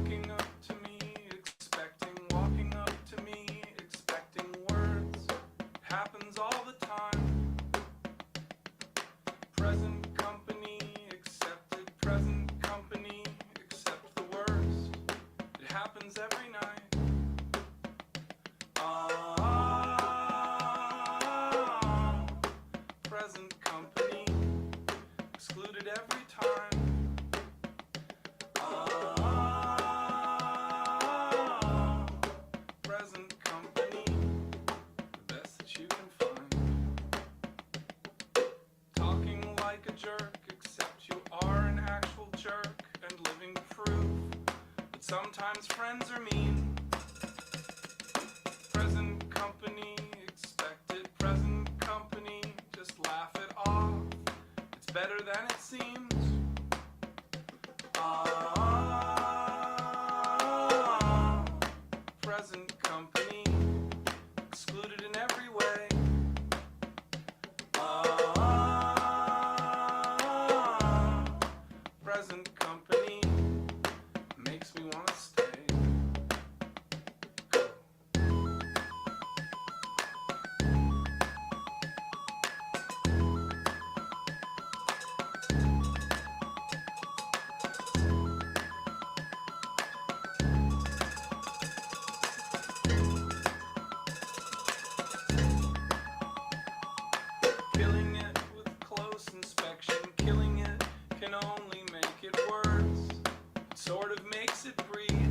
walking up to me, expecting, walking up to me, expecting words. Happens all the time. Present company accepted, present company accept the worst. It happens every night. Present company excluded every time. Present company, the best that you can find. Talking like a jerk, except you are an actual jerk and living proof that sometimes friends are mean. Present company expected, present company, just laugh it off. It's better than it seems. Present company excluded in every way. Present company makes me want to stay. Killing it with close inspection, killing it can only make it worse. It sort of makes it breed.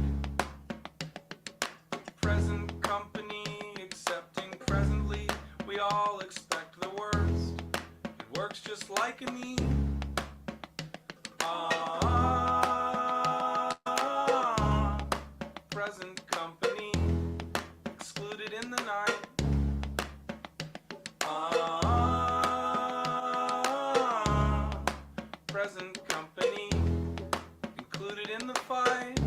Present company accepting presently, we all expect the worst. It works just like a need. Present company excluded in the night. Present company included in the fight.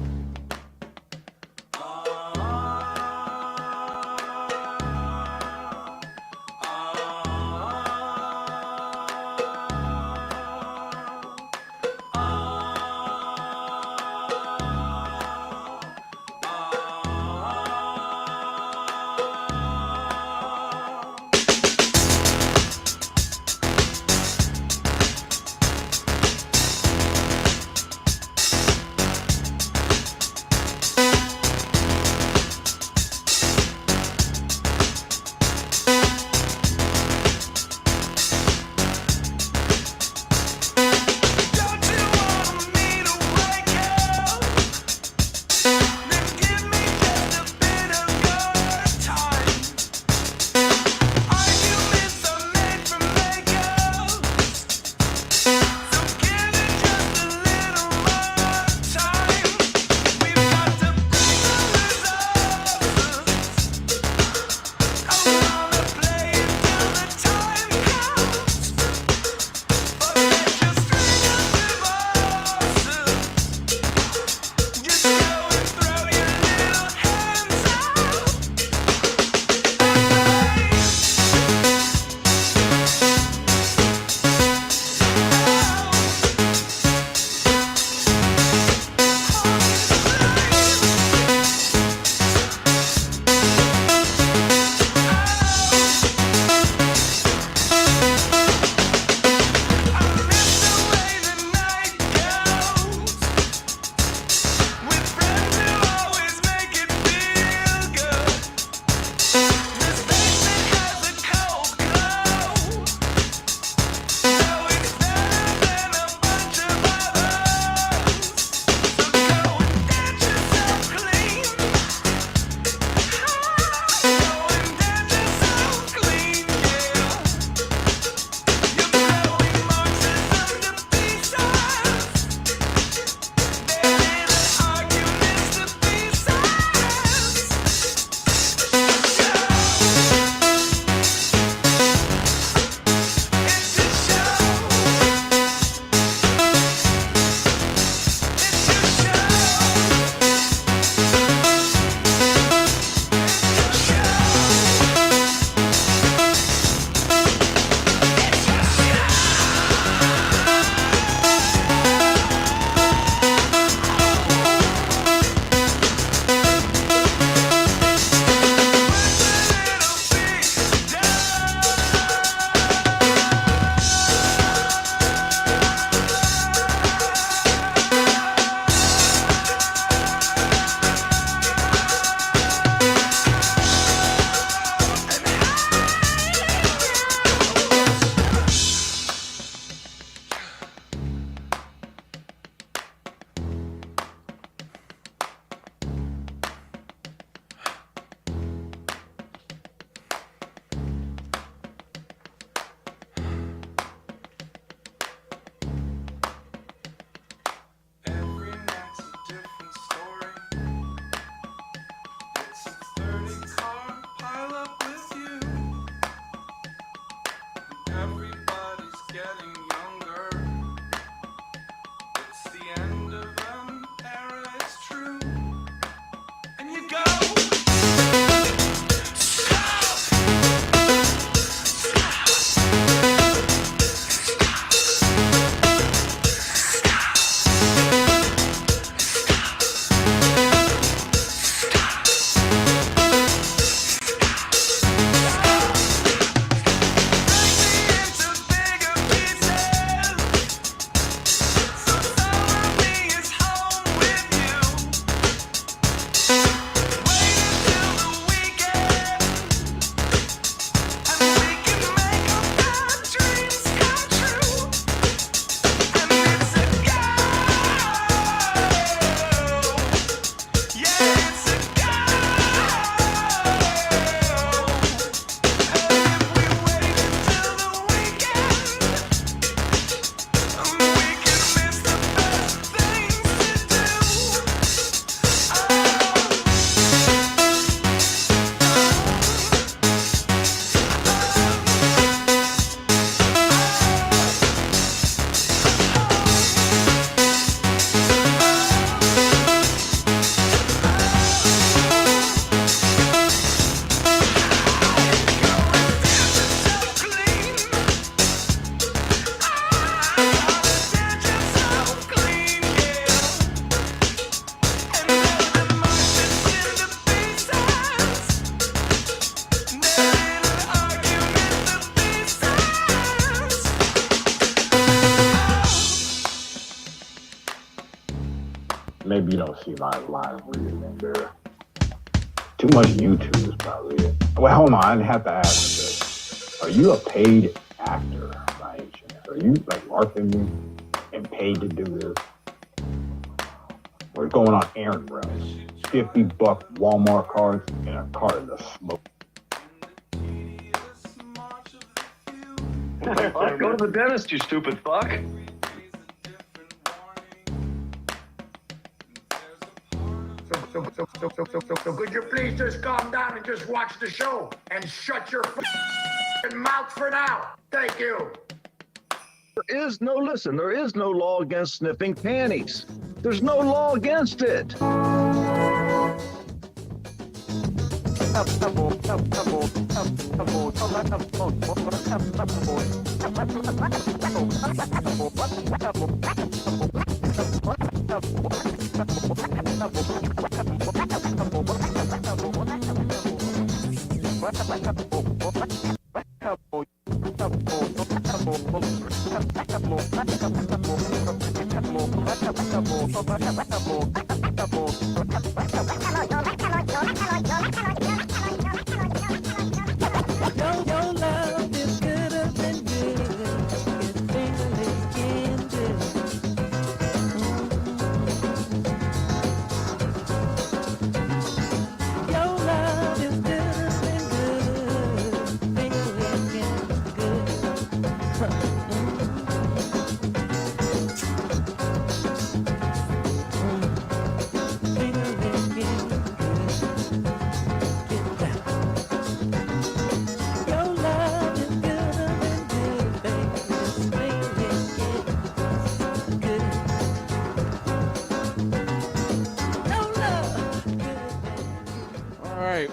Everybody's getting younger. It's the end of an era, it's true. And you go. Maybe you don't see my live reading there. Too much YouTube is probably it. Well, hold on, I have to ask this. Are you a paid actor by any chance? Are you like marketing and paid to do this? We're going on errand runs. $50 Walmart cards and a carton of smoke. Go to the dentist, you stupid fuck. So could you please just calm down and just watch the show and shut your mouth for now? Thank you. There is no law against sniffing panties. There's no law against it.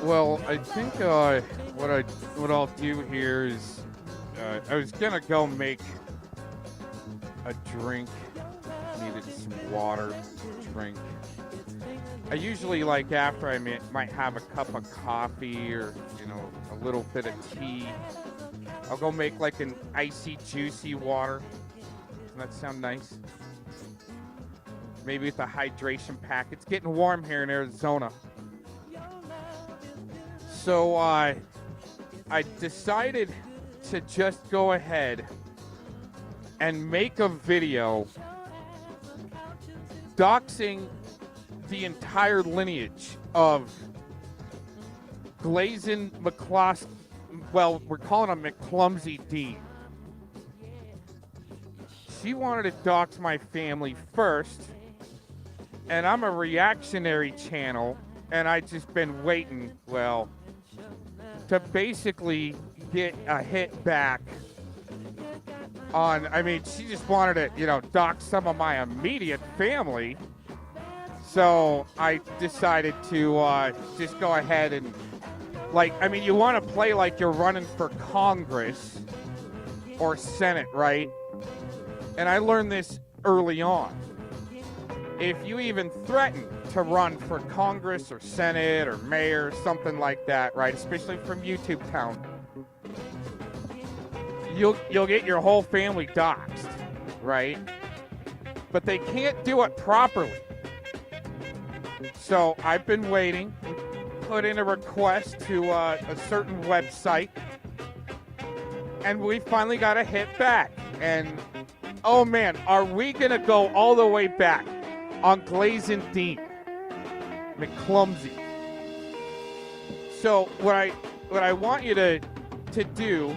Well, I think what I'll do here is I was gonna go make a drink. Needed some water to drink. I usually, like, after I might have a cup of coffee or, you know, a little bit of tea, I'll go make like an icy, juicy water. Doesn't that sound nice? Maybe with a hydration pack. It's getting warm here in Arizona. So I decided to just go ahead and make a video doxing the entire lineage of Glazin McClumsy. Well, we're calling him McKlumsy Dean. She wanted to dox my family first, and I'm a reactionary channel, and I just been waiting, well, to basically get a hit back I mean, she just wanted to, dox some of my immediate family. So I decided to just go ahead and, you want to play like you're running for Congress or Senate, right? And I learned this early on. If you even threaten to run for Congress or Senate or mayor, something like that, right, especially from YouTube town, you'll get your whole family doxxed, right? But they can't do it properly. So I've been waiting, put in a request to a certain website, and we finally got a hit back. And oh man, are we gonna go all the way back on Glazin Dean, McKlumsy? So what I want you to do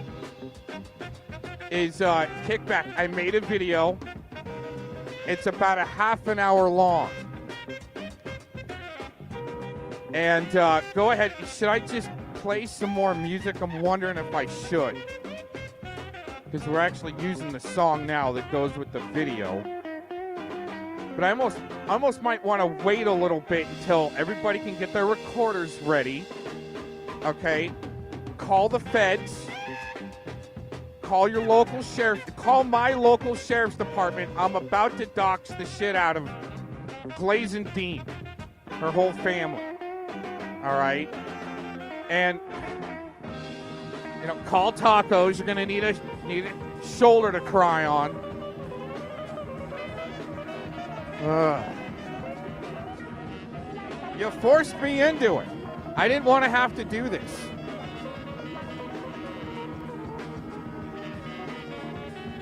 is kick back. I made a video. It's about a half an hour long. And go ahead. Should I just play some more music? I'm wondering if I should. Because we're actually using the song now that goes with the video. But I almost might want to wait a little bit until everybody can get their recorders ready. Okay? Call the feds. Call your local sheriff. Call my local sheriff's department. I'm about to dox the shit out of Glazin Dean, her whole family. All right? And, call tacos. You're going to need a shoulder to cry on. You forced me into it. I didn't want to have to do this.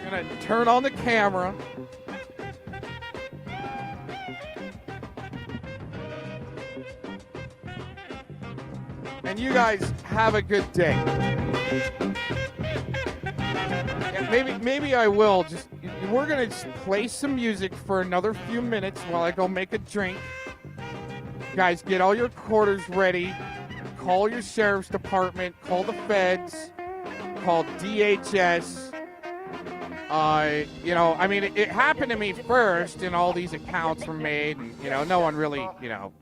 I'm going to turn on the camera. And you guys have a good day. And maybe I will just. We're gonna just play some music for another few minutes while I go make a drink. Guys, get all your quarters ready. Call your sheriff's department. Call the feds. Call DHS. It happened to me first, and all these accounts were made, and no one really,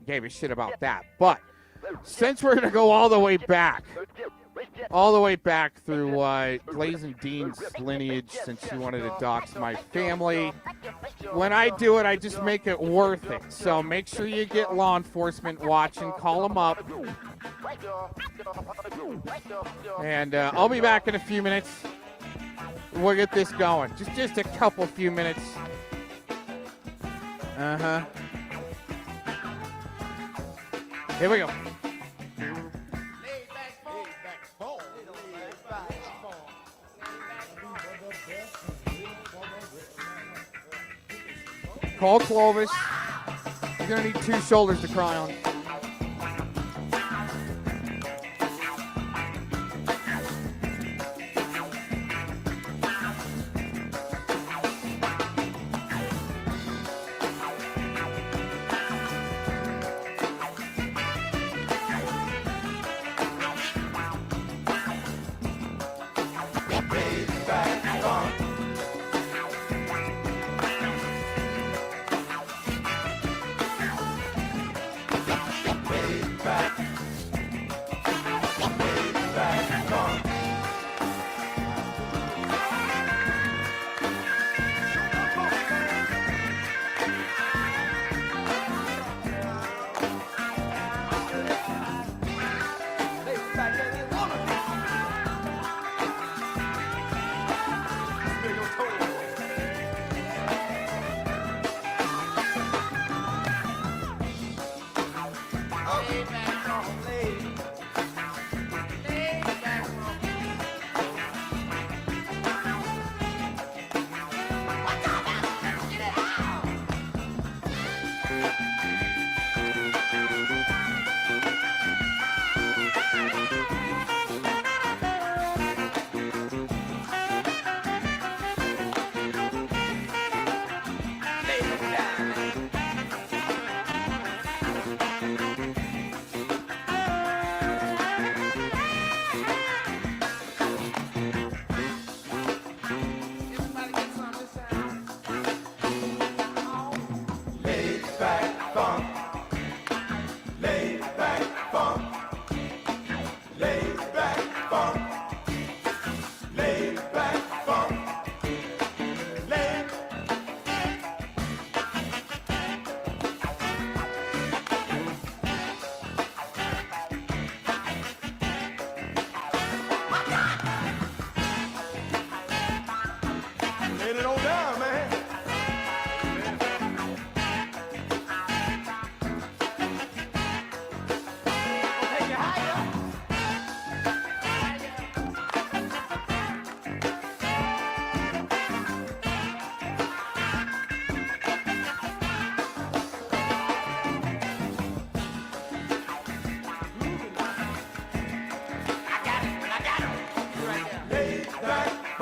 gave a shit about that. But since we're gonna go all the way back through Glazin Dean's lineage, since she wanted to dox my family, when I do it, I just make it worth it. So make sure you get law enforcement watching. Call them up. And I'll be back in a few minutes. We'll get this going. Just a few minutes. Uh-huh. Here we go. Call Clovis. You're going to need 2 shoulders to cry on.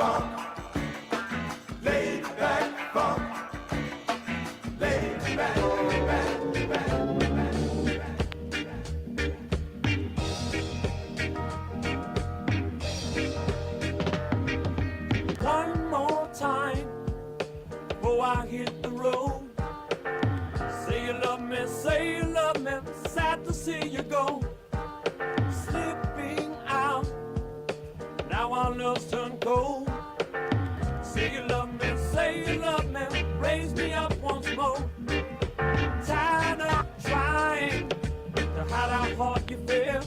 funk. Laid back funk. Laid back, One more time before I hit the road. Say you love me, say you love me. Sad to see you go. Slipping out. Now our love's turned cold. Say you love me, say you love me. Raise me up once more. Tired of trying to hide how hard you feel.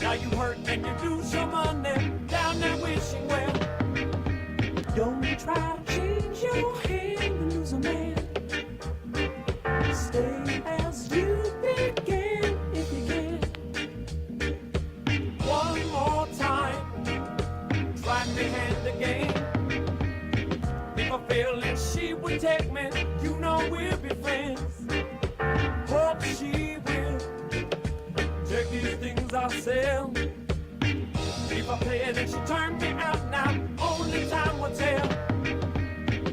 Now you hurt and you lose your money down there wishing well. Don't try to change your hand and lose a man. Stay as you began if you can. One more time, try me hand again. If I feel and she would take me, you know we'll be friends. Hope she will take these things I sell. If I play it and she turned me out now, only time will tell.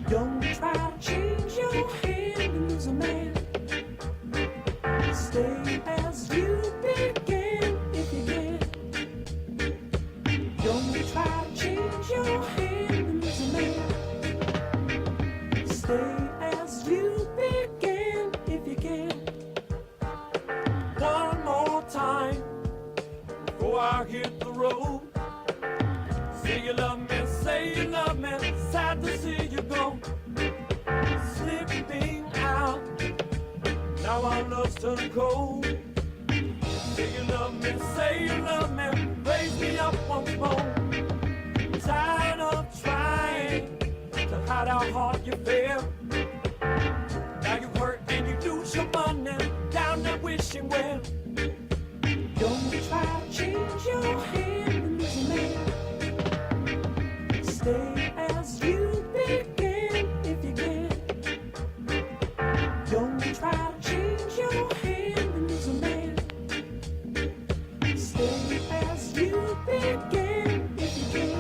Don't try to change your hand and lose a man. Stay as you began if you can. Don't try to change your hand and lose a man. Stay as you began if you can. One more time before I hit the road. Say you love me, say you love me. Sad to see you go. Slipping out. Now our love's turned cold. Say you love me, say you love me. Raise me up once more. Tired of trying to hide how hard you feel. Now you hurt and you lose your money down there wishing well. Don't try to change your hand and lose a man. Stay as you began if you can. Don't try to change your hand and lose a man. Stay as you began if you can.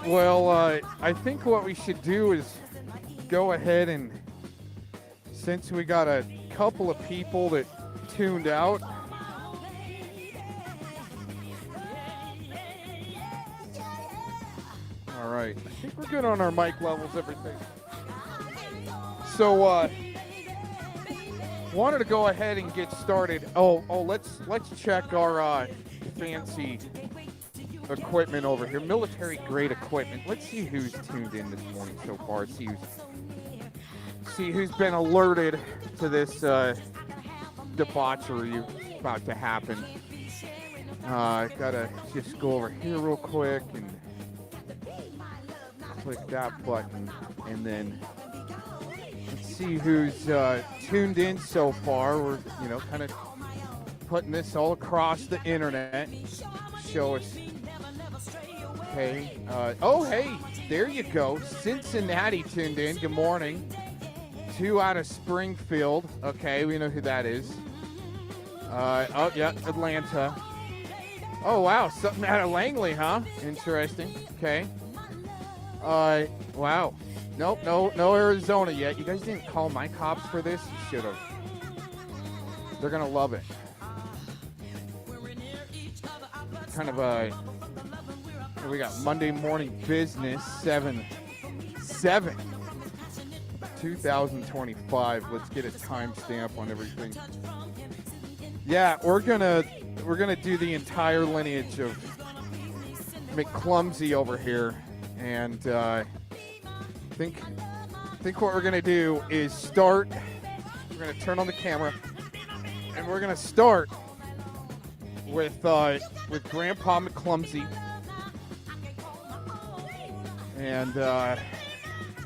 Well, I think what we should do is go ahead and, since we got a couple of people that tuned out, all right, I think we're good on our mic levels, everything. So, wanted to go ahead and get started. Let's check our fancy equipment over here, military grade equipment. Let's see who's tuned in this morning so far. see who's been alerted to this debauchery about to happen. Gotta just go over here real quick and click that button, and then let's see who's tuned in so far. We're, kind of putting this all across the internet. Show us. Okay. Oh, hey, there you go. Cincinnati tuned in. Good morning. 2 out of Springfield. Okay, we know who that is. Oh, yeah, Atlanta. Oh, wow, something out of Langley, huh? Interesting. Okay. Wow. Nope, no Arizona yet. You guys didn't call my cops for this? You should have. They're gonna love it. Kind of we got Monday morning business, 7/7/2025. Let's get a timestamp on everything. Yeah, we're gonna do the entire lineage of McKlumsy over here, and think what we're gonna do is start. We're gonna turn on the camera, and we're gonna start with Grandpa McKlumsy. And all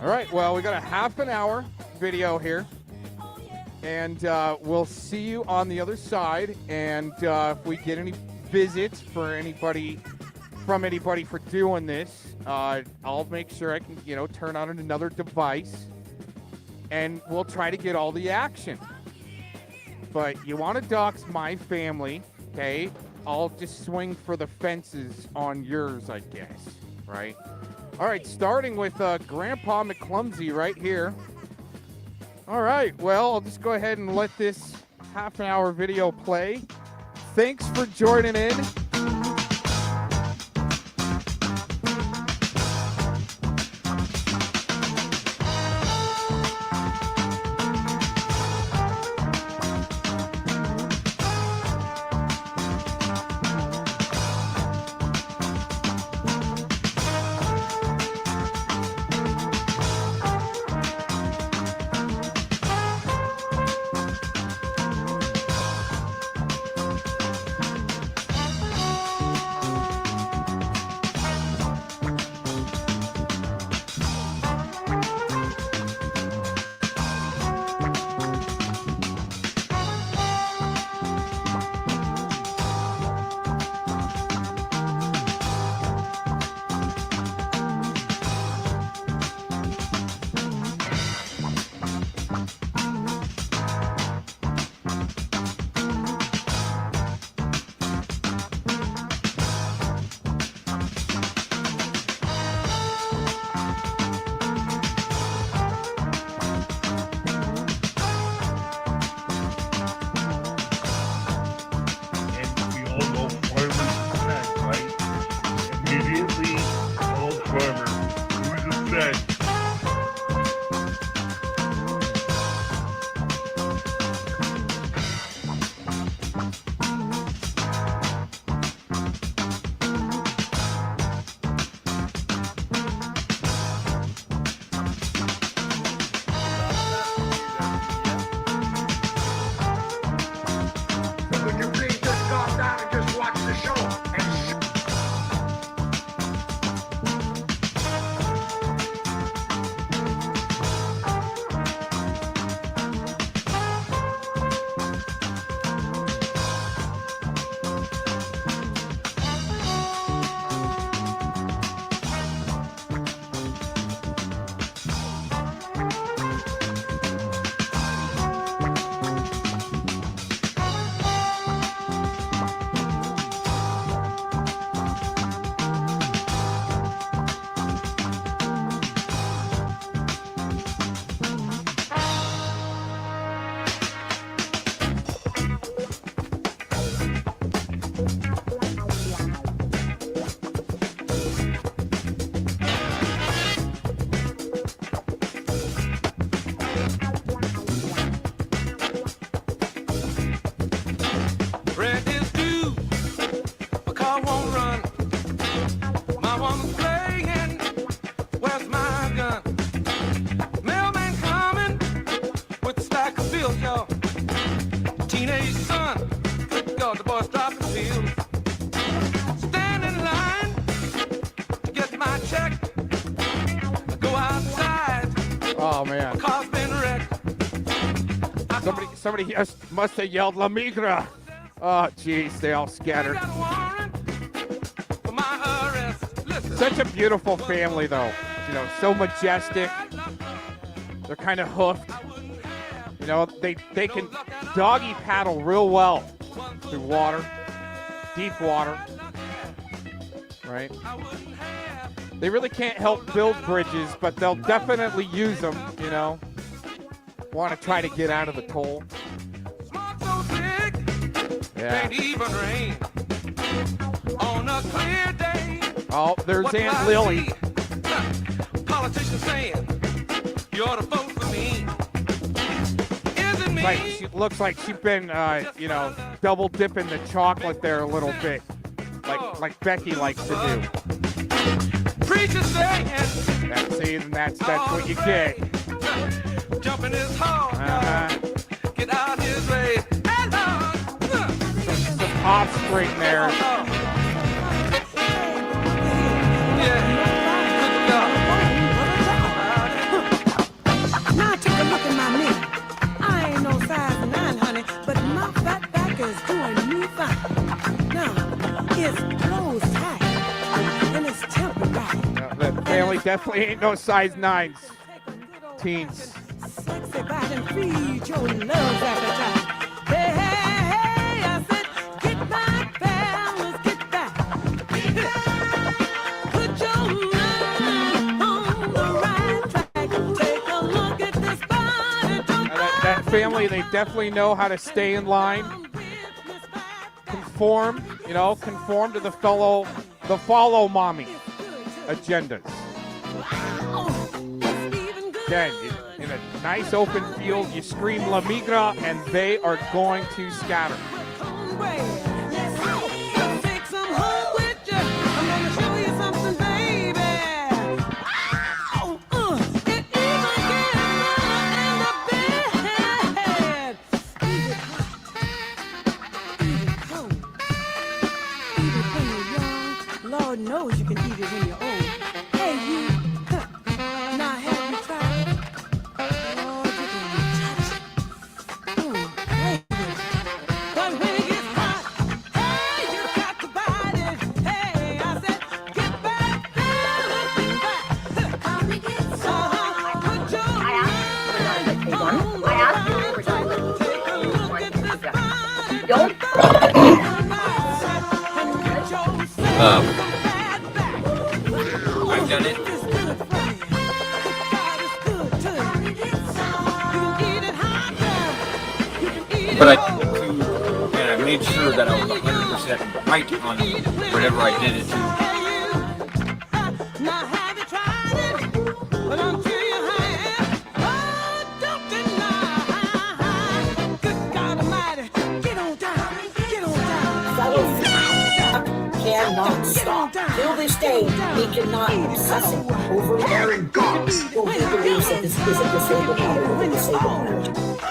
right, well, we got a half an hour video here, and we'll see you on the other side. And if we get any visits for anybody for doing this, I'll make sure I can turn on another device, and we'll try to get all the action. But you want to dox my family, okay? I'll just swing for the fences on yours, I guess, right? All right, starting with Grandpa McKlumsy right here. All right, well, I'll just go ahead and let this half-an-hour video play. Thanks for joining in. thrills, y'all. Teenage son, good God, the boy's dropping pills. Stand in line, get my check. Go outside, Oh man. car's been wrecked. Somebody must have yelled La Migra. Oh jeez, they all scattered. Got a warrant for my arrest. Listen. Such a beautiful family though. You know, so majestic. They're kind of hoofed. You know, they can doggy paddle real well through water, deep water, right? They really can't help build bridges, but they'll definitely use them, you know. Want to try to get out of the cold. Smoke so thick, Yeah. can't even rain. On a clear day, Oh, there's what do Aunt I Lily. see? Politicians saying, you ought to vote for me. Is it me? Like she looks like she's been, you know, double dipping the chocolate there a little bit, like Becky likes to do. Preacher saying, That's what you get. jumping his hog, Uh-huh. get out his way. Hello. Some offspring there. Yeah, good God. Now take a look at my knee. I ain't no size 9, honey, but my fat back is doing me fine. Now, it's closed tight, and it's tempered right. The family definitely ain't no size 9s. Teens. Sexy bite and feed your love's appetite. Hey, hey, hey, I said, get back, fellas, get back. Put your mind on the right track. Take a look at this body. That family, they definitely know how to stay in line, conform to the follow mommy agendas. Again, in a nice open field, you scream La Migra, and they are going to scatter. Take some home with you. I'm gonna show you something, baby. It even gets in the bed. Eat it hot, eat it cold, eat it when you're young. Lord knows you can eat it when you're old. Hey, you. Now have you tried it? Lord, you can touch it. Play with it. But when it gets hot, hey, you got to bite it. Hey, I said, get back, fellas, get back. Put your mind on the right track. Take a look at this body. Don't. And get yourself some bad back. I've done it. It's good for you. God is good to you. You can eat it hot, you can eat it But I cold. and I made sure that I was 100% right on whatever I did it to. Now have you tried it? But until you have, oh, don't deny. Good God Almighty, get on down, get on down. Cannot stop. Till this day, he cannot obsess over Aaron Gox. who he believes that this is a disabled mother or a disabled parent.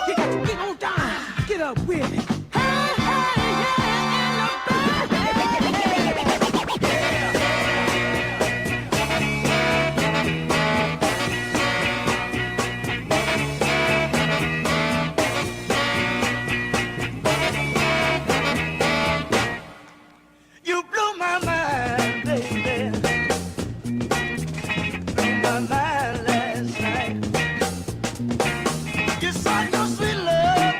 You got to get on down, get up with it. Hey, hey, You blew my mind, baby. Blew my mind last night. You saw your sweet love.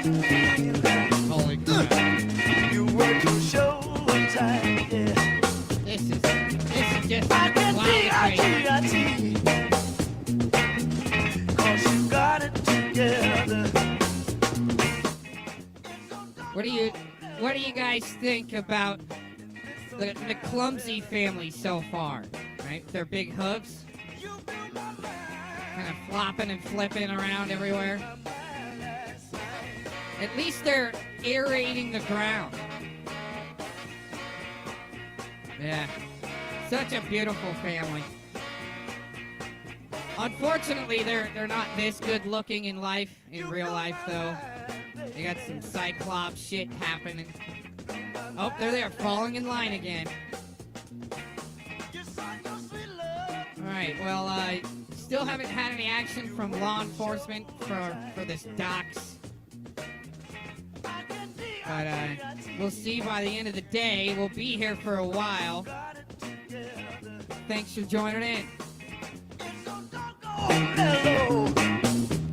Holy crap. You were too showtime, yeah. This is just I can wild crazy. Cause you got it together. What do you guys think about the McKlumsy family so far? Right? Their big hooves. Kind of flopping and flipping around everywhere. At least they're aerating the ground. Yeah. Such a beautiful family. Unfortunately, they're not this good looking in real life though. They got some Cyclops shit happening. Oh, there they are, falling in line again. Alright, well, still haven't had any action from law enforcement for this Dox'd. But we'll see by the end of the day. We'll be here for a while. Thanks for joining in. Hello.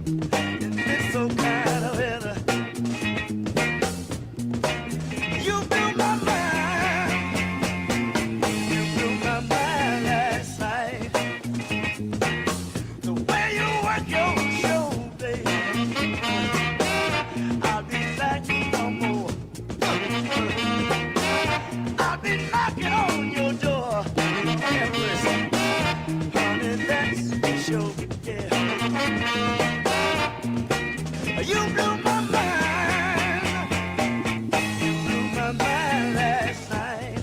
It's so kind of weather. You blew my mind. You blew my mind last night. The way you work your show, baby. I'll be back no more. I'll be knocking on your door. Honey, that's the show. Yeah. You blew my mind. You blew my mind last night.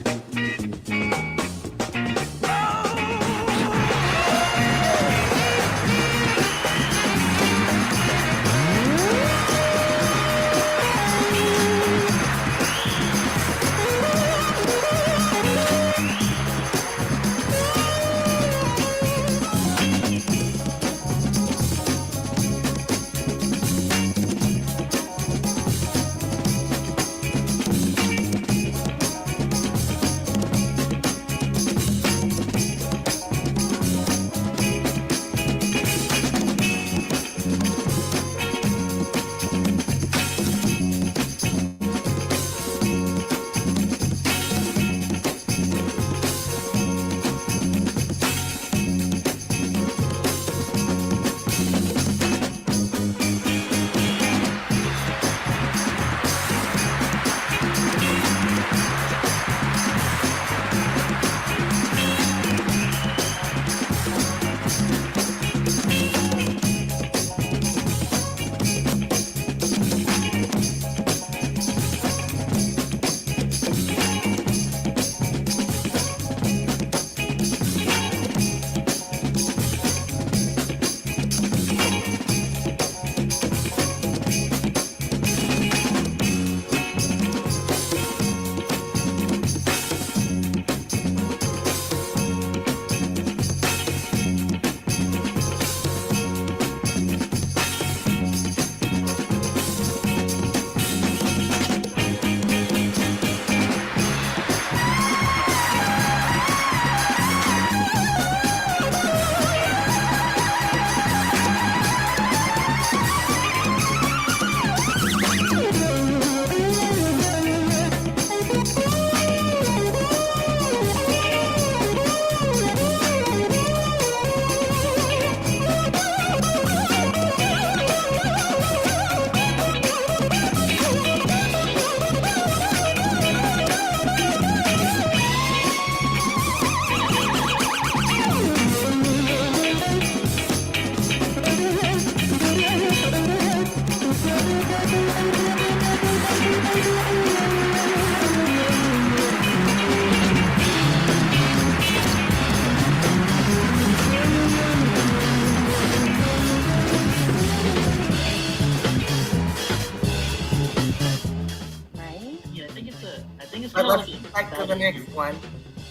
But let's get back to the next one.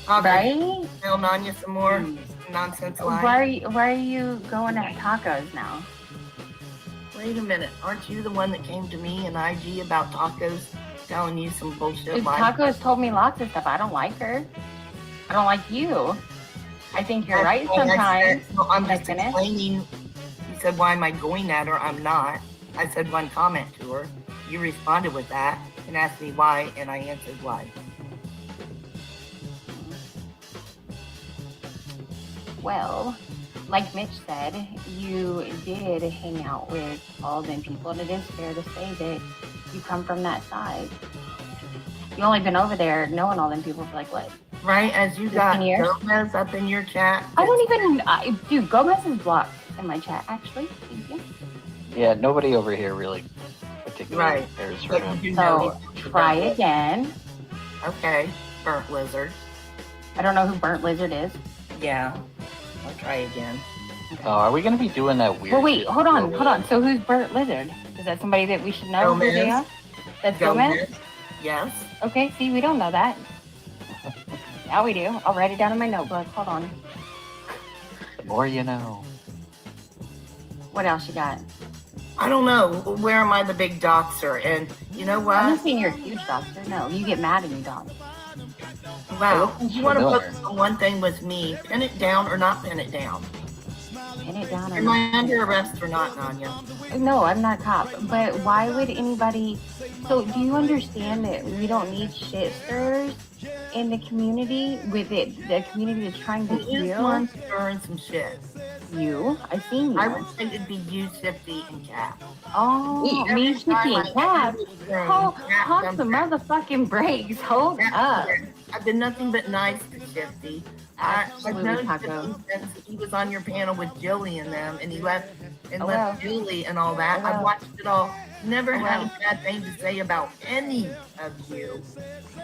Okay. Right? Film on you some more nonsense lines. Why are you going at tacos now? Wait a minute. Aren't you the one that came to me in IG about tacos, telling you some bullshit lines? Tacos told me lots of stuff. I don't like her. I don't like you. I think you're right sometimes. I'm just explaining. You said, why am I going at her? I'm not. I said one comment to her. You responded with that and asked me why, and I answered why. Well, like Mitch said, you did hang out with all them people, and it is fair to say that you come from that side. You only been over there knowing all them people for like what? Right, as you got Gomez up in your chat. I don't even, dude, Gomez is blocked in my chat, actually. Thank you. Yeah, nobody over here really particularly cares for him. So, try again. Okay, Burnt Lizard. I don't know who Burnt Lizard is. Yeah, I'll try again. Oh, are we gonna be doing that weird? Well, wait, shit hold on. where So who's Bert Lizard? Is that somebody that we should know who they are? That's Gomez? Yes. Okay, see, we don't know that. Now we do. I'll write it down in my notebook. Hold on. The more you know. What else you got? I don't know. Where am I the big doxer? And you know what? I'm not saying you're a huge doxer. No, you get mad at me, dox. Wow. You want to focus on one thing with me. Pin it down or not pin it down. Pin it down or Am I under arrest or not, Nanya? No, I'm not cop. But why would anybody... So do you understand that we don't need shit stirrers in the community with it? The community is trying to Who is heal. one stirring some shit? You? I seen you. I would think it'd be you, Shifty, and Cap. Oh, me, Shifty, and Cap. Pump the motherfucking brakes. Hold up. I've been nothing but nice to Shifty. I've Absolutely, known Taco. Shifty since he was on your panel with Jilly and them, and he left Oh, left well. Julie and all that. Oh, well. I've watched it all. Never Oh, had well. a bad thing to say about any of you.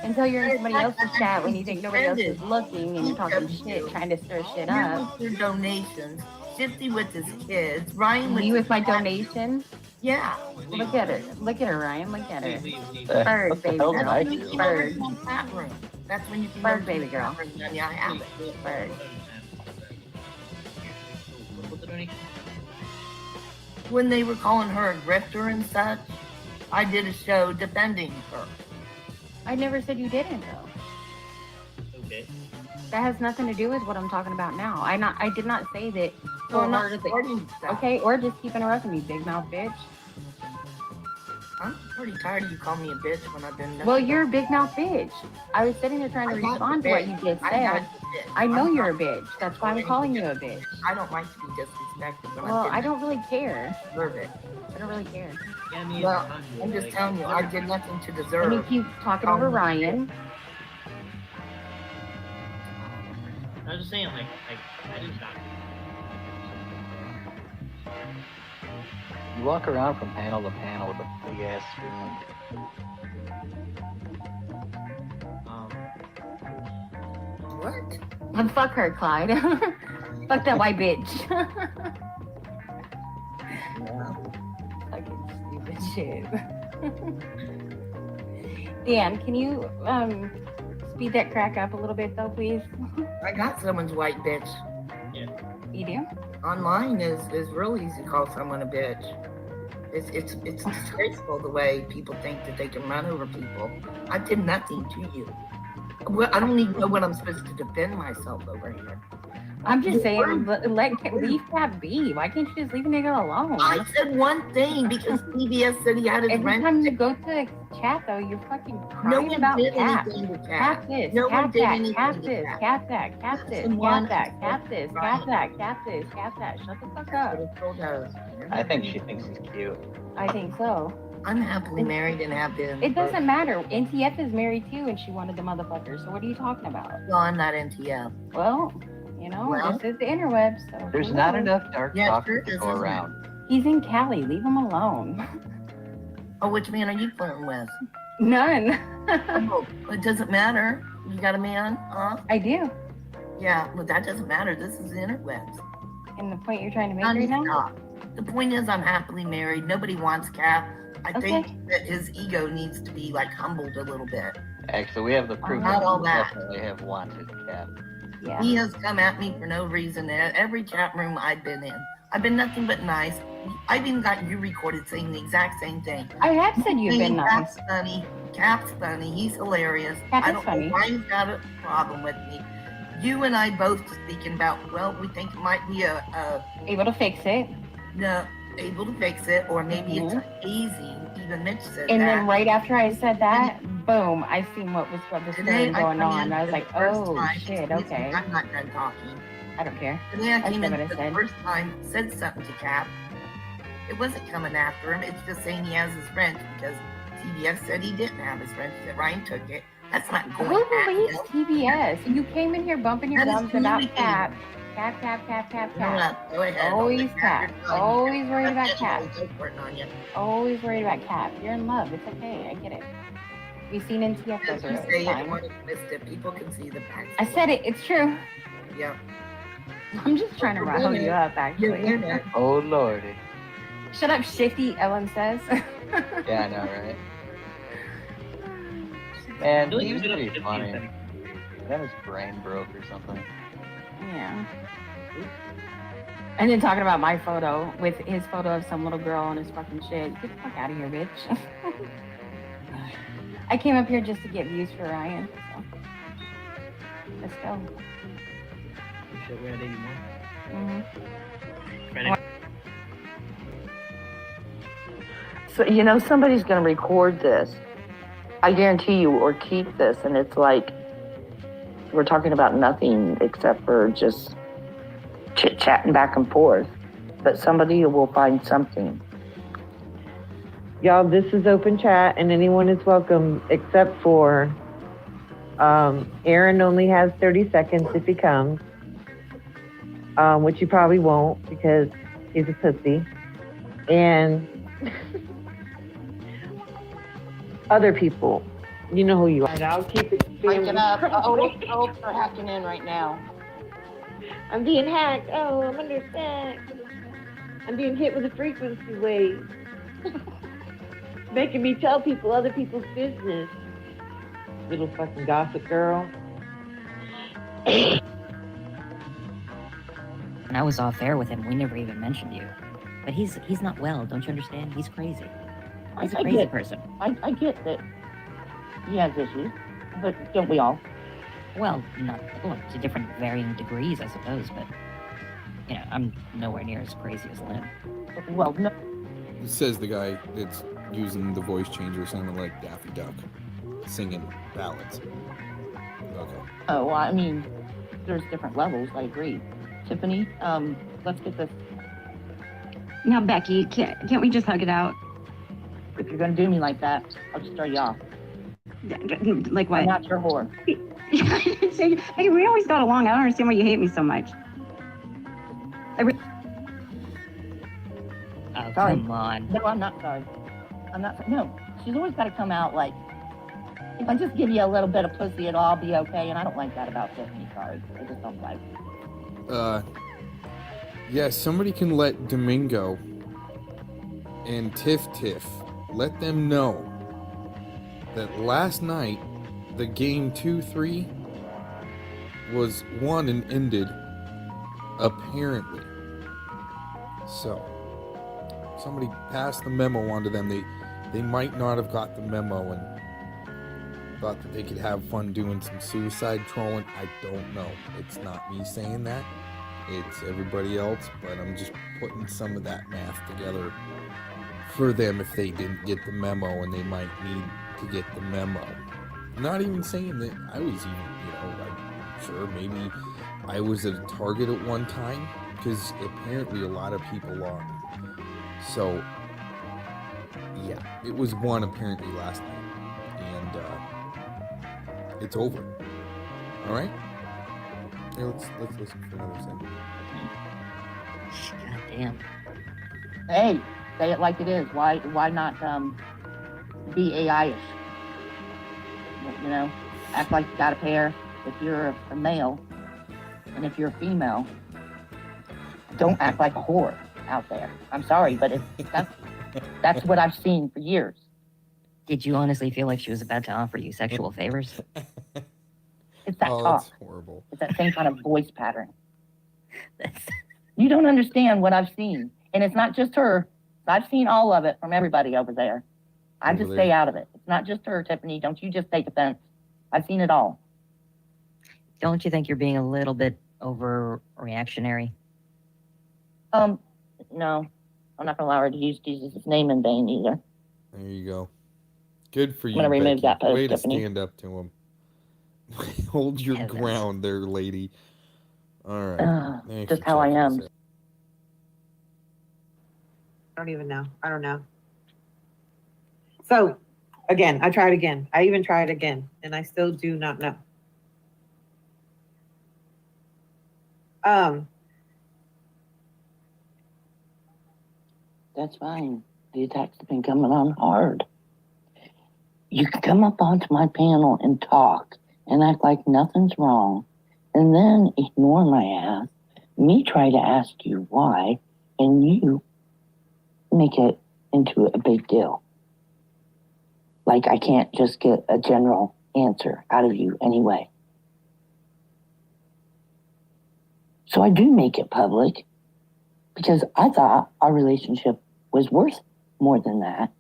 Until you're in somebody else's chat when you think nobody else is looking and you're talking shit, trying to stir shit You up. with your donations, Shifty with his kids, Ryan with Me with his my cat. donation? Yeah. Look at her. Look at her, Ryan. Look at her. What Bird, the baby hell did girl. I do? Bird. That's when you can Bird, go baby to girl. the chat room, Nanya. I have it. Bird. When they were calling her a grifter and such, I did a show defending her. I never said you didn't, though. Okay. That has nothing to do with what I'm talking about now. I did not say that. So I'm not wholeheartedly. supporting stuff. Okay, or just keep interrupting me, big mouth bitch. I'm pretty tired of you calling me a bitch when I've been. Well, you're a big mouth bitch. I was sitting there trying to I'm not respond a to what bitch. you just I'm said. not a bitch. I know I'm you're a not- bitch. That's why I'm calling you a bitch. I don't like to be disrespected. When Well, I'm I don't really care. deserve it. I don't really care. Well, I'm just telling you, I did nothing to Let me deserve. keep talking over Ryan. I was just saying, like I didn't die. You walk around from panel to panel with a big ass spoon. What? And fuck her, Clyde. Fuck that white bitch. Fucking stupid shit. Dan, can you speed that crack up a little bit though, please? I got someone's white bitch. Yeah. You do? Online is real easy to call someone a bitch. It's disgraceful the way people think that they can run over people. I did nothing to you. Well, I don't even know what I'm supposed to defend myself over here. I'm just saying, leave Cap be. Why can't you just leave a nigga alone? I said one thing because CBS said he had his Every rent. time you go to chat, though, you're fucking crying No one about did Cap. anything to Cap. Cap this, No one Cap did that, anything Cap to this, Cap. Cap that, Cap this, Someone Cap that, Cap this, Right. Cap that, Cap this, Cap that. Shut the fuck up. I think she thinks he's cute. I think so. I'm happily married and have been. It doesn't matter. NTF is married too, and she wanted the motherfucker. So what are you talking about? Well, I'm not NTF. Well, you know, Well. this is the interwebs. So There's who not knows? enough dark Yeah, talk sure to is, go isn't it? around. He's in Cali. Leave him alone. Oh, which man are you flirting with? None. Oh, it doesn't matter. You got a man, huh? I do. Yeah, well, that doesn't matter. This is the interwebs. And the point you're trying to make Honey, right now? stop. The point is, I'm happily married. Nobody wants Cap. I Okay. think that his ego needs to be like humbled a little bit. Actually, we have the proof Not that all we that. definitely have wanted Cap. Yeah. He has come at me for no reason at every chat room I've been in. I've been nothing but nice. I've even got you recorded saying the exact same thing. I have said you've been nice. Cap's funny. Cap's funny. He's hilarious. Cap I is don't funny. know why he's got a problem with me. You and I both speaking about, well, we think it might be Able to fix it. no, able to fix it, or maybe Mhm. it's hazing. Even Mitch said And that. then right after I said that, boom, I seen what was Today, going I on. I was like, oh shit, excuse me, okay. I'm not done talking. I don't care. Today I That's came not in what I for the said. first time, said something to Cap. It wasn't coming after him. It's just saying he has his rent because TBS said he didn't have his rent. That Ryan took it. That's not going Who at believes him. TBS? You came in here bumping your That is gums about communicating. Cap. Cap, Cap, Cap, Cap, You know Cap. what? Go ahead. Always Don't take Cap. your time. Always worried about That's Cap. it. Go for it, Nanya. Always worried about Cap. You're in love. It's okay. I get it. We've seen NTF go As through you it. say It's it, fine. want to twist it. People can see the facts. I said it. It's true. Yeah. I'm just trying to rile you up, actually. Oh lordy. Shut up, shifty, Ellen says. Yeah, I know, right? Man, he used to be funny. Then his brain broke or something. Yeah. And then talking about my photo with his photo of some little girl on his fucking shit. Get the fuck out of here, bitch. I came up here just to get views for Ryan. So. Let's go. Shit, we're at 81. Mm-hmm. Ready? So, you know, somebody's going to record this, I guarantee you, or keep this, and it's like we're talking about nothing except for just chit-chatting back and forth. But somebody will find something. Y'all, this is open chat, and anyone is welcome except for Aaron only has 30 seconds if he comes, which he probably won't because he's a pussy. And other people, you know who you are. I'll keep it Breaking up. Oh, they're hacking in right now. I'm being hacked. Oh, I'm under attack. I'm being hit with a frequency wave. Making me tell people other people's business. Little fucking gossip girl. And I was off air with him. We never even mentioned you. But he's not well. Don't you understand? He's crazy. He's a crazy person. I get that he has issues, but don't we all? Well, not to different varying degrees, I suppose. But you know, I'm nowhere near as crazy as Lynn. Well, no. Says the guy that's using the voice changer sounding like Daffy Duck singing ballads. Okay. Oh, well, I mean, there's different levels. I agree. Tiffany, let's get this. Now, Becky, can't we just hug it out? If you're gonna do me like that, I'll just throw you off. Like what? I'm not your whore. Hey, we always got along. I don't understand why you hate me so much. Oh, Sorry. come on. No, I'm not sorry. I'm not. No, she's always got to come out like, if I just give you a little bit of pussy, it'll all be okay. And I don't like that about Tiffany. Sorry, I just don't like it. Yeah, somebody can let Domingo and Tiff let them know that last night the game 2-3 was won and ended apparently. So somebody passed the memo on to them. They might not have got the memo and thought that they could have fun doing some suicide trolling. I don't know. It's not me saying that. It's everybody else, but I'm just putting some of that math together for them if they didn't get the memo and they might need to get the memo. Not even saying that I was even, I'm sure maybe I was a target at one time, because apparently a lot of people are. So, yeah, it was one apparently last night, and it's over. All right. Hey, let's listen for another second. God damn. Hey, say it like it is. Why not be AI-ish? You know, act like you got a pair if you're a male, and if you're a female, don't act like a whore out there. I'm sorry, but that's what I've seen for years. Did you honestly feel like she was about to offer you sexual favors? It's that talk. That's horrible. It's that same kind of voice pattern. You don't understand what I've seen. And it's not just her. I've seen all of it from everybody over there. I just stay out of it. It's not just her, Tiffany. Don't you just take offense. I've seen it all. Don't you think you're being a little bit overreactionary? No. I'm not going to allow her to use Jesus' name in vain either. There you go. Good for you, I'm going to remove that post, Way to Tiffany. stand up to him. Hold your ground there, lady. All right. Thanks Just for how I checking am. us out. I don't even know. I don't know. So, again, I tried again. I even tried again, and I still do not know. That's fine. The attacks have been coming on hard. You can come up onto my panel and talk and act like nothing's wrong, and then ignore my ass me try to ask you why, and you make it into a big deal. Like I can't just get a general answer out of you anyway. So I do make it public because I thought our relationship was worth more than that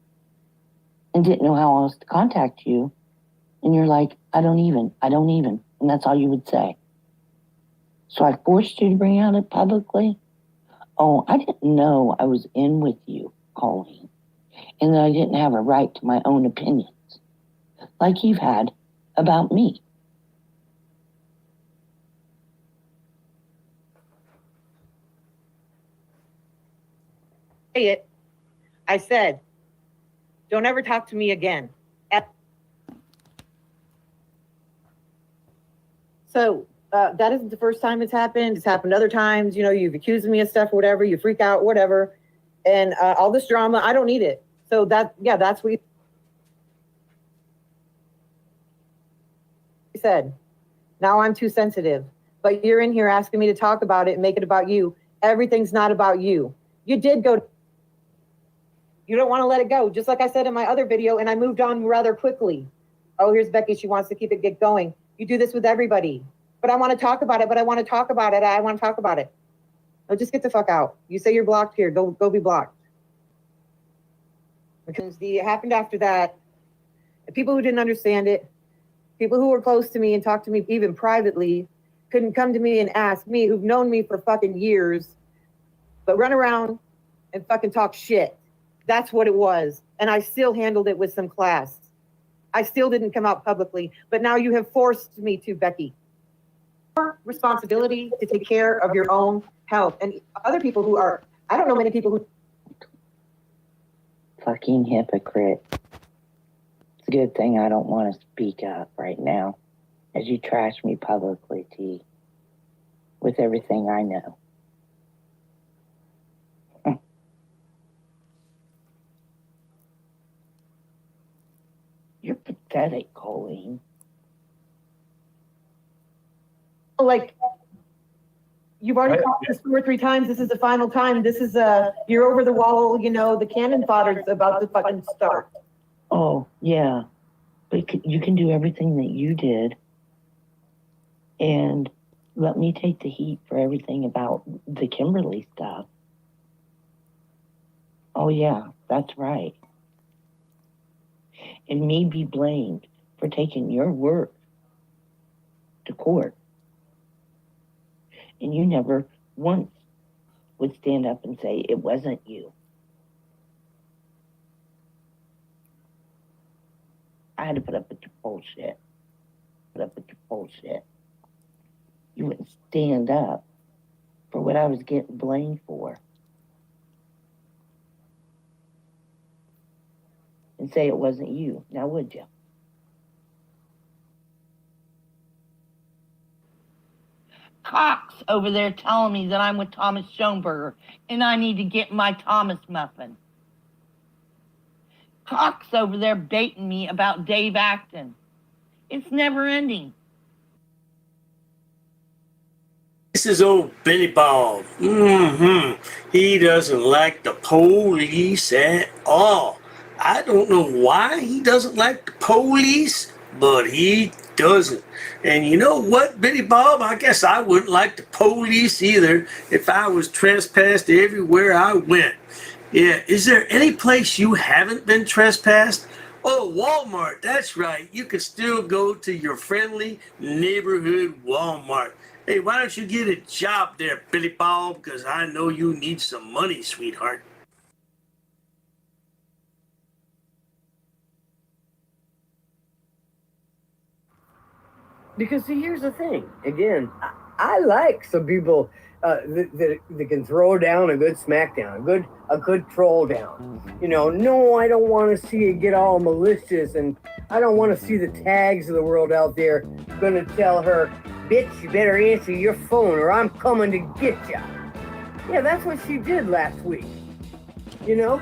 and didn't know how else to contact you. And you're like, I don't even. And that's all you would say. So I forced you to bring out it publicly. Oh, I didn't know I was in with you, Colleen, and that I didn't have a right to my own opinions, like you've had about me. Say it. I said, don't ever talk to me again. So that isn't the first time it's happened. It's happened other times. You know, you've accused me of stuff, whatever. You freak out, whatever. And all this drama, I don't need it. So that's what you said. Now I'm too sensitive. But you're in here asking me to talk about it and make it about you. Everything's not about you. You did go. You don't want to let it go. Just like I said in my other video, and I moved on rather quickly. Oh, here's Becky. She wants to keep it get going. You do this with everybody. But I want to talk about it. I want to talk about it. No, just get the fuck out. You say you're blocked here. Go be blocked. Because it happened after that. The people who didn't understand it, people who were close to me and talked to me even privately, couldn't come to me and ask me, who've known me for fucking years, but run around and fucking talk shit. That's what it was. And I still handled it with some class. I still didn't come out publicly, but now you have forced me to, Becky. Your responsibility to take care of your own health. And other people who are, I don't know many people who. Fucking hypocrite. It's a good thing I don't want to speak up right now as you trash me publicly, T, with everything I know. You're pathetic, Colleen. Like, you've already talked this 2 or 3 times. This is the final time. This is you're over the wall, you know, the cannon fodder's about to fucking start. Oh, yeah. But you can do everything that you did. And let me take the heat for everything about the Kimberly stuff. Oh, yeah, that's right. And me be blamed for taking your work to court. And you never once would stand up and say it wasn't you. I had to put up with your bullshit. You wouldn't stand up for what I was getting blamed for. And say it wasn't you. Now would you? Cox over there telling me that I'm with Thomas Schoenberger and I need to get my Thomas muffin. Cox over there baiting me about Dave Acton. It's never ending. This is old Billy Bob. He doesn't like the police at all. I don't know why he doesn't like the police, but he doesn't. And you know what, Billy Bob? I guess I wouldn't like the police either if I was trespassed everywhere I went. Yeah, is there any place you haven't been trespassed? Oh, Walmart, that's right. You can still go to your friendly neighborhood Walmart. Hey, why don't you get a job there, Billy Bob? Because I know you need some money, sweetheart. Because see, here's the thing. Again, I like some people that can throw down a good smackdown, a good troll down. You know, no, I don't want to see it get all malicious, and I don't want to see the tags of the world out there gonna tell her, bitch, you better answer your phone or I'm coming to get ya. Yeah, that's what she did last week. You know?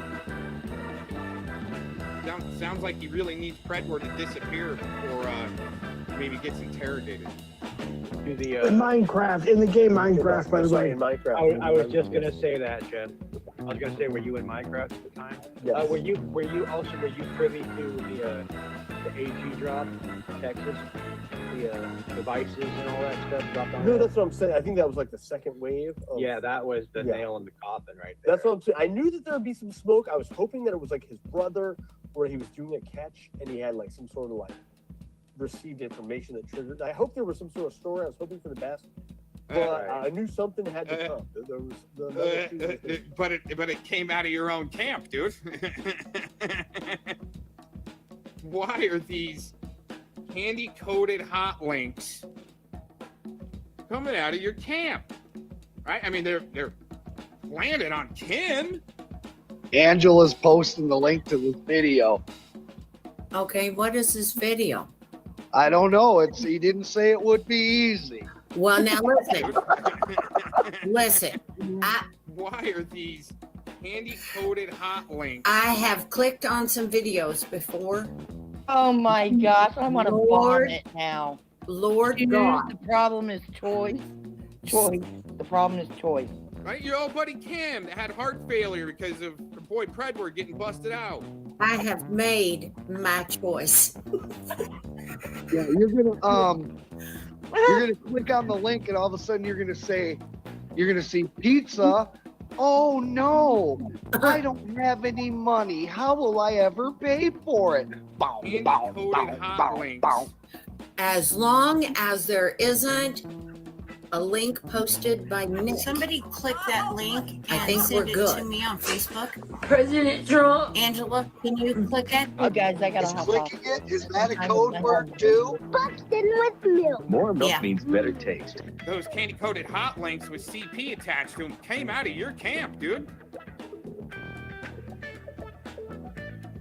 Sounds like he really needs Predward to disappear or maybe gets interrogated. to the In Minecraft, in the game Minecraft, by the way. in Minecraft. I was just gonna say that, Jen. I was gonna say, were you in Minecraft at the time? Yes. Were you privy to the AG drop in Texas? The devices and all that stuff dropped on No, there? that's what I'm saying. I think that was like the second wave. Yeah, that was the nail in the coffin right there. That's what I'm saying. I knew that there would be some smoke. I was hoping that it was like his brother, where he was doing a catch and he had like some sort of like received information that triggered. I hope there was some sort of story. I was hoping for the best. But I knew something had to come. There was but it came out of your own camp, dude. Why are these candy-coated hot links coming out of your camp? Right? I mean, they're planted on Kim. Angela's posting the link to this video. Okay, what is this video? I don't know. He didn't say it would be easy. Well, now listen. Listen. Why are these candy-coated hot links? I have clicked on some videos before. Oh my gosh, I want to vomit now. Lord Dude, God. the problem is choice. Choice. The problem is choice. Right, your old buddy Kim that had heart failure because of her boy Predward getting busted out. I have made my choice. Yeah, you're gonna click on the link and all of a sudden you're gonna see pizza. Oh no, I don't have any money. How will I ever pay for it? Bow, bow, bow, bow, bow. As long as there isn't a link posted by Nick. Somebody click that link I and think send we're it good. to me on Facebook. President Trump. Angela, can you click it? Oh, guys, I gotta Is hop off. clicking it? Is that a code word too? Buxton with milk. More milk Yeah. means better taste. Those candy-coated hot links with CP attached to them came out of your camp, dude.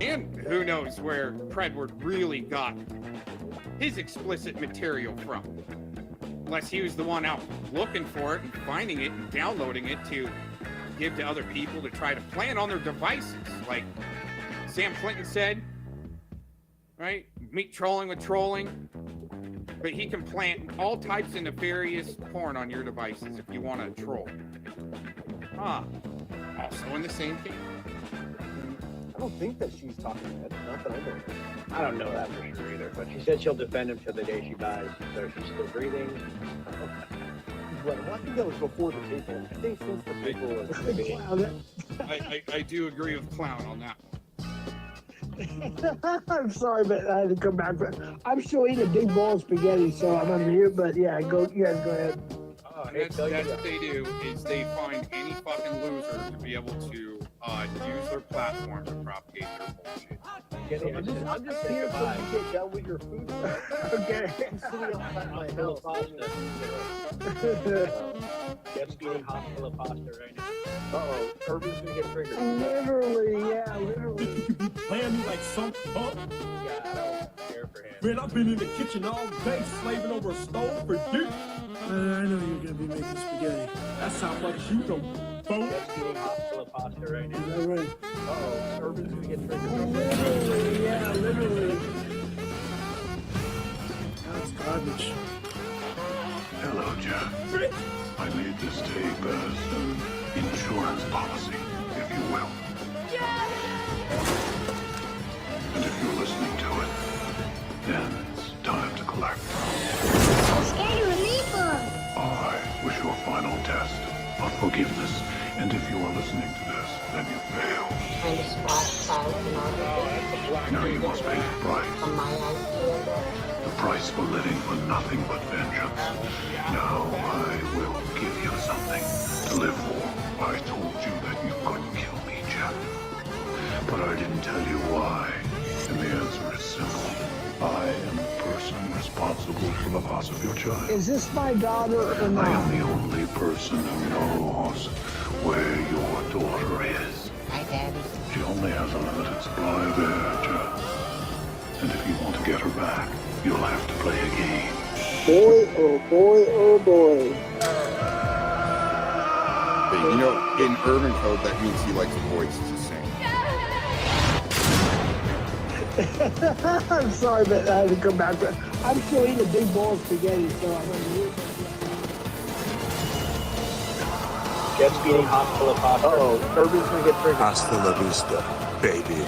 And who knows where Predward really got his explicit material from. Unless he was the one out looking for it and finding it and downloading it to give to other people to try to plant on their devices. Like Sam Clinton said, right? Meet trolling with trolling. But he can plant all types of nefarious porn on your devices if you want to troll. Also in the same camp. I don't think that she's talking that. Not that I know. I don't know that for sure either, but she said she'll defend him till the day she dies. So she's still breathing. Right. Well, I think that was before the people. I think since the people was I do agree with Clown on that one. I'm sorry, but I had to come back. But I'm still eating a big bowl of spaghetti, so I'm on mute. But yeah, you guys go ahead. That's what they do, is they find any fucking loser to be able to use their platform to propagate their bullshit. I'm just here so you get done with your food. Okay. I'm sitting outside my house. Jeff's eating hospital pasta right now. Uh-oh. Urban's gonna get triggered. Literally, yeah, literally. Playing me like some punk. Yeah, I don't care for him. Man, I've been in the kitchen all day slaving over a stove for years. I know you're gonna be making spaghetti. That's how much you know, folks. Jeff's eating hospital pasta right now. Is that right? Uh-oh. Urban's gonna get triggered. Literally, yeah, literally. That's garbage. Hello, Jeff. I made this tape as an insurance policy, if you will. And if you're listening to it, then it's time to collect. I wish you a final test of forgiveness. And if you are listening to this, then you fail. Kind of splash child pornography. Now you must pay the price. On my eyes. The price for living for nothing but vengeance. Now I will give you something to live for. I told you that you couldn't kill me, Jeff. But I didn't tell you why. And the answer is simple. I am the person responsible for the loss of your child. Is this my daughter or not? I am the only person who knows where your daughter is. Hi, Daddy. She only has a limited supply of air, Jeff. And if you want to get her back, you'll have to play a game. Boy, oh boy, oh boy. Hey, you know, in urban code, that means he likes voices to sing. I'm sorry, but I had to come back. I'm still eating a big bowl of spaghetti, so I'm gonna Jeff's eating hot full of pasta. oh, Kirby's gonna get triggered. Hasta la vista, baby.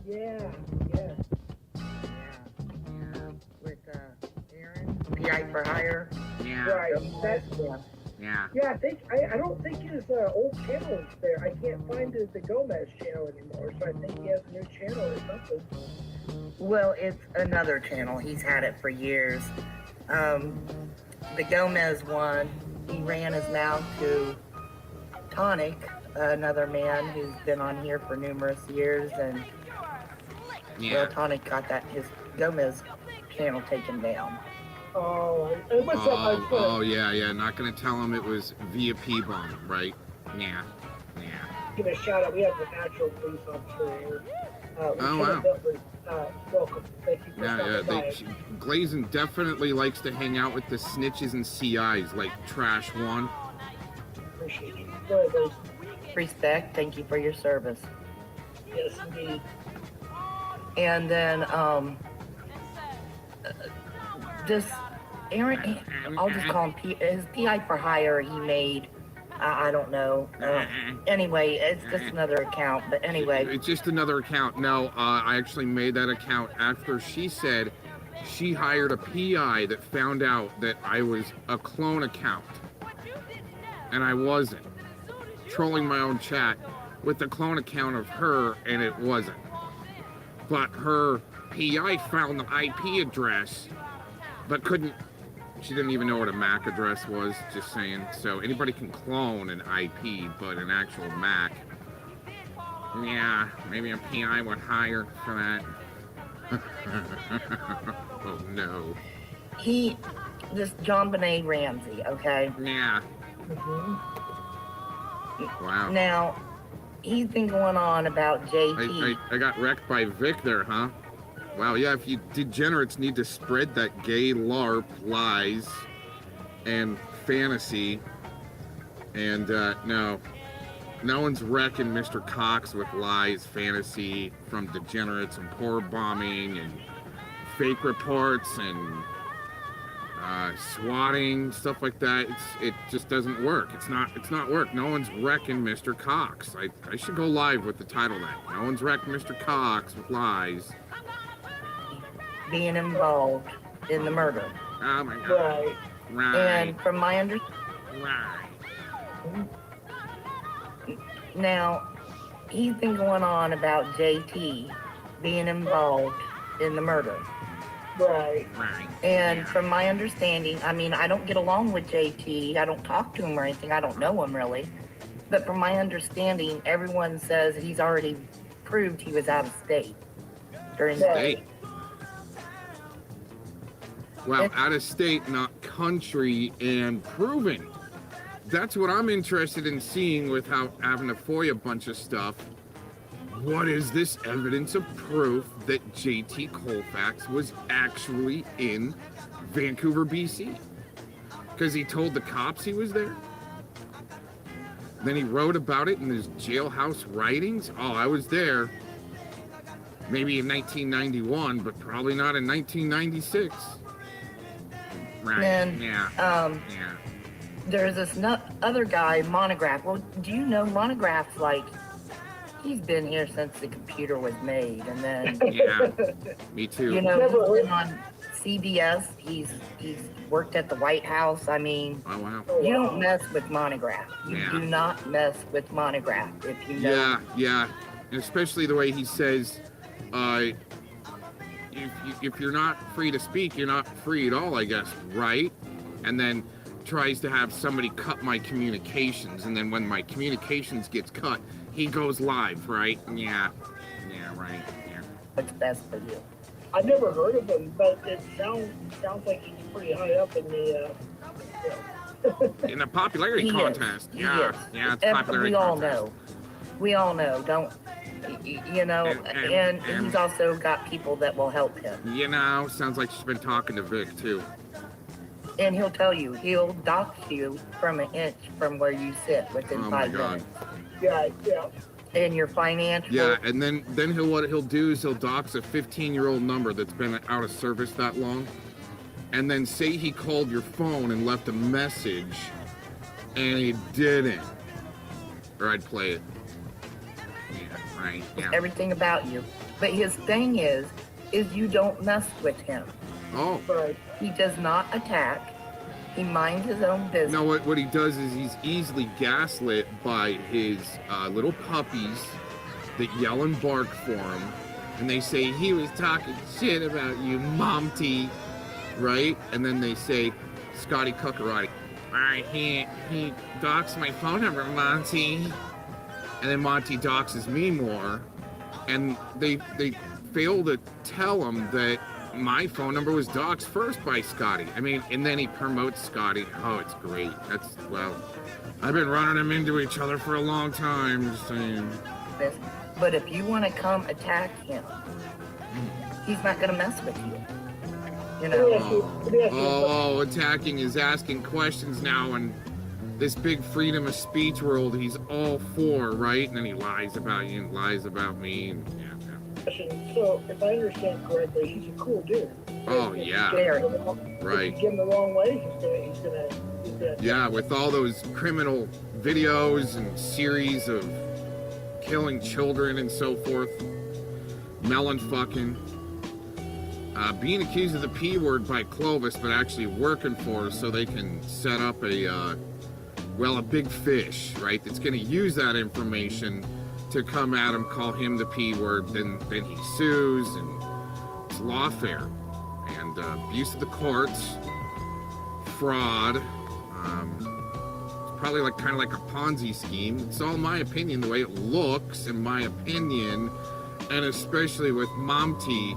Yeah. With Aaron, PI for hire. Yeah. Right. That's, Yeah. yeah, I don't think his old channel is there. I can't find the Gomez channel anymore, so I think he has a new channel or something. Well, it's another channel. He's had it for years. The Gomez one, he ran his mouth to Tonic, another man who's been on here for numerous years, and well, Tonic got his Gomez channel taken down. Oh, and what's up? Oh, yeah. Not gonna tell him it was via P-bomb, right? Yeah. Give a shout out. We have the natural police officer here. Wow. Welcome. Thank you for stopping by. Glazin definitely likes to hang out with the snitches and CIs like Trash One. Appreciate you. Go ahead, Grace. Respect. Thank you for your service. Yes, indeed. And then, this Aaron, I'll just call him his PI for hire he made. I don't know. Anyway, it's just another account. But anyway, It's just another account. No, I actually made that account after she said she hired a PI that found out that I was a clone account. And I wasn't. Trolling my own chat with the clone account of her, and it wasn't. But her PI found the IP address, but she didn't even know what a MAC address was, just saying. So anybody can clone an IP, but an actual MAC, yeah, maybe a PI would hire for that. Oh no. This John Benet Ramsey, okay? Yeah. Wow. Now, he's been going on about JT. I got wrecked by Vic there, huh? Wow, yeah, if you degenerates need to spread that gay LARP, lies, and fantasy, and no one's wrecking Mr. Cox with lies, fantasy, from degenerates and poor bombing and fake reports and swatting, stuff like that. It just doesn't work. It's not work. No one's wrecking Mr. Cox. I should go live with the title then. No one's wrecked Mr. Cox with lies. Being involved in the murder. Oh my god. Right. And from my understanding, now, he's been going on about JT being involved in the murder. Right. And from my understanding, I mean, I don't get along with JT. I don't talk to him or anything. I don't know him really. But from my understanding, everyone says he's already proved he was out of state during the day. Well, out of state, not country, and proven. That's what I'm interested in seeing without having to FOIA a bunch of stuff. What is this evidence of proof that JT Colfax was actually in Vancouver, BC? Because he told the cops he was there? Then he wrote about it in his jailhouse writings? Oh, I was there. Maybe in 1991, but probably not in 1996. Right. And yeah. there's this other guy, Monograph. Well, do you know Monograph's like, he's been here since the computer was made, and then yeah, me too. You know, he's been on CBS. He's worked at the White House. I mean, oh, wow. You don't mess with Monograph. You do not mess with Monograph if you know. Yeah, and especially the way he says, if you're not free to speak, you're not free at all, I guess, right? And then tries to have somebody cut my communications, and then when my communications gets cut, he goes live, right? Yeah, right. Yeah. What's best for you? I've never heard of him, but it sounds like he's pretty high up in the. In the popularity contest. Yeah, it's popularity We all contest. know. We all know. You know, and he's also got people that will help him. You know, sounds like she's been talking to Vic too. And he'll tell you, he'll dox you from an inch from where you sit within Oh my 5 God. minutes. Yeah. And your financial. Yeah, and then what he'll do is he'll dox a 15-year-old number that's been out of service that long, and then say he called your phone and left a message, and he didn't. Or I'd play it. Yeah, right. Yeah. Everything about you. But his thing is you don't mess with him. Oh. Right. He does not attack. He minds his own business. No, what he does is he's easily gaslit by his little puppies that yell and bark for him, and they say he was talking shit about you, Momty, right? And then they say, Scotty Cuckarati, all right, he doxed my phone number, Monty. And then Monty doxes me more, and they fail to tell him that my phone number was doxed first by Scotty. I mean, and then he promotes Scotty. Oh, it's great. Well, I've been running them into each other for a long time, just saying. But if you want to come attack him, he's not going to mess with you. You know? Oh, attacking is asking questions now, and this big freedom of speech world he's all for, right? And then he lies about you and lies about me. And, yeah. So, if I understand correctly, he's a cool dude. Oh, yeah. Right. If you get him the wrong way, he's gonna. Yeah, with all those criminal videos and series of killing children and so forth. Melon fucking. Being accused of the P word by Clovis, but actually working for her so they can set up a big fish, right? That's going to use that information to come at him, call him the P word, then he sues, and it's lawfare. And abuse of the courts, fraud, it's probably kind of like a Ponzi scheme. It's all my opinion, the way it looks, in my opinion, and especially with Momty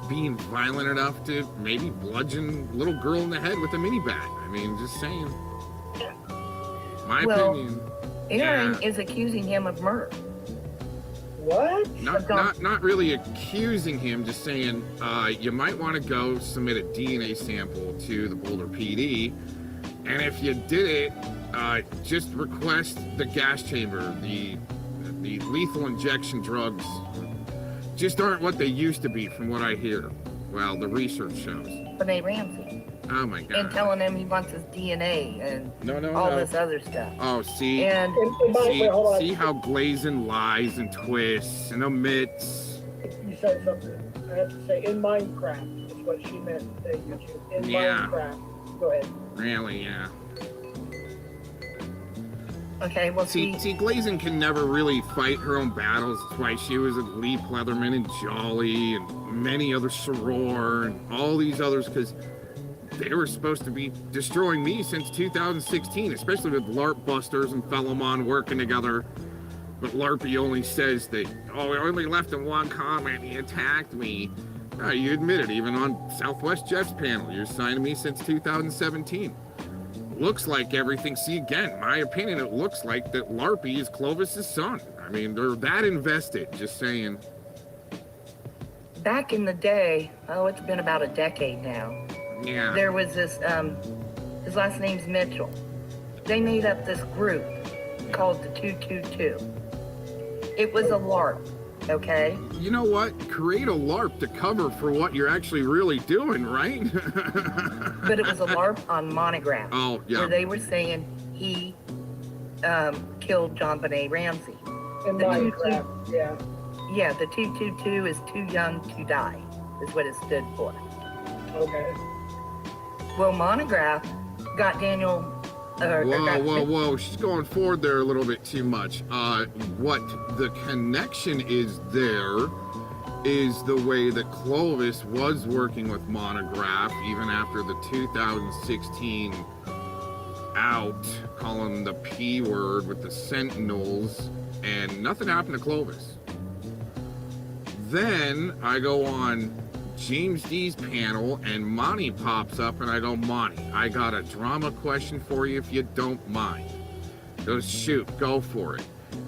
being violent enough to maybe bludgeon a little girl in the head with a mini bat. I mean, just saying. My opinion. Aaron is accusing him of murder. What? Not really accusing him, just saying you might want to go submit a DNA sample to the Boulder PD, and if you did it, just request the gas chamber. The lethal injection drugs just aren't what they used to be, from what I hear. Well, the research shows. Benet Ramsey. Oh my God. And telling him he wants his DNA and this other stuff. Oh, see, see how Glazin lies and twists and omits. You said something. I have to say, in Minecraft is what she meant. In Minecraft. Go ahead. Really, yeah. Okay, well, see, Glazin can never really fight her own battles. That's why she was at Lee Pleatherman and Jolly and many other Soror and all these others, because they were supposed to be destroying me since 2016, especially with LARP Busters and Fellomon working together. But LARPy only says that, I only left him one comment, he attacked me. You admitted, even on Southwest Jeff's panel, you're signing me since 2017. Looks like everything. See, again, my opinion, it looks like that LARPy is Clovis's son. I mean, they're that invested, just saying. Back in the day, it's been about a decade now. Yeah. There was this, his last name's Mitchell. They made up this group called the 222. It was a LARP, okay? You know what? Create a LARP to cover for what you're actually really doing, right? But it was a LARP on Monograph. Oh, yeah. Where they were saying he killed John Benet Ramsey. In Minecraft, yeah. Yeah, the 222 is too young to die, is what it stood for. Okay. Well, Monograph got Daniel. Whoa. She's going forward there a little bit too much. What the connection is there is the way that Clovis was working with Monograph even after the 2016 out, calling the P word with the Sentinels, and nothing happened to Clovis. Then I go on James D's panel and Monty pops up and I go, Monty, I got a drama question for you if you don't mind. He goes, shoot, go for it.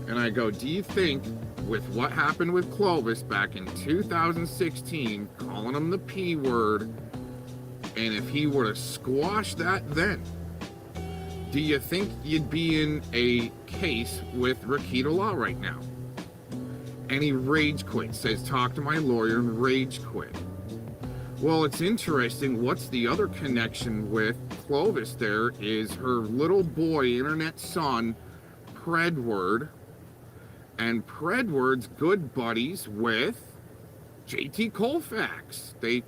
And I go, do you think with what happened with Clovis back in 2016, calling him the P word, and if he were to squash that then, do you think you'd be in a case with Rakita Law right now? And he rage quit, says talk to my lawyer and rage quit. Well, it's interesting. What's the other connection with Clovis there is her little boy, internet son, Predward. And Predward's good buddies with JT Colfax. They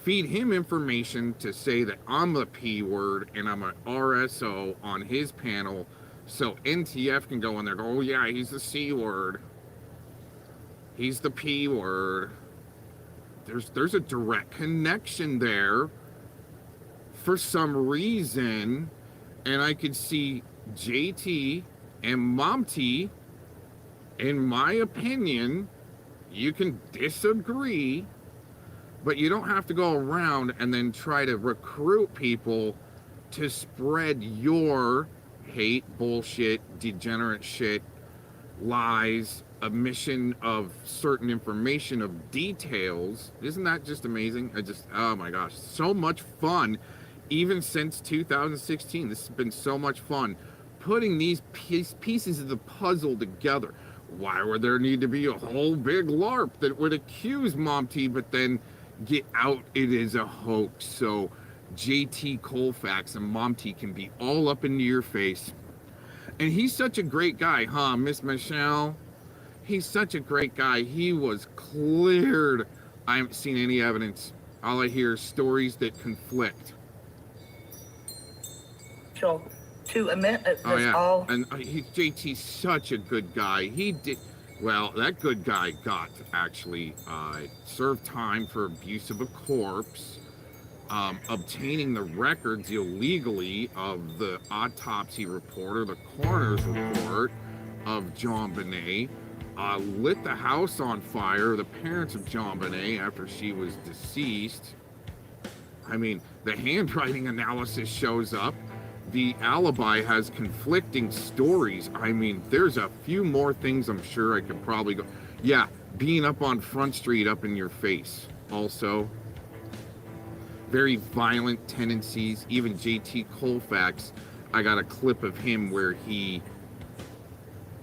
feed him information to say that I'm the P word and I'm an RSO on his panel. So NTF can go in there and go, oh yeah, he's the C word. He's the P word. There's a direct connection there for some reason, and I could see JT and Momty. In my opinion, you can disagree, but you don't have to go around and then try to recruit people to spread your hate, bullshit, degenerate shit, lies, omission of certain information, of details. Isn't that just amazing? Oh my gosh, so much fun. Even since 2016, this has been so much fun putting these pieces of the puzzle together. Why would there need to be a whole big LARP that would accuse Momty but then get out it is a hoax? So JT Colfax and Momty can be all up into your face. And he's such a great guy, huh, Miss Michelle? He's such a great guy. He was cleared. I haven't seen any evidence. All I hear is stories that conflict. So, to admit Oh yeah, all. and JT's such a good guy. He did well. That good guy got actually served time for abuse of a corpse, obtaining the records illegally of the autopsy report or the coroner's report of John Bonet. Lit the house on fire, the parents of John Bonet, after she was deceased. I mean, the handwriting analysis shows up. The alibi has conflicting stories. I mean, there's a few more things I'm sure I could probably go. Yeah, being up on Front Street up in your face. Also, very violent tendencies. Even JT Colfax, I got a clip of him where he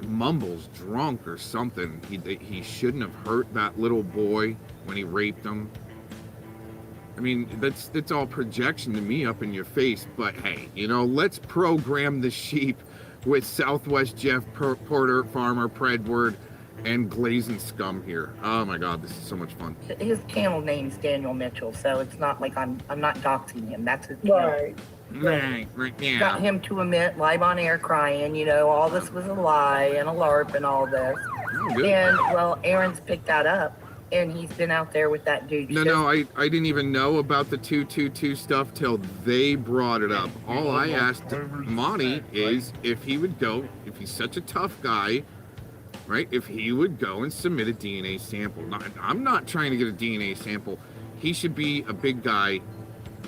mumbles drunk or something. He shouldn't have hurt that little boy when he raped him. I mean, that's all projection to me up in your face. But hey, you know, let's program the sheep with Southwest Jeff Porter, Farmer Predward, and Glazin scum here. Oh my God, this is so much fun. His channel name's Daniel Mitchell, so it's not like I'm not doxing him. That's his Right. Right, yeah. Got him to admit live on air crying, you know, all this was a lie and a LARP and all this. Good. And well, Aaron's picked that up and he's been out there with that dude. No, I didn't even know about the 222 stuff till they brought it up. All I asked Monty is if he would go, if he's such a tough guy, right, if he would go and submit a DNA sample. Now, I'm not trying to get a DNA sample. He should be a big guy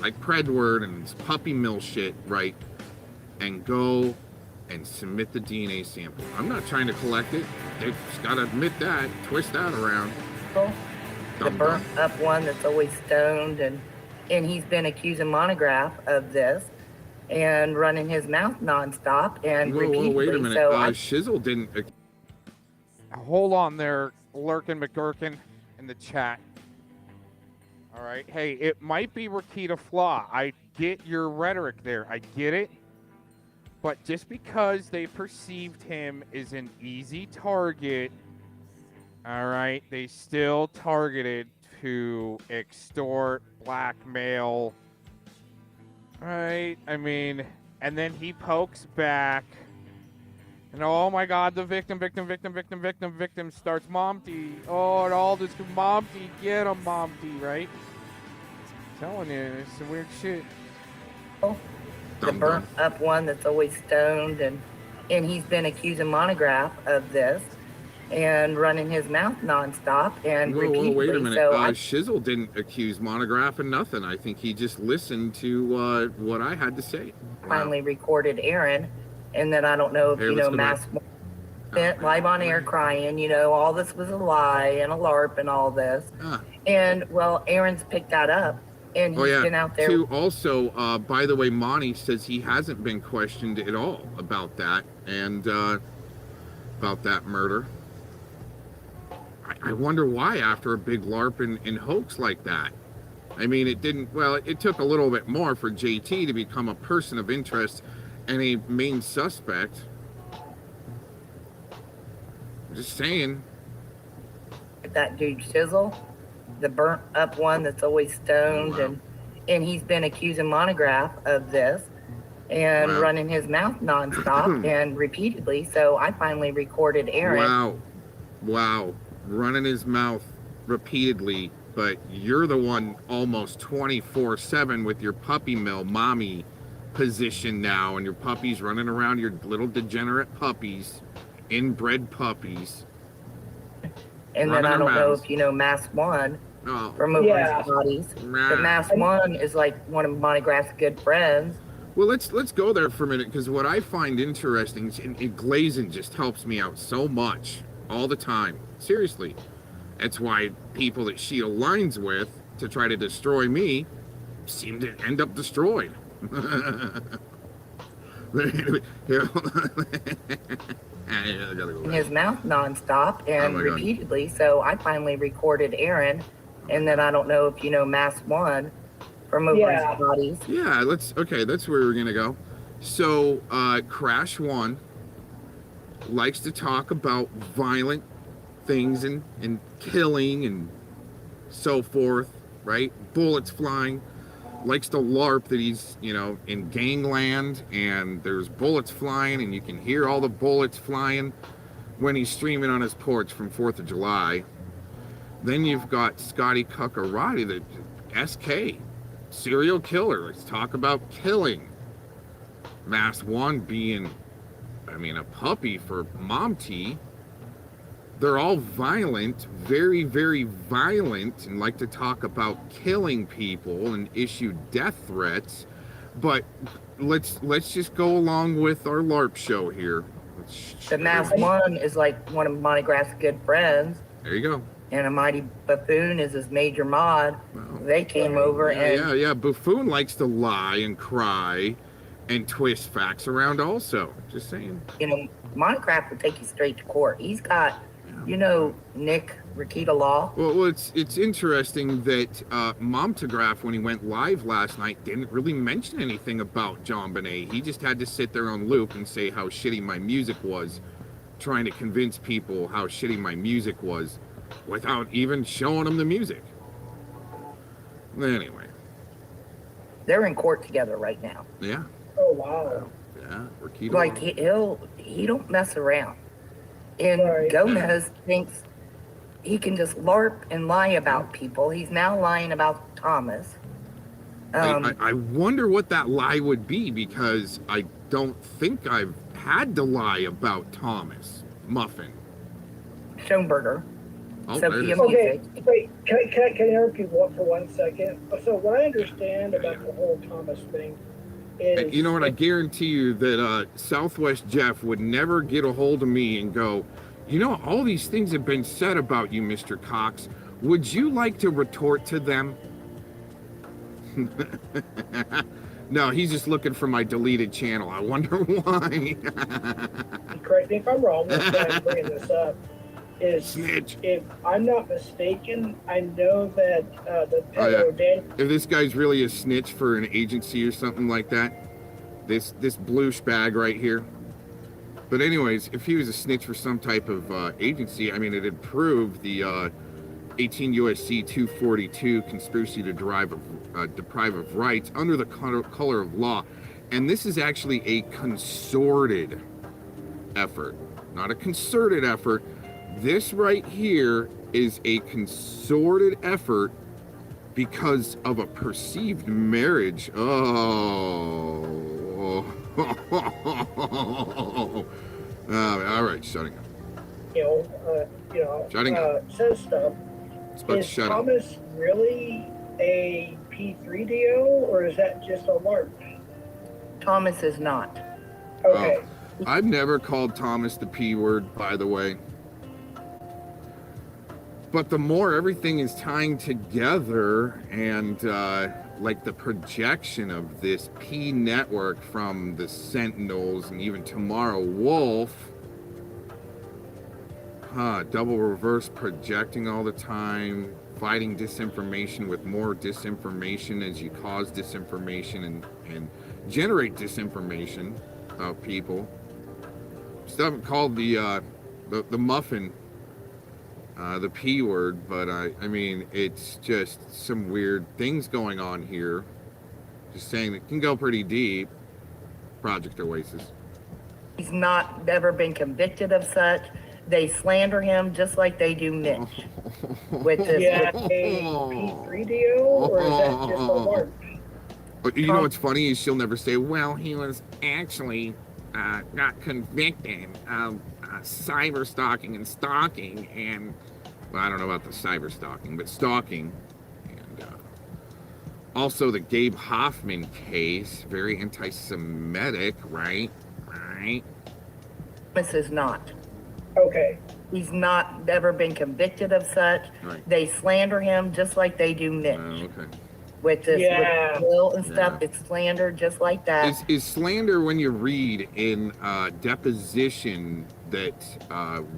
like Predward and his puppy mill shit, right, and go and submit the DNA sample. I'm not trying to collect it. They've got to admit that, twist that around. The burnt up one that's always stoned, and he's been accusing Monograph of this and running his mouth nonstop and repeatedly. Wait a minute. So Shizzle didn't. Hold on there, Lurkin McGurkin in the chat. All right. Hey, it might be Rakita Flaw. I get your rhetoric there. I get it. But just because they perceived him as an easy target, all right, they still targeted to extort, blackmail. Right? I mean, and then he pokes back. And oh my God, the victim starts Momty. Oh, and all this Momty, get him, Momty, right? I'm telling you, it's some weird shit. The burnt up one that's always stoned, and he's been accusing Monograph of this and running his mouth nonstop and repeatedly. Wait a minute. So Shizzle didn't accuse Monograph of nothing. I think he just listened to what I had to say. Finally recorded Aaron, and then I don't know if Hey, let's go back. went live on air crying, you know, all this was a lie and a LARP and all this. And well, Aaron's picked that up and he's been out there. Also, by the way, Monty says he hasn't been questioned at all about that and about that murder. I wonder why after a big LARP and hoax like that. I mean, it took a little bit more for JT to become a person of interest and a main suspect. Just saying. That dude Chisel, the burnt up one that's always stoned, and he's been accusing Monograph of this and running his mouth nonstop and repeatedly. So I finally recorded Aaron. Wow. Running his mouth repeatedly, but you're the one almost 24/7 with your puppy mill mommy position now, and your puppies running around, your little degenerate puppies, inbred puppies. And then I don't know if you know Mass One from Over's Bodies. But Mass One is like one of Monograph's good friends. Well, let's go there for a minute, because what I find interesting is Glazin just helps me out so much all the time. Seriously. That's why people that she aligns with to try to destroy me seem to end up destroyed. In his mouth nonstop and repeatedly. So I finally recorded Aaron, and then I don't know if you know Mass One from Over's Bodies. Yeah, that's where we're gonna go. So Crash One likes to talk about violent things and killing and so forth, right? Bullets flying. Likes to LARP that he's, you know, in gangland and there's bullets flying and you can hear all the bullets flying when he's streaming on his porch from 4th of July. Then you've got Scotty Cuccarati, the SK, serial killer. Let's talk about killing. Mass One being, I mean, a puppy for Mom T. They're all violent, very, very violent, and like to talk about killing people and issue death threats. But let's just go along with our LARP show here. The Mass One is like one of Monograph's good friends. There you go. And a Mighty Buffoon is his major mod. They came over and... Yeah. Buffoon likes to lie and cry and twist facts around also. Just saying. You know, Monograph will take you straight to court. He's got... You know Nick Rakita Law? Well, it's interesting that Momtograph, when he went live last night, didn't really mention anything about John Bonet. He just had to sit there on loop and say how shitty my music was, trying to convince people how shitty my music was, without even showing them the music. Anyway. They're in court together right now. Yeah. Oh, wow. Yeah, Rakita Like, Law. he don't mess around. And Gomez thinks he can just LARP and lie about people. He's now lying about Thomas. I wonder what that lie would be, because I don't think I've had to lie about Thomas Muffin. Schoenberger. Oh, Sophia okay, wait, can I interrupt you for 1 second? So what I understand about the whole Thomas thing is... You know what, I guarantee you that Southwest Jeff would never get a hold of me and go, you know, all these things have been said about you, Mr. Cox. Would you like to retort to them? No, he's just looking for my deleted channel. I wonder why. Correct me if I'm wrong, that's why I'm bringing this up. Snitch. If I'm not mistaken, I know that the pedo If this guy's really a snitch for an agency or something like that, this blue spag right here. But anyways, if he was a snitch for some type of agency, I mean, it'd prove the 18 USC 242 conspiracy to deprive of rights under the color of law. And this is actually a consorted effort, not a concerted effort. This right here is a consorted effort because of a perceived marriage. Oh. All right, shutting up. Shutting up. Says stuff. It's about Is to shut Thomas really a P3DO, or is that just a LARP? Thomas is not. Okay. I've never called Thomas the P word, by the way. But the more everything is tying together, and like the projection of this P network from the Sentinels and even Tomorrow Wolf, double reverse projecting all the time, fighting disinformation with more disinformation as you cause disinformation and generate disinformation about people. Stuff called the muffin, the P word, but I mean, it's just some weird things going on here. Just saying it can go pretty deep. Project Oasis. He's not ever been convicted of such. They slander him just like they do Mitch. With this, Yeah, a P3 deal, or is that just a lark? But you know what's funny is she'll never say, well, he was actually got convicted of cyber stalking and stalking, and well, I don't know about the cyber stalking, but stalking, and also the Gabe Hoffman case, very anti-Semitic, right? This is not. Okay. He's not ever been convicted of such. Right. They slander him just like they do Mitch. Okay. With this Yeah. with Will and stuff, it's slander just like that. Is slander when you read in deposition that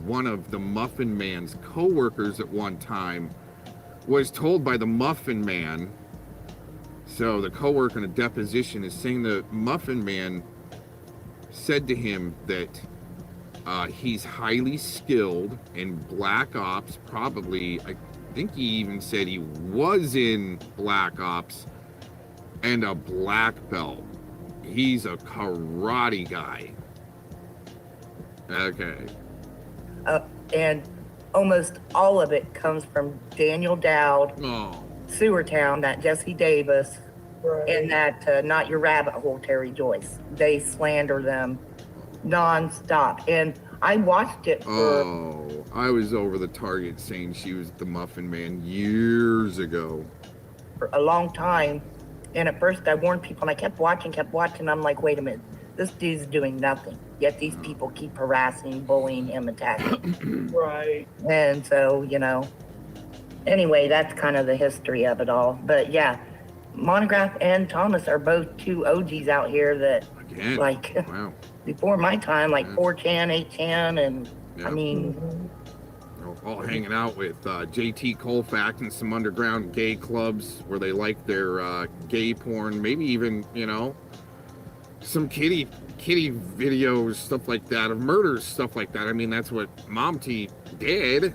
one of the Muffin Man's co-workers at one time was told by the Muffin Man, so the co-worker in a deposition is saying the Muffin Man said to him that he's highly skilled in Black Ops, probably, I think he even said he was in Black Ops, and a black belt. He's a karate guy. Okay. And almost all of it comes from Daniel Dowd, Sewertown, that Jesse Davis, and that Not Your Rabbit Hole Terry Joyce. They slander them nonstop. And I watched it for... I was over the target saying she was the Muffin Man years ago. For a long time. And at first I warned people, and I kept watching. I'm like, wait a minute. This dude's doing nothing. Yet these people keep harassing, bullying him, attacking. Right. And so, you know, anyway, that's kind of the history of it all. But yeah, Monograph and Thomas are both two OGs out here that, like, wow. Before my time, like 4chan, 8chan, and I mean... All hanging out with JT Colfax and some underground gay clubs where they like their gay porn, maybe even, you know, some kitty videos, stuff like that, of murders, stuff like that. I mean, that's what Mom T did.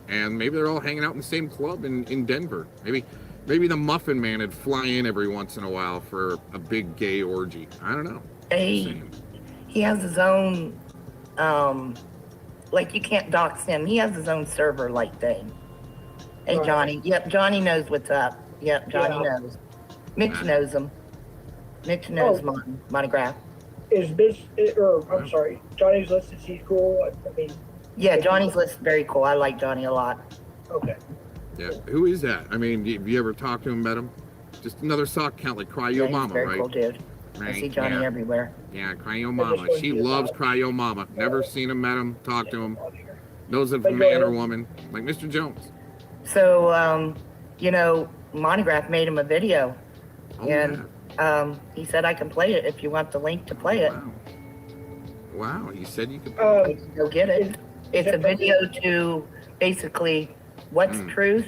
And maybe they're all hanging out in the same club in Denver. Maybe the Muffin Man would fly in every once in a while for a big gay orgy. I don't know. He has his own, like, you can't dox him. He has his own server-like thing. Hey, Right. Johnny. Yep, Johnny knows what's up. Yep, Johnny Yeah. knows. Mitch knows him. Mitch knows Monograph. Is this, I'm sorry, Johnny's List, is he cool? I mean, Yeah, Johnny's list is very cool. I like Johnny a lot. okay. Yeah, who is that? I mean, have you ever talked to him, met him? Just another sock count like Cry Yo Yeah, he's Mama, very right? cool dude. I Right, see Johnny yeah. everywhere. Yeah, Cry Yo Mama. She loves Cry Yo Mama. Never seen him, met him, talked to him. Knows if a man or woman, like Mr. Jones. So, you know, Monograph made him a video. And he said, I can play it if you want the link to play it. Wow, he said you could. Go get it. It's a video to basically what's truth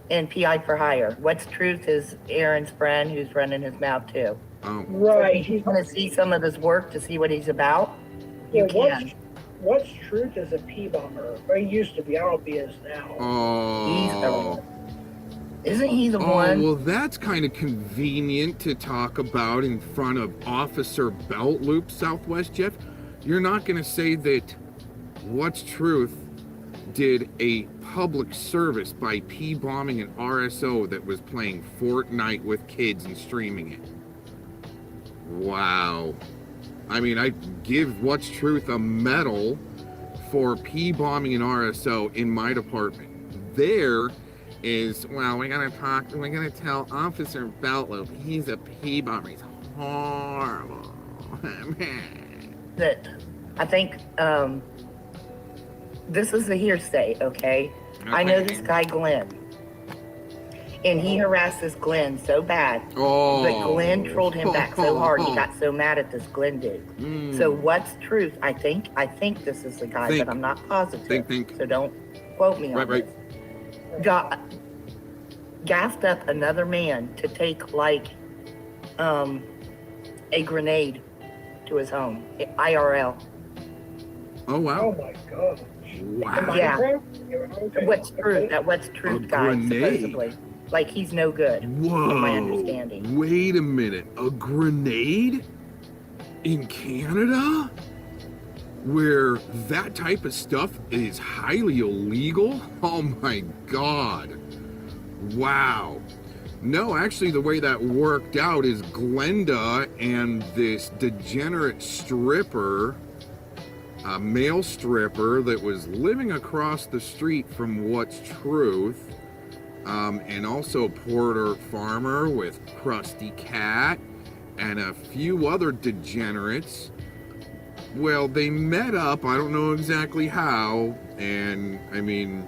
and PI for hire. What's truth is Aaron's friend who's running his mouth too. Right. So if you want to see some of his work to see what he's about, you Yeah, can. What's Truth is a P-bomber, or he used to be. I don't know if he is now. Isn't he the Oh, one? well, that's kind of convenient to talk about in front of Officer Belt Loop Southwest, Jeff. You're not going to say that What's Truth did a public service by P-bombing an RSO that was playing Fortnite with kids and streaming it. Wow. I mean, I give What's Truth a medal for P-bombing an RSO in my department. There is, well, we're gonna tell Officer Beltloop he's a P-bomber. He's horrible. that I think this is a hearsay, okay? I know this guy Glenn, and he harasses Glenn so bad, but Glenn trolled him back so hard he got so mad at this Glenn dude. So what's truth? I think this is the guy, but I'm not positive. So don't quote me on this. Gassed up another man to take like a grenade to his home, IRL. Oh wow. Oh my god. Wow. Yeah. What's truth? That what's truth, guys? Supposedly, like he's no good. Whoa. From my understanding. Wait a minute. A grenade in Canada, where that type of stuff is highly illegal? Oh my god. Wow. No, actually, the way that worked out is Glenda and this degenerate stripper, a male stripper that was living across the street from What's Truth, and also Porter Farmer with Krusty Cat and a few other degenerates. Well, they met up, I don't know exactly how, and I mean,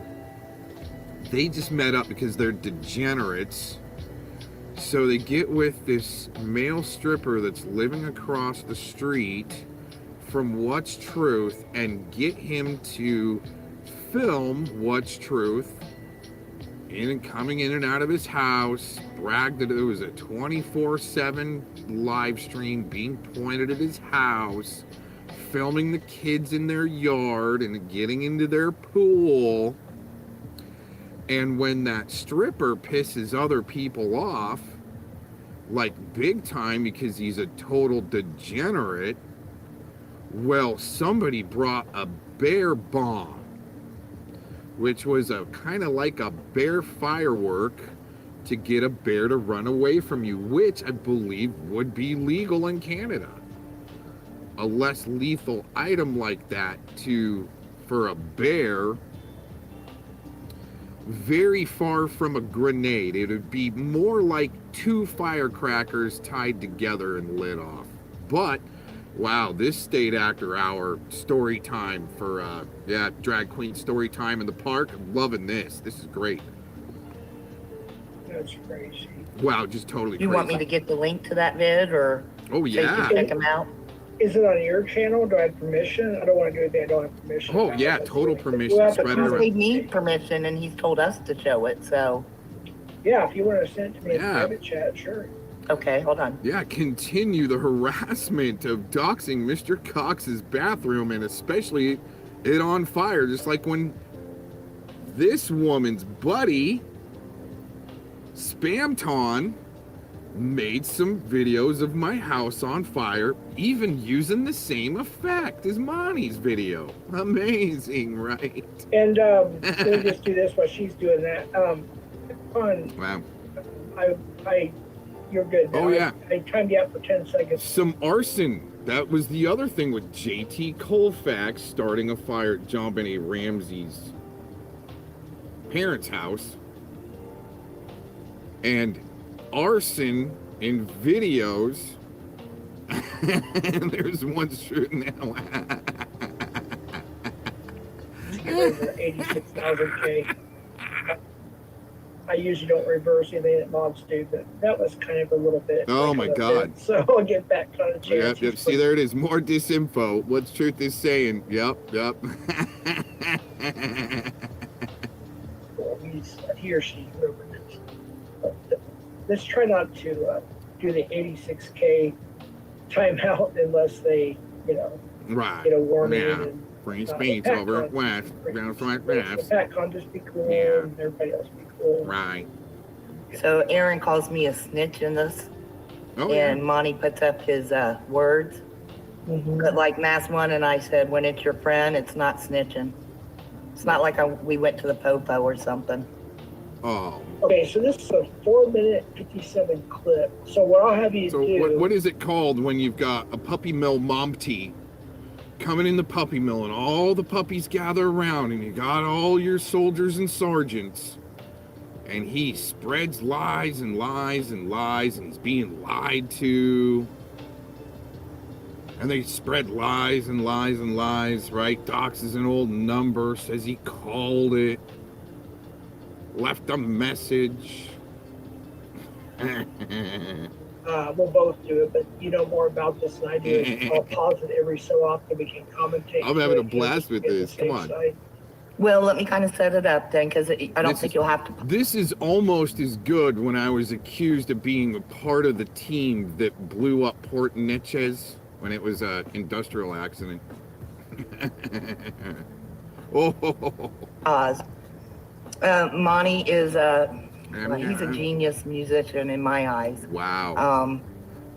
they just met up because they're degenerates. So they get with this male stripper that's living across the street from What's Truth and get him to film What's Truth in and coming in and out of his house, bragged that it was a 24/7 live stream being pointed at his house, filming the kids in their yard and getting into their pool. And when that stripper pisses other people off, like big time because he's a total degenerate, well, somebody brought a bear bomb, which was a kind of like a bear firework to get a bear to run away from you, which I believe would be legal in Canada. A less lethal item like that for a bear, very far from a grenade. It would be more like 2 firecrackers tied together and lit off. But wow, this State Actor Hour story time for drag queen story time in the park. I'm loving this. This is great. That's crazy. Wow, just totally You crazy. want me to get the link to that vid, or oh so you yeah, can check him out? Is it on your channel? Do I have permission? I don't want to do anything I don't have permission. oh yeah, total permission. Well, Spread it Because around. we need permission, and he's told us to show it. So Yeah, if you want to send it to me in Yeah. private chat, sure. okay, hold on. Yeah, continue the harassment of doxing Mr. Cox's bathroom, and especially it on fire, just like when this woman's buddy Spamton made some videos of my house on fire, even using the same effect as Monty's video. Amazing, right? And let me just do this while she's doing that. Wow. You're good now. Oh, yeah. I timed you out for 10 seconds. Some arson. That was the other thing with JT Colfax starting a fire at John Benet Ramsey's parents' house. And arson in videos. And there's one shooting now. Over 86,000K. I usually don't reverse anything that mobs do, but that was kind of a little bit. Oh my God. So I'll get back on a chance. Yep. See, there it is. More disinfo. What's Truth is saying. Yep. Well, he or she, whoever it is. But let's try not to do the 86K timeout unless they, Right. get a warning. Yeah. And, Free speech over west. Round flat the rafts. PatCon just be cool, Yeah. and everybody else be cool. Right. So Aaron calls me a snitch in this, Oh, and yeah. Monty puts up his words. But like Mass One and I said, when it's your friend, it's not snitching. It's not like we went to the popo or something. Oh. Okay, so this is a 4-minute 57 clip. So what I'll have you So do. what is it called when you've got a puppy mill momty coming in the puppy mill and all the puppies gather around and you got all your soldiers and sergeants and he spreads lies and lies and lies and he's being lied to And they spread lies and lies and lies, right? Dox'd is an old number, says he called it, left a message. We'll both do it, but you know more about this than I do. I'll pause it every so often. We can commentate. I'm having a blast with this. Come on. Well, let me kind of set it up then, because I don't think you'll have to. This is almost as good when I was accused of being a part of the team that blew up Port Neches when it was an industrial accident. Oz. Monty is he's a genius musician in my eyes. Wow.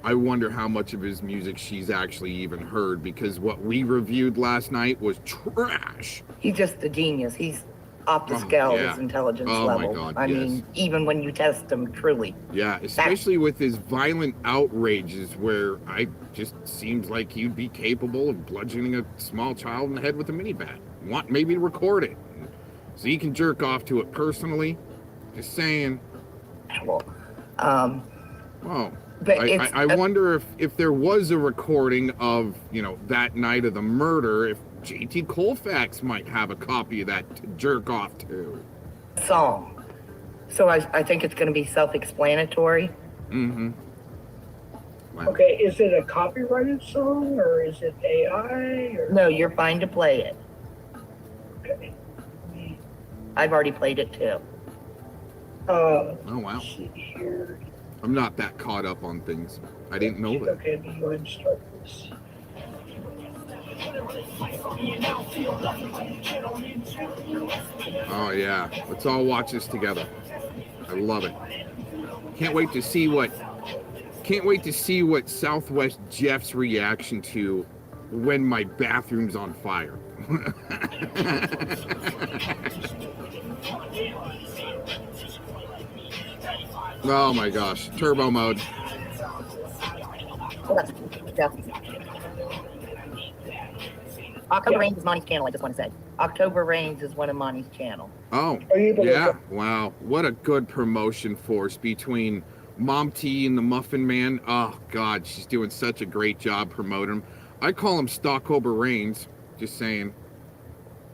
I wonder how much of his music she's actually even heard, because what we reviewed last night was trash. He's just a genius. He's off the scale, yeah. his intelligence Oh, level. my God, I yes. mean, even when you test him, truly. Yeah, especially with his violent outrages where I just seems like he'd be capable of bludgeoning a small child in the head with a mini bat. Want maybe to record it so he can jerk off to it personally. Just saying. Well, oh. But I wonder if there was a recording of, you know, that night of the murder, if JT Colfax might have a copy of that to jerk off to. Song. So I think it's going to be self-explanatory. Mm-hmm. Wow. Okay, is it a copyrighted song or is it AI? Or? No, you're fine to play it. Okay. I've already played it too. Oh, wow. Let's see here. I'm not that caught up on things. I didn't know that. Okay, let me go ahead and start this. Oh yeah, let's all watch this together. I love it. Can't wait to see what Southwest Jeff's reaction to when my bathroom's on fire. Oh my gosh, turbo mode. October Rains is Monty's channel, I just want to say. October Rains is one of Monty's channel. Oh, yeah. Wow. What a good promotion force between Mom T and the Muffin Man. Oh, God, she's doing such a great job promoting him. I call him Stockover Rains, just saying.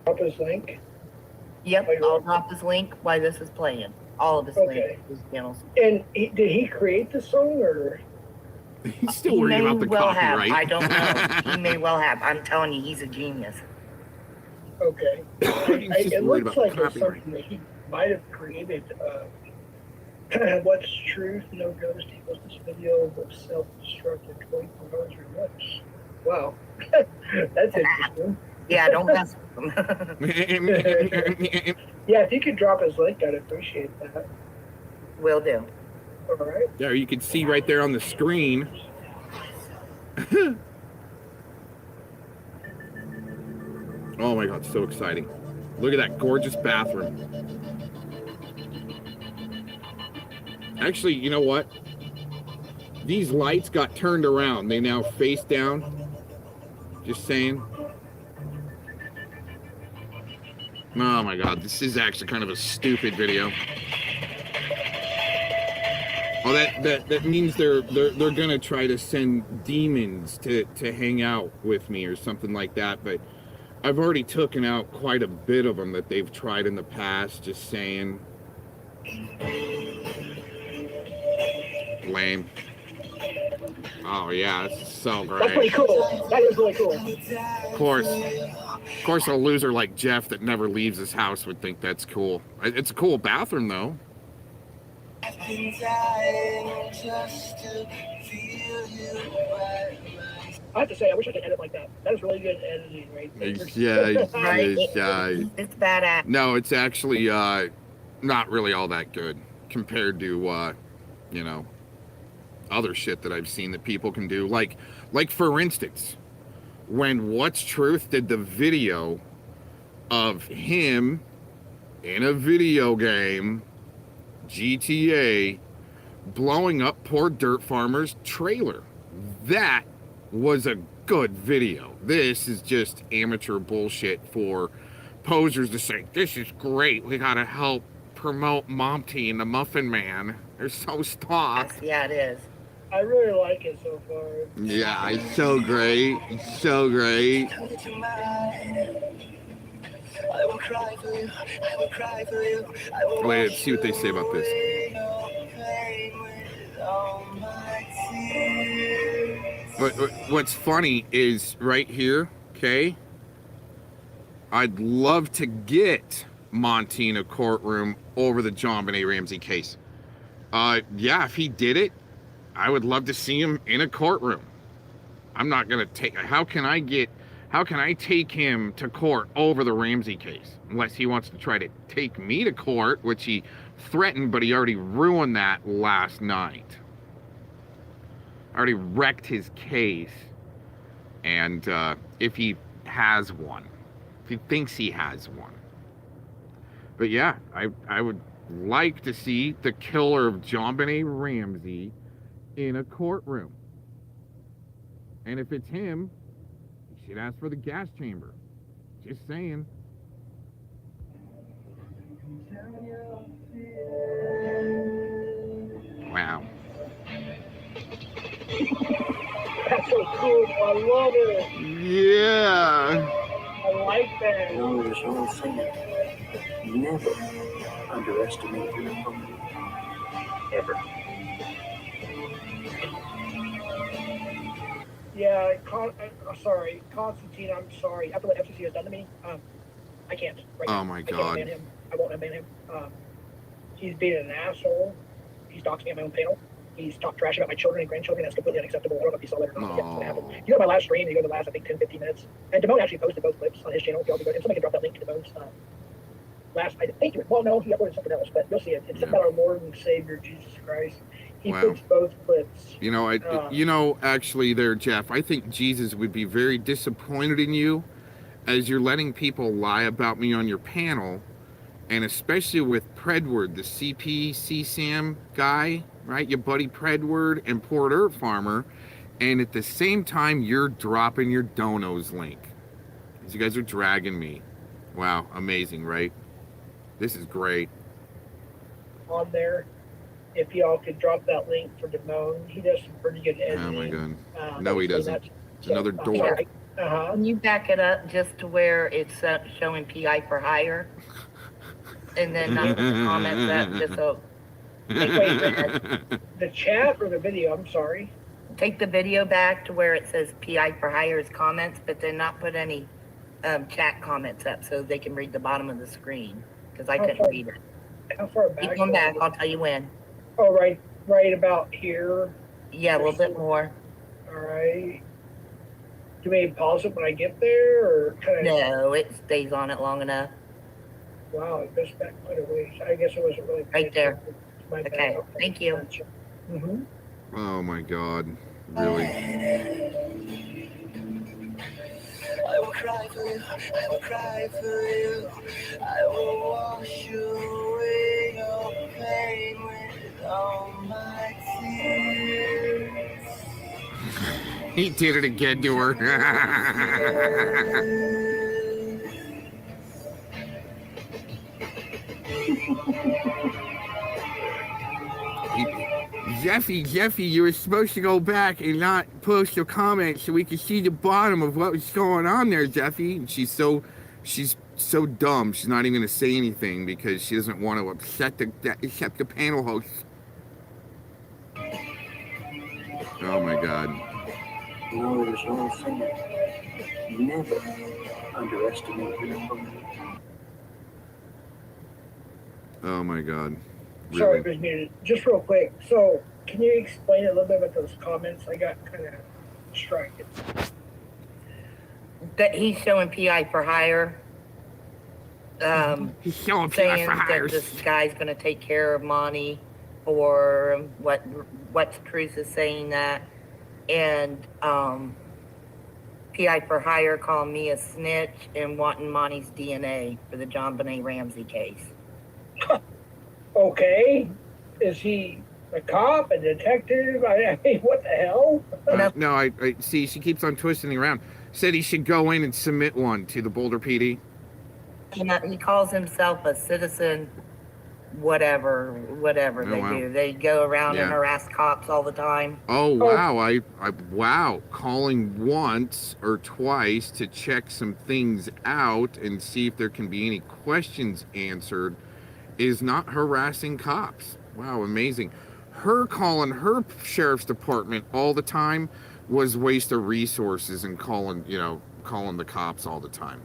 Drop his link. Yep, I'll drop his link while this is playing. All of his links, his channels. And did he create the song or? He's still worried about the copyright. I don't know. He may well have. I'm telling you, he's a genius. Okay. It looks like it's something that he might have created. What's truth? No ghost equals this video of self-destructive 24 hours or less. Wow. That's interesting. Yeah, don't mess with him. Yeah, if you could drop his link, I'd appreciate that. Will do. All right. There, you can see right there on the screen. Oh my God, so exciting. Look at that gorgeous bathroom. Actually, you know what? These lights got turned around. They now face down. Just saying. Oh my God, this is actually kind of a stupid video. Oh, that means they're gonna try to send demons to hang out with me or something like that. But I've already taken out quite a bit of them that they've tried in the past. Just saying. Lame. Oh yeah, this is so great. That's pretty cool. That is really cool. Of course, a loser like Jeff that never leaves his house would think that's cool. It's a cool bathroom, though. I have to say, I wish I could edit like that. That is really good editing, right? Yeah, It's badass. No, it's actually not really all that good compared to you know, other shit that I've seen that people can do. Like for instance, when What's Truth did the video of him in a video game, GTA, blowing up poor dirt farmer's trailer. That was a good video. This is just amateur bullshit for posers to say, this is great, we gotta help promote Monty and the Muffin Man. They're so stock. Yeah, it is. I really like it so far. Yeah, it's so great. It's so great. I will cry for you. I will cry for you. I will Wait, let's see what they say about this. What's funny is right here, okay? I'd love to get Monty in a courtroom over the John Benet Ramsey case. Yeah, if he did it, I would love to see him in a courtroom. I'm not gonna take. How can I take him to court over the Ramsey case? Unless he wants to try to take me to court, which he threatened, but he already ruined that last night. Already wrecked his case. And if he has one, if he thinks he has one. But yeah, I would like to see the killer of John Benet Ramsey in a courtroom. And if it's him, he should ask for the gas chamber. Just saying. Wow. That's so cool. I love it. Yeah. I like that. You know, there's an old saying, never underestimate your opponent. Ever. Yeah, sorry, Constantine. I'm sorry. After what FCC has done to me, I can't. Right Oh now. my I God. can't ban him. I won't ban him. He's being an asshole. He's doxed me on my own panel. He's talked trash about my children and grandchildren. That's completely unacceptable. I don't know if you saw that or not. Yeah, what happened. You know my last stream, you go to the last, I think, 10, 15 minutes. And Damone actually posted both clips on his channel. If y'all can go, and somebody can drop that link to Damone's last, I think, well, no, he uploaded something else, but you'll see it. It's about our Lord and Savior, Jesus Christ. He puts both clips. You know, actually there, Jeff, I think Jesus would be very disappointed in you as you're letting people lie about me on your panel, and especially with Predward, the CPCSAM guy, right? Your buddy Predward and Port Earth Farmer, and at the same time you're dropping your donos link. You guys are dragging me. Wow, amazing, right? This is great. On there, if y'all could drop that link for Damone, he does some pretty good editing. Oh my God. No, he doesn't. It's another dork. Can you back it up just to where it's showing PI for hire? And then not put the comments up just so. The chat or the video? I'm sorry. Take the video back to where it says PI for hire's comments, but then not put any chat comments up so they can read the bottom of the screen, because I couldn't read it. How far back? Keep going back. I'll tell you when. Oh, right about here. Yeah, a little bit more. All right. Do we pause it when I get there, or kind of? No, it stays on it long enough. Wow, it goes back quite a ways. I guess it wasn't really right there. Okay, thank you. Mm-hmm. Oh my God, really? I will cry for you. I will cry for you. I will wash away your pain with all my tears. He did it again to her. Jeffy, you were supposed to go back and not post your comments so we could see the bottom of what was going on there, Jeffy. And she's so dumb. She's not even gonna say anything because she doesn't want to upset the panel host. Oh my God. You know, there's an old saying, never underestimate your opponent. Oh my God. Really? Sorry, it was muted. Just real quick. So, can you explain a little bit about those comments? I got kind of distracted. That he's showing PI for hire. He's showing PI saying for hire. that this guy's going to take care of Monty, or what's Truth is saying that, and PI for hire calling me a snitch and wanting Monty's DNA for the John Benet Ramsey case. Okay, is he a cop, a detective? I mean, what the hell? No, I see. She keeps on twisting it around. Said he should go in and submit one to the Boulder PD. He calls himself a citizen whatever Oh, they wow. do. They go around and Yeah. harass cops all the time. Oh wow! Wow! Calling once or twice to check some things out and see if there can be any questions answered is not harassing cops. Wow, amazing. Her calling her sheriff's department all the time was waste of resources and calling the cops all the time.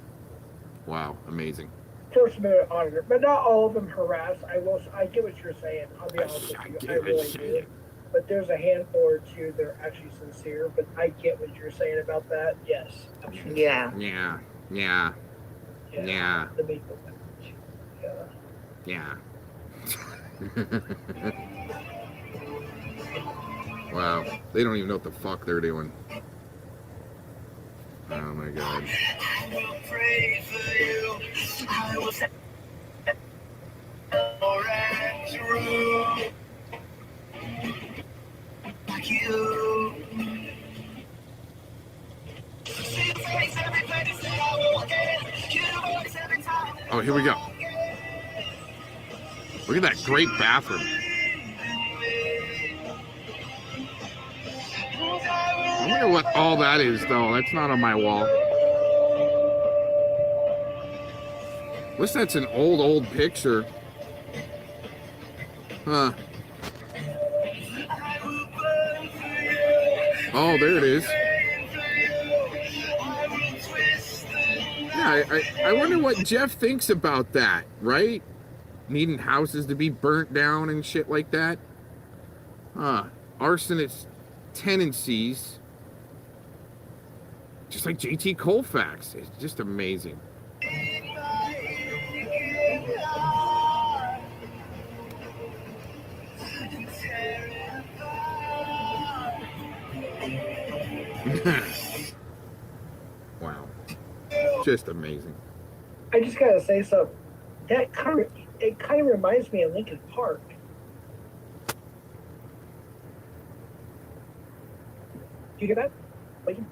Wow, amazing. First minute auditor, but not all of them harass. I get what you're saying. I'll be honest with you. I really do. But there's a handful or two that are actually sincere. But I get what you're saying about that. Yes. I'm sure. Yeah. Yeah. The people. Yeah. Wow, they don't even know what the fuck they're doing. Oh my god. Oh, here we go. Look at that great bathroom. I wonder what all that is, though. That's not on my wall. Wish that's an old picture. Huh. Oh, there it is. Yeah, I wonder what Jeff thinks about that, right? Needing houses to be burnt down and shit like that. Huh. Arsonist tendencies. Just like JT Colfax. It's just amazing. Wow. Just amazing. I just gotta say something. It kind of reminds me of Lincoln Park. Do you hear that? Lincoln?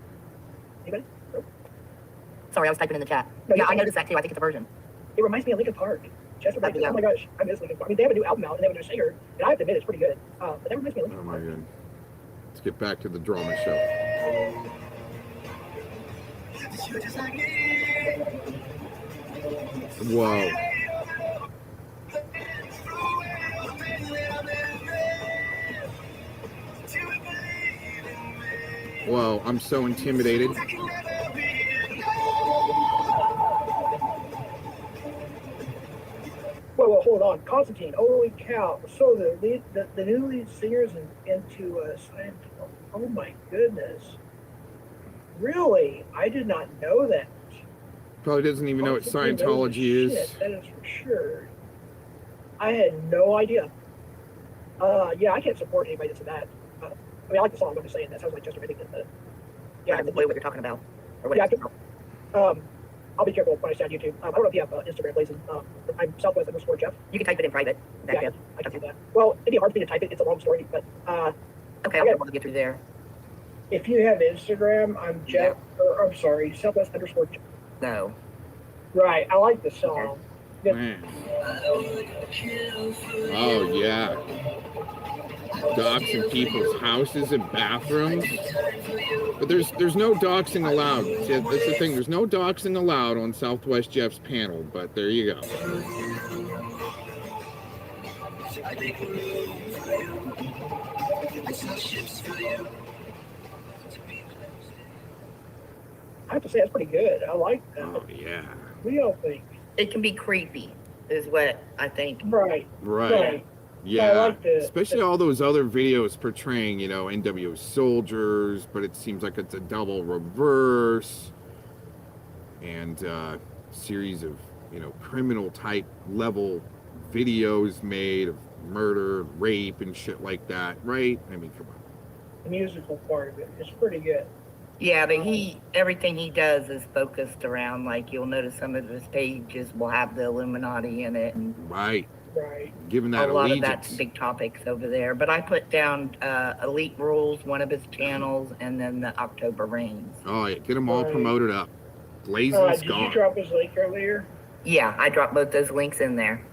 Anybody? No? Sorry, I was typing in the chat. No, yeah, you're I fine. noticed that too. I think it's a version. It reminds me of Lincoln Park. Chester Bennington. Yeah. Oh my gosh, I miss Lincoln Park. I mean, they have a new album out and they have a new singer, and I have to admit it's pretty good. But that reminds me of Lincoln Oh Park. my god. Let's get back to the drama show. Whoa. Whoa, I'm so intimidated. Well, hold on. Constantine, holy cow. So the new lead singer's into Scientology. Oh my goodness. Really? I did not know that. Probably doesn't even know what Scientology is. Shit, that is for sure. I had no idea. Yeah, I can't support anybody that's in that. I mean, I like the song. I'm just saying that sounds like Chester Bennington. Yeah, I have no clue what you're talking about. Or what Yeah, it's about. I'll be careful when I say on YouTube. I don't know if you have Instagram, Glazin. I'm Southwest_Jeff. You can type it in private. Yeah, I can do that. Well, it'd be hard for me to type it. It's a long story, but okay, I'll get through there. If you have Instagram, I'm Jeff. Or I'm sorry, Southwest_Jeff. No. Right, I like the song. Man. Oh yeah. Doxing people's houses and bathrooms. But there's no doxing allowed. See, that's the thing. There's no doxing allowed on Southwest Jeff's panel, but there you go. I have to say that's pretty good. I like that. Oh yeah. What do y'all think? It can be creepy, is what I think. Right. Right. Yeah. I like especially all those other videos portraying, NWO soldiers, but it seems like it's a double reverse and series of, criminal type level videos made of murder, rape, and shit like that, right? I mean, come on. The musical part of it is pretty good. Yeah, but everything he does is focused around, like, you'll notice some of his pages will have the Illuminati in it. And right. Right. Given that a lot allegiance. of that's big topics over there. But I put down Elite Rules, one of his channels, and then the October Reigns. Oh, yeah. Get them all promoted up. Glazin's Did gone. you drop his link earlier? Yeah, I dropped both those links in there.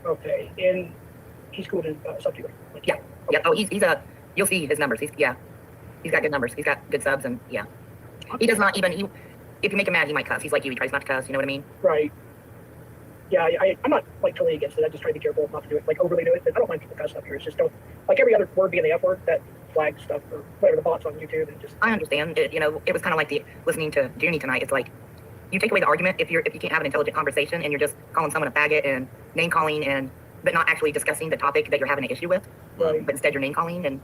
Okay, and he's cool to sub to you. Yeah. Yeah. Oh, he's you'll see his numbers. He's got good numbers. He's got good subs, and yeah. He does not even, if you make him mad, he might cuss. He's like you, he tries not to cuss, you know what I mean? Right. Yeah, I'm not like totally against it. I just try to be careful not to do it, like overly do it. But I don't mind people cussing up here. It's just don't, like every other word being the F word, that flag stuff or whatever the bots on YouTube. And just. I understand. It was kind of like listening to Junie tonight. It's like, you take away the argument if you can't have an intelligent conversation and you're just calling someone a faggot and name calling but not actually discussing the topic that you're having an issue with. Right. But instead you're name calling and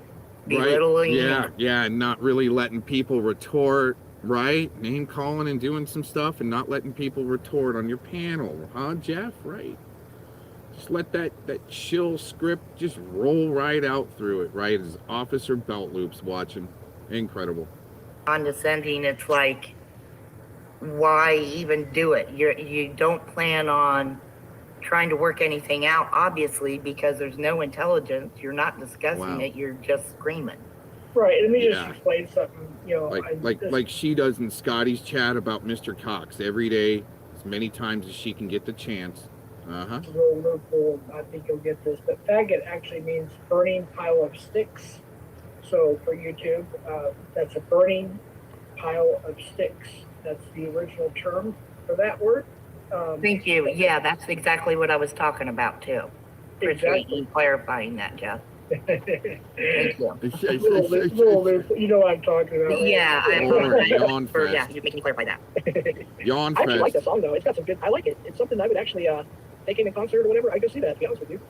belittling. Right. Yeah, and not really letting people retort. Right, name calling and doing some stuff and not letting people retort on your panel, huh, Jeff? Right, just let that chill script just roll right out through it, right? As Officer Belt Loops watching, incredible. Condescending, it's like, why even do it? You don't plan on trying to work anything out, obviously, because there's no intelligence. You're not discussing it. You're just screaming. Right, let me just explain something, like she does in Scotty's chat about Mr. Cox every day, as many times as she can get the chance. It's a little loophole. I think you'll get this, but faggot actually means burning pile of sticks. So for YouTube, that's a burning pile of sticks. That's the original term for that word. Thank you. Yeah, that's exactly what I was talking about too. Appreciate you clarifying that, Jeff. Thank you. You know what I'm talking about. Yeah, Yawn fest. Yeah, you're making me clarify that. Yawn I actually like the fest. song though. It's got some good. I like it. It's something I would actually take in a concert or whatever. I go see that. To be honest with you.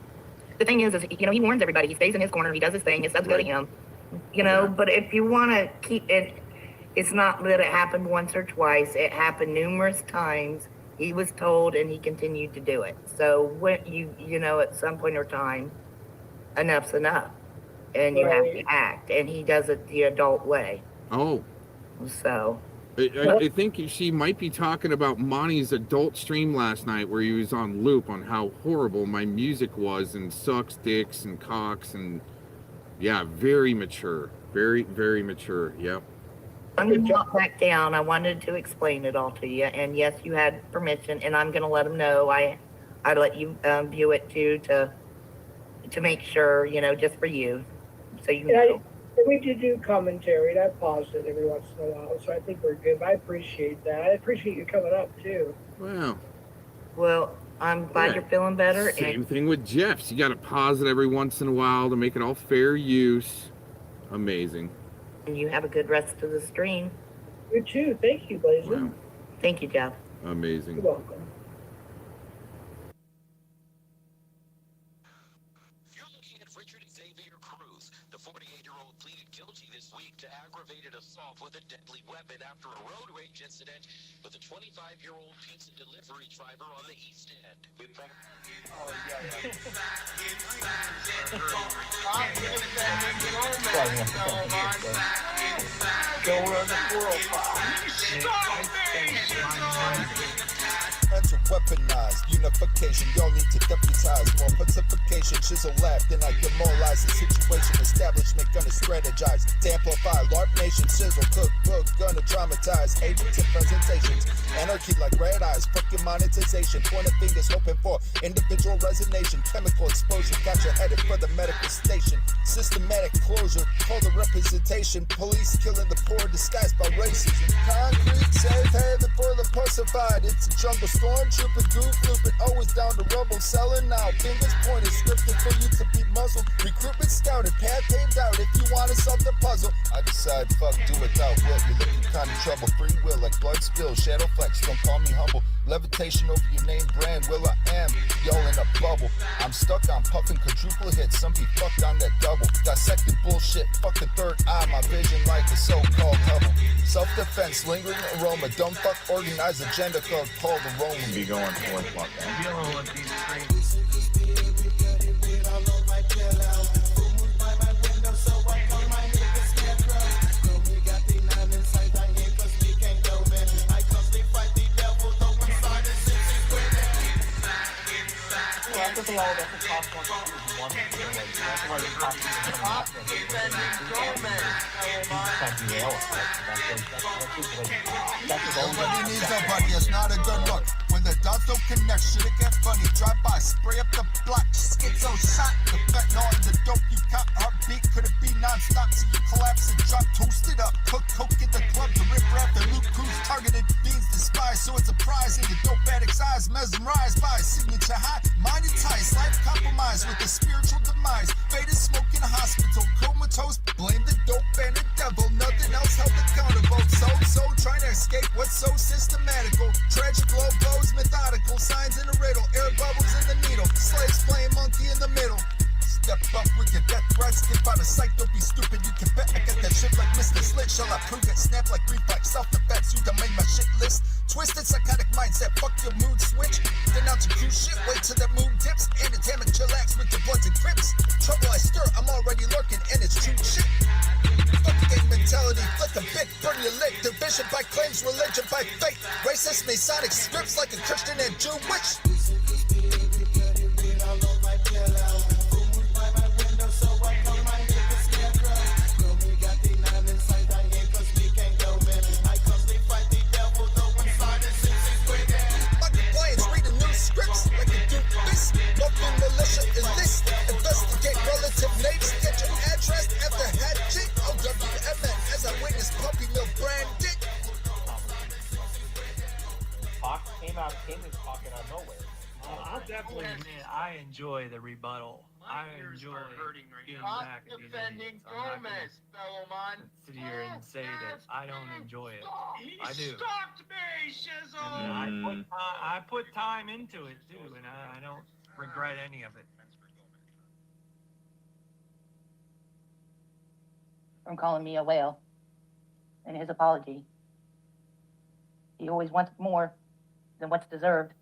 The thing is he warns everybody. He stays in his corner. He does his thing. His subs go to him. But if you want to keep it, it's not that it happened once or twice. It happened numerous times. He was told, and he continued to do it. So when at some point or time, enough's enough, and you have to act. And he does it the adult way. Oh. So. I think she might be talking about Monty's adult stream last night where he was on loop on how horrible my music was and sucks dicks and cocks and very mature. Very, very mature. Yep. I'm going to walk back down. I wanted to explain it all to you. And yes, you had permission, and I'm going to let him know. I let you view it too to make sure, just for you. So you know. We do commentary, and I pause it every once in a while, so I think we're good. I appreciate that. I appreciate you coming up, too. Wow. Well, I'm glad you're feeling better. Same thing with Jeff's. You got to pause it every once in a while to make it all fair use. Amazing. And you have a good rest of the stream. You too. Thank you, Glazin. Wow. Thank you, Jeff. Amazing. You're welcome. With a deadly weapon after a road rage incident with a 25-year-old pizza delivery driver on the East End. Mental weaponized, unification, y'all need to deputize more pacification, chisel left, and I demoralize the situation, establishment gonna strategize, to amplify, LARP nation, sizzle, cookbook, gonna dramatize, agents and presentations, anarchy like red eyes, fucking monetization, pointing fingers hoping for individual resignation, chemical explosion, got you headed for the medical station, systematic closure, for the representation, police killing the poor disguised by racism, concrete safe haven for the pussified, it's a jungle stormtrooper, goof looping, always down to rubble, selling out, fingers pointed, scripted for you to be muzzled, recruitment scouted, path paved out, if you want to solve the puzzle, I decide fuck, do without will, you're looking kind of trouble, free will, like blood spill, shadow flex, don't call me humble, levitation over your name brand, will I am, y'all in a bubble, I'm stuck on puffing quadruple hits, some be fucked on that double, dissecting bullshit, fuck the third eye, my vision like a so-called Hubble, self-defense, lingering aroma, dumb fuck, organized agenda, called Paul the Roman. Be going forth like that. Dealing with these streets. They all got the cost one. That's why the cost Nobody needs nobody, it's not a good look. When the dots don't connect. Shit, it get funny. Drive by, spray up the block. Schizo shot. The fentanyl in the dope you cop. Heartbeat could it be non-stop till you collapse and drop. Toasted up. Cook coke in the club to rip rap. The loot crews targeted beings despised. So it's a prize in the dope addict's eyes. Mesmerized by a signature high. Mind enticed. Life compromised with a spiritual demise. Faded smoke in a hospital. Comatose. Blame the dope and the devil. Nothing else held accountable. So trying to escape what's so systematical. Tragic low blows, methodical. Signs in a riddle. Air bubbles in the needle. Slaves playing monkey in the middle. Step up with your death threats. Skip out of sight, don't be stupid. You can bet I got that shit like Mr. Slit. Shall I prove it? Snap like reflex. Self-defense, you can make my shit list. Twisted psychotic mindset, fuck your mood switch. Denounce your cruise shit, wait till the moon dips. Entertainment, chillax with your bloods and crips. Trouble I stir, I'm already lurking, and it's true shit. Fuck gang mentality, flick a bit, burn your lip. Division by claims, religion by faith. Racist, Masonic scripts like a Christian and Jewish. Scripts like a doofus. Local militia enlist. Investigate relative names. Get your address at the hatchet. OWMN as I witness puppy mill branded. Fox came in pocket out of nowhere. I'll definitely admit I enjoy the rebuttal. I enjoy getting back at these idiots. I'm not gonna sit here and say that I don't enjoy it. I do. Stalked me, Shizzle! And I put time into it too, and I don't regret any of it. From calling me a whale and his apology. He always wants more than what's deserved.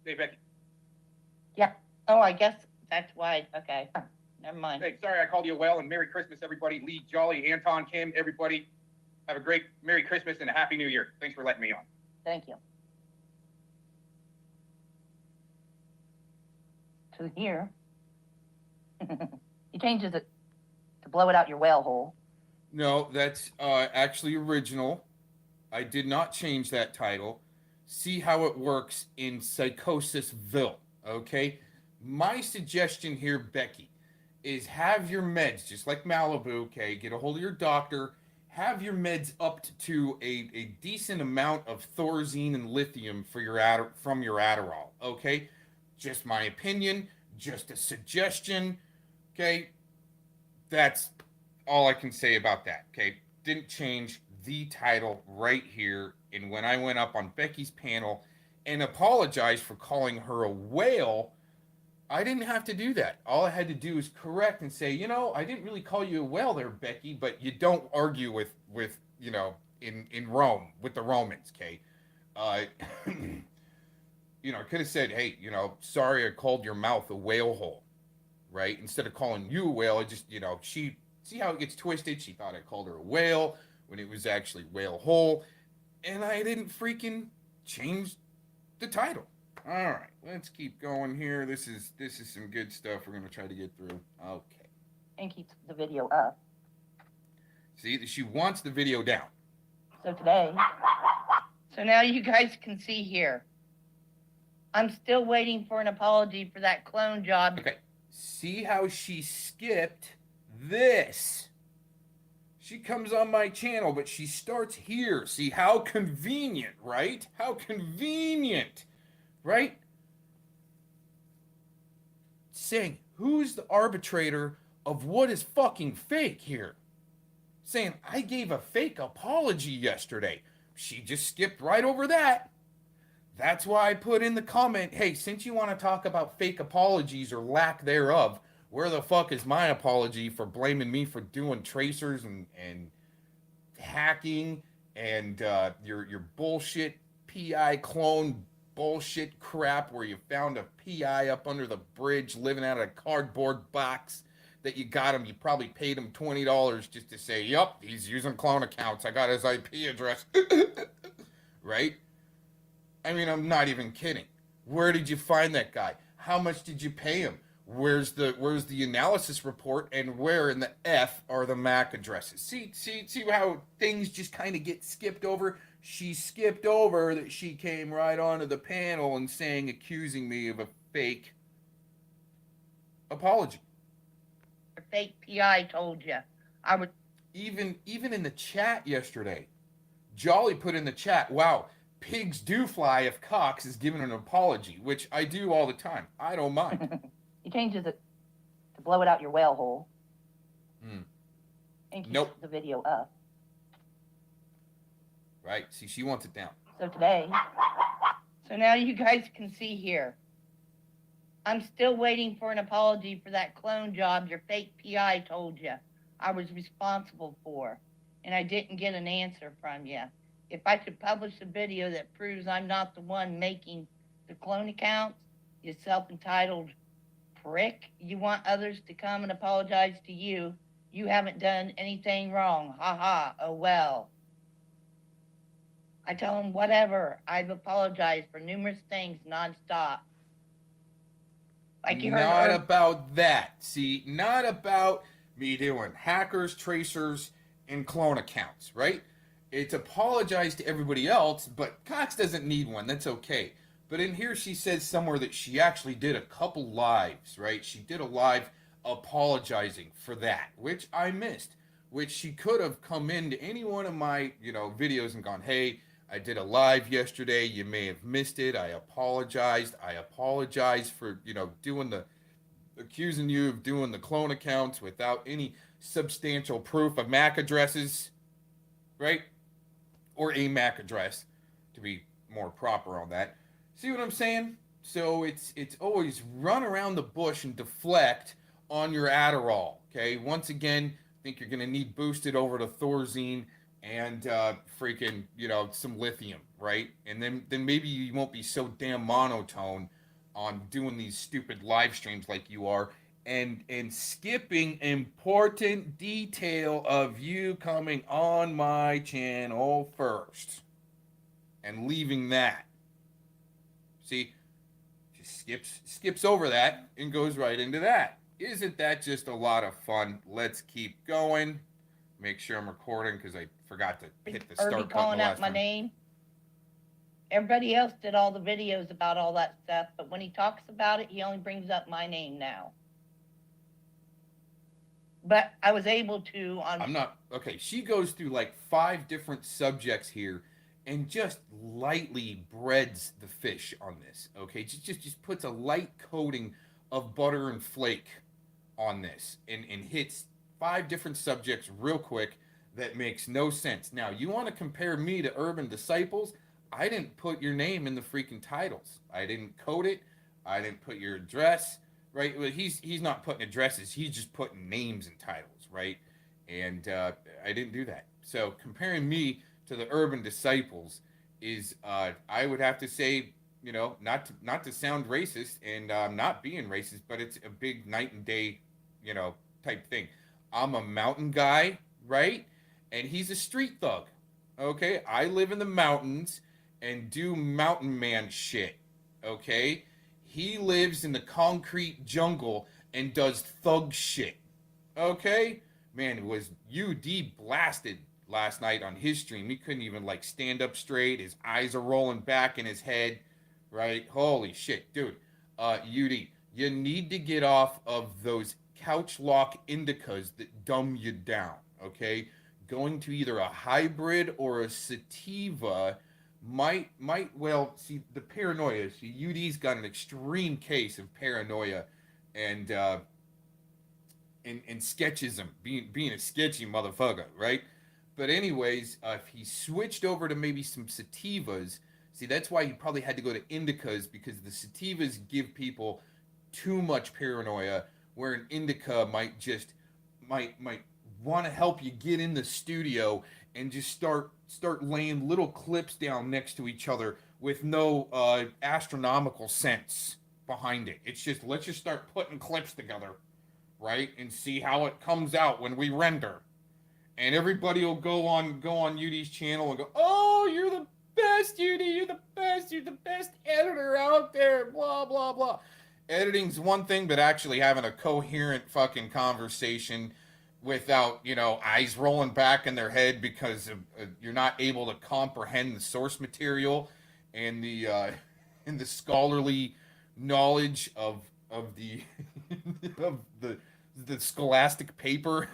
Hey, Becky. Yeah. Oh, I guess that's why. Okay. Never mind. Hey, sorry I called you a whale, and Merry Christmas, everybody. Lee, Jolly, Anton, Kim, everybody. Have a great Merry Christmas and a Happy New Year. Thanks for letting me on. Thank you. To here. He changes it to blow it out your whale hole. No, that's actually original. I did not change that title. See how it works in Psychosisville, okay? My suggestion here, Becky, is have your meds, just like Malibu, okay? Get a hold of your doctor. Have your meds upped to a decent amount of Thorazine and lithium for from your Adderall, okay? Just my opinion, just a suggestion, okay? That's all I can say about that, okay? Didn't change the title right here. And when I went up on Becky's panel and apologized for calling her a whale, I didn't have to do that. All I had to do is correct and say, I didn't really call you a whale there, Becky, but you don't argue with in Rome, with the Romans, okay? I could have said, hey, sorry I called your mouth a whale hole, right? Instead of calling you a whale, I just, she, see how it gets twisted? She thought I called her a whale when it was actually whale hole. And I didn't freaking change the title. All right, let's keep going here. This is some good stuff we're going to try to get through. Okay. And keeps the video up. See, she wants the video down. So now you guys can see here. I'm still waiting for an apology for that clone job. Okay. See how she skipped this. She comes on my channel, but she starts here. See how convenient, right? How convenient, right? Saying, who's the arbitrator of what is fucking fake here? Saying, I gave a fake apology yesterday. She just skipped right over that. That's why I put in the comment, hey, since you want to talk about fake apologies or lack thereof, where the fuck is my apology for blaming me for doing tracers and hacking and your bullshit PI clone bullshit crap where you found a PI up under the bridge living out of a cardboard box that you got him. You probably paid him $20 just to say, yup, he's using clone accounts. I got his IP address. Right? I mean, I'm not even kidding. Where did you find that guy? How much did you pay him? Where's the analysis report, and where in the F are the MAC addresses? See how things just kind of get skipped over? She skipped over that she came right onto the panel and accusing me of a fake apology. Your fake PI told you. I would even in the chat yesterday. Jolly put in the chat, wow, pigs do fly if Cox is given an apology, which I do all the time. I don't mind. He changes it to blow it out your whale hole. And keep Nope. the video up. Right. See, she wants it down. So now you guys can see here. I'm still waiting for an apology for that clone job your fake PI told you I was responsible for, and I didn't get an answer from you. If I could publish a video that proves I'm not the one making the clone accounts, you self-entitled prick, you want others to come and apologize to you. You haven't done anything wrong. Ha ha. Oh well. I tell them whatever. I've apologized for numerous things nonstop. Like you heard. Not about that. See, not about me doing hackers, tracers, and clone accounts, right? It's apologize to everybody else, but Cox doesn't need one. That's okay. But in here, she says somewhere that she actually did a couple lives, right? She did a live apologizing for that, which I missed, which she could have come into any one of my, videos and gone, hey, I did a live yesterday. You may have missed it. I apologized. I apologize for, accusing you of doing the clone accounts without any substantial proof of MAC addresses, right? Or a MAC address, to be more proper on that. See what I'm saying? So it's always run around the bush and deflect on your Adderall, okay? Once again, I think you're going to need boosted over to Thorazine and some lithium, right? And then maybe you won't be so damn monotone on doing these stupid live streams like you are and skipping important detail of you coming on my channel first and leaving that. See, just skips over that and goes right into that. Isn't that just a lot of fun? Let's keep going. Make sure I'm recording because I forgot to hit the start button calling out my name. Everybody else did all the videos about all that stuff, but when he talks about it, he only brings up my name now. But I was able to on. I'm not okay. She goes through like 5 different subjects here, and just lightly breads the fish on this. Okay, just puts a light coating of butter and flake on this, and hits 5 different subjects real quick that makes no sense. Now you want to compare me to Urban Disciples? I didn't put your name in the freaking titles. I didn't code it. I didn't put your address. Right, well, he's not putting addresses. He's just putting names and titles, right? And I didn't do that. So comparing me to the Urban Disciples is, I would have to say, not to sound racist, and I'm not being racist, but it's a big night and day, type thing. I'm a mountain guy, right? And he's a street thug. Okay, I live in the mountains and do mountain man shit. Okay. He lives in the concrete jungle and does thug shit. Okay? Man, it was UD blasted last night on his stream. He couldn't even stand up straight. His eyes are rolling back in his head. Right? Holy shit. Dude, UD, you need to get off of those couch lock indicas that dumb you down. Okay? Going to either a hybrid or a sativa might see the paranoia. See, UD's got an extreme case of paranoia and sketchism, being a sketchy motherfucker, right? But anyways, if he switched over to maybe some sativas, see, that's why he probably had to go to indicas, because the sativas give people too much paranoia, where an indica might want to help you get in the studio and just start laying little clips down next to each other with no astronomical sense behind it. It's just, let's just start putting clips together, right? And see how it comes out when we render. And everybody will go on UD's channel and go, oh, you're the best, UD, you're the best editor out there, blah, blah, blah. editing's one thing, but actually having a coherent fucking conversation without, eyes rolling back in their head because you're not able to comprehend the source material and the and the scholarly knowledge of the of the scholastic paper,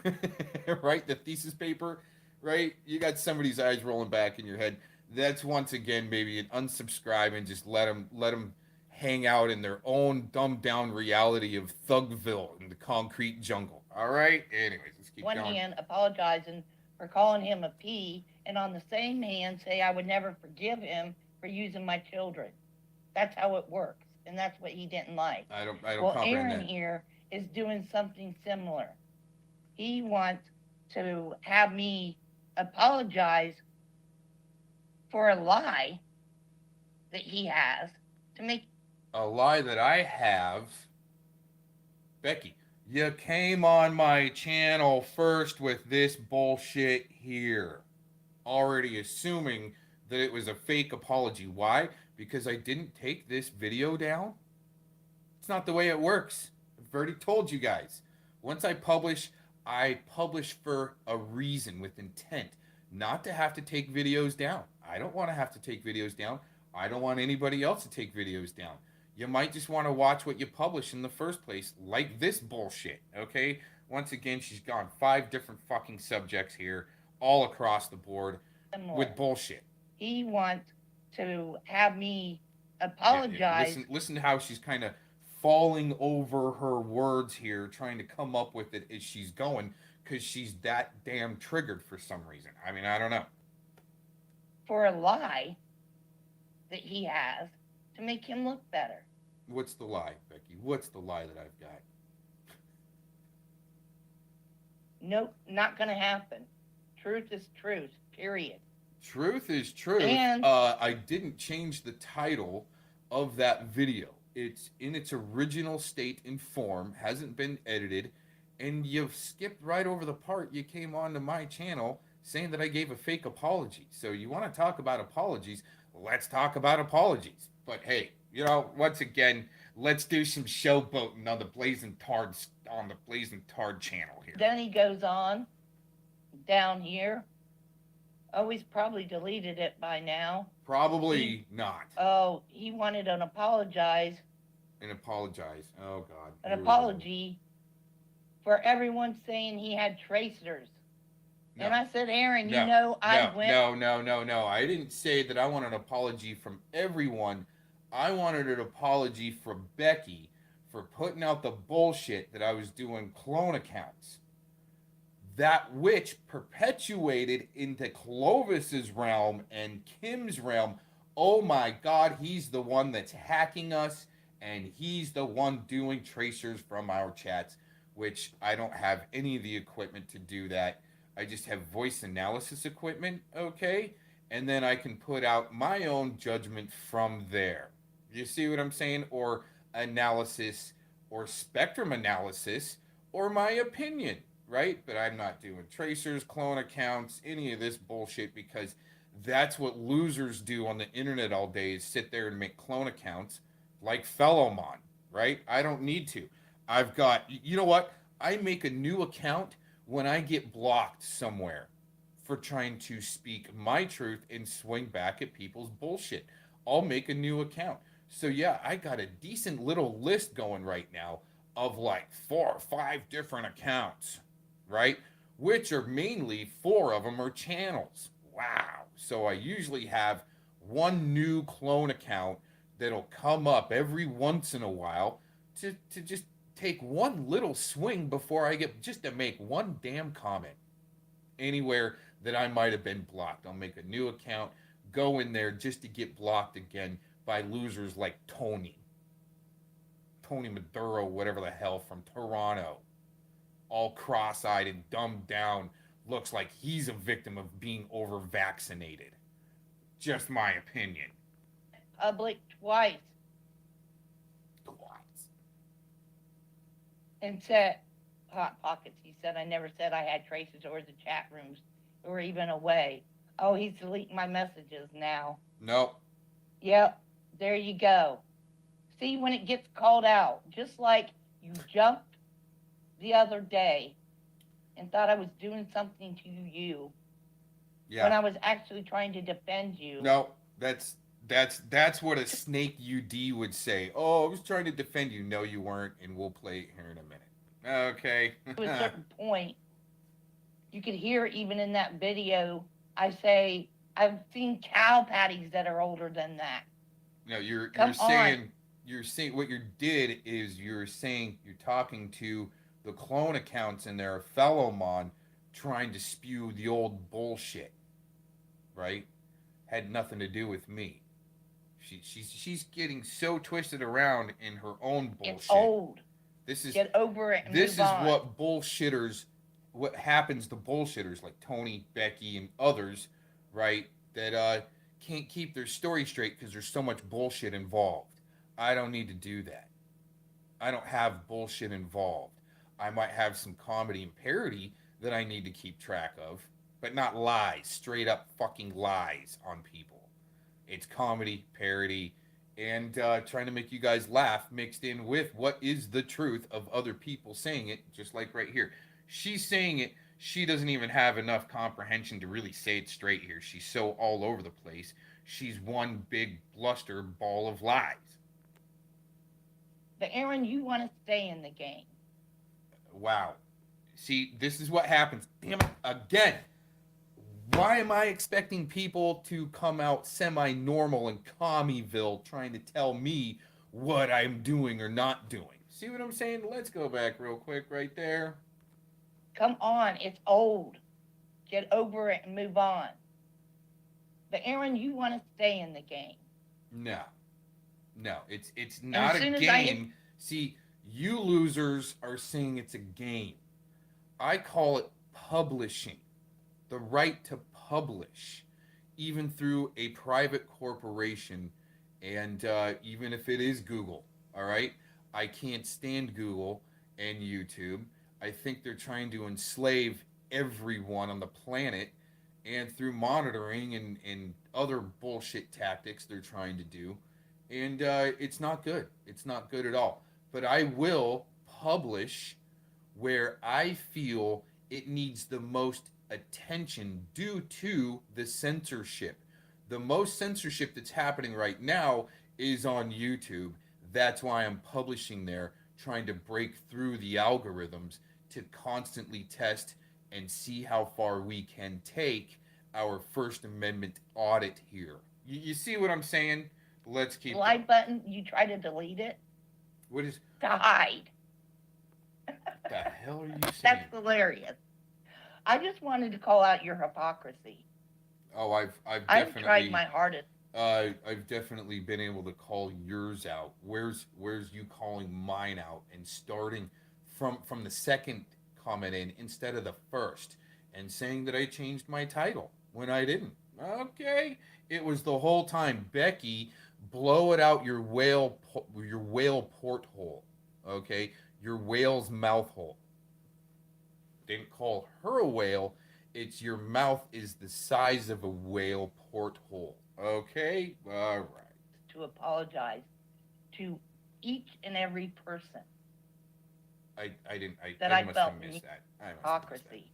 right? The thesis paper, right? You got somebody's eyes rolling back in your head. That's once again maybe an unsubscribe and just let them hang out in their own dumbed down reality of Thugville in the concrete jungle. All right. Anyways, let's keep One going. hand apologizing for calling him a P, and on the same hand say I would never forgive him for using my children. That's how it works, and that's what he didn't like. I don't Well, comprehend Aaron that. here is doing something similar. He wants to have me apologize for a lie that he has to make. A lie that I have. Becky, you came on my channel first with this bullshit here. Already assuming that it was a fake apology. Why? Because I didn't take this video down? It's not the way it works. I've already told you guys. Once I publish for a reason with intent, not to have to take videos down. I don't want to have to take videos down. I don't want anybody else to take videos down. You might just want to watch what you publish in the first place, like this bullshit, okay? Once again, she's gone 5 different fucking subjects here, all across the board, with bullshit. He wants to have me apologize. Listen to how she's kind of falling over her words here, trying to come up with it as she's going, because she's that damn triggered for some reason. I mean, I don't know. For a lie that he has to make him look better. What's the lie, Becky? What's the lie that I've got? Nope, not gonna happen. Truth is truth, period. Truth is truth. And I didn't change the title of that video. It's in its original state and form, hasn't been edited, and you've skipped right over the part you came onto my channel saying that I gave a fake apology. So you want to talk about apologies? Let's talk about apologies. But hey, once again, let's do some showboating on the Blazin' Tard channel here. Then he goes on down here. Oh, he's probably deleted it by now. Probably not. Oh, he wanted an apologize. An apologize. Oh God. An apology for everyone saying he had tracers. No. And I said, Aaron, No, I went. No. I didn't say that I want an apology from everyone. I wanted an apology from Becky for putting out the bullshit that I was doing clone accounts. That which perpetuated into Clovis's realm and Kim's realm. Oh my God, he's the one that's hacking us, and he's the one doing tracers from our chats, which I don't have any of the equipment to do that. I just have voice analysis equipment, okay? And then I can put out my own judgment from there. You see what I'm saying? Or analysis, or spectrum analysis, or my opinion, right? But I'm not doing tracers, clone accounts, any of this bullshit, because that's what losers do on the internet all day, is sit there and make clone accounts like Fellowmon, right? I don't need to. I've got, you know what? I make a new account when I get blocked somewhere for trying to speak my truth and swing back at people's bullshit. I'll make a new account. So yeah, I got a decent little list going right now of like 4 or 5 different accounts, right? Which are mainly 4 of them are channels. Wow. So I usually have one new clone account that'll come up every once in a while to just take one little swing before I get, just to make one damn comment anywhere that I might have been blocked. I'll make a new account, go in there just to get blocked again by losers like Tony Maduro, whatever the hell, from Toronto, all cross-eyed and dumbed down, looks like he's a victim of being over-vaccinated. Just my opinion. Public twice. And said, Hot Pockets, he said, I never said I had traces or the chat rooms or even away. Oh, he's deleting my messages now. Nope. Yep, there you go. See, when it gets called out, just like you jumped the other day and thought I was doing something to you when I was actually trying to defend you. No, that's what a snake UD would say. Oh, I was trying to defend you. No, you weren't, and we'll play it here in a minute. Okay. To a certain point, you could hear even in that video, I say, I've seen cow patties that are older than that. No, you're Come saying what you did is you're talking to the clone accounts and their fellow mon trying to spew the old bullshit. Right? Had nothing to do with me. She's getting so twisted around in her own bullshit. It's old. Get over it and this move is on. what happens to bullshitters like Tony, Becky, and others, right? That can't keep their story straight because there's so much bullshit involved. I don't need to do that. I don't have bullshit involved. I might have some comedy and parody that I need to keep track of, but not lies, straight up fucking lies on people. It's comedy, parody, and trying to make you guys laugh mixed in with what is the truth of other people saying it, just like right here. She's saying it. She doesn't even have enough comprehension to really say it straight here. She's so all over the place. She's one big bluster ball of lies. But Aaron, you want to stay in the game. Wow. See, this is what happens. Damn it, again. Why am I expecting people to come out semi-normal in Commyville trying to tell me what I'm doing or not doing? See what I'm saying? Let's go back real quick right there. Come on, it's old. Get over it and move on. But Aaron, you want to stay in the game. No, it's not a game. See, you losers are saying it's a game. I call it publishing. The right to publish, even through a private corporation, and even if it is Google, all right? I can't stand Google and YouTube. I think they're trying to enslave everyone on the planet, and through monitoring and other bullshit tactics they're trying to do, and it's not good. It's not good at all. But I will publish where I feel it needs the most attention due to the censorship. The most censorship that's happening right now is on YouTube. That's why I'm publishing there, trying to break through the algorithms to constantly test and see how far we can take our First Amendment audit here. You see what I'm saying? Let's keep like button, you try to delete it? What is? To hide. What the hell are you saying? That's hilarious. I just wanted to call out your hypocrisy. Oh, I've tried my hardest. I've definitely been able to call yours out. Where's you calling mine out and starting from the second comment in instead of the first and saying that I changed my title when I didn't? Okay, it was the whole time. Becky, blow it out your whale porthole. Okay, your whale's mouth hole. Didn't call her a whale. It's your mouth is the size of a whale porthole. Okay? All right. To apologize to each and every person. I must have missed that. Hypocrisy.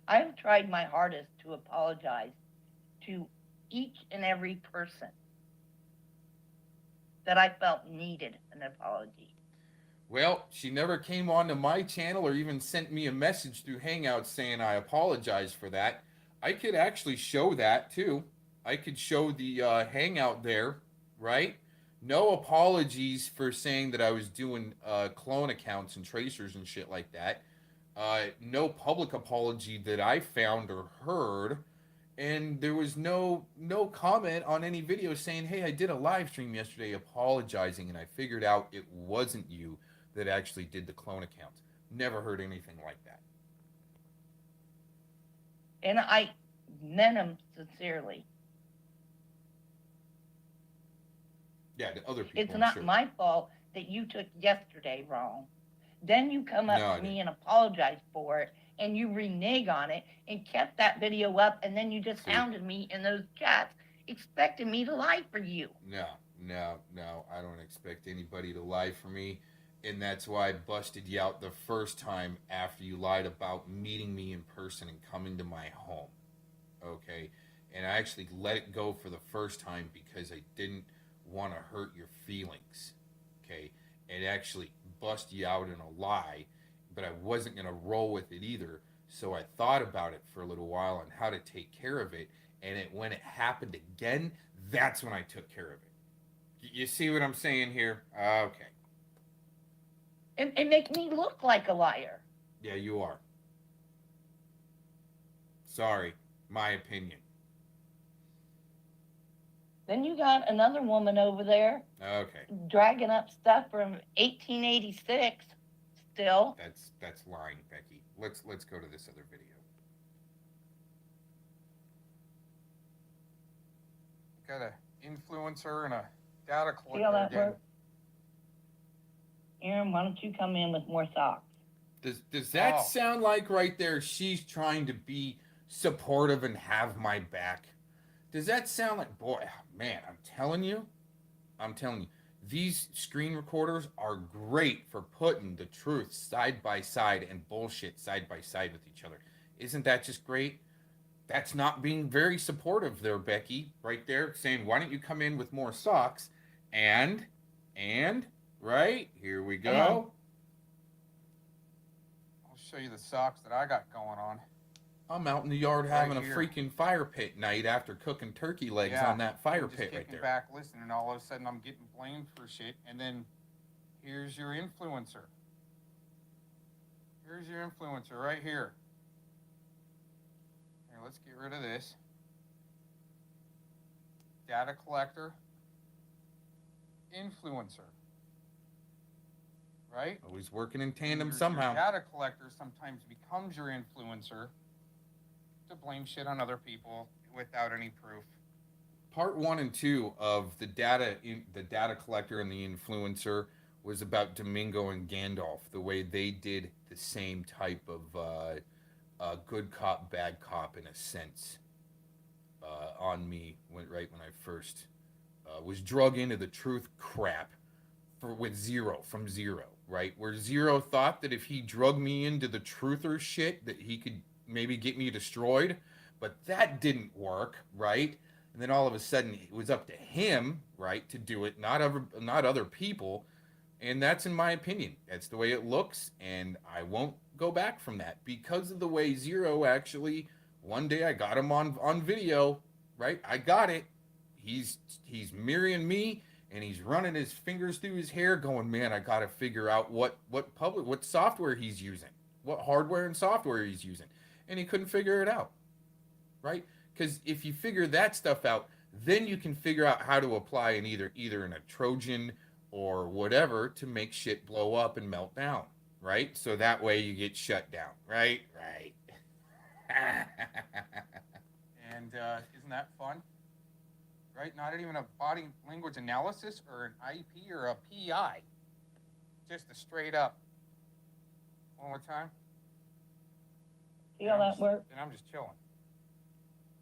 I have tried my hardest to apologize to each and every person that I felt needed an apology. Well, she never came onto my channel or even sent me a message through Hangouts saying I apologize for that. I could actually show that too. I could show the Hangout there, right? No apologies for saying that I was doing clone accounts and tracers and shit like that. No public apology that I found or heard. And there was no comment on any video saying, hey, I did a live stream yesterday apologizing and I figured out it wasn't you that actually did the clone accounts. Never heard anything like that. And I meant them sincerely. Yeah, to other people. It's not my fault that you took yesterday wrong. Then you come up to me and apologize for it, and you renege on it and kept that video up, and then you just hounded me in those chats, expecting me to lie for you. No, No, I don't expect anybody to lie for me. And that's why I busted you out the first time after you lied about meeting me in person and coming to my home. Okay? And I actually let it go for the first time because I didn't want to hurt your feelings. Okay? And actually bust you out in a lie, but I wasn't going to roll with it either. So I thought about it for a little while on how to take care of it. And when it happened again, that's when I took care of it. You see what I'm saying here? Okay. And make me look like a liar. Yeah, you are. Sorry, my opinion. Then you got another woman over there. Okay. Dragging up stuff from 1886 still. That's lying, Becky. Let's go to this other video. Got an influencer and a data See collector how that again. works? Aaron, why don't you come in with more socks? Does that sound like right there she's trying to be supportive and have my back? Does that sound like, boy, man, I'm telling you, these screen recorders are great for putting the truth side by side and bullshit side by side with each other. Isn't that just great? That's not being very supportive there, Becky, right there, saying, why don't you come in with more socks? And, right, here we go. I'll show you the socks that I got going on. I'm out in the yard having a freaking fire pit night after cooking turkey legs on that fire pit right there. Back listening, and all of a sudden I'm getting blamed for shit. And then here's your influencer. Here's your influencer right here. Here, let's get rid of this. Data collector. Influencer. Right? Always working in tandem Your somehow. Data collector sometimes becomes your influencer to blame shit on other people without any proof. Part 1 and 2 of the data collector and the influencer was about Domingo and Gandalf, the way they did the same type of good cop, bad cop in a sense on me when I first was drug into the truth crap from zero, right? Where Zero thought that if he drug me into the truther shit that he could maybe get me destroyed, but that didn't work, right? And then all of a sudden it was up to him, right, to do it, not other people. And that's, in my opinion, that's the way it looks, and I won't go back from that because of the way Zero actually, one day I got him on video, right? I got it. He's mirroring me, and he's running his fingers through his hair going, man, I got to figure out what software he's using, what hardware and software he's using. And he couldn't figure it out, right? Because if you figure that stuff out, then you can figure out how to apply in either in a Trojan or whatever to make shit blow up and melt down, right? So that way you get shut down, right? Right. And isn't that fun? Right? Not even a body language analysis or an IP or a PI. Just a straight up. One more time. See how that works? And I'm just chilling.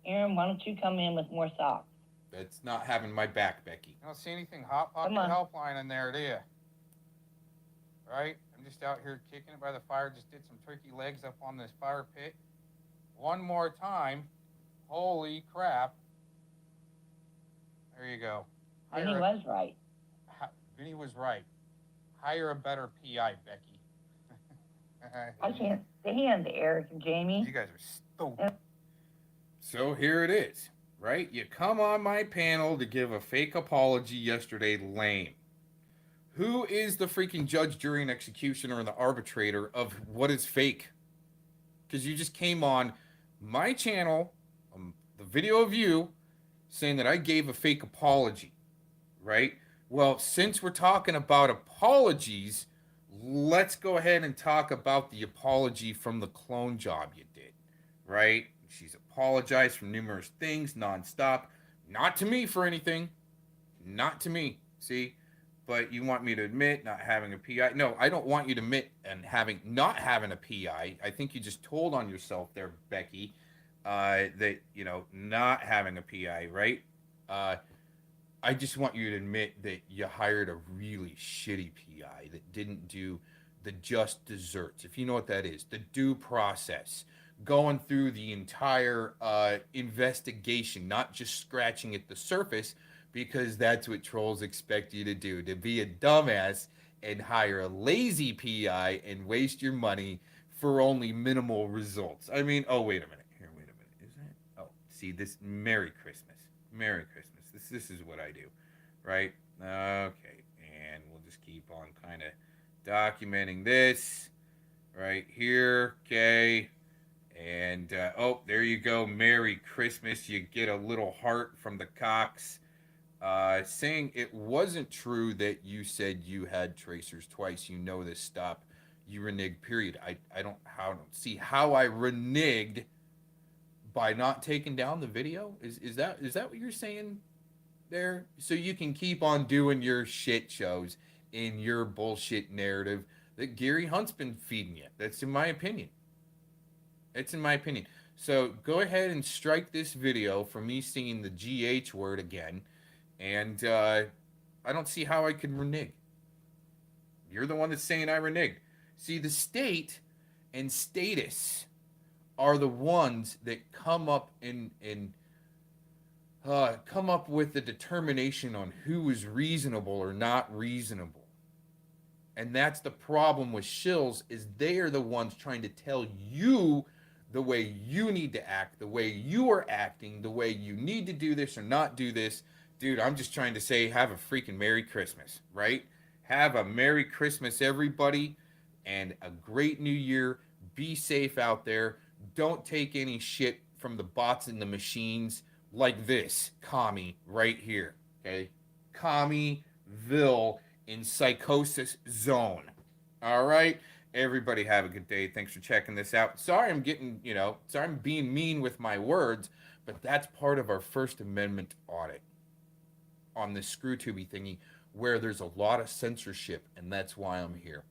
Aaron, why don't you come in with more socks? That's not having my back, Becky. You don't see anything hot pocket helpline in there, do you? Right? I'm just out here kicking it by the fire. Just did some turkey legs up on this fire pit. One more time. Holy crap. There you go. Vinny was right. Vinny was right. Hire a better PI, Becky. I can't stand Eric and Jamie. You guys are stupid. So here it is, right? You come on my panel to give a fake apology yesterday, lame. Who is the freaking judge, jury, and executioner and the arbitrator of what is fake? Because you just came on my channel, the video of you, saying that I gave a fake apology, right? Well, since we're talking about apologies, let's go ahead and talk about the apology from the clone job you did, right? She's apologized for numerous things nonstop. Not to me for anything. Not to me, see? But you want me to admit not having a PI. No, I don't want you to admit and not having a PI. I think you just told on yourself there, Becky, that, not having a PI, right? I just want you to admit that you hired a really shitty PI that didn't do the just desserts, if you know what that is, the due process, going through the entire investigation, not just scratching at the surface, because that's what trolls expect you to do, to be a dumbass and hire a lazy PI and waste your money for only minimal results. I mean, oh, wait a minute. Here, wait a minute. Is that? Oh, see, this, Merry Christmas. Merry Christmas. This is what I do, right? Okay, and we'll just keep on kind of documenting this right here, okay? And oh, there you go. Merry Christmas. You get a little heart from the Cox saying it wasn't true that you said you had tracers twice. You know this. Stop. You reneged. Period. I don't see how I reneged by not taking down the video. Is that what you're saying there? So you can keep on doing your shit shows in your bullshit narrative that Gary Hunt's been feeding you. That's in my opinion. It's in my opinion. So go ahead and strike this video for me seeing the GH word again. And I don't see how I can renege. You're the one that's saying I reneged. See, the state and status are the ones that come up come up with the determination on who is reasonable or not reasonable. And that's the problem with shills, is they are the ones trying to tell you the way you need to act, the way you are acting, the way you need to do this or not do this. Dude, I'm just trying to say, have a freaking Merry Christmas, right? Have a Merry Christmas, everybody, and a great New Year. Be safe out there. Don't take any shit from the bots and the machines like this commie right here, okay? Commieville in psychosis zone. All right? Everybody have a good day. Thanks for checking this out. Sorry I'm getting, sorry I'm being mean with my words, but that's part of our First Amendment audit on this ScrewTubey thingy, where there's a lot of censorship, and that's why I'm here,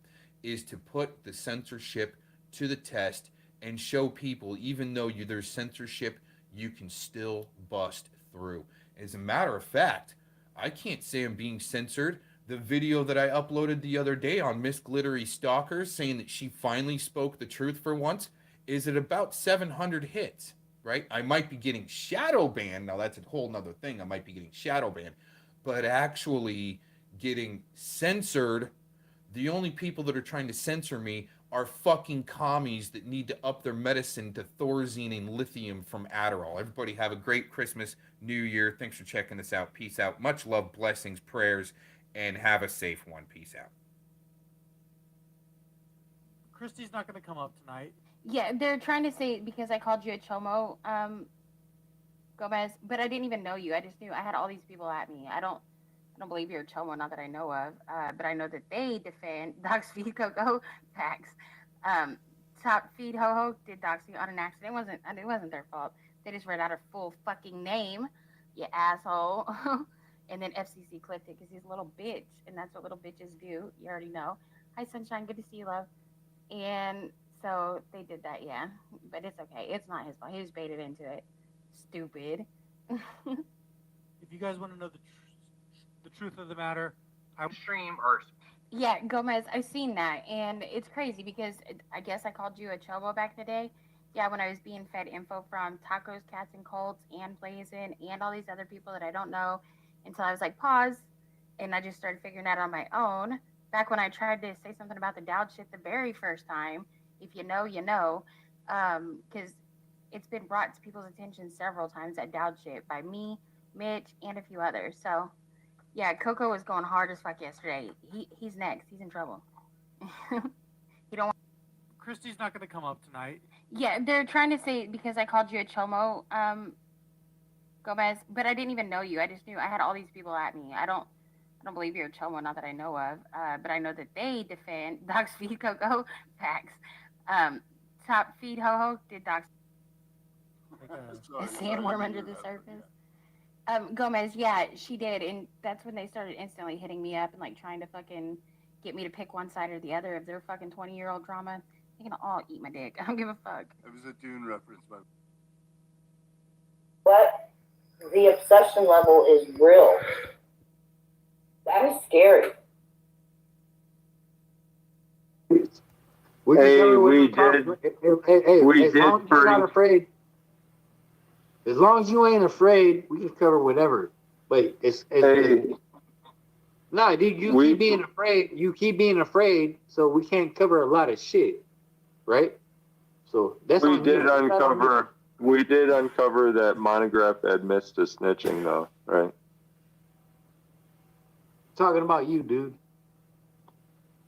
is to put the censorship to the test and show people, even though there's censorship, you can still bust through. As a matter of fact, I can't say I'm being censored. The video that I uploaded the other day on Miss Glittery Stalkers saying that she finally spoke the truth for once is at about 700 hits, right? I might be getting shadow banned. Now that's a whole nother thing. I might be getting shadow banned, but actually getting censored, the only people that are trying to censor me are fucking commies that need to up their medicine to Thorazine and lithium from Adderall. Everybody have a great Christmas, New Year. Thanks for checking this out. Peace out. Much love, blessings, prayers, and have a safe one. Peace out. Christy's not going to come up tonight. Yeah, they're trying to say because I called you a chomo, Gomez, but I didn't even know you. I just knew I had all these people at me. I don't believe you're a chomo, not that I know of, but I know that they defend Dox'd feed Coco Pax. Top feed Ho did Dox'd on an accident. It wasn't their fault. They just read out her full fucking name, you asshole. And then FCC clicked it because he's a little bitch, and that's what little bitches do. You already know. Hi, Sunshine. Good to see you, love. And so they did that, yeah. But it's okay. It's not his fault. He was baited into it. Stupid. If you guys want to know the truth of the matter, I'm stream or. Yeah, Gomez, I've seen that, and it's crazy because I guess I called you a chobo back in the day. Yeah, when I was being fed info from Tacos, Cats, and Colts, and Glazin, and all these other people that I don't know, until I was like, pause, and I just started figuring that out on my own. Back when I tried to say something about the Dowd shit the very first time, if you know, you know, because it's been brought to people's attention several times, that Dowd shit, by me, Mitch, and a few others. So, yeah, Coco was going hard as fuck yesterday. He's next. He's in trouble. He don't want. Christy's not going to come up tonight. Yeah, they're trying to say because I called you a chomo, Gomez, but I didn't even know you. I just knew I had all these people at me. I don't believe you're a chomo, not that I know of, but I know that they defend Dox'd feed Coco Pax. Top feed Ho did Dox'd. A sandworm under the surface. Gomez, yeah, she did, and that's when they started instantly hitting me up and like trying to fucking get me to pick one side or the other of their fucking 20-year-old drama. They can all eat my dick. I don't give a fuck. It was a Dune reference, but What? The obsession level is real. That is scary. We Hey, can cover we whatever did. Hey, We as did long as you're not bring. afraid, as long as you ain't afraid, we can cover whatever. But Hey, no, dude, you we keep being afraid. You keep being afraid, so we can't cover a lot of shit, right? So that's we on you. did uncover. We did uncover that Monograph admits to snitching, though, right? Talking about you, dude.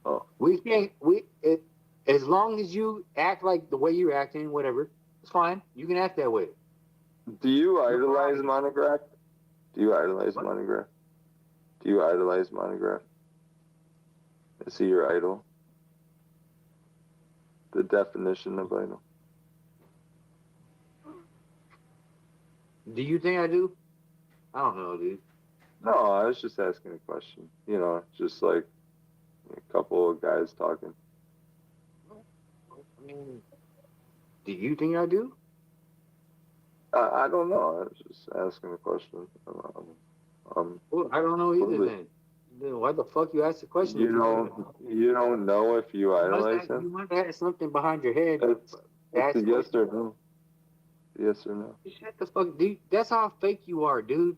Oh. We can't. As long as you act like the way you're acting, whatever, it's fine. You can act that way. Do you idolize Monograph? Do you idolize Monograph? Do you idolize Monograph? Is he your idol? The definition of idol. Do you think I do? I don't know, dude. No, I was just asking a question. You know, just like a couple of guys talking. I mean, do you think I do? I don't know. I was just asking a question. Well, I don't know either. Then why the fuck you ask the question? You don't know if you idolize You him. must have something behind your head. It's a yes or no. Yes or no. Shut the fuck, dude. That's how fake you are, dude.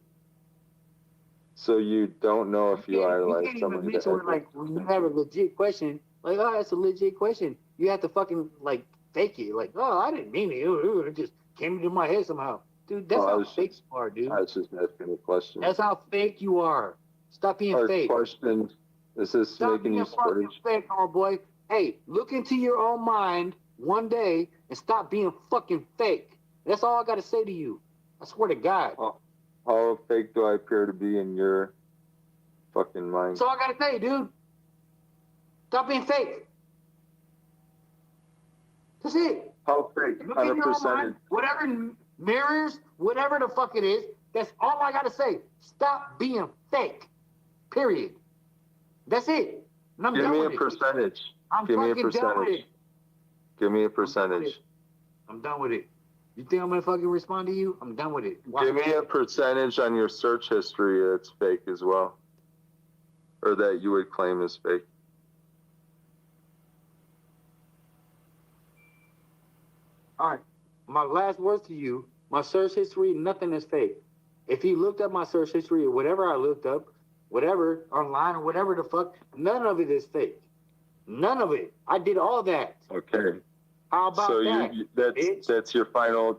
So you don't know if you You idolize can't even somebody admit that to it, like when you have a legit question, like, oh, that's a legit question. You have to fucking like fake it, like, oh, I didn't mean it. It just came into my head somehow, dude. That's how fake you are, dude. I was just asking a question. That's how fake you are. Stop being fake. Question. Is this Stop making being you fucking splurge? fake, oh boy. Hey, look into your own mind one day and stop being fucking fake. That's all I gotta say to you. I swear to God. How fake do I appear to be in your fucking mind? That's all I gotta say, dude. Stop being fake. That's it. How fake? Look in your own mind, whatever mirrors, whatever the fuck it is, that's all I gotta say. Stop being fake. Period. That's it. And I'm Give done me a with it. percentage. I'm Give me a fucking done with percentage. it. Give me a percentage. I'm done with it. You think I'm gonna fucking respond to you? I'm done with it. Watch Give me a percentage on your search history that's fake as well, or that you would claim is fake. All right. My last words to you, my search history, nothing is fake. If you looked up my search history or whatever I looked up, whatever, online or whatever the fuck, none of it is fake. None of it. I did all that. Okay. How about So that? that's your final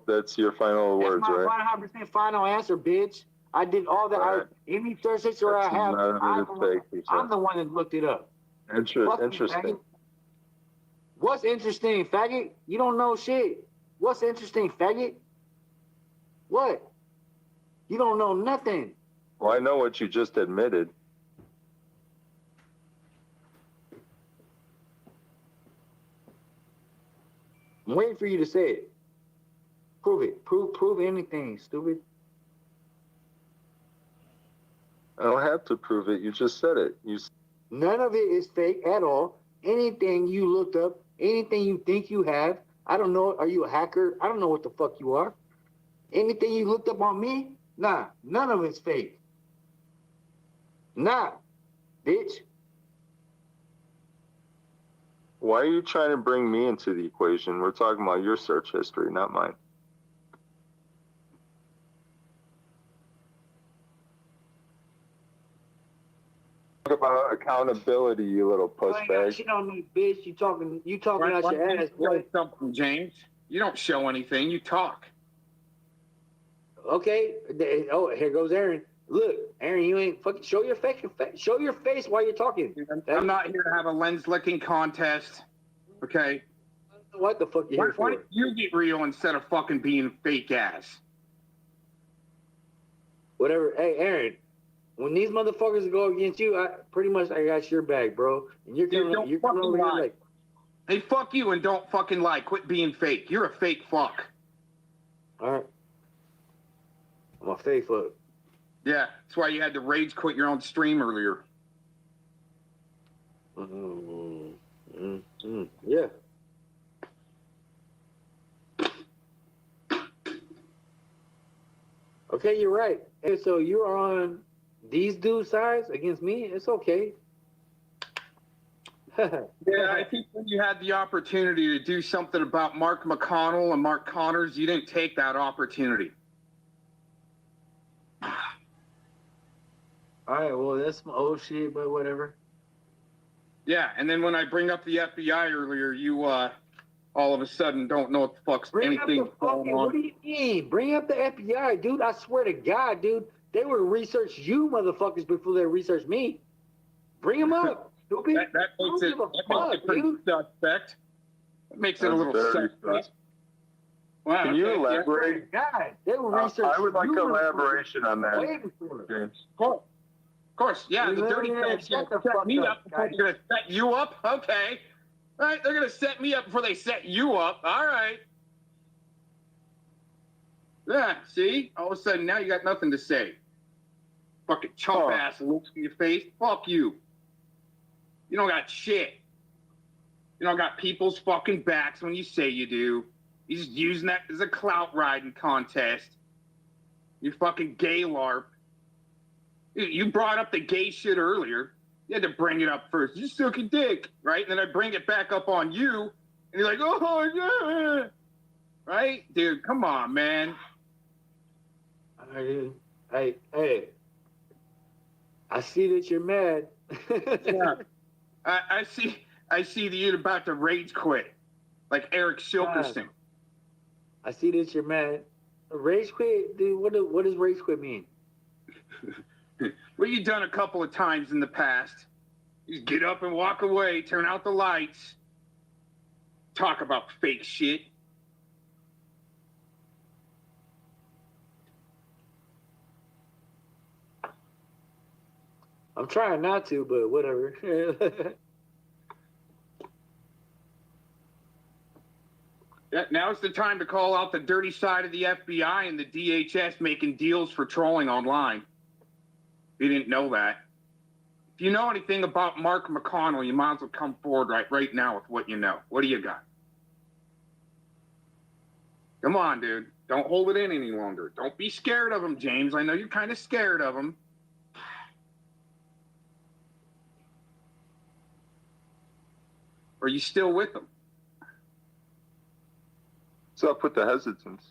words, That's right? my 100% final answer, bitch. I did all that. Any search history I have, I'm the one that looked it up. Fuck you, Interesting. faggot. What's interesting, faggot? You don't know shit. What's interesting, faggot? What? You don't know nothing. Well, I know what you just admitted. I'm waiting for you to say it. Prove it. Prove anything, stupid. I don't have to prove it. You just said it. None of it is fake at all. Anything you looked up, anything you think you have, I don't know. Are you a hacker? I don't know what the fuck you are. Anything you looked up on me? Nah, none of it's fake. Nah, bitch. Why are you trying to bring me into the equation? We're talking about your search history, not mine. Talk about accountability, you little pussbag. Shit on me, bitch. You talking out your ass, boy. Something, James. You don't show anything. You talk. Okay. Oh, here goes Aaron. Look, Aaron, you ain't fucking show your face. Show your face while you're talking. I'm not here to have a lens licking contest. Okay. What the fuck you here for? Why don't you get real instead of fucking being fake ass? Whatever. Hey, Aaron. When these motherfuckers go against you, I got your back, bro. And you're coming over here like, hey, fuck you and don't fucking lie. Quit being fake. You're a fake fuck. All right. I'm a fake fuck. Yeah, that's why you had to rage quit your own stream earlier. Yeah. Okay, you're right. Hey, so you're on these dudes' sides against me, it's okay. Yeah, I think when you had the opportunity to do something about Mark McConnell and Mark Connors, you didn't take that opportunity. All right, well, that's some old shit, but whatever. Yeah, and then when I bring up the FBI earlier, you all of a sudden don't know what the fuck's anything going on. What do you mean? Bring up the FBI, dude. I swear to God, dude. They would research you motherfuckers before they research me. Bring them up, stupid. that makes it pretty suspect. That makes it a little suspect. Wow, Can you okay, elaborate? Yeah. God, they would research I would like you elaboration on that, way before. James. Of course, yeah. The dirty shut guys the set fuck me up, up before they're gonna set you up. Okay, all right. They're gonna set me up before they set you up. All right. Yeah. See, all of a sudden now you got nothing to say. Fucking chump ass looks in your face. Fuck you. You don't got shit. You don't got people's fucking backs when you say you do. You're just using that as a clout riding contest. You fucking gay LARP. You brought up the gay shit earlier. You had to bring it up first. You suck a dick, right? And then I bring it back up on you, and you're like, oh, yeah. Right? Dude, come on, man. Hey, I see that you're mad. Yeah. I see that you're about to rage quit, like Eric Silkerson. I see that you're mad. Rage quit, dude. What does rage quit mean? What you done a couple of times in the past? You just get up and walk away, turn out the lights, talk about fake shit. I'm trying not to, but whatever. Yeah, now's the time to call out the dirty side of the FBI and the DHS making deals for trolling online. If you didn't know that. If you know anything about Mark McConnell, you might as well come forward right now with what you know. What do you got? Come on, dude. Don't hold it in any longer. Don't be scared of him, James. I know you're kind of scared of him. Or are you still with him? What's up with the hesitance?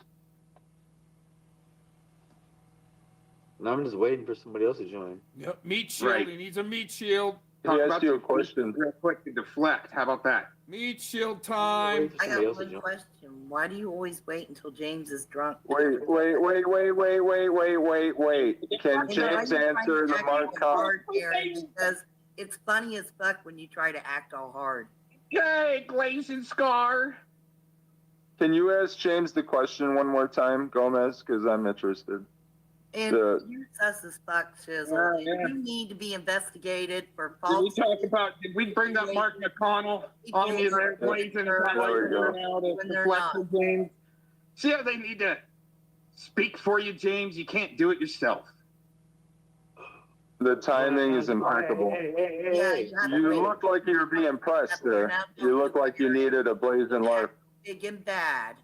No, I'm just waiting for somebody else to join. Yep, meat shield. Right. He needs a meat shield. Let me ask you a question. Real quick to deflect. How about that? Meat shield time. I got one question. Why do you always wait until James is drunk? Wait. Can James answer the Mark Connell? Because it's funny as fuck when you try to act all hard. Yay, Glazin scar. Can you ask James the question one more time, Gomez? Because I'm interested. And you're sus as fuck, Shizzle. You need to be investigated for false. Did we bring up Mark McConnell on the other Glazin? James. See how they need to speak for you, James? You can't do it yourself. The timing is impeccable. You look like you're being pressed there. You look like you needed a blazing LARP. Big and bad.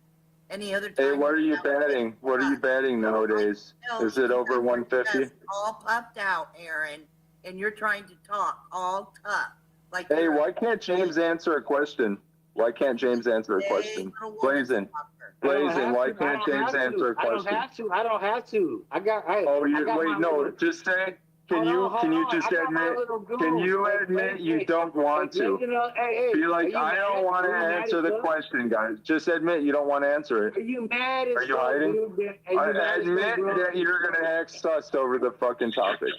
Any other time? Hey, what are you batting? What are you batting nowadays? Is it over 150? All puffed out, Aaron, and you're trying to talk all tough. Like hey, why can't James answer a question? Why can't James answer a question? Blazin, why can't James answer a question? I don't have to. No, just say. Can you just admit? Can you admit you don't want to? Be like, I don't want to answer the question, guys. Just admit you don't want to answer it. Are you mad? Are you hiding? Admit that you're gonna act sussed over the fucking topic.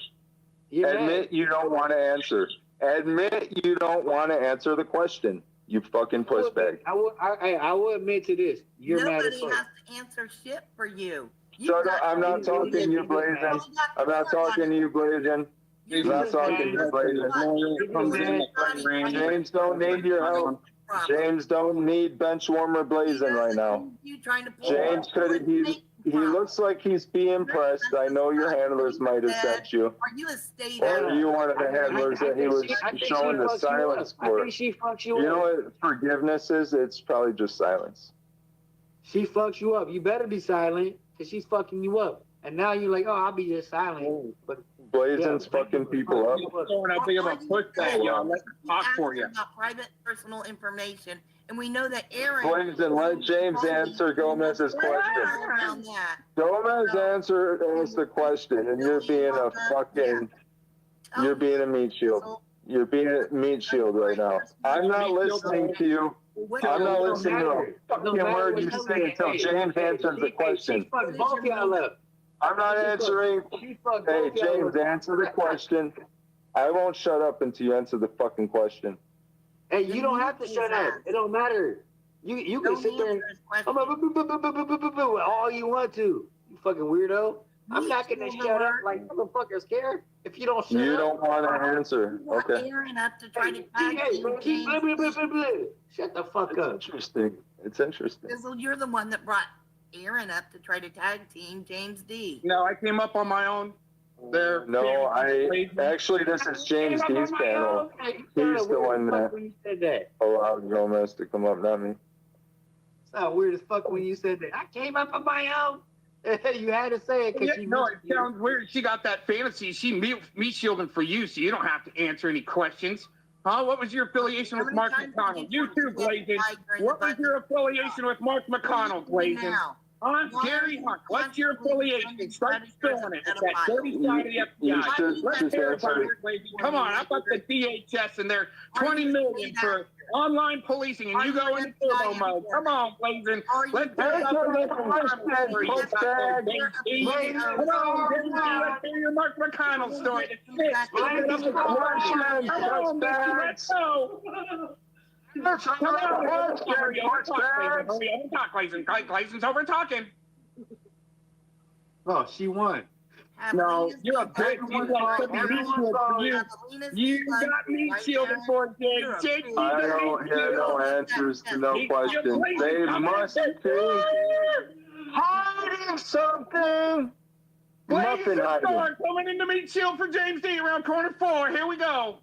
Admit you don't want to answer. Admit you don't want to answer the question. You fucking pussbag. I will admit to this. You're mad as fuck. Nobody has to answer shit for you. I'm not talking to you, Glazin. I'm not talking to you, Glazin. I'm not talking to you, Glazin. James don't need your help. James don't need bench warmer Blazin right now. James he looks like he's being pressed. I know your handlers might have sent you. Are you a state? Or you one of the handlers that he was showing the silence for. You know what forgiveness is? It's probably just silence. She fucks you up. You better be silent. Cause she's fucking you up, and now you're like, oh, I'll be just silent. But Blazin's fucking people up. I think I'm a pushback, y'all. Let me talk for you. About private personal information, and we know that Aaron. Blazin, let James answer Gomez's question. Around that. Gomez asked the question, and you're being a meat shield. You're being a meat shield right now. I'm not listening to you. I'm not listening to a fucking word you say until James answers the question. I'm not answering. Hey, James, answer the question. I won't shut up until you answer the fucking question. Hey, you don't have to shut up. It don't matter. You can sit there and all you want to. You fucking weirdo. I'm not gonna shut up like motherfuckers care. If you don't shut up. You don't want to answer. Okay. Aaron up to try to tag Shut the fuck up. Interesting. It's interesting. Bizzle, you're the one that brought Aaron up to try to tag team James D. No, I came up on my own. There. No, actually, this is James D's panel. He's the one that allowed Gomez to come up, not me. It's not weird as fuck when you said that. I came up on my own. You had to say it because it sounds weird. She got that fantasy. She meat shielding for you, so you don't have to answer any questions. Huh? What was your affiliation with Mark McConnell? You too, Glazin. What was your affiliation with Mark McConnell, Glazin? Huh? Gary Hunt, what's your affiliation? Start spilling it. It's that dirty side of the FBI. Let's hear about it, Glazin. Come on, how about the DHS and their $20 million for online policing, and you go into turbo mode? Come on, Glazin. Let's hear about the Come on, let's hear your Mark McConnell story. Come on, let's go. Glazin's over talking. Oh, she won. No, you're a bitch. You got me shielded for Jake. I don't hear no answers to no questions. They must be hiding something. Muffin hiding. Coming in to meet shield for James D around corner 4. Here we go.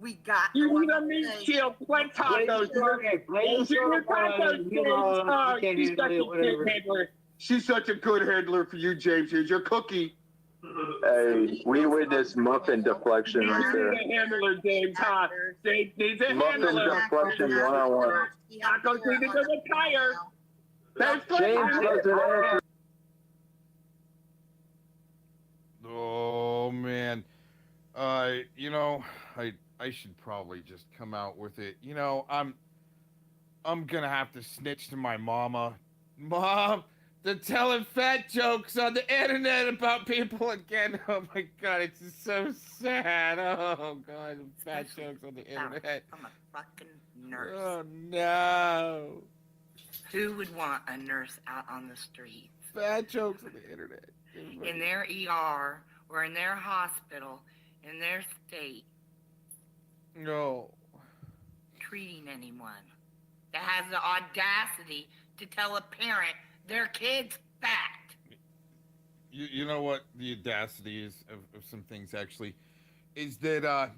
We got you need a meat shield, like tacos. She's such a good handler for you, James. Here's your cookie. Hey, we witnessed muffin deflection right there. He's a handler, James, huh? James needs a handler. Muffin deflection one-on-one. Tacos need to retire. James doesn't answer. Oh, man. You know, I should probably just come out with it. You know, I'm gonna have to snitch to my mama. Mom, they're telling fat jokes on the internet about people again. Oh my god, it's just so sad. Oh god, fat jokes on the internet. I'm a fucking nurse. Oh no. Who would want a nurse out on the street? Fat jokes on the internet. In their ER or in their hospital, in their state. No. Treating anyone that has the audacity to tell a parent their kid's fat. You know what the audacity is of some things actually is that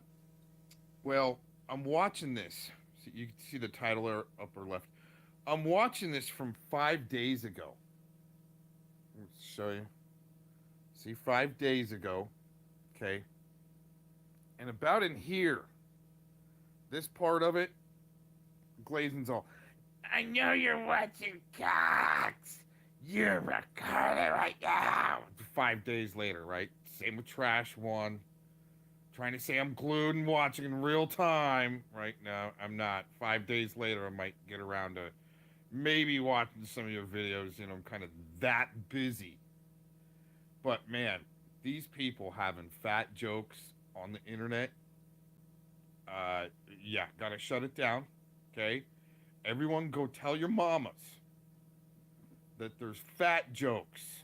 well, I'm watching this. So you can see the title upper left. I'm watching this from 5 days ago. Let's show you. See, 5 days ago. Okay. And about in here, this part of it, Glazin's all, I know you're watching Cox. You're recording right now. 5 days later, right? Same with Trash One. Trying to say I'm glued and watching in real time. Right now, I'm not. 5 days later, I might get around to maybe watching some of your videos. You know, I'm kind of that busy. But man, these people having fat jokes on the internet. Yeah, gotta shut it down, okay? Everyone go tell your mamas that there's fat jokes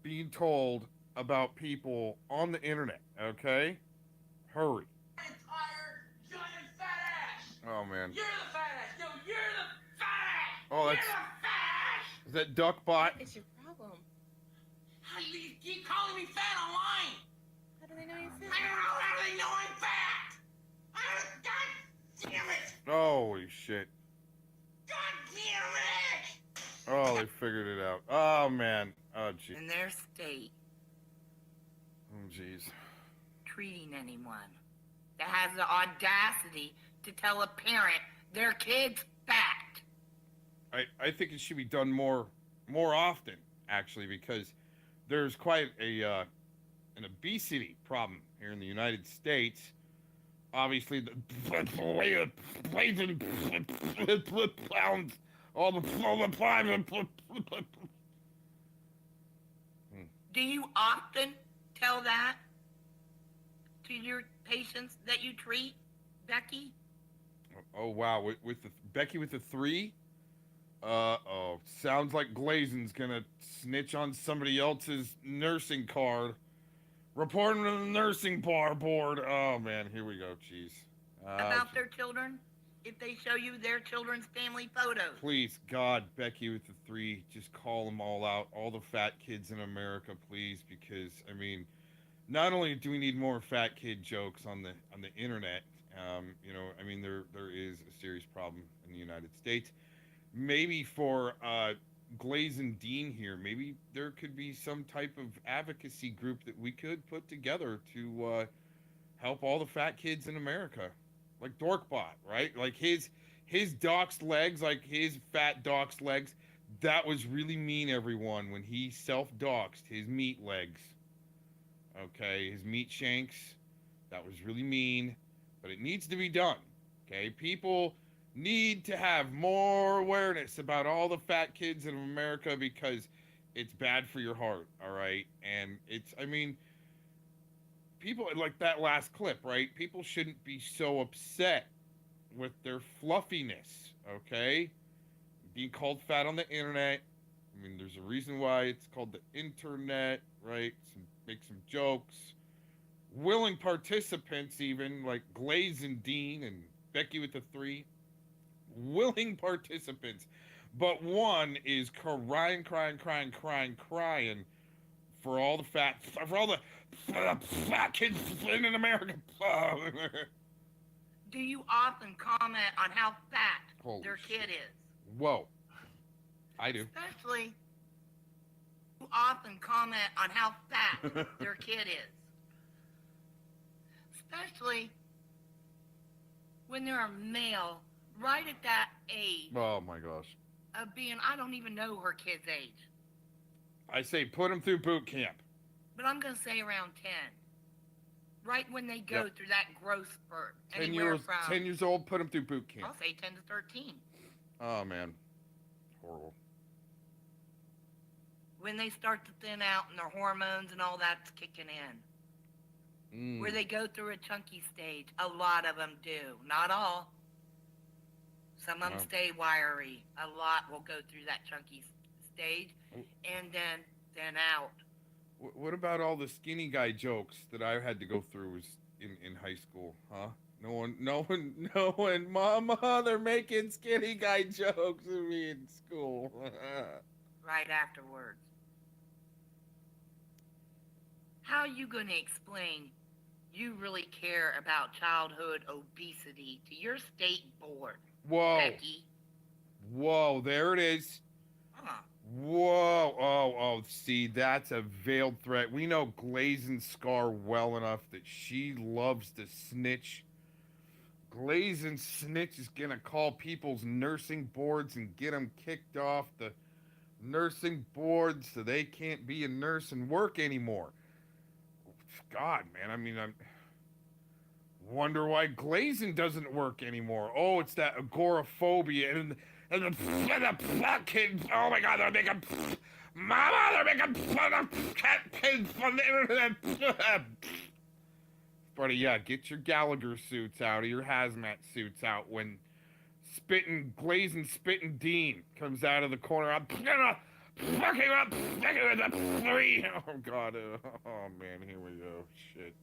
being told about people on the internet, okay? Hurry. Oh, man. You're the fat ass. No, you're the fat ass. Oh, that's... Is that Duckbot? What's your problem? How do you keep calling me fat online? How do they know you're fat? I don't know. How do they know I'm fat? God damn it! Holy shit. God damn it! Oh, they figured it out. Oh, man. Oh, gee. In their state, jeez. treating anyone that has the audacity to tell a parent their kid's fat. I think it should be done more often, actually, because there's quite an obesity problem here in the United States. Obviously, the pounds, all the Do you often tell that to your patients that you treat, Becky? Oh wow, with the Becky with the 3. Oh, sounds like Glazin's gonna snitch on somebody else's nursing card. Reporting to the nursing board. Oh man, here we go. Jeez. About their children? If they show you their children's family photos. Please, God, Becky with the 3, just call them all out, all the fat kids in America, please, because I mean, not only do we need more fat kid jokes on the internet, you know, I mean there is a serious problem in the United States. Maybe for Glazin Dean here, maybe there could be some type of advocacy group that we could put together to help all the fat kids in America, like Dorkbot, right? Like his Dox'd legs, like his fat Dox'd legs. That was really mean, everyone, when he self-doxed his meat legs. Okay, his meat shanks. That was really mean, but it needs to be done. Okay, people need to have more awareness about all the fat kids in America because it's bad for your heart, all right? And it's, I mean, people, like that last clip, right? People shouldn't be so upset with their fluffiness, okay? Being called fat on the internet. I mean, there's a reason why it's called the internet, right? Make some jokes. Willing participants, even like Glazin Dean and Becky with the 3. Willing participants, but one is crying for all the fat kids in America. Do you often comment on how fat Holy their kid is? Whoa, I do. Especially, you often comment on how fat their kid is. Especially when they're a male, right at that age Oh my gosh. of being, I don't even know her kid's age, I say put them through boot camp. but I'm going to say around 10. Right when they go Yep. through that growth spurt. 10 Anywhere years, from, 10 years old, put them through boot camp. I'll say 10 to 13. Oh man, horrible. When they start to thin out and their hormones and all that's kicking in. Where they go through a chunky stage. A lot of them do. Not all. Some of them Wow. stay wiry. A lot will go through that chunky stage and then thin out. What about all the skinny guy jokes that I had to go through in high school, huh? No one, Mama, they're making skinny guy jokes of me in school. Right afterwards. How are you going to explain you really care about childhood obesity to your state board, Whoa. Becky? Whoa, there it is. Whoa, oh, see, that's a veiled threat. We know Glazin Scar well enough that she loves to snitch. Glazin Snitch is gonna call people's nursing boards and get them kicked off the nursing board so they can't be a nurse and work anymore. God, man, I mean, I wonder why Glazin doesn't work anymore. Oh, it's that agoraphobia and the fat kids. Oh my God, they're making Mama, they're making fun of cat kids on the internet. Buddy, yeah, get your Gallagher suits out, or your hazmat suits out when Glazin spitting Dean comes out of the corner. I'm gonna fuck him up, fuck him with a 3. Oh God, oh man, here we go. Shit.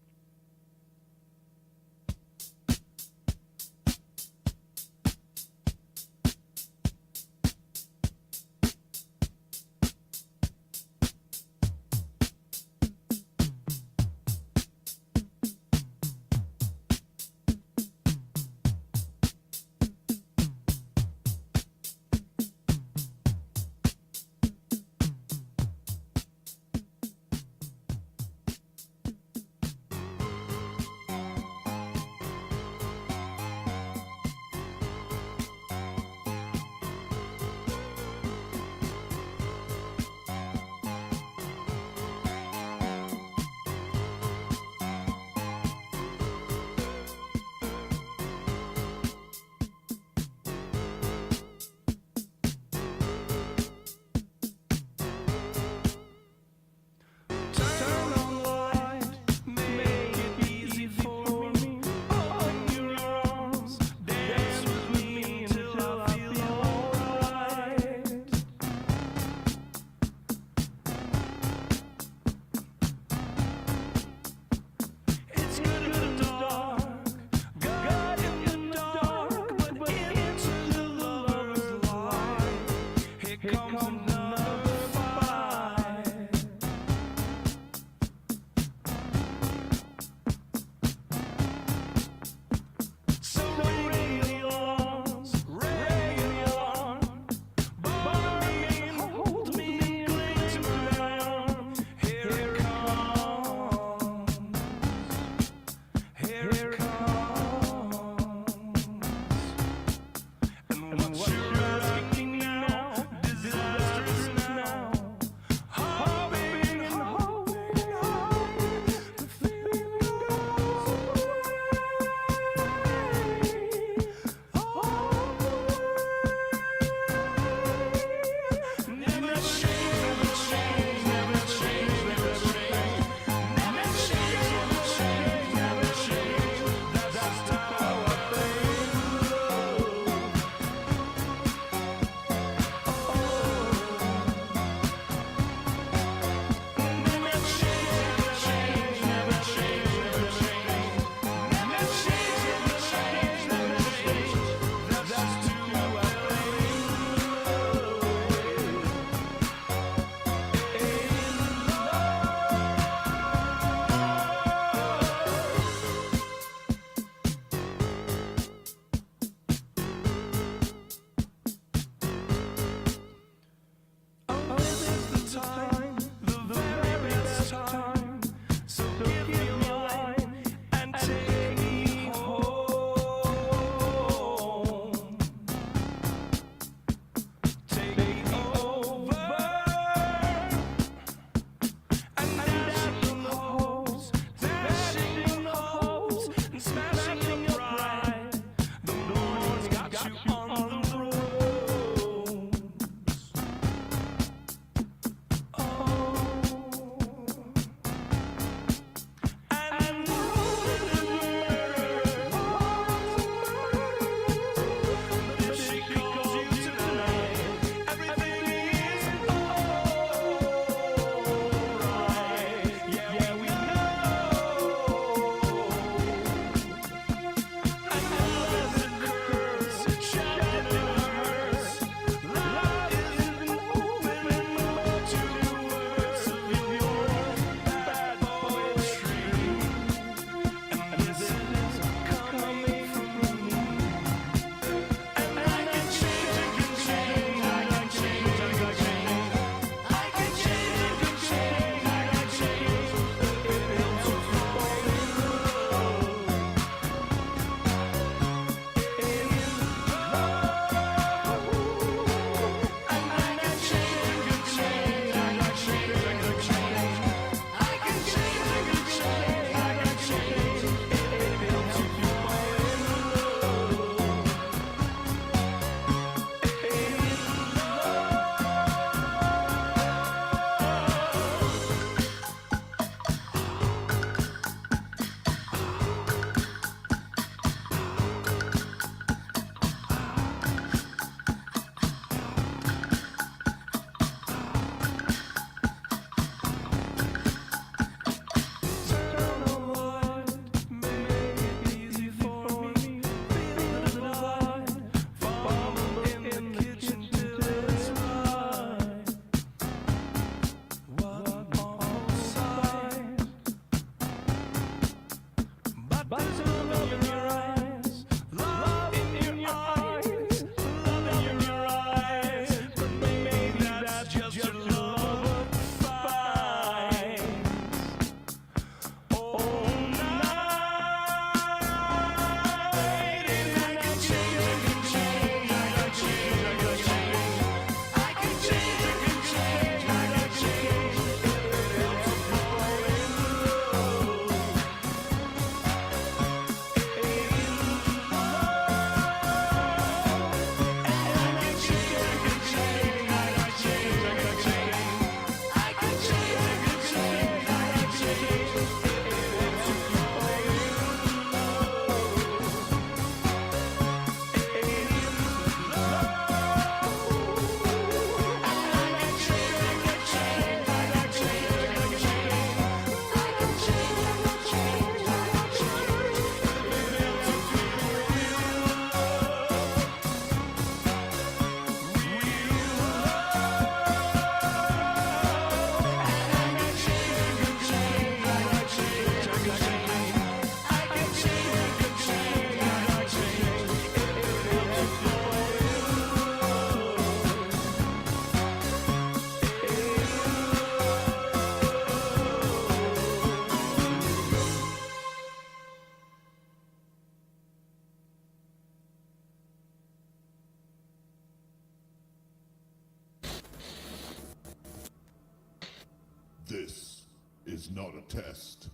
This is not a test.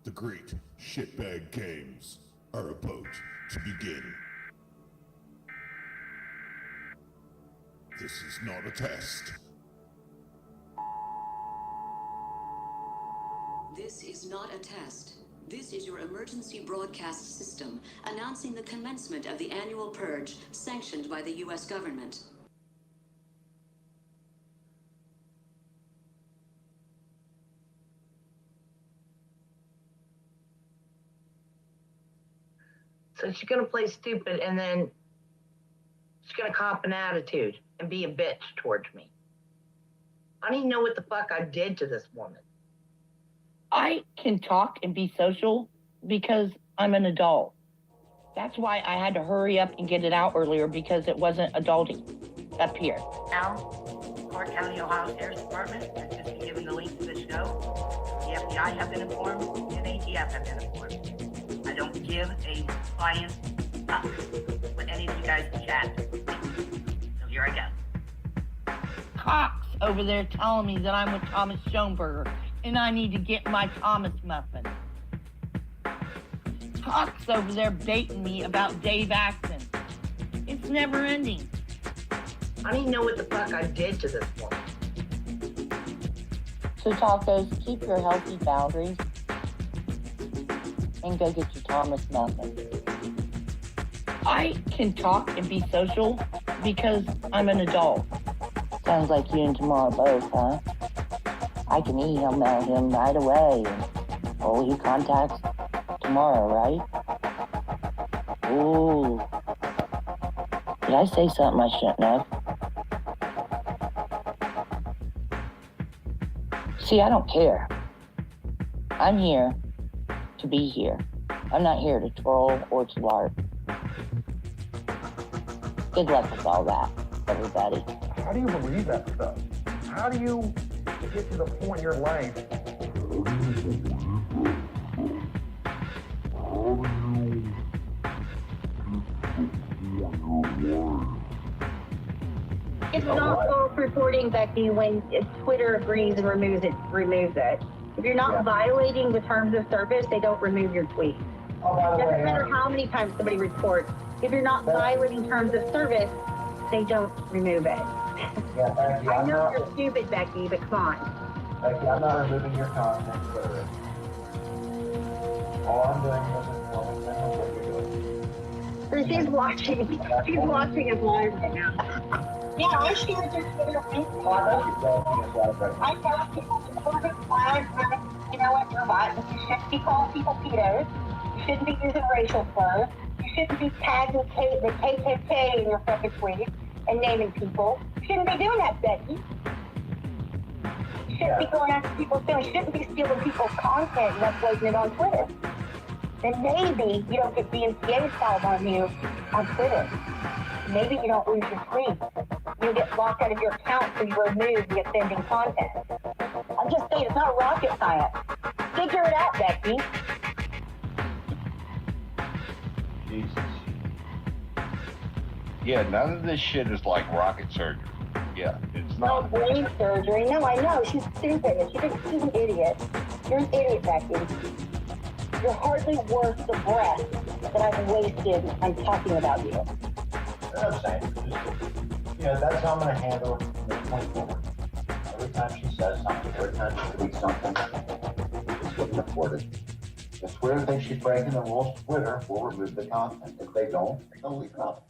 The great shitbag games are about to begin. This is not a test. This is not a test. This is your emergency broadcast system announcing the commencement of the annual purge sanctioned by the U.S. government. So she's gonna play stupid and then she's gonna cop an attitude and be a bitch towards me. I don't even know what the fuck I did to this woman. I can talk and be social because I'm an adult. That's why I had to hurry up and get it out earlier because it wasn't adulting up here. Now, Clark County, Ohio Sheriff's Department has just been given the link to the show. The FBI have been informed and ATF have been informed. I don't give a flying fuck what any of you guys chat. So here I go. Cox over there telling me that I'm with Thomas Schoenberger and I need to get my Thomas muffin. Cox over there baiting me about Dave Axon. It's never ending. I don't even know what the fuck I did to this woman. So tacos, keep your healthy boundaries and go get your Thomas muffin. I can talk and be social because I'm an adult. Sounds like you and Tamara both, huh? I can email him right away. Oh, he contacts tomorrow, right? Ooh. Did I say something I shouldn't have? See, I don't care. I'm here to be here. I'm not here to troll or to LARP. Good luck with all that, everybody. How do you believe that stuff? How do you get to the point in your life? It's not false reporting, Becky, when Twitter agrees and removes it. If you're not violating the terms of service, they don't remove your tweet. Doesn't matter how many times somebody reports. If you're not violating terms of service, they don't remove it. Yeah, Becky, I know you're stupid, Becky, but come on. Becky, I'm not removing your content, Twitter. All I'm doing is informing them of what you're doing. So she's watching. She's watching us live right now. Yeah, I shared your Twitter link. I know people supporting flags, you know what, you're right. You shouldn't be calling people pedos. You shouldn't be using racial slurs. You shouldn't be tagging the KKK in your fucking tweets and naming people. You shouldn't be doing that, Becky. You shouldn't be going after people's feelings. You shouldn't be stealing people's content and uploading it on Twitter. Then maybe you don't get DMCA filed on you on Twitter. Maybe you don't lose your tweet. You get locked out of your account so you remove the offending content. I'm just saying, it's not rocket science. Figure it out, Becky. Jesus. Yeah, none of this shit is like rocket surgery. Yeah, it's No not. brain surgery. No, I know. She's stupid. She's an idiot. You're an idiot, Becky. You're hardly worth the breath that I've wasted on talking about you. That's what I'm saying. Just, that's how I'm going to handle it from this point forward. Every time she says something, every time she tweets something, it's getting reported. If Twitter thinks she's breaking the rules, Twitter will remove the content. If they don't, they'll leave it up.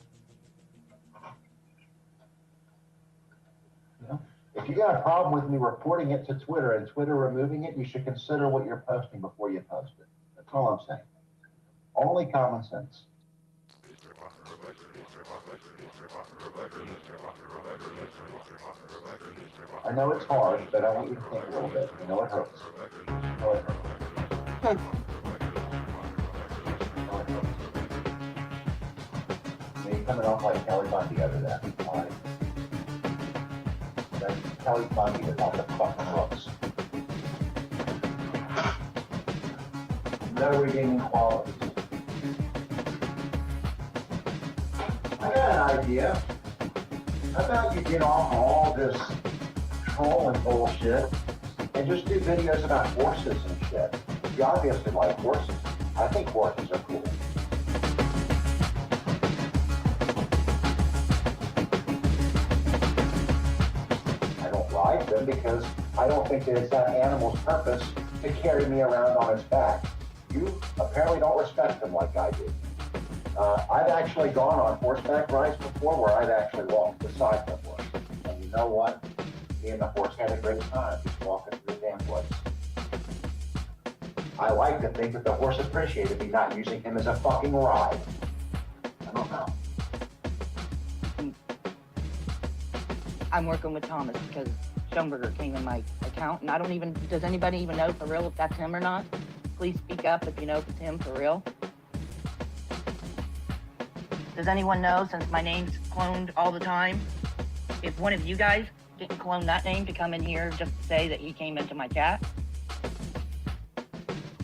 If you got a problem with me reporting it to Twitter and Twitter removing it, you should consider what you're posting before you post it. That's all I'm saying. Only common sense. I know it's hard, but I want you to think a little bit. I know it hurts. I know it hurts. You're coming off like Kelly Bundy over that. Fine. Then Kelly Bundy without the fucking looks. No redeeming qualities. I got an idea. How about you get off all this control and bullshit, and just do videos about horses and shit. You obviously like horses. I think horses are cool. I don't ride them because I don't think that it's that animal's purpose to carry me around on its back. You apparently don't respect them like I do. I've actually gone on horseback rides before where I've actually walked beside the horse. And you know what? Me and the horse had a great time just walking through the damn woods. I like to think that the horse appreciated me not using him as a fucking ride. I don't know. I'm working with Thomas because Schoenberger came in my account, and I don't even, does anybody even know for real if that's him or not? Please speak up if you know if it's him for real. Does anyone know, since my name's cloned all the time, if one of you guys didn't clone that name to come in here just to say that he came into my chat?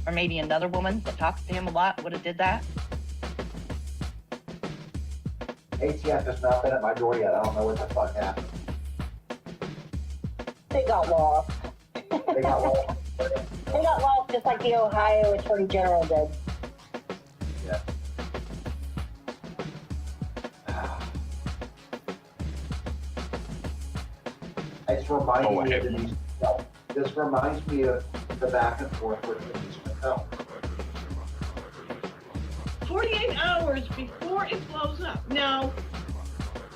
Or maybe another woman that talks to him a lot would have did that? ATF has not been at my door yet. I don't know what the fuck happened. They got lost. They got lost. They got lost just like the Ohio Attorney General did. Yeah. It's reminding me of Denise McKlumsy. This reminds me of the back and forth with Denise McKlumsy. 48 hours before it blows up. Now,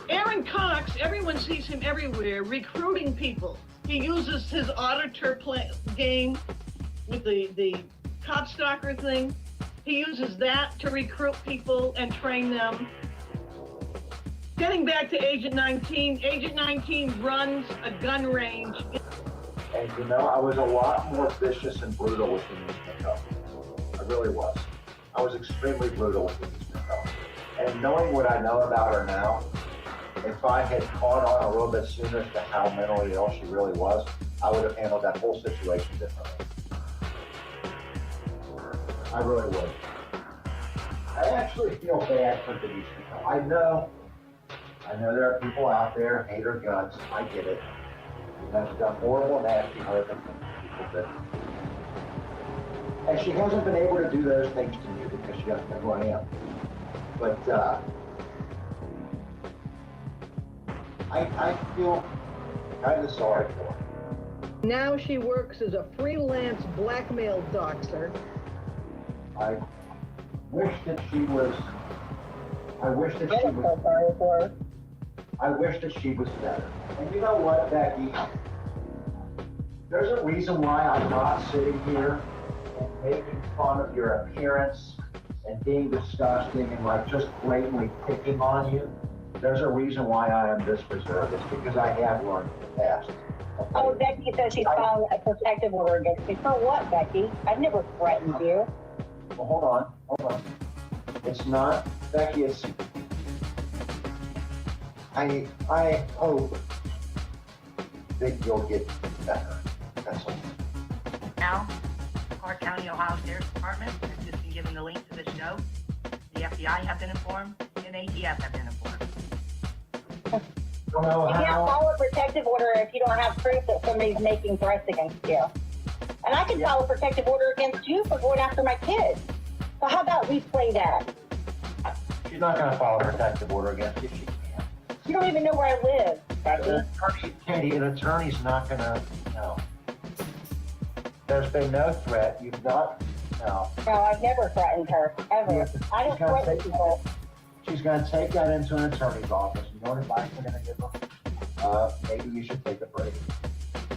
Aaron Cox, everyone sees him everywhere recruiting people. He uses his auditor game with the cop stalker thing. He uses that to recruit people and train them. Getting back to Agent 19, Agent 19 runs a gun range. And you know, I was a lot more vicious and brutal with Denise McKlumsy. I really was. I was extremely brutal with Denise McKlumsy. And knowing what I know about her now, if I had caught on a little bit sooner as to how mentally ill she really was, I would have handled that whole situation differently. I really would. I actually feel bad for Denise McKlumsy. I know there are people out there who hate her guts. I get it. And she's done horrible, nasty, horrible things to people that. And she hasn't been able to do those things to me because she doesn't know who I am. But I feel kind of sorry for her. Now she works as a freelance blackmail doxer. I wish that she was better. And you know what, Becky? There's a reason why I'm not sitting here and making fun of your appearance and being disgusting and like just blatantly picking on you. There's a reason why I am this reserved. It's because I have learned in the past. Okay? Oh, Becky says she's filing a protective order against me. For what, Becky? I've never threatened you. Well, hold on. It's not, Becky, it's, I hope that you'll get better. That's all. Now, Clark County, Ohio Sheriff's Department has just been given the link to the show. The FBI have been informed, and ATF have been informed. Don't know You can't file a protective order if you don't have proof that somebody's making threats against you. And I can file a protective order against you for going after my kids. So how about we play that? She's not going to file a protective order against you. She can't. You don't even know where I live, Becky. Katie, an attorney's not going to, no. There's been no threat. You've not, no. No, I've never threatened her, ever. I don't threaten people. She's going to take that into an attorney's office. You know what advice we're going to give her? Maybe you should take a break.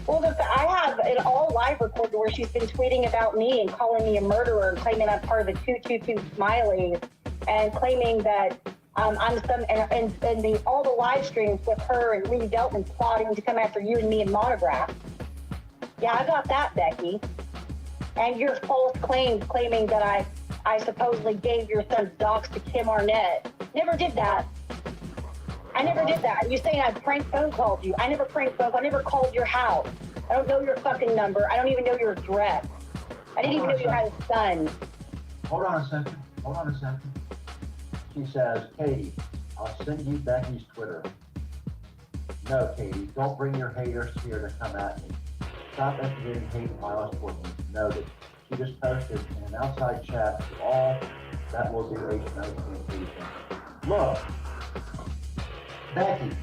Well, I have an all live recorded where she's been tweeting about me and calling me a murderer and claiming I'm part of the 222 Smileys and claiming that I'm some, and all the live streams with her and Lee Delton plotting to come after you and me in Monograph. Yeah, I got that, Becky. And your false claims claiming that I supposedly gave your son's Dox'd to Kim Arnett. Never did that. I never did that. You saying I prank phone called you. I never prank phone. I never called your house. I don't know your fucking number. I don't even know your address. I didn't even know you had a son. Hold on a second. She says, Katie, I'll send you Becky's Twitter. No, Katie, don't bring your haters here to come at me. Stop instigating hate and violence towards me. Noted. She just posted in an outside chat to all that will do H19 people. Look, Becky,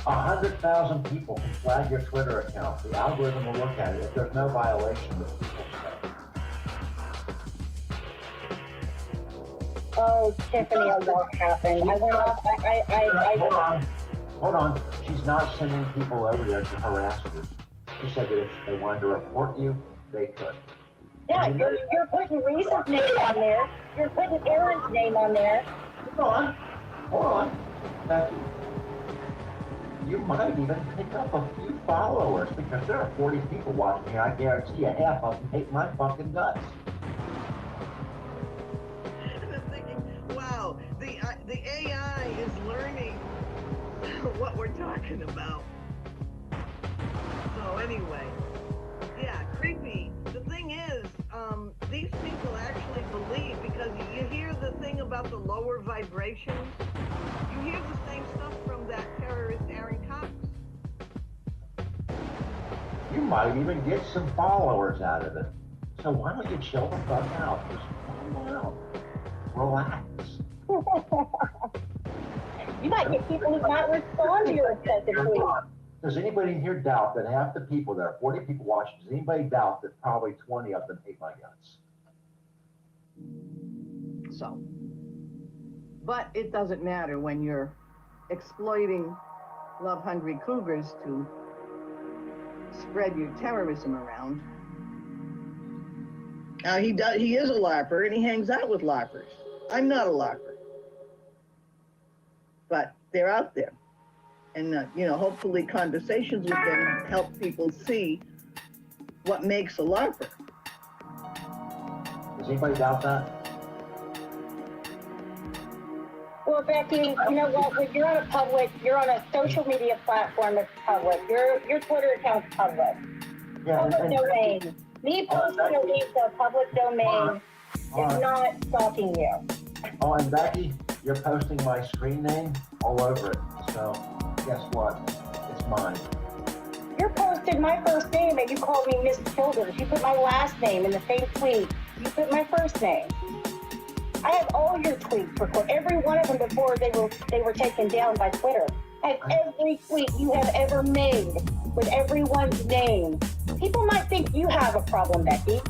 100,000 people can flag your Twitter account. The algorithm will look at it. If there's no violation, the people say. Oh, Tiffany, it won't happen. I went off. Hold on. She's not sending people over there to harass you. She said that if they wanted to report you, they could. Yeah, you're putting Reese's name on there. You're putting Aaron's name on there. Hold on. Becky, you might even pick up a few followers because there are 40 people watching here. I guarantee you half of them hate my fucking guts. And I'm thinking, wow, the AI is learning what we're talking about. So anyway, yeah, creepy. The thing is, these people actually believe, because you hear the thing about the lower vibrations. You hear the same stuff from that terrorist Aaron Cox. You might even get some followers out of it. So why don't you chill the fuck out? Just calm down. Relax. You might get people who might respond to your excessive tweets. Does anybody in here doubt that half the people, there are 40 people watching, does anybody doubt that probably 20 of them hate my guts? So, but it doesn't matter when you're exploiting love-hungry cougars to spread your terrorism around. Now he is a LARPer and he hangs out with LARPers. I'm not a LARPer, but they're out there. And, hopefully conversations with them help people see what makes a LARPer. Does anybody doubt that? Well, Becky, you know what? When you're on a social media platform that's public. Your Twitter account's public. Yeah, public domain. Me posting a link to a public domain is not stalking you. Oh, and Becky, you're posting my screen name all over it. So, guess what? It's mine. You posted my first name and you called me Miss Childers. You put my last name in the same tweet. You put my first name. I have all your tweets recorded, every one of them before they were taken down by Twitter. I have every tweet you have ever made with everyone's name. People might think you have a problem, Becky,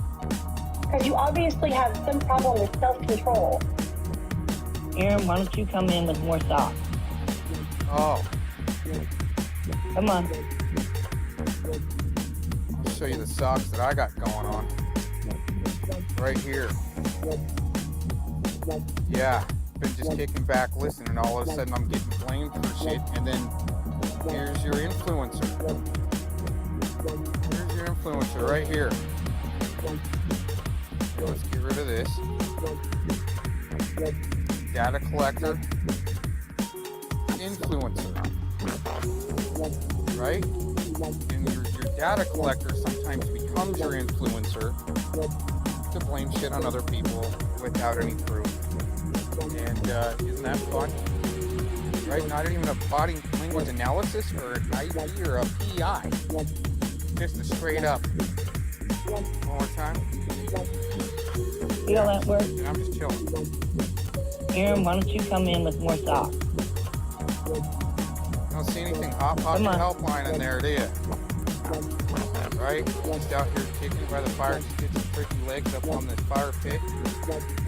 because you obviously have some problem with self-control. Aaron, why don't you come in with more socks? Oh. Come on. I'll show you the socks that I got going on. Right here. Yeah, been just kicking back, listening, all of a sudden I'm getting blamed for shit, and then here's your influencer. Here's your influencer right here. So let's get rid of this. Data collector. Influencer. Right? And your data collector sometimes becomes your influencer to blame shit on other people without any proof. And isn't that fun? Right? Not even a body language analysis or an IV or a PI. Just a straight up. One more time. You know that works? I'm just chilling. Aaron, why don't you come in with more socks? Don't see anything hot pocket helpline in there, do you? Right? Just out here kicking by the fire, just get some freaky legs up on this fire pit.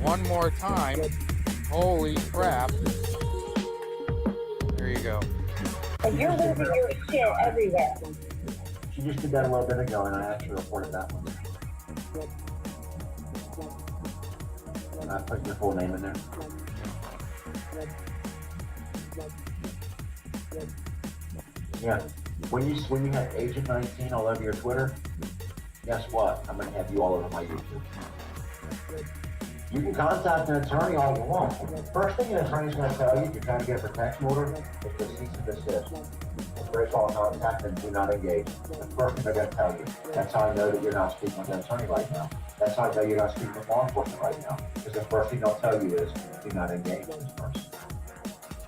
One more time. Holy crap. There you go. And you're losing your shit everywhere. She just did that a little bit ago, and I actually reported that one. And I put your full name in there. Yeah. When you have Agent 19 all over your Twitter, guess what? I'm going to have you all over my YouTube. You can contact an attorney all you want. First thing an attorney's going to tell you if you're trying to get a protection order is to cease and desist. Break all contact and do not engage. The first thing they're going to tell you. That's how I know that you're not speaking with an attorney right now. That's how I know you're not speaking with law enforcement right now. Because the first thing they'll tell you is do not engage with this person.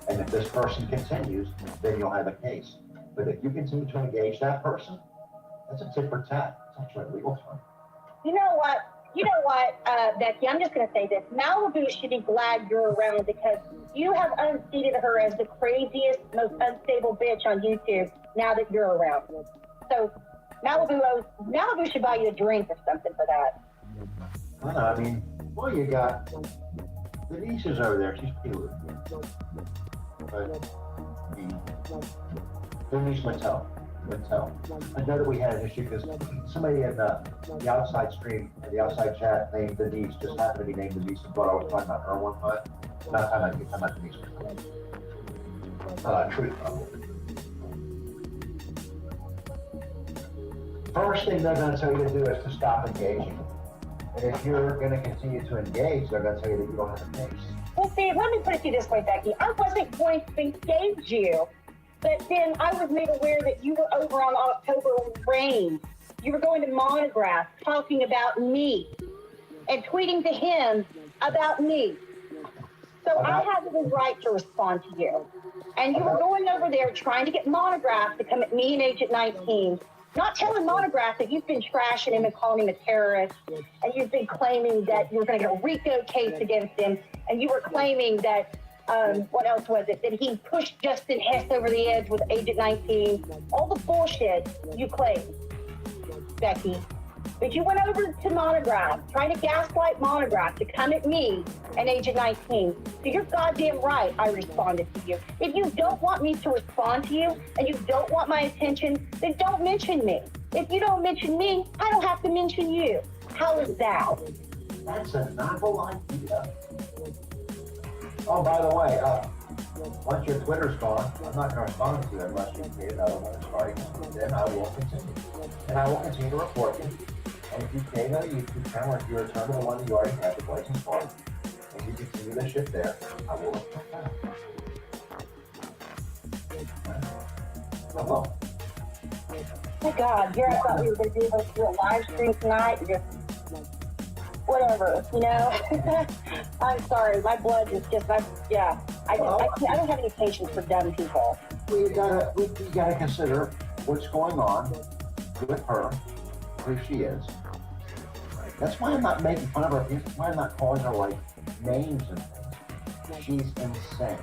And if this person continues, then you'll have a case. But if you continue to engage that person, that's a tit for tat. It's actually a legal term. You know what? Becky, I'm just going to say this. Malibu should be glad you're around because you have unseated her as the craziest, most unstable bitch on YouTube now that you're around. So Malibu should buy you a drink or something for that. I know, I mean, well, you got Denise is over there. She's cute. But Denise Mattel. I know that we had an issue because somebody in the outside stream, the outside chat named Denise, just happened to be named Denise, and thought I was talking about her one time. Not talking about Denise. Truth, probably. First thing they're going to tell you to do is to stop engaging. And if you're going to continue to engage, they're going to tell you that you don't have a case. Well, see, let me put it to you this way, Becky. I wasn't going to engage you, but then I was made aware that you were over on October Rain. You were going to Monograph talking about me and tweeting to him about me. So I had the right to respond to you. And you were going over there trying to get Monograph to come at me and Agent 19. Not telling Monograph that you've been trashing him and calling him a terrorist, and you've been claiming that you're going to get a RICO case against him, and you were claiming that, what else was it, that he pushed Justin Hess over the edge with Agent 19, all the bullshit you claimed, Becky. But you went over to Monograph, trying to gaslight Monograph to come at me and Agent 19. So you're goddamn right I responded to you. If you don't want me to respond to you and you don't want my attention, then don't mention me. If you don't mention me, I don't have to mention you. How is that? That's a novel idea. Oh, by the way, once your Twitter's gone, I'm not going to respond to you unless you create another one that's right. Then I will continue. And I will continue to report you. And if you create another YouTube channel, or if you return to the one that you already have, the Glazin for, and you continue this shit there, I will report that. I will. Oh my God, here I thought we were going to do a live stream tonight and just whatever, you know? I'm sorry, my blood is just, I don't have any patience for dumb people. We gotta consider what's going on with her, who she is. That's why I'm not making fun of her. That's why I'm not calling her like names and things. She's insane.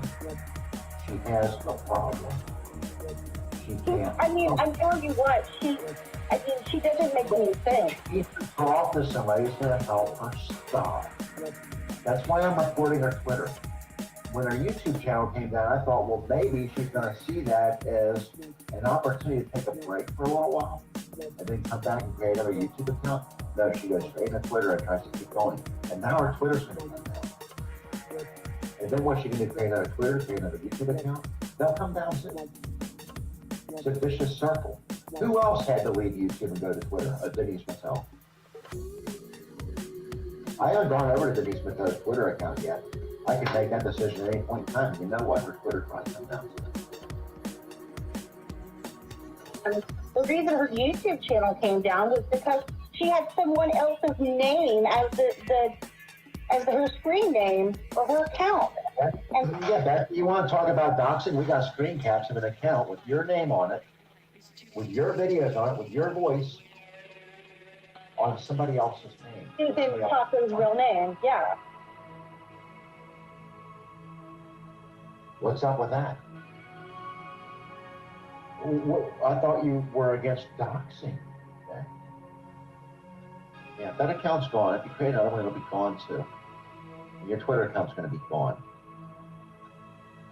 She has a problem. She can't. I mean, I'm telling you what, she doesn't make any sense. If you talk to somebody who's gonna help her stop. That's why I'm reporting her Twitter. When her YouTube channel came down, I thought, well, maybe she's going to see that as an opportunity to take a break for a little while and then come back and create another YouTube account. No, she goes straight into Twitter and tries to keep going. And now her Twitter's going to come down. And then what's she going to create another Twitter, create another YouTube account? They'll come down soon. It's a vicious circle. Who else had to leave YouTube and go to Twitter? Denise Mattel. I haven't gone over to Denise Mattel's Twitter account yet. I can make that decision at any point in time. You know what her Twitter might come down to. The reason her YouTube channel came down was because she had someone else's name as her screen name for her account. You want to talk about doxing? We got screen caps of an account with your name on it, with your videos on it, with your voice on somebody else's name. Susan Taco's real name, yeah. What's up with that? I thought you were against doxing. Okay. Yeah, that account's gone. If you create another one, it'll be gone too. And your Twitter account's going to be gone.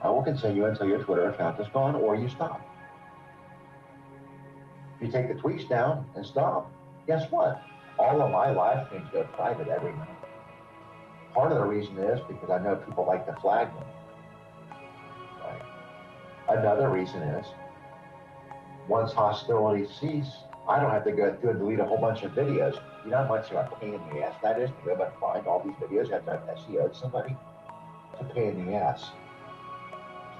I will continue until your Twitter account is gone or you stop. If you take the tweets down and stop, guess what? All of my live streams go private every night. Part of the reason is because I know people like to flag them. Another reason is, once hostilities cease, I don't have to go through and delete a whole bunch of videos. You know how much of a pain in the ass that is to go back and find all these videos after I've SEO'd somebody? It's a pain in the ass.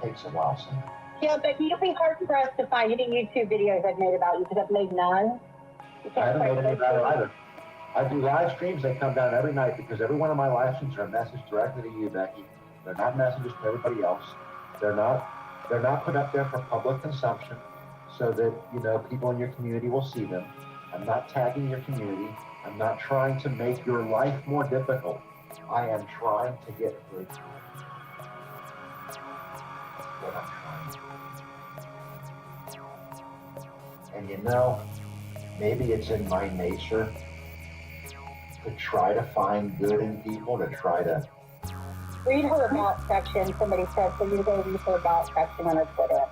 It takes a while sometimes. Yeah, but you'll be hard pressed to find any YouTube videos I've made about you because I've made none. I haven't made any about it either. I do live streams, they come down every night because every one of my live streams are a message directly to you, Becky. They're not messages to everybody else. They're not put up there for public consumption. so that, you know, people in your community will see them. I'm not tagging your community. I'm not trying to make your life more difficult. I am trying to get through to you. What I'm trying. And you know, maybe it's in my nature to try to find good in people, to try to... Read her about section, somebody said, so you go read her about section on her Twitter.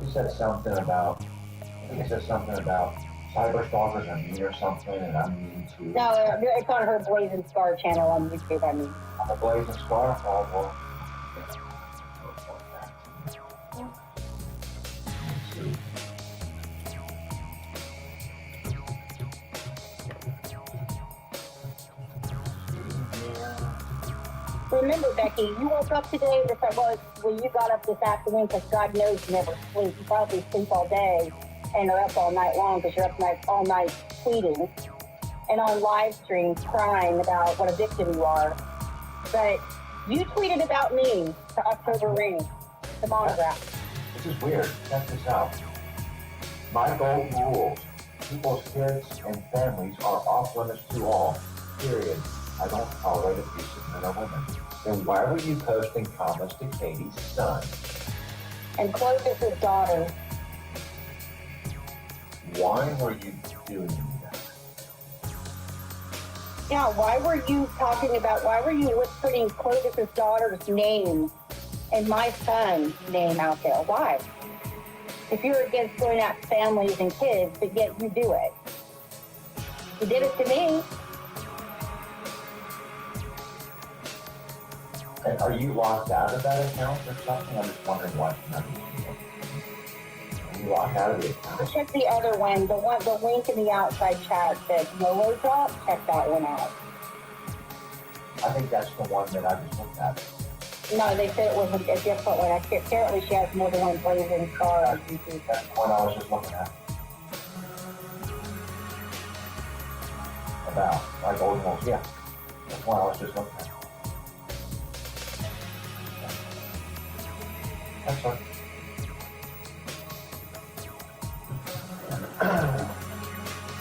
He said something about, I think it said something about cyber stalkers are mean or something, and I'm mean too. No, it's on her Glazin Scar channel on YouTube, I mean. On the Glazin Scar? Oh, well. Remember, Becky, you woke up today, well, you got up this afternoon because God knows you never sleep. You probably sleep all day and are up all night long because you're up all night tweeting and on live streams crying about what a victim you are. But you tweeted about me to October Ring, the monograph. This is weird. Check this out. My golden rules. People's kids and families are off limits to all. Period. I don't tolerate abusive men or women. Then why were you posting comments to Katie's son? And Clovis's daughter. Why were you doing that? Yeah, why were you putting Clovis's daughter's name and my son's name out there? Why? If you're against going after families and kids, but yet you do it. You did it to me. And are you locked out of that account or something? I'm just wondering why you're not using it. Are you locked out of the account? Check the other one. The link in the outside chat says YOLO drop. Check that one out. I think that's the one that I just looked at. No, they said it was a different one. Apparently she has more than one Glazin Scar on YouTube. That's the one I was just looking at. About, like Golden Rules, yeah. That's one I was just looking at. That's right.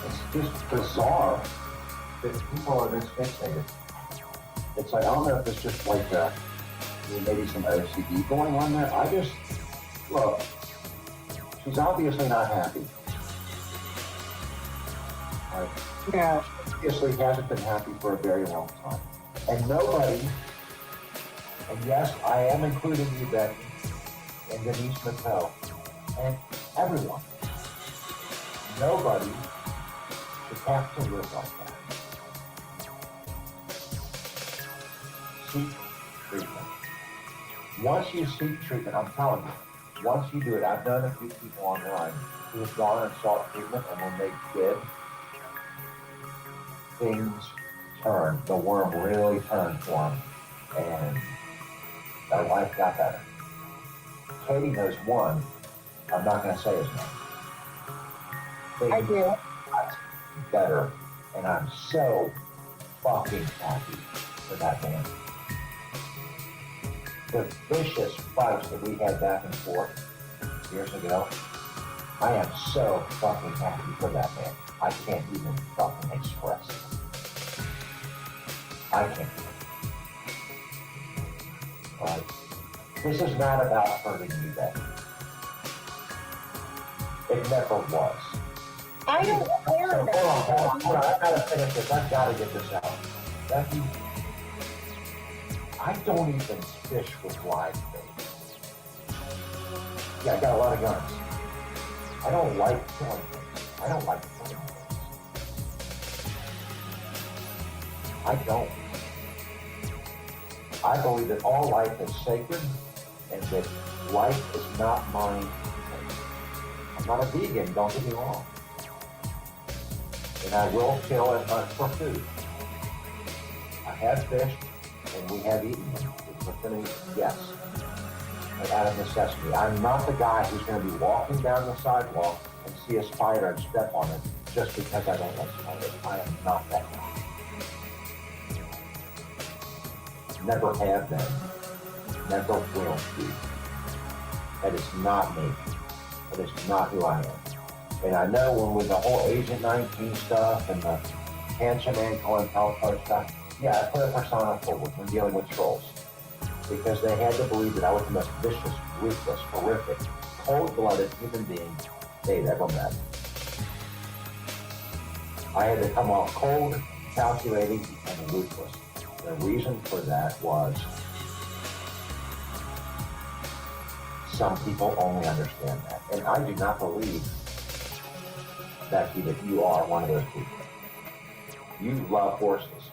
It's just bizarre that people are this fixated. It's like, I don't know if it's just like maybe some OCD going on there. I just, look, she's obviously not happy. Right? Yeah. She obviously hasn't been happy for a very long time. And nobody, and yes, I am including you, Becky, and Denise Mattel, and everyone. Nobody should have to live like that. Seek treatment. Once you seek treatment, I'm telling you, once you do it, I've known a few people online who have gone and sought treatment, and when they did, things turned. The worm really turned for them, and their life got better. Katie knows one. I'm not going to say his name. I do. Got better, and I'm so fucking happy for that man. The vicious fights that we had back and forth years ago, I am so fucking happy for that man. I can't even fucking express it. I can't. Right? This is not about hurting you, Becky. It never was. I don't care about Hold on. I've got to finish this. I've got to get this out. Becky, I don't even fish with live bait. Yeah, I got a lot of guns. I don't like killing things. I don't like killing things. I don't. I believe that all life is sacred and that life is not mine to take. I'm not a vegan, don't get me wrong. And I will kill and hunt for food. I have fished and we have eaten them. Yes. But out of necessity. I'm not the guy who's going to be walking down the sidewalk and see a spider and step on it just because I don't like spiders. I am not that guy. Never have been. Never will be. That is not me. That is not who I am. And I know when with the whole Agent 19 stuff and the handsome man calling Palpo stuff, yeah, I put a persona forward when dealing with trolls. Because they had to believe that I was the most vicious, ruthless, horrific, cold-blooded human being they'd ever met. I had to come off cold, calculating, and ruthless. The reason for that was some people only understand that. And I do not believe, Becky, that you are one of those people. You love horses.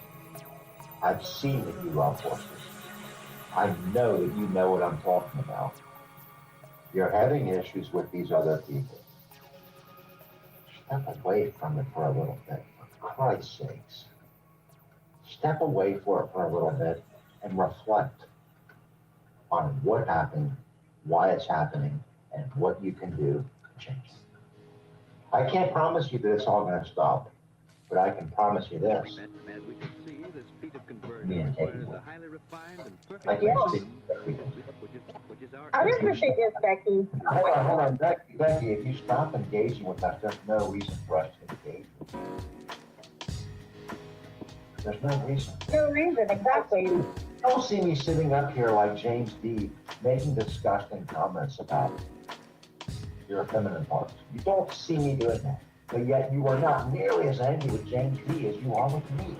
I've seen that you love horses. I know that you know what I'm talking about. You're having issues with these other people. Step away from it for a little bit, for Christ's sakes. Step away for it for a little bit and reflect on what happened, why it's happening, and what you can do to change it. I can't promise you that it's all going to stop, but I can promise you this. Me and Katie will. I can speak for everything. I would appreciate this, Becky. Hold on, Becky, if you stop engaging with us, there's no reason for us to engage with you. There's no reason. No reason, exactly. You don't see me sitting up here like James D. making disgusting comments about your feminine parts. You don't see me doing that. But yet you are not nearly as angry with James D. as you are with me.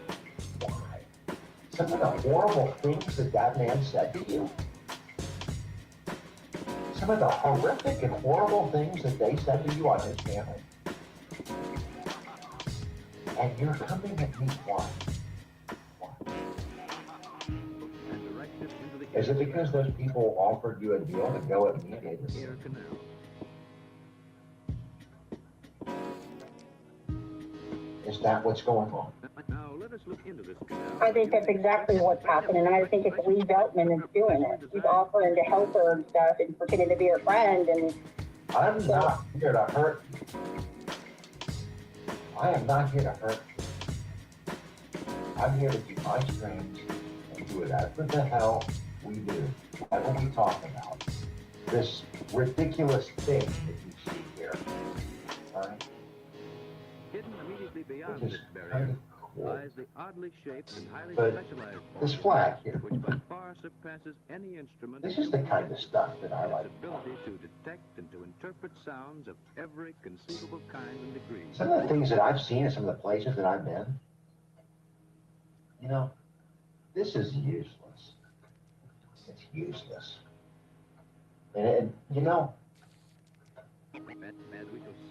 Why? Some of the horrible things that man said to you. Some of the horrific and horrible things that they said to you on his family. And you're coming at me why? Is it because those people offered you a deal to go at me? Is that what's going on? I think that's exactly what's happening, and I think it's Lee Beltman that's doing it. He's offering to help her and stuff and pretending to be her friend. And I'm not here to hurt you. I am not here to hurt you. I'm here to do my streams and do whatever the hell we do, whatever we talk about. This ridiculous thing that you see here, right? Which is kind of cool. But this flag here, this is the kind of stuff that I like. Some of the things that I've seen and some of the places that I've been, you know, this is useless. It's useless. And you know,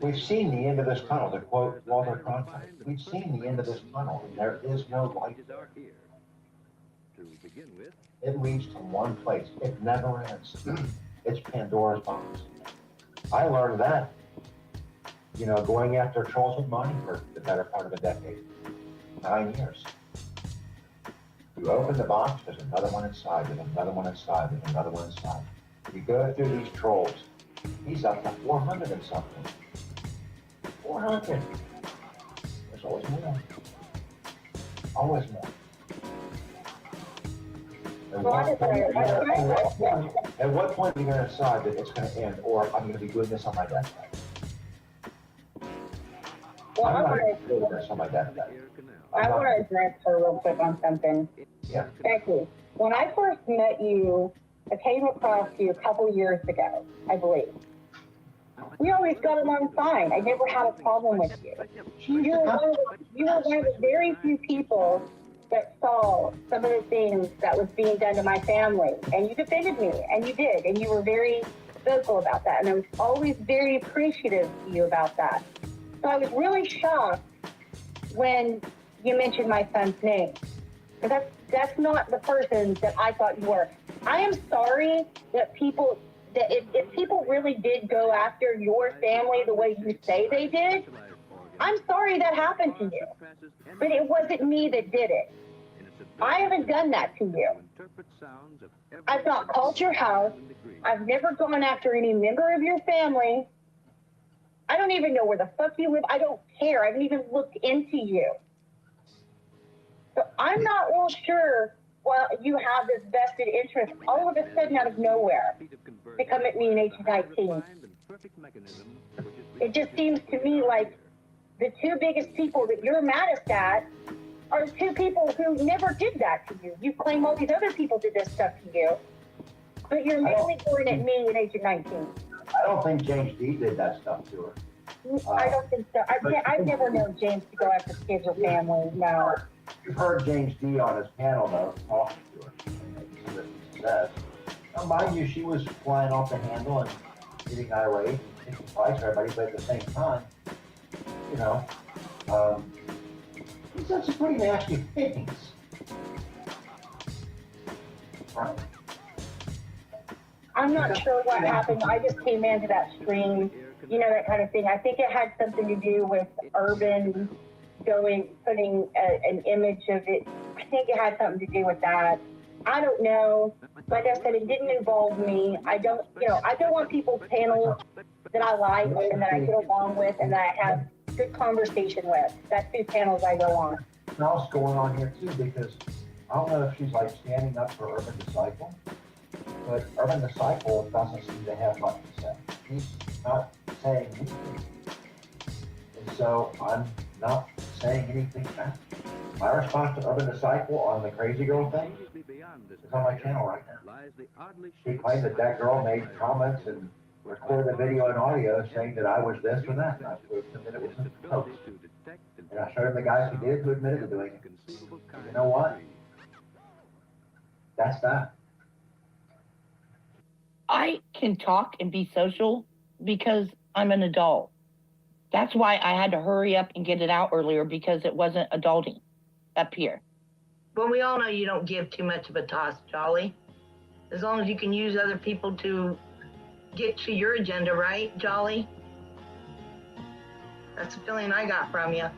we've seen the end of this tunnel, to quote Walter Cronkite. We've seen the end of this tunnel, and there is no light there. It leads to one place. It never ends. It's Pandora's box. I learned that, you know, going after trolls with money for the better part of a decade. 9 years. You open the box, there's another one inside, there's another one inside, there's another one inside. You go through these trolls. He's up to 400 and something. 400. There's always more. Always more. At what point are you going to decide that it's going to end, or I'm going to be doing this on my deathbed? well, I'm I not want going to do this on my deathbed. to address her real quick on something. Yeah. Becky, when I first met you, I came across you a couple years ago, I believe. We always got along fine. I never had a problem with you. You were one of the very few people that saw some of the things that was being done to my family. And you defended me, and you did. And you were very vocal about that. And I was always very appreciative to you about that. So I was really shocked when you mentioned my son's name. Because that's not the person that I thought you were. I am sorry that if people really did go after your family the way you say they did, I'm sorry that happened to you. But it wasn't me that did it. I haven't done that to you. I've not called your house. I've never gone after any member of your family. I don't even know where the fuck you live. I don't care. I haven't even looked into you. So I'm not real sure why you have this vested interest all of a sudden out of nowhere to come at me in H19. It just seems to me like the two biggest people that you're maddest at are two people who never did that to you. You claim all these other people did this stuff to you, but you're mainly going at me at age of 19. I don't think James D did that stuff to her. I don't think so. I've never known James to go after kids or family. No. You've heard James D on his panel, though, talking to her. Maybe what he says. Now, mind you, she was flying off the handle and getting irate and thinking twice for everybody, but at the same time, you know, he said some pretty nasty things. Right. I'm not sure what happened. I just came into that stream, you know, that kind of thing. I think it had something to do with Urban putting an image of it. I think it had something to do with that. I don't know. Like I said, it didn't involve me. I don't want people's panels that I like and that I get along with and that I have good conversation with. That's whose panels I go on. Something else going on here too, because I don't know if she's like standing up for Urban Disciple, but Urban Disciple doesn't seem to have much to say. He's not saying anything. And so I'm not saying anything back. My response to Urban Disciple on the Crazy Girl thing is on my channel right now. She claimed that girl made comments and recorded the video and audio saying that I was this or that. And I proved him that it was a post. And I showed him the guys who did, who admitted to doing it. You know what? That's that. I can talk and be social because I'm an adult. That's why I had to hurry up and get it out earlier, because it wasn't adulting up here. Well, we all know you don't give too much of a toss, Jolly. As long as you can use other people to get to your agenda, right, Jolly? That's the feeling I got from you.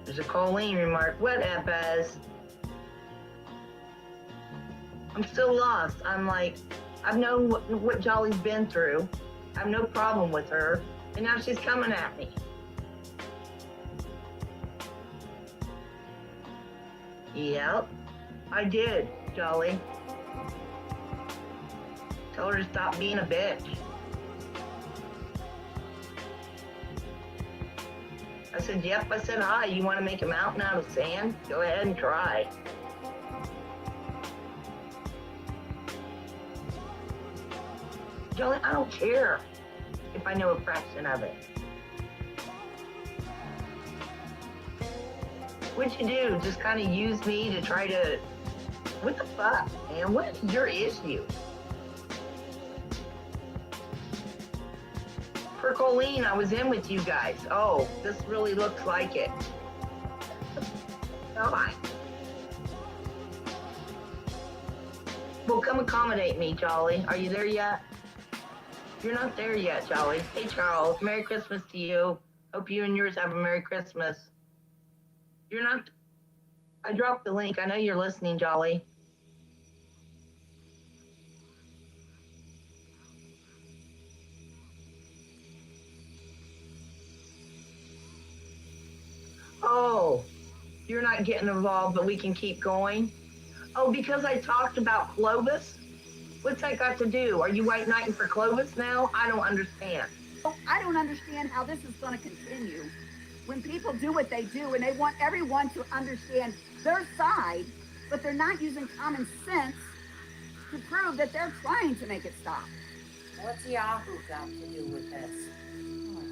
There's a Colleen remark. What up, Buzz? I'm still lost. I'm like, I've known what Jolly's been through. I have no problem with her. And now she's coming at me. Yep, I did, Jolly. Tell her to stop being a bitch. I said, yep, I said hi. You want to make a mountain out of sand? Go ahead and try. Jolly, I don't care if I know a fraction of it. What'd you do? Just kind of use me to try to... What the fuck, man? What is your issue? For Colleen, I was in with you guys. Oh, this really looks like it. God. Well, come accommodate me, Jolly. Are you there yet? You're not there yet, Jolly. Hey, Charles. Merry Christmas to you. Hope you and yours have a Merry Christmas. You're not... I dropped the link. I know you're listening, Jolly. Oh, you're not getting involved, but we can keep going? Oh, because I talked about Clovis? What's that got to do? Are you white knighting for Clovis now? I don't understand. I don't understand how this is going to continue when people do what they do and they want everyone to understand their side, but they're not using common sense to prove that they're trying to make it stop. What's Yahoo got to do with this?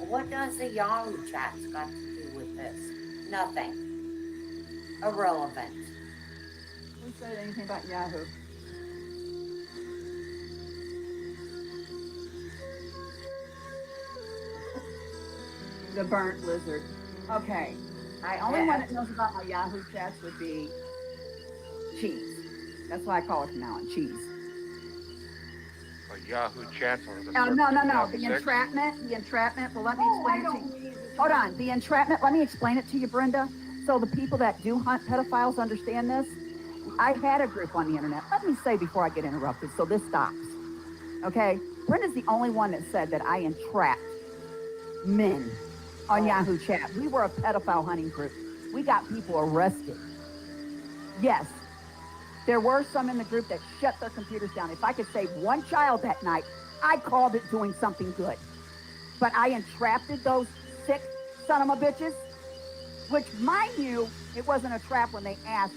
What does the Yahoo chat's got to do with this? Nothing. Irrelevant. Who said anything about Yahoo? The burnt lizard. Okay. I only one that knows about my Yahoo chats would be Cheese. That's why I call it from now on, Cheese. Yahoo chats on the Oh, no. The entrapment. Well, let me explain it to you. Hold on. The entrapment, let me explain it to you, Brenda. So the people that do hunt pedophiles understand this. I had a group on the internet. Let me say before I get interrupted, so this stops. Okay? Brenda's the only one that said that I entrapped men on Yahoo chat. We were a pedophile hunting group. We got people arrested. Yes, there were some in the group that shut their computers down. If I could save one child that night, I called it doing something good. But I entrapped those sick son of a bitches, which, mind you, it wasn't a trap when they asked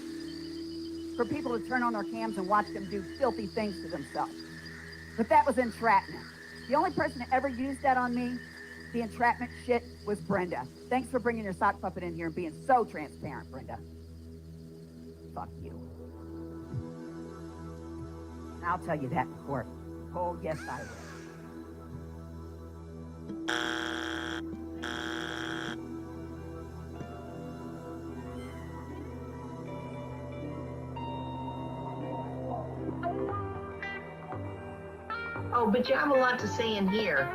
for people to turn on their cams and watch them do filthy things to themselves. But that was entrapment. The only person that ever used that on me, the entrapment shit, was Brenda. Thanks for bringing your sock puppet in here and being so transparent, Brenda. Fuck you. And I'll tell you that in court. Oh, yes, I will. Oh, but you have a lot to say in here.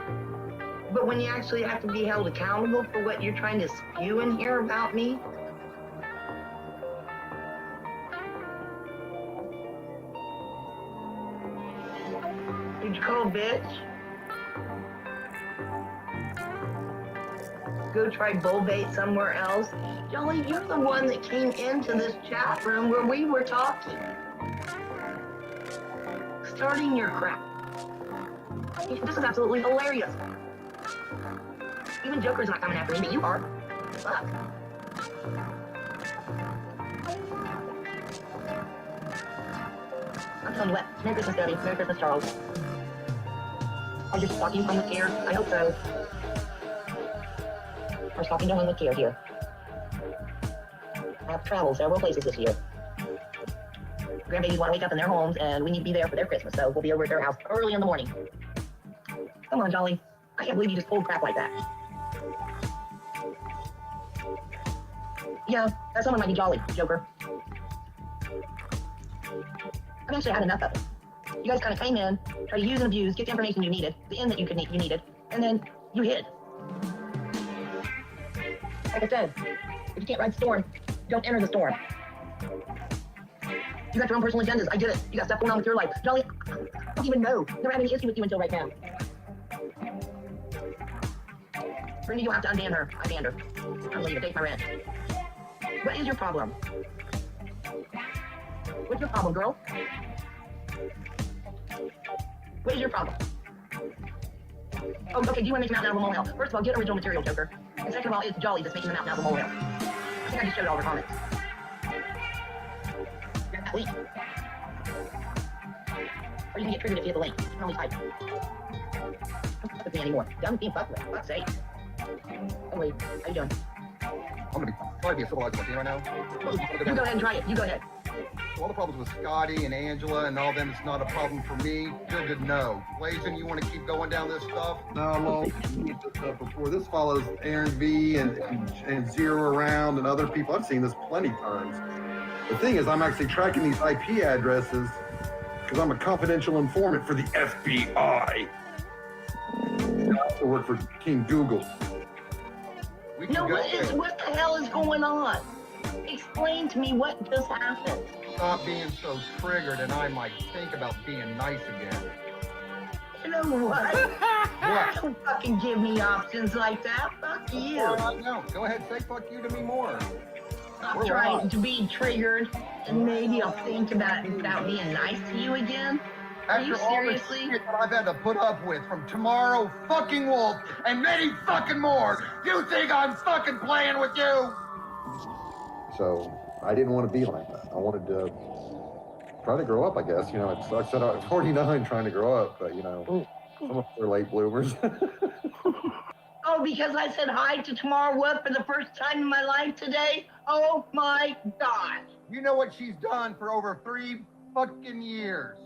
But when you actually have to be held accountable for what you're trying to spew in here about me, did you call a bitch? Go try bull bait somewhere else? Jolly, you're the one that came into this chat room where we were talking. Starting your crap. This is absolutely hilarious. Even Joker's not coming after me, but you are. Fuck. I'm telling you what. Merry Christmas, Debbie. Merry Christmas, Charles. Are you stalking home with care? I hope so. We're stalking home with care here. I have traveled several places this year. Grandbabies want to wake up in their homes, and we need to be there for their Christmas, so we'll be over at their house early in the morning. Come on, Jolly. I can't believe you just pulled crap like that. Yeah, that someone might be Jolly, Joker. I've actually had enough of it. You guys kind of came in, tried to use and abuse, get the information you needed, the end that you needed, and then you hid. Like I said, if you can't ride the storm, don't enter the storm. You got your own personal agendas. I get it. You got stuff going on with your life. Jolly, I don't even know. Never had any issue with you until right now. Brenda, you'll have to unban her. I banned her. I'm leaving. Take my rent. What is your problem? What's your problem, girl? What is your problem? Oh, okay, do you want to make a mountain out of a molehill? First of all, get original material, Joker. And second of all, it's Jolly that's making the mountain out of a molehill. I think I just showed all the comments. You're that weak. Or you can get triggered if you hit the link. You can only type. Don't fuck with me anymore. Done with being fucked with. Fuck's sake. Oh, wait. How you doing? I'm gonna try to be a civilized Martine right now. You go ahead and try it. You go ahead. All the problems with Scotty and Angela and all them, it's not a problem for me. Good to know. Glazin, you want to keep going down this stuff? No, well, we did this stuff before. This follows Aaron V and Zero Around and other people. I've seen this plenty times. The thing is, I'm actually tracking these IP addresses because I'm a confidential informant for the FBI. I also work for King Google. No, what the hell is going on? Explain to me what just happened. Stop being so triggered and I might think about being nice again. You know what? What? Don't fucking give me options like that. Fuck you. No, go ahead, say fuck you to me more. I'm trying to be triggered, and maybe I'll think about being nice to you again. Are you seriously? All the shit that I've had to put up with from Tomorrow fucking Wolf and many fucking more. You think I'm fucking playing with you? So I didn't want to be like that. I wanted to try to grow up, I guess. You know, I said I was 49 trying to grow up, but you know, some of us are late bloomers. Oh, because I said hi to Tomorrow Wolf for the first time in my life today? Oh my God. You know what she's done for over 3 fucking years.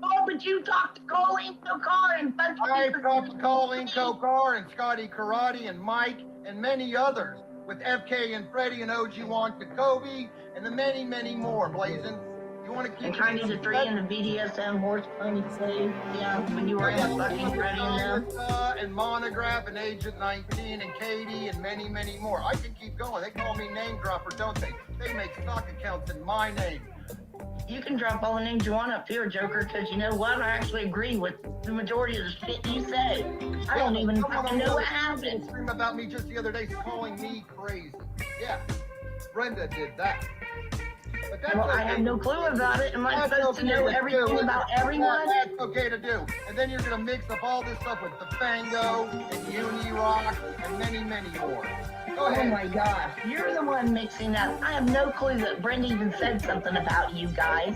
Oh, but you talked to Colleen Kokar and I've talked to Colleen Kokar and Scotty Karate and Mike and many others with FK and Freddie and OG Juan Jacoby and the many, many more, Glazin. You want to keep... And Chinese a 3 and the BDSM horse pony slave, yeah, when you were in the fucking Freddie and them. And Monograph and Agent 19 and Katie and many, many more. I can keep going. They call me name dropper, don't they? They make stock accounts in my name. You can drop all the names you want up here, Joker, because you know what? I actually agree with the majority of the shit you say. I don't even fucking know what happened. Scream about me just the other day calling me crazy. Yeah, Brenda did that. But that's Well, I okay have no to clue do. about it. Am I That's supposed to okay know do. everything about everyone? That's okay to do. And then you're gonna mix up all this stuff with the Fango and Uni-Rock and many, many more. Go ahead. Oh my gosh, you're the one mixing up. I have no clue that Brenda even said something about you guys.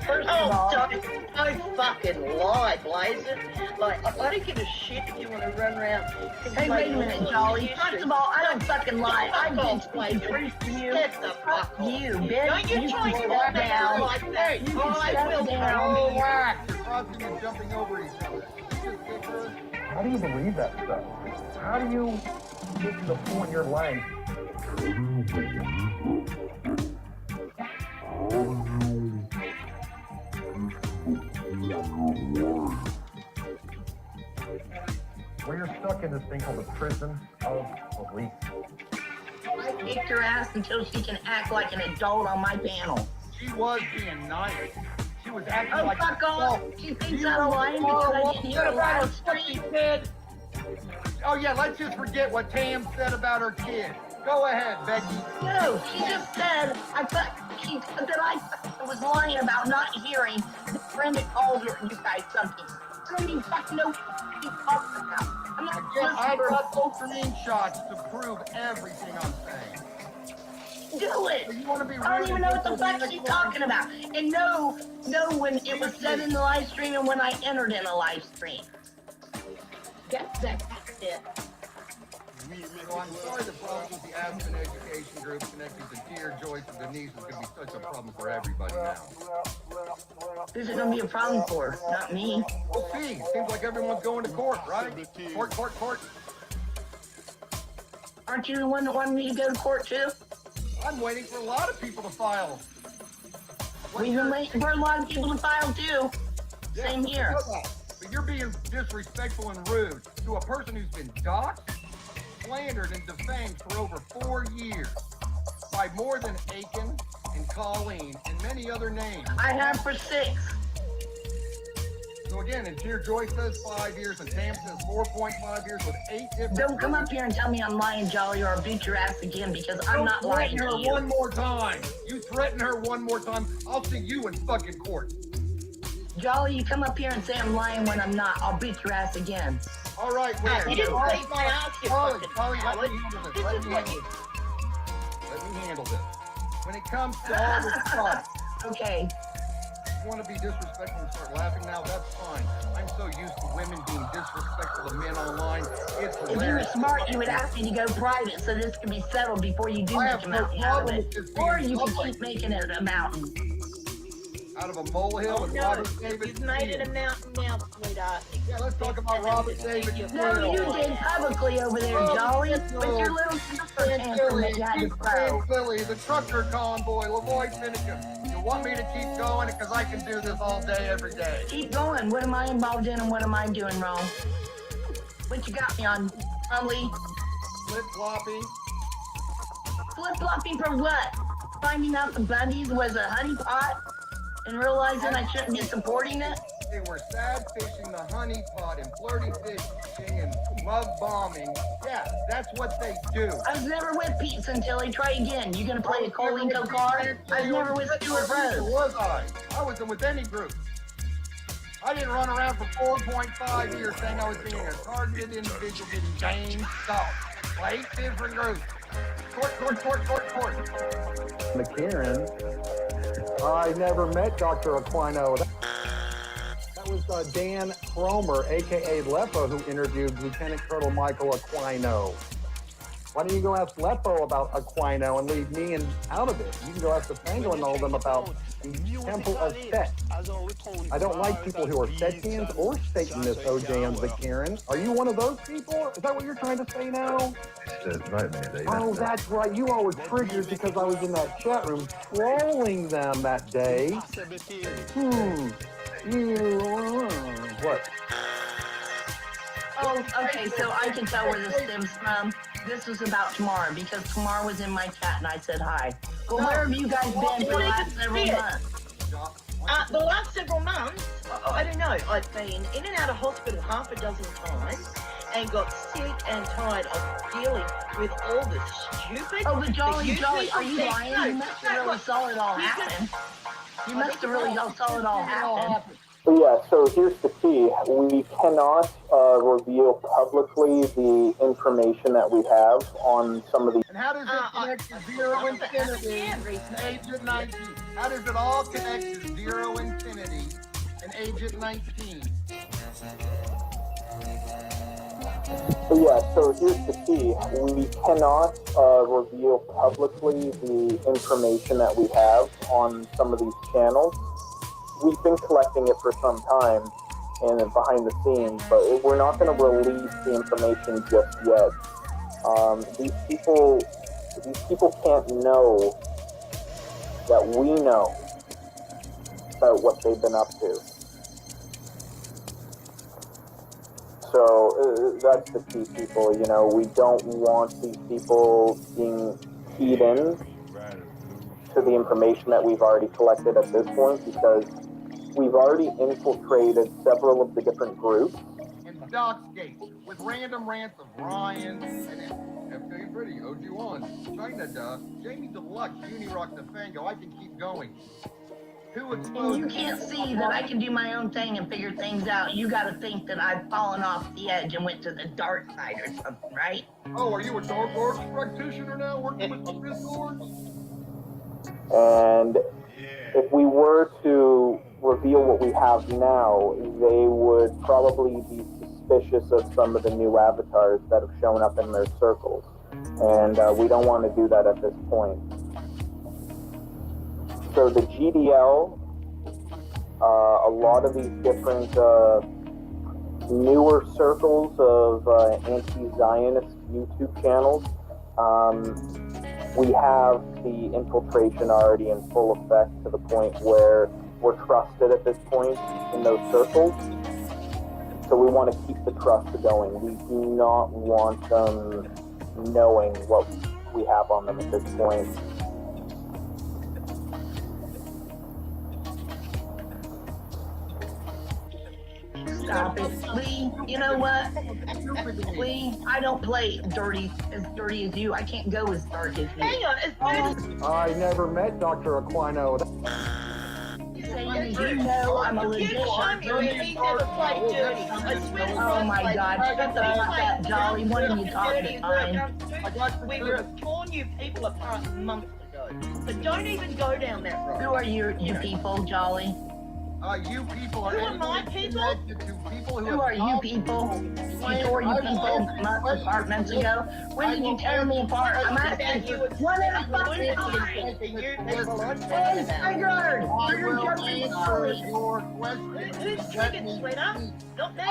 First of all, don't fucking lie, Glazin. Like, I don't give a shit if you want to run around. hey, wait a minute, Jolly. First of all, I don't fucking lie. I've been speaking truth to you. Get the fuck You, bitch. Don't you try to can walk step down. like that. You can I step will down. Oh, whack. You're crossing and jumping over each other. How do you believe that stuff? How do you get to the point you're lying? Well, you're stuck in this thing called the prison of belief. I kicked her ass until she can act like an adult on my panel. She was being nice. She was acting Oh, like fuck a off. adult. She thinks You I'm know lying tomorrow because I what didn't she hear said a about her live fucking stream. kid. Oh yeah, let's just forget what Tam said about her kid. Go ahead, Becky. No, she just said that I was lying about not hearing that Brenda called you guys something. I don't even fucking know what she's talking about. I'm not Again, I listening. got full screenshots to prove everything I'm saying. Do it. You want to be I don't even know what the rude fuck to she's the talking about. And know when it was said in the live stream and when I entered in a live stream. That's it. So I'm sorry the problem with the Aspen Education Group connected to Dear, Joyce, and Denise is going to be such a problem for everybody now. Who's it going to be a problem for? Not me. We'll see. Seems like everyone's going to court, right? Court. Aren't you the one that wanted me to go to court too? I'm waiting for a lot of people to file. We've been waiting for a lot of people to file too. Yeah, Same here. But you're being disrespectful and rude to a person who's been doxxed, slandered, and defamed for over 4 years by more than Aiken and Colleen and many other names. I have for 6. So again, and Dear Joyce says 5 years, and Tam says 4.5 years with 8 different. Don't come up here and tell me I'm lying, Jolly, or I'll beat your ass again because I'm not lying Threaten to her you. one more time. You threaten her one more time, I'll see you in fucking court. Jolly, you come up here and say I'm lying when I'm not. I'll beat your ass again. All right, where? You didn't beat my ass, you fucking Polly, let coward. me handle this. This Let is me what handle you... this. Let me handle this. When it comes to all this stuff, Okay. you want to be disrespectful and start laughing now, that's fine. I'm so used to women being disrespectful to men online. It's If you were hilarious. smart, you would ask me to go private so this could be settled before you do I make have a no mountain out of problem it. with this being Or you can public. keep making it a mountain. Out of a molehill with No, Robert David. you've made it a mountain now, sweetheart. Yeah, let's talk about Robert David. No, you did publicly over there, Jolly. With your little super tantrum that you had to throw. Philly, the trucker convoy, Lavoy Finnegan. You want me to keep going? Because I can do this all day, every day. Keep going. What am I involved in and what am I doing wrong? What you got me on, Lee? Flip-flopping. Flip-flopping for what? Finding out the Bundys was a honeypot and realizing I shouldn't be supporting it? They were sad fishing the honeypot and flirty fishing and love bombing. Yeah, that's what they do. I was never with Pete Santilli. Try again. You gonna play a Colinco card? I was never with Stuart Rose. Was I? I wasn't with any group. I didn't run around for 4.5 years saying I was being a targeted individual getting gang stuff. Like 8 different groups. Court. McKaren. I never met Dr. Aquino. That was Dan Cromer, a.k.a. Lepo, who interviewed Lieutenant Colonel Michael Aquino. Why don't you go ask Lepo about Aquino and leave me out of it? You can go ask the Fango and all of them about the Temple of Set. I don't like people who are Setians or Satanists, OJ and McKaren. Are you one of those people? Is that what you're trying to say now? Oh, that's right. You all were triggered because I was in that chat room trolling them that day. What? Oh, okay, so I can tell where this stems from. This was about Tamara because Tamara was in my chat and I said hi. Well, where have you guys been for the last several months? The last several months, I don't know. I've been in and out of hospital half a dozen times and got sick and tired of dealing with all the stupid. Oh, but Jolly, the Jolly, usual are you things. lying? No, You must have really saw it all happen. You must have really saw it all happen. But yeah, so here's the key. We cannot reveal publicly the information that we have on some of the... And how does it connect to zero infinity and Agent 19? How does it all connect to zero infinity and Agent 19? But yeah, so here's the key. We cannot reveal publicly the information that we have on some of these channels. We've been collecting it for some time and behind the scenes, but we're not going to release the information just yet. These people can't know that we know about what they've been up to. So that's the key, people. You know, we don't want these people being keyed in to the information that we've already collected at this point, because we've already infiltrated several of the different groups. And Dox'd with random rants of Ryan and FK Pretty, OG1, China Duh, Jamie Deluxe, Unirock the Fango. I can keep going. And you can't see that I can do my own thing and figure things out. You got to think that I've fallen off the edge and went to the dark side or something, right? Oh, are you a dark arts practitioner now, working with the Fifth Lords? And if we were to reveal what we have now, they would probably be suspicious of some of the new avatars that have shown up in their circles. And we don't want to do that at this point. So the GDL, a lot of these different newer circles of anti-Zionist YouTube channels, we have the infiltration already in full effect to the point where we're trusted at this point in those circles. So we want to keep the trust going. We do not want them knowing what we have on them at this point. Stop it. Lee, you know what? Lee, I don't play as dirty as you. I can't go as dark as you. Hang on, I never met Dr. Aquino. You know I'm a legit He's never played dirty. I swear to Oh my God, shut the fuck up, Jolly. What are you talking about? We would have torn you people apart months ago. So don't even go down that road. Who are you people, Jolly? You people are Who are my people? Who are you people? You tore you people apartments ago? When did you tear me apart? I'm asking you. One at a fucking time. Hey, Sigurd! You're jumping slowly. Who's triggered, sweetheart? Not me.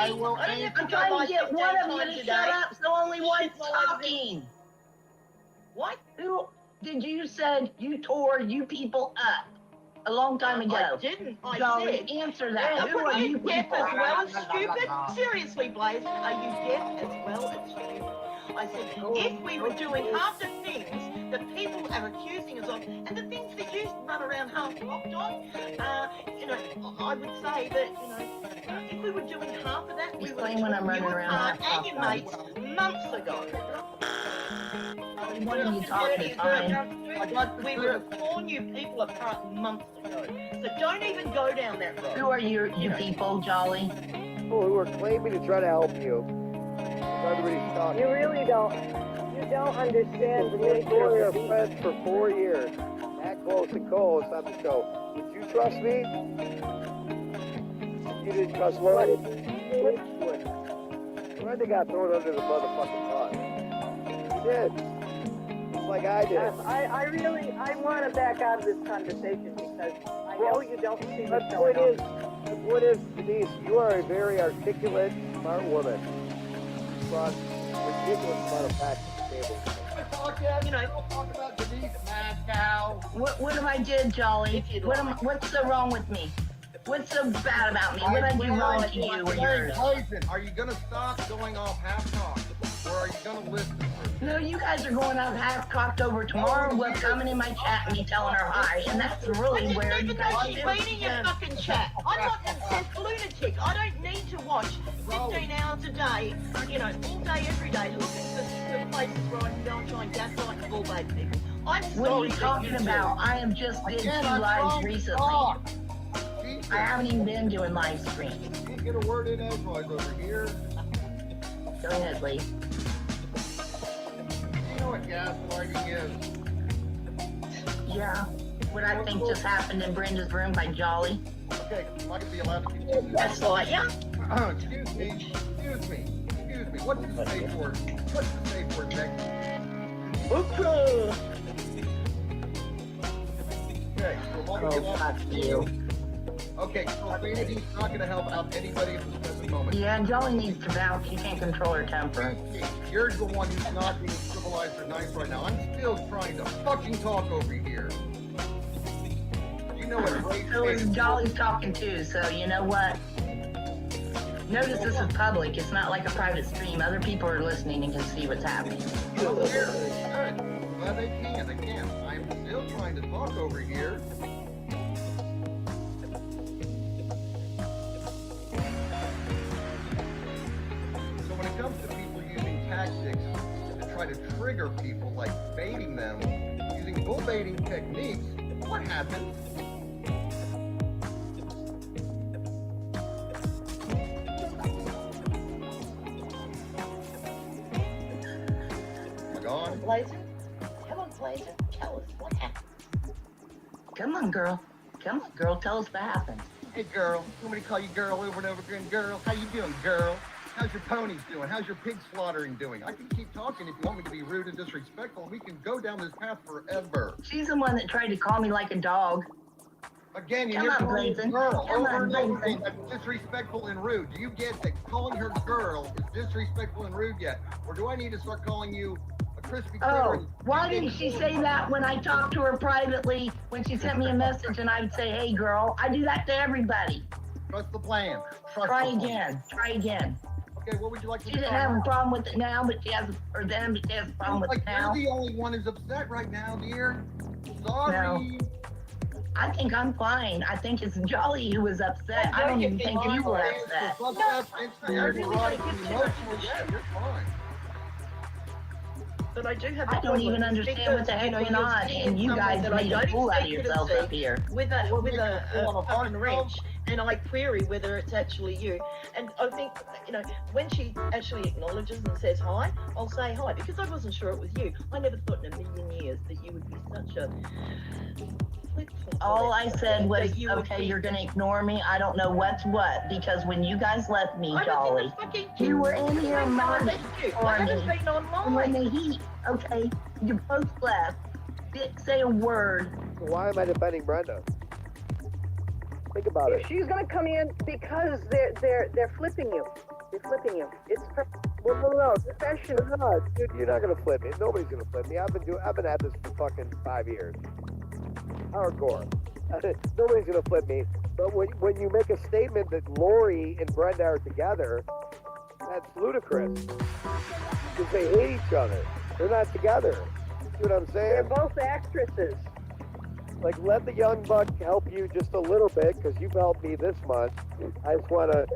I'm trying to get one of you to shut up so only one's talking. What? Who did you said you tore you people up? A long time ago. I didn't. I Jolly, said. answer that. Who are you deaf people? as well as stupid? Seriously, Blaze, are you deaf as well as stupid? I said, if we were doing half the things that people are accusing us of, and the things that you run around half cocked on, I would say that, if we were doing half of that, we would have when I'm running around and your mates months ago. What are you talking about? We would have torn you people apart months ago. So don't even go down that road. Who are you people, Jolly? People who are claiming to try to help you. Everybody's talking. You really don't. You don't understand the nature We of are friends for 4 years. That close and close on the show. Did you trust me? You didn't trust Lloyd? Brenda got thrown under the motherfucking bus. She did. Just like I did. I want to back out of this conversation because I know you don't see what's The going on. point is, Denise, you are a very articulate, smart woman. You brought a ridiculous amount of facts to the table. Talk about Denise, mad cow. What have I did, Jolly? What's so wrong with me? What's so bad about me? What did I do wrong to you or yours? Glazin, are you gonna stop going off half-cocked, or are you gonna listen? No, you guys are going out half-cocked over tomorrow. Well, coming in my chat and me telling her hi, and that's really where you guys She's been in your fucking chat. I'm not an obsessed lunatic. I don't need to watch 15 hours a day, all day, every day, looking for places where I can go like people. I'm What are sorry you that talking about? I have just did 2 lives recently. I haven't even been doing live streams. Can't get a word in edgewise over here. Go ahead, Lee. You know what gaslighting is? Yeah. What I think just happened in Brenda's room by Jolly. Okay, I could be allowed to continue. That's like, yeah. Excuse me. What's the safe word? Nick? Okay. Okay, so what Oh, fuck you. Okay, so Trinity's not going to help out anybody at this present moment. Yeah, and Jolly needs to vouch. She can't control her temper. You're the one who's not being civilized or nice right now. I'm still trying to fucking talk over here. You know what race So is Jolly's talking too, so you know what? Notice this is public. It's not like a private stream. Other people are listening and can see what's happening. Oh, good. Well, they can. I'm still trying to talk over here. So when it comes to people using tactics to try to trigger people, like baiting them, using bull baiting techniques, what happens? Glazin? Come on, Glazin. Tell us what happened. Come on, girl. Tell us what happened. Hey, girl. Want me to call you girl over and over again? Girl, how you doing, girl? How's your ponies doing? How's your pig slaughtering doing? I can keep talking if you want me to be rude and disrespectful. We can go down this path forever. She's the one that tried to call me like a dog. Again, Come you're on, calling her Glazin. girl Come over on, and over Glazin. again. That's disrespectful and rude. Do you get that calling her girl is disrespectful and rude yet? Or do I need to start calling you a crispy critter? Oh, why didn't she say that when I talked to her privately, when she sent me a message and I'd say, hey, girl? I do that to everybody. Trust the plan. Try again. Okay, what would you like to She didn't have a problem with it now, but she has, or then, but she has a problem with it now. You're the only one who's upset right now, dear. Sorry. No. I think I'm fine. I think it's Jolly who was upset. I don't even think you were upset. But I do have a I don't even understand what the heck went on, and you guys made a fool out of yourselves up here. With a fucking wrench, and I query whether it's actually you. And I think, when she actually acknowledges and says hi, I'll say hi, because I wasn't sure it was you. I never thought in a million years that you would be such a... All I said was, okay, you're going to ignore me. I don't know what's what, because when you guys left me, Jolly, you were in here murmuring for me. And when the heat, okay, you both left, didn't say a word. Why am I defending Brenda? Think about it. She's going to come in because they're flipping you. They're flipping you. It's well, no, professional. No, dude, you're not going to flip me. Nobody's going to flip me. I've been at this for fucking 5 years. Hardcore. Nobody's gonna flip me. But when you make a statement that Lori and Brenda are together, that's ludicrous. Because they hate each other. They're not together. See what I'm saying? They're both actresses. Like, let the young buck help you just a little bit, because you've helped me this much. I just want to,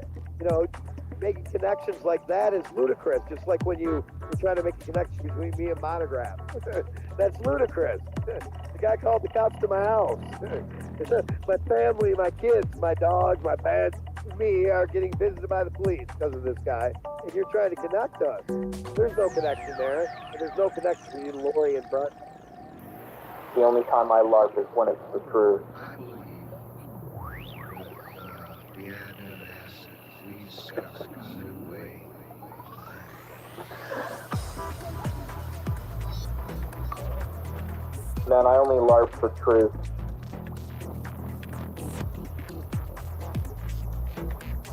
making connections like that is ludicrous. Just like when you were trying to make a connection between me and Monograph. That's ludicrous. The guy called the cops to my house. My family, my kids, my dog, my pets, me are getting visited by the police because of this guy. And you're trying to connect us. There's no connection there. And there's no connection between Lori and Brett. The only time I love is when it's the truth. Man, I only LARP for truth.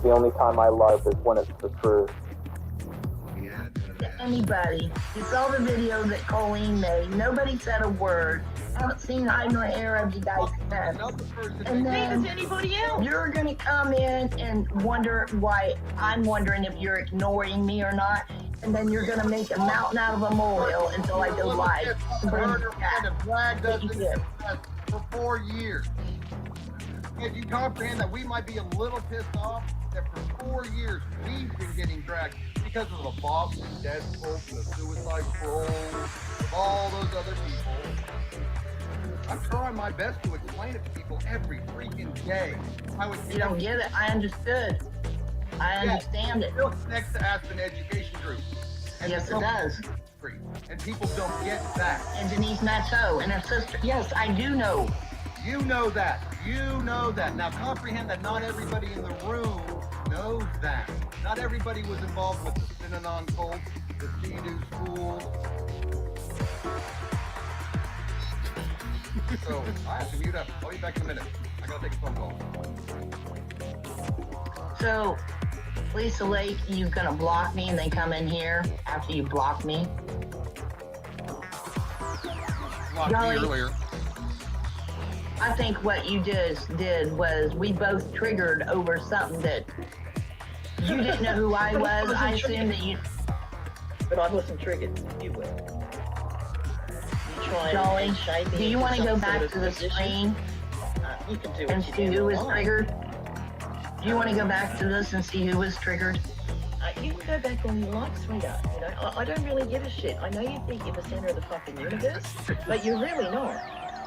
The only time I LARP is when it's the truth. Anybody. You saw the video that Colleen made. Nobody said a word. I haven't seen hide nor hair of you guys since. And then anybody else. You're going to come in and wonder why I'm wondering if you're ignoring me or not. And then you're going to make a mountain out of a molehill until I go live. Dragged us into this for 4 years. If you comprehend that we might be a little pissed off that for 4 years we've been getting dragged because of the Boston Deadpool and the Suicide Scroll, all those other people. I'm trying my best to explain it to people every freaking day. You don't get it. I understood. I understand it. It looks next to Aspen Education Group. And Yes, it does. And people don't get that. And Denise Matteau and her sister. Yes, I do know. You know that. You know that. Now comprehend that not everybody in the room knows that. Not everybody was involved with the Synanon cult, the Sea-Doo school. So I have to mute up. I'll be back in a minute. I gotta take a phone call. So, Lisa Lake, you gonna block me and then come in here after you block me? Blocked me earlier. I think what you just did was we both triggered over something that you didn't know who I was. I assumed that you. But I wasn't triggered. You were. Jolly, do you want to go back to the screen You can do and what see you who was want. triggered? Do you want to go back to this and see who was triggered? You can go back on your life, sweetheart. You know, I don't really give a shit. I know you think you're the center of the fucking universe, but you're really not.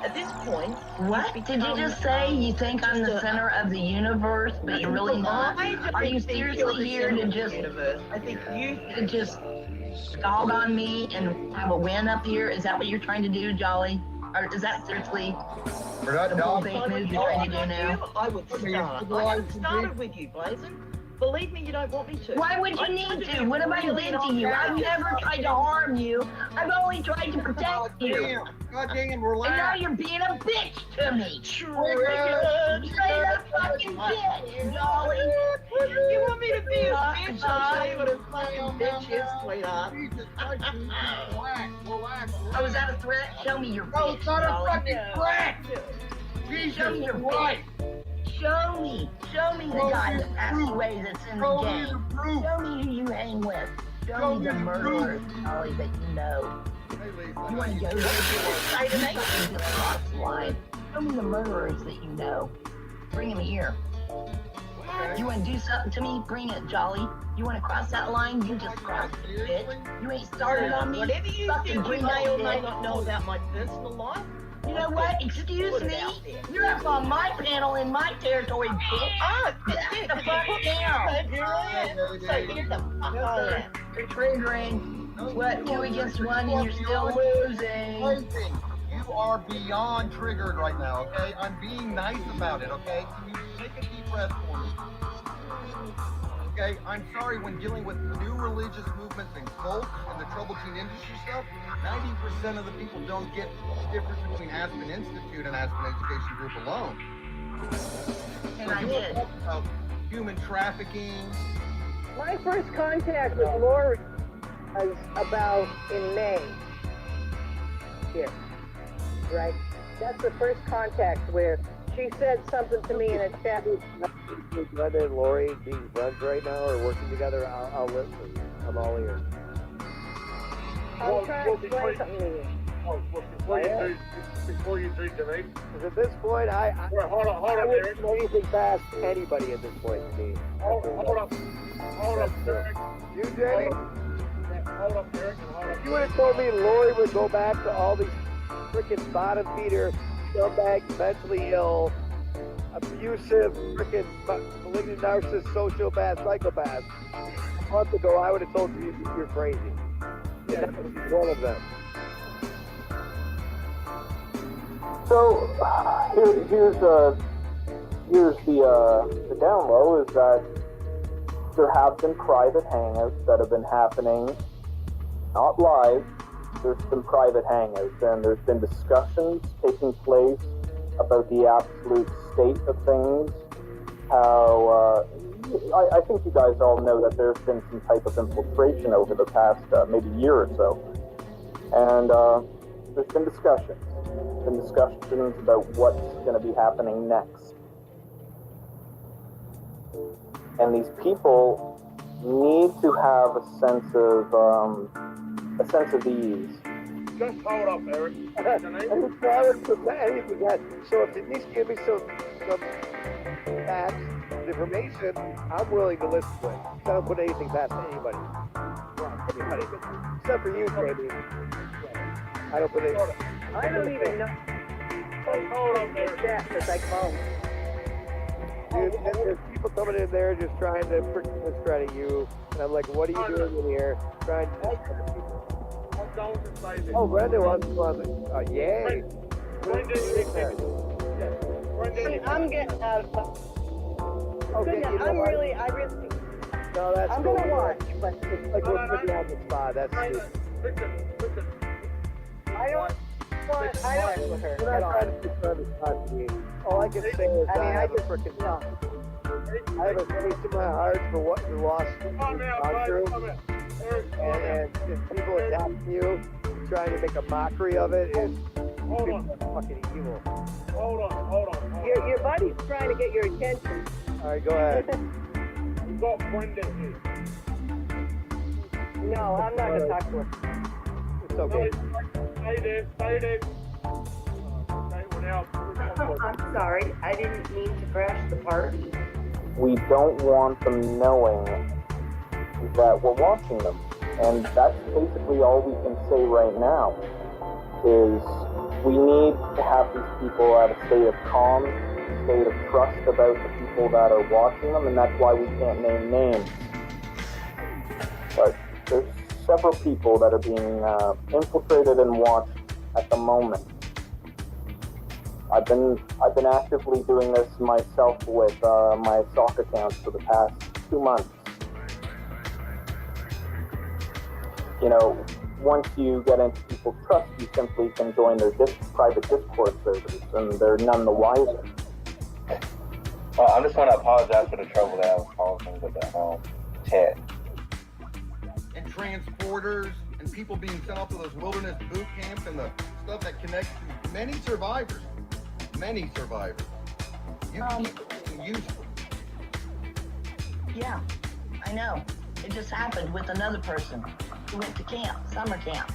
At this point, What did you just say? You think I'm the center of the universe, but you're really not? Are you seriously here to just I think you to just dog on me and have a win up here? Is that what you're trying to do, Jolly? Or is that seriously We're not the dog. bullbait move you're trying to do now? I would start. I haven't started with you, Glazin. Believe me, you don't want me to. Why would you need to? What have I did to you? I've never tried to harm you. I've only tried to protect you. God damn, relax. And now you're being a bitch to me. Straight up fucking bitch, Jolly. You want me to be a bitch? I'll show you what a fucking bitch is, sweetheart. Relax. Oh, is that a threat? Show me your No, bitch, it's not a Jolly. fucking threat. Show me your Christ. bitch. Show me the guy that passed away that's in the game. Show me who you hang with. Show me the murderers, Jolly, that you know. You want to go there? Say to me? Just cross the line. Show me the murderers that you know. Bring them here. You want to do something to me? Bring it, Jolly. You want to cross that line? You just cross it, bitch. You ain't started on me. Whatever you Fucking think you bring may it, or may bitch. not know about my personal life. You know what? Excuse me. You're up on my panel in my territory, bitch. Ah, Get the fuck down. So get the fuck on. You're triggering. What, 2 against 1 and you're still losing. You are beyond triggered right now, okay? I'm being nice about it, okay? Can you take a deep breath for me? Okay, I'm sorry, when dealing with new religious movements and cults and the troubled teen industry stuff, 90% of the people don't get the difference between Aspen Institute and Aspen Education Group alone. And So I people did. talk about human trafficking. My first contact with Lori was about in May. Here. Right? That's the first contact where she said something to me in a chat. Glenda and Lori being friends right now or working together, I'll listen. I'm all ears. I'll try to explain something to you. Before you do, Denise. Because at this point, I wouldn't say anything past anybody at this point to me. Hold up, Derek. You, Jenny? Hold up, Derek. You would have told me Lori would go back to all these freaking bottom feeder, scumbags, mentally ill, abusive, freaking malignant narcissist, sociopath, psychopath. A month ago, I would have told you you're crazy. Yeah, that would be one of them. So here's the down low is that there have been private hangouts that have been happening, not live. There's been private hangouts, and there's been discussions taking place about the absolute state of things. How I think you guys all know that there's been some type of infiltration over the past maybe year or so, and there's been discussions about what's going to be happening next. And these people need to have a sense of ease. Just hold up, Eric. And Aaron put anything that. So if you at least give me some facts, information, I'm willing to listen to it. I don't put anything past anybody. Except for you, maybe. I don't believe. I don't even know. Hold on, it's that because I called. Dude, there's people coming in there just trying to freaking discredit you, and I'm like, what are you doing in here? Trying to discredit people. Oh, Brenda wants to. Oh, yay. I'm getting out of. Okay, you know I'm what? really, I really. No, that's I'm cool. gonna watch, but It's like we're putting you on the spot. That's stupid. I don't want. I don't with her You're at not all. trying to put you on the spot to me. All I can say is I have a freaking. I have a place in my heart for what you lost gone through. And if people attacking you, trying to make a mockery of it, is fucking evil. Hold on. Your buddy's trying to get your attention. All right, go ahead. We've got Brenda here. No, I'm not gonna talk to her. It's okay. Stay there. I'm sorry. I didn't mean to crash the party. We don't want them knowing that we're watching them. And that's basically all we can say right now, is we need to have these people at a state of calm, state of trust about the people that are watching them, and that's why we can't name names. But there's several people that are being infiltrated and watched at the moment. I've been actively doing this myself with my soccer accounts for the past 2 months. You know, once you get into people's trust, you simply can join their private Discord servers, and they're none the wiser. Well, I'm just want to apologize for the trouble that I was causing with the chat. And transporters and people being sent off to those wilderness boot camps and the stuff that connects to many survivors. You can keep it being useful. Yeah, I know. It just happened with another person who went to camp, summer camp.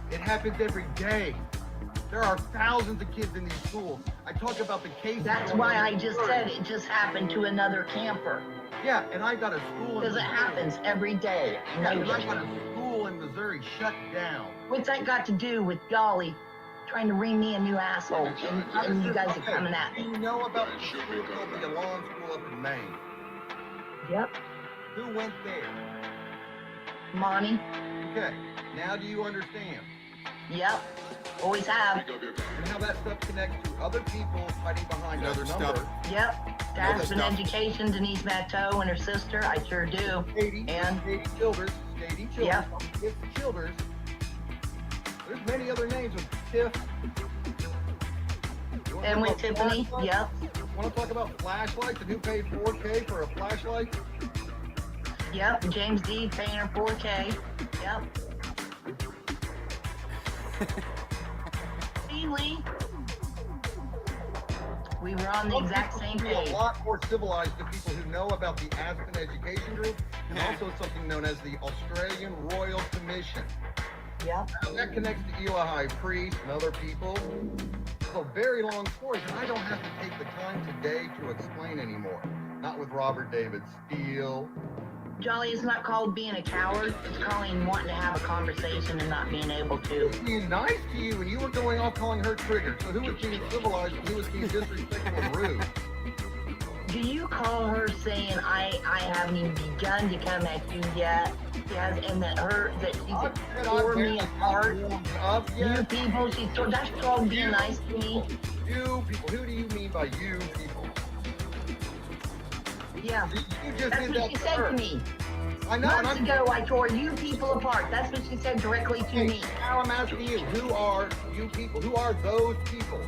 It happens every day. There are thousands of kids in these schools. I talk about the cases. That's why I just said it just happened to another camper. Yeah, and I got a school in Because it happens every day. Yeah, and I got a school in Missouri shut down. What's that got to do with Golly trying to ring me a new asshole and you guys are coming at Do me? you know about the school called the Alon School up in Maine? Yep. Who went there? Monty? Okay, now do you understand? Yep. Always have. And how that stuff connects to other people hiding behind other numbers. Yep. Dad's been education, Denise Matteau and her sister. I sure do. And Childers. Yep. It's Childers. There's many other names with Tiff. And with Tiffany. Yep. Want to talk about flashlights and who paid $4K for a flashlight? Yep. James D. paying her $4K. Yep. Lee. We were on the exact same page. A lot more civilized to people who know about the Aspen Education Group and also something known as the Australian Royal Commission. Yep. That connects to Eli High Priest and other people. It's a very long story, and I don't have to take the time today to explain anymore. Not with Robert David Steele. Jolly, it's not called being a coward. It's calling wanting to have a conversation and not being able to. Being nice to you, and you were going off calling her triggered. So who was being civilized and who was being disrespectful and rude? Do you call her saying I haven't even begun to come at you yet? Yes, and that she's tore me apart. You people, that's called being nice to me. You people, who do you mean by you people? Yeah, you just that's did what that she to said her. to me. I know. Months ago, I tore you people apart. That's what she said directly to me. Now I'm asking you, who are you people? Who are those people?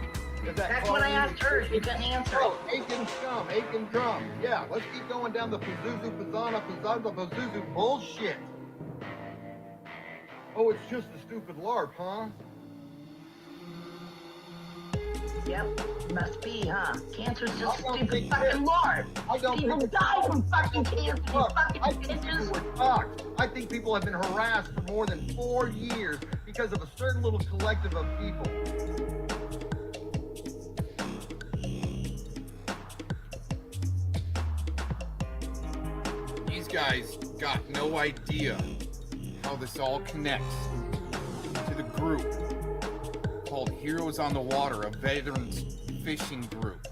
That's what I asked her. She couldn't answer. Oh, Aiken Scum, Aiken Drum. Yeah, let's keep going down the Pazuzu, Pazuzu bullshit. Oh, it's just a stupid LARP, huh? Yep, must be, huh? Cancer's just a stupid fucking LARP. People die from fucking cancer, you fucking bitches. I think people have been harassed for more than 4 years because of a certain little collective of people. These guys got no idea how this all connects to the group. called Heroes on the Water, a veterans fishing group.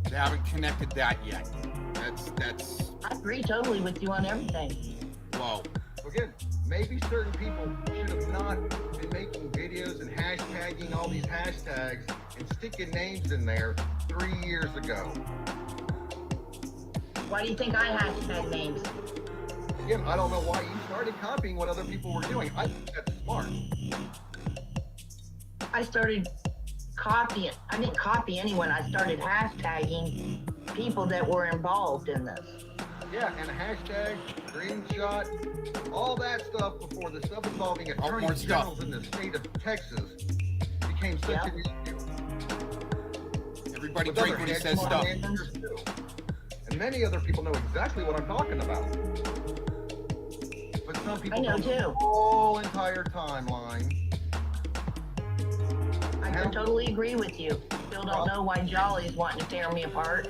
They haven't connected that yet. That's. I agree totally with you on everything. Whoa. Again, maybe certain people should have not been making videos and hashtagging all these hashtags and sticking names in there 3 years ago. Why do you think I hashtag names? Again, I don't know why you started copying what other people were doing. I think that's smart. I started copying. I didn't copy anyone. I started hashtagging people that were involved in this. Yeah, and hashtag, screenshot, all that stuff before the stuff involving attorney generals in the state of Texas became such an issue. Everybody With drink other when he hedge says fund stuff. managers too. And many other people know exactly what I'm talking about. But some people I know don't too. the whole entire timeline. I can totally agree with you. Still don't know why Jolly's wanting to tear me apart.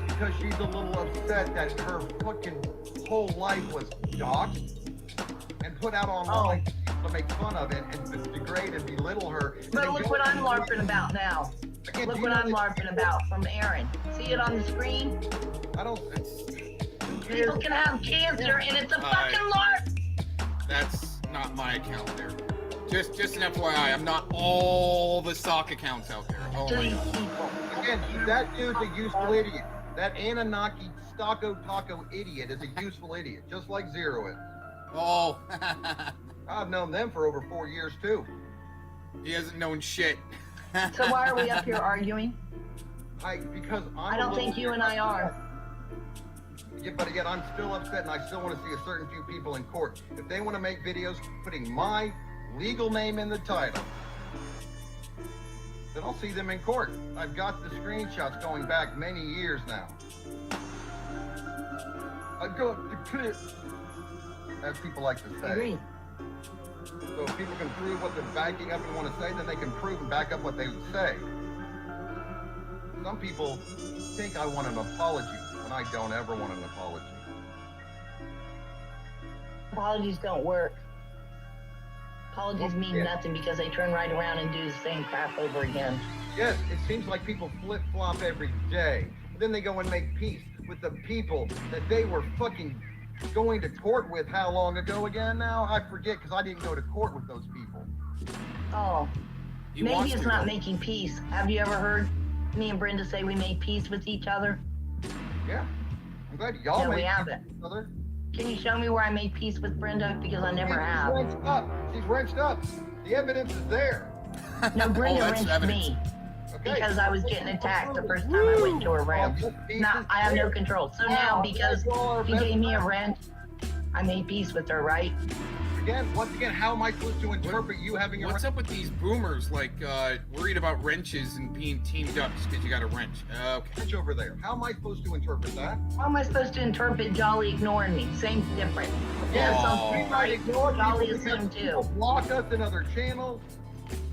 Because she's a little upset that her fucking whole life was doxed and put out online to make fun of it and degrade and belittle her. But look what I'm LARPing about now. Look what I'm LARPing about from Aaron. See it on the screen? I don't. People can have cancer and it's a fucking LARP. That's not my account there. Just an FYI, I'm not all the sock accounts out there. Oh my God. Again, that dude's a useful idiot. That Anunnaki Stocko Taco idiot is a useful idiot, just like Zero is. Oh. I've known them for over 4 years too. He hasn't known shit. So why are we up here arguing? Because I don't think you and I are. Yeah, but again, I'm still upset and I still want to see a certain few people in court. If they want to make videos putting my legal name in the title, then I'll see them in court. I've got the screenshots going back many years now. I got the clip, as people like to say. Agree. So if people can prove what they're backing up and want to say, then they can prove and back up what they would say. Some people think I want an apology when I don't ever want an apology. Apologies don't work. Apologies mean nothing because they turn right around and do the same crap over again. Yes, it seems like people flip-flop every day. Then they go and make peace with the people that they were fucking going to court with how long ago again now? I forget because I didn't go to court with those people. Oh, He maybe wants it's to not go. making peace. Have you ever heard me and Brenda say we made peace with each other? Yeah, I'm glad y'all No, made we peace haven't. with each other. Can you show me where I made peace with Brenda? Because I never have. She's wrenched up. She's wrenched up. The evidence is there. No, Brenda that's wrenched evidence. me Okay. because I was getting attacked the first time I went to her room. I have no control. So now, because she gave me a wrench, I made peace with her, right? Again, once again, how am I supposed to interpret you having a What's up with these boomers, like, worried about wrenches and being teamed up just because you got a wrench? Okay. wrench over there? How am I supposed to interpret that? How am I supposed to interpret Jolly ignoring me? Same difference. Yeah, Oh. some We might ignore Jolly people assumed because people too. block us in other channels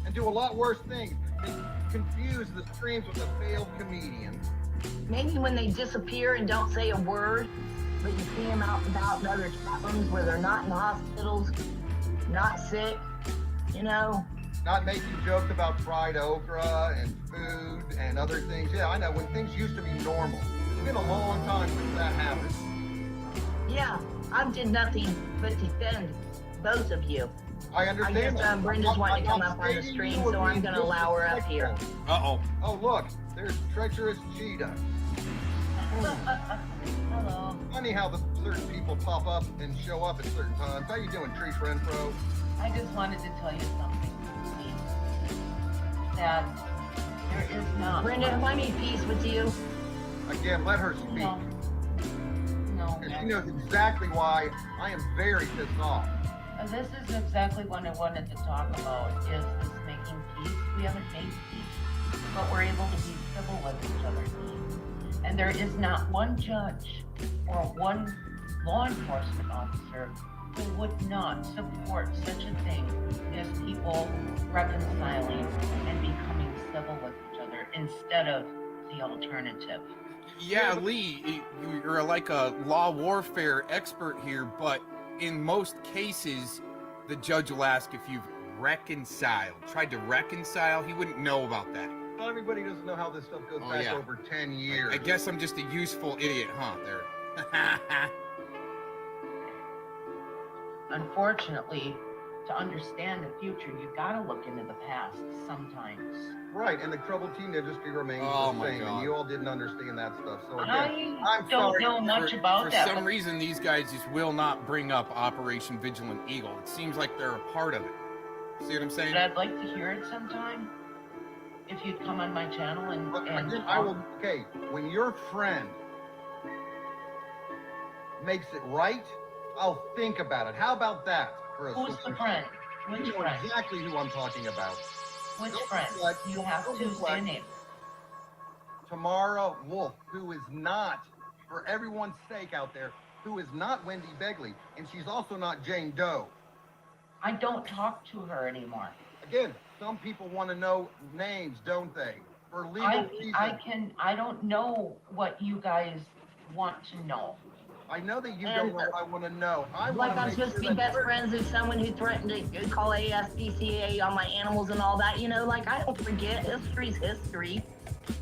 and do a lot worse things. They confuse the streams with a failed comedian. Maybe when they disappear and don't say a word, but you see them out and about in other chat rooms where they're not in hospitals, not sick, you know? Not making jokes about fried okra and food and other things. Yeah, I know, when things used to be normal. It's been a long time since that happened. Yeah, I did nothing but defend both of you. I understand. I guess that. Brenda's wanting to I'm come up on the stating stream, you were so I'm being going to allow her up here. disrespectful. Uh-oh. Oh, look, there's treacherous cheetah. Hello. Funny how the certain people pop up and show up at certain times. How you doing, Tree Friend Pro? I just wanted to tell you something, Steve. That there is not. Brenda, have I made peace with you? Again, let her speak. No. No. Because she knows exactly why I am very pissed off. This is exactly what I wanted to talk about, is this making peace. We haven't made peace, but we're able to be civil with each other. And there is not one judge or one law enforcement officer who would not support such a thing as people reconciling and becoming civil with each other instead of the alternative. Yeah, Lee, you're like a law warfare expert here, but in most cases, the judge will ask if you've reconciled. Tried to reconcile. He wouldn't know about that. Not everybody doesn't know how this stuff goes back over 10 years. I guess I'm just a useful idiot, huh? There. Unfortunately, to understand the future, you gotta look into the past sometimes. Right, and the troubled teen industry remains Oh the my same, God. and you all didn't understand that stuff. So again, I I'm don't sorry. know much about that. For some reason, these guys just will not bring up Operation Vigilant Eagle. It seems like they're a part of it. See what I'm saying? But I'd like to hear it sometime. If you'd come on my channel and Again, I will. Okay, when your friend makes it right, I'll think about it. How about that for a Who's the solution? friend? Which You know friend? exactly who I'm talking about. Which Don't friend? reflect- You have don't to say reflect. a name. Tamara Wolf, who is not, for everyone's sake out there, who is not Wendy Begley, and she's also not Jane Doe. I don't talk to her anymore. Again, some people want to know names, don't they? For legal reasons. I don't know what you guys want to know. I know that you don't know what I want to know. Like I'm supposed to be best friends with someone who threatened to call ASPCA on my animals and all that. You know, like I don't forget. History's history.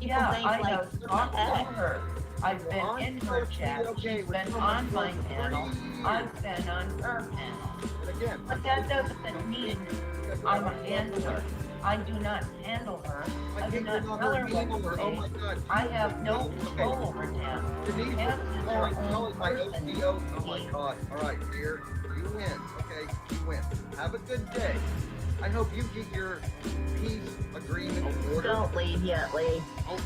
People think I like, have talked to her. I've been in her chat. She's been on my panel. I've been on her panel. But that doesn't mean I'm a handler. I do not handle her. I do not tell her what to say. I have no control over Tam. Denise, Tam is her calling own my person. OCO. Oh my God. All right, dear, you win. Okay, you win. Have a good day. I hope you get your peace agreement in order. Don't leave yet, Lee.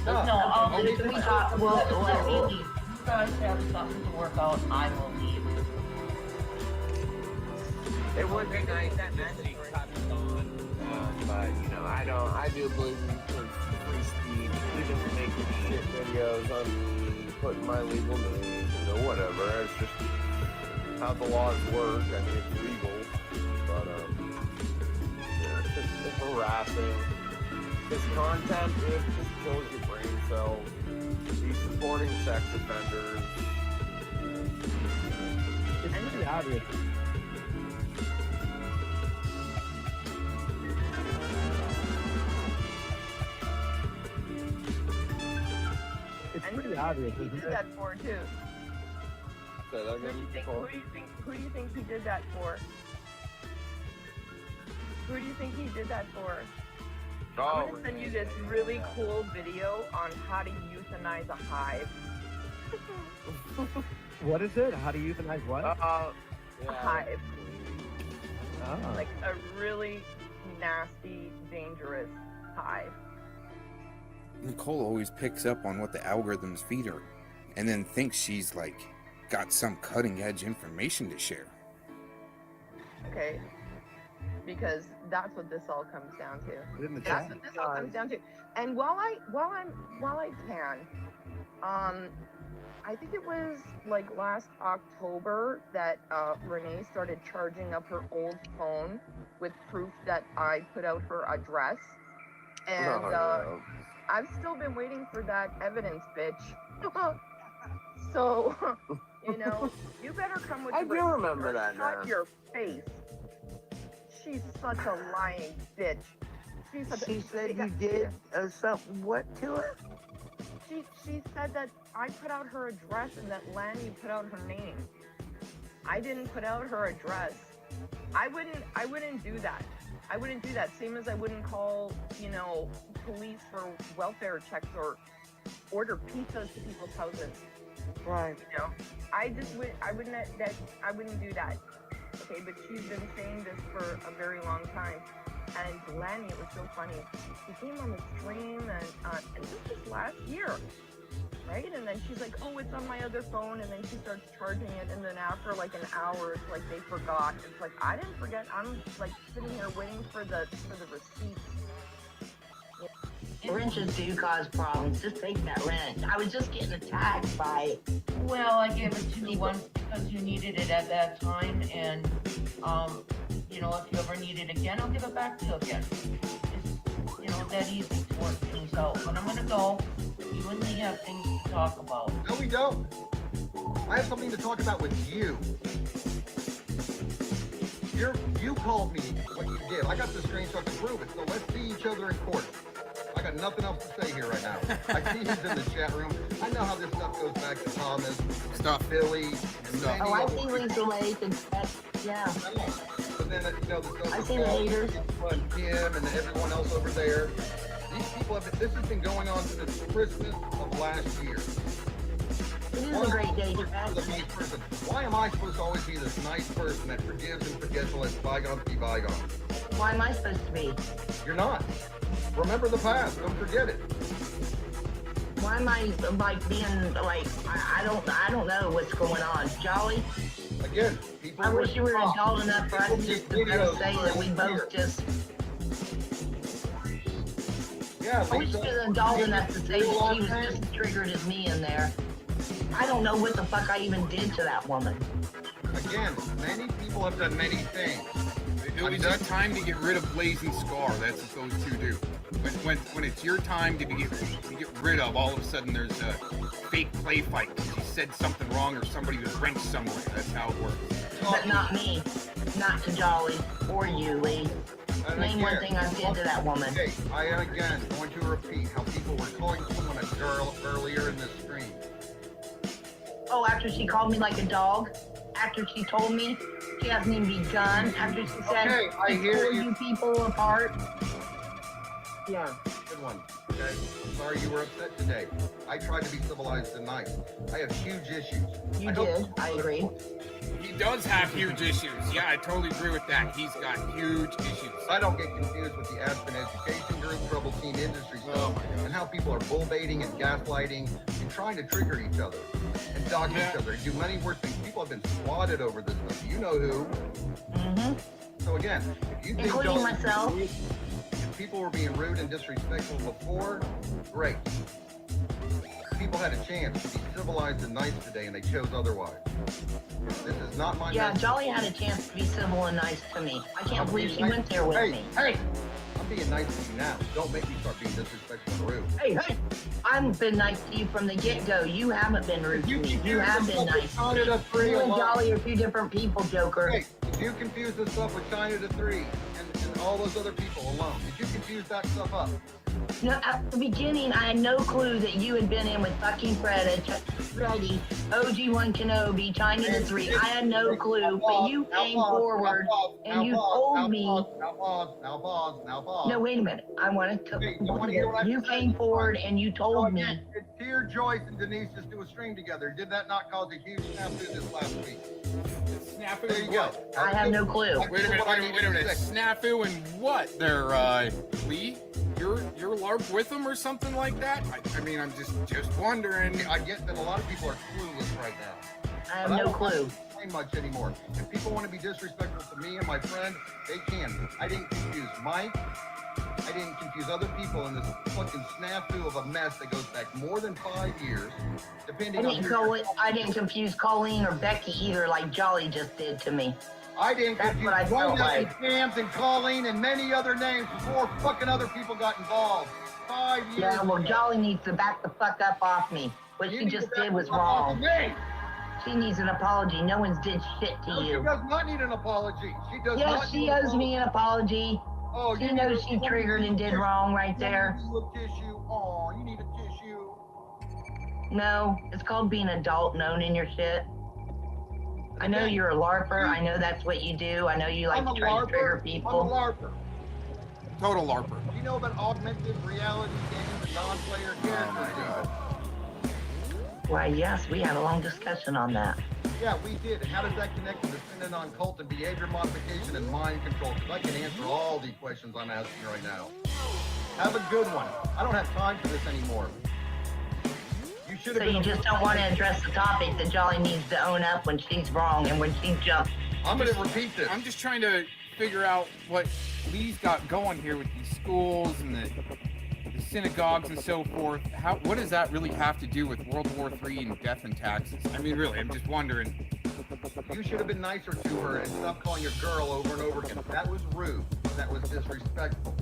No, I'll leave. We talk. Well, Let me leave. You guys have something to work out. I will leave. It would be nice that message comes on, but you know, I do believe in free speech, even making shit videos on me, putting my legal name, you know, whatever. It's just how the laws work. I mean, it's legal, but yeah, it's harassing. His content, it just kills your brain cells. He's supporting sex offenders. It's pretty obvious. It's pretty obvious, He isn't did it? that for too. Say that Who again, do you think? Nicole? Who do you think he did that for? Who do you think he did that for? I'm gonna send you this really cool video on how to euthanize a hive. What is it? How to euthanize what? A hive. Oh. Like a really nasty, dangerous hive. Nicole always picks up on what the algorithms feed her, and then thinks she's like got some cutting edge information to share. Okay. Because that's what this all comes down to. In the That's chat. what this all comes down to. And while I can, I think it was like last October that Renee started charging up her old phone with proof that I put out her address. And I've still been waiting for that evidence, bitch. So, you know, you better come with I your do remember that Shut now. your face. She's such a lying bitch. She's such She said you did something what to her? She said that I put out her address and that Lanny put out her name. I didn't put out her address. I wouldn't do that. I wouldn't do that. Same as I wouldn't call, you know, police for welfare checks or order pizzas to people's houses. Right. You know, I wouldn't do that. Okay, but she's been saying this for a very long time. And Lanny, it was so funny. She came on the stream and this was last year, right? And then she's like, "Oh, it's on my other phone," and then she starts charging it. And then after like an hour, it's like they forgot. It's like I didn't forget. I'm like sitting here waiting for the receipt. Wrenches do cause problems. Just take that wrench. I was just getting attacked by it. Well, I gave it to you once because you needed it at that time, and you know, if you ever need it again, I'll give it back to you again. It's, you know, that easy to work things out. But I'm gonna go. You and me have things to talk about. No, we don't. I have something to talk about with you. You called me what you did. I got the screenshot to prove it. So let's see each other in court. I got nothing else to say here right now. I see he's in the chat room. I know how this stuff goes back to Thomas, Billy, and many Oh, I other see Lisa Lake and that, yeah. But then, the I see the haters. And Kim and everyone else over there. These people have been, this has been going on since Christmas of last year. It is a great day, Jack. Why am I supposed to always be this nice person that forgives and forgets and lets bygones be bygones? Why am I supposed to be? You're not. Remember the past. Don't forget it. Why am I like being like I don't know what's going on, Jolly? Again, people. I wish you were adult enough for us just to both say that we both just. Yeah, I wish you were adult enough to say that she was just as triggered as me in there. I don't know what the fuck I even did to that woman. Again, many people have done many things. It was your time to get rid of Glazin Scar. That's what those two do. When it's your time to get rid of, all of a sudden there's a fake play fight because you said something wrong or somebody was wrenched somewhere. That's how it works. But not me. Not to Jolly or you, Lee. Name one thing I did to that woman. Okay, I am again going to repeat how people were calling someone a girl earlier in the stream. Oh, after she called me like a dog? After she told me she hasn't even begun? After she said, okay, I hear you people apart? Yeah. Good one. Okay. I'm sorry you were upset today. I tried to be civilized and nice. I have huge issues. You did. I agree. He does have huge issues. Yeah, I totally agree with that. He's got huge issues. I don't get confused with the Aspen Education Group, Trouble Teen Industry stuff, and how people are bull baiting and gaslighting and trying to trigger each other and dog each other and do many worse things. People have been swatted over this stuff. You know who. Mm-hmm. So again, if you think including myself. If people were being rude and disrespectful before, great. People had a chance to be civilized and nice today, and they chose otherwise. This is not my message. Jolly had a chance to be civil and nice to me. I can't believe she went there with me. Hey, I'm being nice to you now. Don't make me start being disrespectful and rude. Hey, I've been nice to you from the get-go. You haven't been rude to me. You have been nice to me. You and Jolly are two different people, Joker. Hey, did you confuse this stuff with China to 3 and all those other people alone? Did you confuse that stuff up? No, at the beginning, I had no clue that you had been in with fucking Freddy, OG1 Kenobi, China to 3. I had no clue, but you came forward and you told me. Now pause. No, wait a minute. I want to. You came forward and you told me. Did Dear Joyce and Denise just do a stream together? Did that not cause a huge snafu this last week? Snafu. There you go. I have no clue. Wait a minute. Snafu and what? There, Lee? You're LARP with them or something like that? I mean, I'm just wondering. I get that a lot of people are clueless right now. I have no clue. Say much anymore. If people want to be disrespectful to me and my friend, they can. I didn't confuse Mike. I didn't confuse other people in this fucking snafu of a mess that goes back more than 5 years. I didn't confuse Colleen or Becky either, like Jolly just did to me. I didn't That's confuse what I felt like. Jams and Colleen and many other names before fucking other people got involved. 5 years. Yeah, well, Jolly needs to back the fuck up off me. What she just did was wrong. She needs an apology. No one's did shit to you. She does not need an apology. She does not. Yes, she owes me an apology. Oh, she knows she triggered and did wrong right there. You need a tissue. Oh, you need a tissue. No, it's called being adult and owning your shit. I know you're a LARPer. I know that's what you do. I know you like to try to trigger people. I'm a LARPer. Total LARPer. Do you know about augmented reality games and non-player characters? Oh my god. Why, yes, we had a long discussion on that. Yeah, we did. And how does that connect to dependent on cult and behavior modification and mind control? Because I can answer all these questions I'm asking right now. Have a good one. I don't have time for this anymore. You should have So you just don't want to address the topic that Jolly needs to own up when she's wrong and when she jumps. I'm going to repeat this. I'm just trying to figure out what Lee's got going here with these schools and the synagogues and so forth. What does that really have to do with World War III and death and taxes? I mean, really, I'm just wondering. You should have been nicer to her and stop calling your girl over and over again. That was rude. That was disrespectful.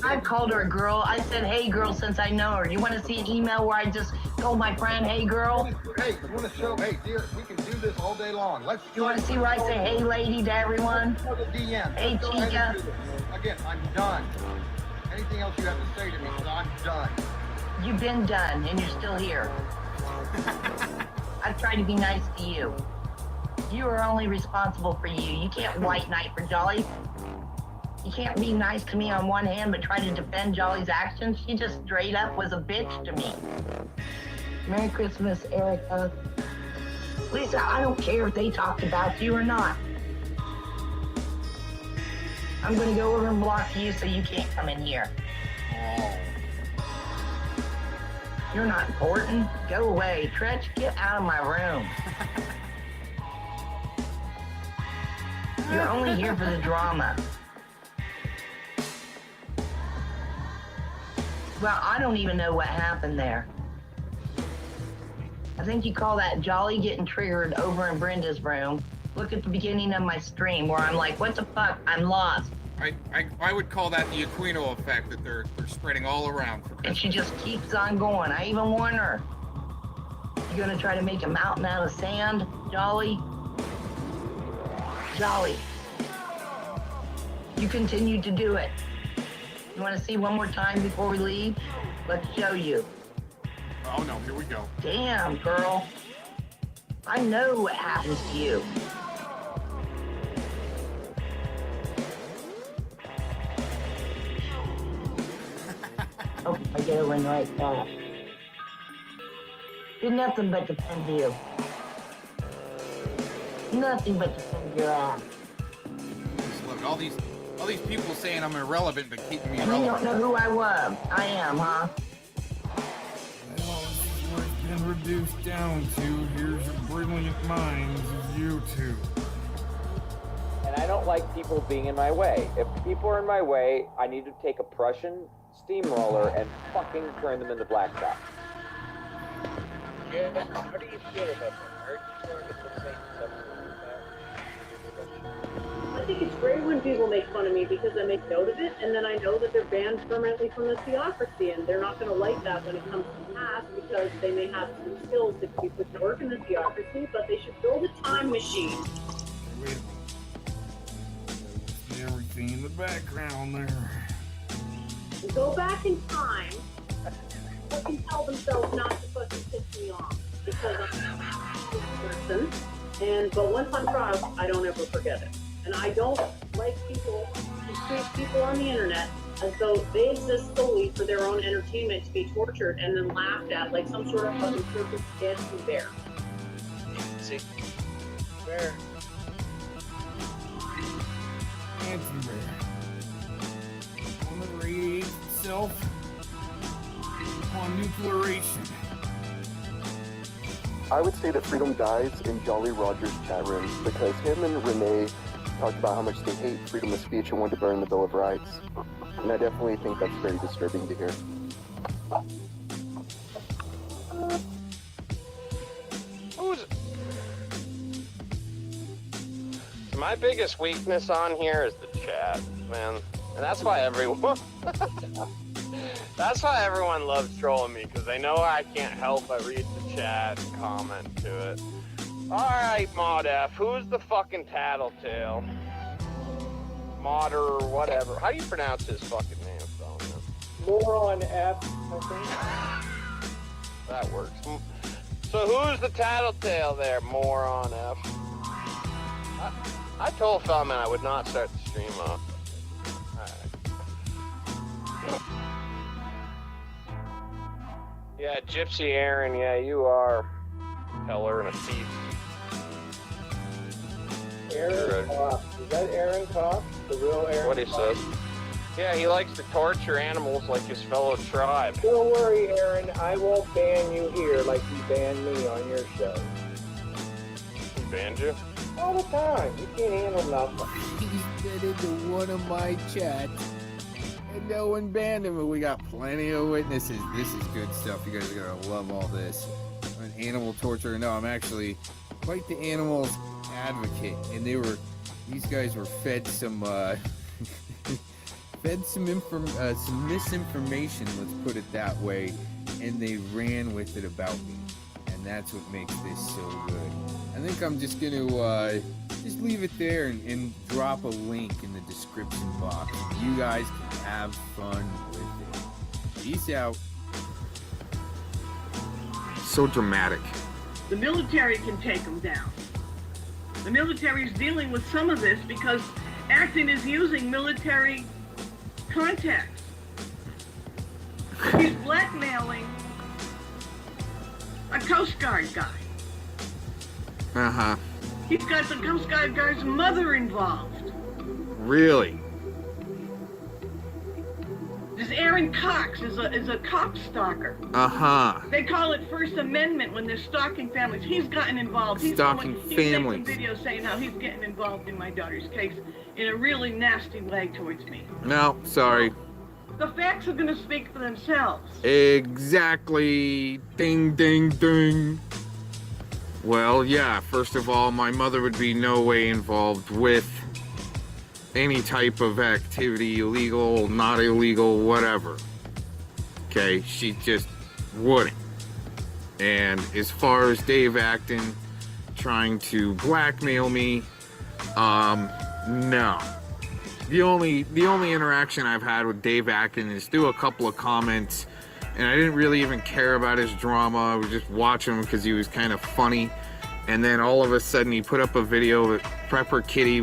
I've called her a girl. I said, hey, girl, since I know her. You want to see an email where I just told my friend, hey, girl? Hey, you want to show? Hey, dear, we can do this all day long. Let's. You want to see where I say, hey, lady, to everyone? DM. Hey, Let's go ahead chica. and do this. Again, I'm done. Anything else you have to say to me? Because I'm done. You've been done, and you're still here. I've tried to be nice to you. You are only responsible for you. You can't white knight for Jolly. You can't be nice to me on one hand, but try to defend Jolly's actions. She just straight up was a bitch to me. Merry Christmas, Erica. Lisa, I don't care if they talked about you or not. I'm gonna go over and block you so you can't come in here. You're not important. Go away. Tretch, get out of my room. You're only here for the drama. Well, I don't even know what happened there. I think you call that Jolly getting triggered over in Brenda's room. Look at the beginning of my stream where I'm like, what the fuck? I'm lost. I would call that the Aquino effect that they're spreading all around for Christmas. And she just keeps on going. I even warn her. You gonna try to make a mountain out of sand, Jolly? Jolly. You continue to do it. You wanna see one more time before we leave? Let's show you. Oh no, here we go. Damn, girl. I know what happens to you. Oh, I get over in right back. Did nothing but defend you. Nothing but defend your ass. Just look, all these people saying I'm irrelevant but keeping me And you relevant. don't know who I was. I am, huh? Well, this is what it's been reduced down to. Here's your brilliant minds of you two. And I don't like people being in my way. If people are in my way, I need to take a Prussian steamroller and fucking turn them into blacktop. Yeah, how do you feel about that? Are you sure it's the same stuff? I think it's great when people make fun of me because I make note of it, and then I know that they're banned permanently from the theocracy, and they're not going to like that when it comes to pass because they may have some skills that could be put to work in the theocracy, but they should build a time machine. Wait a minute. Everything in the background there. And go back in time, fucking tell themselves not to fucking piss me off because I'm a person, but once I'm crossed, I don't ever forget it. And I don't like people who treat people on the internet as though they exist solely for their own entertainment to be tortured and then laughed at like some sort of fucking circus dancing bear. See? Bear. Dancing bear. On the radiate itself upon nuclearation. I would say that freedom dies in Jolly Roger's chat rooms because him and Renee talked about how much they hate freedom of speech and want to burn the Bill of Rights. And I definitely think that's very disturbing to hear. My biggest weakness on here is the chat, man. And that's why everyone that's why everyone loves trolling me, because they know I can't help but read the chat and comment to it. Alright, Mod F, who's the fucking tattletale? Mod or whatever. How do you pronounce his fucking name, Solomon? Moron F, I think. That works. So who's the tattletale there, Moron F? I told Feldman I would not start the stream off. Alright. Yeah, Gypsy Aaron, yeah, you are. Teller and a thief. Aaron Cox. Is that Aaron Cox? The real Aaron What he Cox? says. Yeah, he likes to torture animals like his fellow tribe. Don't worry, Aaron. I won't ban you here like you banned me on your show. He banned you? All the time. You can't handle nothing. He's been into one of my chats, and no one banned him, and we got plenty of witnesses. This is good stuff. You guys are gonna love all this. I'm an animal torturer. No, I'm actually quite the animals advocate, and these guys were fed some fed some misinformation, let's put it that way, and they ran with it about me. And that's what makes this so good. I think I'm just going to just leave it there and drop a link in the description box. You guys can have fun with it. Peace out. So dramatic. The military can take them down. The military is dealing with some of this because Acton is using military contacts. He's blackmailing a Coast Guard guy. Uh-huh. He's got the Coast Guard guy's mother involved. Really? This Aaron Cox is a cop stalker. Uh-huh. They call it First Amendment when they're stalking families. He's gotten involved. Stalking He's families. making videos saying how he's getting involved in my daughter's case in a really nasty way towards me. No, sorry. The facts are going to speak for themselves. Exactly. Ding, ding, ding. Well, yeah, first of all, my mother would be no way involved with any type of activity, illegal, not illegal, whatever. Okay, she just wouldn't. And as far as Dave Acton trying to blackmail me, no. The only interaction I've had with Dave Acton is through a couple of comments, and I didn't really even care about his drama. I was just watching him because he was kind of funny. And then all of a sudden he put up a video that Prepper Kitty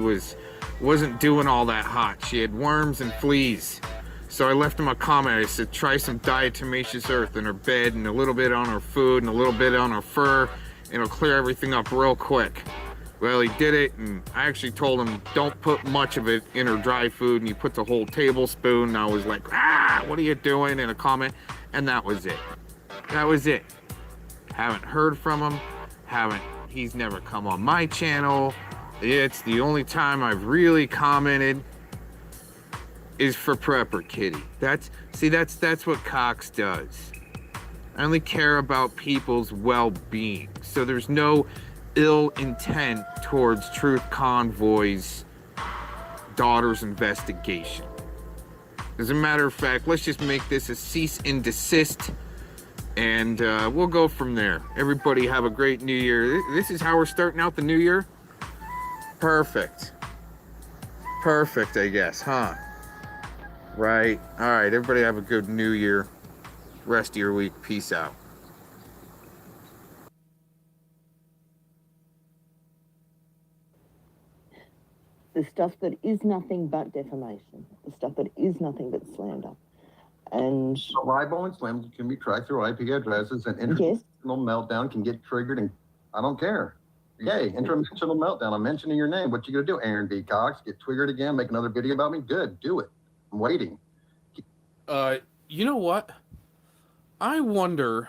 wasn't doing all that hot. She had worms and fleas. So I left him a comment. I said, try some diatomaceous earth in her bed and a little bit on her food and a little bit on her fur, and it'll clear everything up real quick. Well, he did it, and I actually told him, don't put much of it in her dry food, and he put the whole tablespoon, and I was like, what are you doing, in a comment, and that was it. That was it. Haven't heard from him, he's never come on my channel. It's the only time I've really commented is for Prepper Kitty. That's what Cox does. I only care about people's well-being, so there's no ill intent towards Truth Convoy's daughter's investigation. As a matter of fact, let's just make this a cease and desist, and we'll go from there. Everybody have a great new year. This is how we're starting out the new year? Perfect. Perfect, I guess, huh? Right. All right, everybody have a good new year. Rest of your week. Peace out. The stuff that is nothing but defamation, the stuff that is nothing but slander. And so libel and slander can be tracked through IP addresses, and interdimensional meltdown can get triggered, and I don't care. Yay, interdimensional meltdown. I'm mentioning your name. What you gonna do, Aaron B. Cox? Get triggered again? Make another video about me? Good, do it. I'm waiting. You know what? I wonder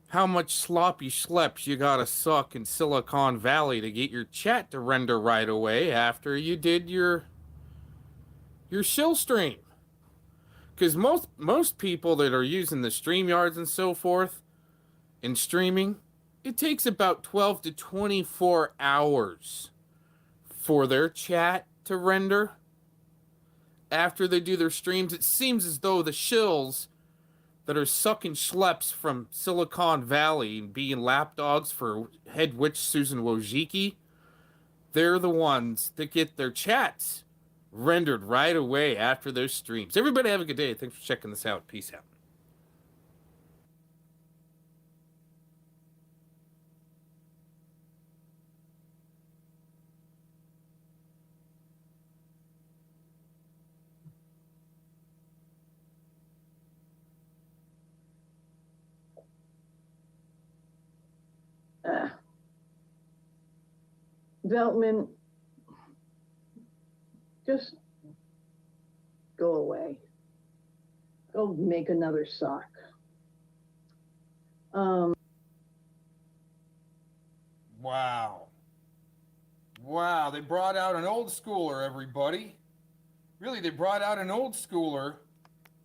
how much sloppy schleps you gotta suck in Silicon Valley to get your chat to render right away after you did your shill stream. Because most people that are using the StreamYards and so forth in streaming, it takes about 12 to 24 hours for their chat to render. After they do their streams, it seems as though the shills that are sucking schleps from Silicon Valley and being lapdogs for head witch Susan Wojcicki, they're the ones that get their chats rendered right away after those streams. Everybody have a good day. Thanks for checking this out. Peace out. Veltman, just go away. Go make another sock. Wow, they brought out an old schooler, everybody. Really, they brought out an old schooler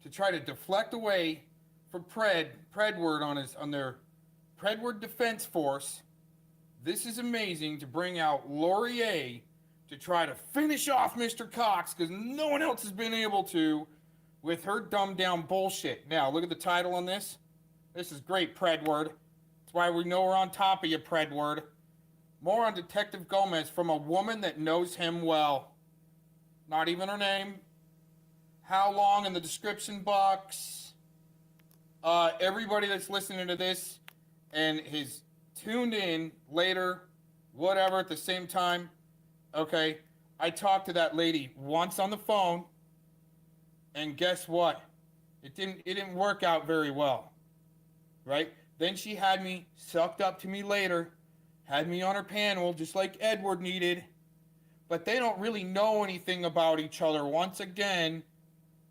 to try to deflect away from Predward on their Predward Defense Force. This is amazing, to bring out Laurier to try to finish off Mr. Cox because no one else has been able to with her dumbed down bullshit. Now, look at the title on this. This is great, Predward. That's why we know we're on top of you, Predward. More on Detective Gomez from a woman that knows him well. Not even her name. How long in the description box. Everybody that's listening to this and is tuned in later, whatever, at the same time, okay, I talked to that lady once on the phone, and guess what? It didn't work out very well, right? Then she had me sucked up to me later, had me on her panel, just like Edward needed, but they don't really know anything about each other once again,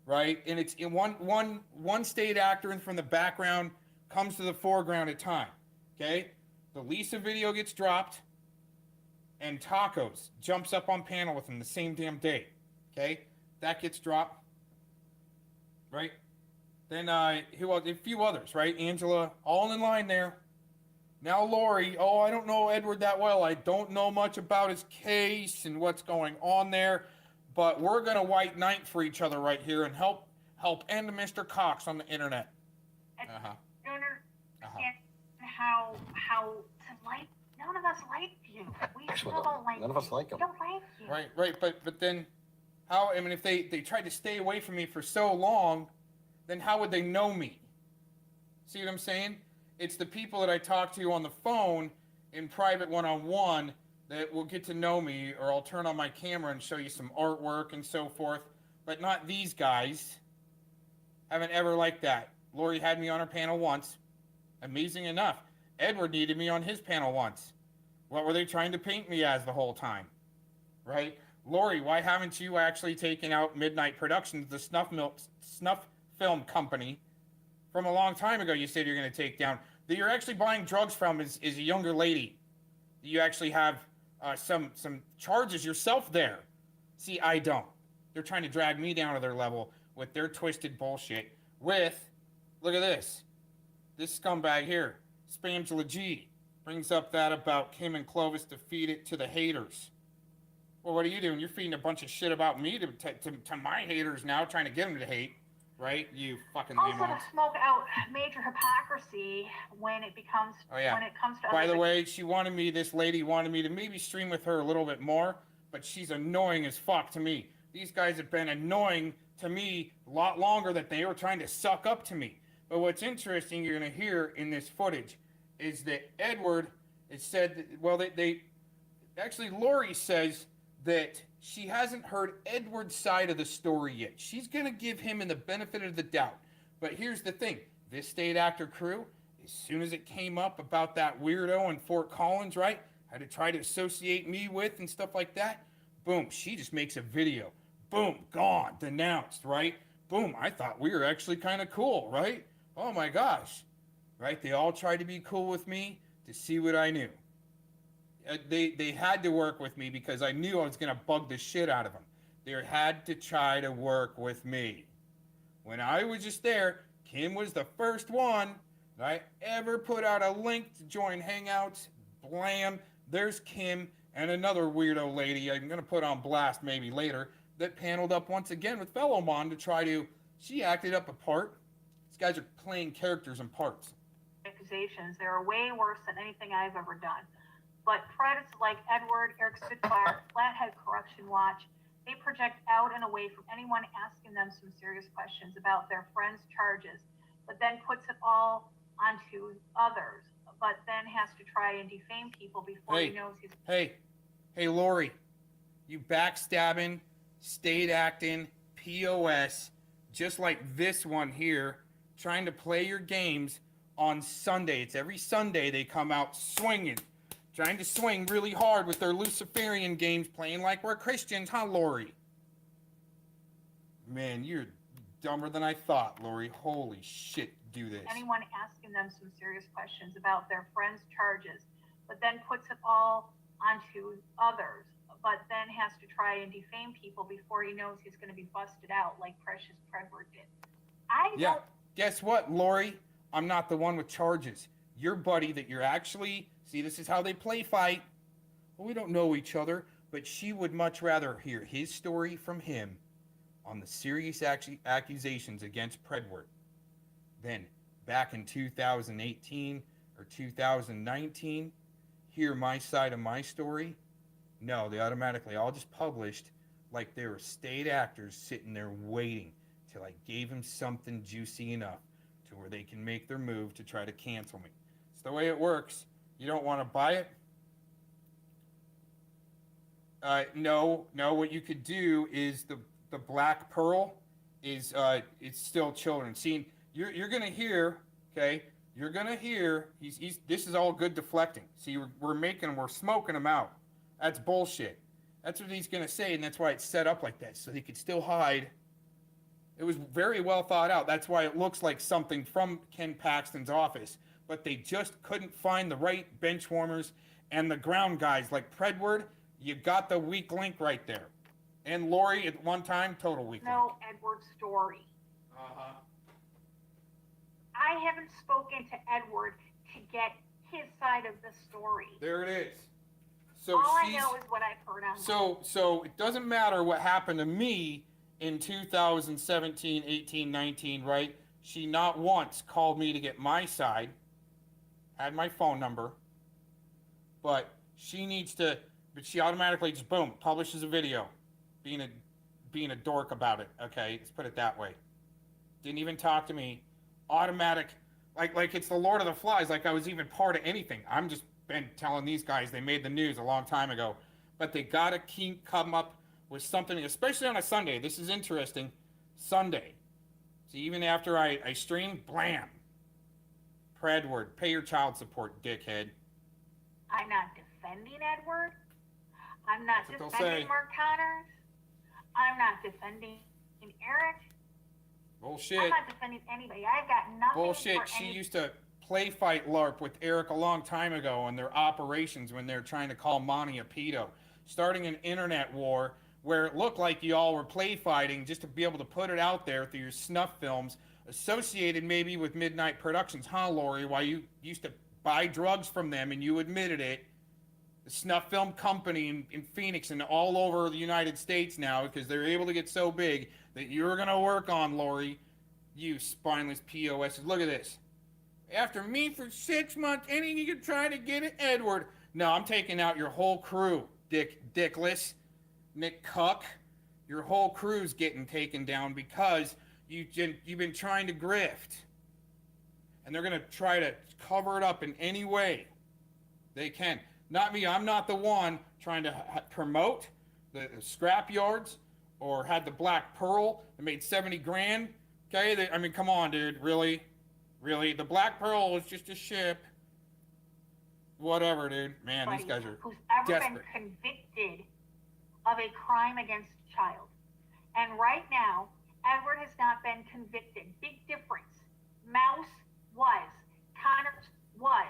right? And it's in one state actor and from the background comes to the foreground at time, okay? The Lisa video gets dropped, and Tacos jumps up on panel with him the same damn day, okay? That gets dropped, right? Then a few others, right? Angela, all in line there. Now Lori, oh, I don't know Edward that well. I don't know much about his case and what's going on there, but we're gonna white knight for each other right here and help end Mr. Cox on the internet. I don't understand how to like. None of us like you. We still don't like you. None of us like him. We don't like you. Right. But then, how? I mean, if they tried to stay away from me for so long, then how would they know me? See what I'm saying? It's the people that I talk to on the phone in private one-on-one that will get to know me, or I'll turn on my camera and show you some artwork and so forth, but not these guys. Haven't ever liked that. Lori had me on her panel once. Amazing enough. Edward needed me on his panel once. What were they trying to paint me as the whole time? Right? Lori, why haven't you actually taken out Midnight Productions, the snuff film company, from a long time ago you said you're going to take down, that you're actually buying drugs from is a younger lady. You actually have some charges yourself there. See, I don't. They're trying to drag me down to their level with their twisted bullshit with, look at this. This scumbag here, Spamgela G, brings up that about Kim and Clovis to feed it to the haters. Well, what are you doing? You're feeding a bunch of shit about me to my haters now, trying to get them to hate. Right, you fucking Also limos. to smoke out major hypocrisy when it becomes when it comes to. By the way, this lady wanted me to maybe stream with her a little bit more, but she's annoying as fuck to me. These guys have been annoying to me a lot longer than they were trying to suck up to me. But what's interesting, you're gonna hear in this footage, is that Edward has said, actually Lori says that she hasn't heard Edward's side of the story yet. She's going to give him in the benefit of the doubt. But here's the thing. This state actor crew, as soon as it came up about that weirdo in Fort Collins, right, had to try to associate me with and stuff like that, boom, she just makes a video. Boom, gone, denounced, right? Boom, I thought we were actually kind of cool, right? Oh my gosh, right? They all tried to be cool with me to see what I knew. They had to work with me because I knew I was going to bug the shit out of them. They had to try to work with me. When I was just there, Kim was the first one that I ever put out a link to join Hangouts. Blam, there's Kim and another weirdo lady I'm going to put on blast maybe later that paneled up once again with Fellowmon to try to, she acted up a part. These guys are playing characters and parts. Accusations, they're way worse than anything I've ever done. But predators like Edward, Eric Spitfire, Flathead Corruption Watch, they project out and away from anyone asking them some serious questions about their friend's charges, but then puts it all onto others, but then has to try and defame people before he knows he's... Hey, Lori, you backstabbing, state acting, POS, just like this one here, trying to play your games on Sunday. It's every Sunday they come out swinging. Trying to swing really hard with their Luciferian games, playing like we're Christians, huh, Lori? Man, you're dumber than I thought, Lori. Holy shit, do this. Anyone asking them some serious questions about their friend's charges, but then puts it all onto others, but then has to try and defame people before he knows he's going to be busted out like Precious Predward did. Guess what, Lori? I'm not the one with charges. Your buddy that you're actually... See, this is how they play fight. Well, we don't know each other, but she would much rather hear his story from him on the serious accusations against Predward than back in 2018 or 2019 hear my side of my story. No, they automatically all just published like they were state actors sitting there waiting till I gave them something juicy enough to where they can make their move to try to cancel me. It's the way it works. You don't want to buy it? No. What you could do is the Black Pearl is it's still children. See, you're gonna hear, okay? You're gonna hear he's this is all good deflecting. See, we're smoking him out. That's bullshit. That's what he's gonna say, and that's why it's set up like that, so he could still hide. It was very well thought out. That's why it looks like something from Ken Paxton's office, but they just couldn't find the right bench warmers and the ground guys like Predward. You got the weak link right there. And Lori at one time, total weak link. No, Edward's story. Uh-huh. I haven't spoken to Edward to get his side of the story. There it is. So all I know is what I've heard on. So it doesn't matter what happened to me in 2017, 18, 19, right? She not once called me to get my side, had my phone number, but she automatically just, boom, publishes a video, being a dork about it, okay? Let's put it that way. Didn't even talk to me. Automatic, like it's the Lord of the Flies, like I was even part of anything. I'm just been telling these guys they made the news a long time ago, but they gotta come up with something, especially on a Sunday. This is interesting. Sunday. See, even after I streamed, blam. Predward, pay your child support, dickhead. I'm not defending Edward. I'm not That's what they'll say. defending Mark Connors. I'm not defending Eric. Bullshit. I'm not defending anybody. I've got nothing Bullshit. for She any... used to play fight LARP with Eric a long time ago on their operations when they're trying to call Monty a pedo, starting an internet war where it looked like you all were play fighting just to be able to put it out there through your snuff films associated maybe with Midnight Productions. Huh, Lori? Why you used to buy drugs from them and you admitted it. The snuff film company in Phoenix and all over the United States now because they're able to get so big that you're going to work on, Lori. You spineless POSs. Look at this. After me for 6 months, any you can try to get it, Edward. No, I'm taking out your whole crew, Dickless, Nick Cuck. Your whole crew's getting taken down because you've been trying to grift. And they're going to try to cover it up in any way they can. Not me. I'm not the one trying to promote the scrap yards or had the Black Pearl that made 70 grand. Okay? I mean, come on, dude. Really? Really? The Black Pearl is just a ship. Whatever, dude. Man, these guys are who's ever desperate. been convicted of a crime against a child. And right now, Edward has not been convicted. Big difference. Mouse was. Connors was.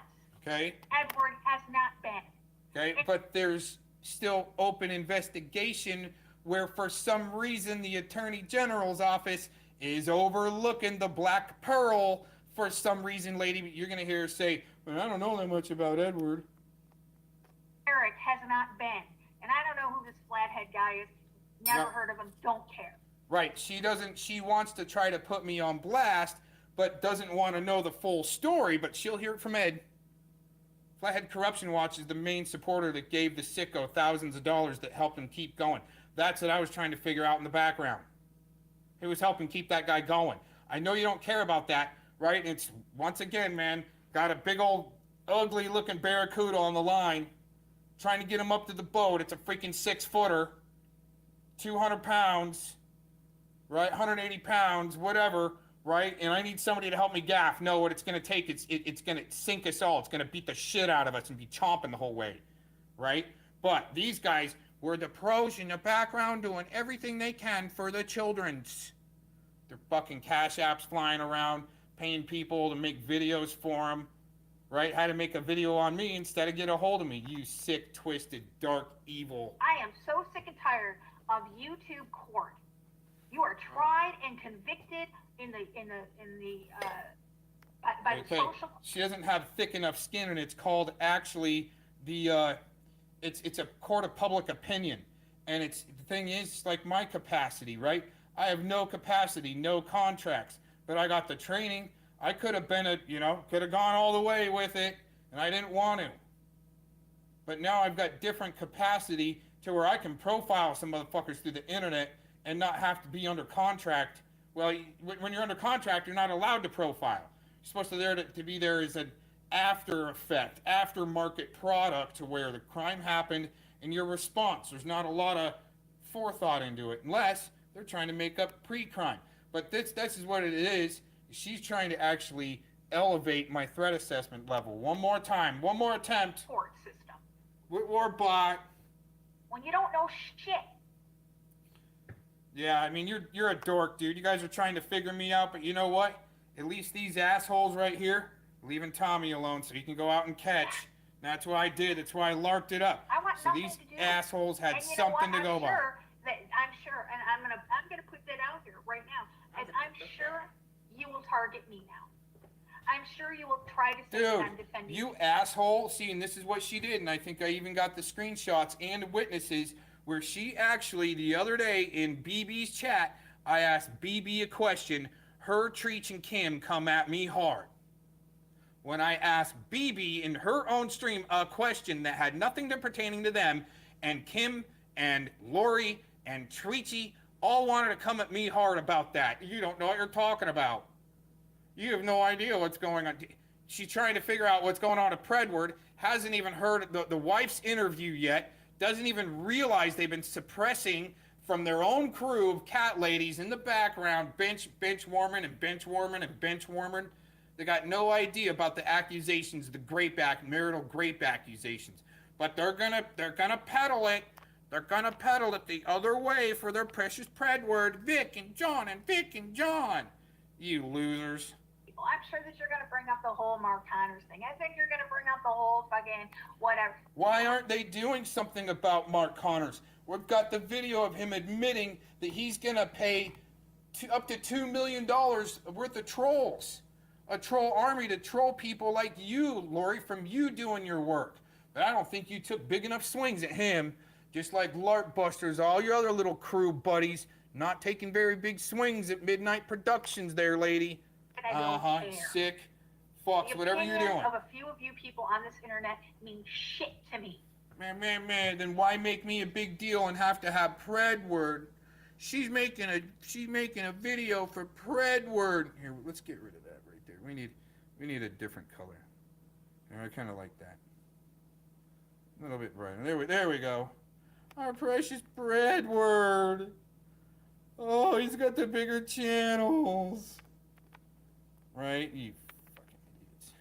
Okay? Edward has not been. Okay? But there's still open investigation where for some reason the Attorney General's office is overlooking the Black Pearl for some reason, lady. You're going to hear her say, well, I don't know that much about Edward. Eric has not been. And I don't know who this flathead guy is. Never No. heard of him. Don't care. Right. She wants to try to put me on blast, but doesn't want to know the full story, but she'll hear it from Ed. Flathead Corruption Watch is the main supporter that gave the sicko thousands of dollars that helped him keep going. That's what I was trying to figure out in the background. Who was helping keep that guy going. I know you don't care about that, right? It's, once again, man, got a big old ugly looking barracuda on the line, trying to get him up to the boat. It's a freaking 6-footer, 200 pounds, right? 180 pounds, whatever, right? And I need somebody to help me gaff. No, what it's going to take, it's going to sink us all. It's going to beat the shit out of us and be chomping the whole way, right? But these guys were the pros in the background doing everything they can for the children's. Their fucking cash apps flying around, paying people to make videos for them, right? Had to make a video on me instead of get a hold of me. You sick, twisted, dark, evil. I am so sick and tired of YouTube court. You are tried and convicted by the social. She doesn't have thick enough skin, and it's called actually the it's a court of public opinion. And the thing is, like my capacity, right? I have no capacity, no contracts, but I got the training. I could have been could have gone all the way with it, and I didn't want to. But now I've got different capacity to where I can profile some motherfuckers through the internet and not have to be under contract. Well, when you're under contract, you're not allowed to profile. You're supposed to be there as an after effect, aftermarket product to where the crime happened and your response. There's not a lot of forethought into it, unless they're trying to make up pre-crime. But this is what it is. She's trying to actually elevate my threat assessment level. One more time, one more attempt. Court system. Or bot. When you don't know shit. Yeah, I mean, you're a dork, dude. You guys are trying to figure me out, but you know what? At least these assholes right here, leaving Tommy alone so he can go out and catch. And that's what I did. That's why I larked it up. So these assholes had something to go by. I'm sure, and I'm gonna put that out here right now. As I'm sure you will target me now. I'm sure you will try to say that I'm defending you asshole. See, and this is what she did, and I think I even got the screenshots and witnesses where she actually, the other day in BB's chat, I asked BB a question. Her, Treach, and Kim come at me hard. When I asked BB in her own stream a question that had nothing to pertaining to them, and Kim and Lori and Treachy all wanted to come at me hard about that. You don't know what you're talking about. You have no idea what's going on. She's trying to figure out what's going on at Predward, hasn't even heard the wife's interview yet, doesn't even realize they've been suppressing from their own crew of cat ladies in the background, bench warming and bench warming and bench warming. They got no idea about the accusations, the marital grape accusations. But they're gonna peddle it. They're gonna peddle it the other way for their precious Predward. Vic and John. You losers. I'm sure that you're going to bring up the whole Mark Connors thing. I think you're going to bring up the whole fucking whatever. Why aren't they doing something about Mark Connors? We've got the video of him admitting that he's going to pay up to $2 million worth of trolls. A troll army to troll people like you, Lori, from you doing your work. But I don't think you took big enough swings at him, just like Lark Busters, all your other little crew buddies, not taking very big swings at Midnight Productions there, lady. Sick fucks, whatever you're doing. Of a few of you people on this internet mean shit to me. Man, then why make me a big deal and have to have Predward? She's making a video for Predward. Here, let's get rid of that right there. We need a different color. I kind of like that. A little bit brighter. There we go. Our precious Predward. Oh, he's got the bigger channels. Right? You fucking idiots.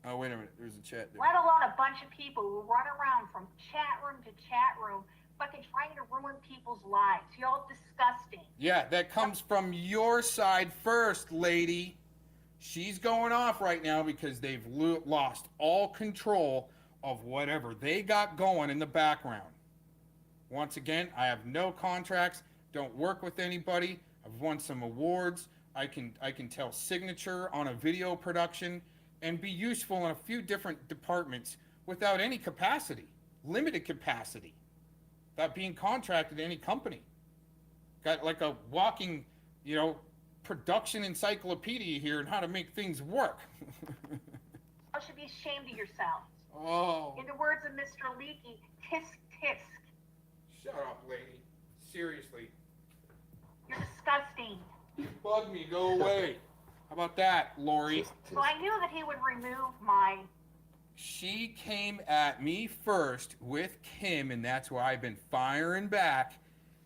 Oh, wait a minute. There's a chat there. Let alone a bunch of people who run around from chat room to chat room fucking trying to ruin people's lives. Y'all disgusting. Yeah, that comes from your side first, lady. She's going off right now because they've lost all control of whatever they got going in the background. Once again, I have no contracts. Don't work with anybody. I've won some awards. I can tell signature on a video production and be useful in a few different departments without any capacity, limited capacity, without being contracted to any company. Got like a walking, production encyclopedia here on how to make things work. You should be ashamed of yourselves. Oh. In the words of Mr. Leakey, tisk tisk. Shut up, lady. Seriously. You're disgusting. You bug me. Go away. How about that, Lori? So I knew that he would remove my... She came at me first with Kim, and that's why I've been firing back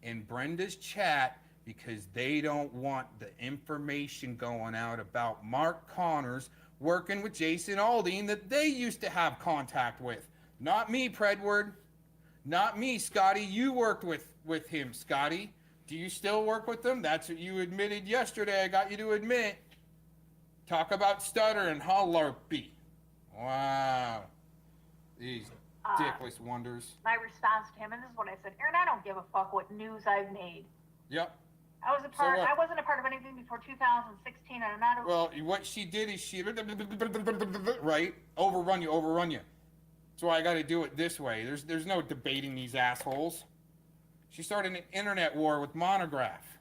in Brenda's chat because they don't want the information going out about Mark Connors working with Jason Aldean that they used to have contact with. Not me, Predward. Not me, Scotty. You worked with him, Scotty. Do you still work with them? That's what you admitted yesterday. I got you to admit. Talk about stuttering, huh, Larpy? Wow. These dickless wonders. My response to him, and this is what I said, Aaron, I don't give a fuck what news I've made. Yep. I wasn't a part of anything before 2016, and I'm not. Well, what she did is she right overrun you. That's why I got to do it this way. There's no debating these assholes. She started an internet war with Monograph.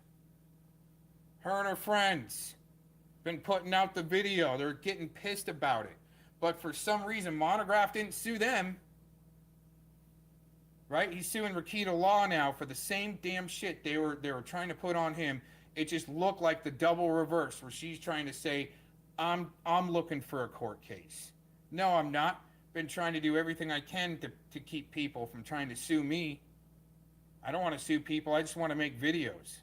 Her and her friends been putting out the video. They're getting pissed about it, but for some reason Monograph didn't sue them. Right? He's suing Rakita Law now for the same damn shit they were trying to put on him. It just looked like the double reverse, where she's trying to say, I'm looking for a court case. No, I'm not. Been trying to do everything I can to keep people from trying to sue me. I don't want to sue people. I just want to make videos.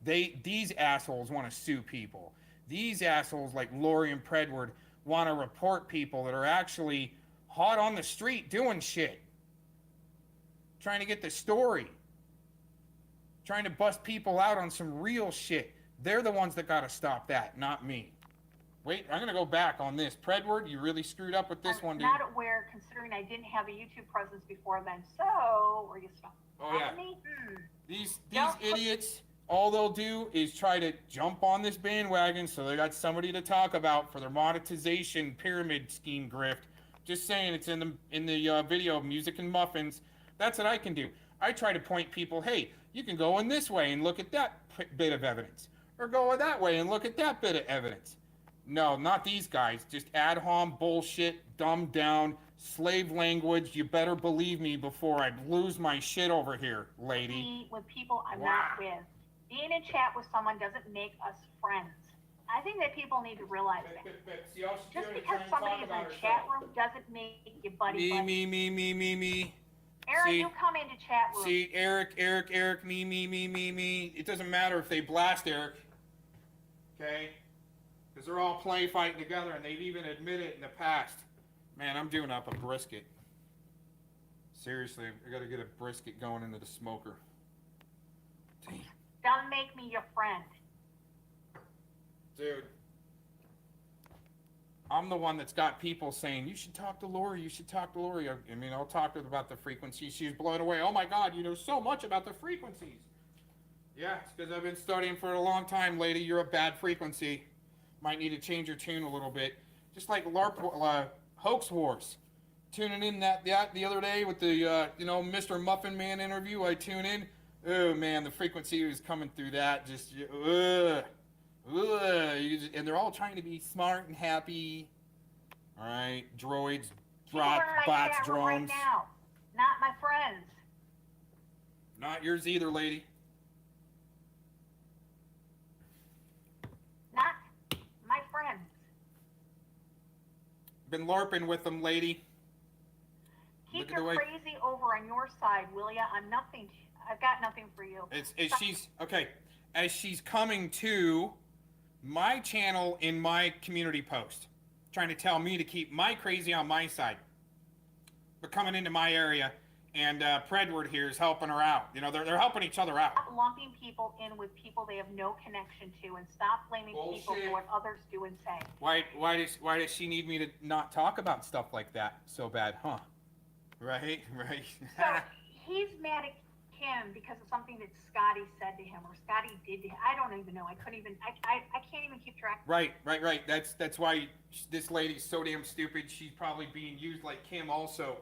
These assholes want to sue people. These assholes like Lori and Predward want to report people that are actually hot on the street doing shit. Trying to get the story. Trying to bust people out on some real shit. They're the ones that gotta stop that, not me. Wait, I'm gonna go back on this. Predward, you really screwed up with this one, dude. I'm not aware, considering I didn't have a YouTube presence before then. So, were you stuck? Oh yeah. These idiots, all they'll do is try to jump on this bandwagon so they got somebody to talk about for their monetization pyramid scheme grift. Just saying, it's in the video of Music and Muffins. That's what I can do. I try to point people, hey, you can go in this way and look at that bit of evidence. Or go that way and look at that bit of evidence. No, not these guys. Just ad hom bullshit, dumbed down, slave language. You better believe me before I lose my shit over here, lady. With people I'm not with. Being in chat with someone doesn't make us friends. I think that people need to realize that. Just because somebody is in a chat room doesn't make you buddy. Me. Aaron, see, you come into chat room. See, Eric, me. It doesn't matter if they blast Eric, okay? Because they're all play fighting together, and they've even admitted in the past. Man, I'm doing up a brisket. Seriously, I got to get a brisket going into the smoker. Damn. Don't make me your friend. Dude. I'm the one that's got people saying, you should talk to Lori, I mean, I'll talk to her about the frequencies. She's blown away. Oh my God, you know so much about the frequencies. Yeah, it's because I've been studying for a long time, lady. You're a bad frequency. Might need to change your tune a little bit. Just like LARP, Hoax Wars. Tuning in that the other day with the, Mr. Muffin Man interview, I tune in. Oh man, the frequency was coming through that. Just, and they're all trying to be smart and happy. All right, droids, bots, drones. Right now. Not my friends. Not yours either, lady. Not my friends. Been LARPing with them, lady. Keep your crazy over on your side, will ya? I've got nothing for you. As she's coming to my channel in my community post, trying to tell me to keep my crazy on my side, but coming into my area, and Predward here is helping her out. You know, they're helping each other out. Stop lumping people in with people they have no connection to, and stop blaming people for what others do and say. Why does she need me to not talk about stuff like that so bad, huh? Right. So he's mad at him because of something that Scotty said to him, or Scotty did to him. I don't even know. I can't even keep track. Right. That's why this lady's so damn stupid. She's probably being used like Kim also.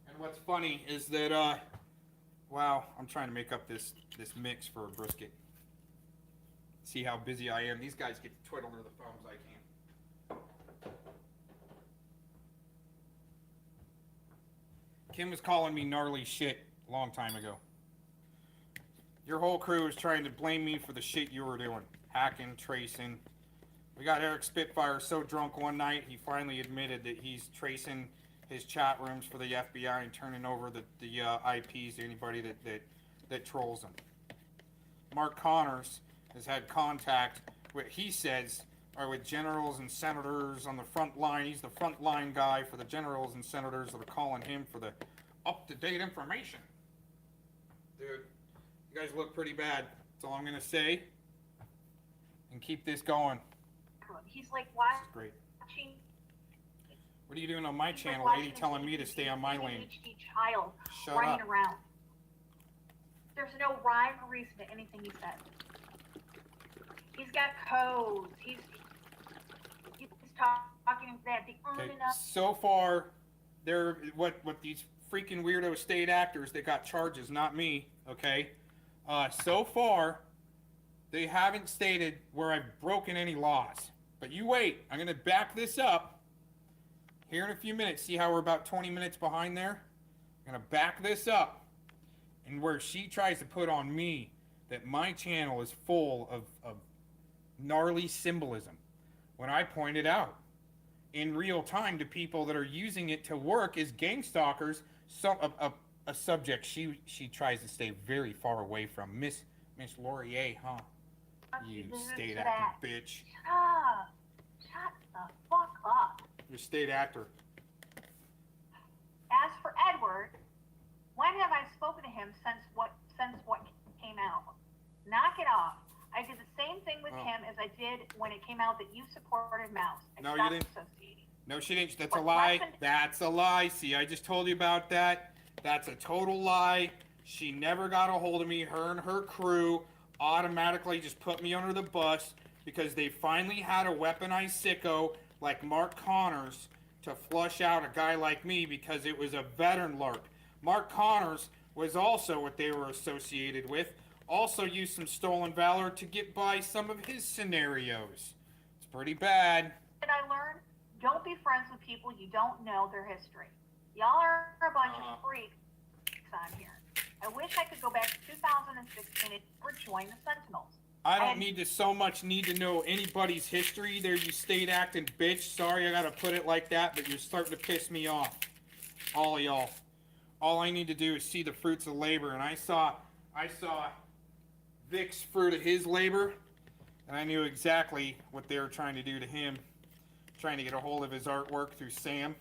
And what's funny is that, wow, I'm trying to make up this mix for a brisket. See how busy I am. These guys get to twiddle their thumbs. I can't. Kim was calling me gnarly shit a long time ago. Your whole crew is trying to blame me for the shit you were doing. Hacking, tracing. We got Eric Spitfire so drunk one night, he finally admitted that he's tracing his chat rooms for the FBI and turning over the IPs to anybody that trolls him. Mark Connors has had contact with, he says, are with generals and senators on the front line. He's the front line guy for the generals and senators that are calling him for the up-to-date information. Dude, you guys look pretty bad. That's all I'm going to say. And keep this going. He's like, why? This is great. What are you doing on my channel, lady, telling me to stay on my lane? Child Shut running up. around. There's no rhyme or reason to anything he says. He's got codes. He's talking that the on Okay, and up. so far, they're what these freaking weirdo state actors that got charges, not me. Okay, so far, they haven't stated where I've broken any laws. But you wait, I'm gonna back this up here in a few minutes. See how we're about 20 minutes behind there? I'm gonna back this up, and where she tries to put on me that my channel is full of gnarly symbolism, when I pointed out in real time to people that are using it to work as gang stalkers, a subject she tries to stay very far away from. Miss Laurier, huh? You state actor bitch. Shut the fuck up. You're a state actor. As for Edward, when have I spoken to him since what came out? Knock it off. I did the same thing with him as I did when it came out that you supported Mouse. No, you didn't. Associating. No, she didn't. That's a lie. That's a lie. See, I just told you about that. That's a total lie. She never got a hold of me. Her and her crew automatically just put me under the bus because they finally had a weaponized sicko like Mark Connors to flush out a guy like me because it was a veteran LARP. Mark Connors was also what they were associated with. Also used some stolen valor to get by some of his scenarios. It's pretty bad. Did I learn? Don't be friends with people you don't know their history. Y'all are a bunch of freaks on here. I wish I could go back to 2016 and join the Sentinels. I don't need to know anybody's history there, you state acting bitch. Sorry I gotta put it like that, but you're starting to piss me off. All of y'all. All I need to do is see the fruits of labor, and I saw Vic's fruit of his labor, and I knew exactly what they were trying to do to him. Trying to get a hold of his artwork through Sam.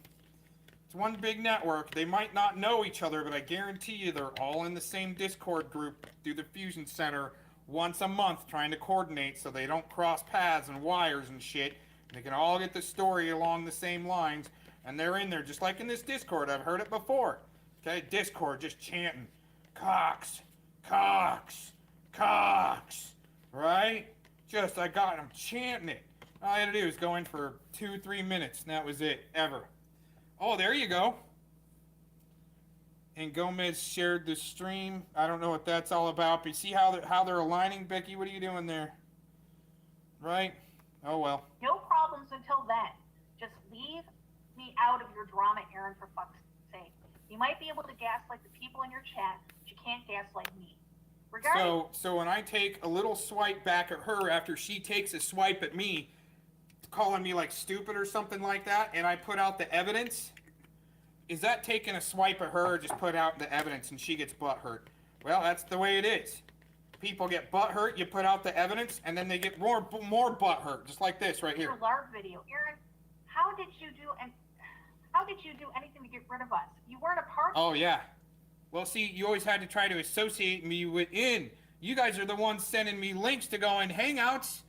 It's one big network. They might not know each other, but I guarantee you they're all in the same Discord group through the Fusion Center once a month trying to coordinate so they don't cross paths and wires and shit. They can all get the story along the same lines, and they're in there just like in this Discord. I've heard it before. Okay, Discord just chanting, Cox, Cox, Cox, right? Just, I got them chanting it. All I had to do was go in for 2-3 minutes, and that was it, ever. Oh, there you go. And Gomez shared the stream. I don't know what that's all about, but you see how they're aligning? Becky, what are you doing there? Right? Oh, well. No problems until then. Just leave me out of your drama, Aaron, for fuck's sake. You might be able to gaslight the people in your chat, but you can't gaslight me. So when I take a little swipe back at her after she takes a swipe at me, calling me like stupid or something like that, and I put out the evidence, is that taking a swipe at her or just put out the evidence and she gets butthurt? Well, that's the way it is. People get butthurt, you put out the evidence, and then they get more butthurt, just like this right here. Your LARP video, Aaron. How did you do anything to get rid of us? You weren't a part. Oh yeah. Well, see, you always had to try to associate me within. You guys are the ones sending me links to go in Hangouts.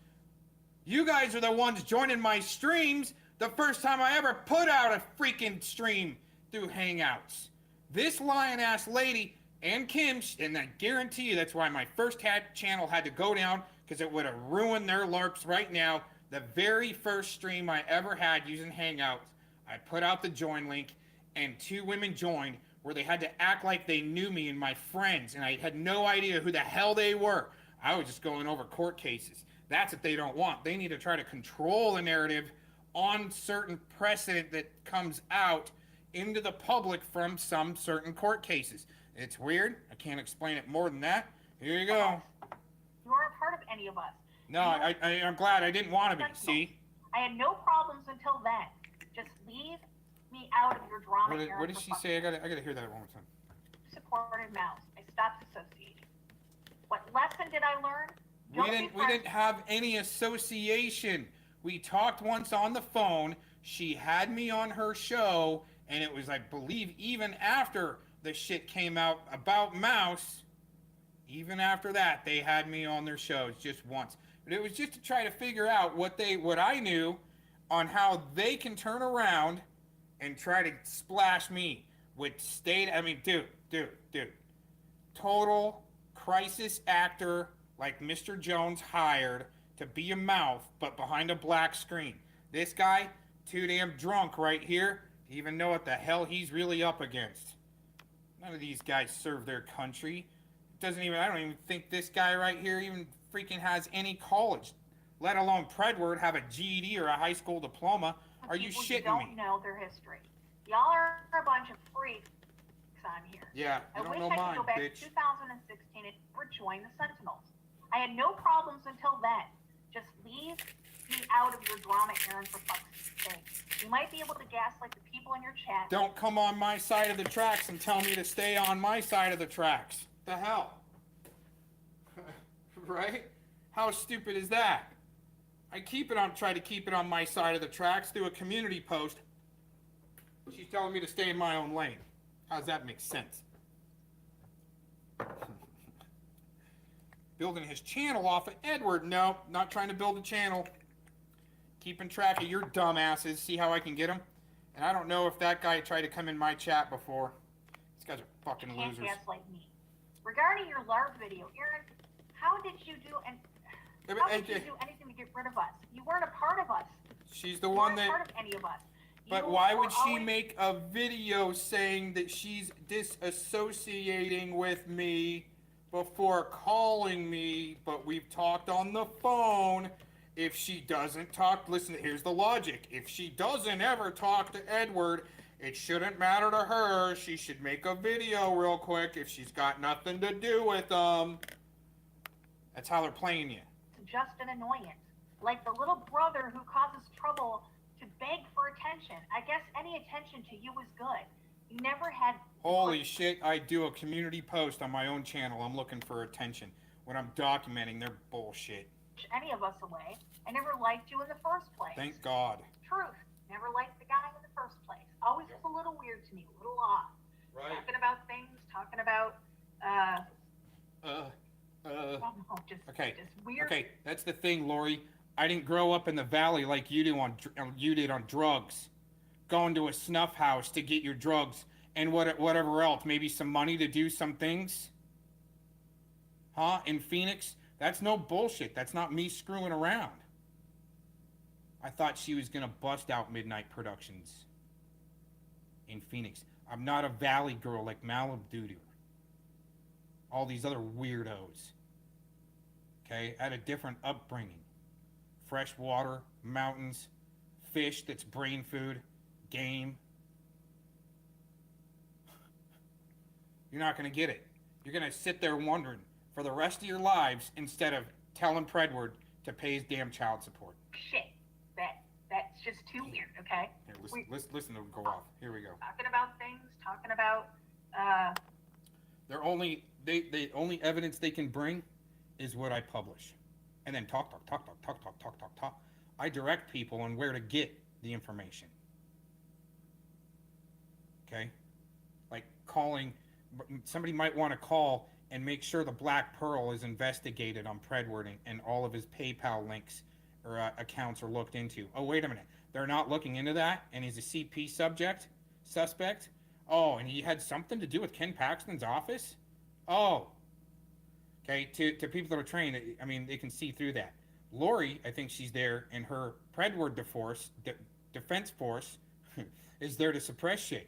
You guys are the ones joining my streams the first time I ever put out a freaking stream through Hangouts. This lion-ass lady and Kim, and I guarantee you that's why my first channel had to go down, because it would have ruined their LARPs right now. The very first stream I ever had using Hangouts, I put out the join link, and 2 women joined, where they had to act like they knew me and my friends, and I had no idea who the hell they were. I was just going over court cases. That's what they don't want. They need to try to control the narrative on certain precedent that comes out into the public from some certain court cases. It's weird. I can't explain it more than that. Here you go. You weren't a part of any of us. No, I'm glad I didn't want to be, see? I had no problems until then. Just leave me out of your drama. What did she say? I gotta hear that one more time. Supported Mouse. I stopped associating. What lesson did I learn? We didn't have any association. We talked once on the phone. She had me on her show, and it was, I believe, even after the shit came out about Mouse, even after that, they had me on their shows just once. But it was just to try to figure out what I knew on how they can turn around and try to splash me with dude. Total crisis actor like Mr. Jones hired to be a mouth, but behind a black screen. This guy, too damn drunk right here, to even know what the hell he's really up against. None of these guys serve their country. I don't even think this guy right here even freaking has any college, let alone Predward have a GED or a high school diploma. Are you People shitting don't me? know their history. Y'all are a bunch of freaks on here. Yeah, you I don't wish know I mine, could go back bitch. to 2016 and never join the Sentinels. I had no problems until then. Just leave me out of your drama, Aaron, for fuck's sake. You might be able to gaslight the people in your chat. Don't come on my side of the tracks and tell me to stay on my side of the tracks. The hell? Right? How stupid is that? Try to keep it on my side of the tracks through a community post. She's telling me to stay in my own lane. How does that make sense? Building his channel off of Edward. No, not trying to build a channel. Keeping track of your dumbasses. See how I can get them? And I don't know if that guy tried to come in my chat before. These guys are fucking You can't losers. gaslight me. Regarding your LARP video, Aaron, how did you do anything to get rid of us? You weren't a part of us. She's the You one weren't that... part of any of us. But You why were would she always- make a video saying that she's disassociating with me before calling me, but we've talked on the phone? If she doesn't talk, listen, here's the logic. If she doesn't ever talk to Edward, it shouldn't matter to her. She should make a video real quick if she's got nothing to do with them. That's how they're playing you. It's just an annoyance. Like the little brother who causes trouble to beg for attention. I guess any attention to you was good. You never had Holy shit, I do a community post on my own channel. I'm looking for attention when I'm documenting their bullshit. any of us away. I never liked you in the first place. Thank God. Truth. Never liked the guy in the first place. Always was a little weird to me, a little off. Right. Talking about things, talking about, Okay. just weird. Okay, that's the thing, Lori. I didn't grow up in the valley like you did on drugs. Going to a snuff house to get your drugs and whatever else. Maybe some money to do some things. Huh? In Phoenix? That's no bullshit. That's not me screwing around. I thought she was going to bust out Midnight Productions in Phoenix. I'm not a valley girl like Malibu. All these other weirdos. Okay? I had a different upbringing. Fresh water, mountains, fish that's brain food, game. You're not going to get it. You're going to sit there wondering for the rest of your lives instead of telling Predward to pay his damn child support. Shit. That's just too weird, okay? Here, listen to them go off. Here we go. Talking about things, talking about, The only evidence they can bring is what I publish. And then talk. I direct people on where to get the information. Okay? Like calling, somebody might want to call and make sure the Black Pearl is investigated on Predward and all of his PayPal links or accounts are looked into. Oh, wait a minute. They're not looking into that and he's a CP suspect? Oh, and he had something to do with Ken Paxton's office? Oh. Okay, to people that are trained, I mean, they can see through that. Lori, I think she's there, and her Predward defense force is there to suppress shit.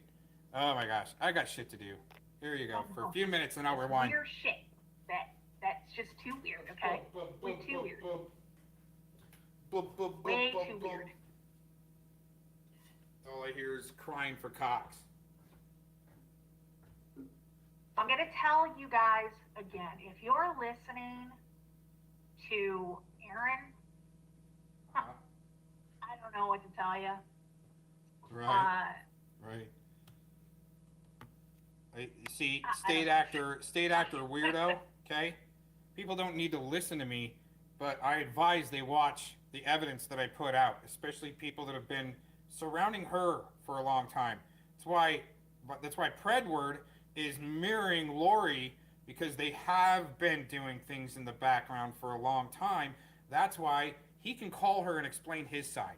Oh my gosh, I got shit to do. Here you go, for a few minutes and I'll rewind. weird shit. That's just too weird, okay? Way too weird. Way too weird. All I hear is crying for Cox. I'm going to tell you guys again, if you're listening to Aaron, I don't know what to tell you. Right. Right. See, state actor weirdo, okay? People don't need to listen to me, but I advise they watch the evidence that I put out, especially people that have been surrounding her for a long time. That's why Predward is mirroring Lori, because they have been doing things in the background for a long time. That's why he can call her and explain his side.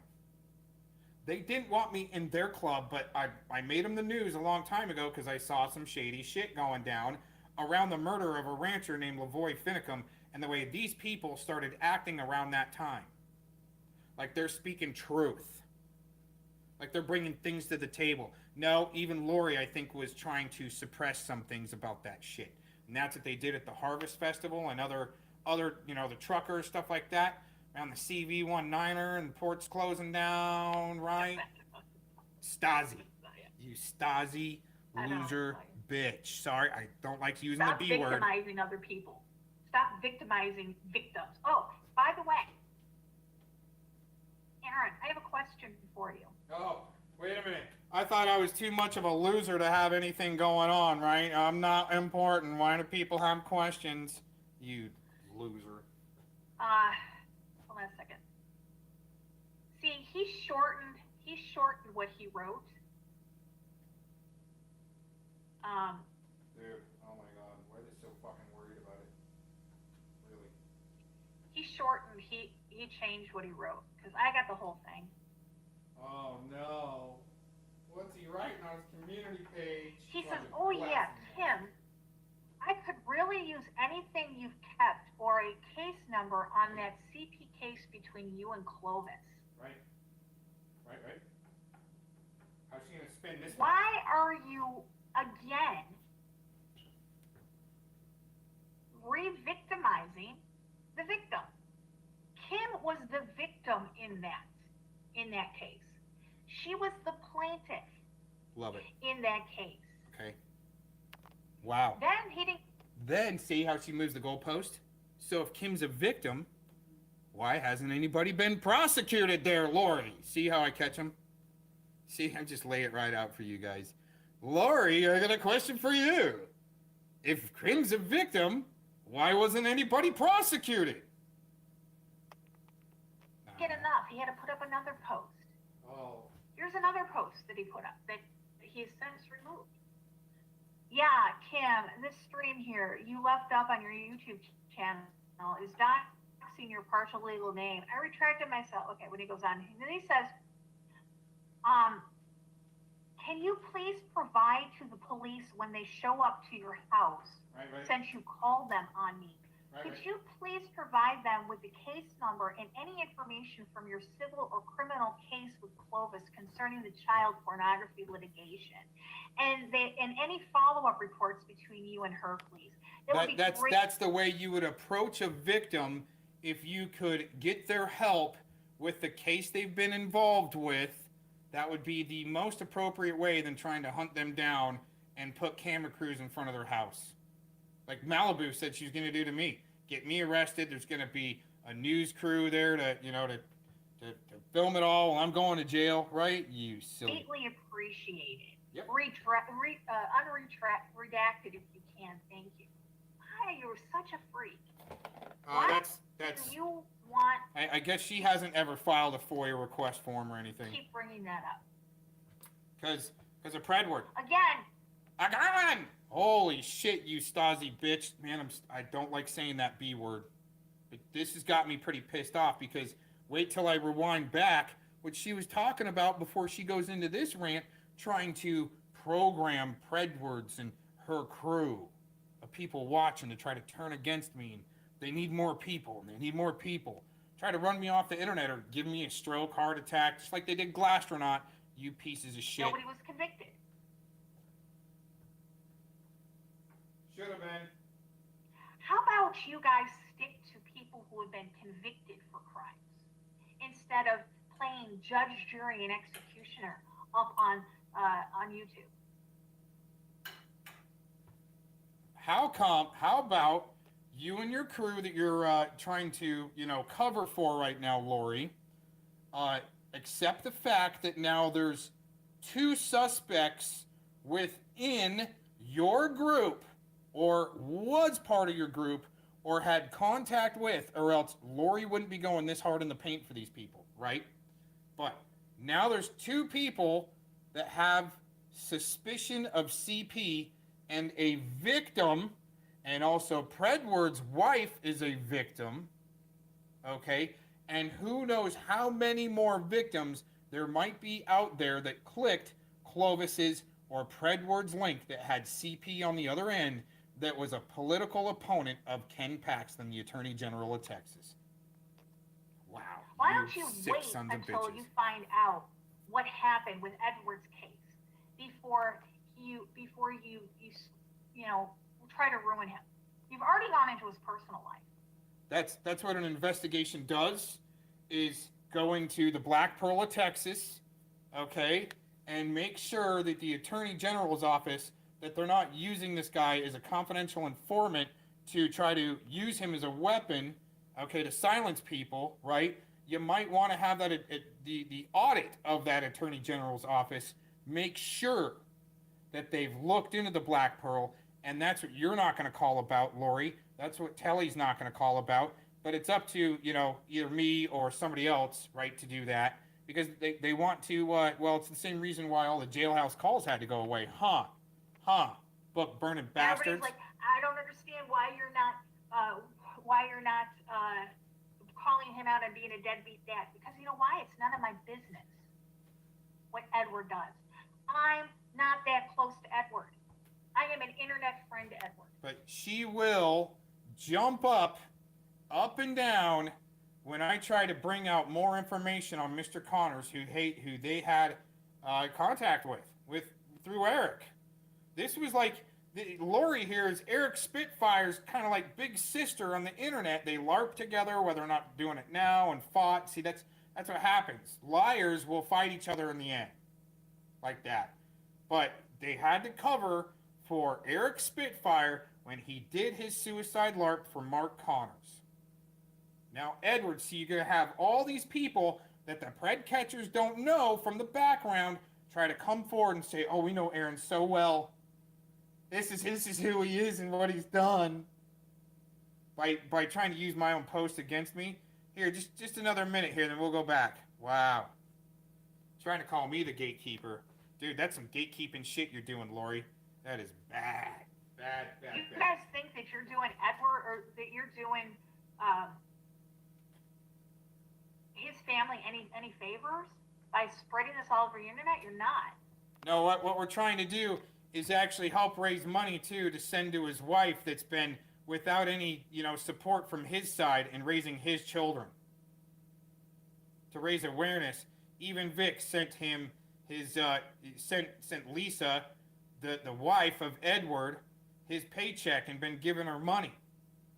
They didn't want me in their club, but I made them the news a long time ago because I saw some shady shit going down around the murder of a rancher named Lavoy Finicum, and the way these people started acting around that time. Like they're speaking truth. Like they're bringing things to the table. No, even Lori, I think, was trying to suppress some things about that shit. And that's what they did at the Harvest Festival and other, the truckers, stuff like that. Around the CV-19er and ports closing down, right? Stasi. You Stasi loser bitch. Sorry, I don't like using Stop the B word. victimizing other people. Stop victimizing victims. Oh, by the way, Aaron, I have a question for you. Oh, wait a minute. I thought I was too much of a loser to have anything going on, right? I'm not important. Why do people have questions? You loser. Hold on a second. See, he shortened what he wrote. Dude, oh my god, why are they so fucking worried about it? Really? He changed what he wrote, because I got the whole thing. Oh no. What's he writing on his community page? He says, oh yeah, Kim, I could really use anything you've kept or a case number on that CP case between you and Clovis. Right. How's she gonna spin this? Why are you, again, re-victimizing the victim? Kim was the victim in that case. She was the plaintiff. Love it. In that case. Okay. Wow. Then he didn't. Then see how she moves the goalpost? So if Kim's a victim, why hasn't anybody been prosecuted there, Lori? See how I catch him? See, I just lay it right out for you guys. Lori, I got a question for you. If Kim's a victim, why wasn't anybody prosecuted? Get enough. He had to put up another post. Oh. Here's another post that he put up that he has since removed. Yeah, Kim, this stream here you left up on your YouTube channel is doxing your partial legal name. I retracted myself. Okay, when he goes on, and then he says, can you please provide to the police when they show up to your house, since you called them on me? Could you please provide them with the case number and any information from your civil or criminal case with Clovis concerning the child pornography litigation, and any follow-up reports between you and her, please? That's the way you would approach a victim if you could get their help with the case they've been involved with. That would be the most appropriate way than trying to hunt them down and put camera crews in front of their house. Like Malibu said she was going to do to me. Get me arrested. There's going to be a news crew there to film it all while I'm going to jail, right? You silly. Greatly appreciated. Yep. Redacted if you can. Thank you. Why, you're such a freak. That's. Do you want? I guess she hasn't ever filed a FOIA request form or anything. Keep bringing that up. Because of Predward. Again. Holy shit, you Stasi bitch. Man, I don't like saying that B word. But this has got me pretty pissed off because wait till I rewind back what she was talking about before she goes into this rant, trying to program Predwards and her crew of people watching to try to turn against me. And they need more people, and they need more people. Try to run me off the internet or give me a stroke, heart attack, just like they did Glastronaut, you pieces of shit. Nobody was convicted. Should have been. How about you guys stick to people who have been convicted for crimes instead of playing judge, jury, and executioner up on YouTube? How about you and your crew that you're trying to, cover for right now, Lori, accept the fact that now there's 2 suspects within your group or was part of your group or had contact with, or else Lori wouldn't be going this hard in the paint for these people, right? But now there's 2 people that have suspicion of CP and a victim, and also Predward's wife is a victim, okay? And who knows how many more victims there might be out there that clicked Clovis's or Predward's link that had CP on the other end that was a political opponent of Ken Paxton, the Attorney General of Texas. Wow. Why don't you sick wait sons of until bitches. you find out what happened with Edward's case before you try to ruin him? You've already gone into his personal life. That's what an investigation does, is go into the Black Pearl of Texas, okay, and make sure that the Attorney General's office, that they're not using this guy as a confidential informant to try to use him as a weapon, okay, to silence people, right? You might want to have that the audit of that Attorney General's office make sure that they've looked into the Black Pearl, and that's what you're not going to call about, Lori. That's what Telly's not going to call about. But it's up to, either me or somebody else, right, to do that. Because they want to, well, it's the same reason why all the jailhouse calls had to go away. Book burning bastards. Everybody's like, I don't understand why you're not calling him out and being a deadbeat dad. Because you know why? It's none of my business what Edward does. I'm not that close to Edward. I am an internet friend to Edward. But she will jump up and down when I try to bring out more information on Mr. Connors, who they had contact with through Eric. This was like, Lori here is Eric Spitfire's kind of like big sister on the internet. They LARP together, whether or not doing it now, and fought. See, that's what happens. Liars will fight each other in the end, like that. But they had to cover for Eric Spitfire when he did his suicide LARP for Mark Connors. Now, Edward, so you're going to have all these people that the pred catchers don't know from the background try to come forward and say, oh, we know Aaron so well. This is who he is and what he's done. By trying to use my own post against me. Here, just another minute here, then we'll go back. Wow. Trying to call me the gatekeeper. Dude, that's some gatekeeping shit you're doing, Lori. That is bad. Bad. You guys think that you're doing Edward, or that you're doing his family any favors by spreading this all over the internet? You're not. No, what we're trying to do is actually help raise money, too, to send to his wife that's been without any, support from his side in raising his children. To raise awareness, even Vic sent him his, sent Lisa, the wife of Edward, his paycheck and been giving her money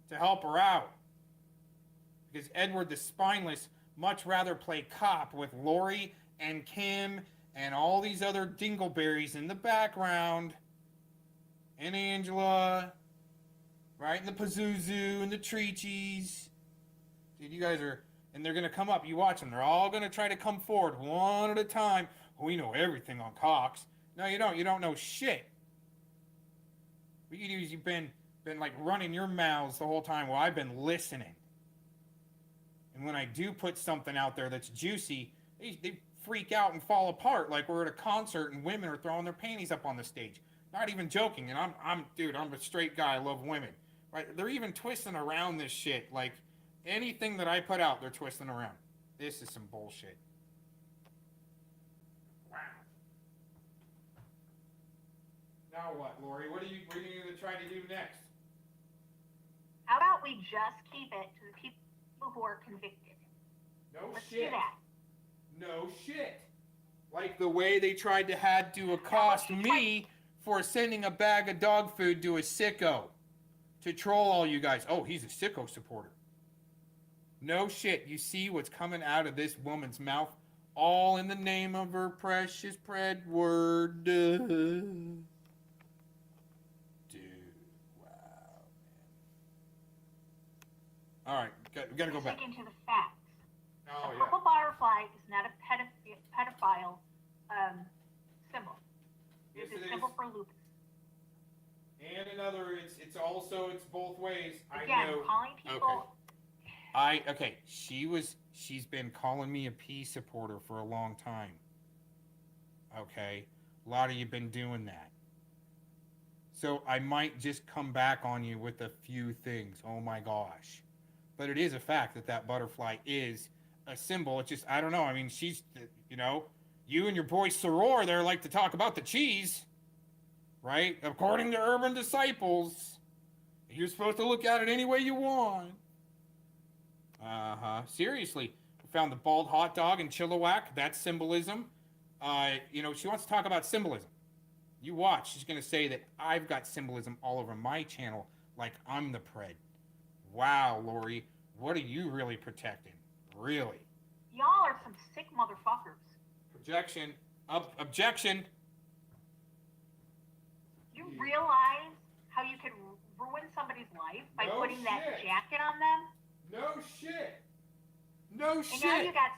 to help her out. Because Edward the Spineless much rather play cop with Lori and Kim and all these other dingleberries in the background, and Angela, right, and the Pazuzu and the Treachies. Dude, you guys are, and they're going to come up, you watch them, they're all going to try to come forward one at a time. We know everything on Cox. No, you don't know shit. What you do is you've been like running your mouths the whole time while I've been listening. And when I do put something out there that's juicy, they freak out and fall apart like we're at a concert and women are throwing their panties up on the stage. Not even joking. And I'm a straight guy. I love women. Right? They're even twisting around this shit. Like anything that I put out, they're twisting around. This is some bullshit. Wow. Now what, Lori? What are you going to try to do next? How about we just keep it to the people who are convicted? Let's do that. No shit. Like the way they tried to accost me for sending a bag of dog food to a sicko to troll all you guys. Oh, he's a sicko supporter. No shit. You see what's coming out of this woman's mouth? All in the name of her precious pred word. Dude, wow, man. All right, we gotta go back. Into the facts. Oh, the purple butterfly is not a pedophile symbol. Yes, It's it a symbol is. for lupus. And another, it's both ways. Again, I know. calling people. Okay. She's been calling me a peace supporter for a long time. Okay, a lot of you been doing that. So I might just come back on you with a few things. Oh my gosh. But it is a fact that butterfly is a symbol. It's just, I don't know. I mean, she's, you and your boy Soror there like to talk about the cheese, right? According to Urban Disciples. You're supposed to look at it any way you want. Seriously. We found the bald hot dog in Chilliwack. That's symbolism. She wants to talk about symbolism. You watch. She's going to say that I've got symbolism all over my channel like I'm the pred. Wow, Lori. What are you really protecting? Really? Y'all are some sick motherfuckers. Projection. Objection. You realize how you could ruin somebody's life by putting that jacket on them? No shit. No shit. And now you got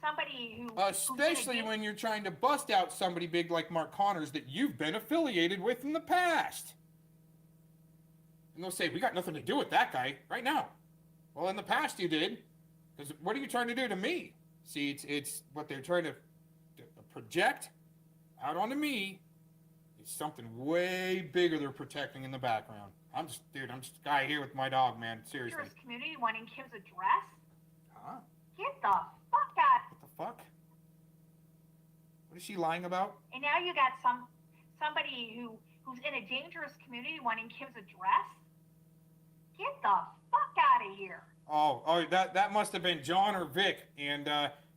somebody who... Especially when you're trying to bust out somebody big like Mark Connors that you've been affiliated with in the past. And they'll say, we got nothing to do with that guy right now. Well, in the past you did. Because what are you trying to do to me? See, it's what they're trying to project out onto me is something way bigger they're protecting in the background. I'm just a guy here with my dog, man. Seriously. This community wanting Kim's address? Huh? Get the fuck out. What the fuck? What is she lying about? And now you got somebody who's in a dangerous community wanting Kim's address? Get the fuck out of here. Oh, that must have been John or Vic. And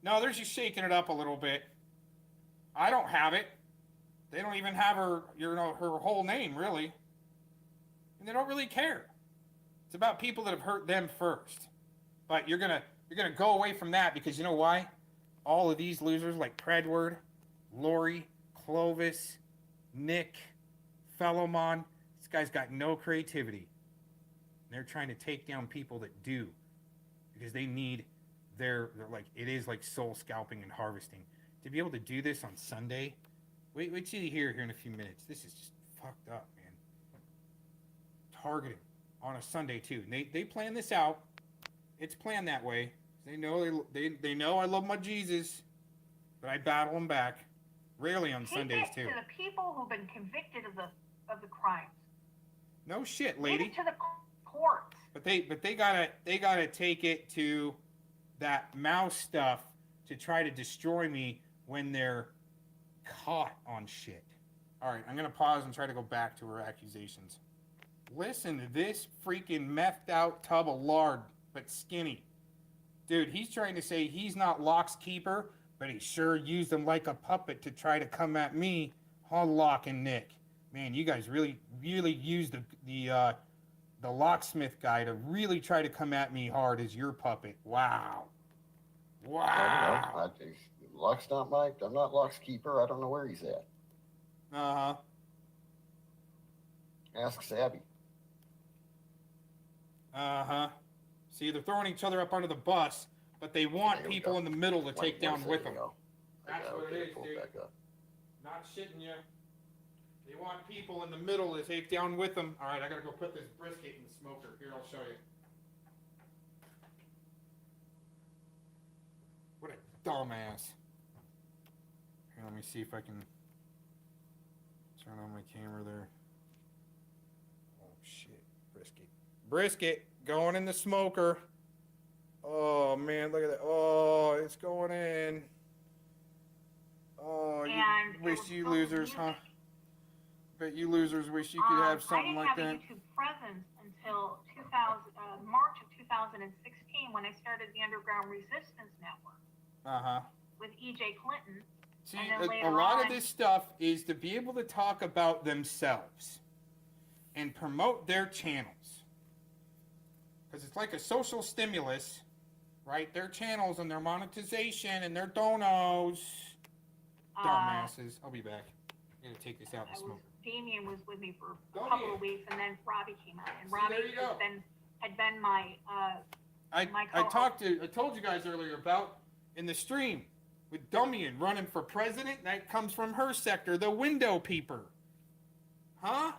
no, they're just shaking it up a little bit. I don't have it. They don't even have her whole name, really. And they don't really care. It's about people that have hurt them first. But you're gonna go away from that because you know why? All of these losers like Predward, Lori, Clovis, Nick, Fellowmon, this guy's got no creativity. They're trying to take down people that do. Because they need they're like, it is like soul scalping and harvesting. To be able to do this on Sunday, wait till you hear it here in a few minutes. This is just fucked up, man. Targeting on a Sunday too. And they plan this out. It's planned that way. They know they know I love my Jesus, but I battle them back. Rarely on Sundays too. To the people who've been convicted of the crimes. No shit, lady. Take it to the courts. But they gotta take it to that mouse stuff to try to destroy me when they're caught on shit. All right, I'm gonna pause and try to go back to her accusations. Listen to this freaking methed out tub of lard, but skinny. Dude, he's trying to say he's not Locke's keeper, but he sure used him like a puppet to try to come at me, huh, Locke and Nick. Man, you guys really used the locksmith guy to really try to come at me hard as your puppet. Wow. Wow. Locke's not mic'd. I'm not Locke's keeper. I don't know where he's at. Uh-huh. Ask Sabby. Uh-huh. See, they're throwing each other up under the bus, but they want people in the middle to take down with them. That's what it is, dude. Not shitting you. They want people in the middle to take down with them. All right, I gotta go put this brisket in the smoker. Here, I'll show you. What a dumbass. Here, let me see if I can turn on my camera there. Oh, shit. Brisket going in the smoker. Oh, man, look at that. Oh, it's going in. Oh, you wish you losers, huh? Bet you losers wish you could have something like that. I didn't have a YouTube presence until March of 2016 when I started the Underground Resistance Network. Uh-huh. With E.J. Clinton. See, a lot of this stuff is to be able to talk about themselves and promote their channels. Because it's like a social stimulus, right? Their channels and their monetization and their donos. Dumbasses. I'll be back. I'm going to take this out and smoke. Damien was with me for a couple of weeks, and then Robbie came out. And Robbie had been my I told you guys earlier about in the stream with Dumian running for president. That comes from her sector, the window peeper. Huh?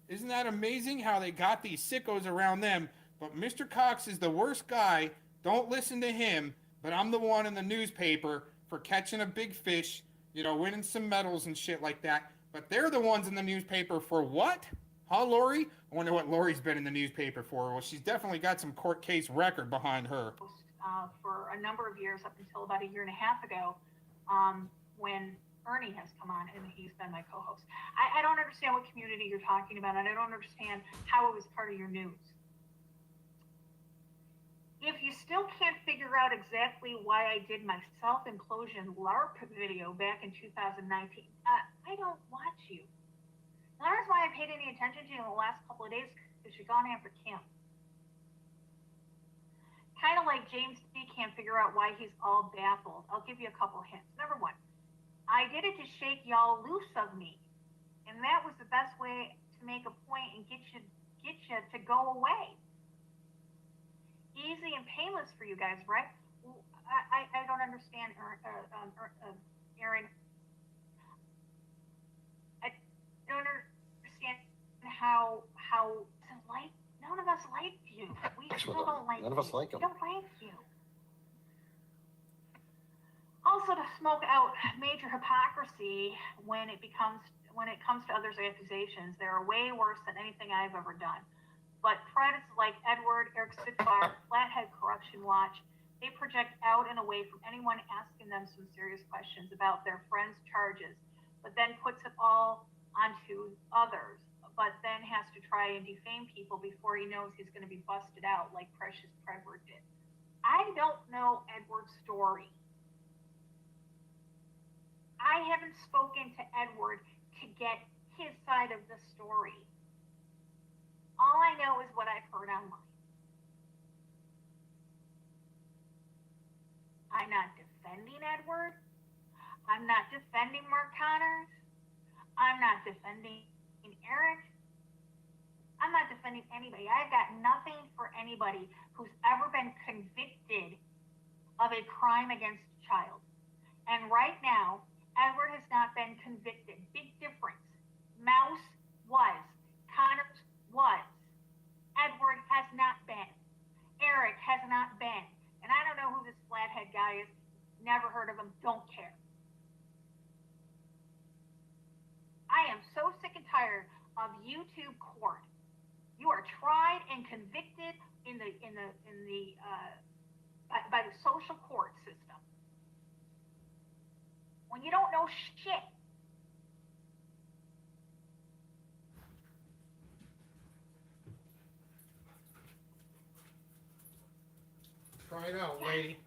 Isn't that amazing how they got these sickos around them? But Mr. Cox is the worst guy. Don't listen to him. But I'm the one in the newspaper for catching a big fish, winning some medals and shit like that. But they're the ones in the newspaper for what? Huh, Lori? I wonder what Lori's been in the newspaper for. Well, she's definitely got some court case record behind her. For a number of years, up until about a year and a half ago, when Ernie has come on and he's been my co-host. I don't understand what community you're talking about, and I don't understand how it was part of your news. If you still can't figure out exactly why I did my self-implosion LARP video back in 2019, I don't watch you. That's why I paid any attention to you in the last couple of days, because you're gone after Kim. Kind of like James B can't figure out why he's all baffled. I'll give you a couple hints. Number one, I did it to shake y'all loose of me, and that was the best way to make a point and get you to go away. Easy and painless for you guys, right? I don't understand, Aaron. I don't understand how like none of us like you. We still don't like you. None of us like him. We don't like you. Also, to smoke out major hypocrisy when it comes to others' accusations, they are way worse than anything I've ever done. But predators like Edward, Eric Spitfire, Flathead Corruption Watch, they project out and away from anyone asking them some serious questions about their friends' charges, but then puts it all onto others, but then has to try and defame people before he knows he's going to be busted out like Precious Predward did. I don't know Edward's story. I haven't spoken to Edward to get his side of the story. All I know is what I've heard online. I'm not defending Edward. I'm not defending Mark Connors. I'm not defending Eric. I'm not defending anybody. I've got nothing for anybody who's ever been convicted of a crime against a child. And right now, Edward has not been convicted. Big difference. Mouse was. Connors was. Edward has not been. Eric has not been. And I don't know who this Flathead guy is. Never heard of him. Don't care. I am so sick and tired of YouTube court. You are tried and convicted by the social court system when you don't know shit. Try it out, lady.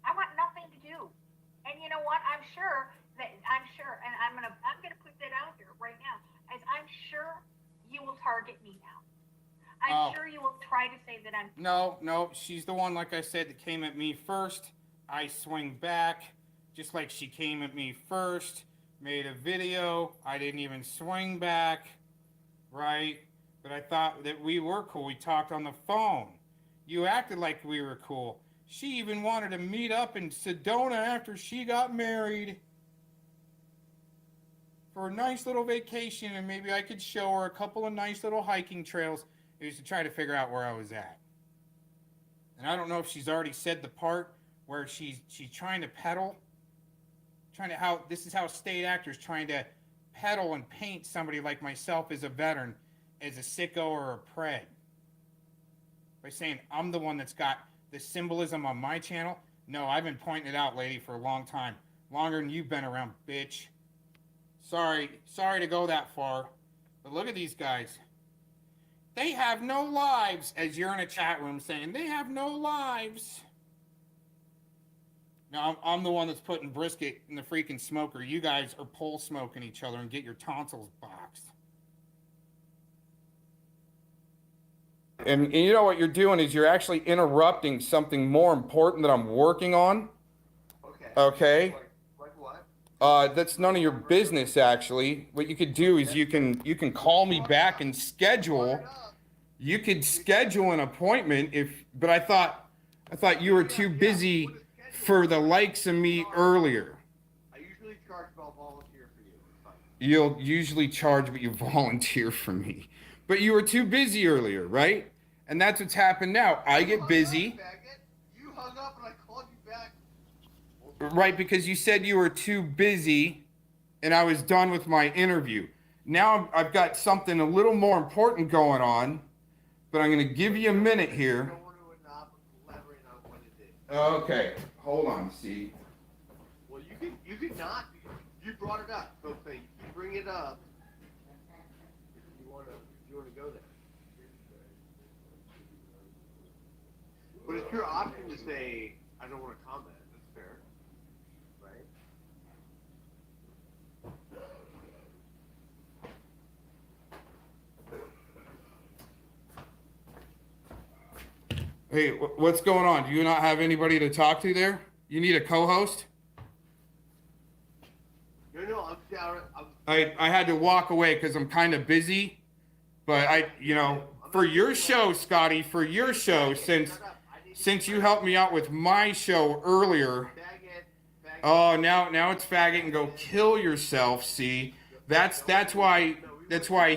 I want nothing to do. And you know what? I'm sure, and I'm gonna put that out there right now. As I'm sure you will target me now. I'm sure you will try to say that I'm. No, she's the one, like I said, that came at me first. I swing back, just like she came at me first. Made a video. I didn't even swing back, right? But I thought that we were cool. We talked on the phone. You acted like we were cool. She even wanted to meet up in Sedona after she got married for a nice little vacation, and maybe I could show her a couple of nice little hiking trails. It was to try to figure out where I was at. And I don't know if she's already said the part where she's trying to peddle, this is how state actors trying to peddle and paint somebody like myself as a veteran, as a sicko or a pred. By saying I'm the one that's got the symbolism on my channel. No, I've been pointing it out, lady, for a long time. Longer than you've been around, bitch. Sorry to go that far. But look at these guys. They have no lives, as you're in a chat room saying, they have no lives. Now, I'm the one that's putting brisket in the freaking smoker. You guys are pole smoking each other and get your tonsils boxed. And you know what you're doing is you're actually interrupting something more important that I'm working on. Okay? Like what? That's none of your business, actually. What you could do is you can call me back and schedule. You could schedule an appointment but I thought you were too busy for the likes of me earlier. I usually charge, but I'll volunteer for you. You'll usually charge, but you volunteer for me. But you were too busy earlier, right? And that's what's happened now. I get busy. You hung up and I called you back. Right, because you said you were too busy and I was done with my interview. Now I've got something a little more important going on, but I'm going to give you a minute here. Elaborate on what it is. Okay, hold on, see. Well, you You could not. You brought it up, so say you bring it up. If you wanna go there. But it's your option to say I don't want to comment. That's fair, right? Hey, what's going on? Do you not have anybody to talk to there? You need a co-host? No, I'm down. I had to walk away because I'm kind of busy, but for your show, Scotty, for your show, since you helped me out with my show earlier. Oh, now it's faggot and go kill yourself. See, that's why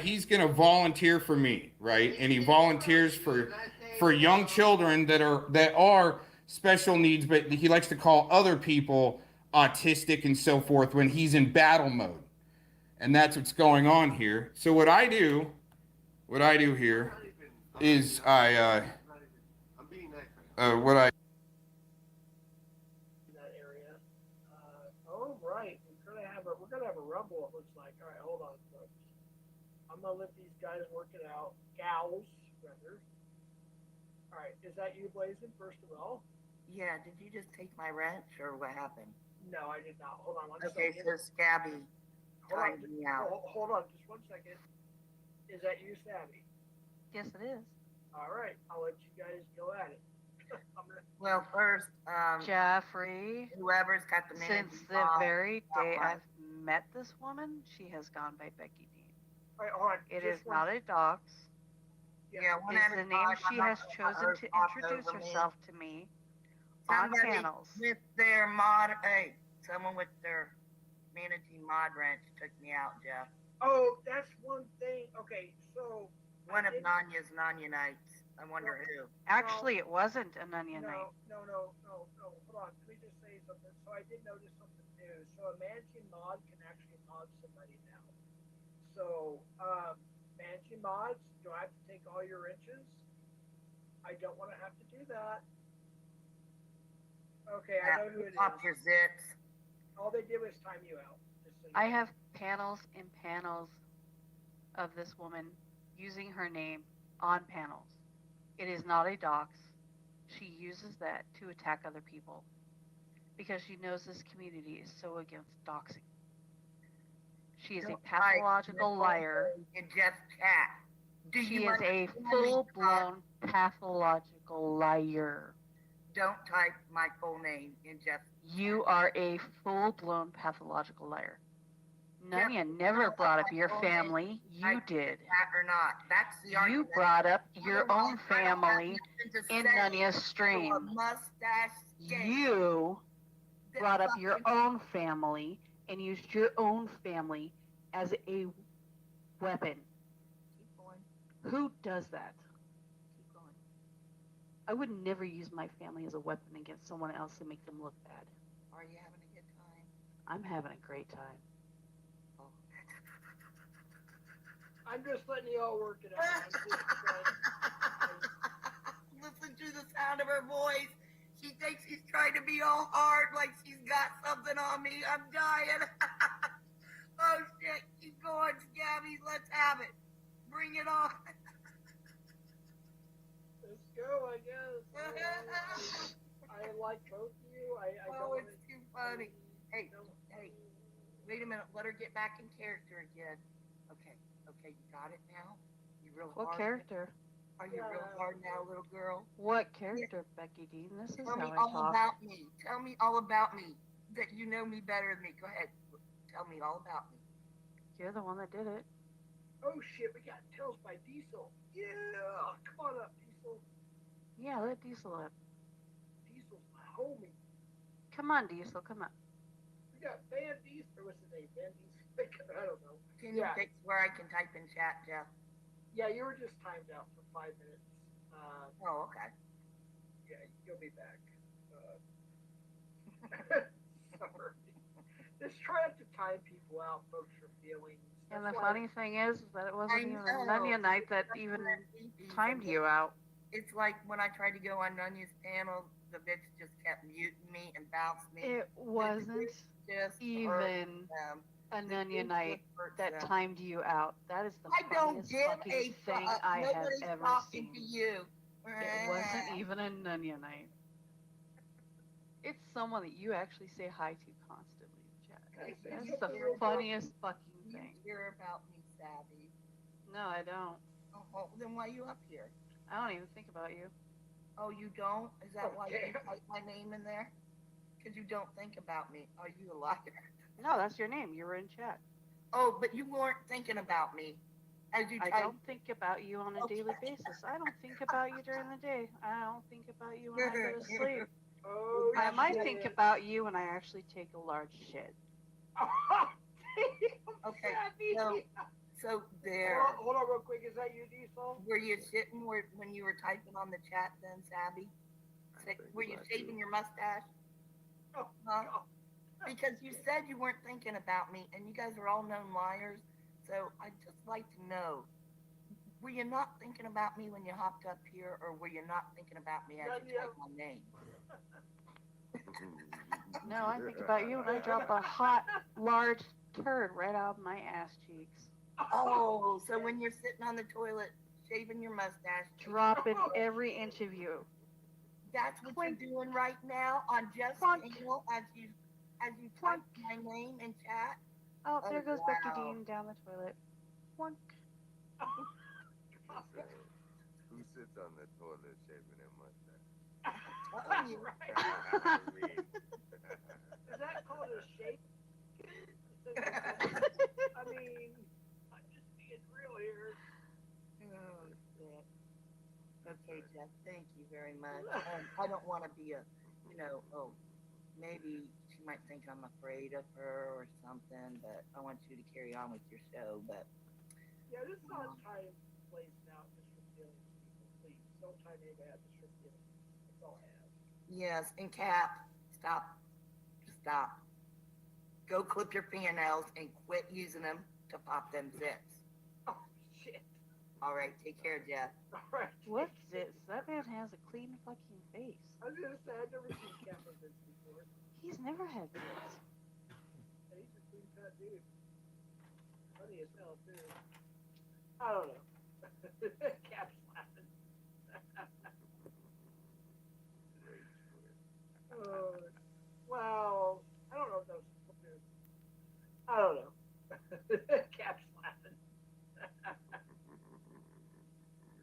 he's gonna volunteer for me, right? And he volunteers for young children that are special needs, but he likes to call other people autistic and so forth when he's in battle mode. And that's what's going on here. So what I do here is I that area. Oh right, we're gonna have a rumble. It looks like. All right, hold on, folks. I'm gonna let these guys work it out. Gals, rather. All right, is that you, Glazin? First of all. Yeah, did you just take my wrench or what happened? No, I did not. Hold on one Okay, second. so Scabby timed me out. Hold on, just 1 second. Is that you, Savvy? Yes, it is. All right, I'll let you guys go at it. Well, first, Jeffrey, whoever's got the name. since the very day I've met this woman, she has gone by Becky Dean. All right, hold on. It is not a dox. Yeah, It's the name she has chosen to introduce herself to me on Somebody panels. with their mod, someone with their managing mod wrench took me out, Jeff. Oh, that's one thing. Okay, so one of Nanya's Nanya nights. I wonder who. Actually, it wasn't an onion night. No. Hold on. Let me just say something. So I did notice something new. So a managing mod can actually mod somebody now. So, managing mods, do I have to take all your wrenches? I don't want to have to do that. Okay, I know who it is. Pop your zits. All they did was time you out. I have panels and panels of this woman using her name on panels. It is not a dox. She uses that to attack other people because she knows this community is so against doxing. She is a pathological liar. In Jeff's chat. She is a full-blown pathological liar. Don't type my full name in Jeff's chat. You are a full-blown pathological liar. Nanya never brought up your family. You did. Or not. That's the argument. You brought up your own family in Nanya's stream. You brought up your own family and used your own family as a weapon. Keep going. Who does that? Keep going. I would never use my family as a weapon against someone else to make them look bad. Are you having a good time? I'm having a great time. I'm just letting you all work it out. Listen to the sound of her voice. She thinks she's trying to be all hard, like she's got something on me. I'm dying. Oh shit! Keep going, Scabby. Let's have it. Bring it on. Let's go, I guess. I like both of you. Oh, it's too funny. Hey, wait a minute. Let her get back in character again. Okay, you got it now? You real hard? What character? Are you real hard now, little girl? What character, Becky Dean? This is Tell how me I all talk. about me. Tell me all about me. That you know me better than me. Go ahead. Tell me all about me. You're the one that did it. Oh shit, we got Tales by Diesel. Yeah, come on up, Diesel. Yeah, let Diesel up. Diesel's my homie. Come on, Diesel, come on. We got Van Diesel. What's his name? Van Diesel. I don't know. Can you fix where I can type in chat, Jeff? Yeah, you were just timed out for 5 minutes. Oh, okay. Yeah, you'll be back. Sorry. Just trying to time people out, folks, for feelings. And the funny thing is that it wasn't even Nanya night that even timed you out. It's like when I tried to go on Nunya's panel, the bitch just kept muting me and bounced me. It wasn't even a Nunya night that timed you out. That is the I don't funniest give fucking a thing fuck. I have Nobody's ever talking seen. to you. It wasn't even a Nunya night. It's someone that you actually say hi to constantly in chat. That's the funniest fucking thing. You care about me, Savvy. No, I don't. Oh, well, then why are you up here? I don't even think about you. Oh, you don't? Is that why you write my name in there? Because you don't think about me. Are you a liar? No, that's your name. You were in chat. Oh, but you weren't thinking about me. As you I type. don't think about you on a daily basis. I don't think about you during the day. I don't think about you when I go to sleep. Oh, I might think about you when I actually take a large shit. Okay. So there. Hold on real quick. Is that you, Diesel? Were you sitting when you were typing on the chat then, Sabby? Were you shaving your mustache? Oh, huh? Because you said you weren't thinking about me, and you guys are all known liars. So I'd just like to know, were you not thinking about me when you hopped up here, or were you not thinking about me as you typed my name? No, I think about you when I drop a hot, large turd right out of my ass cheeks. Oh, so when you're sitting on the toilet, shaving your mustache. Dropping every inch of you. That's what you're doing right now on Just Anal as you type my name in chat. Oh, there goes Becky wow. Dean down the toilet. One. Who sits on the toilet shaving their mustache? Is that called a shape? I mean, I'm just being real here. Oh, shit. Okay, Jeff, thank you very much. I don't want to be maybe she might think I'm afraid of her or something, but I want you to carry on with your show. But yeah, just not try and place out just for feelings, people. Please don't try to make out just for feelings. That's all I ask. yes, and Cap, stop. Go clip your fingernails and quit using them to pop them zips. Oh shit. All right, take care, Jeff. All right. What zits? That man has a clean fucking face. I was gonna say I've never seen Cap with this before. He's never had zits. He's a clean cut dude. Funny as hell too. I don't know. Cap's laughing. Well, I don't know if that was. I don't know. Cap's laughing.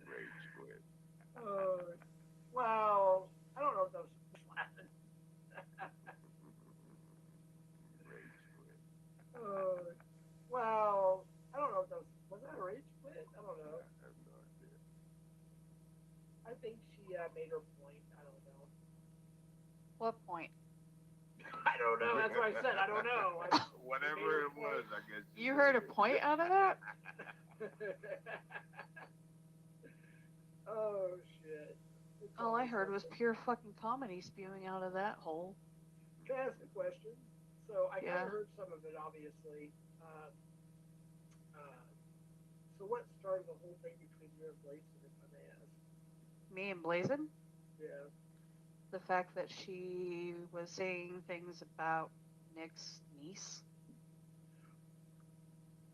Rage quit. Well, I don't know if that was laughing. Rage quit. Well, I don't know if that was that a rage quit? I don't know. I have no idea. I think she made her point. I don't know. What point? I don't know. That's what I said. I don't know. Whatever it was, I guess. You heard a point out of that? Oh shit. All I heard was pure fucking comedy spewing out of that hole. Can I ask a question? So I Yeah. kind of heard some of it, obviously. So what started the whole thing between you and Glazin, if I may ask? Me and Blazin? Yeah. The fact that she was saying things about Nick's niece.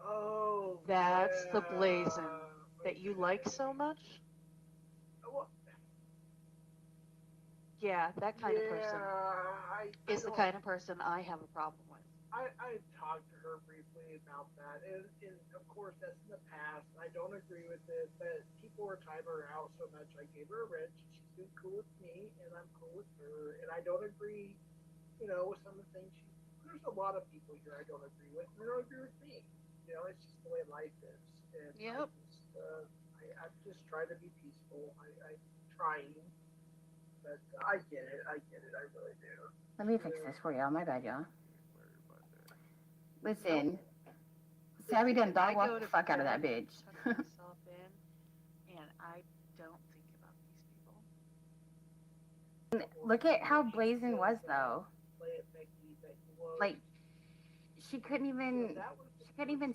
Oh. That's the Blazin that you like so much? Well, Yeah, that kind of person is the kind of person I have a problem with. I talked to her briefly about that, and of course that's in the past. I don't agree with it, but people were timing her out so much. I gave her a wrench. She's been cool with me, and I'm cool with her. And I don't agree, with some of the things there's a lot of people here I don't agree with, and they don't agree with me. It's just the way life is. And yep. I'm just trying to be peaceful. I'm trying, but I get it. I really do. Let me fix this for y'all. My bad, y'all. Listen, Savvy done dog walk the fuck out of that bitch. Myself in, and I don't think about these people. Look at how Blazin was, though. Like, she couldn't even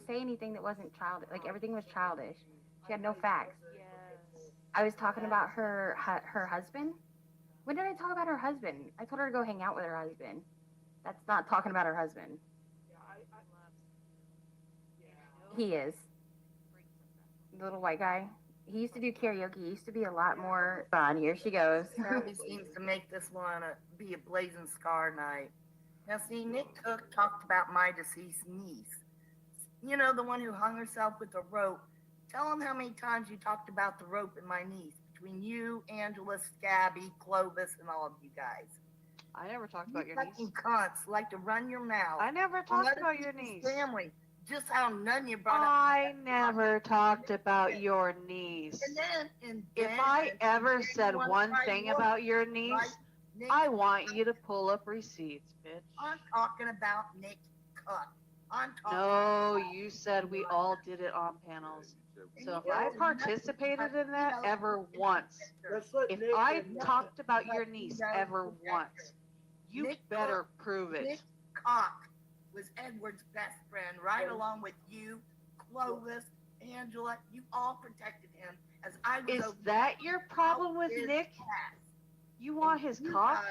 say anything that wasn't childish. Like, everything was childish. She had no facts. Yes. I was talking about her husband. When did I talk about her husband? I told her to go hang out with her husband. That's not talking about her husband. He is. The little white guy. He used to do karaoke. He used to be a lot more fun. Here she goes. Certainly seems to make this one be a blazing scar night. Now, see, Nick Cook talked about my deceased niece. You know, the one who hung herself with a rope. Tell him how many times you talked about the rope and my niece. Between you, Angela, Scabby, Clovis, and all of you guys. I never talked about your niece. Fucking cunts like to run your mouth. I never talked about your niece. Family. Just how none you brought I never talked about your niece. If I ever said one thing about your niece, I want you to pull up receipts, bitch. I'm talking about Nick Cook. I'm talking No, you said we all did it on panels. So if I participated in that ever once, if I talked about your niece ever once, you better prove it. Nick Cock was Edward's best friend, right along with you, Clovis, Angela. You all protected him as I was. Is that your problem with Nick? You want his cock?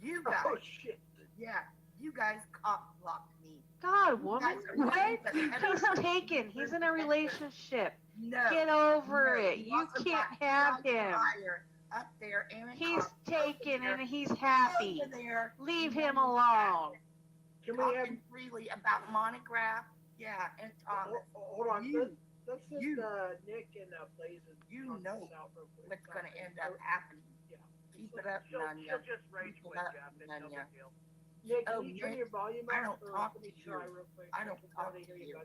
You guys. Oh shit. Yeah, you guys cock blocked me. God, woman, what? He's taken. He's in a relationship. No. Get over it. You can't have him. Up there, he's taken and he's happy. Leave him alone. Can we have freely about Monograph? Yeah, and Thomas. Hold on. Let's just Nick and Glazin. You know what's going to end up happening. Yeah. Keep it up, Nanya. She'll just rage Keep with it up, Jeff. Nanya. Nick, can you turn your volume up? I don't talk to you. I don't talk to you.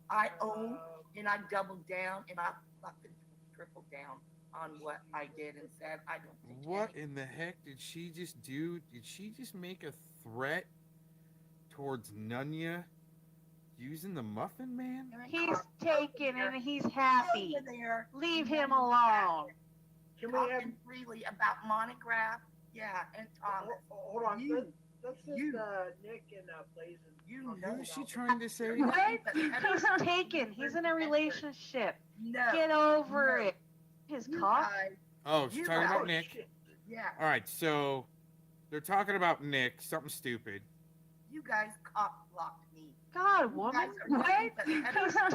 I own and I doubled down and I fucking tripled down on what I did and said. I don't think What in the heck did she just do? Did she just make a threat towards Nunya using the Muffin Man? He's taken and he's happy. Leave him alone. Can we have freely about Monograph? Yeah, and Thomas. Hold on. Let's just Nick and Glazin. You know who's she trying to say? What? He's taken. He's in a relationship. No. Get over it. His cock. Oh, she's talking about Nick. Yeah. All right, so they're talking about Nick, something stupid. You guys cock blocked me. God, woman, what? He's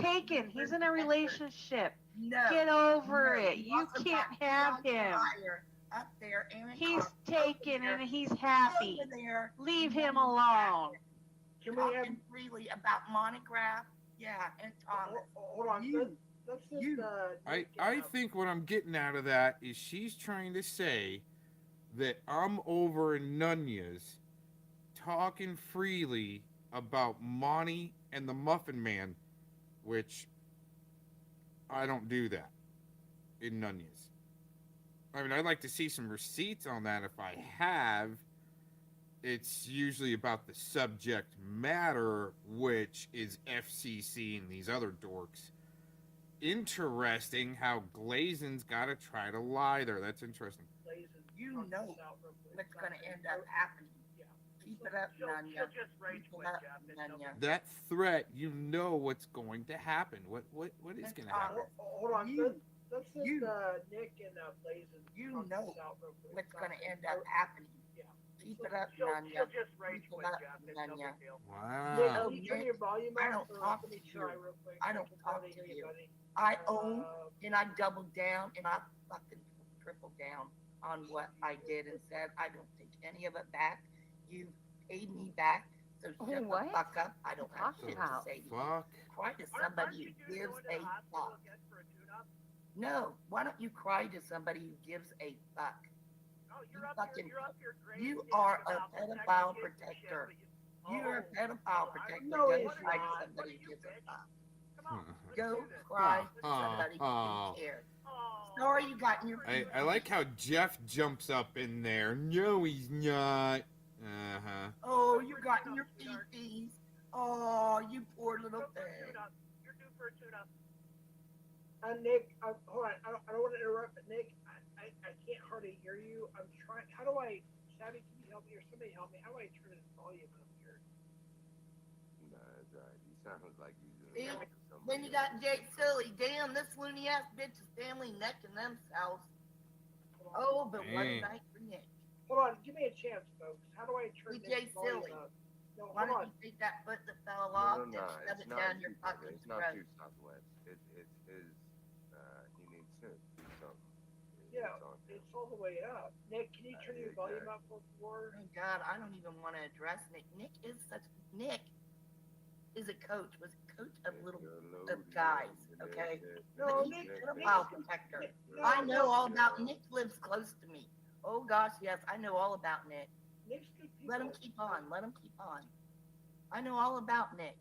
taken. He's in a relationship. No. Get over it. You can't have him. Up there, he's taken and he's happy. Leave him alone. Can we have freely about Monograph? Yeah, and Thomas. Hold on. Let's just I think what I'm getting out of that is she's trying to say that I'm over in Nunya's talking freely about Monty and the Muffin Man, which I don't do that in Nunya's. I mean, I'd like to see some receipts on that if I have. It's usually about the subject matter, which is FCC and these other dorks. Interesting how Glazin's got to try to lie there. That's interesting. You know what's going to end up happening. Keep it up, Nanya. She'll just rage with Jeff. Nanya. That threat, you know what's going to happen. What is going to happen? Hold on. Let's just Nick and Glazin. You know what's going to end up happening. Keep it up, Nanya. She'll just rage Keep with it up, Jeff. Nanya. Wow. Nick, turn your volume up. I don't talk to you. I don't talk to you. I own and I doubled down and I fucking tripled down on what I did and said. I don't take any of it back. You paid me back, so shut the fuck up. I don't have shit to say to you. Cry to somebody who gives a fuck. No, why don't you cry to somebody who gives a fuck? You are a pedophile protector. You're a pedophile protector. No, Go it's cry to not. somebody who gives a fuck. Go cry to somebody who cares. Sorry you got in your... I like how Jeff jumps up in there. No, he's not. Uh-huh. Oh, you got in your feeties. Oh, you poor little thing. You're due for a tune-up. Nick, hold on. I don't want to interrupt, but Nick, I can't hardly hear you. I'm trying. How do I... Savvy, can you help me or somebody help me? How do I turn his volume up here? Nah, that's all right. You sound like you... Then you got Jake Sully. Damn, this loony ass bitch is family necking themselves. Oh, but what a Dang. night for Nick. Hold on, give me a chance, folks. How do I turn DJ this volume Silly. up? No, Why hold don't on. you take that foot that fell No, off no, and no. shove It's it not down your too fucking It's not throat? too southwest. It's his. He needs to do something. Yeah, it's all the way up. Nick, can you turn your volume up for favor? Oh God, I don't even want to address Nick. Nick is a coach, was a coach of guys, okay? No, But he's Nick, a pedophile protector. I know all about Nick. Lives close to me. Oh gosh, yes, I know all about Nick. Nick's good people. Let him keep on. Let him keep on. I know all about Nick.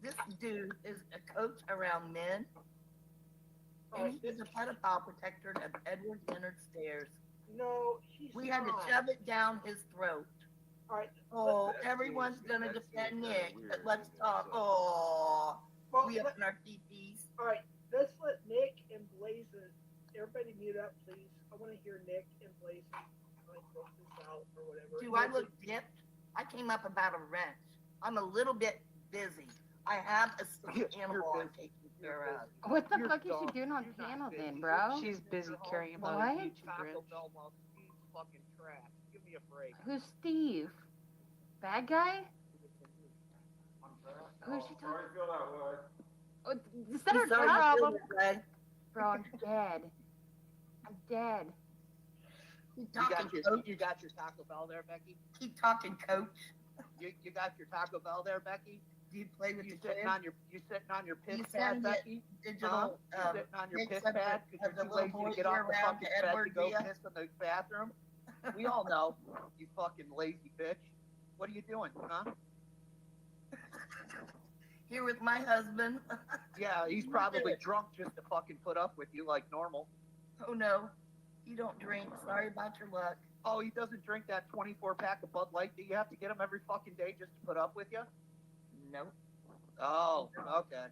This dude is a coach around men, and he's a pedophile protector of Edward Leonard Stairs. No, he's We had to not. shove it down his throat. All right. Oh, everyone's gonna defend Nick, but let's talk. Oh, Well, we up in our peepees. All right, let's let Nick and Glazin. Everybody mute up, please. I want to hear Nick and Glazin like work this out or whatever. Do I look dipped? I came up about a wrench. I'm a little bit busy. I have a sick animal I'm taking care of. What the fuck is she doing on panel then, bro? She's busy carrying about What? a huge Taco Bell while Steve's fucking trash. Give me a break. Who's Steve? Bad guy? Who's she talking? Oh, is that I'm her sorry you problem? feel this way. Bro, I'm dead. I'm dead. Keep You talking, coach. you got your Taco Bell there, Becky? Keep talking, coach. You got your Taco Bell there, Becky? Do you play with You the sitting kids? on your piss You pad, send it Becky? digital, You sitting on your pics piss of the- pad because of the you're too little lazy boy to get off the around fucking to bed to Edward go Villa? piss in the bathroom? We all know, you fucking lazy bitch. What are you doing, huh? Here with my husband. Yeah, he's probably drunk just to fucking put up with you like normal. Oh no, you don't drink. Sorry about your luck. Oh, he doesn't drink that 24 pack of Bud Light. Do you have to get him every fucking day just to put up with you? Nope. Oh, okay.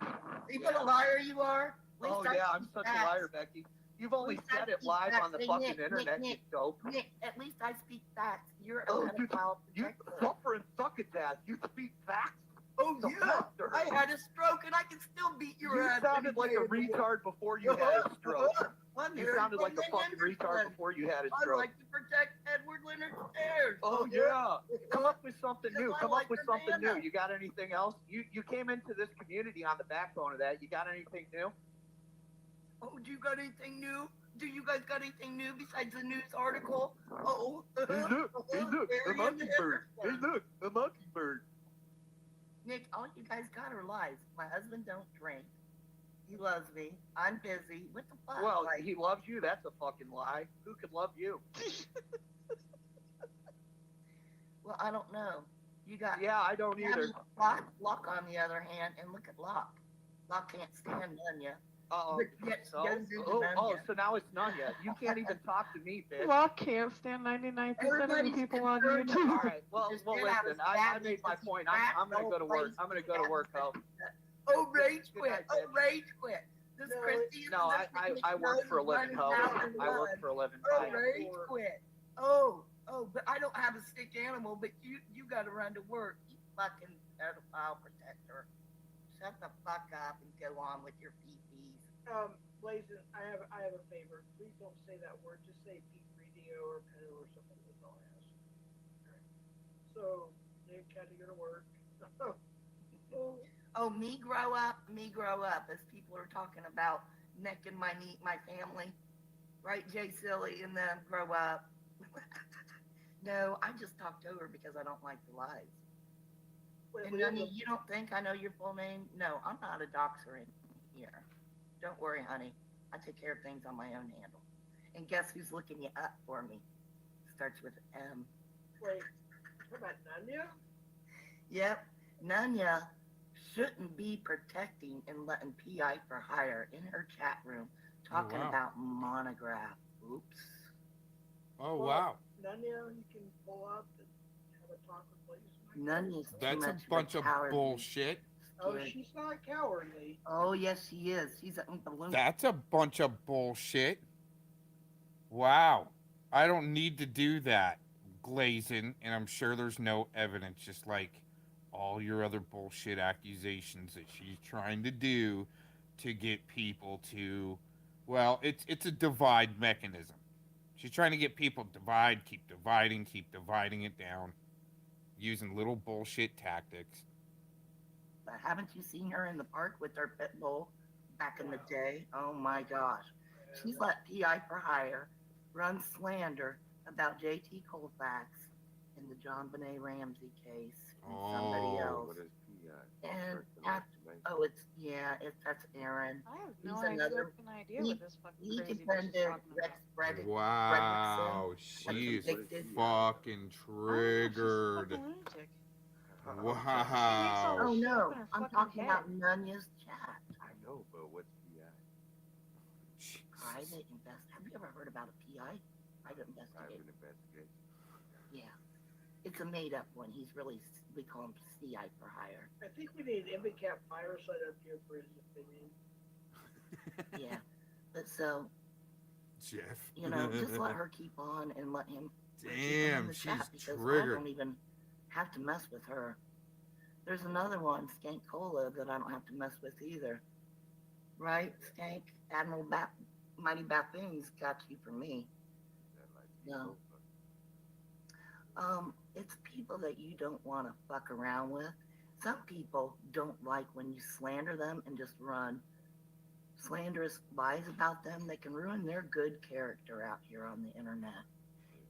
See what a liar you are? At Oh least I yeah, speak I'm such facts. a liar, Becky. You've only At least I said it speak live facts. on the Hey, fucking Nick, internet, Nick, you dope. Nick, at least I speak facts. You're a Oh, pedophile you protector. suffer and suck at that. You speak facts. Oh The yeah, fuck, sir? I had a stroke and I can still beat your You ass. sounded like a retard before you had a stroke. I'm You here sounded to like a defend fucking retard Anderson. before you had a I stroke. like to protect Edward Leonard Stairs. Oh yeah, come up with something new. I Come like up with your something banner. new. You got anything else? You came into this community on the backbone of that. You got anything new? Oh, do you got anything new? Do you guys got anything new besides the news article? Oh, Hey look, a mockingbird. Hey look, a mockingbird. Nick, all you guys got are lies. My husband don't drink. He loves me. I'm busy. What the fuck? Well, Like, he loves you. That's a fucking lie. Who could love you? well, I don't know. You got Yeah, I don't you have either. Locke, on the other hand, and look at Locke. Locke can't stand Nunya. Oh, But yet so? goes into Oh, Nunya. so now it's Nunya. You can't even talk to me, bitch. Locke can't stand 99% of the Everybody's people on concerned YouTube. All right. Well, Just well, get out of listen. I bed made my because point. he's I'm gonna fat, go to no work. place I'm gonna to go to get work, out. ho. Oh, rage Good quit. night, Oh, bitch. rage quit. This No, Christy is No, I work for a living, ho. I work for a living. Oh, rage quit. Oh, but I don't have a sick animal, but you got to run to work. You fucking pedophile protector. Shut the fuck up and go on with your pee-pees. Blazin, I have a favor. Please don't say that word. Just say Pete Radio or Pedo or something. That's all I ask. Okay. So Nick had to go to work. Oh, me grow up, as people are talking about Nick and my family. Right, Jay Silly and them grow up. No, I just talked over because I don't like the lies. And honey, you don't think I know your full name? No, I'm not a doxer in here. Don't worry, honey. I take care of things on my own handle. And guess who's looking you up for me? Starts with M. Wait, what about Nunya? Yep, Nunya shouldn't be protecting and letting PI for hire in her chat room talking wow. about monograph. Oops. Oh, wow. Nunya, you can pull up and have a talk with Blazin. Nunya's too That's a much of bunch of cowardly. bullshit. Oh, she's not cowardly. Oh, yes, she is. She's a balloon. That's a bunch of bullshit. Wow. I don't need to do that, Glazin, and I'm sure there's no evidence, just like all your other bullshit accusations that she's trying to do to get people to, well, it's a divide mechanism. She's trying to get people to keep dividing it down, using little bullshit tactics. But haven't you seen her in the park with her pit bull back in the day? Oh my gosh. She's let PI for hire run slander about JT Colfax in the John Benet Ramsey case and somebody else. What is PI? And that's Aaron. I have He's no another idea what this fucking he crazy bitch is defended talking about. Rex Wow, Fredrickson, she is convicted. fucking triggered. Lunatic. Wow. Oh no, I'm talking about Nunya's chat. I know, but what's PI? Private invest. Have you ever heard about a PI? Private investigator. Private investigation. Yeah, it's a made-up one. He's really, we call him CI for hire. I think we need Imbicap Fireside up here for his opinion. Yeah, but so, Jeff. you know, just let her keep on and let him. Damn, in the chat she's because triggered. I don't even have to mess with her. There's another one, Skank Cola, that I don't have to mess with either. Right, Skank? Admiral Mighty Bathoon's got you for me. No. It's people that you don't want to fuck around with. Some people don't like when you slander them and just run slanderous lies about them that can ruin their good character out here on the internet.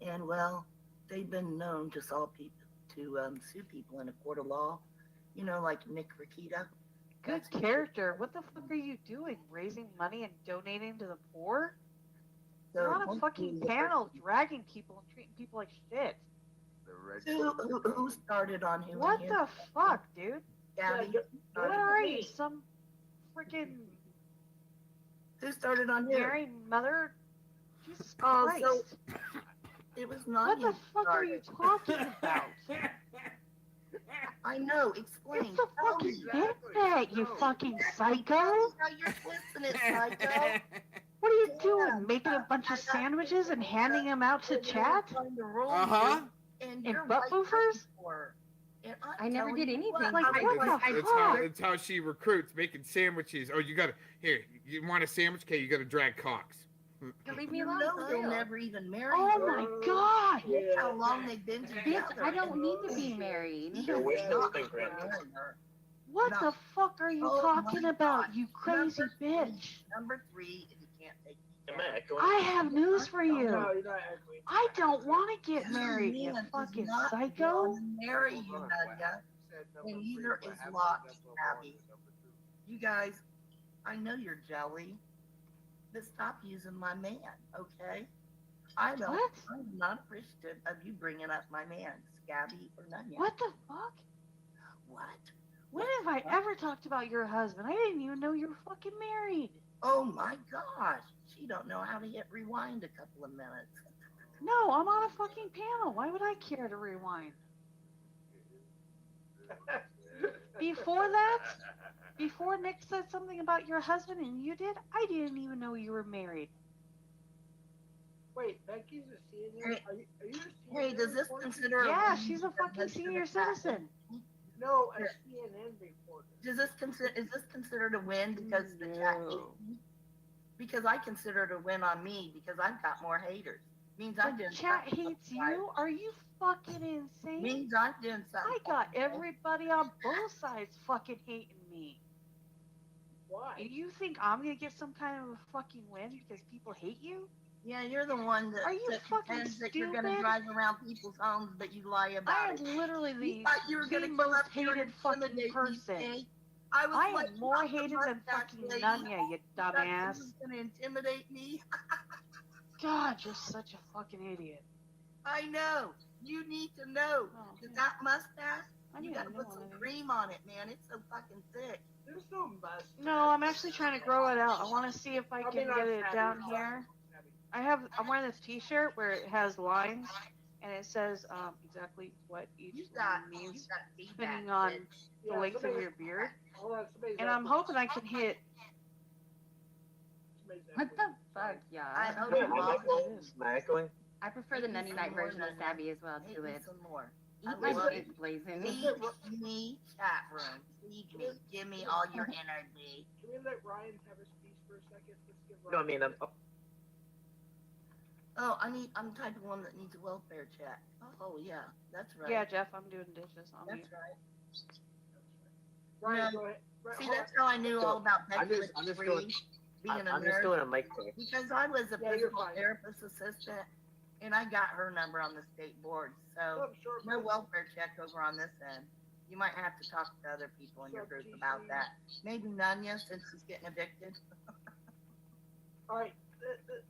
And well, they've been known to sue people in a court of law. You know, like Nick Rakita. Good character. What the fuck are you doing? Raising money and donating to the poor? So You're on a fucking panel dragging people and treating people like shit. Who started on who? What the fuck, dude? Gabby. What are you? Some freaking Who started on who? Mary Mother? Jesus Oh, Christ. so it was not. What the fuck are you talking about? I know. Explain. It's the fucking internet, you fucking psycho. You're twisting it, psycho. What are you doing? Making a bunch of sandwiches and handing them out to chat? Uh-huh. And In butt boofers? I never did anything. Like, what the fuck? It's how she recruits, making sandwiches. Oh, you gotta, here, you want a sandwich? Okay, you gotta drag cocks. Leave me alone. They'll never even marry. Oh my god! Look how long they've been together. I don't need to be married. What the fuck are you talking about, you crazy bitch? Number 3, if you can't take I have news for you. I don't want to get married, you man fucking does not psycho. want to marry you, Nadia. And neither is Locke, Abby. You guys, I know you're jelly, but stop using my man, okay? I'm not appreciative of you bringing up my man, Scabby or Nunya. What the fuck? What? When have I ever talked about your husband? I didn't even know you were fucking married. Oh my gosh. She don't know how to hit rewind a couple of minutes. No, I'm on a fucking panel. Why would I care to rewind? Before Nick said something about your husband and you did, I didn't even know you were married. Wait, Becky's a senior? Are you a senior? Hey, does this consider... Yeah, she's a fucking senior citizen. No, a CNN reporter. Is this considered a win because the chat hates me? Because I consider it a win on me because I've got more haters. Means I'm doing chat hates you? Are you fucking insane? Means I'm doing something. I got everybody on both sides fucking hating me. Why? And you think I'm gonna get some kind of a fucking win because people hate you? Yeah, you're the one that, Are you that fucking pretends that stupid? you're going to drive around people's homes, but you lie about I am it. literally You thought you were the gonna come most up here and hated fucking intimidate me, person. eh? I like, am more hated than fucking Nunya, you dumbass. You was going to intimidate me? God, you're such a fucking idiot. I know. You need to know. Because that mustache, you got to put some cream on it, man. It's so fucking thick. There's no mustache. No, I'm actually trying to grow it out. I want to see if I can get it down here. I'm wearing this t-shirt where it has lines and it says exactly what each line means depending on the length of your beard. And I'm hoping I can hit. What the fuck, y'all? I prefer the Nutty Night version of Savvy as well to it. Eat my dick, Glazin. Feed me, chat room. Feed me. Give me all your energy. Can we let Ryan have a speech for a second? Let's give Ryan. No, I mean, Oh, I'm the type of one that needs a welfare check. Oh, yeah, that's right. Yeah, Jeff, I'm doing dishes on That's mute. right. Right, No, go ahead. Right, see, hold that's how I knew all about I'm Becky just with doing. being a I'm nurse. just doing a mic check. Because I was a Yeah, you're physical fine. therapist assistant, and I got her number on the state board. So Oh, sure, no but- welfare check over on this end. You might have to talk to other people in your So, group TC about that. Maybe Nunya, since he's getting evicted. All right,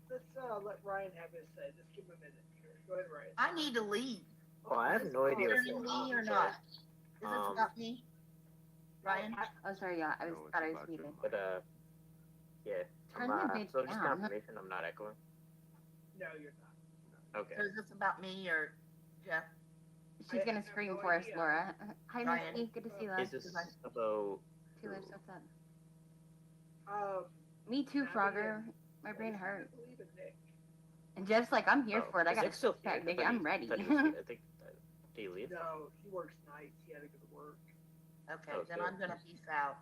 let's let Ryan have his say. Just give him a minute here. Go ahead, Ryan. I need to leave. Well, I have no idea. Is this me or not? Is this about me? Ryan? Oh, sorry, yeah, I thought I was muted. But yeah. Turn the bitch So just down. confirmation, I'm not echoing. No, you're not. Okay. So is this about me or Jeff? She's gonna scream for us, Laura. Hi, Ryan. Misty. Good to see you. Is this about? Two lips, what's up? Um, Me too, Frogger. My brain hurts. And Jeff's like, I'm here Oh, for it. I is got a Nick still six pack, here? nigga. I'm ready. I think. Did he leave? No, he works nights. He had to go to work. Okay, Oh, then so- I'm gonna peace out.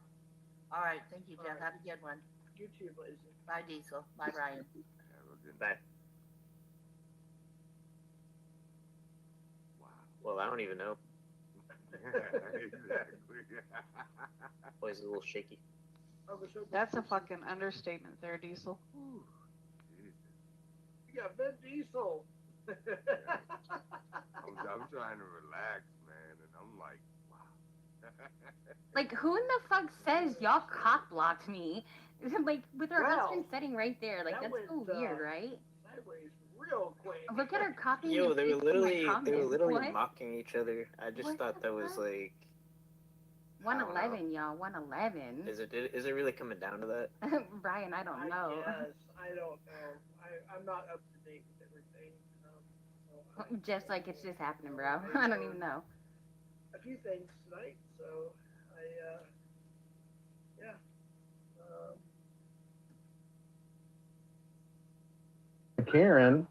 All right, thank you, Jeff. Have a good one. You too, Blazin. Bye, Diesel. Bye, Ryan. Bye. Well, I don't even know. Boy, he's a little shaky. That's a fucking understatement there, Diesel. You got Vin Diesel. I'm trying to relax, man, and I'm like, wow. Like, who in the fuck says y'all cock blocked me? Like, with her Well, husband sitting right there. Like, that that's so went, weird, right? Sideways real quick. Look at her copying Yo, and they were pasting my comments. What? mocking each other. I just What thought the that was fuck? like. 111, y'all. 111. Is it really coming down to that? Brian, I don't know. Yes, I don't know. I'm not up to date with everything. Jeff's like, it's just happening, bro. I don't even know. A few things tonight, so yeah. Karen.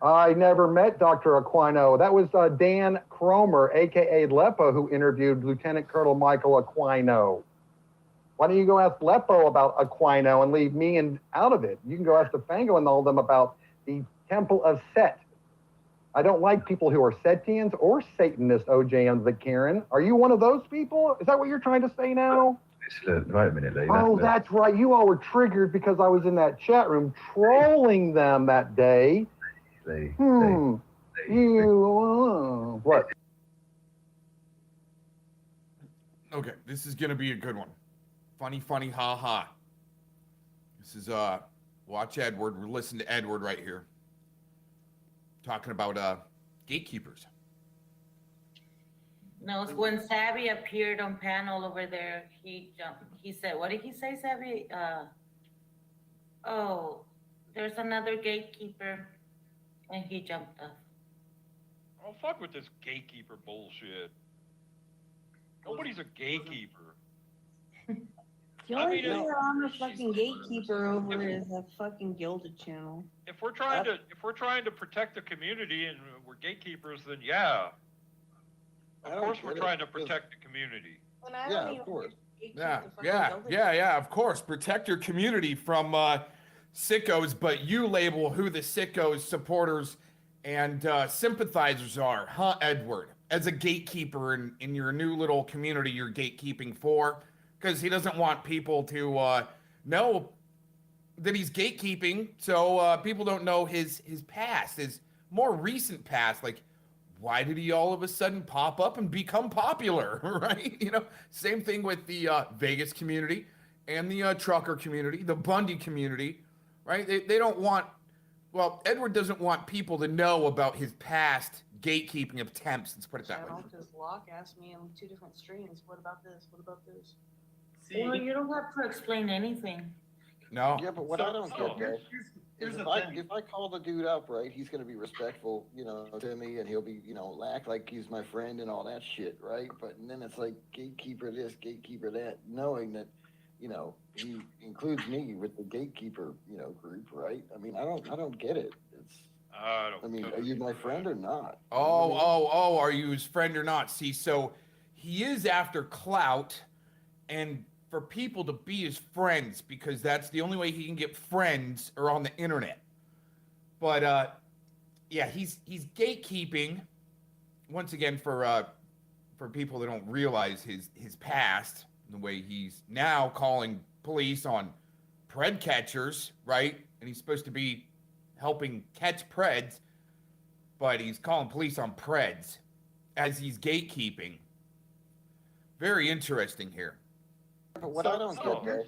I never met Dr. Aquino. That was Dan Cromer, aka Lepo, who interviewed Lieutenant Colonel Michael Aquino. Why don't you go ask Lepo about Aquino and leave me out of it? You can go ask DeFango and all of them about the Temple of Set. I don't like people who are Setians or Satanists, OJ and the Karen. Are you one of those people? Is that what you're trying to say now? Wait a minute, Lee. Oh, that's right. You all were triggered because I was in that chat room trolling them that day. What? Okay, this is gonna be a good one. Funny, ha ha. This is watch Edward. We're listening to Edward right here. Talking about gatekeepers. No, when Savvy appeared on panel over there, he jumped. He said, "What did he say, Savvy? Oh, there's another gatekeeper," and he jumped off. Oh, fuck with this gatekeeper bullshit. Nobody's a gatekeeper. The only thing I'm a fucking gatekeeper over is a fucking Gilded channel. If we're trying to protect the community and we're gatekeepers, then yeah. Of course we're trying to protect the community. Yeah, of course. Yeah, of course. Protect your community from sickos, but you label who the sickos, supporters, and sympathizers are, huh, Edward? As a gatekeeper in your new little community you're gatekeeping for, because he doesn't want people to know that he's gatekeeping, so people don't know his past, his more recent past. Like, why did he all of a sudden pop up and become popular, right? You know, same thing with the Vegas community and the trucker community, the Bundy community, right? They don't want, well, Edward doesn't want people to know about his past gatekeeping attempts. Let's put it that way. Because Locke asked me on 2 different streams, what about this? What about this? Well, you don't have to explain anything. No. Yeah, but what I don't get, though, is if I call the dude up, right, he's going to be respectful, you know, to me, and he'll be, you know, act like he's my friend and all that shit, right? But and then it's like gatekeeper this, gatekeeper that, knowing that, you know, he includes me with the gatekeeper, you know, group, right? I mean, I don't get it. I mean, are you my friend or not? Oh, are you his friend or not? See, so he is after clout and for people to be his friends, because that's the only way he can get friends are on the internet. But yeah, he's gatekeeping once again for people that don't realize his past, the way he's now calling police on pred catchers, right? And he's supposed to be helping catch preds, but he's calling police on preds as he's gatekeeping. Very interesting here. But what I don't get, though,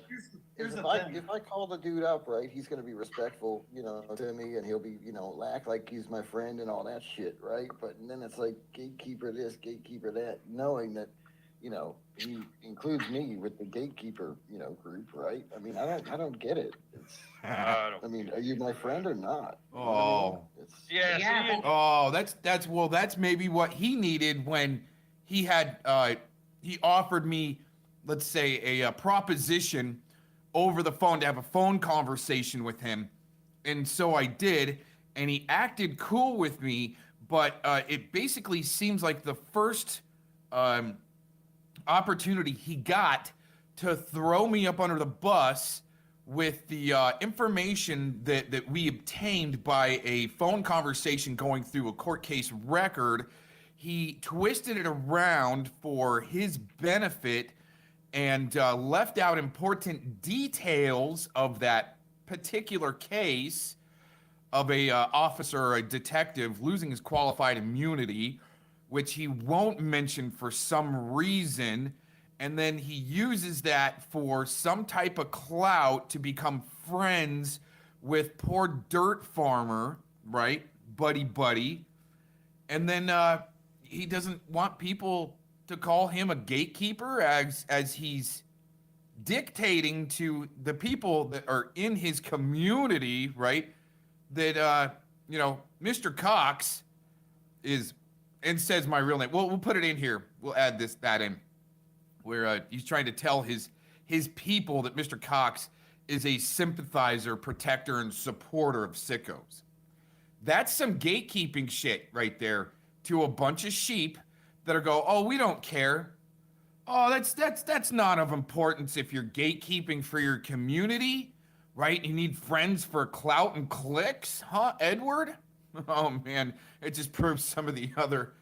is if I call the dude up, right, he's going to be respectful, you know, to me, and he'll be, you know, act like he's my friend and all that shit, right? But then it's like gatekeeper this, gatekeeper that, knowing that, you know, he includes me with the gatekeeper, you know, group, right? I mean, I don't get it. I mean, are you my friend or not? Oh, yeah. Oh, that's maybe what he needed when he had he offered me, let's say, a proposition over the phone to have a phone conversation with him, and so I did, and he acted cool with me, but it basically seems like the first opportunity he got to throw me up under the bus with the information that we obtained by a phone conversation going through a court case record. He twisted it around for his benefit and left out important details of that particular case of a officer or a detective losing his qualified immunity, which he won't mention for some reason. And then he uses that for some type of clout to become friends with poor dirt farmer, right? Buddy. And then he doesn't want people to call him a gatekeeper as he's dictating to the people that are in his community, right? That, you know, Mr. Cox is, and says my real name. Well, we'll put it in here. We'll add that in. Where he's trying to tell his people that Mr. Cox is a sympathizer, protector, and supporter of sickos. That's some gatekeeping shit right there to a bunch of sheep that are oh, we don't care. Oh, that's not of importance if you're gatekeeping for your community, right? You need friends for clout and clicks, huh, Edward? Oh man, it just proves some of the other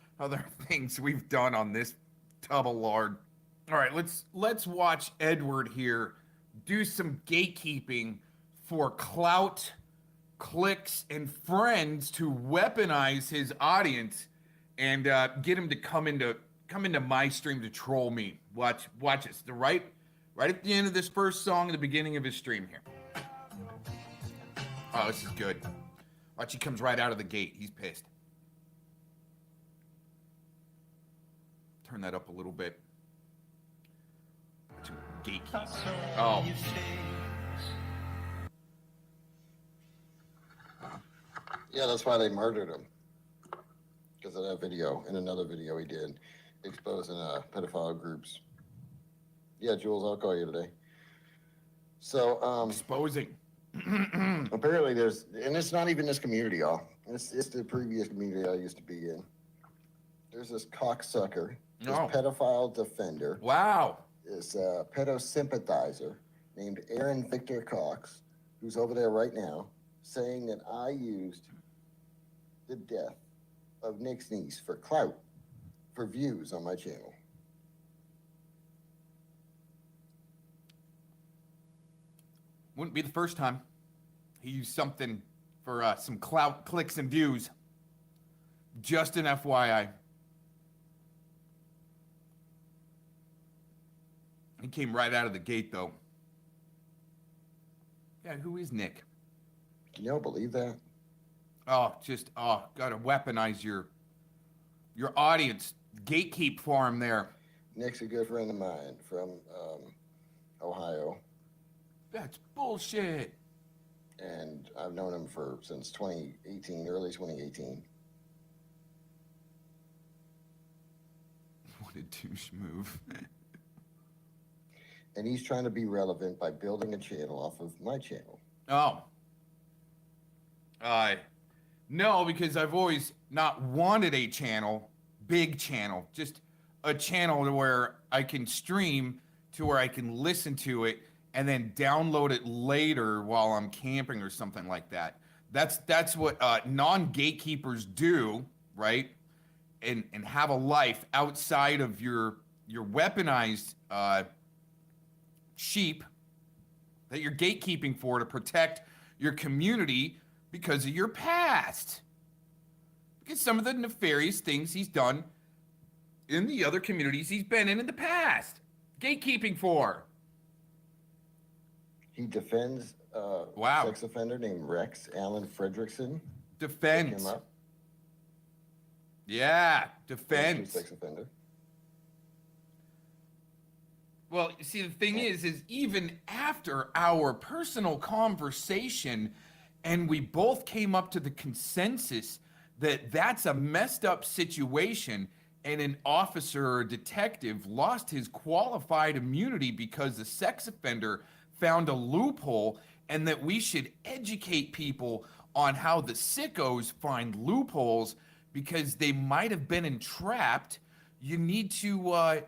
things we've done on this tub of lard. All right, let's watch Edward here do some gatekeeping for clout, clicks, and friends to weaponize his audience and get him to come into my stream to troll me. Watch this. Right at the end of this first song, at the beginning of his stream here. Oh, this is good. Watch, he comes right out of the gate. He's pissed. Turn that up a little bit. Gatekeeper. Oh. Yeah, that's why they murdered him. Because of that video and another video he did exposing pedophile groups. Yeah, Jules, I'll call you today. So, exposing. Apparently there's, and it's not even this community, y'all. It's the previous community I used to be in. There's this cocksucker, this pedophile defender. Wow. This pedo sympathizer named Aaron Victor Cox, who's over there right now, saying that I used the death of Nick's niece for clout, for views on my channel. Wouldn't be the first time he used something for some clout, clicks, and views. Just an FYI. He came right out of the gate, though. Yeah, who is Nick? Can y'all believe that? Gotta weaponize your audience. Gatekeep for him there. Nick's a good friend of mine from Ohio. That's bullshit. And I've known him since 2018, early 2018. What a douche move. And he's trying to be relevant by building a channel off of my channel. Oh. No, because I've always not wanted a channel, big channel, just a channel where I can stream to where I can listen to it and then download it later while I'm camping or something like that. That's what non-gatekeepers do, right? And have a life outside of your weaponized sheep that you're gatekeeping for to protect your community because of your past. Because some of the nefarious things he's done in the other communities he's been in the past. Gatekeeping for. He defends sex offender named Rex Allen Fredrickson. Defends. Yeah, defends. Sex offender. Well, you see, the thing is even after our personal conversation, and we both came up to the consensus that that's a messed up situation, and an officer or detective lost his qualified immunity because the sex offender found a loophole, and that we should educate people on how the sickos find loopholes because they might have been entrapped. You need to,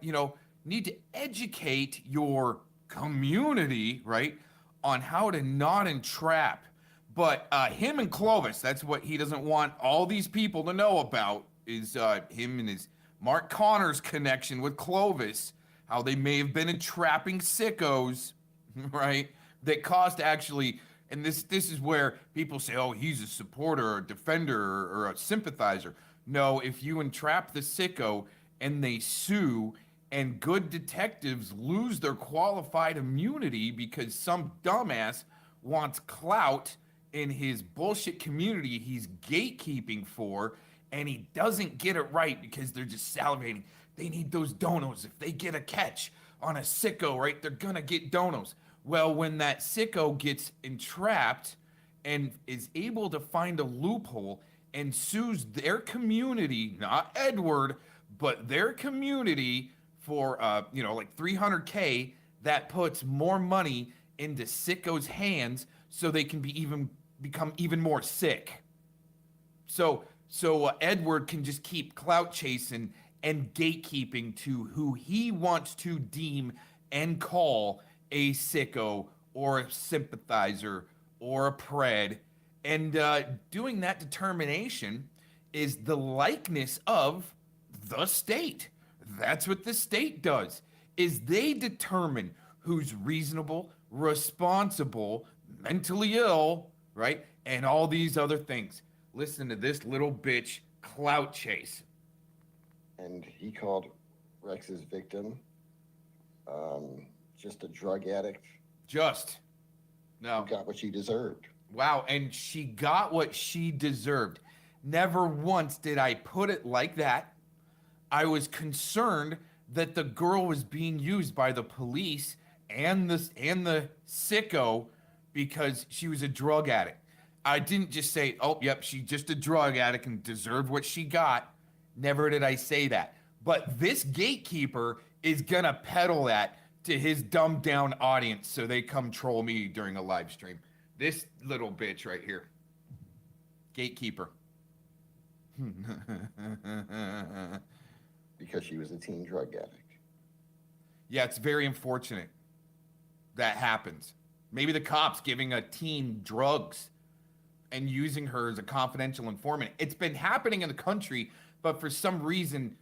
need to educate your community, right, on how to not entrap. But him and Clovis, that's what he doesn't want all these people to know about, is him and his Mark Connors connection with Clovis, how they may have been entrapping sickos, right, that caused actually, and this is where people say, oh, he's a supporter or a defender or a sympathizer. No, if you entrap the sicko and they sue, and good detectives lose their qualified immunity because some dumbass wants clout in his bullshit community he's gatekeeping for, and he doesn't get it right because they're just salivating. They need those donos. If they get a catch on a sicko, right, they're gonna get donos. Well, when that sicko gets entrapped and is able to find a loophole and sues their community, not Edward, but their community for, like $300K, that puts more money into sickos' hands so they can become even more sick. So Edward can just keep clout chasing and gatekeeping to who he wants to deem and call a sicko or a sympathizer or a pred. And doing that determination is the likeness of the state. That's what the state does, is they determine who's reasonable, responsible, mentally ill, right? And all these other things. Listen to this little bitch clout chase. And he called Rex's victim just a drug addict. No. Who got what she deserved. Wow, and she got what she deserved. Never once did I put it like that. I was concerned that the girl was being used by the police and the sicko because she was a drug addict. I didn't just say, oh, yep, she's just a drug addict and deserved what she got. Never did I say that. But this gatekeeper is gonna peddle that to his dumbed down audience so they come troll me during a live stream. This little bitch right here. Gatekeeper. Because she was a teen drug addict. Yeah, it's very unfortunate that happens. Maybe the cops giving a teen drugs and using her as a confidential informant. It's been happening in the country, but for some reason,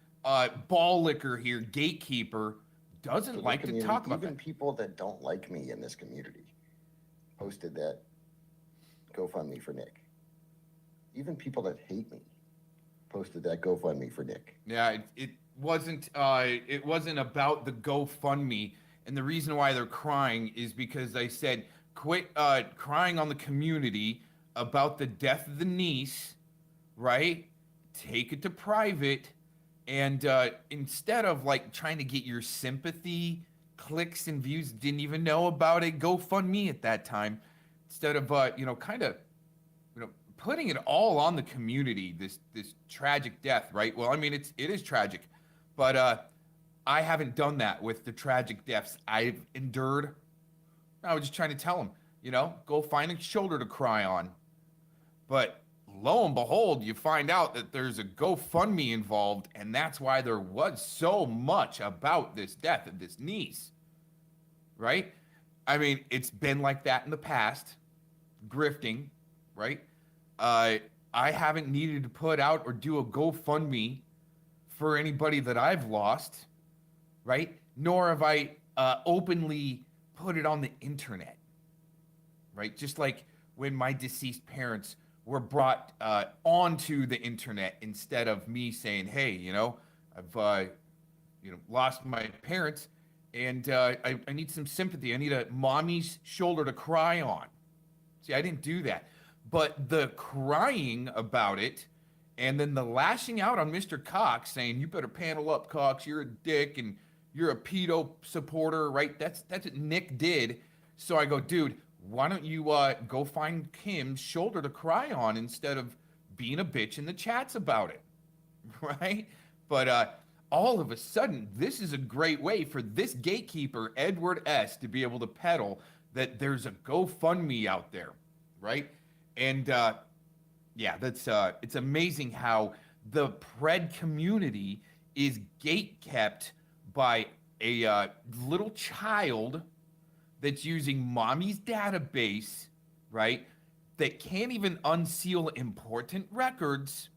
ball liquor here, gatekeeper, doesn't like to talk about even that. People that don't like me in this community posted that GoFundMe for Nick. Even people that hate me posted that GoFundMe for Nick. Yeah, it wasn't about the GoFundMe, and the reason why they're crying is because they said quit crying on the community about the death of the niece, right? Take it to private, and instead of like trying to get your sympathy, clicks and views, didn't even know about it, GoFundMe at that time, instead of putting it all on the community, this tragic death, right? Well, I mean, it is tragic, but I haven't done that with the tragic deaths I've endured. I was just trying to tell them, go find a shoulder to cry on. But lo and behold, you find out that there's a GoFundMe involved, and that's why there was so much about this death of this niece, right? I mean, it's been like that in the past, grifting, right? I haven't needed to put out or do a GoFundMe for anybody that I've lost, right? Nor have I openly put it on the internet, right? Just like when my deceased parents were brought onto the internet instead of me saying, hey, you know, I've lost my parents and I need some sympathy. I need a mommy's shoulder to cry on. See, I didn't do that. But the crying about it and then the lashing out on Mr. Cox saying, you better panel up, Cox, you're a dick and you're a pedo supporter, right? That's what Nick did. So I go, dude, why don't you go find Kim's shoulder to cry on instead of being a bitch in the chats about it, right? But all of a sudden, this is a great way for this gatekeeper, Edward S., to be able to peddle that there's a GoFundMe out there, right? And yeah, that's it's amazing how the Pred community is gatekept by a little child that's using mommy's database, right? That can't even unseal important records,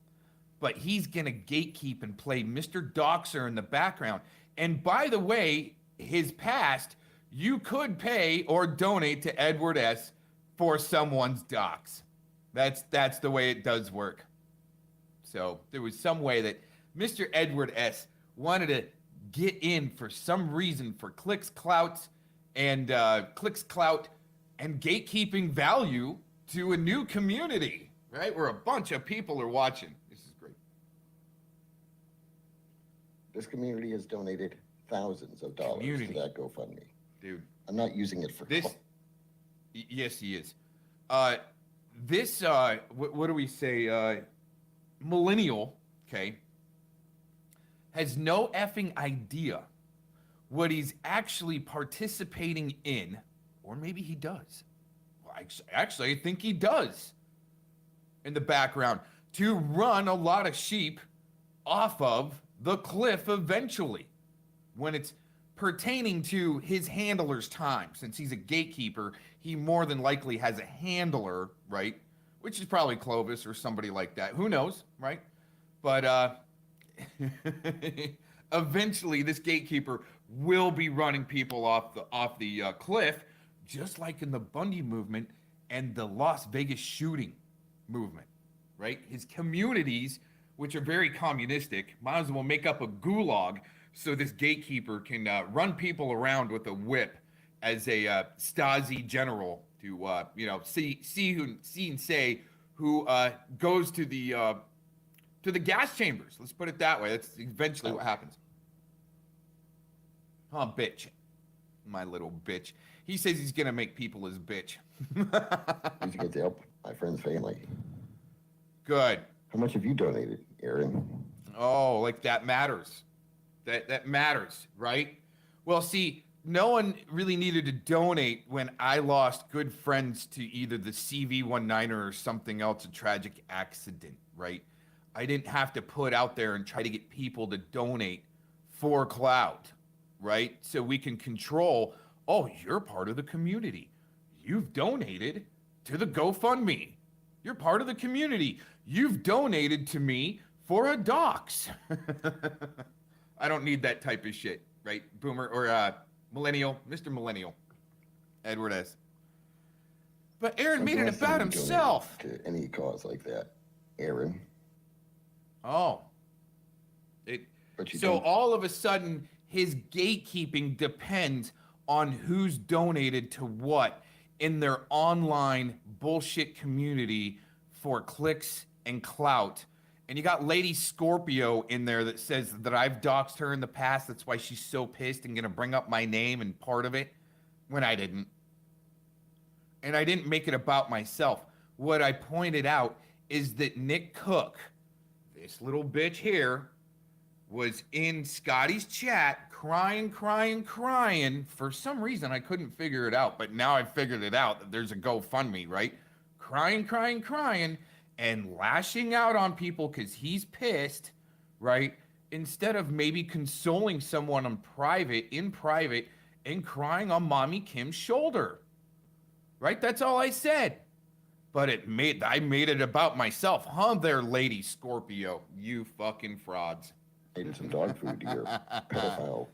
but he's gonna gatekeep and play Mr. Doxer in the background. And by the way, his past, you could pay or donate to Edward S. for someone's docs. That's the way it does work. So there was some way that Mr. Edward S. wanted to get in for some reason for clicks, clout, and gatekeeping value to a new community, right? Where a bunch of people are watching. This is great. This community has donated thousands of dollars to that GoFundMe. Dude. I'm not using it for this. Yes, he is. This, what do we say? Millennial, okay, has no effing idea what he's actually participating in, or maybe he does. Well, actually, I think he does in the background to run a lot of sheep off of the cliff eventually when it's pertaining to his handler's time. Since he's a gatekeeper, he more than likely has a handler, right? Which is probably Clovis or somebody like that. Who knows, right? But eventually this gatekeeper will be running people off the cliff, just like in the Bundy movement and the Las Vegas shooting movement, right? His communities, which are very communistic, might as well make up a gulag so this gatekeeper can run people around with a whip as a Stasi general to see and say who goes to the gas chambers. Let's put it that way. That's eventually what happens. Oh, bitch. My little bitch. He says he's going to make people his bitch. He's going to help my friend's family. Good. How much have you donated, Aaron? Oh, like that matters. That matters, right? Well, see, no one really needed to donate when I lost good friends to either the CV-19 or something else, a tragic accident, right? I didn't have to put out there and try to get people to donate for clout, right? So we can control, oh, you're part of the community. You've donated to the GoFundMe. You're part of the community. You've donated to me for a dox. I don't need that type of shit, right? Boomer or millennial, Mr. Millennial, Edward S. But Aaron made it about himself. To any cause like that, Aaron. Oh. So all of a sudden, his gatekeeping depends on who's donated to what in their online bullshit community for clicks and clout. And you got Lady Scorpio in there that says that I've doxed her in the past. That's why she's so pissed and going to bring up my name and part of it when I didn't. And I didn't make it about myself. What I pointed out is that Nick Cook, this little bitch here, was in Scotty's chat crying. For some reason, I couldn't figure it out. But now I've figured it out that there's a GoFundMe, right? Crying. And lashing out on people because he's pissed, right? Instead of maybe consoling someone in private, and crying on Mommy Kim's shoulder, right? That's all I said. but I made it about myself, huh? There, Lady Scorpio, you fucking frauds. Eating some dog food to your pedophile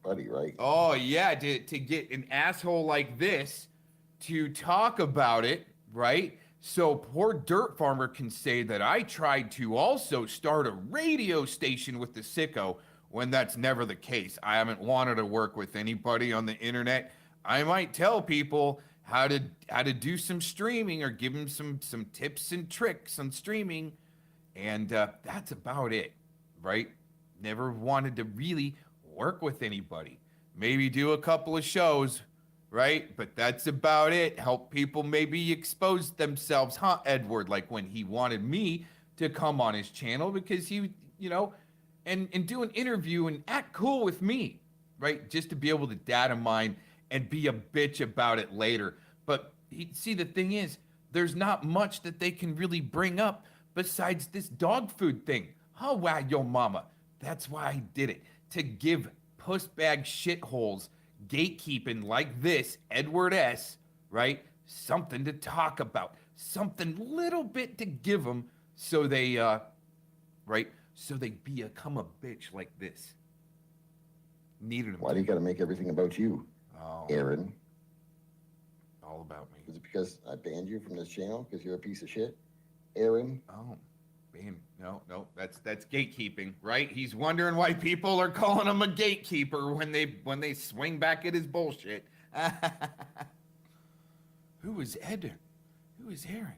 buddy, right? Oh yeah, to get an asshole like this to talk about it, right? So poor Dirt Farmer can say that I tried to also start a radio station with the sicko, when that's never the case. I haven't wanted to work with anybody on the internet. I might tell people how to do some streaming or give them some tips and tricks on streaming, and that's about it, right? Never wanted to really work with anybody. Maybe do a couple of shows, right? But that's about it. Help people maybe expose themselves, huh, Edward? Like when he wanted me to come on his channel because he, and do an interview and act cool with me, right? Just to be able to data mine and be a bitch about it later. But see, the thing is, there's not much that they can really bring up besides this dog food thing. Huh, wow, yo mama. That's why I did it. To give pussbag shitholes gatekeeping like this, Edward S., right? Something to talk about. Something little bit to give them so they, right? So they become a bitch like this. Needed them. Why do you got to make everything about you, Aaron? All about me. Is it because I banned you from this channel because you're a piece of shit, Aaron? Oh, ban? No, that's gatekeeping, right? He's wondering why people are calling him a gatekeeper when they swing back at his bullshit. Who is Ed? Who is Aaron?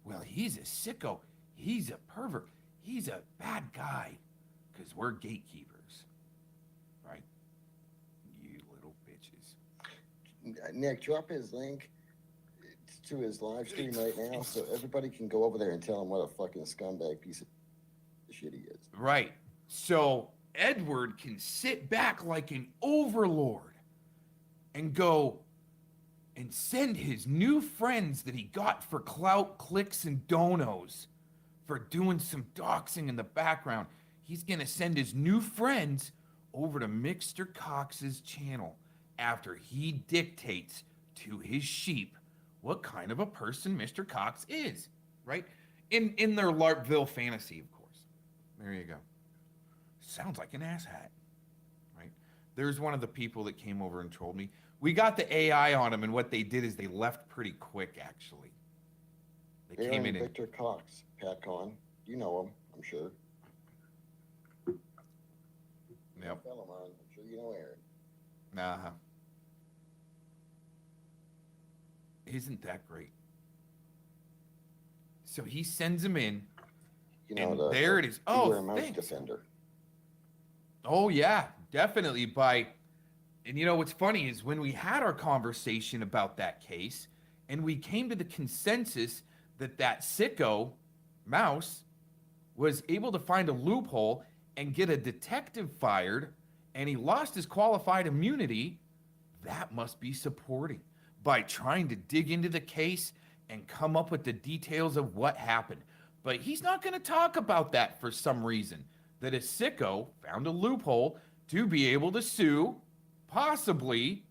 Well, he's a sicko. He's a pervert. He's a bad guy, because we're gatekeepers, right? You little bitches. Nick, drop his link to his live stream right now so everybody can go over there and tell him what a fucking scumbag piece of shit he is. Right. So Edward can sit back like an overlord and go and send his new friends that he got for clout, clicks, and donos for doing some doxing in the background. He's going to send his new friends over to Mr. Cox's channel after he dictates to his sheep what kind of a person Mr. Cox is, right? In their LARPville fantasy, of course. There you go. Sounds like an asshat, right? There's one of the people that came over and told me, we got the AI on him, and what they did is they left pretty quick, actually. They Aaron came in Victor Cox, PatCon. You know him, I'm sure. Yep. Fellow man, I'm sure you know Aaron. Uh-huh. Isn't that great? So he sends him in, and there it is. Oh, thanks. Defender. Oh, yeah, definitely. And you know what's funny is when we had our conversation about that case, and we came to the consensus that sicko, Mouse, was able to find a loophole and get a detective fired, and he lost his qualified immunity, that must be supporting by trying to dig into the case and come up with the details of what happened. But he's not going to talk about that for some reason, that a sicko found a loophole to be able to sue, possibly,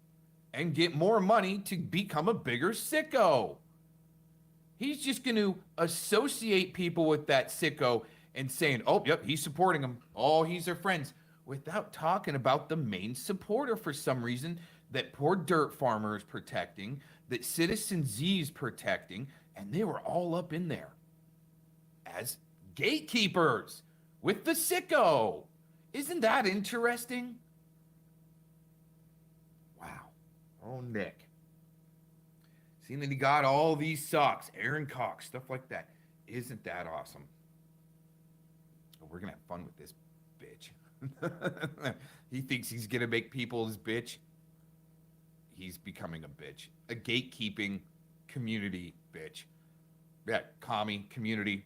and get more money to become a bigger sicko. He's just going to associate people with that sicko and saying, oh, yep, he's supporting him. Oh, he's their friends, without talking about the main supporter for some reason that poor Dirt Farmer is protecting, that Citizen Z is protecting, and they were all up in there as gatekeepers with the sicko. Isn't that interesting? Wow. Oh, Nick. Seeing that he got all these socks, Aaron Cox, stuff like that. Isn't that awesome? Oh, we're going to have fun with this bitch. He thinks he's going to make people his bitch. He's becoming a bitch. A gatekeeping community bitch. Yeah, commie community.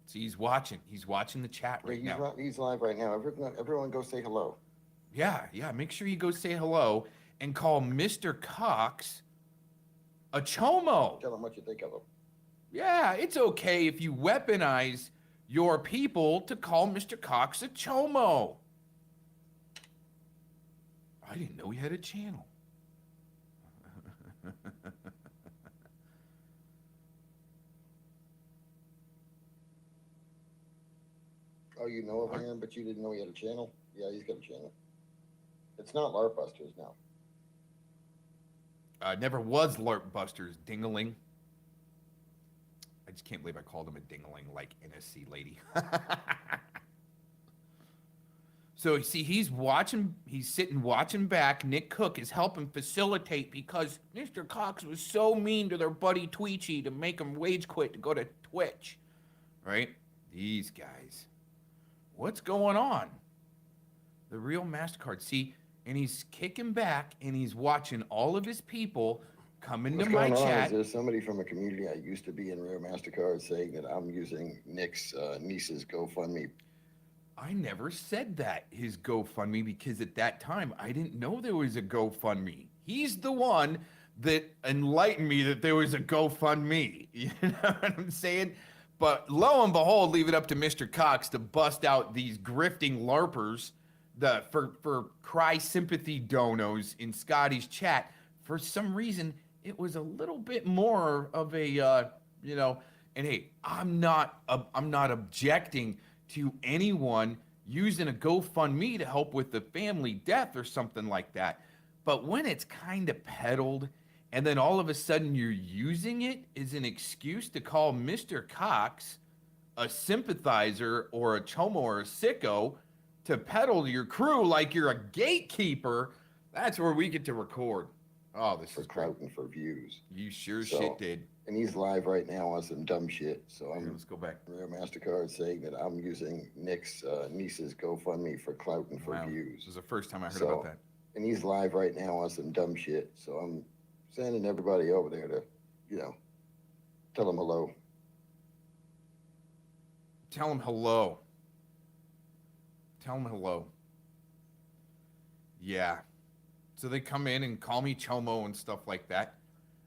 See, he's watching. He's watching the chat right now. He's live right now. Everyone go say hello. Yeah. Make sure you go say hello and call Mr. Cox a chomo. Tell him what you think of him. Yeah, it's okay if you weaponize your people to call Mr. Cox a chomo. I didn't know he had a channel. Oh, you know of him, but you didn't know he had a channel? Yeah, he's got a channel. It's not LARP Busters now. Never was LARP Busters, dingaling. I just can't believe I called him a dingaling like NSC lady. So, you see, he's sitting watching back. Nick Cook is helping facilitate because Mr. Cox was so mean to their buddy Tweechy to make him rage quit to go to Twitch. Right? These guys. What's going on? The real MasterCard. See, and he's kicking back and he's watching all of his people come into What's my going on chat. is there's somebody from a community I used to be in Rare MasterCard saying that I'm using Nick's niece's GoFundMe. I never said that, his GoFundMe, because at that time, I didn't know there was a GoFundMe. He's the one that enlightened me that there was a GoFundMe. You know what I'm saying? But lo and behold, leave it up to Mr. Cox to bust out these grifting LARPers for cry sympathy donos in Scotty's chat. For some reason, it was a little bit more of a, and hey, I'm not objecting to anyone using a GoFundMe to help with the family death or something like that. But when it's kind of peddled and then all of a sudden you're using it as an excuse to call Mr. Cox a sympathizer or a chomo or a sicko to peddle to your crew like you're a gatekeeper, that's where we get to record. Oh, this for is clout and for views. You sure shit did. And he's live right now on some dumb shit. So let's go back. Rare MasterCard saying that I'm using Nick's niece's GoFundMe for clout and for views. This is the first time I heard about that. And he's live right now on some dumb shit. So I'm sending everybody over there to, tell him hello. Tell him hello. Tell him hello. Yeah. So they come in and call me Chomo and stuff like that.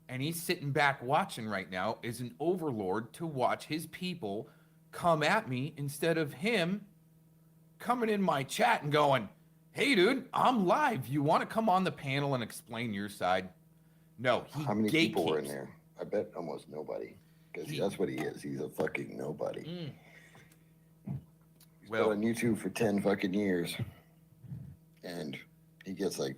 And he's sitting back watching right now as an overlord to watch his people come at me instead of him coming in my chat and going, hey, dude, I'm live. You want to come on the panel and explain your side? No, he How many people were in gatekeeps. there? I bet almost nobody. Because that's what he is. He's a fucking nobody. He's been on YouTube for 10 fucking years. And he gets like...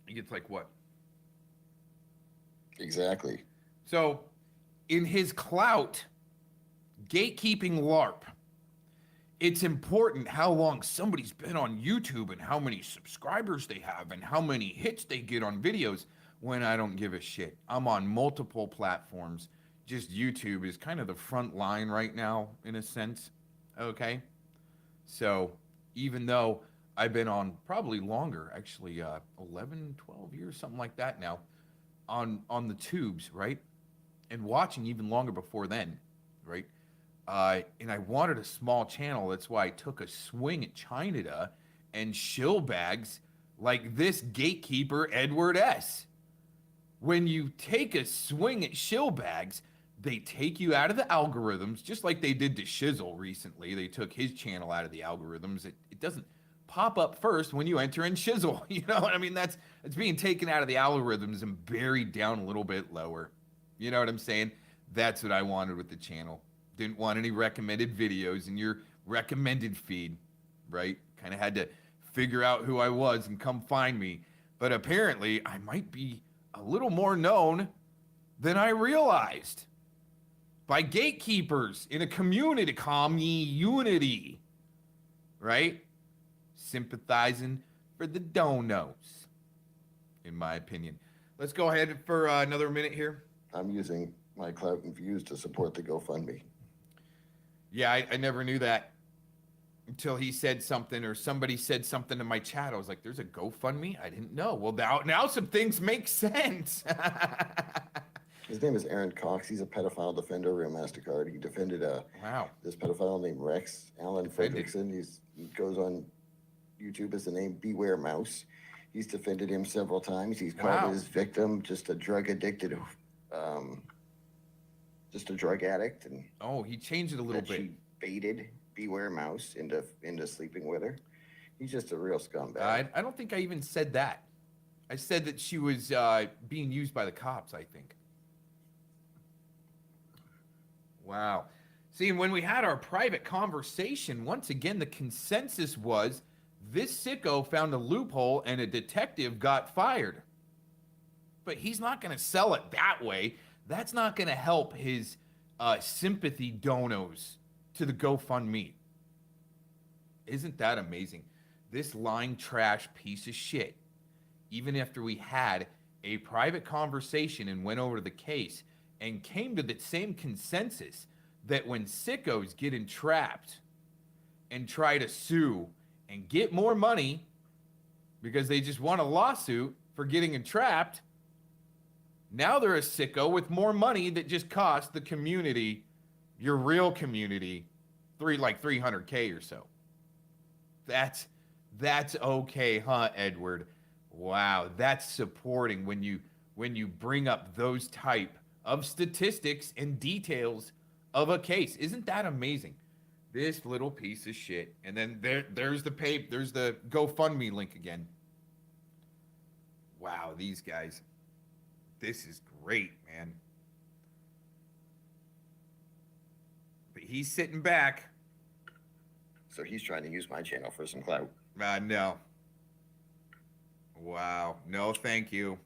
He gets like what? Exactly. So, in his clout, gatekeeping LARP, it's important how long somebody's been on YouTube and how many subscribers they have and how many hits they get on videos when I don't give a shit. I'm on multiple platforms. Just YouTube is kind of the front line right now, in a sense. Okay? So, even though I've been on probably longer, actually 11, 12 years, something like that now, on the tubes, right? And watching even longer before then, right? And I wanted a small channel. That's why I took a swing at China and shill bags like this gatekeeper, Edward S. When you take a swing at shill bags, they take you out of the algorithms, just like they did to Shizzle recently. They took his channel out of the algorithms. It doesn't pop up first when you enter in Shizzle. You know what I mean? It's being taken out of the algorithms and buried down a little bit lower. You know what I'm saying? That's what I wanted with the channel. Didn't want any recommended videos in your recommended feed, right? Kind of had to figure out who I was and come find me. But apparently, I might be a little more known than I realized by gatekeepers in a community unity, right? Sympathizing for the donos, in my opinion. Let's go ahead for another minute here. I'm using my clout and views to support the GoFundMe. Yeah, I never knew that until he said something or somebody said something in my chat. I was like, there's a GoFundMe? I didn't know. Well, now some things make sense. His name is Aaron Cox. He's a pedophile defender, Real MasterCard. He defended this pedophile named Rex Allen Fredrickson. He goes on YouTube as the name Beware Mouse. He's defended him several times. He's called his victim just a drug addicted, just a drug addict. And he changed it a little bit. She baited Beware Mouse into sleeping with her. He's just a real scumbag. I don't think I even said that. I said that she was being used by the cops, I think. Wow. See, when we had our private conversation, once again, the consensus was this sicko found a loophole and a detective got fired. But he's not going to sell it that way. That's not going to help his sympathy donos to the GoFundMe. Isn't that amazing? This lying trash piece of shit, even after we had a private conversation and went over the case and came to the same consensus that when sickos get entrapped and try to sue and get more money because they just want a lawsuit for getting entrapped, now they're a sicko with more money that just cost the community, your real community, like $300K or so. That's okay, huh, Edward? Wow, that's supporting when you bring up those type of statistics and details of a case. Isn't that amazing? This little piece of shit. And then there's the GoFundMe link again. Wow, these guys. This is great, man. But he's sitting back. So he's trying to use my channel for some clout. No. Wow. No, thank you.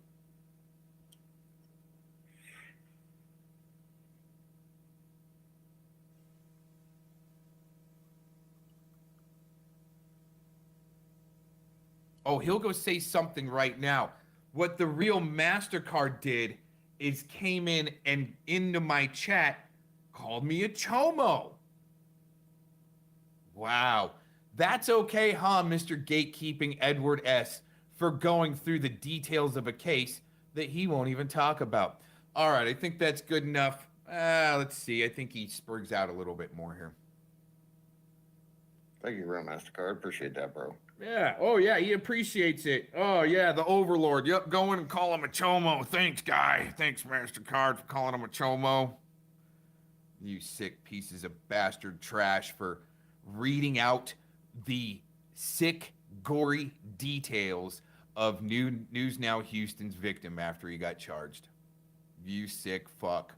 Oh, he'll go say something right now. What the real MasterCard did is came in and into my chat, called me a chomo. Wow. That's okay, huh, Mr. Gatekeeping Edward S., for going through the details of a case that he won't even talk about. All right, I think that's good enough. Let's see. I think he spurgs out a little bit more here. Thank you, real MasterCard. Appreciate that, bro. Yeah. Oh, yeah. He appreciates it. Oh, yeah. The Overlord. Yep. Go in and call him a chomo. Thanks, guy. Thanks, MasterCard, for calling him a chomo. You sick pieces of bastard trash for reading out the sick, gory details of News Now Houston's victim after he got charged. You sick fuck.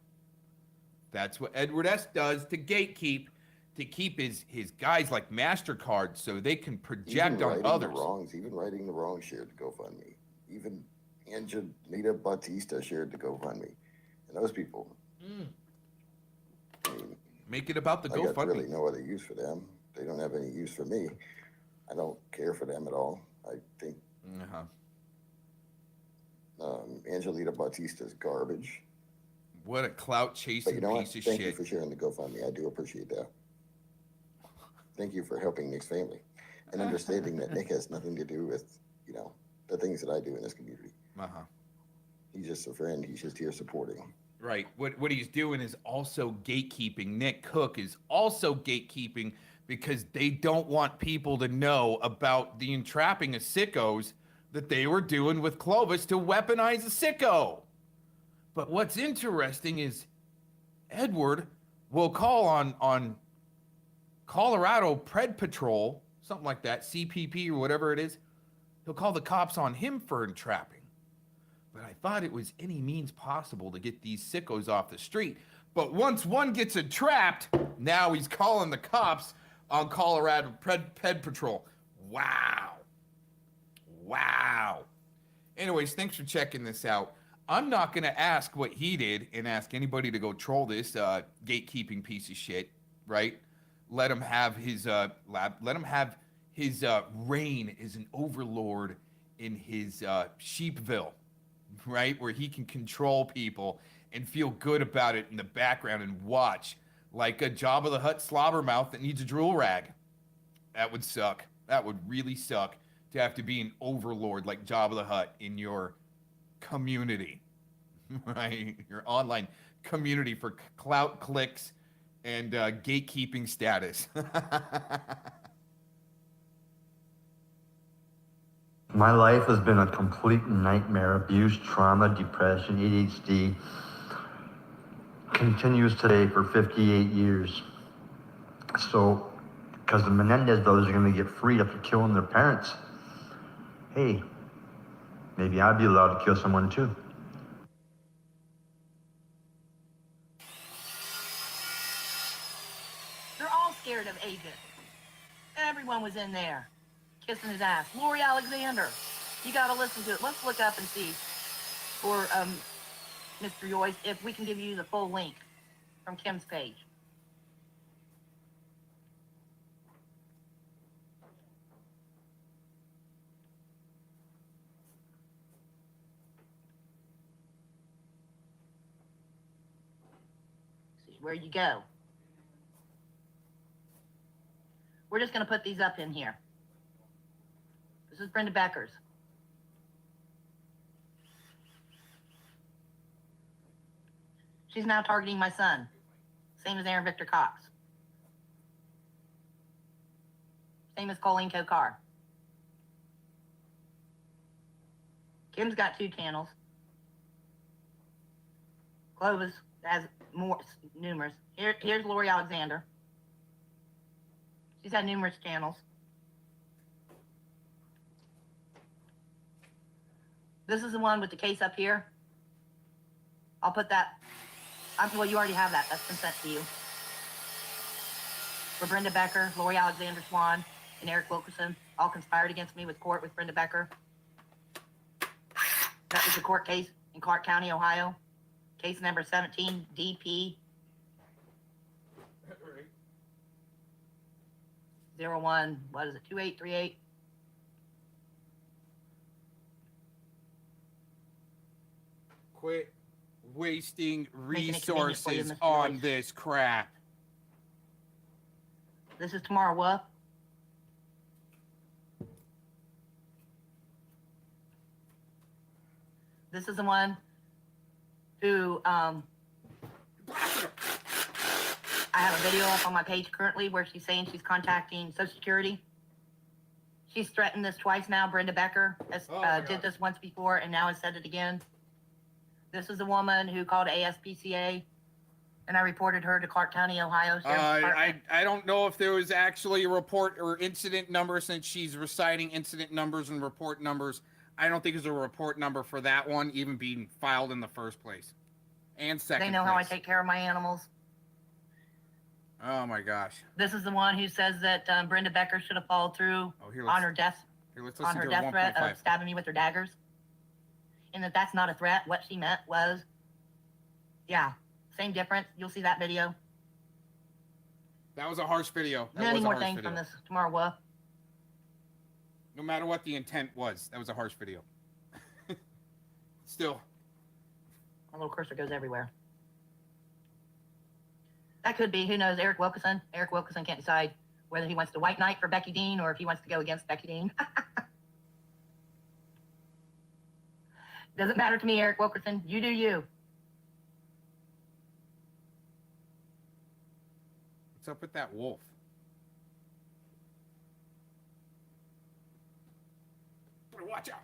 That's what Edward S. does to gatekeep. To keep his guys like MasterCard so they can project on others. Even writing the wrong shared the GoFundMe. Even Angelita Bautista shared the GoFundMe. And those people. I mean, make it about the I got GoFundMe. really no other use for them. They don't have any use for me. I don't care for them at all. I think Angelita Bautista's garbage. What a clout chasing piece of shit. Thank you for sharing the GoFundMe. I do appreciate that. Thank you for helping Nick's family and understanding that Nick has nothing to do with, the things that I do in this community. He's just a friend. He's just here supporting. Right. What he's doing is also gatekeeping. Nick Cook is also gatekeeping because they don't want people to know about the entrapping of sickos that they were doing with Clovis to weaponize a sicko. But what's interesting is Edward will call on Colorado Pred Patrol, something like that, CPP or whatever it is. He'll call the cops on him for entrapping. But I thought it was any means possible to get these sickos off the street. But once one gets entrapped, now he's calling the cops on Colorado Ped Patrol. Wow. Anyways, thanks for checking this out. I'm not going to ask what he did and ask anybody to go troll this gatekeeping piece of shit, right? Let him have his reign as an overlord in his sheepville, right? Where he can control people and feel good about it in the background and watch like a Jabba the Hutt slobbermouth that needs a drool rag. That would suck. That would really suck to have to be an overlord like Jabba the Hutt in your community, right? Your online community for clout, clicks, and gatekeeping status. My life has been a complete nightmare. Abuse, trauma, depression, ADHD. Continues today for 58 years. So, because the Menendez brothers are going to get freed after killing their parents, hey, maybe I'd be allowed to kill someone too. scared of Agent. Everyone was in there, kissing his ass. Lori Alexander. You gotta listen to it. Let's look up and see for Mr. Yoyce if we can give you the full link from Kim's page. See where you go. We're just gonna put these up in here. This is Brenda Becker's. She's now targeting my son. Same as Aaron Victor Cox. Same as Colleen Kokar. Kim's got 2 channels. Clovis has more, numerous. Here's Lori Alexander. She's had numerous channels. This is the one with the case up here. I'll put that. Well, you already have that. That's been sent to you. For Brenda Becker, Lori Alexander Swan, and Eric Wilkerson all conspired against me with court with Brenda Becker. That was a court case in Clark County, Ohio. Case number 17 DP 01, what is it, 2838? Quit wasting Making it convenient for you, resources Mr. on Yoyce. this crap. This is Tamara Wolf. This is the one who, I have a video up on my page currently where she's saying she's contacting Social Security. She's threatened this twice now. Brenda Becker has, did this once before and now has said it again. This is a woman who called ASPCA, and I reported her to Clark County, Ohio. Sheriff's Department. I don't know if there was actually a report or incident number, since she's reciting incident numbers and report numbers. I don't think there's a report number for that one even being filed in the first place. And second They know how I take care of my animals. Oh my gosh. This is the one who says that Brenda Becker should have followed through on her death, let's on listen her to death threat 1.5. of stabbing me with her daggers, and that's not a threat. What she meant was, yeah, same difference. You'll see that video. That was a harsh video. That Many was a more harsh things video. from this tomorrow. Wolf. No matter what the intent was, that was a harsh video. Still. My little cursor goes everywhere. That could be, who knows, Eric Wilkerson. Eric Wilkerson can't decide whether he wants to white knight for Becky Dean or if he wants to go against Becky Dean. Doesn't matter to me, Eric Wilkerson. You do you. What's up with that wolf? Watch out.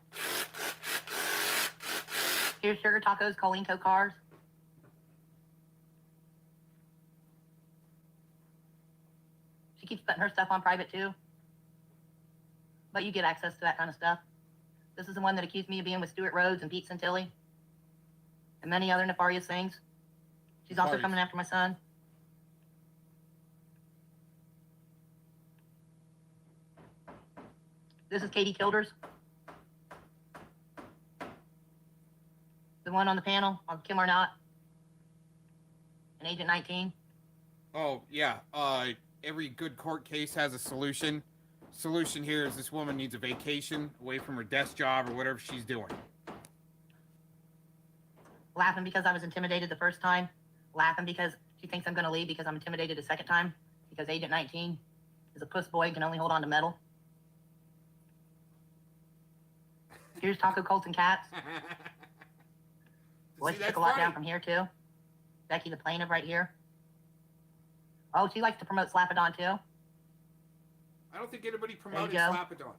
Here's Sugar Tacos, Colleen Kokars. She keeps putting her stuff on private too. But you get access to that kind of stuff. This is the one that accused me of being with Stuart Rhodes and Pete Santilli. And many other nefarious things. She's also coming after my son. This is Katie Kilders. The one on the panel on Kim or Not. And Agent 19. Oh, yeah. Every good court case has a solution. Solution here is this woman needs a vacation away from her desk job or whatever she's doing. Laughing because I was intimidated the first time. Laughing because she thinks I'm going to leave because I'm intimidated a second time. Because Agent 19 is a puss boy and can only hold on to metal. Here's Taco Colts and Cats. Boy, she took a lot down from here too. Becky the plaintiff right here. Oh, she likes to promote Slapadon too. I don't think anybody promoted go. Slapadon.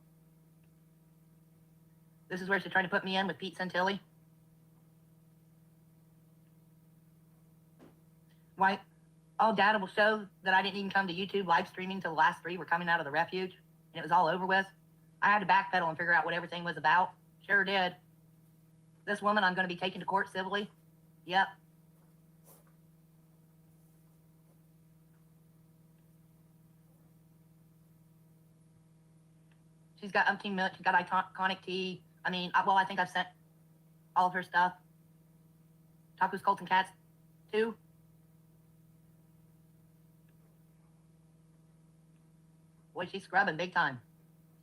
This is where she tried to put me in with Pete Santilli. Why? Oh, data will show that I didn't even come to YouTube live streaming till the last 3 were coming out of the refuge, and it was all over with. I had to backpedal and figure out what everything was about. Sure did. This woman I'm going to be taken to court civilly. Yep. She's got umpteen milk. She's got iconic tea. I mean, I think I've sent all of her stuff. Tacos, Colts, and Cats, too. Boy, she's scrubbing big time.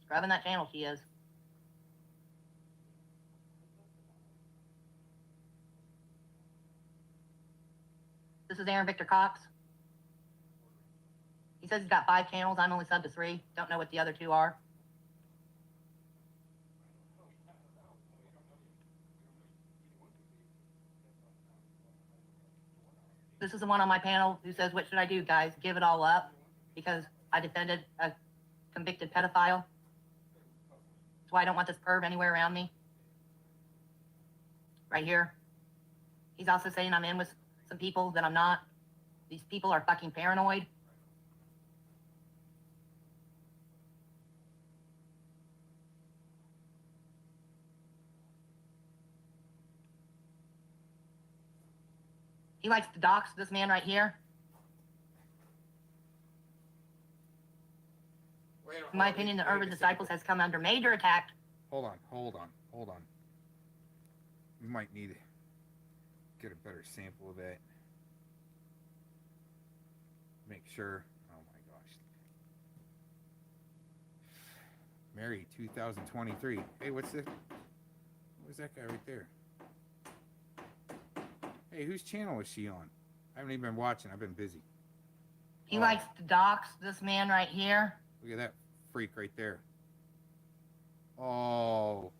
Scrubbing that channel, she is. This is Aaron Victor Cox. He says he's got 5 channels. I'm only subbed to 3. Don't know what the other 2 are. This is the one on my panel who says, what should I do, guys? Give it all up because I defended a convicted pedophile. That's why I don't want this perv anywhere around me. Right here. He's also saying I'm in with some people that I'm not. These people are fucking paranoid. He likes to dox this man right here. In my opinion, the Urban Disciples has come under major attack. Hold on. We might need to get a better sample of that. Make sure. Oh my gosh. Mary 2023. Hey, what's this? Where's that guy right there? Hey, whose channel is she on? I haven't even been watching. I've been busy. He likes to dox this man right here. Look at that freak right there. Oh.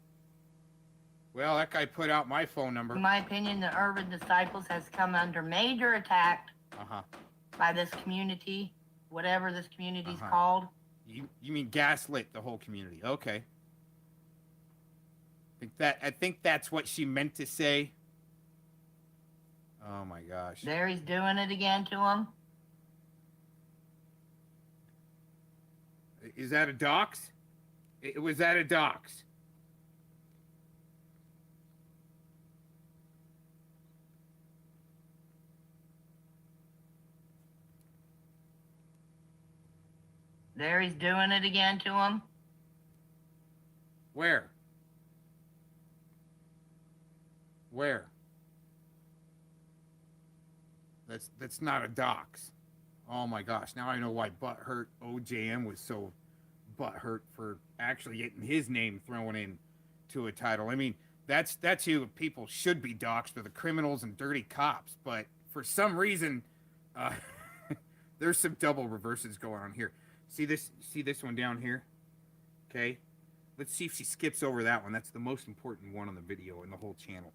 Well, that guy put out my phone number. In my opinion, the Urban Disciples has come under major attack by this community, whatever this community's called. You mean gaslit the whole community? Okay. I think that's what she meant to say. Oh my gosh. There he's doing it again to him. Is that a dox? Was that a dox? There he's doing it again to him. Where? That's not a dox. Oh my gosh, now I know why Butthurt OJM was so butthurt for actually getting his name thrown in to a title. I mean, that's who people should be doxed, are the criminals and dirty cops. But for some reason, there's some double reverses going on here. See this one down here? Okay. Let's see if she skips over that one. That's the most important one on the video in the whole channel.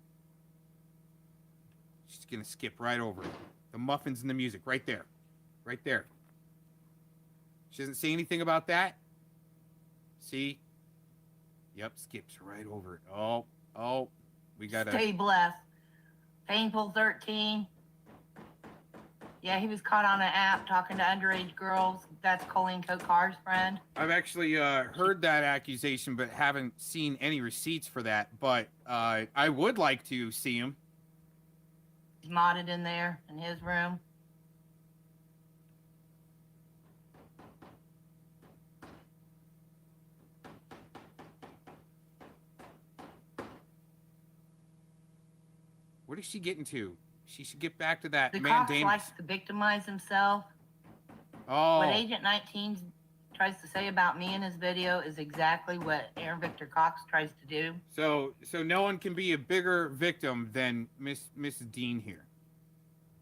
She's gonna skip right over it. The muffins and the music, right there. Right there. She doesn't say anything about that. See? Yep, skips right over it. Oh, we gotta... Stay blessed. Painful 13. Yeah, he was caught on an app talking to underage girls. That's Colleen Kokar's friend. I've actually heard that accusation, but haven't seen any receipts for that. But I would like to see him. He's modded in there in his room. What is she getting to? She should get back to that The mandamus. Cox likes to victimize himself. Oh. What Agent 19 tries to say about me in his video is exactly what Aaron Victor Cox tries to do. So no one can be a bigger victim than Mrs. Dean here.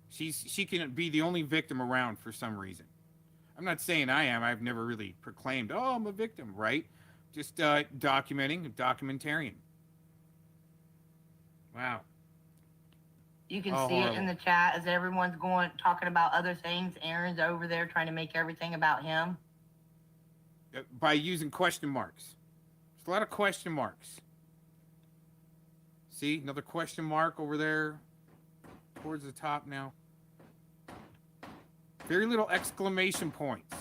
She can be the only victim around for some reason. I'm not saying I am. I've never really proclaimed, oh, I'm a victim, right? Just documenting, a documentarian. Wow. You can see it in the chat as everyone's talking about other things. Aaron's over there trying to make everything about him. By using question marks. There's a lot of question marks. See, another question mark over there towards the top now. Very little exclamation points.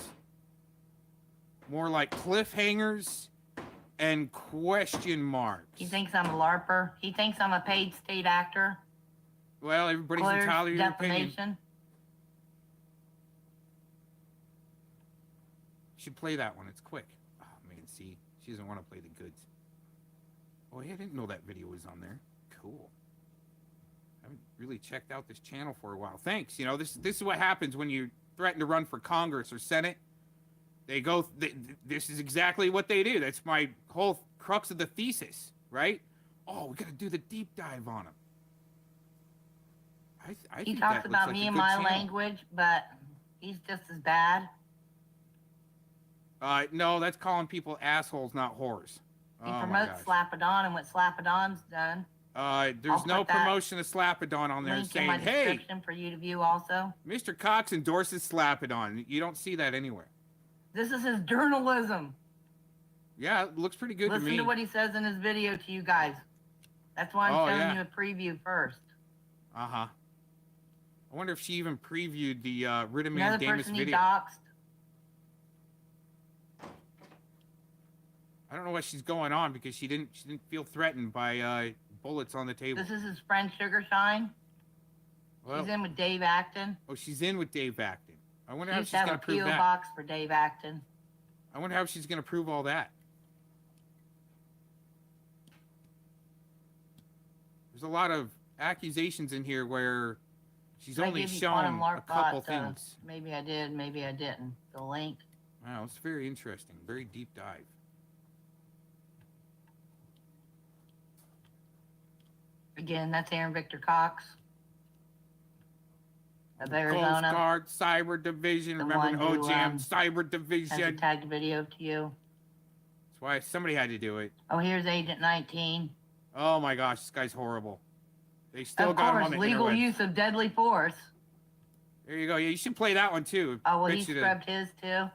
More like cliffhangers and question marks. He thinks I'm a LARPer. He thinks I'm a paid state actor. Well, everybody's entitled to your opinion. Defamation. You should play that one. It's quick. Oh, man, see? She doesn't want to play the goods. Oh, yeah, I didn't know that video was on there. Cool. I haven't really checked out this channel for a while. Thanks. You know, this is what happens when you threaten to run for Congress or Senate. They go, this is exactly what they do. That's my whole crux of the thesis, right? Oh, we got to do the deep dive on him. I He think talks that looks about like me a and good my channel. language, but he's just as bad. No, that's calling people assholes, not whores. He Oh my promotes gosh. Slapadon and what Slapadon's done. There's I'll no put that promotion of Slapadon on there Link in my saying, hey, description for you to view also. Mr. Cox endorses Slapadon. You don't see that anywhere. This is his journalism. Yeah, it looks pretty good to me. Listen to what he says in his video to you guys. That's why I'm showing you a preview first. Uh-huh. I wonder if she even previewed the Rid of Another Mandamus person he video. doxed. I don't know what she's going on because she didn't feel threatened by bullets on the table. This is his friend Sugar Shine. Well, He's in with Dave Acton. Oh, she's in with Dave Acton. I wonder He how used she's to have going a to prove PO that. box for Dave Acton. I wonder how she's going to prove all that. There's a lot of accusations in here where she's Did I only give you shown Quantum a couple Larkbot, things. Maybe I did, maybe I didn't. The link. Wow, it's very interesting. Very deep dive. Again, that's Aaron Victor Cox of Coast Arizona. Guard, Cyber Division. The Remember one who, OJAM, Cyber Sent Division. a tagged video to you. That's why somebody had to do it. Oh, here's Agent 19. Oh my gosh, this guy's horrible. They still Of got him course, on the legal interwebs. use of deadly force. There you go. Yeah, you should play that one too. Oh, well, Bet he you did. scrubbed his too.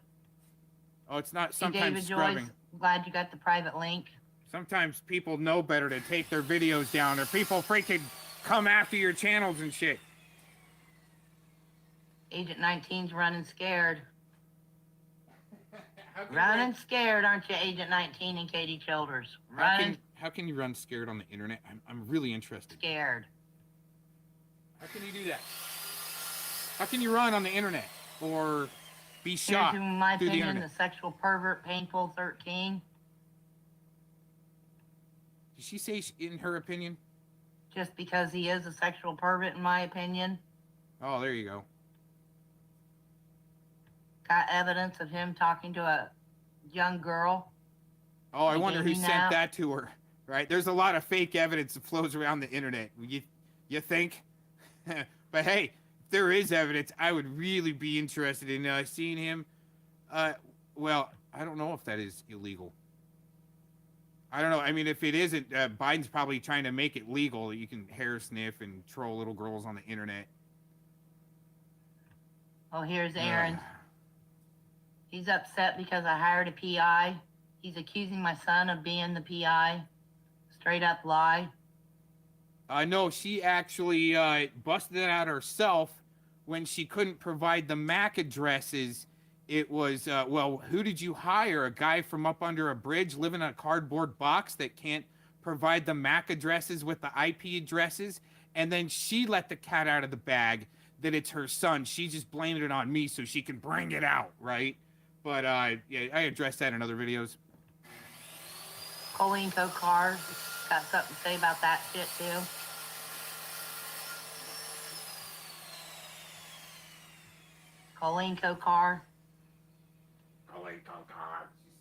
Oh, it's not Hey, sometimes David scrubbing. Joyce, glad you got the private link. Sometimes people know better to take their videos down, or people freaking come after your channels and shit. Agent 19's running scared. Running scared, aren't you, Agent 19 and Katie Childers? Running How can you run scared on the internet? I'm really interested. scared. How can you do that? How can you run on the internet or be Here's shot who, in my through the opinion, internet? the sexual pervert, Painful 13. Did she say in her opinion? Just because he is a sexual pervert, in my opinion. Oh, there you go. Got evidence of him talking to a young girl. Oh, I He wonder gave who me sent that. that to her. Right? There's a lot of fake evidence that flows around the internet. You think? But hey, if there is evidence, I would really be interested in seeing him. Well, I don't know if that is illegal. I don't know. I mean, if it isn't, Biden's probably trying to make it legal that you can hair sniff and troll little girls on the internet. Oh, here's Aaron. He's upset because I hired a PI. He's accusing my son of being the PI. Straight up lie. No, she actually busted it out herself when she couldn't provide the MAC addresses. It was, well, who did you hire? A guy from up under a bridge living in a cardboard box that can't provide the MAC addresses with the IP addresses? And then she let the cat out of the bag that it's her son. She just blamed it on me so she can bring it out, right? But, yeah, I addressed that in other videos. Colleen Kokar got something to say about that shit too. Colleen Kokar. She's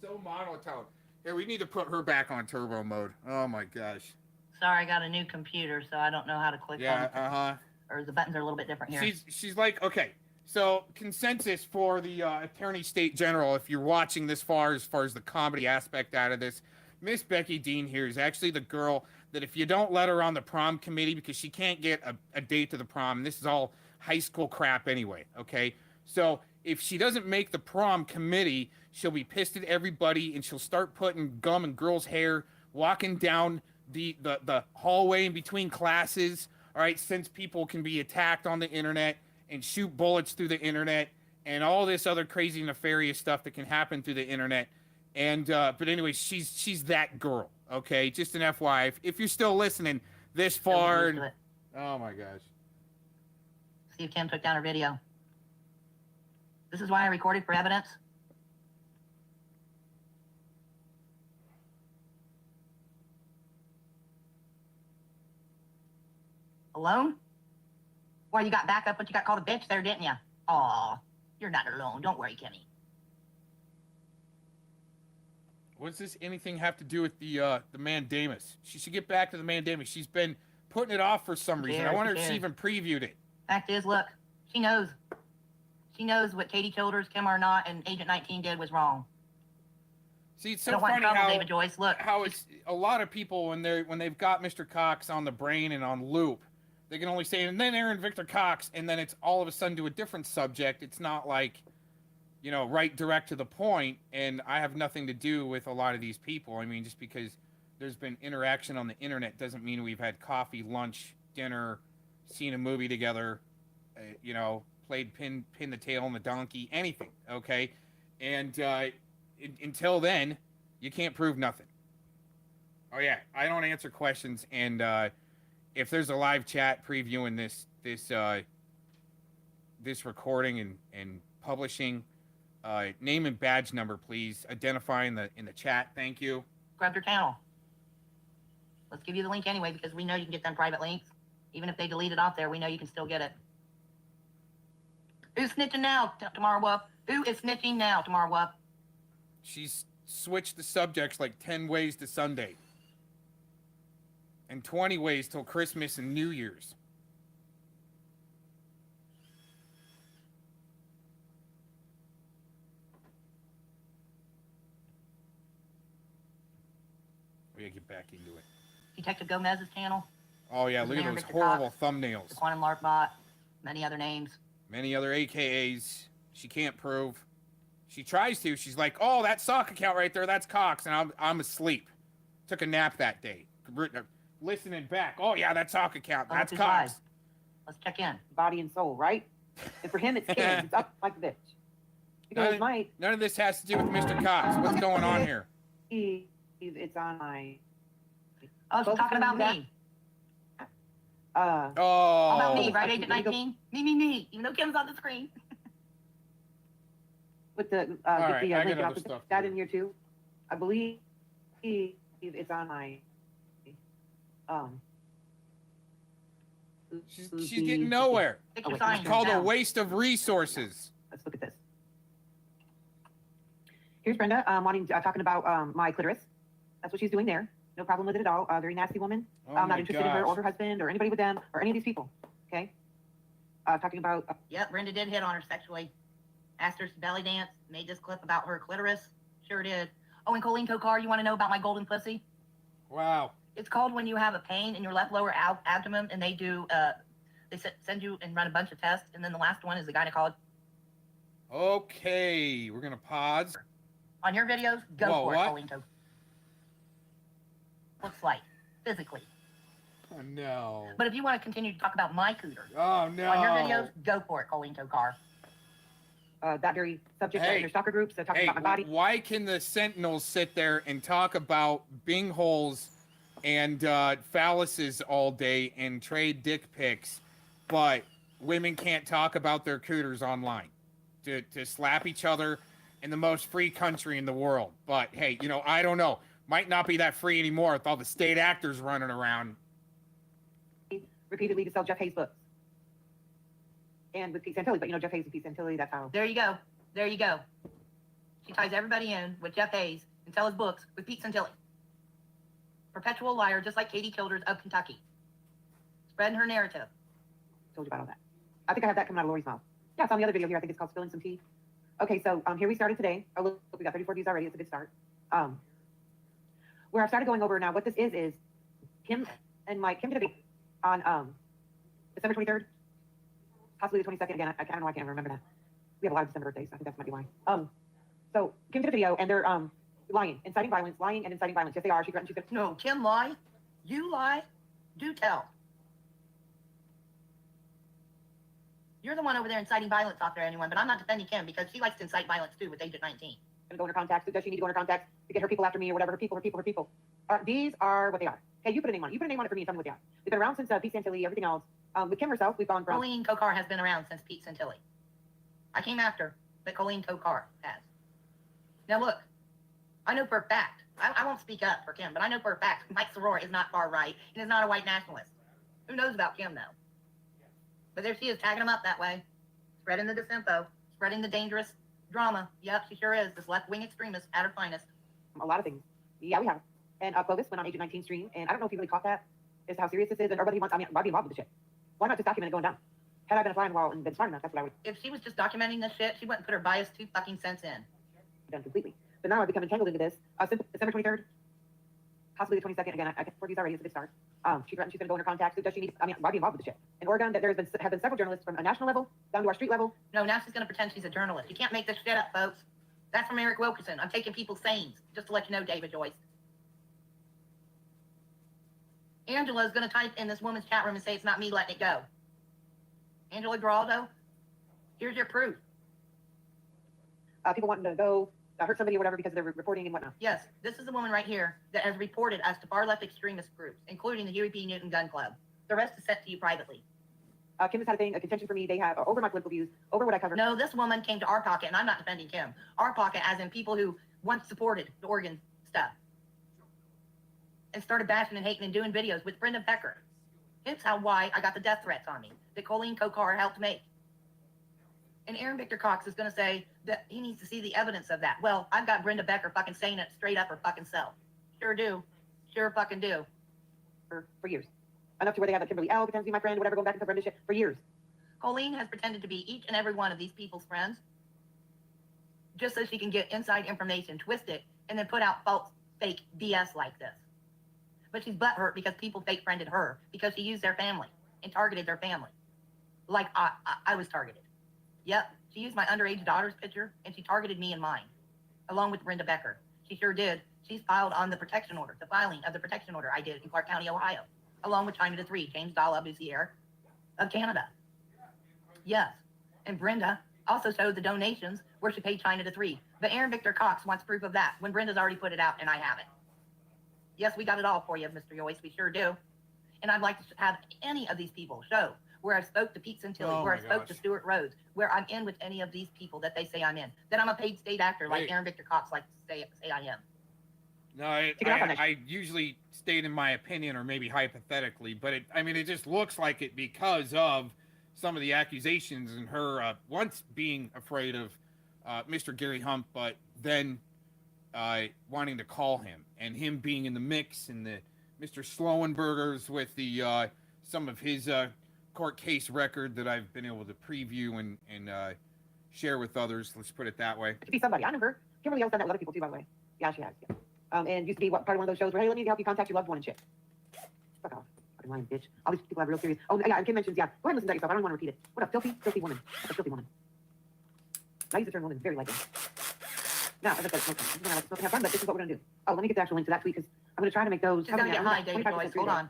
so monotone. Here, we need to put her back on turbo mode. Oh my gosh. Sorry, I got a new computer, so I don't know how to click Yeah, on it. Or the buttons are a little bit different here. She's like, okay, so consensus for the Attorney State General, if you're watching this far as the comedy aspect out of this, Miss Becky Dean here is actually the girl that if you don't let her on the prom committee because she can't get a date to the prom, and this is all high school crap anyway, okay? So if she doesn't make the prom committee, she'll be pissed at everybody and she'll start putting gum in girls' hair, walking down the hallway in between classes, all right, since people can be attacked on the internet and shoot bullets through the internet and all this other crazy nefarious stuff that can happen through the internet. And but anyway, she's that girl, okay? Just an FYI. If you're still listening this far, used to it. oh my gosh. See if Kim took down her video. This is why I recorded for evidence. Alone? Well, you got backup, but you got called a bitch there, didn't you? Aw, you're not alone. Don't worry, Kimmy. What's this anything have to do with the mandamus? She should get back to the mandamus. She's been putting it off for some reason. I wonder if she even previewed it. Fact is, look, she knows. She knows what Katie Childers, Kim Arnott, and Agent 19 did was wrong. See, it's so funny trouble, how David Joyce. Look, how it's a lot of people when they've got Mr. Cox on the brain and on loop, they can only say, and then Aaron Victor Cox, and then it's all of a sudden to a different subject. It's not like, you know, right direct to the point, and I have nothing to do with a lot of these people. I mean, just because there's been interaction on the internet doesn't mean we've had coffee, lunch, dinner, seen a movie together, you know, played pin the tail on the donkey, anything, okay? And until then, you can't prove nothing. Oh yeah, I don't answer questions, and if there's a live chat previewing this recording and publishing, name and badge number, please. Identify in the chat. Thank you. grab your channel. Let's give you the link anyway, because we know you can get them private links. Even if they delete it off there, we know you can still get it. Who's snitching now, Tamara Wuff? Who is snitching now, Tamara Wuff? She's switched the subjects like 10 ways to Sunday. And 20 ways till Christmas and New Year's. We gotta get back into it. Detective Gomez's channel. Oh yeah, look at those horrible thumbnails. The Quantum Lark Bot, many other names. Many other AKAs. She can't prove. She tries to. She's like, oh, that sock account right there, that's Cox, and I'm asleep. Took a nap that day. Listening back. Oh yeah, that sock account, that's Cox. Let's check in. Body and soul, right? And for him, it's kids. It's up like this. Because none of this has to do with Mr. Cox. What's going on here? It's on my. Oh, she's talking about me. Oh. About me, right, Agent 19? Me. Even though Kim's on the screen. With the All right, I link, got I'll other put stuff that to in here too. I believe it's on my. She's getting nowhere. It's called a waste of resources. Let's look at this. Here's Brenda talking about my clitoris. That's what she's doing there. No problem with it at all. Very nasty woman. Oh I'm my not interested in her gosh. or her husband or anybody with them or any of these people. Okay. Talking about. Yep, Brenda did hit on her sexually. Asked her to belly dance. Made this clip about her clitoris. Sure did. Oh, and Colleen Kokar, you want to know about my golden pussy? Wow. It's called when you have a pain in your left lower abdomen, and they do. They send you and run a bunch of tests, and then the last one is the gynecologist. Okay, we're gonna pause. On your videos, go Whoa, for what? it, Colleen Kokar. Looks like physically. Oh no. But if you want to continue to talk about my cooter, Oh no. on your videos, go for it, Colleen Kokar. That very subject in your stalker groups. They're talking about my body. Why can the Sentinels sit there and talk about bing holes and phalluses all day and trade dick pics, but women can't talk about their cooters online to slap each other in the most free country in the world? But hey, you know, I don't know. Might not be that free anymore with all the state actors running around. Repeatedly to sell Jeff Hayes books. And with Pete Santilli, but you know Jeff Hayes and Pete Santilli, that's how. There you go. There you go. She ties everybody in with Jeff Hayes and sell his books with Pete Santilli. Perpetual liar, just like Katie Childers of Kentucky. Spreading her narrative. Told you about all that. I think I have that coming out of Lori's mouth. Yeah, it's on the other video here. I think it's called Spilling Some Tea. Okay, so here we started today. Oh, look, we got 34 views already. It's a good start. Where I've started going over now, what this is Kim and Kim did a on December 23rd. Possibly the 22nd again. I don't know. I can't remember that. We have a lot of December birthdays. I think that's might be why. So Kim did a video and they're lying, inciting violence, lying and inciting violence. Yes, they are. She threatened. No, Kim lie. You lie. Do tell. You're the one over there inciting violence off there, anyone. But I'm not defending Kim because she likes to incite violence too with Agent 19. Gonna go in her contacts. Does she need to go in her contacts to get her people after me or whatever? Her people. These are what they are. Okay, you put a name on it. You put a name on it for me and tell me what they are. They've been around since Pete Santilli, everything else. With Kim herself, we've gone from. Colleen Kokar has been around since Pete Santilli. I came after, but Colleen Kokar has. Now look, I know for a fact, I won't speak up for Kim, but I know for a fact Mike Soror is not far right and is not a white nationalist. Who knows about Kim, though? But there she is, tagging them up that way, spreading the disinfo, spreading the dangerous drama. Yep, she sure is, this left-wing extremist at her finest. A lot of things. Yeah, we have. And Clovis went on Agent 19 stream, and I don't know if he really caught that, as to how serious this is, and everybody wants, why be involved with the shit? Why not just document it going down? Had I been a fly on the wall and been smart enough, that's what I would. If she was just documenting this shit, she wouldn't put her bias 2 fucking cents in. Done completely. But now I've become entangled into this. December 23rd, possibly the 22nd, again, I can report these already, it's a good start. She threatened she's gonna go in her contacts. Does she need, why be involved with the shit? In Oregon, that have been several journalists from a national level down to our street level. No, now she's gonna pretend she's a journalist. You can't make this shit up, folks. That's from Eric Wilkerson. I'm taking people's sayings, just to let you know, David Joyce. Angela's gonna type in this woman's chat room and say it's not me letting it go. Angela Geraldo, here's your proof. People wanting to go hurt somebody or whatever because they're reporting and whatnot. Yes, this is the woman right here that has reported us to far left extremist groups, including the Huey P. Newton Gun Club. The rest is sent to you privately. Kim has had a contention for me. They have over my political views, over what I cover. No, this woman came to our pocket, and I'm not defending Kim. Our pocket, as in people who once supported the Oregon stuff, and started bashing and hating and doing videos with Brenda Becker. It's why I got the death threats on me that Colleen Kokar helped make. And Aaron Victor Cox is going to say that he needs to see the evidence of that. Well, I've got Brenda Becker fucking saying it straight up her fucking self. Sure do. Sure fucking do. For years. Enough to where they have Kimberly L. pretends to be my friend, whatever, going back and forth Brenda shit for years. Colleen has pretended to be each and every one of these people's friends just so she can get inside information, twist it, and then put out false, fake BS like this. But she's butthurt because people fake friended her because she used their family and targeted their family. Like I was targeted. Yep, she used my underage daughter's picture and she targeted me and mine, along with Brenda Becker. She sure did. She's filed on the protection order, the filing of the protection order I did in Clark County, Ohio, along with China to 3, James Dahl-Abusier of Canada. Yes, and Brenda also showed the donations where she paid China to 3. But Aaron Victor Cox wants proof of that when Brenda's already put it out and I have it. Yes, we got it all for you, Mr. Joyce. We sure do. And I'd like to have any of these people show where I spoke to Pete Santilli, where I spoke to Stuart Rhodes, where I'm in with any of these people that they say I'm in. That I'm a paid state actor like Aaron Victor Cox likes to say I am. No, I usually state in my opinion, or maybe hypothetically, but it just looks like it because of some of the accusations and her once being afraid of Mr. Gary Hump, but then wanting to call him, and him being in the mix, and the Mr. Slowenbergers with the some of his court case record that I've been able to preview and share with others. Let's put it that way. To be somebody, I remember Kimberly has done that with other people too, by the way. Yeah, she has. Yeah. And used to be part of one of those shows where, hey, let me help you contact your loved one and shit. Fuck off, fucking lying bitch. All these people have real serious. Oh yeah, and Kim mentions, yeah. Go ahead and listen to that yourself. I don't want to repeat it. What a filthy woman. What a filthy woman. I use the term woman very lightly. Now, as I said, I'm gonna have fun, but this is what we're gonna do. Oh, let me get the actual link to that tweet because I'm gonna try to make those. She's gonna get high, David Joyce. Hold on.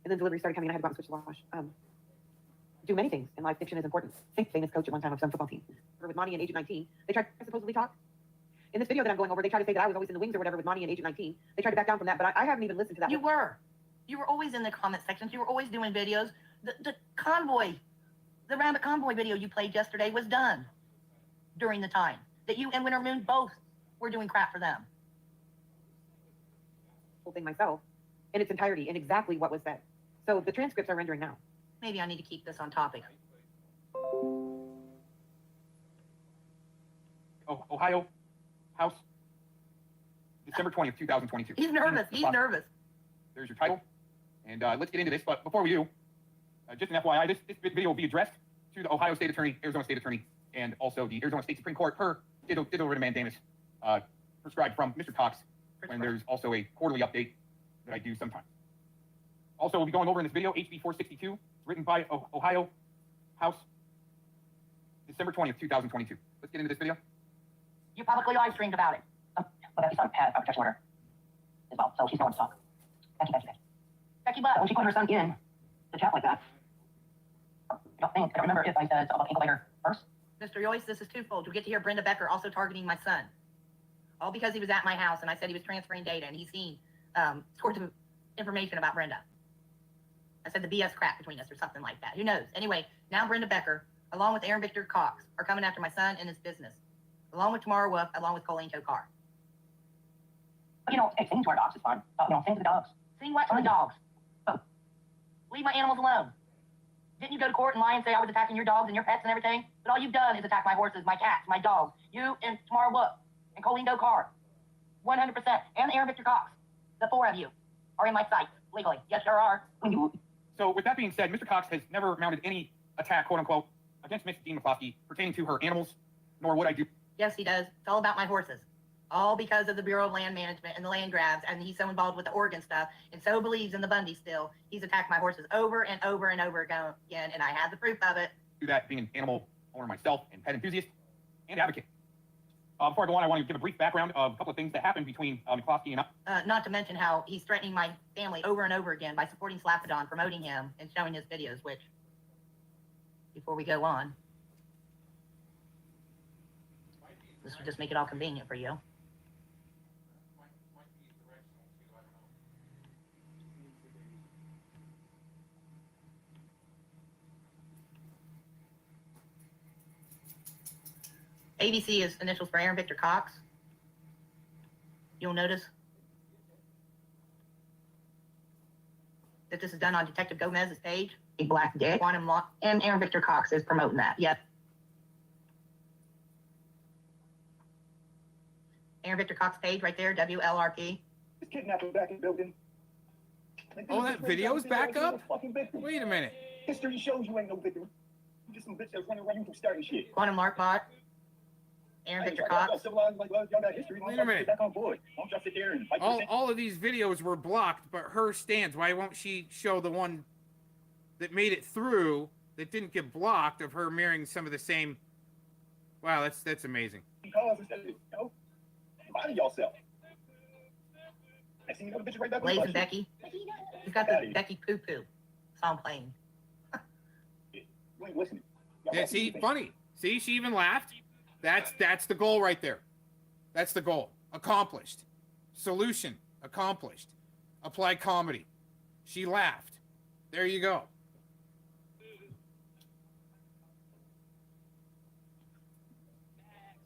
And then delivery started coming, and I had to go out and switch the wash. Do many things in life. Fiction is important. Famous coach at one time of some football team. With Monty and Agent 19, they tried to supposedly talk. In this video that I'm going over, they tried to say that I was always in the wings or whatever with Monty and Agent 19. They tried to back down from that, but I haven't even listened to that. You were always in the comment sections. You were always doing videos. The convoy, the Rabbit Convoy video you played yesterday was done during the time that you and Winter Moon both were doing crap for them. Whole thing myself in its entirety and exactly what was said. So the transcripts are rendering now. Maybe I need to keep this on topic. Oh, Ohio House, December 20th, 2022. He's nervous. He's nervous. There's your title. And let's get into this. But before we do, just an FYI, this video will be addressed to the Ohio State Attorney, Arizona State Attorney, and also the Arizona State Supreme Court. Her ditto writ of mandamus prescribed from Mr. Cox when there's also a quarterly update that I do sometimes. Also, we'll be going over in this video, HB 462, written by Ohio House, December 20th, 2022. Let's get into this video. You publicly live streamed about it. But Becky's son had a protection order as well, so she's no one to talk. Becky, but when she put her son in the chat like that, I don't remember if I said something about ankle later first. Mr. Joyce, this is twofold. You get to hear Brenda Becker also targeting my son. All because he was at my house and I said he was transferring data and he's seen sorts of information about Brenda. I said the BS crap between us or something like that. Who knows? Anyway, now Brenda Becker, along with Aaron Victor Cox, are coming after my son and his business, along with Tamara Wolf, along with Colleen Kokar. But singing to our dogs is fun. Sing to the dogs. Sing what to the dogs? Oh. Leave my animals alone. Didn't you go to court and lie and say I was attacking your dogs and your pets and everything? But all you've done is attack my horses, my cats, my dogs. You and Tamara Wook and Colleen Doe Carr. 100%. And Aaron Victor Cox. The four of you are in my sights legally. Yes, there are. So with that being said, Mr. Cox has never mounted any attack, quote unquote, against Miss Dean McKlumsy pertaining to her animals, nor would I do. Yes, he does. It's all about my horses. All because of the Bureau of Land Management and the land grabs, and he's so involved with the Oregon stuff, and so believes in the Bundy still. He's attacked my horses over and over and over again, and I have the proof of it. Do that being an animal owner myself and pet enthusiast and advocate. Before I go on, I want to give a brief background of a couple of things that happened between McKlumsy and I. Not to mention how he's threatening my family over and over again by supporting Slapodon, promoting him, and showing his videos, which, before we go on, this will just make it all convenient for you. ABC is initials for Aaron Victor Cox. You'll notice that this is done on Detective Gomez's page. A black dick, quantum law, and Aaron Victor Cox is promoting that. Yep. Aaron Victor Cox page right there, WLRP. This kidnapper back in the building. Oh, that video's back up? Wait a minute. History shows you ain't no victim. You just some bitch that's running around YouTube starting shit. Quantum Lark Bot. Aaron Victor Cox. Wait a minute. All of these videos were blocked, but her stands. Why won't she show the one that made it through that didn't get blocked of her mirroring some of the same? Wow, that's amazing. Body yourself. Glazin Becky. You've got the Becky Poo Poo song playing. You ain't listening. Yeah, see, funny. See, she even laughed. That's the goal right there. That's the goal. Accomplished. Solution. Accomplished. Apply comedy. She laughed. There you go.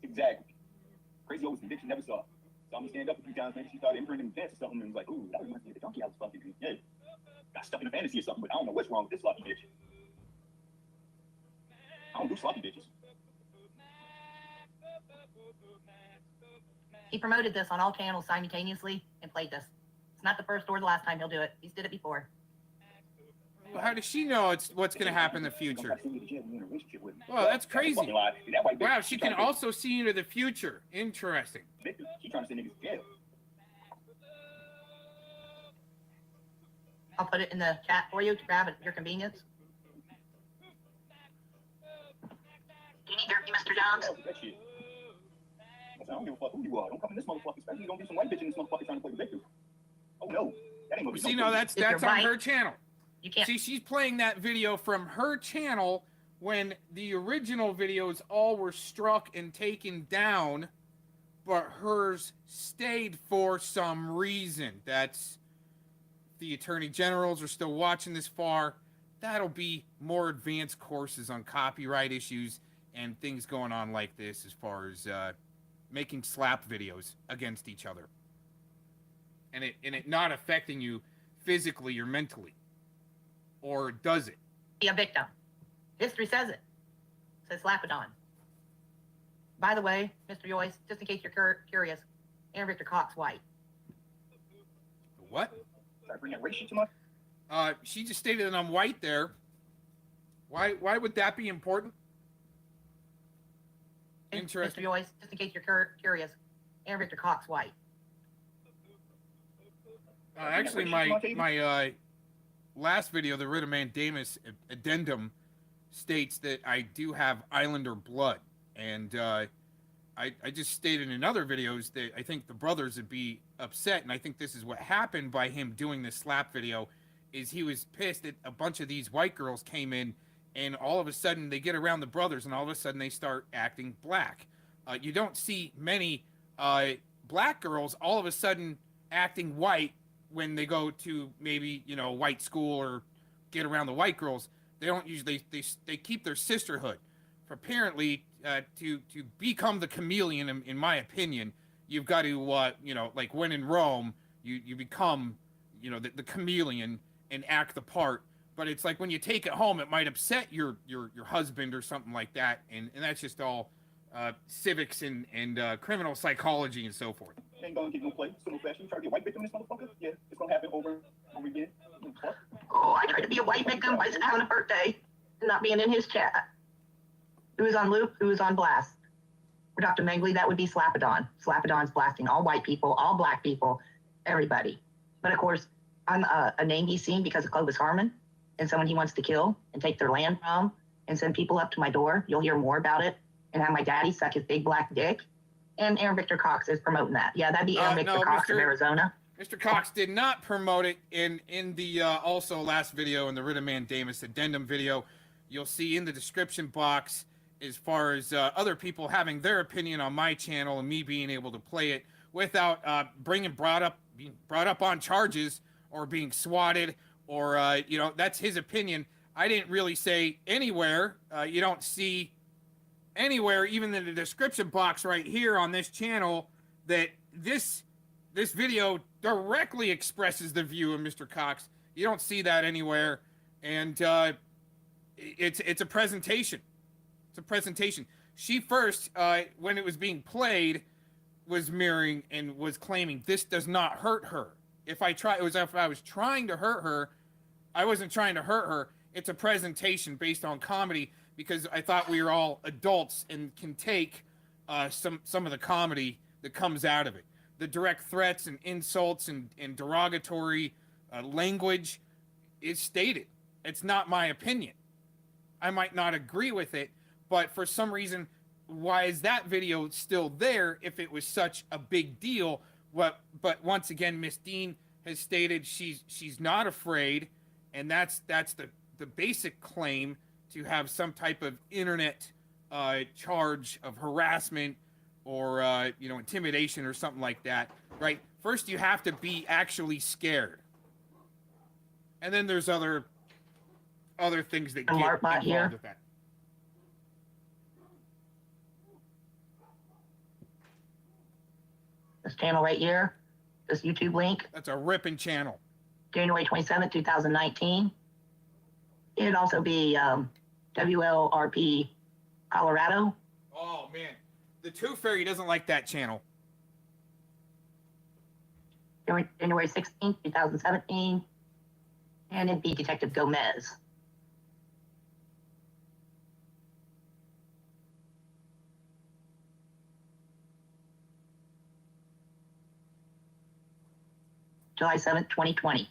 Exactly. Crazy old bitch you never saw. Saw me stand up a few times, maybe she started imprinting the dance or something and was like, ooh, that reminds me of the donkey I was fucking. Yeah. Got stuck in a fantasy or something, but I don't know what's wrong with this sloppy bitch. I don't do sloppy bitches. He promoted this on all channels simultaneously and played this. It's not the first or the last time he'll do it. He's did it before. Well, how does she know it's what's going to happen in the future? Well, that's crazy. Wow, she can also see into the future. Interesting. She trying to send niggas to jail. I'll put it in the chat for you to grab it at your convenience. Do you need therapy, Mr. Jones? I don't give a fuck who you are. Don't come in this motherfucker, especially don't be some white bitch in this motherfucker trying to play the victim. Oh no, that ain't gonna be. See, no, that's on her channel. You can't. See, she's playing that video from her channel when the original videos all were struck and taken down, but hers stayed for some reason. That's the attorney generals are still watching this far. That'll be more advanced courses on copyright issues and things going on like this as far as making slap videos against each other. And it not affecting you physically or mentally. Or does it? Be a victim. History says it. Says Slapodon. By the way, Mr. Joyce, just in case you're curious, Aaron Victor Cox white. What? Did I bring that racial too much? She just stated that I'm white there. Why would that be important? Interesting. Mr. Joyce, just in case you're curious, Aaron Victor Cox white. Actually, my last video, the writ of mandamus addendum, states that I do have Islander blood, and I just stated in other videos that I think the brothers would be upset, and I think this is what happened by him doing this slap video, is he was pissed that a bunch of these white girls came in, and all of a sudden they get around the brothers, and all of a sudden they start acting black. You don't see many black girls all of a sudden acting white when they go to maybe, white school or get around the white girls. They don't usually, they keep their sisterhood. For apparently, to become the chameleon, in my opinion, you've got to, like when in Rome, you become, the chameleon and act the part But it's like when you take it home, it might upset your husband or something like that, and that's just all civics and criminal psychology and so forth. Ain't gonna get no play. Simple fashion. You try to be a white victim in this motherfucker? Yeah, it's gonna happen over and over again. Oh, I tried to be a white victim by having a birthday and not being in his chat. Who is on loop? Who is on blast? For Dr. Mengley, that would be Slapadon. Slapadon's blasting all white people, all black people, everybody. But of course, I'm a name he's seen because of Clovis Harmon and someone he wants to kill and take their land from and send people up to my door. You'll hear more about it and have my daddy suck his big black dick. And Aaron Victor Cox is promoting that. Yeah, that'd be Aaron Victor Cox of Arizona. Mr. Cox did not promote it in the also last video, in the Writ of Mandamus addendum video. You'll see in the description box as far as other people having their opinion on my channel and me being able to play it without being brought up on charges or being swatted or that's his opinion. I didn't really say anywhere. You don't see anywhere, even in the description box right here on this channel, that this video directly expresses the view of Mr. Cox. You don't see that anywhere, and it's a presentation. It's a presentation. She first, when it was being played, was mirroring and was claiming this does not hurt her. If I was trying to hurt her, I wasn't trying to hurt her. It's a presentation based on comedy because I thought we were all adults and can take some of the comedy that comes out of it. The direct threats and insults and derogatory language is stated. It's not my opinion. I might not agree with it, but for some reason, why is that video still there if it was such a big deal? But once again, Miss Dean has stated she's not afraid, and that's the basic claim, to have some type of internet charge of harassment or intimidation or something like that, right? First, you have to be actually scared, and then there's other things that get involved with that. This channel right here, this YouTube link. That's a ripping channel. January 27th, 2019. It'd also be WLRP Colorado. Oh, man. The Tooth Fairy doesn't like that channel. January 16th, 2017. And it'd be Detective Gomez. July 7th, 2020.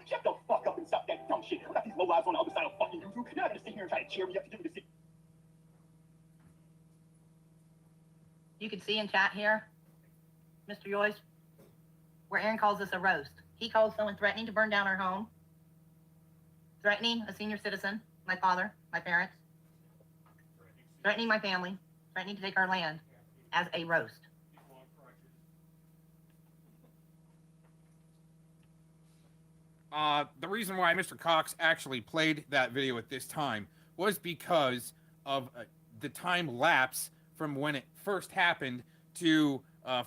Shut the fuck up and stop that dumb shit. I got these low lives on the other side of fucking YouTube. You're not gonna sit here and try to cheer me up to do this. You can see in chat here, Mr. Joyce, where Aaron calls this a roast. He calls someone threatening to burn down our home, threatening a senior citizen, my father, my parents, threatening my family, threatening to take our land, as a roast. The reason why Mr. Cox actually played that video at this time was because of the time lapse from when it first happened to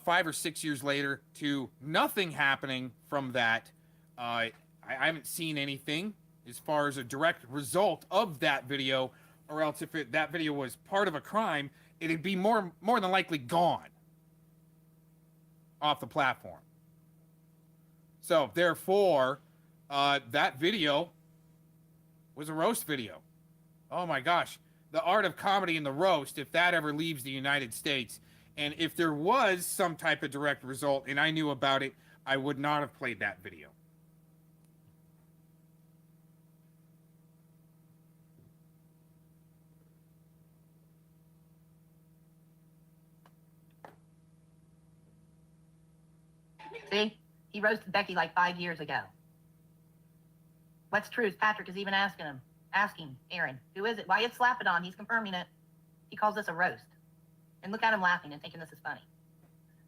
5 or 6 years later to nothing happening from that. I haven't seen anything as far as a direct result of that video, or else if that video was part of a crime, it'd be more than likely gone off the platform. So therefore, that video was a roast video. Oh my gosh. The art of comedy and the roast, if that ever leaves the United States, and if there was some type of direct result and I knew about it, I would not have played that video. See? He roasted Becky like 5 years ago. What's true is Patrick is even asking Aaron, who is it? Why it's Slapadon? He's confirming it. He calls this a roast. And look at him laughing and thinking this is funny.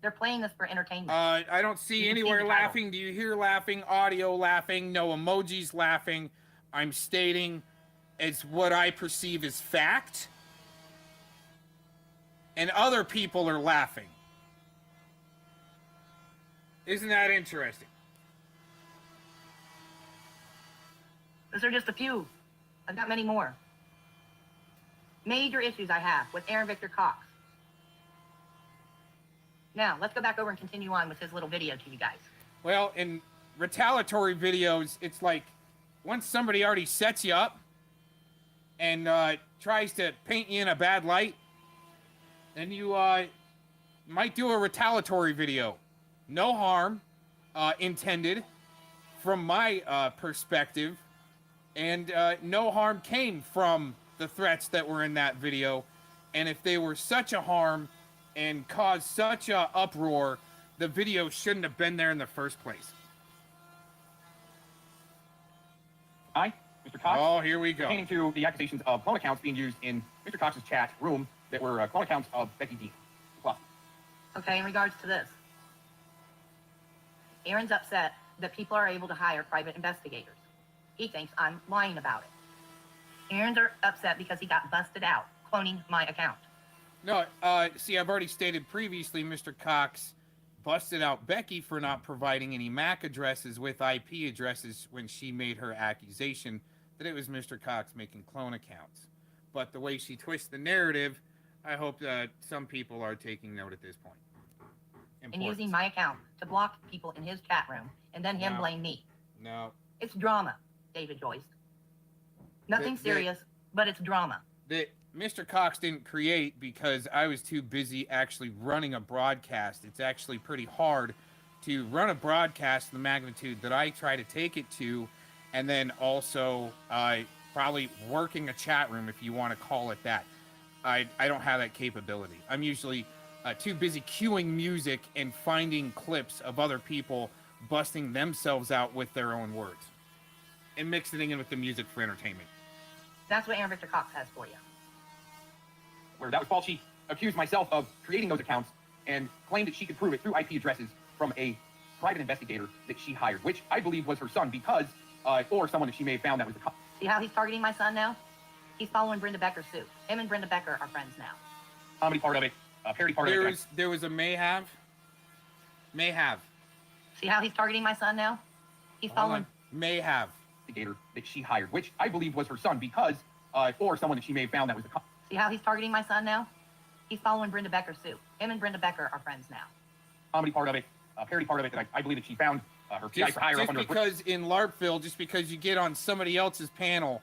They're playing this for entertainment. I don't see anywhere laughing. Do you hear laughing? Audio laughing? No emojis laughing. I'm stating as what I perceive as fact. And other people are laughing. Isn't that interesting? Those are just a few. I've got many more. Major issues I have with Aaron Victor Cox. Now, let's go back over and continue on with his little video to you guys. Well, in retaliatory videos, it's like once somebody already sets you up and tries to paint you in a bad light, then you might do a retaliatory video. No harm intended from my perspective, and no harm came from the threats that were in that video. And if they were such a harm and caused such a uproar, the video shouldn't have been there in the first place. Hi, Mr. Cox. Oh, here we go. Pertaining to the accusations of clone accounts being used in Mr. Cox's chat room that were clone accounts of Becky Dean. Plus. Okay, in regards to this, Aaron's upset that people are able to hire private investigators. He thinks I'm lying about it. Aaron's upset because he got busted out cloning my account. No, see, I've already stated previously, Mr. Cox busted out Becky for not providing any MAC addresses with IP addresses when she made her accusation that it was Mr. Cox making clone accounts. But the way she twists the narrative, I hope that some people are taking note at this point. And using my account to block people in his chat room and then him blame me. No. It's drama, David Joyce. Nothing serious, but it's drama. That Mr. Cox didn't create because I was too busy actually running a broadcast. It's actually pretty hard to run a broadcast the magnitude that I try to take it to, and then also probably working a chat room, if you want to call it that. I don't have that capability. I'm usually too busy queuing music and finding clips of other people busting themselves out with their own words and mixing it in with the music for entertainment. That's what Aaron Victor Cox has for you. Where that was false. She accused myself of creating those accounts and claimed that she could prove it through IP addresses from a private investigator that she hired, which I believe was her son because, or someone that she may have found that was the cop. See how he's targeting my son now? He's following Brenda Becker's suit. Him and Brenda Becker are friends now. Comedy part of it, parody part of it. There was a may have. See how he's targeting my son now? He's following. May have. Investigator that she hired, which I believe was her son because, or someone that she may have found that was the cop. See how he's targeting my son now? He's following Brenda Becker's suit. Him and Brenda Becker are friends now. Comedy part of it, parody part of it that I believe that she found her PI for hire up under. Just because in LARPville, just because you get on somebody else's panel,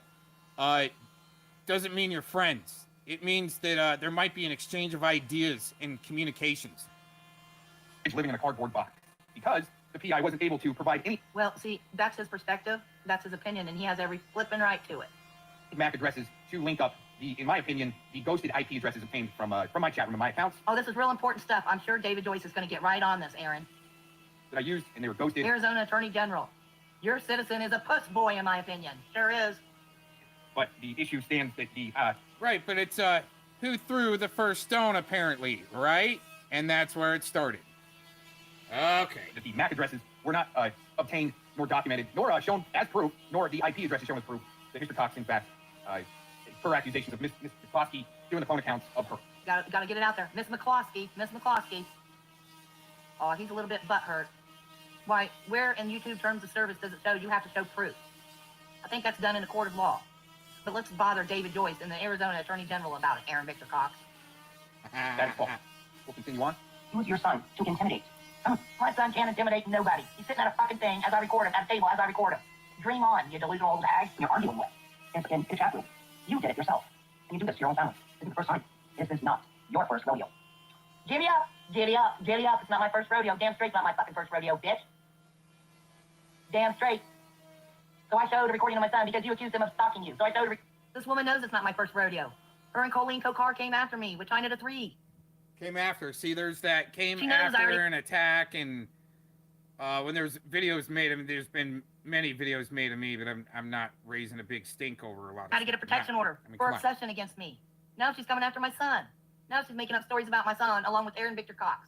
doesn't mean you're friends. It means that there might be an exchange of ideas and communications. He's living in a cardboard box because the PI wasn't able to provide any. Well, see, that's his perspective. That's his opinion, and he has every flipping right to it. MAC addresses to link up the, in my opinion, the ghosted IP addresses obtained from my chat room and my accounts. Oh, this is real important stuff. I'm sure David Joyce is going to get right on this, Aaron. That I used, and they were ghosted. Arizona Attorney General. Your citizen is a puss boy, in my opinion. Sure is. But the issue stands that the right, but it's who threw the first stone, apparently, right? And that's where it started. Okay. That the MAC addresses were not obtained nor documented nor shown as proof, nor the IP addresses shown as proof that Mr. Cox, in fact, her accusations of Miss McClumsy doing the phone accounts of her. Gotta get it out there. Miss McClumsy. Oh, he's a little bit butthurt. Why, where in YouTube terms of service does it show you have to show proof? I think that's done in a court of law. But let's bother David Joyce and the Arizona Attorney General about it, Aaron Victor Cox. That's false. We'll continue on. Use your son to intimidate. My son can't intimidate nobody. He's sitting at a fucking thing as I record him, at a table as I record him. Dream on, you delusional old hag you're arguing with. In the chat room. You did it yourself. And you do this to your own family. This is the first time. This is not your first rodeo. Giddy up, giddy up, giddy up. It's not my first rodeo. Damn straight's not my fucking first rodeo, bitch. Damn straight. So I showed a recording of my son because you accused him of stalking you. So I showed This woman knows it's not my first rodeo. Her and Colleen Kokar came after me with China to 3. Came after. See, there's that She knows after an attack, and when there's videos made, I mean, there's been many videos made of me, but I'm not raising a big stink over a lot of Had to get a protection order for obsession against me. Now she's coming after my son. Now she's making up stories about my son along with Aaron Victor Cox.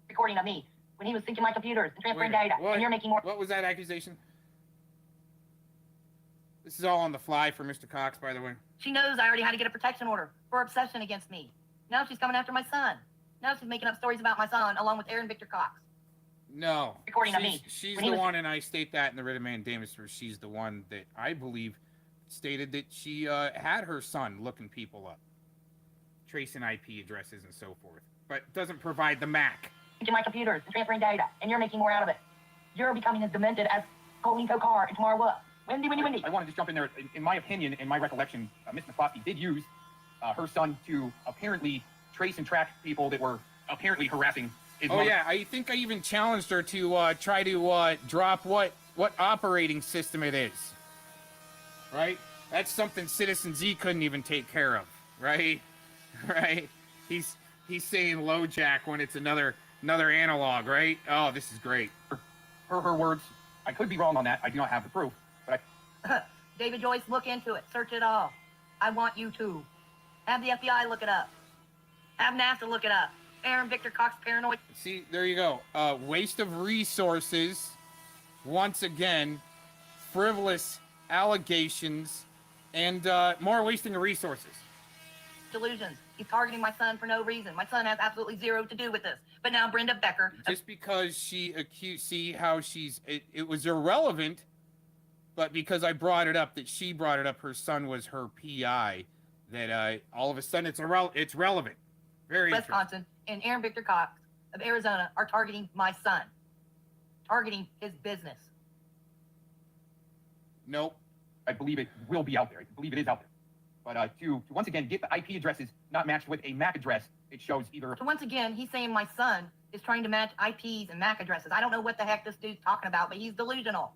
Recording of me when he was syncing my computers and transferring data, and you're making more. What was that accusation? This is all on the fly for Mr. Cox, by the way. She knows I already had to get a protection order for obsession against me. Now she's coming after my son. Now she's making up stories about my son along with Aaron Victor Cox. No. Recording of me. She's When he the was- one, and I state that in the writ of mandamus, where she's the one that I believe stated that she had her son looking people up, tracing IP addresses and so forth, but doesn't provide the MAC. To my computers and transferring data, and you're making more out of it. You're becoming as demented as Colleen Carr and tomorrow what? Wendy. I want to just jump in there. In my opinion, in my recollection, Ms. McKlumsy did use her son to apparently trace and track people that were apparently harassing his mother. Yeah, I think I even challenged her to try to drop what operating system it is. Right? That's something Citizen Z couldn't even take care of. Right? Right? He's saying LoJack when it's another analog, right? Oh, this is great. Her words. I could be wrong on that. I do not have the proof. But David Joyce, look into it. Search it all. I want you to. Have the FBI look it up. Have NASA look it up. Aaron Victor Cox paranoid. See, there you go. Waste of resources. Once again, frivolous allegations, and more wasting of resources. Delusions. He's targeting my son for no reason. My son has absolutely zero to do with this. But now Brenda Becker. Just because she accused, see how it was irrelevant, but because I brought it up, that she brought it up, her son was her PI, that all of a sudden it's relevant. Very interesting. Wisconsin and Aaron Victor Cox of Arizona are targeting my son. Targeting his business. Nope. I believe it will be out there. I believe it is out there. But to once again get the IP addresses not matched with a MAC address, it shows either. So once again, he's saying my son is trying to match IPs and MAC addresses. I don't know what the heck this dude's talking about, but he's delusional.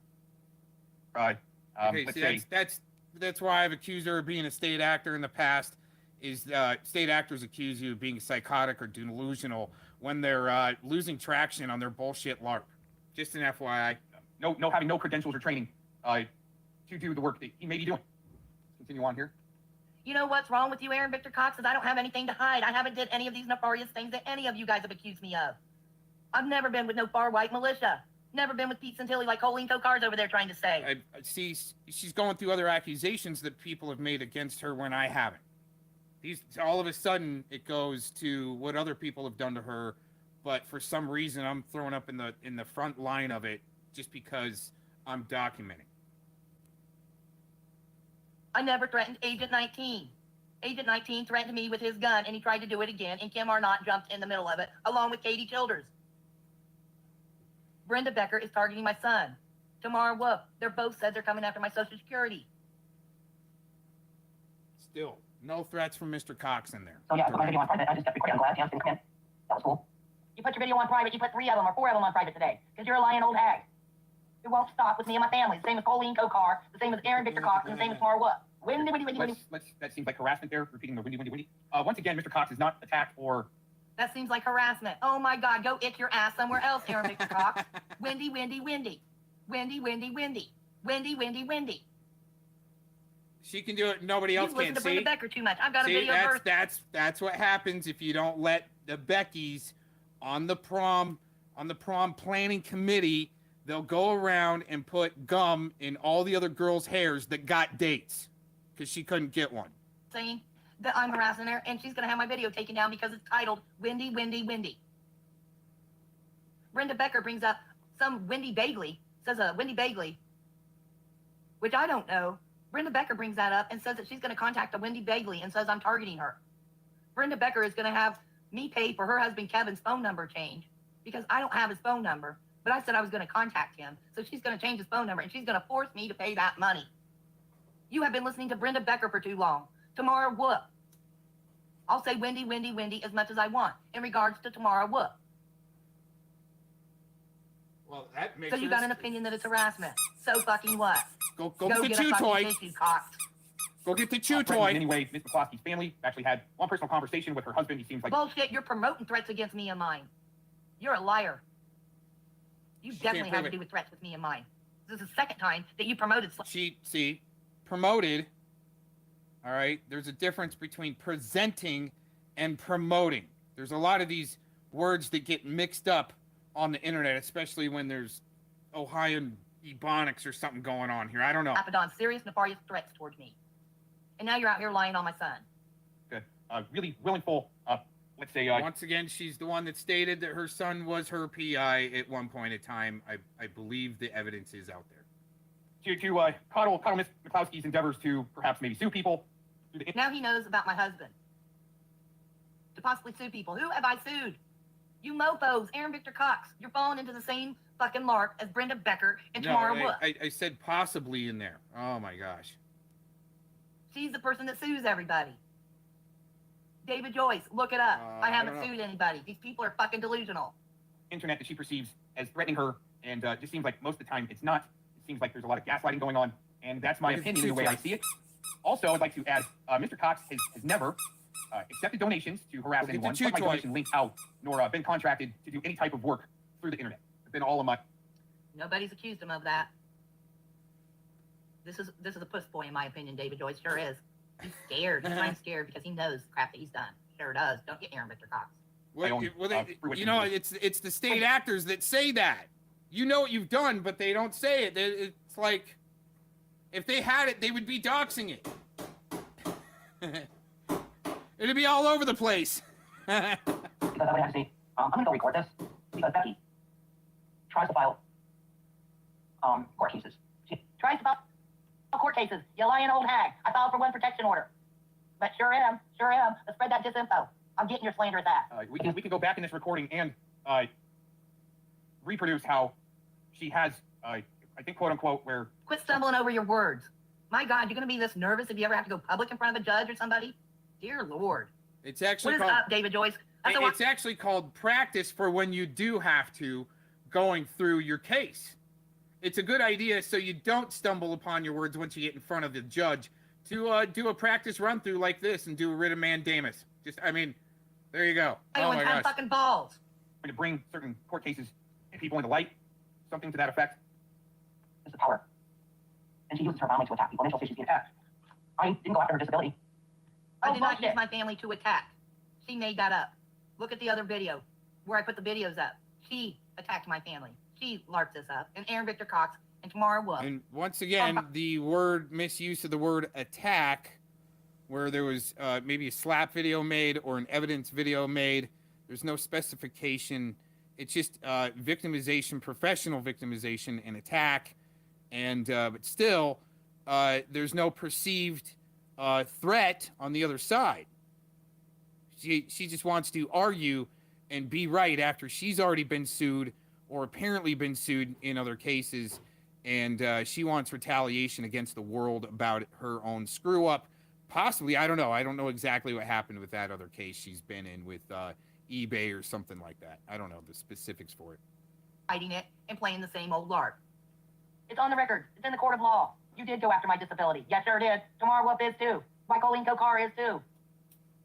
Okay, Let's see, say that's why I've accused her of being a state actor in the past. Is state actors accuse you of being psychotic or delusional when they're losing traction on their bullshit LARP. Just an FYI. Having no credentials or training to do the work that he may be doing. Continue on here. You know what's wrong with you, Aaron Victor Cox, is I don't have anything to hide. I haven't did any of these nefarious things that any of you guys have accused me of. I've never been with no far white militia. Never been with Pete Santilli like Colleen Carr's over there trying to say. I see she's going through other accusations that people have made against her when I haven't. All of a sudden it goes to what other people have done to her, but for some reason I'm thrown up in the front line of it just because I'm documenting. I never threatened Agent 19. Agent 19 threatened me with his gun, and he tried to do it again, and Kim Arnott jumped in the middle of it, along with Katie Childers. Brenda Becker is targeting my son. Tamara Whoop. They're both said they're coming after my Social Security. Still, no threats from Mr. Cox in there. So yeah, I put my video on private. I just kept recording. I'm glad you didn't come in. That was cool. You put your video on private. You put 3 of them or 4 of them on private today, because you're a lying old hag. It won't stop with me and my family. The same as Colleen Carr, the same as Aaron Victor Cox, and the same as Tamara Whoop. Windy. That seems like harassment there, repeating the windy. Once again, Mr. Cox is not attacked or... That seems like harassment. Oh my God, go ick your ass somewhere else, Aaron Victor Cox. Windy. She can do it, nobody else You can. listen to Brenda Becker too much. I've got a video of her. That's what happens if you don't let the Beckys on the prom planning committee. They'll go around and put gum in all the other girls' hairs that got dates because she couldn't get one. Saying that I'm harassing her, and she's going to have my video taken down because it's titled Windy. Brenda Becker brings up some Wendy Bagley, says Wendy Bagley, which I don't know. Brenda Becker brings that up and says that she's going to contact a Wendy Bagley and says I'm targeting her. Brenda Becker is going to have me pay for her husband Kevin's phone number change because I don't have his phone number. But I said I was going to contact him, so she's going to change his phone number, and she's going to force me to pay that money. You have been listening to Brenda Becker for too long. Tamara Whoop. I'll say Windy as much as I want in regards to Tamara Whoop. Well, that makes So you got an opinion that it's harassment. So fucking what? Go get the chew toy. Go get the chew toy. Anyway, Ms. McKlumsy's family actually had one personal conversation with her husband. He seems like... Bullshit, you're promoting threats against me and mine. You're a liar. You definitely had to do with threats with me and mine. This is the second time that you promoted. Promoted. All right. There's a difference between presenting and promoting. There's a lot of these words that get mixed up on the internet, especially when there's Ohio Ebonics or something going on here. I don't know. Apadon, serious nefarious threats towards me. And now you're out here lying on my son. Really willful let's say, once again, she's the one that stated that her son was her PI at one point in time. I believe the evidence is out there. To coddle Miss McKlumsy's endeavors to perhaps maybe sue people. Now he knows about my husband. To possibly sue people. Who have I sued? You mofos, Aaron Victor Cox. You're falling into the same fucking lark as Brenda Becker and Tamara Wood. I said possibly in there. Oh my gosh. She's the person that sues everybody. David Joyce, look it up. I haven't don't know. sued anybody. These people are fucking delusional. Internet that she perceives as threatening her, and just seems like most of the time it's not. It seems like there's a lot of gaslighting going on, and that's my opinion, the way I see it. Also, I'd like to add, Mr. Cox has never accepted donations to harass anyone, but my donation linked out, nor been contracted to do any type of work through the internet. It's been all of my... Nobody's accused him of that. This is a puss boy, in my opinion, David Joyce. Sure is. He's scared. He's kind of scared because he knows the crap that he's done. Sure does. Don't get Aaron Victor Cox. Well, it's the state actors that say that. You know what you've done, but they don't say it. It's like, if they had it, they would be doxing it. It'd be all over the place. I'm gonna go record this because Becky tries to file court cases. She tries to file court cases. You lying old hag. I filed for one protection order. But sure am. Let's spread that disinfo. I'm getting your slanderous ass. We can go back in this recording and reproduce how she has, I think, quote unquote, where... Quit stumbling over your words. My God, you're going to be this nervous if you ever have to go public in front of a judge or somebody? Dear Lord. It's actually what is up, David Joyce? It's actually called practice for when you do have to going through your case. It's a good idea so you don't stumble upon your words once you get in front of the judge to do a practice run through like this and do a writ of mandamus. There you go. Oh my gosh. Fucking balls. To bring certain court cases and people into light, something to that effect. This is power. And she uses her family to attack people, and she'll say she's being attacked. I didn't go after her disability. I did not use my family to attack. She made that up. Look at the other video where I put the videos up. She attacked my family. She larped this up. And Aaron Victor Cox and Tamara Wood. And once again, the misuse of the word attack, where there was maybe a slap video made or an evidence video made, there's no specification. It's just victimization, professional victimization and attack. And but still, there's no perceived threat on the other side. She just wants to argue and be right after she's already been sued or apparently been sued in other cases, and she wants retaliation against the world about her own screw up. Possibly, I don't know. I don't know exactly what happened with that other case she's been in with eBay or something like that. I don't know the specifics for it. Fighting it and playing the same old larp. It's on the record. It's in the court of law. You did go after my disability. Yes, sure did. Tamara Wolf is too. Michael Carr is too.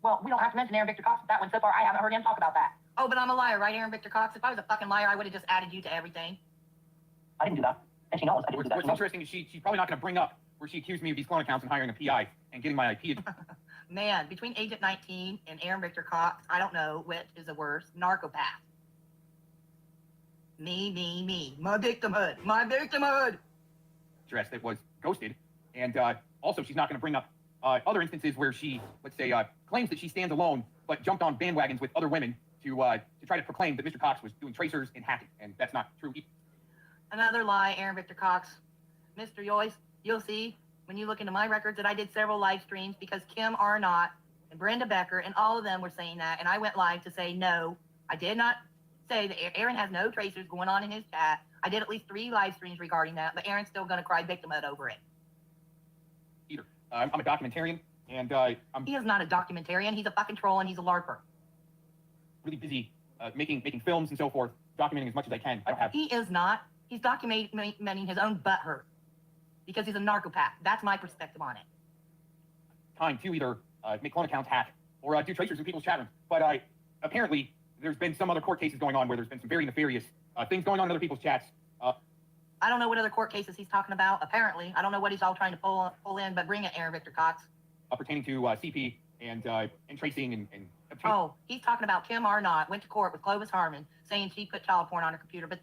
Well, we don't have to mention Aaron Victor Cox with that one. So far, I haven't heard him talk about that. Oh, but I'm a liar, right, Aaron Victor Cox? If I was a fucking liar, I would have just added you to everything. I didn't do that. And she knows I didn't do that. What's interesting is she's probably not going to bring up where she accused me of these clone accounts and hiring a PI and getting my IP. Man, between Agent 19 and Aaron Victor Cox, I don't know which is the worst. Narcopath. Me. My victimhood. Dress that was ghosted. And also, she's not going to bring up other instances where she, let's say, claims that she stands alone, but jumped on bandwagons with other women to try to proclaim that Mr. Cox was doing tracers and hacking. And that's not true. Another lie, Aaron Victor Cox. Mr. Joyce, you'll see when you look into my records that I did several live streams because Kim Arnott and Brenda Becker and all of them were saying that. And I went live to say, no, I did not say that Aaron has no tracers going on in his chat. I did at least 3 live streams regarding that, but Aaron's still going to cry victimhood over it. Either. I'm a documentarian, and He is not a documentarian. He's a fucking troll, and he's a LARPer. Really busy making films and so forth, documenting as much as I can. I don't have... He is not. He's documenting his own butt hurt because he's a narcopath. That's my perspective on it. Time to either make clone accounts, hack, or do tracers in people's chat rooms. But apparently, there's been some other court cases going on where there's been some very nefarious things going on in other people's chats. I don't know what other court cases he's talking about. Apparently, I don't know what he's all trying to pull in, but bring it, Aaron Victor Cox. Pertaining to CP and tracing and Oh, he's talking about Kim Arnott went to court with Clovis Harmon saying she put child porn on her computer, but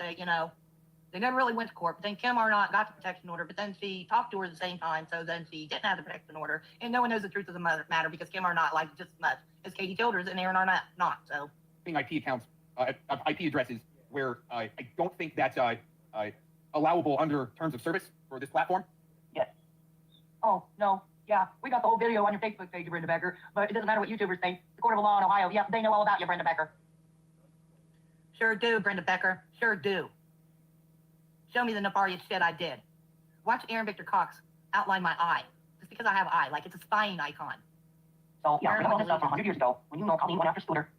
They never really went to court, but then Kim Arnott got the protection order, but then she talked to her at the same time, so then she didn't have the protection order, and no one knows the truth of the matter because Kim Arnott liked just as much as Katie Childers and Aaron Arnott not, so. IP accounts, IP addresses where I don't think that's allowable under terms of service for this platform. Yes. Oh, no. Yeah, we got the whole video on your Facebook page, Brenda Becker, but it doesn't matter what YouTubers think. The court of law in Ohio, yep, they know all about you, Brenda Becker. Sure do, Brenda Becker. Sure do. Show me the nefarious shit I did. Watch Aaron Victor Cox outline my eye. Just because I have an eye, like it's a spying icon. So, yeah, we know all this stuff from 100 years ago when you know Colleen went after Scooter.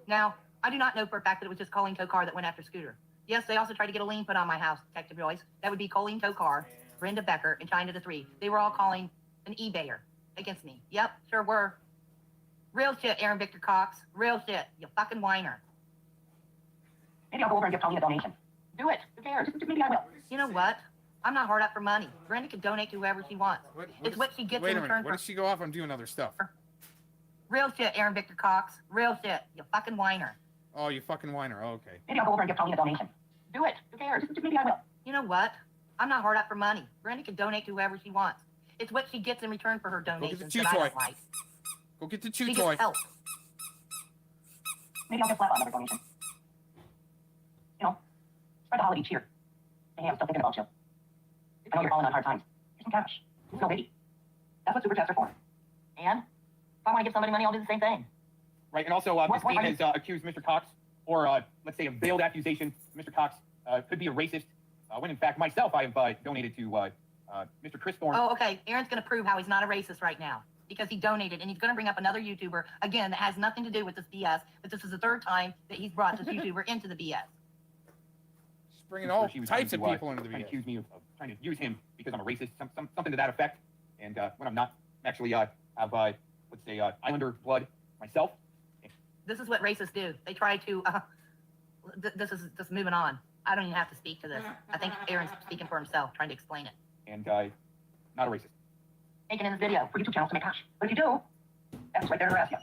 Now, I do not know for a fact that it was just Colleen Tokar that went after Scooter. Yes, they also tried to get a lien put on my house, Detective Joyce. That would be Colleen Tokar, Brenda Becker, and China the Three. They were all calling an eBayer against me. Yep, sure were. Real shit, Aaron Victor Cox. Real shit, you fucking whiner. Maybe I'll go over and give Colleen a donation. Do it. Who cares? Maybe I will. You know what? I'm not hard up for money. Brenda can donate to whoever she wants. It's what she gets in return for. What does she go off on doing other stuff? Real shit, Aaron Victor Cox. Real shit, you fucking whiner. Oh, you fucking whiner. Oh, okay. Maybe I'll go over and give Colleen a donation. Do it. Who cares? Maybe I will. You know what? I'm not hard up for money. Brenda can donate to whoever she wants. It's what she gets in return for her donations that I don't like. Go get the chew She toy. gets help. Maybe I'll just slap on every donation. You know, spread the holiday cheer. Hey, I'm still thinking about you. I know you're falling on hard times. Here's some cash. It's no biggie. That's what super chats are for. And if I want to give somebody money, I'll do the same thing. Right, and also Ms. Dean has accused Mr. Cox, or let's say a veiled accusation, Mr. Cox could be a racist, when in fact myself I have donated to Mr. Chris Thorne. Oh, okay. Aaron's going to prove how he's not a racist right now because he donated, and he's going to bring up another YouTuber, again, that has nothing to do with this BS, but this is the third time that he's brought this YouTuber into the BS. Just bringing all types of people into the BS. Accuse me of trying to use him because I'm a racist, something to that effect, and when I'm not, I'm actually have, let's say, Islander blood myself. This is what racists do. They try to, this is just moving on. I don't even have to speak to this. I think Aaron's speaking for himself, trying to explain it. And not a racist. Making in this video for YouTube channels to make cash. But if you do, that's right there to harass you.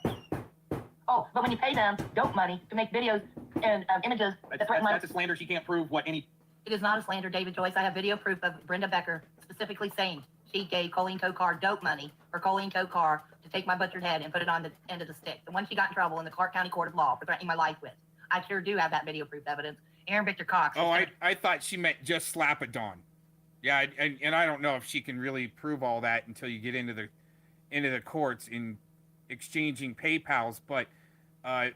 Oh, but when you pay them dope money to make videos and images that threaten that's a slander. She can't prove what any... It is not a slander, David Joyce. I have video proof of Brenda Becker specifically saying she gave Colleen Tokar dope money for Colleen Tokar to take my butchered head and put it on the end of the stick. The one she got in trouble in the Clark County Court of Law for threatening my life with. I sure do have that video proof evidence. Aaron Victor Cox. Oh, I thought she meant just slap a Dawn. Yeah, and I don't know if she can really prove all that until you get into the courts in exchanging PayPals. But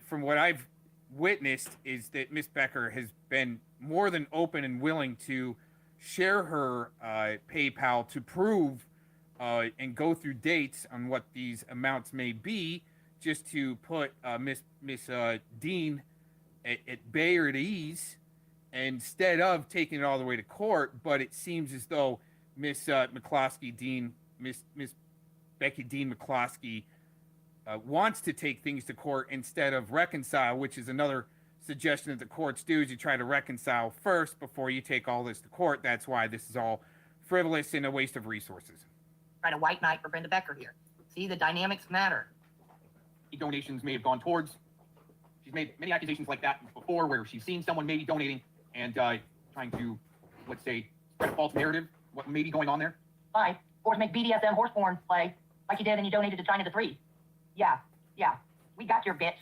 from what I've witnessed is that Miss Becker has been more than open and willing to share her PayPal to prove and go through dates on what these amounts may be, just to put Miss Dean at bay or at ease, instead of taking it all the way to court. But it seems as though Miss Becky Dean McCloskey wants to take things to court instead of reconcile, which is another suggestion that the courts do, is you try to reconcile first before you take all this to court. That's why this is all frivolous and a waste of resources. Trying to white knight for Brenda Becker here. See, the dynamics matter. Donations may have gone towards. She's made many accusations like that before, where she's seen someone maybe donating and trying to, let's say, spread a false narrative, what may be going on there. Fine. Or to make BDSM horse porn play like you did and you donated to China the Three. Yeah. We got your bitch.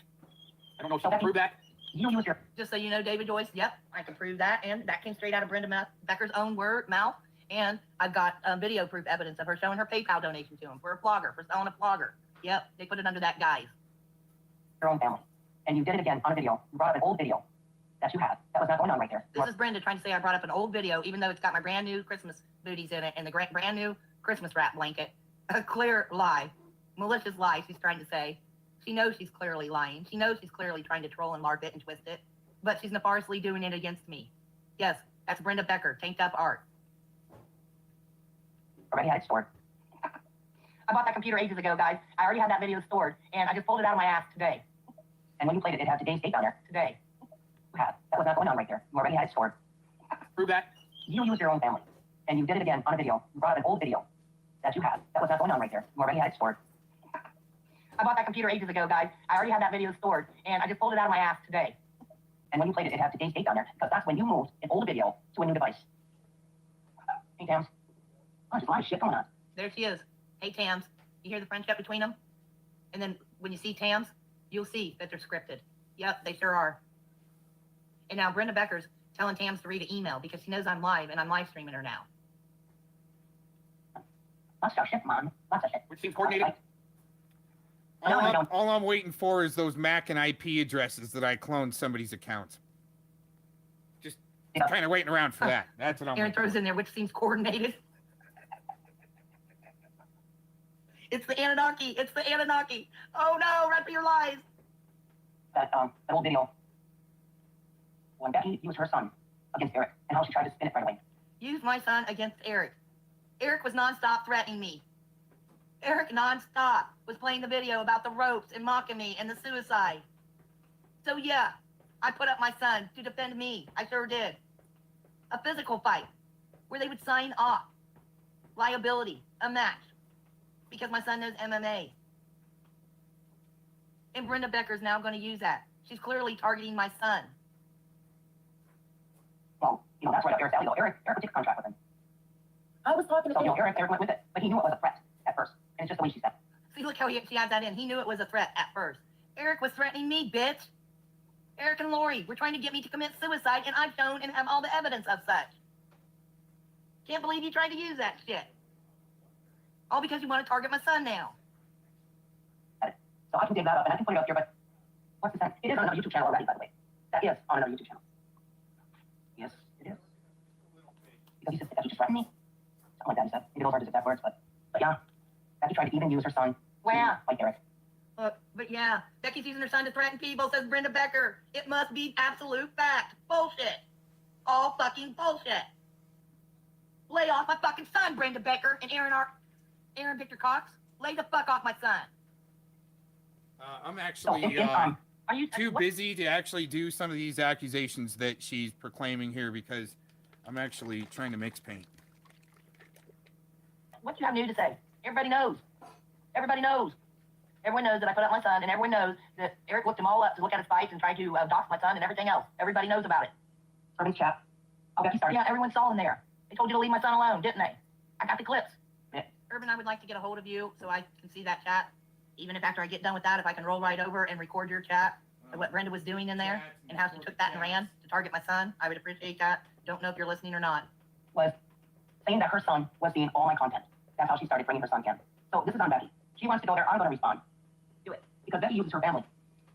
I don't know if she can prove that. You use your... Just so you know, David Joyce, yep, I can prove that. And that came straight out of Brenda Becker's own mouth. And I've got video proof evidence of her showing her PayPal donation to him for a flogger, for selling a flogger. Yep, they put it under that guise. Your own family. And you did it again on a video. You brought up an old video that you had. That was not going on right there. This is Brenda trying to say I brought up an old video, even though it's got my brand new Christmas booties in it and the brand new Christmas wrap blanket. A clear lie. Malicious lie, she's trying to say. She knows she's clearly lying. She knows she's clearly trying to troll and LARP it and twist it. But she's nefariously doing it against me. Yes, that's Brenda Becker, tanked up art. Already had it stored. I bought that computer ages ago, guys. I already had that video stored, and I just pulled it out of my ass today. And when you played it, it had today's date down there. Today. You had. That was not going on right there. You already had it stored. Prove that. You use your own family. And you did it again on a video. You brought up an old video that you had. That was not going on right there. You already had it stored. I bought that computer ages ago, guys. I already had that video stored, and I just pulled it out of my ass today. And when you played it, it had today's date on there, because that's when you moved an old video to a new device. Hey, Tams. Oh, there's a lot of shit going on. There she is. Hey, Tams. You hear the friendship between them? And then when you see Tams, you'll see that they're scripted. Yep, they sure are. And now Brenda Becker's telling Tams to read an email because she knows I'm live and I'm live streaming her now. Lots of shit, Mom. Lots of shit. Which seems coordinated. All I'm waiting for is those MAC and IP addresses that I cloned somebody's accounts. Just kind of waiting around for that. That's what I'm Aaron waiting throws for. in there, which seems coordinated. It's the Anunnaki. It's the Anunnaki. Oh no, run for your lives. That old video. When Becky used her son against Eric and how she tried to spin it right away. Use my son against Eric. Eric was nonstop threatening me. Eric nonstop was playing the video about the ropes and mocking me and the suicide. So yeah, I put up my son to defend me. I sure did. A physical fight where they would sign off. Liability, a match. Because my son knows MMA. And Brenda Becker's now going to use that. She's clearly targeting my son. Well, that's right up Eric's alley, though. Eric would take a contract with him. I was talking to Eric went with it, but he knew it was a threat at first. And it's just the way she said. See, look how she adds that in. He knew it was a threat at first. Eric was threatening me, bitch. Eric and Lori were trying to get me to commit suicide, and I've shown and have all the evidence of such. Can't believe you tried to use that shit. All because you want to target my son now. So I can dig that up, and I can put it up here, but what's the sense? It is on another YouTube channel already, by the way. That is on another YouTube channel. Yes, it is. Because he said, Becky just threatened me. Something like that, he said. Maybe those aren't his exact words, but yeah. Becky tried to even use her son. Where? Like Eric. But yeah, Becky's using her son to threaten people, says Brenda Becker. It must be absolute fact. Bullshit. All fucking bullshit. Lay off my fucking son, Brenda Becker and Aaron Victor Cox. Lay the fuck off my son. I'm actually too busy to actually do some of these accusations that she's proclaiming here because I'm actually trying to mix paint. What do you have new to say? Everybody knows. Everybody knows. Everyone knows that I put up my son, and everyone knows that Eric looked him all up to look at his fights and tried to dox my son and everything else. Everybody knows about it. Servants chat. I'll get you started. Yeah, everyone saw in there. They told you to leave my son alone, didn't they? I got the clips. Yeah. Urban, I would like to get a hold of you so I can see that chat. Even if after I get done with that, if I can roll right over and record your chat of what Brenda was doing in there and how she took that and ran to target my son, I would appreciate that. Don't know if you're listening or not. Was saying that her son was seeing all my content. That's how she started bringing her son in. So this is on Becky. She wants to go there. I'm going to respond. Do it. Because Becky uses her family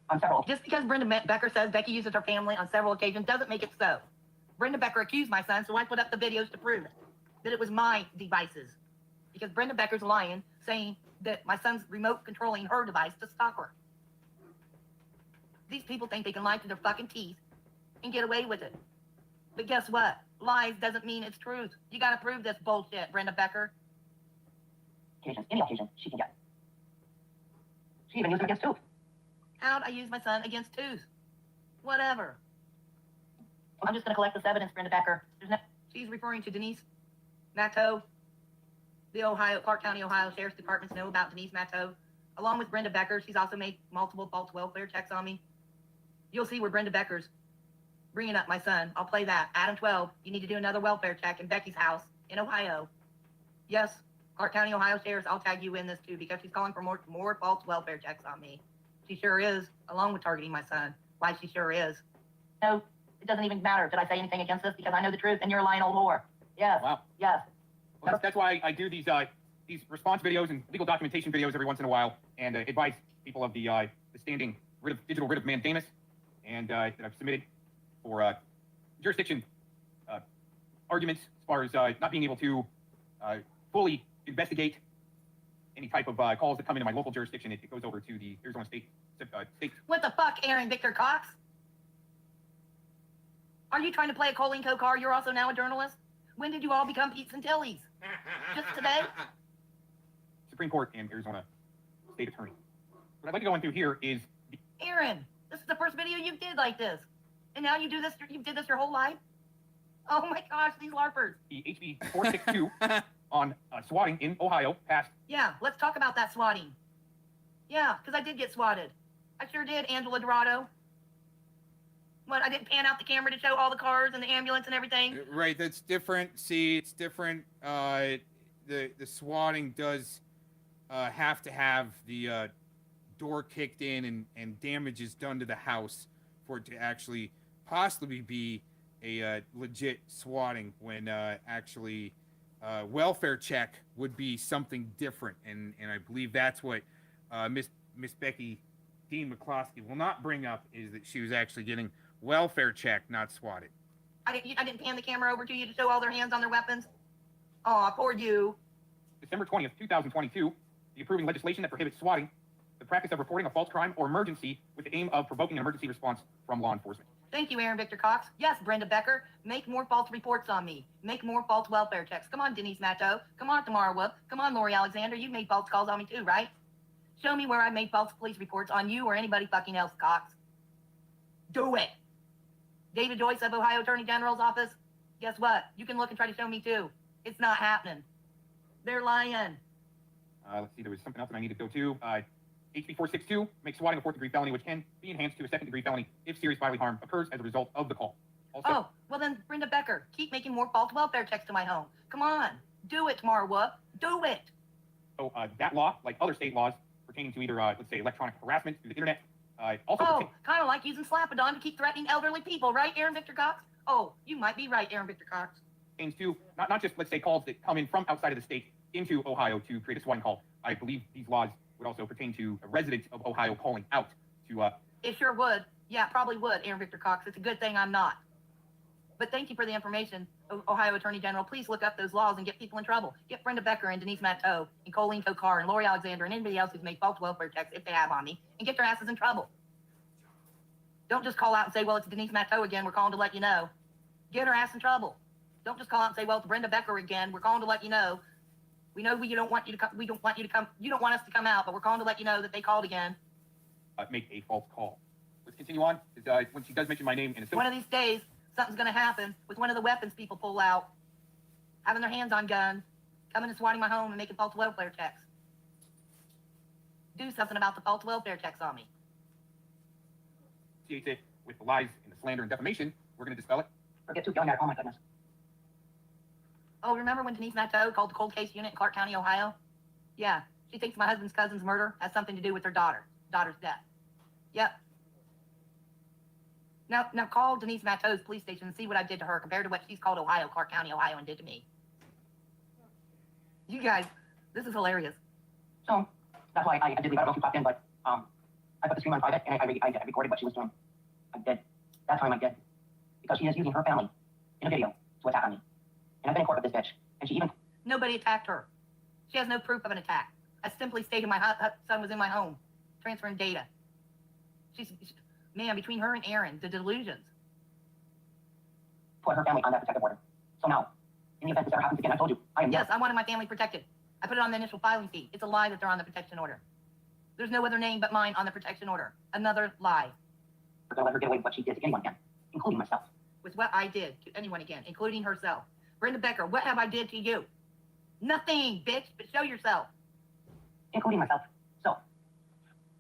on several. Just because Brenda Becker says Becky uses her family on several occasions doesn't make it so. Brenda Becker accused my son, so I put up the videos to prove it. That it was my devices. Because Brenda Becker's lying, saying that my son's remote controlling her device to stalk her. These people think they can lie to their fucking teeth and get away with it. But guess what? Lies doesn't mean it's truth. You gotta prove this bullshit, Brenda Becker. Occasions, any occasion, she can get. She even used him against Tooth. How'd I use my son against Tooth? Whatever. I'm just gonna collect this evidence, Brenda Becker. She's referring to Denise Matteau. The Clark County, Ohio Sheriff's Departments know about Denise Matteau. Along with Brenda Becker, she's also made multiple false welfare checks on me. You'll see where Brenda Becker's bringing up my son. I'll play that. Adam 12, you need to do another welfare check in Becky's house in Ohio. Yes, Clark County, Ohio Sheriff's, I'll tag you in this too because she's calling for more false welfare checks on me. She sure is, along with targeting my son. Why she sure is. No, it doesn't even matter. Did I say anything against this? Because I know the truth and you're a lying old whore. Yes. Wow. Yes. Well, that's why I do these response videos and legal documentation videos every once in a while, and advise people of the standing digital writ of mandamus, and that I've submitted for jurisdiction arguments as far as not being able to fully investigate any type of calls that come into my local jurisdiction. It goes over to the Arizona State. What the fuck, Aaron Victor Cox? Are you trying to play a Colleen Co-car? You're also now a journalist? When did you all become Pete's and Tilly's? Just today? Supreme Court and Arizona State Attorney. What I'd like to go into here is... Aaron, this is the first video you did like this. And now you did this your whole life? Oh my gosh, these LARPers. The HB 462 on swatting in Ohio passed. Yeah, let's talk about that swatting. Yeah, because I did get swatted. I sure did, Angela Dorado. What, I didn't pan out the camera to show all the cars and the ambulance and everything? Right, that's different. See, it's different. The swatting does have to have the door kicked in and damages done to the house for it to actually possibly be a legit swatting, when actually welfare check would be something different. And I believe that's what Miss Becky Dean McClumsy will not bring up, is that she was actually getting welfare check, not swatted. I didn't pan the camera over to you to show all their hands on their weapons? Aw, poor you. December 20th, 2022, the approving legislation that prohibits swatting, the practice of reporting a false crime or emergency with the aim of provoking an emergency response from law enforcement. Thank you, Aaron Victor Cox. Yes, Brenda Becker, make more false reports on me. Make more false welfare checks. Come on, Denise Matto. Come on, Tamara Whoop. Come on, Lori Alexander. You made false calls on me too, right? Show me where I made false police reports on you or anybody fucking else, Cox. Do it. David Joyce of Ohio Attorney General's office, guess what? You can look and try to show me too. It's not happening. They're lying. Let's see, there was something else that I need to go to. HB 462 makes swatting a 4th-degree felony, which can be enhanced to a 2nd-degree felony if serious bodily harm occurs as a result of the call. Also, Oh, well then, Brenda Becker, keep making more false welfare checks to my home. Come on. Do it, Tamara Whoop. Do it. So that law, like other state laws pertaining to either, let's say, electronic harassment through the internet, also Oh, kind of like using Slapadon to keep threatening elderly people, right, Aaron Victor Cox? Oh, you might be right, Aaron Victor Cox. pertains to not just, let's say, calls that come in from outside of the state into Ohio to create a swatting call. I believe these laws would also pertain to a resident of Ohio calling out to... It sure would. Yeah, it probably would, Aaron Victor Cox. It's a good thing I'm not. But thank you for the information, Ohio Attorney General. Please look up those laws and get people in trouble. Get Brenda Becker and Denise Matto and Colleen Tokar and Lori Alexander and anybody else who's made false welfare checks, if they have on me, and get their asses in trouble. Don't just call out and say, well, it's Denise Matto again. We're calling to let you know. Get her ass in trouble. Don't just call out and say, well, it's Brenda Becker again. We're calling to let you know. We know you don't want you to come. We don't want you to come. You don't want us to come out, but we're calling to let you know that they called again. make a false call. Let's continue on. When she does mention my name in a One of these days, something's going to happen with one of the weapons people pull out, having their hands on guns, coming and swatting my home and making false welfare checks. Do something about the false welfare checks on me. It with the lies and the slander and defamation, we're going to dispel it. Forget to yelling at it. Oh my goodness. Oh, remember when Denise Matto called the cold case unit in Clark County, Ohio? Yeah, she thinks my husband's cousin's murder has something to do with her daughter's death. Yep. Now call Denise Matto's police station and see what I did to her compared to what she's called Ohio, Clark County, Ohio, and did to me. You guys, this is hilarious. So that's why I did leave. I don't know if you popped in, but I put the stream on private and I recorded what she was doing. I did. That time I did. Because she is using her family in a video to attack on me. And I've been in court with this bitch. And she even... Nobody attacked her. She has no proof of an attack. I simply stated my son was in my home, transferring data. Man, between her and Aaron, the delusions. Put her family on that protective order. So now, in the event this ever happens again, I told you, I am... Yes, I wanted my family protected. I put it on the initial filing fee. It's a lie that they're on the protection order. There's no other name but mine on the protection order. Another lie. We're going to let her get away with what she did to anyone again, including myself. With what I did to anyone again, including herself. Brenda Becker, what have I did to you? Nothing, bitch, but show yourself. Including myself. So.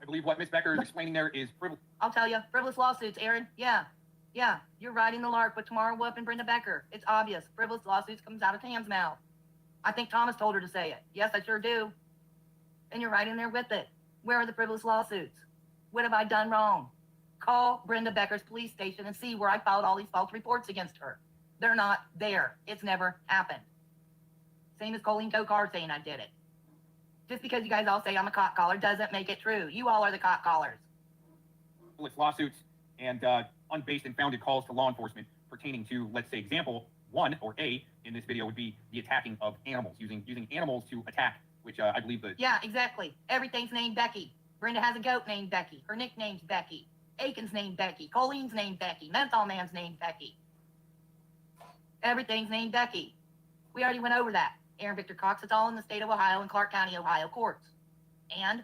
I believe what Miss Becker is explaining there is frivolous. I'll tell you, frivolous lawsuits, Aaron. Yeah, you're riding the lark with Tamara Whoop and Brenda Becker. It's obvious. Frivolous lawsuits comes out of Tam's mouth. I think Thomas told her to say it. Yes, I sure do. And you're right in there with it. Where are the frivolous lawsuits? What have I done wrong? Call Brenda Becker's police station and see where I filed all these false reports against her. They're not there. It's never happened. Same as Colleen Tokar saying I did it. Just because you guys all say I'm a cop caller doesn't make it true. You all are the cop callers. Frivolous lawsuits and unbased and founded calls to law enforcement pertaining to, let's say, example 1 or A in this video would be the attacking of animals, using animals to attack, which I believe the... Yeah, exactly. Everything's named Becky. Brenda has a goat named Becky. Her nickname's Becky. Aiken's named Becky. Colleen's named Becky. Menthol Man's named Becky. Everything's named Becky. We already went over that. Aaron Victor Cox, it's all in the state of Ohio and Clark County, Ohio courts. And?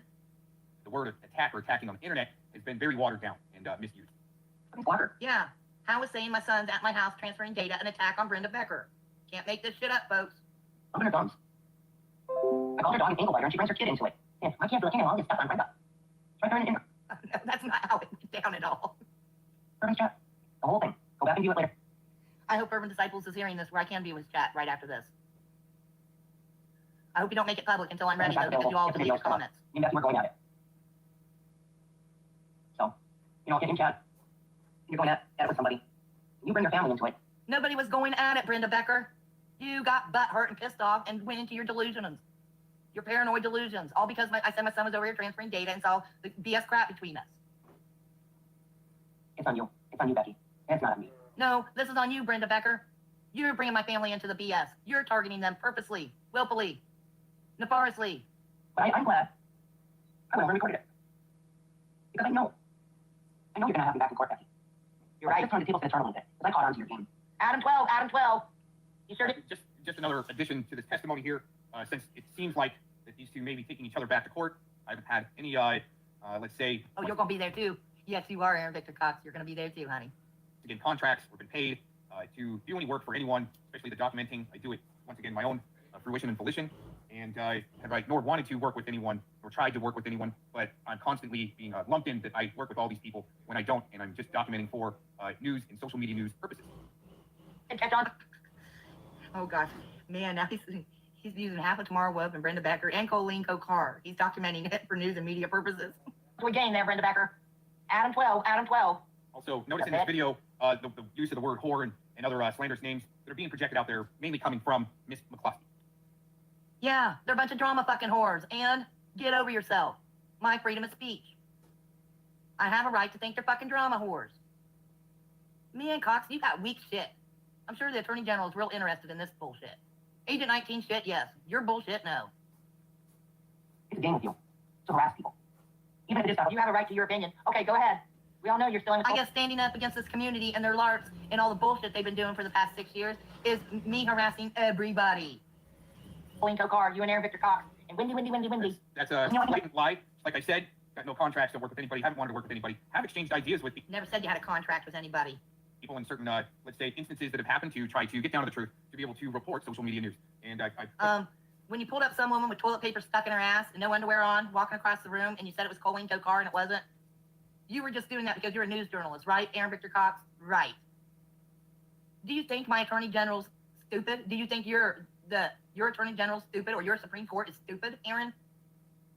The word attack or attacking on the internet has been very watered down and misused. Water? Yeah. How was saying my son's at my house transferring data an attack on Brenda Becker? Can't make this shit up, folks. Open her thumbs. I called her dog an ankle biter and she brings her kid into it. And I can't do any of all this stuff on Brenda. Try her in the dinner. No, that's not how it went down at all. Urban's chat. The whole thing. Go back and view it later. I hope Urban Disciples is hearing this where I can view his chat right after this. I hope you don't make it public until I'm ready, though, because you all delete your comments. You know, we're going at it. So, you know, in chat, you're going at it with somebody. You bring your family into it. Nobody was going at it, Brenda Becker. You got butt hurt and pissed off and went into your delusions. Your paranoid delusions. All because I said my son was over here transferring data and saw the BS crap between us. It's on you. It's on you, Becky. It's not on me. No, this is on you, Brenda Becker. You're bringing my family into the BS. You're targeting them purposely, willfully, nefariously. But I'm glad I went over and recorded it. Because I know you're going to have me back in court, Becky. You're right. I just turned the tables to the turn a little bit, because I caught on to your game. Adam 12. You sure did? Just another addition to this testimony here. Since it seems like that these two may be taking each other back to court, I haven't had any, let's say... Oh, you're going to be there too. Yes, you are, Aaron Victor Cox. You're going to be there too, honey. Again, contracts or been paid to do any work for anyone, especially the documenting. I do it, once again, my own fruition and volition. And have I nor wanted to work with anyone or tried to work with anyone, but I'm constantly being lumped in that I work with all these people when I don't, and I'm just documenting for news and social media news purposes. And catch on. Oh, gosh. Man, now he's using half of Tamara Webb and Brenda Becker and Colleen Kokar. He's documenting it for news and media purposes. So we gain there, Brenda Becker. Adam 12. Also, notice in this video the use of the word whore and other slanderous names that are being projected out there, mainly coming from Miss McKlumsy. Yeah, they're a bunch of drama fucking whores. And get over yourself. My freedom of speech. I have a right to think they're fucking drama whores. Me and Cox, you got weak shit. I'm sure the Attorney General is real interested in this bullshit. Agent 19 shit, yes. Your bullshit, no. It's a game with you. To harass people. Even if it is stuff, you have a right to your opinion. Okay, go ahead. We all know you're still in. I guess standing up against this community and their larks and all the bullshit they've been doing for the past 6 years is me harassing everybody. Colleen Kokar, you and Aaron Victor Cox, and Windy. That's a blatant lie. Like I said, got no contracts to work with anybody, haven't wanted to work with anybody, have exchanged ideas with people. Never said you had a contract with anybody. People in certain, let's say, instances that have happened to try to get down to the truth to be able to report social media news. And when you pulled up some woman with toilet paper stuck in her ass and no underwear on, walking across the room, and you said it was Colleen Kokar and it wasn't, you were just doing that because you're a news journalist, right, Aaron Victor Cox? Right. Do you think my Attorney General's stupid? Do you think your Attorney General's stupid or your Supreme Court is stupid, Aaron?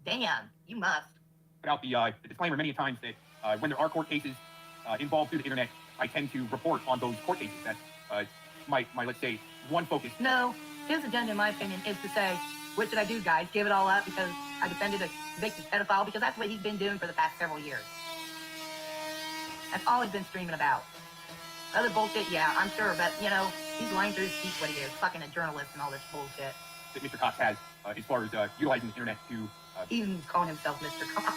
Damn, you must. Put out the disclaimer many times that when there are court cases involved through the internet, I tend to report on those court cases. That's my let's say, one focus. No, his agenda, in my opinion, is to say, what should I do, guys? Give it all up because I defended a convicted pedophile? Because that's what he's been doing for the past several years. That's all he's been streaming about. Other bullshit, yeah, I'm sure, but, you know, he's lying through his teeth what he is, fucking a journalist and all this bullshit. That Mr. Cox has as far as utilizing the internet to... Even calling himself Mr. Cox.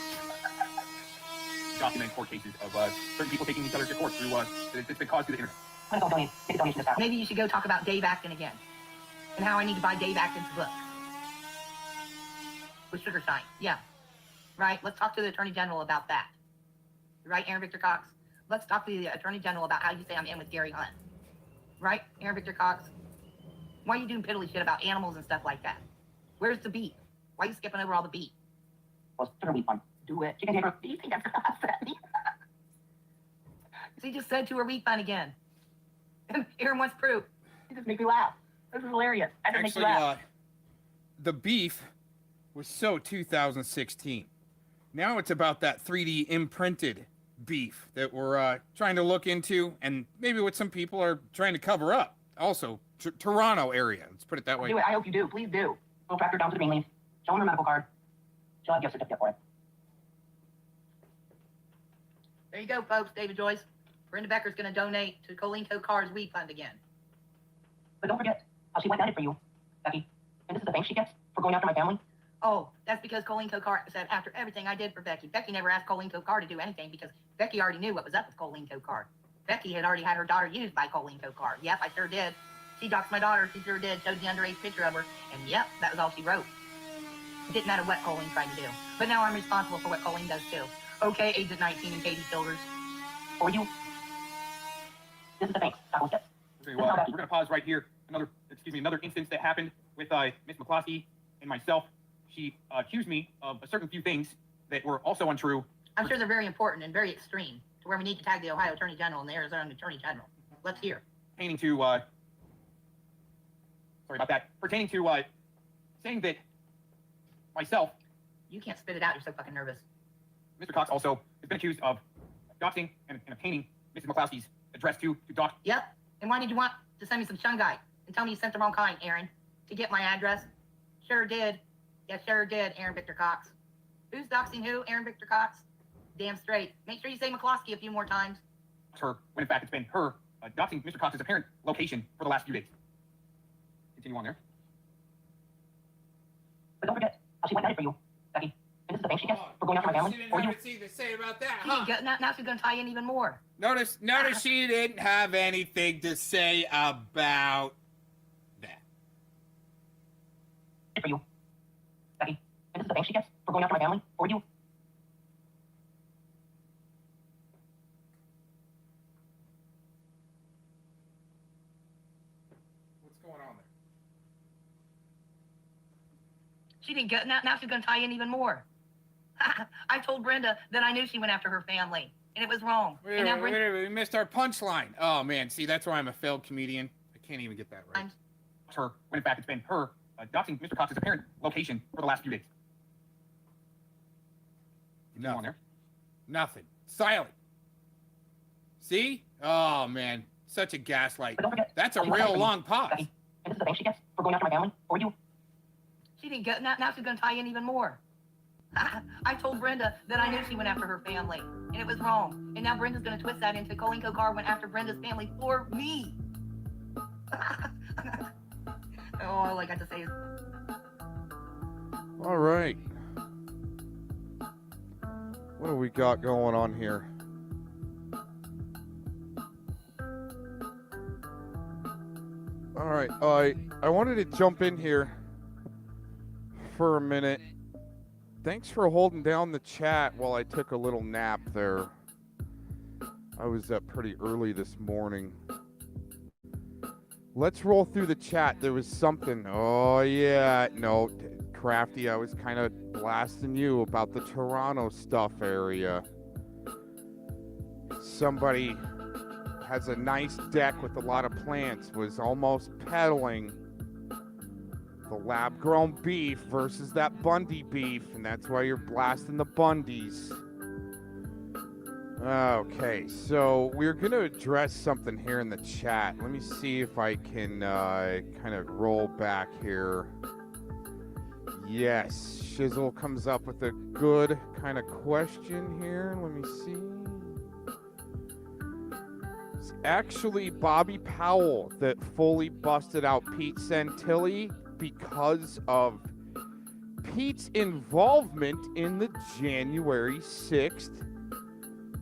Document court cases of certain people taking each other to court through that's been caused through the internet. Maybe you should go talk about Dave Acton again. And how I need to buy Dave Acton's book. With Sugar Shine. Yeah. Right? Let's talk to the Attorney General about that. Right, Aaron Victor Cox? Let's talk to the Attorney General about how you say I'm in with Gary Hunt. Right, Aaron Victor Cox? Why are you doing piddly shit about animals and stuff like that? Where's the beat? Why are you skipping over all the beat? Well, it's be fun. Do it. Do you think that's gonna upset me? He just said to a refund again. Aaron wants proof. It just makes me laugh. This is hilarious. That just makes me laugh. The beef was so 2016. Now it's about that 3D imprinted beef that we're trying to look into, and maybe what some people are trying to cover up. Also, Toronto area. Let's put it that way. Do it. I hope you do. Please do. We'll track her down to the main lead. Show him her medical card. She'll have a gift certificate for it. There you go, folks. David Joyce. Brenda Becker's going to donate to Colleen Kokar's weed fund again. But don't forget how she went at it for you, Becky. And this is the thanks she gets for going after my family. Oh, that's because Colleen Kokar said after everything I did for Becky. Becky never asked Colleen Kokar to do anything because Becky already knew what was up with Colleen Kokar. Becky had already had her daughter used by Colleen Kokar. Yep, I sure did. She doxed my daughter. She sure did. Showed the underage picture of her. And yep, that was all she wrote. It didn't matter what Colleen tried to do. But now I'm responsible for what Colleen does too. Okay, Agent 19 and Katie Childers. Or you. This is the thanks. That was it. Okay, well, we're going to pause right here. Another instance that happened with Miss McKlumsy and myself. She accused me of a certain few things that were also untrue. I'm sure they're very important and very extreme. to where we need to tag the Ohio Attorney General and the Arizona Attorney General. Let's hear. Pertaining to, sorry about that. Pertaining to, saying that myself, You can't spit it out. You're so fucking nervous. Mr. Cox also has been accused of doxing and obtaining Mrs. McKlumsy's address to dox. Yep. And why did you want to send me some shungite and tell me you sent the wrong kind, Aaron, to get my address? Sure did. Yes, sure did, Aaron Victor Cox. Who's doxing who, Aaron Victor Cox? Damn straight. Make sure you say McCloskey a few more times. Her, when in fact it's been her doxing Mr. Cox's apparent location for the last few days. Continue on there. But don't forget how she went at it for you, Becky. And this is the thanks she gets for going after my family. She didn't Or have you. anything to say about that, She huh? didn't get, now she's going to tie in even more. Notice she didn't have anything to say about that. For you, Becky. And this is the thanks she gets for going after my family. Or you. What's going on there? She didn't get, now she's going to tie in even more. I told Brenda that I knew she went after her family, and it was wrong. And now Brenda, We missed our punchline. Oh man, see, that's why I'm a failed comedian. I can't even get that right. Her, when in fact it's been her doxing Mr. Cox's apparent location for the last few days. Continue on there. Nothing. Silent. See? Oh man, such a gaslight. That's a real long pause. And this is the thanks she gets for going after my family. Or you. She didn't get, now she's going to tie in even more. I told Brenda that I knew she went after her family, and it was wrong. And now Brenda's going to twist that into Colleen Kogar went after Brenda's family for me. All I got to say is... All right. What do we got going on here? All right. I wanted to jump in here for a minute. Thanks for holding down the chat while I took a little nap there. I was up pretty early this morning. Let's roll through the chat. There was something. Oh, yeah. No, Crafty, I was kind of blasting you about the Toronto stuff area. Somebody has a nice deck with a lot of plants, was almost peddling the lab-grown beef versus that Bundy beef, and that's why you're blasting the Bundys. Okay, so we're going to address something here in the chat. Let me see if I can kind of roll back here. Yes, Shizzle comes up with a good kind of question here. Let me see. It's actually Bobby Powell that fully busted out Pete Santilli because of Pete's involvement in the January 6th,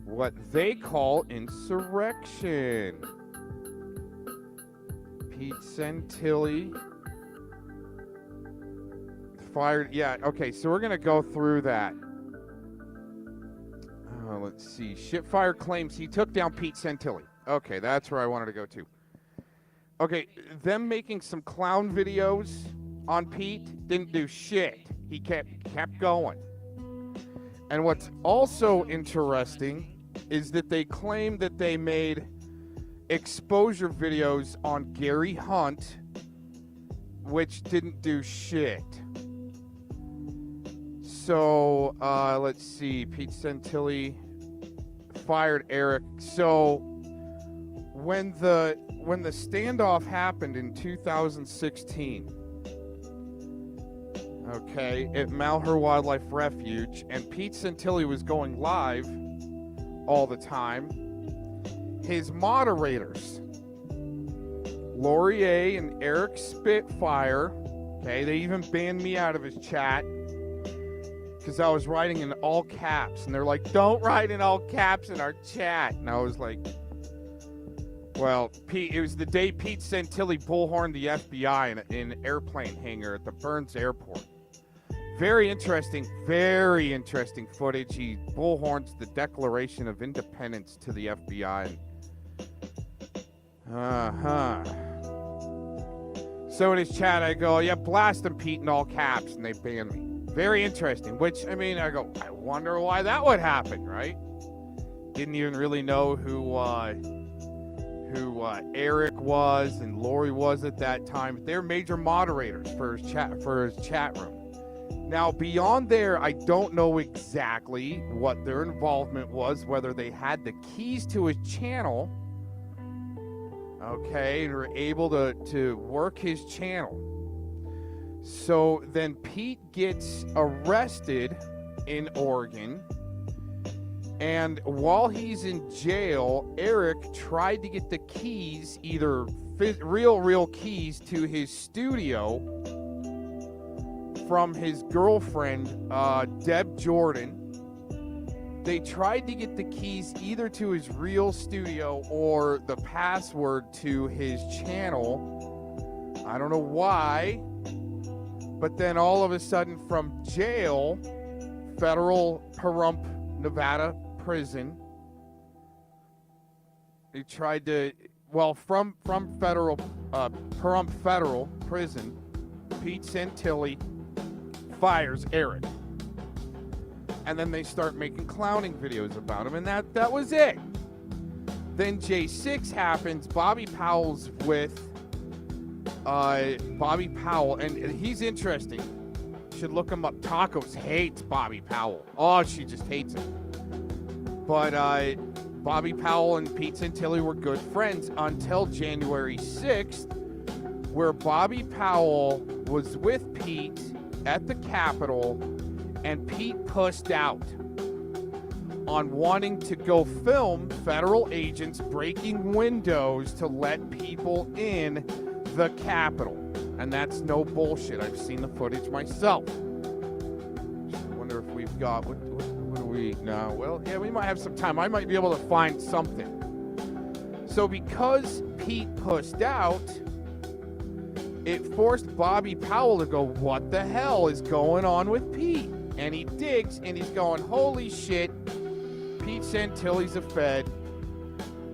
what they call insurrection. Pete Santilli fired, yeah, okay, so we're going to go through that. Let's see. Shitfire claims he took down Pete Santilli. Okay, that's where I wanted to go to. Okay, them making some clown videos on Pete didn't do shit. He kept going. And what's also interesting is that they claim that they made exposure videos on Gary Hunt, which didn't do shit. So, let's see. Pete Santilli fired Eric. So, when the standoff happened in 2016, okay, at Malheur Wildlife Refuge, and Pete Santilli was going live all the time, his moderators, Laurier and Eric Spitfire, okay, they even banned me out of his chat because I was writing in all caps, and they're like, don't write in all caps in our chat. And I was like, well, Pete, it was the day Pete Santilli bullhorned the FBI in an airplane hangar at the Burns Airport. Very interesting footage. He bullhorns the Declaration of Independence to the FBI. So in his chat, I go, yeah, blast him, Pete, in all caps, and they ban me. Very interesting, which, I mean, I go, I wonder why that would happen, right? didn't even really know who Eric was and Lori was at that time. They're major moderators for his chat room. Now, beyond there, I don't know exactly what their involvement was, whether they had the keys to his channel, okay, and were able to work his channel. So then Pete gets arrested in Oregon, and while he's in jail, Eric tried to get the keys, either real keys to his studio from his girlfriend, Deb Jordan. They tried to get the keys either to his real studio or the password to his channel. I don't know why. But then all of a sudden from jail, federal Pahrump, Nevada prison, they tried to, well, from federal, Pahrump federal prison, Pete Santilli fires Eric. And then they start making clowning videos about him, and that was it. Then J6 happens. Bobby Powell's with Bobby Powell, and he's interesting. You should look him up. Tacos hates Bobby Powell. Oh, she just hates him. But Bobby Powell and Pete Santilli were good friends until January 6th, where Bobby Powell was with Pete at the Capitol, and Pete pussed out on wanting to go film federal agents breaking windows to let people in the Capitol. And that's no bullshit. I've seen the footage myself. I wonder if we've got, what do we, no, well, yeah, we might have some time. I might be able to find something. So because Pete pussed out, it forced Bobby Powell to go, what the hell is going on with Pete? And he digs, and he's going, holy shit, Pete Santilli's a Fed,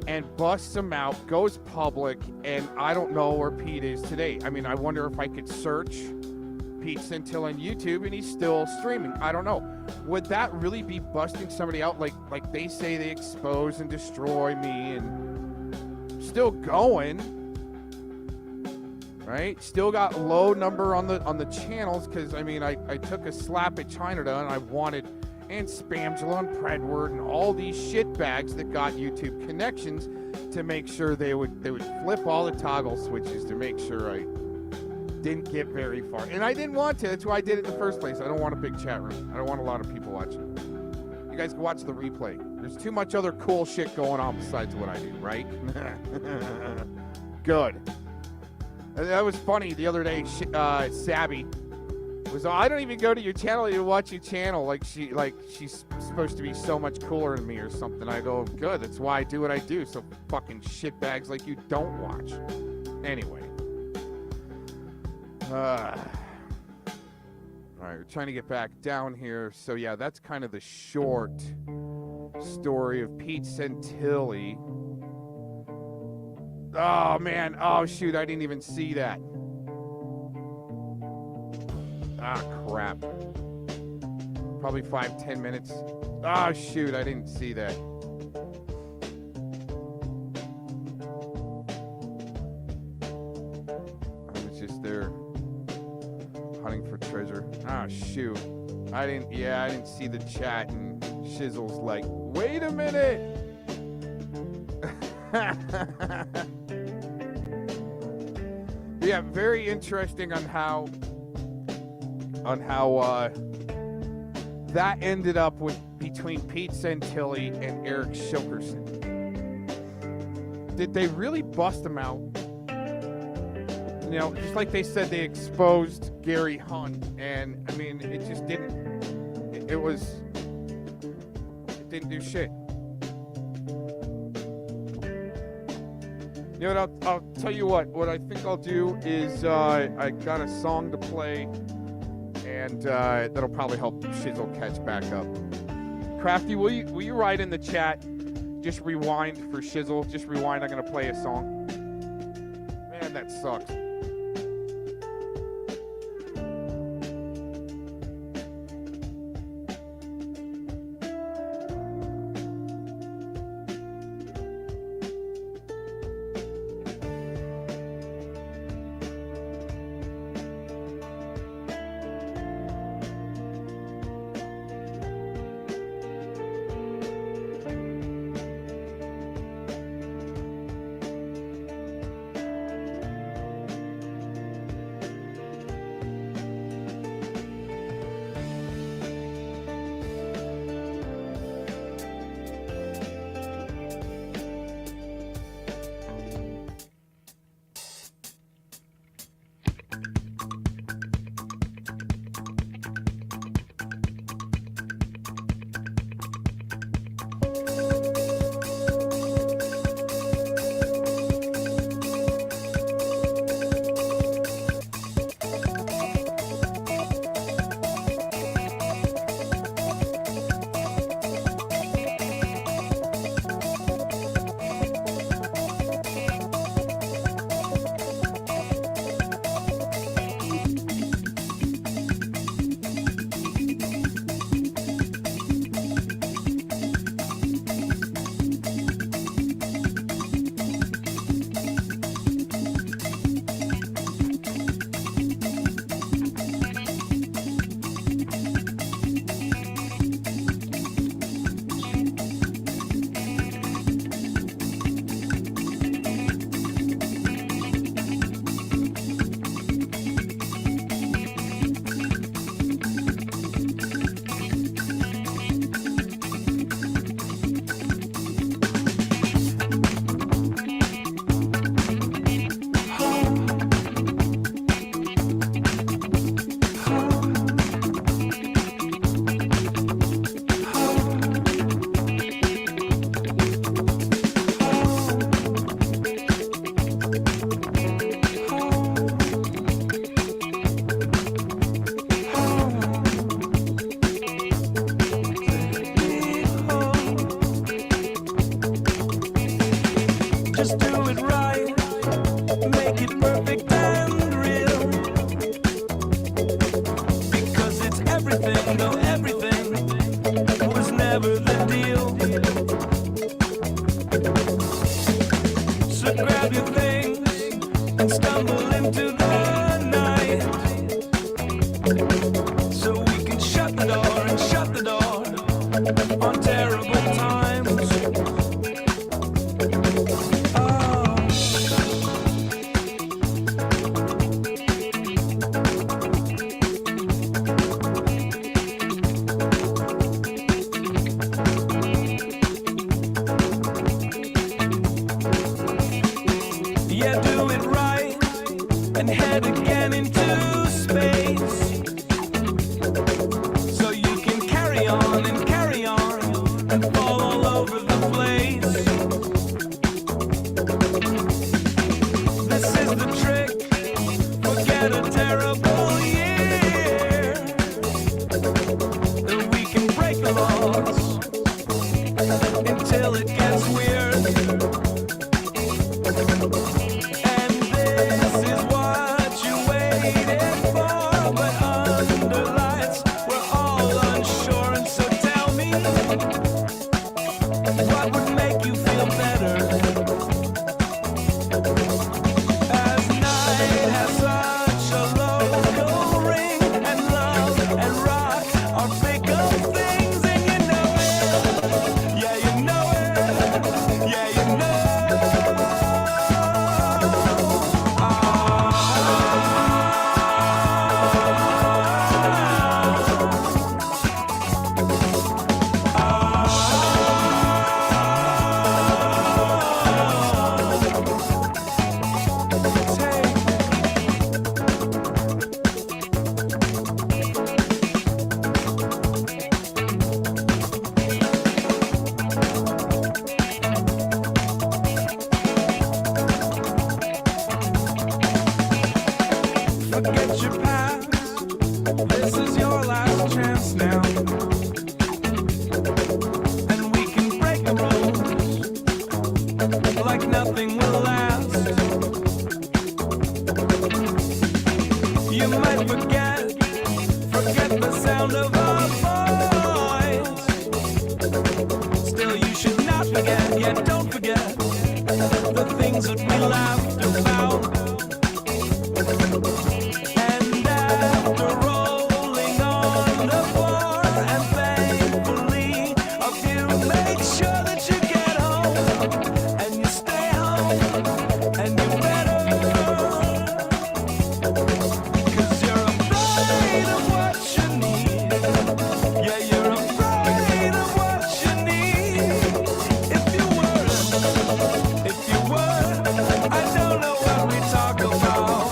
and busts him out, goes public, and I don't know where Pete is today. I mean, I wonder if I could search Pete Santilli on YouTube, and he's still streaming. I don't know. Would that really be busting somebody out like they say they expose and destroy me, and still going? Right? Still got low number on the channels, because, I mean, I took a slap at Chinatown, and I wanted, and Spamgela and Predward and all these shitbags that got YouTube connections to make sure they would flip all the toggle switches to make sure I didn't get very far. And I didn't want to. That's why I did it in the first place. I don't want a big chat room. I don't want a lot of people watching. You guys can watch the replay. There's too much other cool shit going on besides what I do, right? Good. That was funny the other day. Sabby was, I don't even go to your channel to watch your channel. Like she's supposed to be so much cooler than me or something. I go, good. That's why I do what I do. So fucking shitbags like you don't watch. Anyway. All right, we're trying to get back down here. So yeah, that's kind of the short story of Pete Santilli. Oh, man. Oh, shoot. I didn't even see that. Ah, crap. Probably 5-10 minutes. Oh, shoot. I didn't see that. I was just there hunting for treasure. Ah, shoot. I didn't see the chat, and Shizzle's like, wait a minute. Yeah, very interesting on how that ended up between Pete Santilli and Eric Shilkerson. Did they really bust him out? You know, just like they said they exposed Gary Hunt, and I mean, it just didn't. It didn't do shit. You know what, I'll tell you what I think I'll do is, I got a song to play, and that'll probably help Shizzle catch back up. Crafty, will you write in the chat, just rewind for Shizzle, just rewind, I'm going to play a song. Man, that sucks. everything, though everything was never the deal. So grab your things and stumble into the night, so we can shut the door and shut the door on terrible times. Yeah, do it right and head again into space, so you can carry on and fall all over the place. This is the trick, forget a terrible year, and we can break the laws until it gets weird. And this is what you waited for, but under lights we're all unsure. And so tell me, what would make you feel better? As night has such a local ring, and love and rock are bigger things, and you know it. Yeah, you know it. Yeah, you know it. Forget your past, this is your last chance now, and we can break the rules like nothing will last. You might forget the sound of our voice. Still you should not forget, yet don't forget the things that we laughed about. And after rolling on the floor, and thankfully a few, make sure that you get home, and you stay home, and you better, 'cause you're afraid of what you need. Yeah, you're afraid of what you need. If you were, I don't know what we talk about.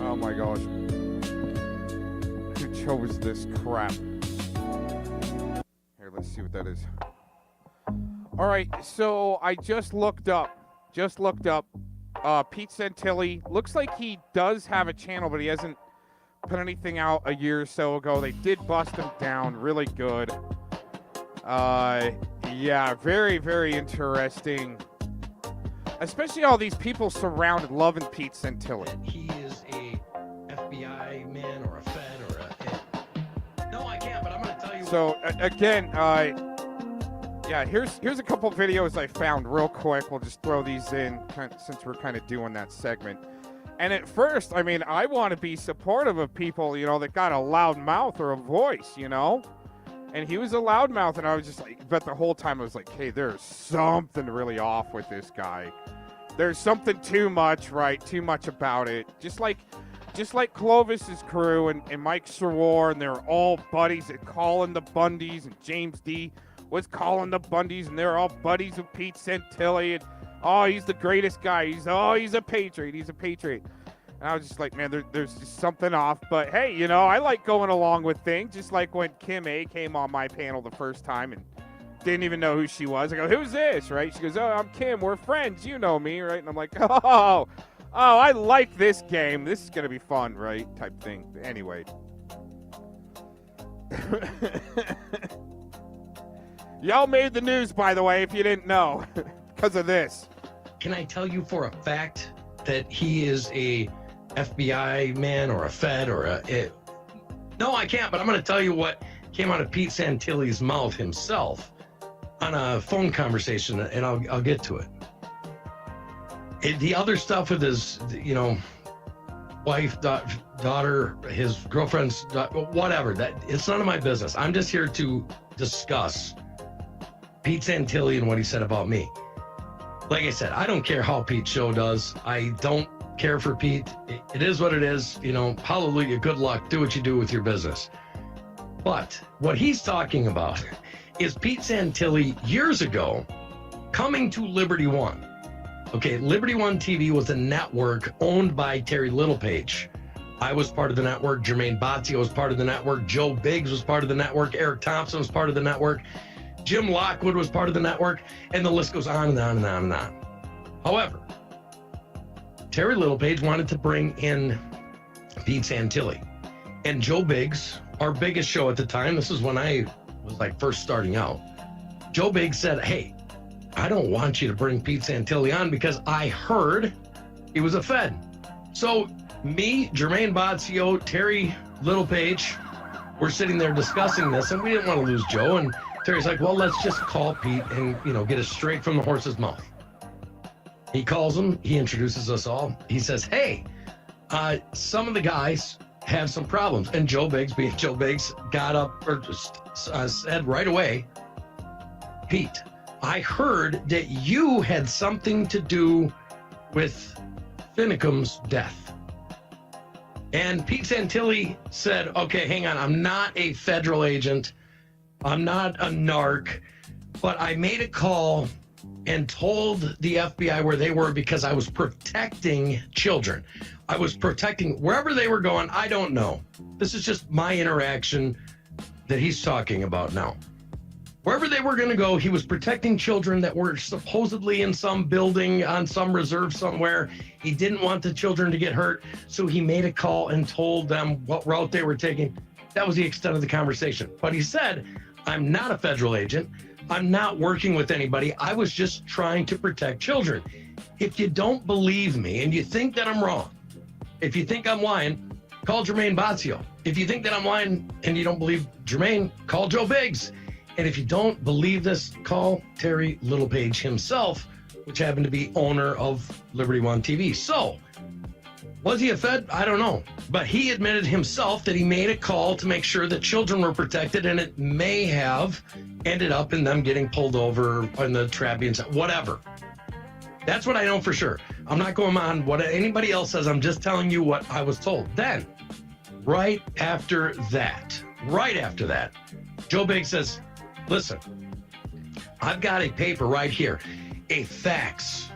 Oh my gosh. Who chose this crap? Here, let's see what that is. All right, so I just looked up Pete Santilli. Looks like he does have a channel, but he hasn't put anything out a year or so ago. They did bust him down really good. Yeah, very, very interesting. Especially all these people surrounded loving Pete Santilli. He is a FBI man or a Fed or a... No, I can't, but I'm going to tell you... So, again, yeah, here's a couple videos I found real quick. We'll just throw these in since we're kind of doing that segment. And at first, I mean, I want to be supportive of people, you know, that got a loud mouth or a voice, you know? And he was a loudmouth, and I was just like, but the whole time I was like, hey, there's something really off with this guy. There's something too much, right? Too much about it. Just like Clovis's crew and Mike Soror, and they're all buddies at calling the Bundys, and James D was calling the Bundys, and they're all buddies of Pete Santilli, and oh, he's the greatest guy. He's a patriot. He's a patriot. And I was just like, man, there's just something off. But hey, you know, I like going along with things. Just like when Kim A came on my panel the first time and didn't even know who she was. I go, who's this, right? She goes, oh, I'm Kim. We're friends. You know me, right? And I'm like, oh, I like this game. This is going to be fun, right? Type thing. Anyway. Y'all made the news, by the way, if you didn't know, because of this. Can I tell you for a fact that he is a FBI man or a Fed or a... No, I can't, but I'm going to tell you what came out of Pete Santilli's mouth himself on a phone conversation, and I'll get to it. The other stuff with his, you know, wife, daughter, his girlfriend's, whatever, that it's none of my business. I'm just here to discuss Pete Santilli and what he said about me. Like I said, I don't care how Pete's show does. I don't care for Pete. It is what it is. You know, hallelujah, good luck. Do what you do with your business. But what he's talking about is Pete Santilli years ago coming to Liberty One. Okay, Liberty One TV was a network owned by Terry Littlepage. I was part of the network. Jermaine Bozzio was part of the network. Joe Biggs was part of the network. Eric Thompson was part of the network. Jim Lockwood was part of the network. And the list goes on and on and on and on. However, Terry Littlepage wanted to bring in Pete Santilli. And Joe Biggs, our biggest show at the time, this is when I was like first starting out, Joe Biggs said, hey, I don't want you to bring Pete Santilli on because I heard he was a Fed. So me, Jermaine Bozzio, Terry Littlepage, we're sitting there discussing this, and we didn't want to lose Joe. And Terry's like, well, let's just call Pete and, you know, get it straight from the horse's mouth. He calls him. He introduces us all. He says, hey, some of the guys have some problems. And Joe Biggs, being Joe Biggs, got up or just said right away, Pete, I heard that you had something to do with Finicum's death. And Pete Santilli said, okay, hang on. I'm not a federal agent. I'm not a narc, but I made a call and told the FBI where they were because I was protecting children. I was protecting wherever they were going. I don't know. This is just my interaction that he's talking about now. Wherever they were going to go, he was protecting children that were supposedly in some building on some reserve somewhere. He didn't want the children to get hurt, so he made a call and told them what route they were taking. That was the extent of the conversation. But he said, I'm not a federal agent. I'm not working with anybody. I was just trying to protect children. If you don't believe me and you think that I'm wrong, if you think I'm lying, call Jermaine Bozzio. If you think that I'm lying and you don't believe Jermaine, call Joe Biggs. And if you don't believe this, call Terry Littlepage himself, which happened to be owner of Liberty One TV. So, was he a Fed? I don't know. But he admitted himself that he made a call to make sure that children were protected, and it may have ended up in them getting pulled over in the trap being whatever. That's what I know for sure. I'm not going on what anybody else says. I'm just telling you what I was told. Then, right after that, Joe Biggs says, listen, I've got a paper right here, a fax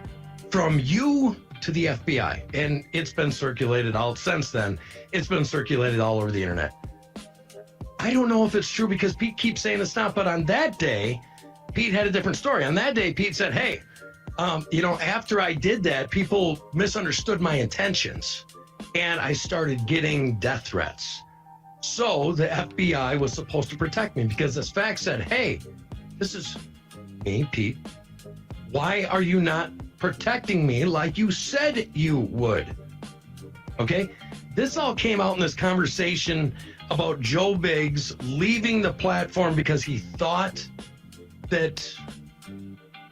from you to the FBI, and it's been circulated since then. It's been circulated all over the internet. I don't know if it's true because Pete keeps saying it's not, but on that day, Pete had a different story. On that day, Pete said, hey, after I did that, people misunderstood my intentions, and I started getting death threats. So the FBI was supposed to protect me because this fax said, hey, this is me, Pete. Why are you not protecting me like you said you would? Okay? This all came out in this conversation about Joe Biggs leaving the platform because he thought that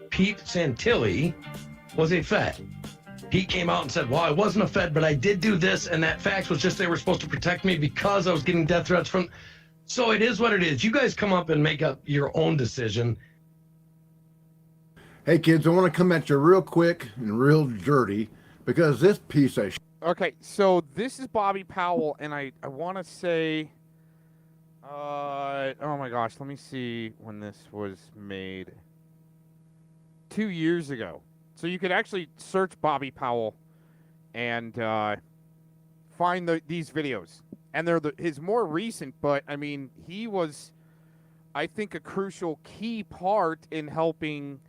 Pete Santilli was a Fed. Pete came out and said, well, I wasn't a Fed, but I did do this, and that fax was just they were supposed to protect me because I was getting death threats from... So it is what it is. You guys come up and make up your own decision. Hey, kids, I want to come at you real quick and real dirty because this piece of Okay, so this is Bobby Powell, and I want to say... oh my gosh, let me see when this was made. 2 years ago. So you could actually search Bobby Powell and find these videos. And they're his more recent, but, I mean, he was, I think, a crucial key part in helping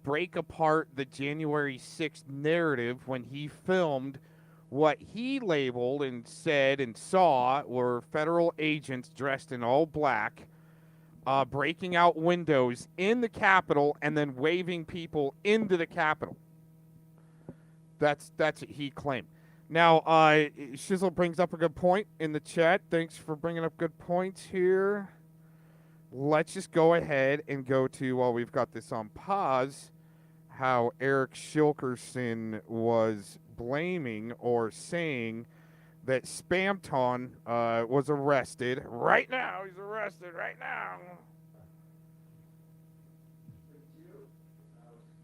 break apart the January 6th narrative when he filmed what he labeled and said and saw were federal agents dressed in all black breaking out windows in the Capitol and then waving people into the Capitol. That's what he claimed. Now, Shizzle brings up a good point in the chat. Thanks for bringing up good points here. Let's just go ahead and go to, while we've got this on pause, how Eric Shilkerson was blaming or saying that Spamton was arrested right now. He's arrested right now.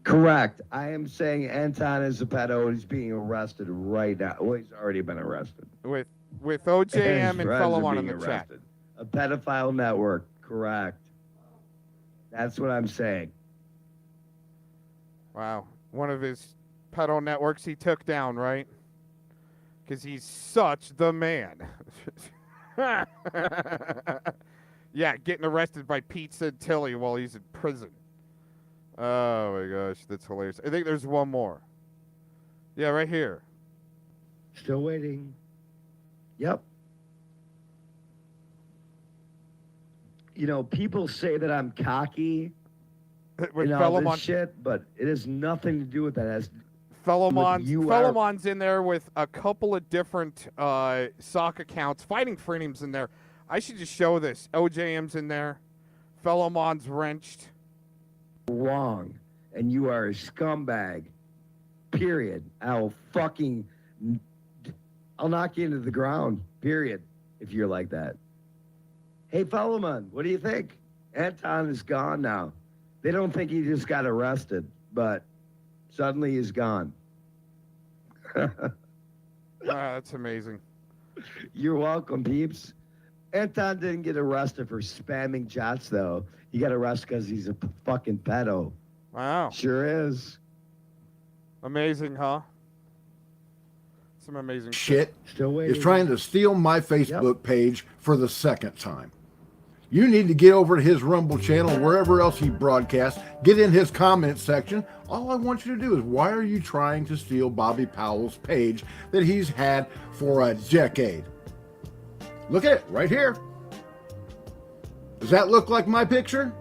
Correct. I am saying Anton is a pedo and he's being arrested right now. Well, he's already been arrested. With OJM and Philemon in the chat. A pedophile network. Correct. That's what I'm saying. Wow. One of his pedo networks he took down, right? Because he's such the man. Yeah, getting arrested by Pete Santilli while he's in prison. Oh my gosh, that's hilarious. I think there's one more. Yeah, right here. Still waiting. Yep. You know, people say that I'm cocky with and all Philemon. this shit, but it has nothing to do with that. It has Philemon's in there with a couple of different sock accounts. Fighting Freedom's in there. I should just show this. OJM's in there. Philemon's wrenched. Wrong. And you are a scumbag. Period. I'll knock you into the ground. Period. If you're like that. Hey, Philemon, what do you think? Anton is gone now. They don't think he just got arrested, but suddenly he's gone. That's amazing. You're welcome, peeps. Anton didn't get arrested for spamming chats, though. He got arrested because he's a fucking pedo. Wow. Sure is. Amazing, huh? Some amazing shit Still waiting. is trying to steal my Facebook page for the second time. You need to get over to his Rumble channel, wherever else he broadcasts. Get in his comment section. All I want you to do is, why are you trying to steal Bobby Powell's page that he's had for a decade? Look at it right here. Does that look like my picture?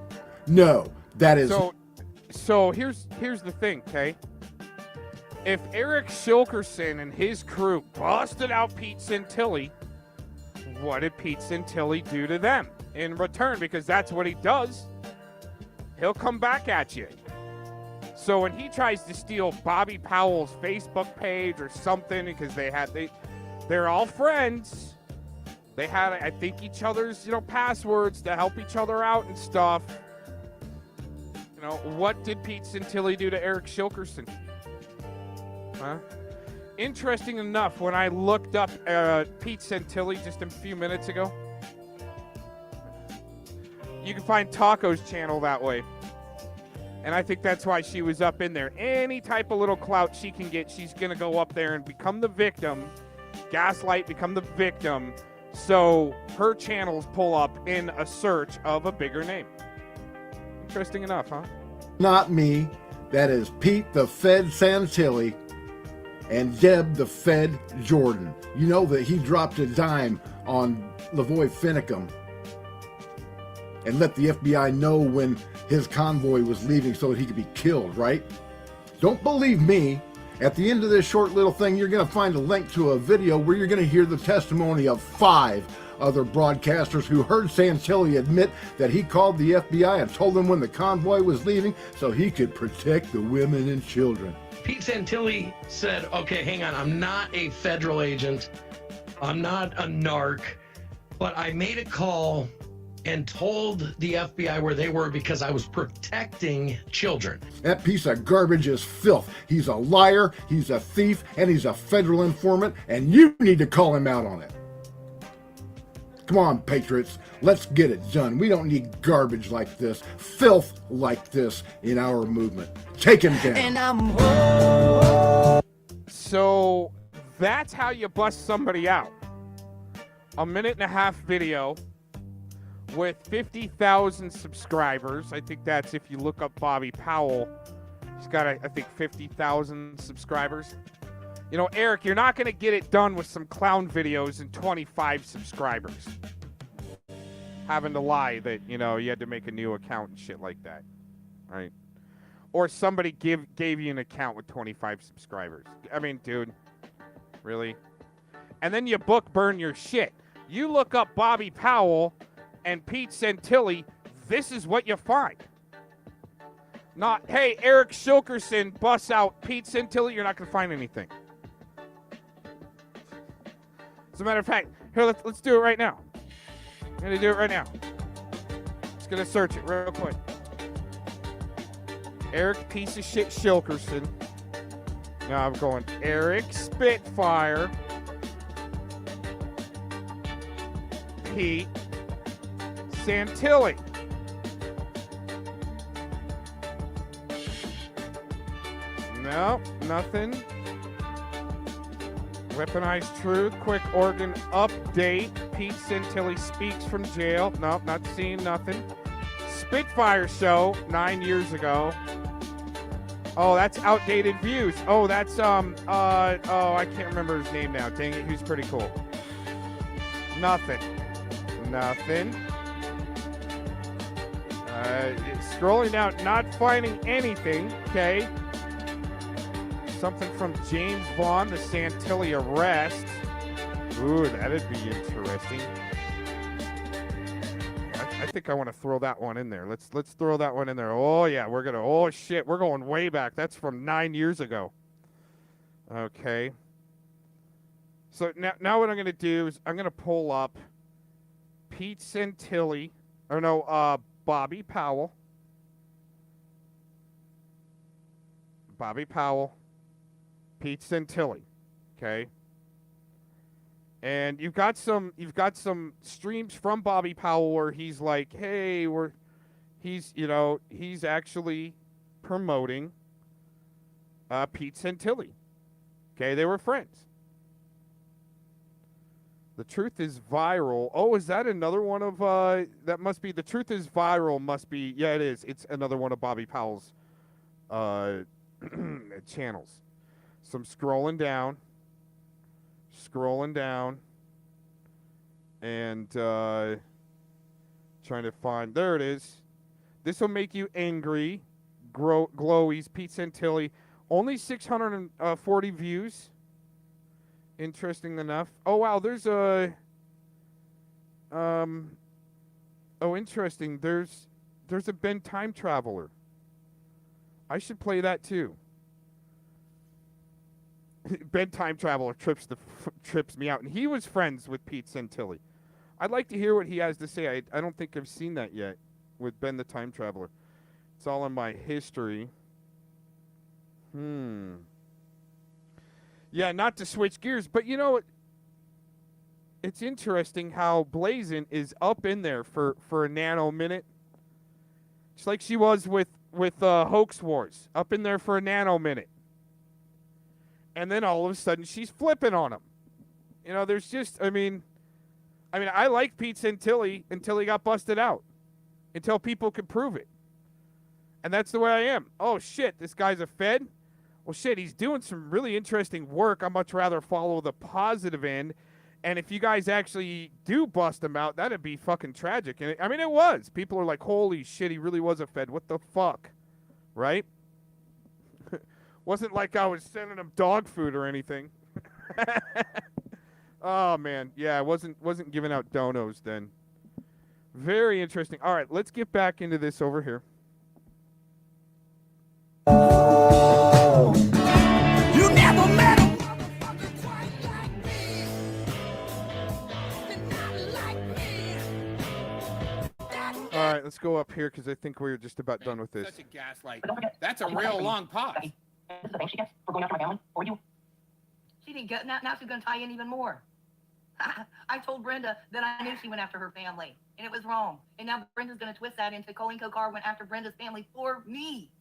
No, that is. So here's the thing, okay? If Eric Shilkerson and his crew busted out Pete Santilli, what did Pete Santilli do to them in return? Because that's what he does. He'll come back at you. So when he tries to steal Bobby Powell's Facebook page or something, because they're all friends. They had, I think, each other's, passwords to help each other out and stuff. What did Pete Santilli do to Eric Shilkerson? Huh? Interesting enough, when I looked up Pete Santilli just a few minutes ago, you can find Taco's channel that way. And I think that's why she was up in there. Any type of little clout she can get, she's going to go up there and become the victim, gaslight, become the victim, so her channels pull up in a search of a bigger name. Interesting enough, huh? Not me. That is Pete the Fed Santilli and Deb the Fed Jordan. You know that he dropped a dime on Lavoy Finicum and let the FBI know when his convoy was leaving so that he could be killed, right? Don't believe me. At the end of this short little thing, you're going to find a link to a video where you're going to hear the testimony of 5 other broadcasters who heard Santilli admit that he called the FBI and told them when the convoy was leaving so he could protect the women and children. Pete Santilli said, okay, hang on, I'm not a federal agent. I'm not a narc, but I made a call and told the FBI where they were because I was protecting children. That piece of garbage is filth. He's a liar, he's a thief, and he's a federal informant, and you need to call him out on it. Come on, patriots, let's get it done. We don't need garbage like this, filth like this in our movement. Take him down. So that's how you bust somebody out. A 1.5-minute video with 50,000 subscribers. I think that's if you look up Bobby Powell. He's got, I think, 50,000 subscribers. You know, Eric, you're not going to get it done with some clown videos and 25 subscribers. Having to lie that, you know, you had to make a new account and shit like that. Right? Or somebody gave you an account with 25 subscribers. I mean, dude, really? And then you burn your shit. You look up Bobby Powell and Pete Santilli, this is what you find. Not, hey, Eric Shilkerson busts out Pete Santilli, you're not going to find anything. As a matter of fact, here, let's do it right now. I'm going to do it right now. Just going to search it real quick. Eric piece of shit Shilkerson. Now I'm going Eric Spitfire. Pete Santilli. No, nothing. Weaponized Truth, Quick Organ Update. Pete Santilli speaks from jail. Nope, not seeing nothing. Spitfire Show, 9 years ago. Oh, that's outdated views. Oh, that's, I can't remember his name now. Dang it, he was pretty cool. Nothing. Nothing. Scrolling down, not finding anything, okay? Something from James Vaughn, the Santilli arrest. Ooh, that'd be interesting. I think I want to throw that one in there. Let's throw that one in there. Oh yeah, oh shit, we're going way back. That's from 9 years ago. Okay. So now what I'm gonna do is I'm gonna pull up Pete Santilli, or no, Bobby Powell. Bobby Powell. Pete Santilli, okay, and you've got some streams from Bobby Powell where he's like, hey, he's actually promoting Pete Santilli, okay, they were friends. The Truth is Viral. Oh, is that another one of that must be The Truth is Viral? Must be, yeah, it is. It's another one of Bobby Powell's channels. So I'm scrolling down, and trying to find, there it is. This will make you angry. Glowies, Pete Santilli, only 640 views. Interesting enough. Oh wow, there's a, oh interesting. There's a Ben Time Traveler. I should play that too. Ben Time Traveler trips me out, and he was friends with Pete Santilli. I'd like to hear what he has to say. I don't think I've seen that yet with Ben the Time Traveler. It's all in my history. Yeah, not to switch gears, but you know, it's interesting how Glazin is up in there for a nano minute. Just like she was with with Hoax Wars, up in there for a nano minute. And then all of a sudden she's flipping on him. You know, there's just, I mean, I liked Pete Santilli until he got busted out, until people could prove it. And that's the way I am. Oh, shit, this guy's a Fed? Well, shit, he's doing some really interesting work. I'd much rather follow the positive end. And if you guys actually do bust him out, that'd be fucking tragic. And it was. People are like, holy shit, he really was a Fed. What the fuck? Right? Wasn't like I was sending him dog food or anything. Oh, man. Yeah, I wasn't giving out donos then. Very interesting. All right, let's get back into this over here. You never met him. All right, let's go up here because I think we're just about done with this. Such a gaslight. That's a real long pause. This is the bank she gets for going after my family, or you. She didn't get, now she's going to tie in even more. I told Brenda that I knew she went after her family, and it was wrong. And now Brenda's going to twist that into Colleen Kokar went after Brenda's family for me.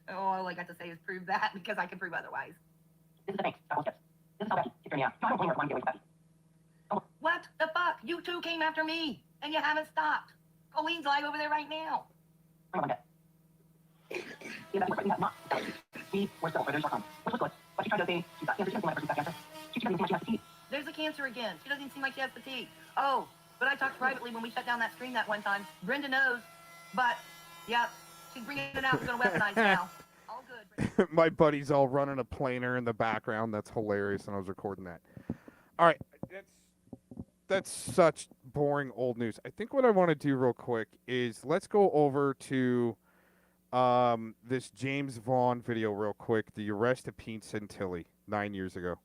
Oh, all I got to say is prove that because I can prove otherwise. This is the bank. This is how Becky kicked me out. I don't blame her for wanting to get away with Becky. What the fuck? You two came after me, and you haven't stopped. Colleen's live over there right now. Bring on that. Yeah, that's what not. We were still, but there's some. Which was good. What she tried to say, she's got cancer. She doesn't seem like a person who's got cancer. She doesn't seem like she has fatigue. There's the cancer again. She doesn't seem like she has fatigue. Oh, but I talked privately when we shut down that stream that one time. Brenda knows, but yeah, she's bringing it out. She's going to weaponize now. All good. My buddy's all running a planer in the background. That's hilarious, and I was recording that. All right, that's such boring old news. I think what I want to do real quick is let's go over to this James Vaughn video real quick, the arrest of Pete Santilli 9 years ago.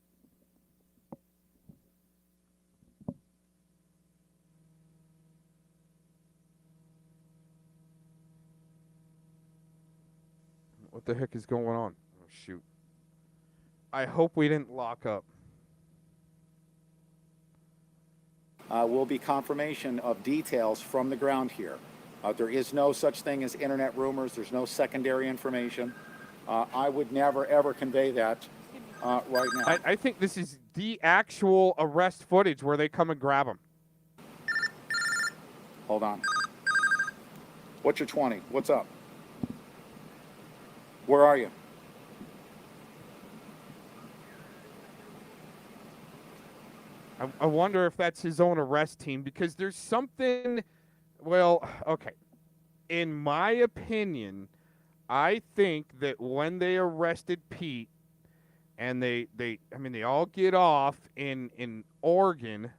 What the heck is going on? Oh, shoot. I hope we didn't lock up. Will be confirmation of details from the ground here. There is no such thing as internet rumors. There's no secondary information. I would never, ever convey that right now. I think this is the actual arrest footage where they come and grab him. Hold on. What's your 20? What's up? Where are you? I wonder if that's his own arrest team because there's something. Well, okay. In my opinion, I think that when they arrested Pete and they all get off in Oregon,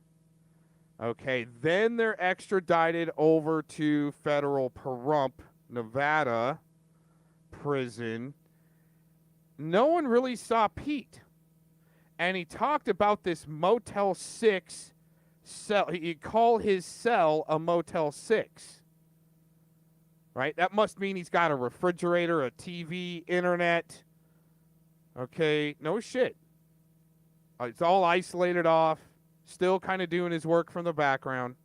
okay, then they're extradited over to federal Pahrump, Nevada prison. No one really saw Pete. And he talked about this Motel 6 cell. He'd call his cell a Motel 6. Right? That must mean he's got a refrigerator, a TV, internet. Okay, no shit. It's all isolated off. Still kind of doing his work from the background.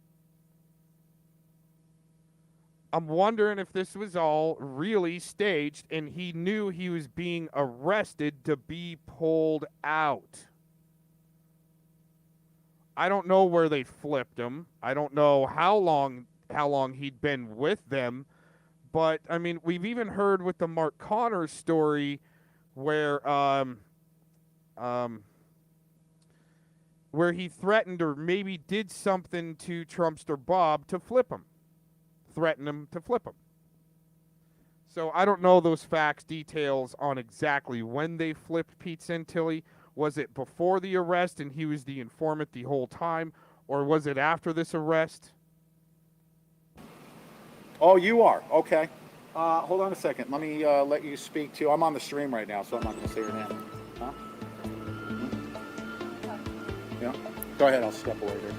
I'm wondering if this was all really staged and he knew he was being arrested to be pulled out. I don't know where they flipped him. I don't know how long he'd been with them. But, I mean, we've even heard with the Mark Connors story where he threatened or maybe did something to Trumpster Bob to flip him. Threaten him to flip him. So I don't know those facts, details on exactly when they flipped Pete Santilli. Was it before the arrest and he was the informant the whole time, or was it after this arrest? Oh, you are? Okay. Hold on a second. Let me let you speak to... I'm on the stream right now, so I'm not going to say your name. Huh? Mm-hmm. Yeah. Go ahead. I'll step away here.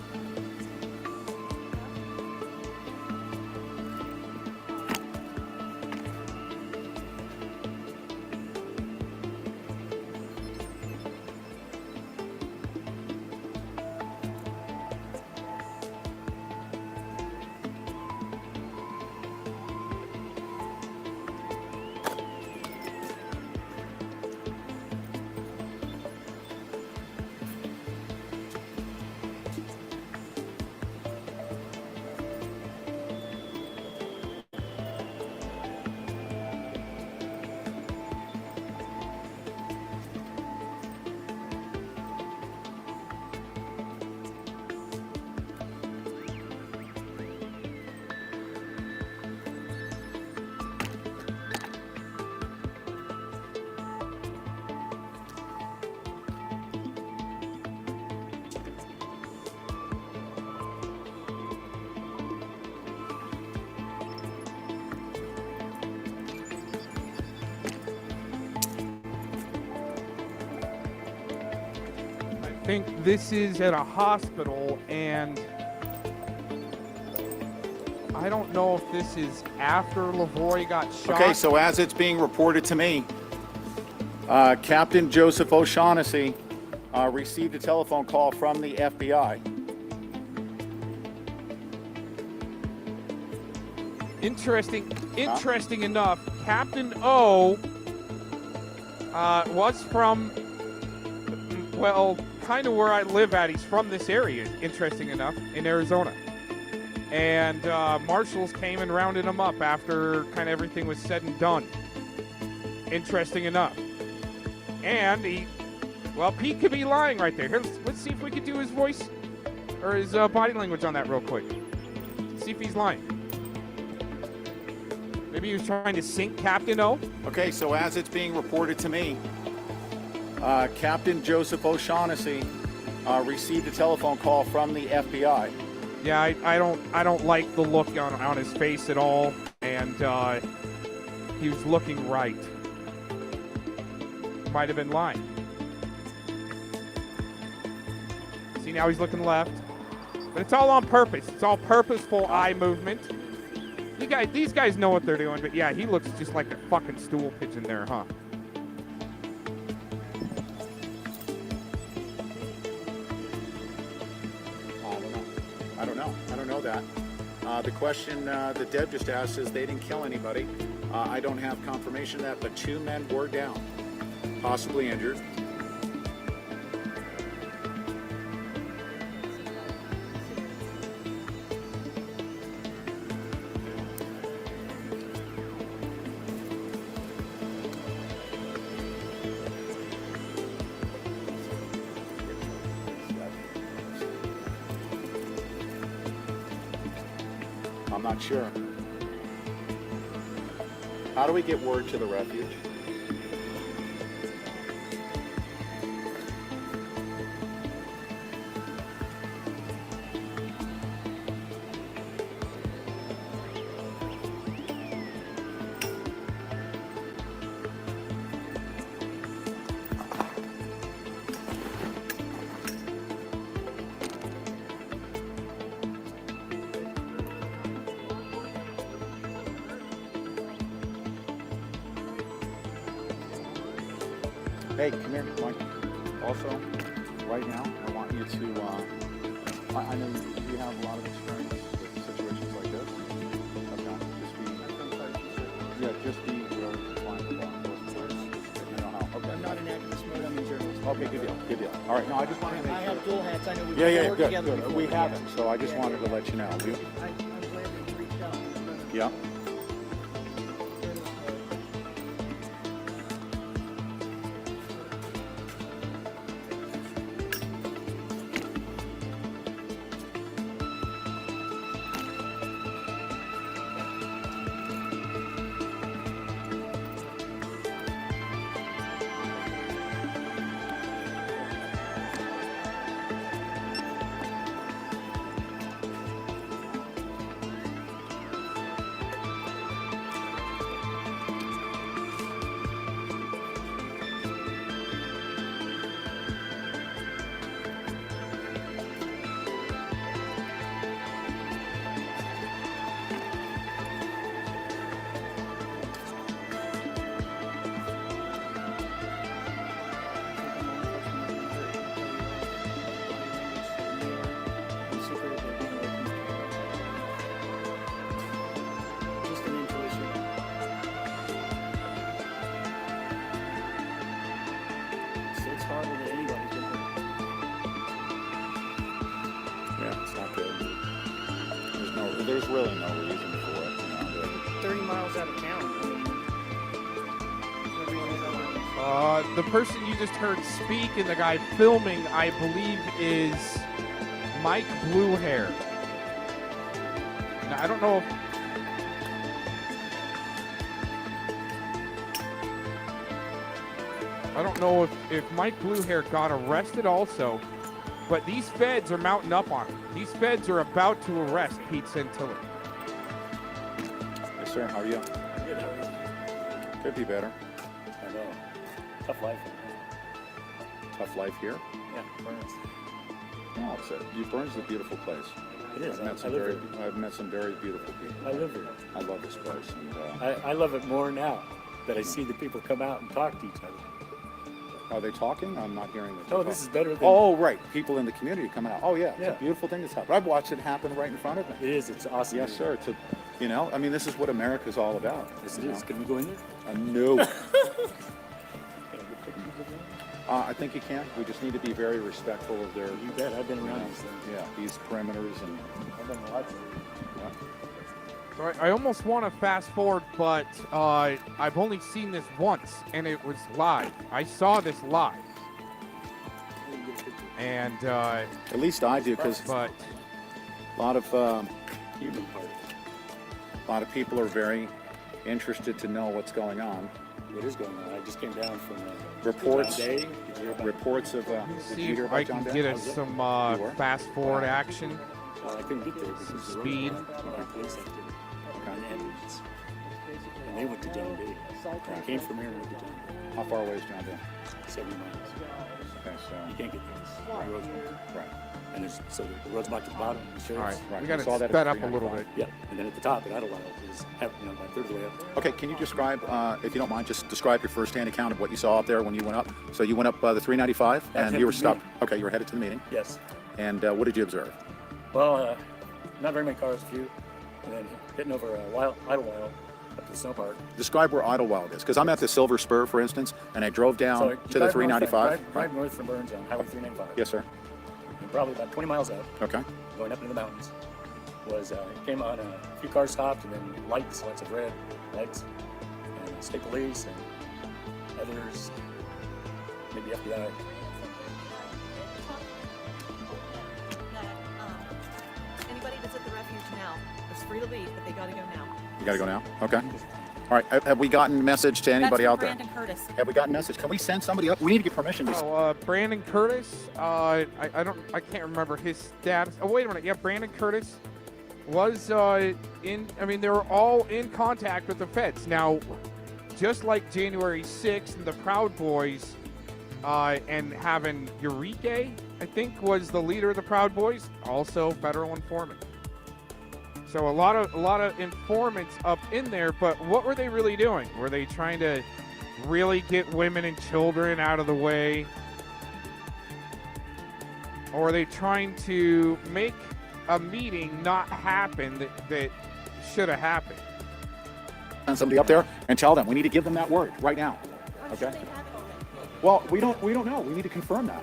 think this is at a hospital, and I don't know if this is after Lavoy got shot. Okay, so as it's being reported to me, Captain Joseph O'Shaughnessy received a telephone call from the FBI. Interesting enough, Captain O was from, well, kind of where I live at. He's from this area, interesting enough, in Arizona. And marshals came and rounded him up after kind of everything was said and done. Interesting enough. And Pete could be lying right there. Here, let's see if we could do his voice or his body language on that real quick. See if he's lying. Maybe he was trying to sink Captain O. Okay, so as it's being reported to me, Captain Joseph O'Shaughnessy received a telephone call from the FBI. Yeah, I don't like the look on his face at all, and he was looking right. Might have been lying. See, now he's looking left, but it's all on purpose. It's all purposeful eye movement. These guys know what they're doing, but yeah, he looks just like a fucking stool pigeon there, huh? I don't know that. The question that Deb just asked is they didn't kill anybody. I don't have confirmation of that, but 2 men were down, possibly injured. I'm not sure. How do we get word to the refuge? Hey, come here, Mike. Also, right now, I want you to, I know you have a lot of experience with situations like this. Okay, just be really compliant with law enforcement. You know how, okay. I'm not in activist mode, I'm in journalism. Okay, good deal. All right, no, I just wanted to make I have dual hats, I know we've Yeah, worked good, together good. before. We haven't, so I just wanted to let you know. I'm glad that you reached out. Yeah. It's harder than anybody's been hurt. Yeah, it's not good. There's really no reason for it. 30 miles out of town. The person you just heard speak and the guy filming, I believe, is Mike Bluehair. Now, I don't know if Mike Bluehair got arrested also, but these feds are mounting up on him. These feds are about to arrest Pete Santilli. Yes, sir. How are you? Good, how are you? Could be better. I know. Tough life. tough life here? Yeah, Burns. No, Burns is a beautiful place. It is. I've met some very beautiful people. I live here. I love this place. And, I love it more now that I see the people come out and talk to each other. are they talking? I'm not hearing it. Oh, this is better than. Oh, right. People in the community coming out. Oh, yeah. It's Yeah. a beautiful thing that's happened. I've watched it happen right in front of me. It is. It's awesome. Yes, sir. I mean, this is what America's all about. Yes, it is. Can we go in there? No. I think you can. We just need to be very respectful of their. You bet. I've been around these things. Yeah, these perimeters and. I've been watching. Yeah. So I almost want to fast forward, but I've only seen this once, and it was live. I saw this live. And at least I do, because a lot of people are very interested to know what's going on. What is going on? I just came down from reports. John Day. Did you hear about Reports of. Did see you hear if about I John can Day? get us some fast forward action. Well, I couldn't get there because the road Speed. was blocked. My police had to run ambulance. And they went to John Day. I came from here and went to John Day. How far away is John Day? 70 miles. Okay, so. You can't get there. The road's blocked. Right. And so the road's blocked at the bottom. The All right, sheriff's- we got to sped up a little bit. Yeah, and then at the top, at Idlewild, is about a third of the way up. Okay, can you describe, if you don't mind, just describe your first-hand account of what you saw out there when you went up? So you went up the 395, and you were stopped. Okay, you were headed to the meeting. Yes. And what did you observe? Well, not very many cars, a few, and then hitting over Idlewild up to the snow park. Describe where Idlewild is, because I'm at the Silver Spur, for instance, and I drove down So you to the drive 395. Drive north from Burns on Highway 395. Yes, sir. And probably about 20 miles out, Okay. going up into the mountains, came on a few cars stopped, and then lights of red lights, and state police and others, maybe FBI. Anybody that's at the refuge now is free to leave, but they gotta go now. You got to go now? Okay. All right, have we gotten message to anybody That's out for there? Brandon Curtis. Have we gotten message? Can we send somebody up? We need to get permission to. Oh, Brandon Curtis. I can't remember his status. Oh, wait a minute. Yeah, Brandon Curtis was in. I mean, they were all in contact with the feds. Now, just like January 6th and the Proud Boys, and having Eureka, I think, was the leader of the Proud Boys, also federal informant. So a lot of informants up in there, but what were they really doing? Were they trying to really get women and children out of the way? Or are they trying to make a meeting not happen that should have happened? Send somebody up there and tell them we need to give them that word right now. Okay. Well, we don't know. We need to confirm that.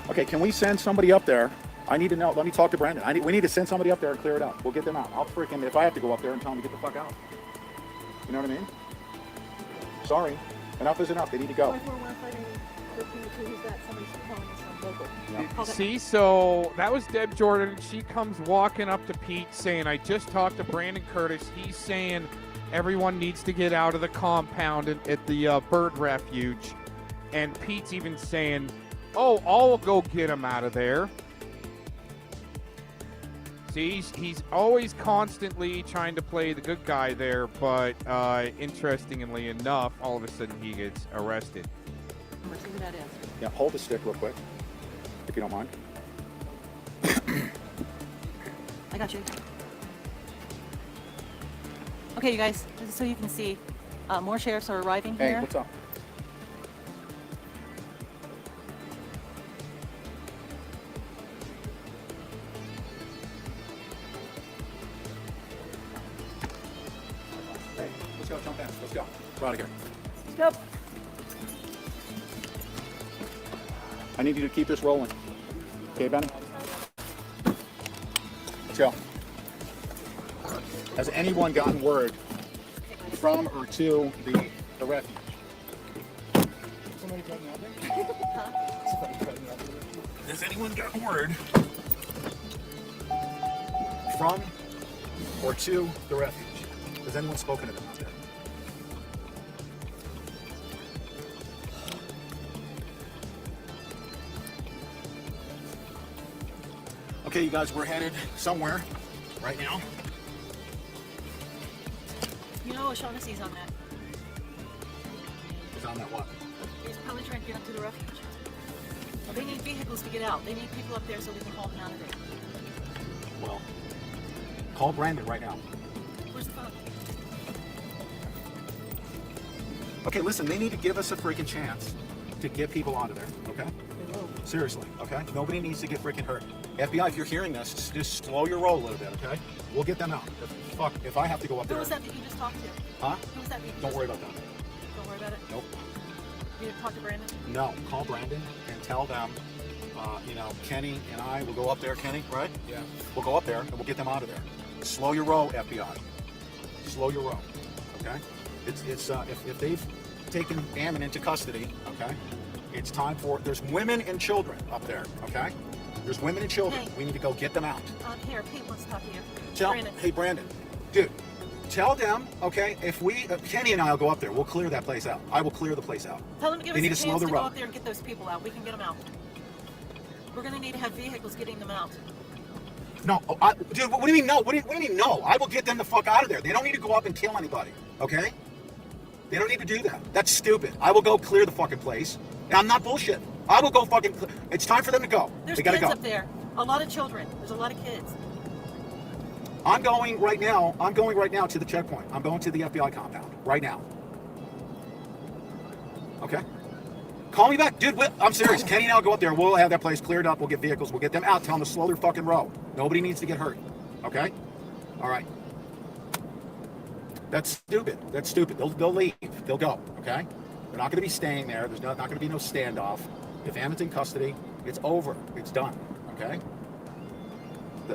Okay, can we send somebody up there? I need to know. Let me talk to Brandon. We need to send somebody up there and clear it out. We'll get them out. I'll freaking, if I have to go up there and tell them to get the fuck out. You know what I mean? Sorry. Enough is enough. They need to go. Yeah. See, so that was Deb Jordan. She comes walking up to Pete saying, I just talked to Brandon Curtis. He's saying everyone needs to get out of the compound at the bird refuge. And Pete's even saying, oh, I'll go get him out of there. See, he's always constantly trying to play the good guy there, but interestingly enough, all of a sudden he gets arrested. Let's see who that is. Yeah, hold the stick real quick, if you don't mind. I got you. Okay, you guys, so you can see, more sheriffs are arriving here. Hey, what's up? Hey, let's go, jump in. Let's go. We're out of here. Let's go. I need you to keep this rolling. Okay, Benny? Let's go. Has anyone gotten word from or to the refuge? Has anyone gotten word from or to the refuge? Has anyone spoken to them out there? Okay, you guys, we're headed somewhere right now. You know O'Shaughnessy's on that. Is on that what? He's probably trying to get up to the refuge. They need vehicles to get out. They need people up there so we can haul them out of there. Well, call Brandon right now. Where's the phone? Okay, listen, they need to give us a freaking chance to get people out of there, okay? Seriously, okay? Nobody needs to get freaking hurt. FBI, if you're hearing this, just slow your roll a little bit, okay? We'll get them out. If I have to go up Who there. was that you just talked to? Huh? Who was that you Don't worry about that. Don't worry about it? Nope. You didn't talk to Brandon? No, call Brandon and tell them, Kenny and I will go up there, Kenny, right? Yeah. We'll go up there and we'll get them out of there. Slow your roll, FBI. Slow your roll, okay? It's if they've taken Ammon into custody, okay? It's time for, there's women and children up there, okay? There's women and children. Hey. We need to go get them out. Here, Pete wants to talk to you. Brandon. Hey, Brandon, dude, tell them, okay, if we, Kenny and I will go up there. We'll clear that place out. I will clear the place out. Tell them to give They need us to a slow chance the to go roll. up there and get those people out. We can get them out. We're going to need to have vehicles getting them out. No, dude, what do you mean no? What do you mean no? I will get them the fuck out of there. They don't need to go up and kill anybody, okay? They don't need to do that. That's stupid. I will go clear the fucking place. And I'm not bullshit. I will go fucking, it's time for them to go. There's They gotta kids go. up there. A lot of children. There's a lot of kids. I'm going right now to the checkpoint. I'm going to the FBI compound right now. Okay? Call me back. Dude, I'm serious. Kenny and I'll go up there. We'll have that place cleared up. We'll get vehicles. We'll get them out. Tell them to slow their fucking roll. Nobody needs to get hurt. Okay? All right. That's stupid. That's stupid. They'll leave. They'll go. Okay? They're not going to be staying there. There's not going to be no standoff. If Ammon's in custody, it's over. It's done. Okay?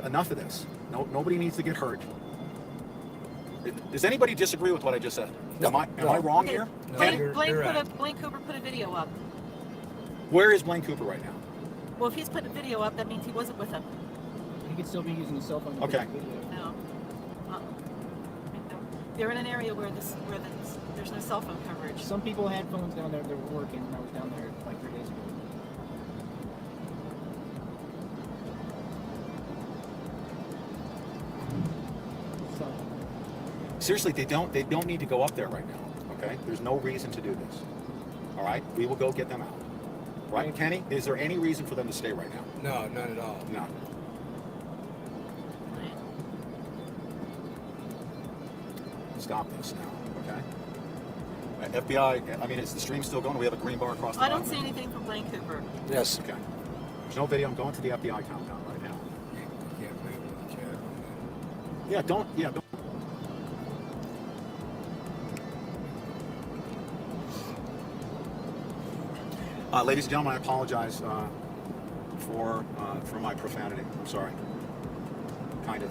Enough of this. Nobody needs to get hurt. Does anybody disagree with what I just said? Am I wrong here? Blaine Cooper put a video up. Where is Blaine Cooper right now? Well, if he's putting a video up, that means he wasn't with him. He could still be using his cell phone. To Okay. take video. No. They're in an area where there's no cell phone coverage. Some people had phones down there that were working when I was down there like 3 days ago. Seriously, they don't need to go up there right now. Okay? There's no reason to do this. All right? We will go get them out. Right, Kenny? Is there any reason for them to stay right now? No, none at all. No. Stop this now, okay? FBI, I mean, is the stream still going? We have a green bar across the I don't bottom. see anything from Blaine Cooper. Yes. Okay. There's no video. I'm going to the FBI compound right now. Yeah, don't. Ladies and gentlemen, I apologize for my profanity. I'm sorry. Kind of.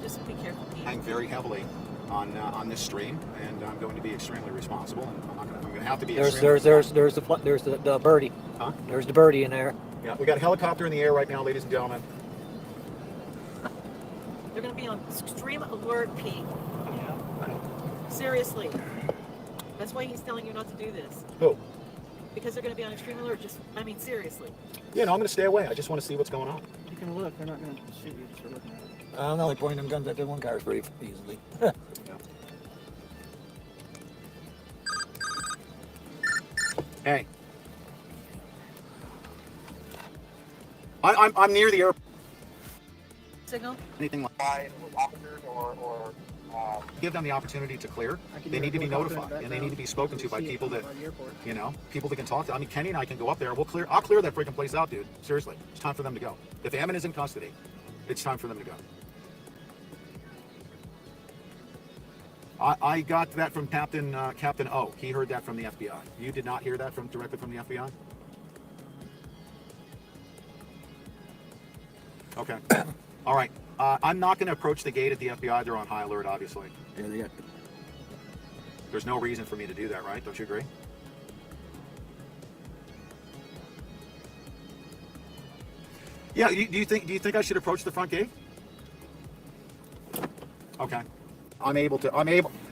Just be careful, Pete. Relying very heavily on this stream, and I'm going to be extremely responsible. And I'm going to have to be. There's the birdie. Huh? There's the birdie in there. Yeah, we got a helicopter in the air right now, ladies and gentlemen. They're going to be on extreme alert, Pete. Yeah. Seriously. That's why he's telling you not to do this. Who? Because they're going to be on extreme alert. Seriously. Yeah, no, I'm going to stay away. I just want to see what's going on. You can look. They're not going to shoot you just for looking at it. I don't know. They point them guns at their one cars pretty easily. Hey. I'm near the airport. Signal? Anything like officers or give them the opportunity to clear. They need to be notified, and they need to be spoken to by people that, people that can talk to. I mean, Kenny and I can go up there. I'll clear that freaking place out, dude. Seriously, it's time for them to go. If Ammon is in custody, it's time for them to go. I got that from Captain O. He heard that from the FBI. You did not hear that directly from the FBI? Okay. All right. I'm not going to approach the gate at the FBI. They're on high alert, obviously. Yeah. There's no reason for me to do that, right? Don't you agree? Yeah. Do you think I should approach the front gate? Okay. I'm able.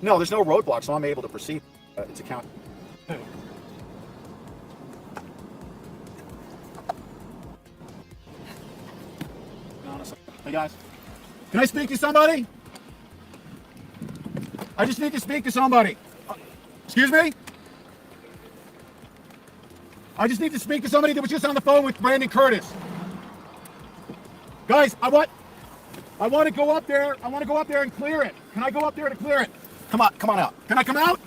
No, there's no roadblock, so I'm able to proceed. It's a count. Hey guys, can I speak to somebody? I just need to speak to somebody. Excuse me? I just need to speak to somebody that was just on the phone with Brandon Curtis. Guys, I want to go up there. I want to go up there and clear it. Can I go up there to clear it? Come on out. Can I come out?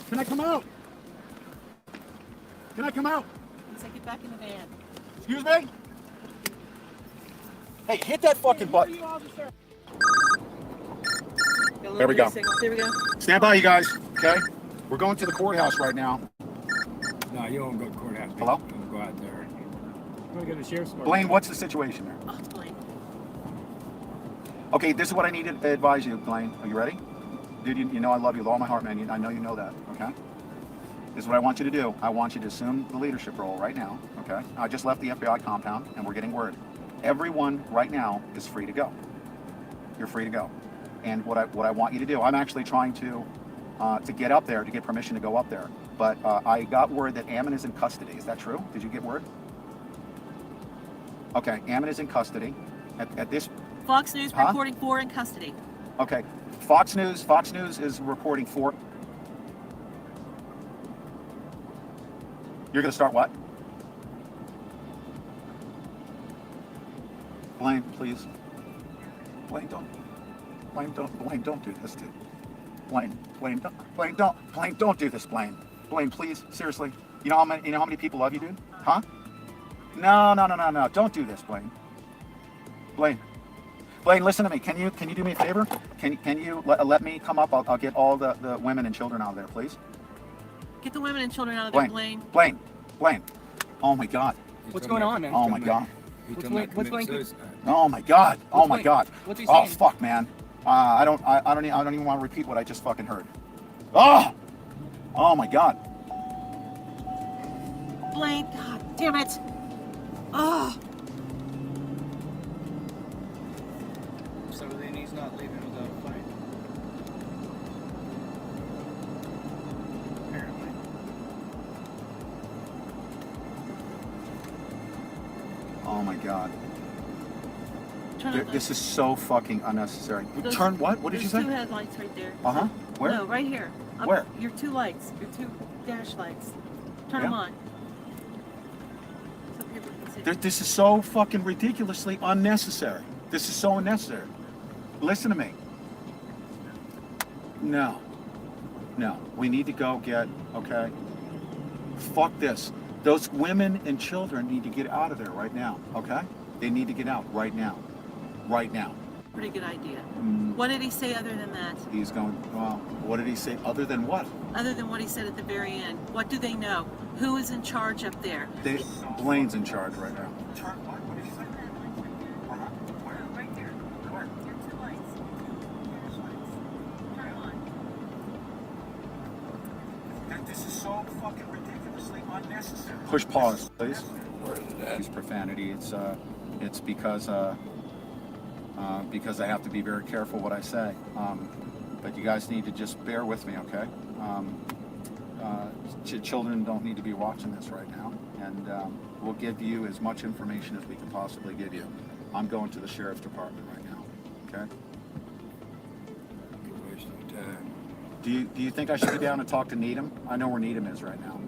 Can I come out? Can I come out? Looks like get back in the van. Excuse me? Hey, hit that fucking button. There we go. There we go. Stand by, you guys. Okay? We're going to the courthouse right now. No, you won't go to the courthouse. Hello? Don't go out there. You want to go to the sheriff's department? Blaine, what's the situation there? Oh, it's Blaine. Okay, this is what I need to advise you, Blaine. Are you ready? Dude, you know I love you with all my heart, man. I know you know that, okay? This is what I want you to do. I want you to assume the leadership role right now, okay? I just left the FBI compound, and we're getting word. Everyone right now is free to go. You're free to go. And what I want you to do, I'm actually trying to get up there, to get permission to go up there. But I got word that Ammon is in custody. Is that true? Did you get word? Okay, Ammon is in custody. At this... Fox News reporting 4 in custody. Okay, Fox News is reporting 4. You're going to start what? Blaine, please. Blaine, don't do this, dude. Blaine, don't do this, Blaine. Blaine, please, seriously. You know how many people love you, dude? Huh? No. Don't do this, Blaine. Blaine, listen to me. Can you do me a favor? Can you let me come up? I'll get all the women and children out of there, please. Get the women and children out of there, Blaine. Blaine. Oh my God. What's going on, man? Oh my God. What's going on? Oh my God. Oh my God. What's he Oh saying? fuck, man. I don't even want to repeat what I just fucking heard. Oh my God. Blaine, God damn it. Oh. So then he's not leaving without a fight. Apparently. Oh my God. Turn This is so fucking unnecessary. Those- Turn what? What did you There's say? 2 headlights right there. Uh-huh. Where? No, right here. Where? Your 2 lights. Your 2 dash lights. Turn Yeah. them on. So people can see. This is so fucking ridiculously unnecessary. This is so unnecessary. Listen to me. No. We need to go get, okay? Fuck this. Those women and children need to get out of there right now, okay? They need to get out right now. Right now. Pretty good idea. What did he say other than that? He's going, well, what did he say other than what? Other than what he said at the very end. What do they know? Who is in charge up there? Blaine's in charge right now. Right there. Your 2 lights. Dash lights. Turn them on. This is so fucking ridiculously unnecessary. Push pause, please. Use profanity. It's because I have to be very careful what I say. But you guys need to just bear with me, okay? Children don't need to be watching this right now, and we'll give you as much information as we can possibly give you. I'm going to the sheriff's department right now, okay? You're wasting time. Do you think I should go down and talk to Needham? I know where Needham is right now.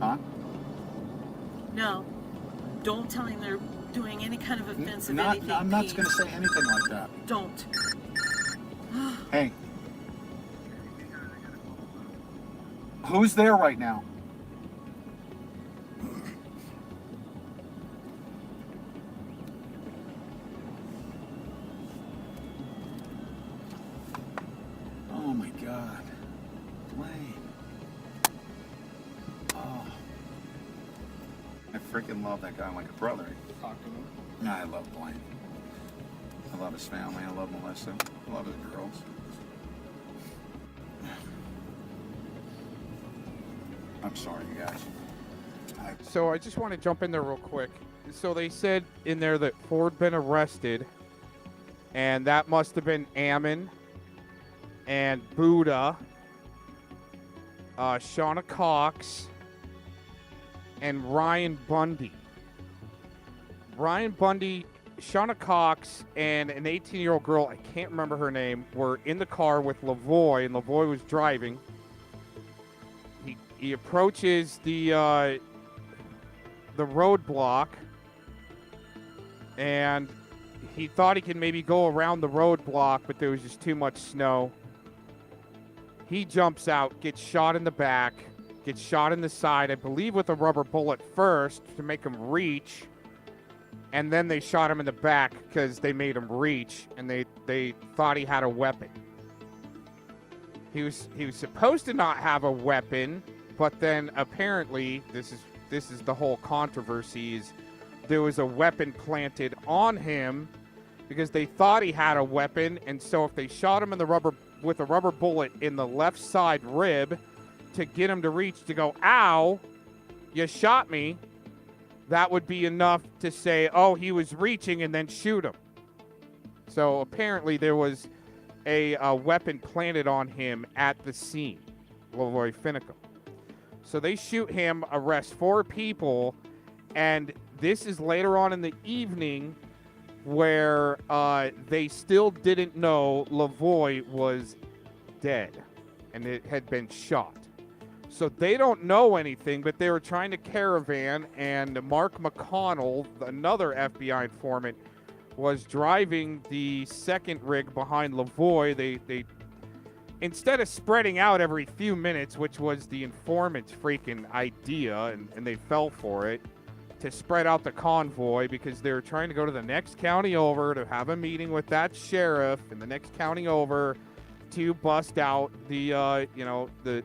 Huh? No. Don't tell him they're doing any kind of offensive Not, anything. I'm not Pete. going to say anything like that. Don't. Hey. Who's there right now? Oh my God. Blaine. Oh. I freaking love that guy like a brother. Talk to him. No, I love Blaine. I love his family. I love Melissa. I love his girls. I'm sorry, you guys. So I just want to jump in there real quick. So they said in there that Ford been arrested, And that must have been Ammon and Buddha, Shauna Cox, and Ryan Bundy. Ryan Bundy, Shauna Cox, and an 18-year-old girl, I can't remember her name, were in the car with Lavoy, and Lavoy was driving. He approaches the roadblock, and he thought he could maybe go around the roadblock, but there was just too much snow. He jumps out, gets shot in the back, gets shot in the side, I believe with a rubber bullet first to make him reach, and then they shot him in the back because they made him reach, and they thought he had a weapon. He was supposed to not have a weapon, but then apparently this is the whole controversy, is there was a weapon planted on him because they thought he had a weapon, and so if they shot him in with a rubber bullet in the left side rib to get him to reach to go, ow, you shot me, that would be enough to say, oh, he was reaching, and then shoot him. So apparently there was a weapon planted on him at the scene, Lavoy Finicum. So they shoot him, arrest 4 people, and this is later on in the evening where they still didn't know Lavoy was dead and it had been shot. So they don't know anything, but they were trying to caravan, and Mark McConnell, another FBI informant, was driving the second rig behind Lavoy. They instead of spreading out every few minutes, which was the informant's freaking idea, and they fell for it, to spread out the convoy because they were trying to go to the next county over to have a meeting with that sheriff in the next county over to bust out the the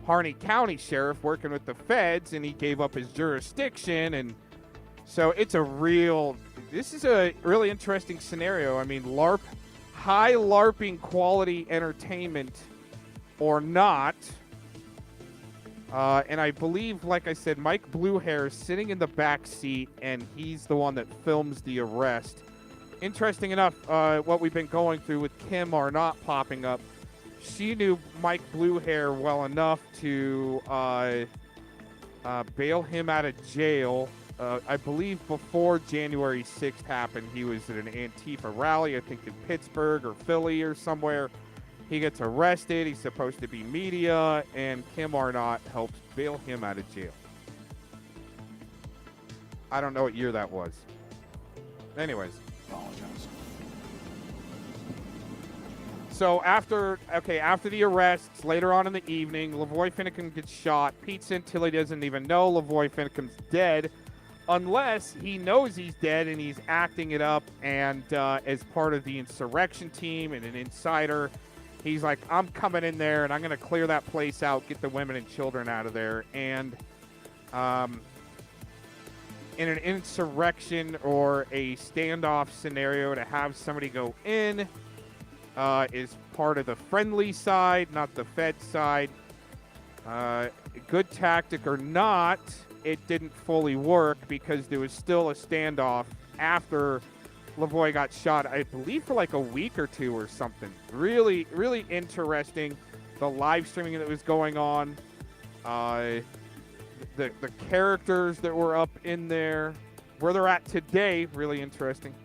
Harney County sheriff working with the feds, and he gave up his jurisdiction. And so this is a really interesting scenario. I mean, high LARPing quality entertainment or not. And I believe, like I said, Mike Bluehair is sitting in the back seat, and he's the one that films the arrest. Interesting enough, what we've been going through with Kim Arnott popping up, she knew Mike Bluehair well enough to bail him out of jail. I believe before January 6th happened, he was at an Antifa rally, I think in Pittsburgh or Philly or somewhere. He gets arrested. He's supposed to be media, and Kim Arnott helps bail him out of jail. I don't know what year that was. Anyways. Apologize. So after the arrests, later on in the evening, Lavoy Finicum gets shot. Pete Santilli doesn't even know Lavoy Finicum's dead, unless he knows he's dead and he's acting it up, and as part of the insurrection team and an insider, he's like, I'm coming in there and I'm going to clear that place out, get the women and children out of there. And in an insurrection or a standoff scenario, to have somebody go in is part of the friendly side, not the Fed side. Good tactic or not, it didn't fully work because there was still a standoff after Lavoy got shot, I believe, for like a week or two or something. Really, really interesting. The live streaming that was going on, the characters that were up in there, where they're at today, really interesting.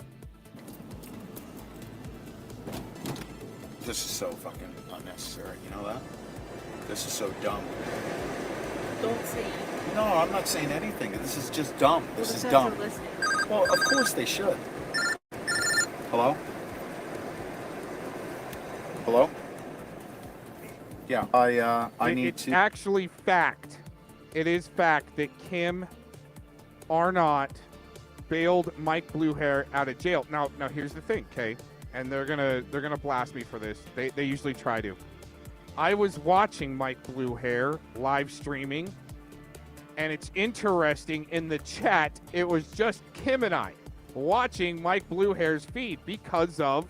This is so fucking unnecessary. You know that? This is so dumb. Don't say anything. No, I'm not saying anything. This is just dumb. This is Well, dumb. the feds are listening. Well, of course they should. Hello? Hello? Yeah, I need it's to. Actually fact. It is fact that Kim Arnott bailed Mike Bluehair out of jail. Now here's the thing, Kay, and they're gonna blast me for this. They usually try to. I was watching Mike Bluehair live streaming, and it's interesting, in the chat, it was just Kim and I watching Mike Bluehair's feed because of,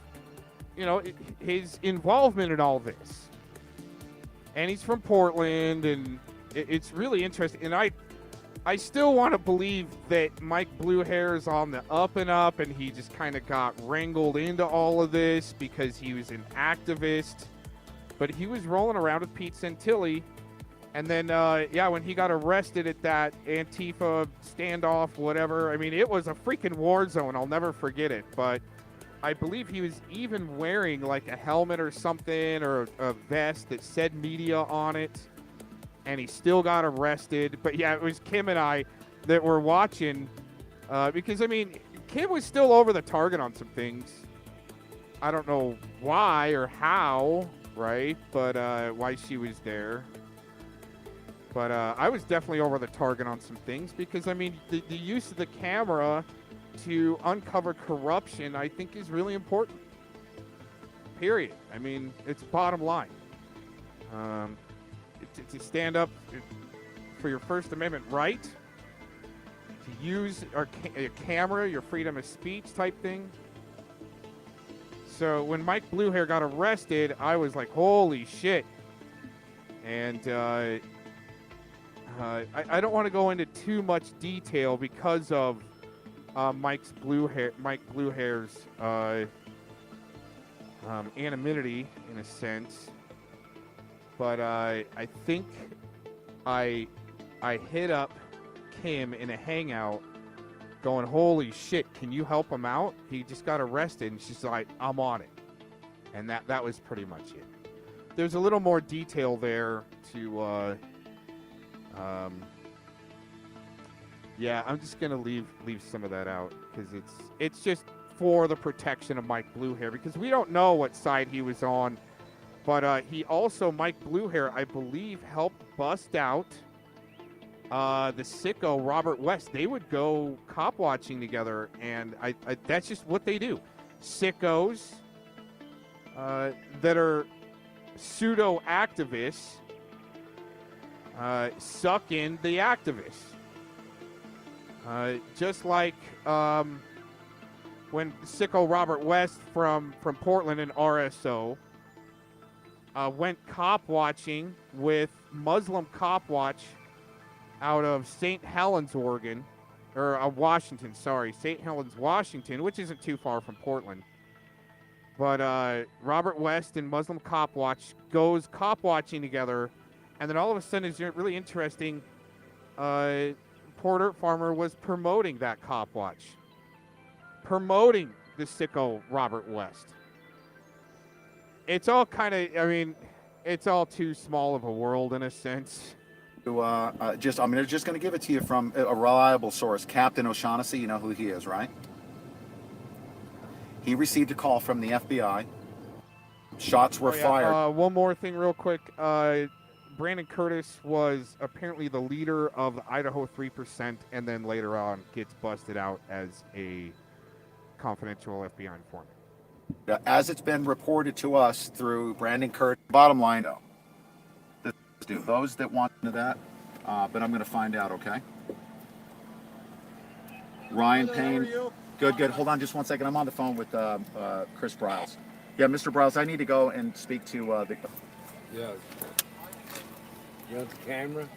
his involvement in all this. And he's from Portland, and it's really interesting. And I still want to believe that Mike Bluehair is on the up and up, and he just kind of got wrangled into all of this because he was an activist. But he was rolling around with Pete Santilli. And then, when he got arrested at that Antifa standoff, whatever, I mean, it was a freaking war zone. I'll never forget it. But I believe he was even wearing like a helmet or something, or a vest that said media on it. And he still got arrested. But yeah, it was Kim and I that were watching, because, I mean, Kim was still over the target on some things. I don't know why or how, right? But why she was there. But I was definitely over the target on some things because, I mean, the use of the camera to uncover corruption, I think, is really important. Period. I mean, it's bottom line. To stand up for your First Amendment right, to use a camera, your freedom of speech type thing. So when Mike Bluehair got arrested, I was like, holy shit. And I don't want to go into too much detail because of Mike Bluehair's anonymity in a sense, but I think I hit up Kim in a hangout, going, "Holy shit, can you help him out? He just got arrested," and she's like, "I'm on it," and that was pretty much it. There's a little more detail there to. I'm just gonna leave some of that out because it's just for the protection of Mike Bluehair, because we don't know what side he was on, but he also, Mike Bluehair, I believe, helped bust out the sicko Robert West. They would go cop watching together, and I that's just what they do. Sickos that are pseudo activists suck in the activists. Just like when sicko Robert West from Portland and RSO went cop watching with Muslim Cop Watch out of St. Helens, Oregon, or Washington, sorry, St. Helens, Washington, which isn't too far from Portland. But Robert West and Muslim Cop Watch goes cop watching together, and then all of a sudden, it's really interesting. Porter Farmer was promoting that cop watch, promoting the sicko Robert West. It's all kind of, I mean, it's all too small of a world in a sense. I'm just going to give it to you from a reliable source, Captain O'Shaughnessy. You know who he is, right? He received a call from the FBI. Shots were fired. One more thing real quick. Brandon Curtis was apparently the leader of the Idaho 3%, and then later on gets busted out as a confidential FBI informant. As it's been reported to us through Brandon Curtis, bottom line, those that want to know that, but I'm going to find out, okay? Ryan Payne. Good. Hold on just one second. I'm on the phone with Chris Briles. Yeah, Mr. Briles, I need to go and speak to the... Yeah. You want the camera?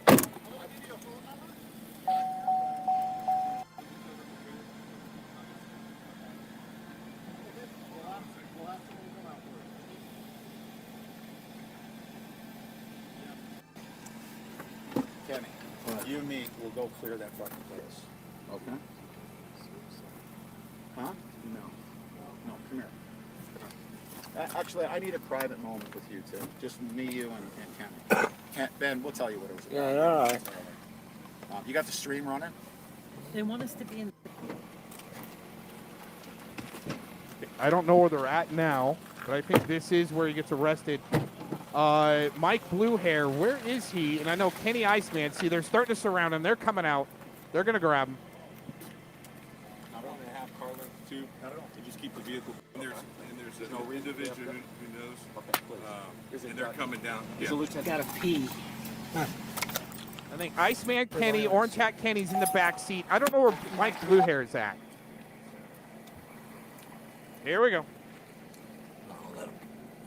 Kenny, you and me will go clear that fucking place. Okay? Huh? No, come here. Actually, I need a private moment with you two. Just me, you, and Kenny. Ben, we'll tell you what it was about. Yeah, all right. You got the stream running? They want us to be in. I don't know where they're at now, but I think this is where he gets arrested. Mike Bluehair, where is he? And I know Kenny Iceman. See, they're starting to surround him. They're coming out. They're going to grab him. I don't have Carlin too. I don't know. To just keep the vehicle. And there's no individual who knows. Okay, please. And they're coming down. Yeah. Gotta pee. I think Iceman Kenny, Orange Hat Kenny's in the back seat. I don't know where Mike Bluehair is at. Here we go.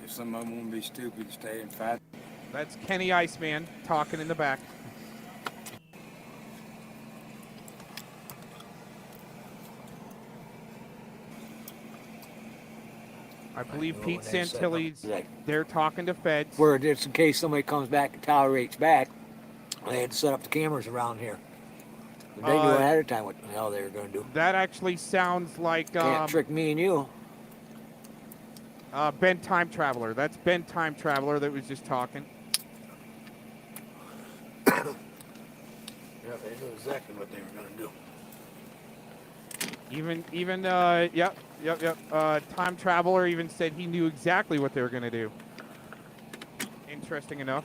If some of them won't be stupid, stay and fight. That's Kenny Iceman talking in the back. I believe know Pete when they said Santilli's, they're talking to feds. Where just in case somebody comes back and tolerates back, they had to set up the cameras around here. They knew ahead of time what the hell they were going to do. That actually sounds like Can't trick me and you. Ben Time Traveler. That's Ben Time Traveler that was just talking. Yeah, they knew exactly what they were going to do. Time Traveler even said he knew exactly what they were going to do. Interesting enough.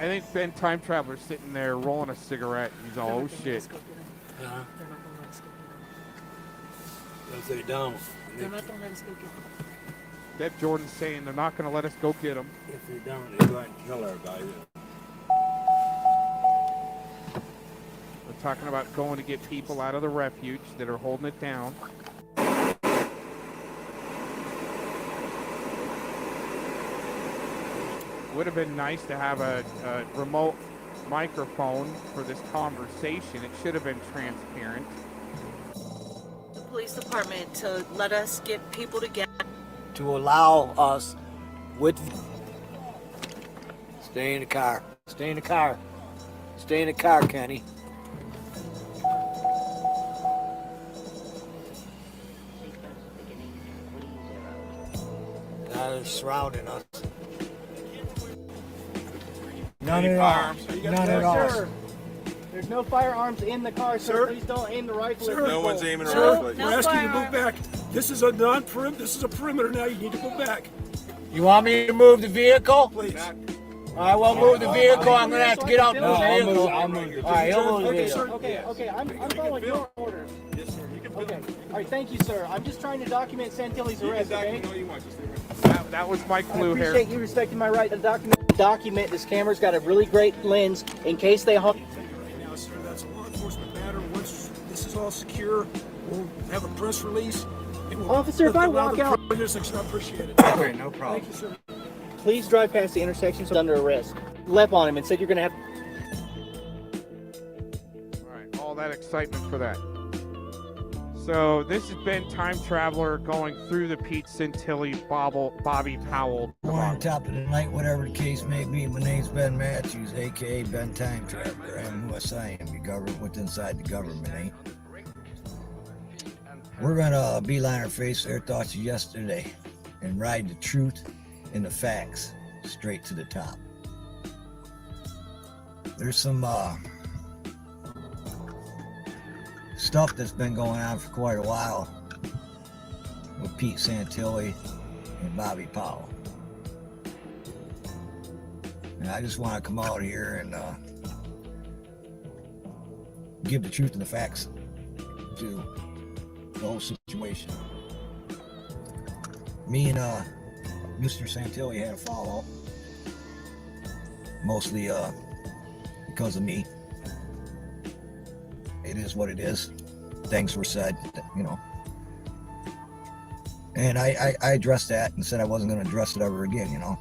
I think Ben Time Traveler's sitting there rolling a cigarette. He's all, oh shit. Yeah. If they don't. They're not going to let us go get them. Deb Jordan's saying they're not going to let us go get him. If they don't, they're going to kill everybody. We're talking about going to get people out of the refuge that are holding it down. Would have been nice to have a remote microphone for this conversation. It should have been transparent. The police department to let us get people together. To allow us with... Stay in the car. Stay in the car. Stay in the car, Kenny. They're surrounding us. None at all. None at all. Sir, there's no firearms in the car, so please don't aim the rifle. Sir, no one's aiming a Sir, rifle. we're asking you to move back. This is a this is a perimeter now. You need to go back. You want me to move the vehicle? Please. I won't move the vehicle. I'm going to have to get out and move the vehicle. I'll move the All right, he'll move the Okay, vehicle. sir. Okay. I'm following your orders. Yes, sir. You can Okay. All right. Thank you, sir. I'm just trying to document Santilli's arrest. Okay. That was Mike Blue I here. appreciate you respecting my right to document. This camera's got a really great lens in case they harm. Now, sir, that's a law enforcement matter. Once this is all secure, we'll have a press release. Officer, if I walk out, I appreciate it. Okay, no problem. Thank you, sir. Please drive past the intersection. So under arrest. Lep on him and said you're going to have. All right, all that excitement for that. So this has been Time Traveler going through the Pete Santilli, Bobby Powell. On top of the night, whatever the case may be, my name's Ben Matthews, a.k.a. Ben Time Traveler. I'm who I am. You government, what's inside the government, ain't? We're gonna beeline our face their thoughts of yesterday and ride the truth and the facts straight to the top. There's some stuff that's been going on for quite a while with Pete Santilli and Bobby Powell. And I just want to come out here and give the truth and the facts to the whole situation. Me and Mr. Santilli had a fallout, mostly because of me. It is what it is. Things were said, you know. And I addressed that and said I wasn't going to address it ever again, you know.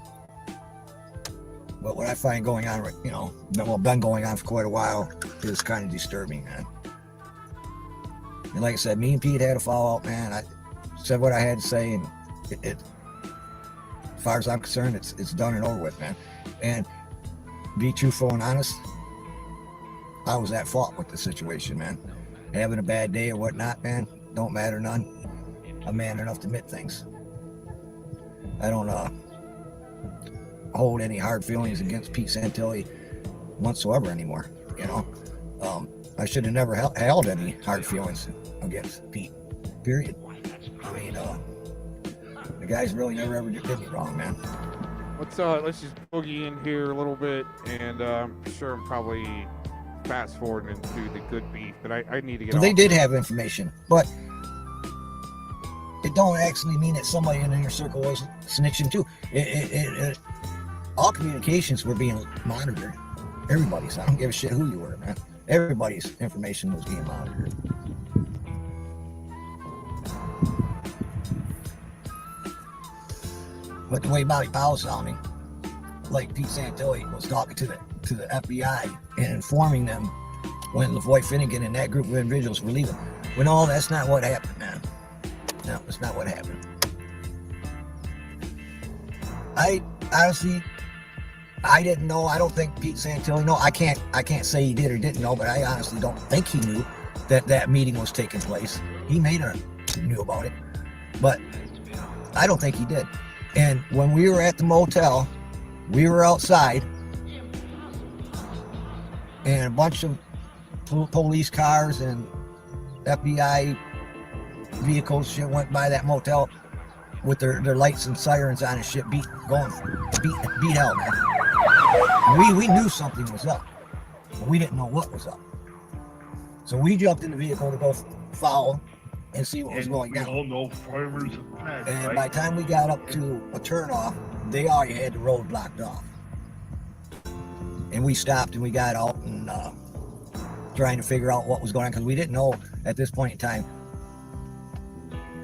But what I find going on, you know, been going on for quite a while, is kind of disturbing, man. And like I said, me and Pete had a fallout, man. I said what I had to say, and as far as I'm concerned, it's done and over with, man. And be truthful and honest, I was at fault with the situation, man. Having a bad day or whatnot, man, don't matter none. I'm man enough to admit things. I don't hold any hard feelings against Pete Santilli whatsoever anymore, you know. I should have never held any hard feelings against Pete, period. I mean, the guy's really never ever did me wrong, man. Let's just boogie in here a little bit, and I'm sure I'm probably fast forwarding into the good beef, but I need to get So off. they did have information, but it don't actually mean that somebody in your circle was snitching too. All communications were being monitored. Everybody's. I don't give a shit who you were, man. Everybody's information was being monitored. But the way Bobby Powell's sounding, like Pete Santilli was talking to the FBI and informing them when LaVoy Finnegan and that group of individuals were leaving. Well, no, that's not what happened, man. No, that's not what happened. I honestly, I didn't know. I don't think Pete Santilli. No, I can't say he did or didn't know, but I honestly don't think he knew that meeting was taking place. He may have knew about it, but I don't think he did. And when we were at the motel, we were outside, and a bunch of police cars and FBI vehicles shit went by that motel with their lights and sirens on and shit, beat hell, man. We knew something was up, but we didn't know what was up. So we jumped in the vehicle to go follow and see what was going down. All know farmers are bad, And right? by the time we got up to a turnoff, they already had the road blocked off. And we stopped and we got out and trying to figure out what was going on, because we didn't know at this point in time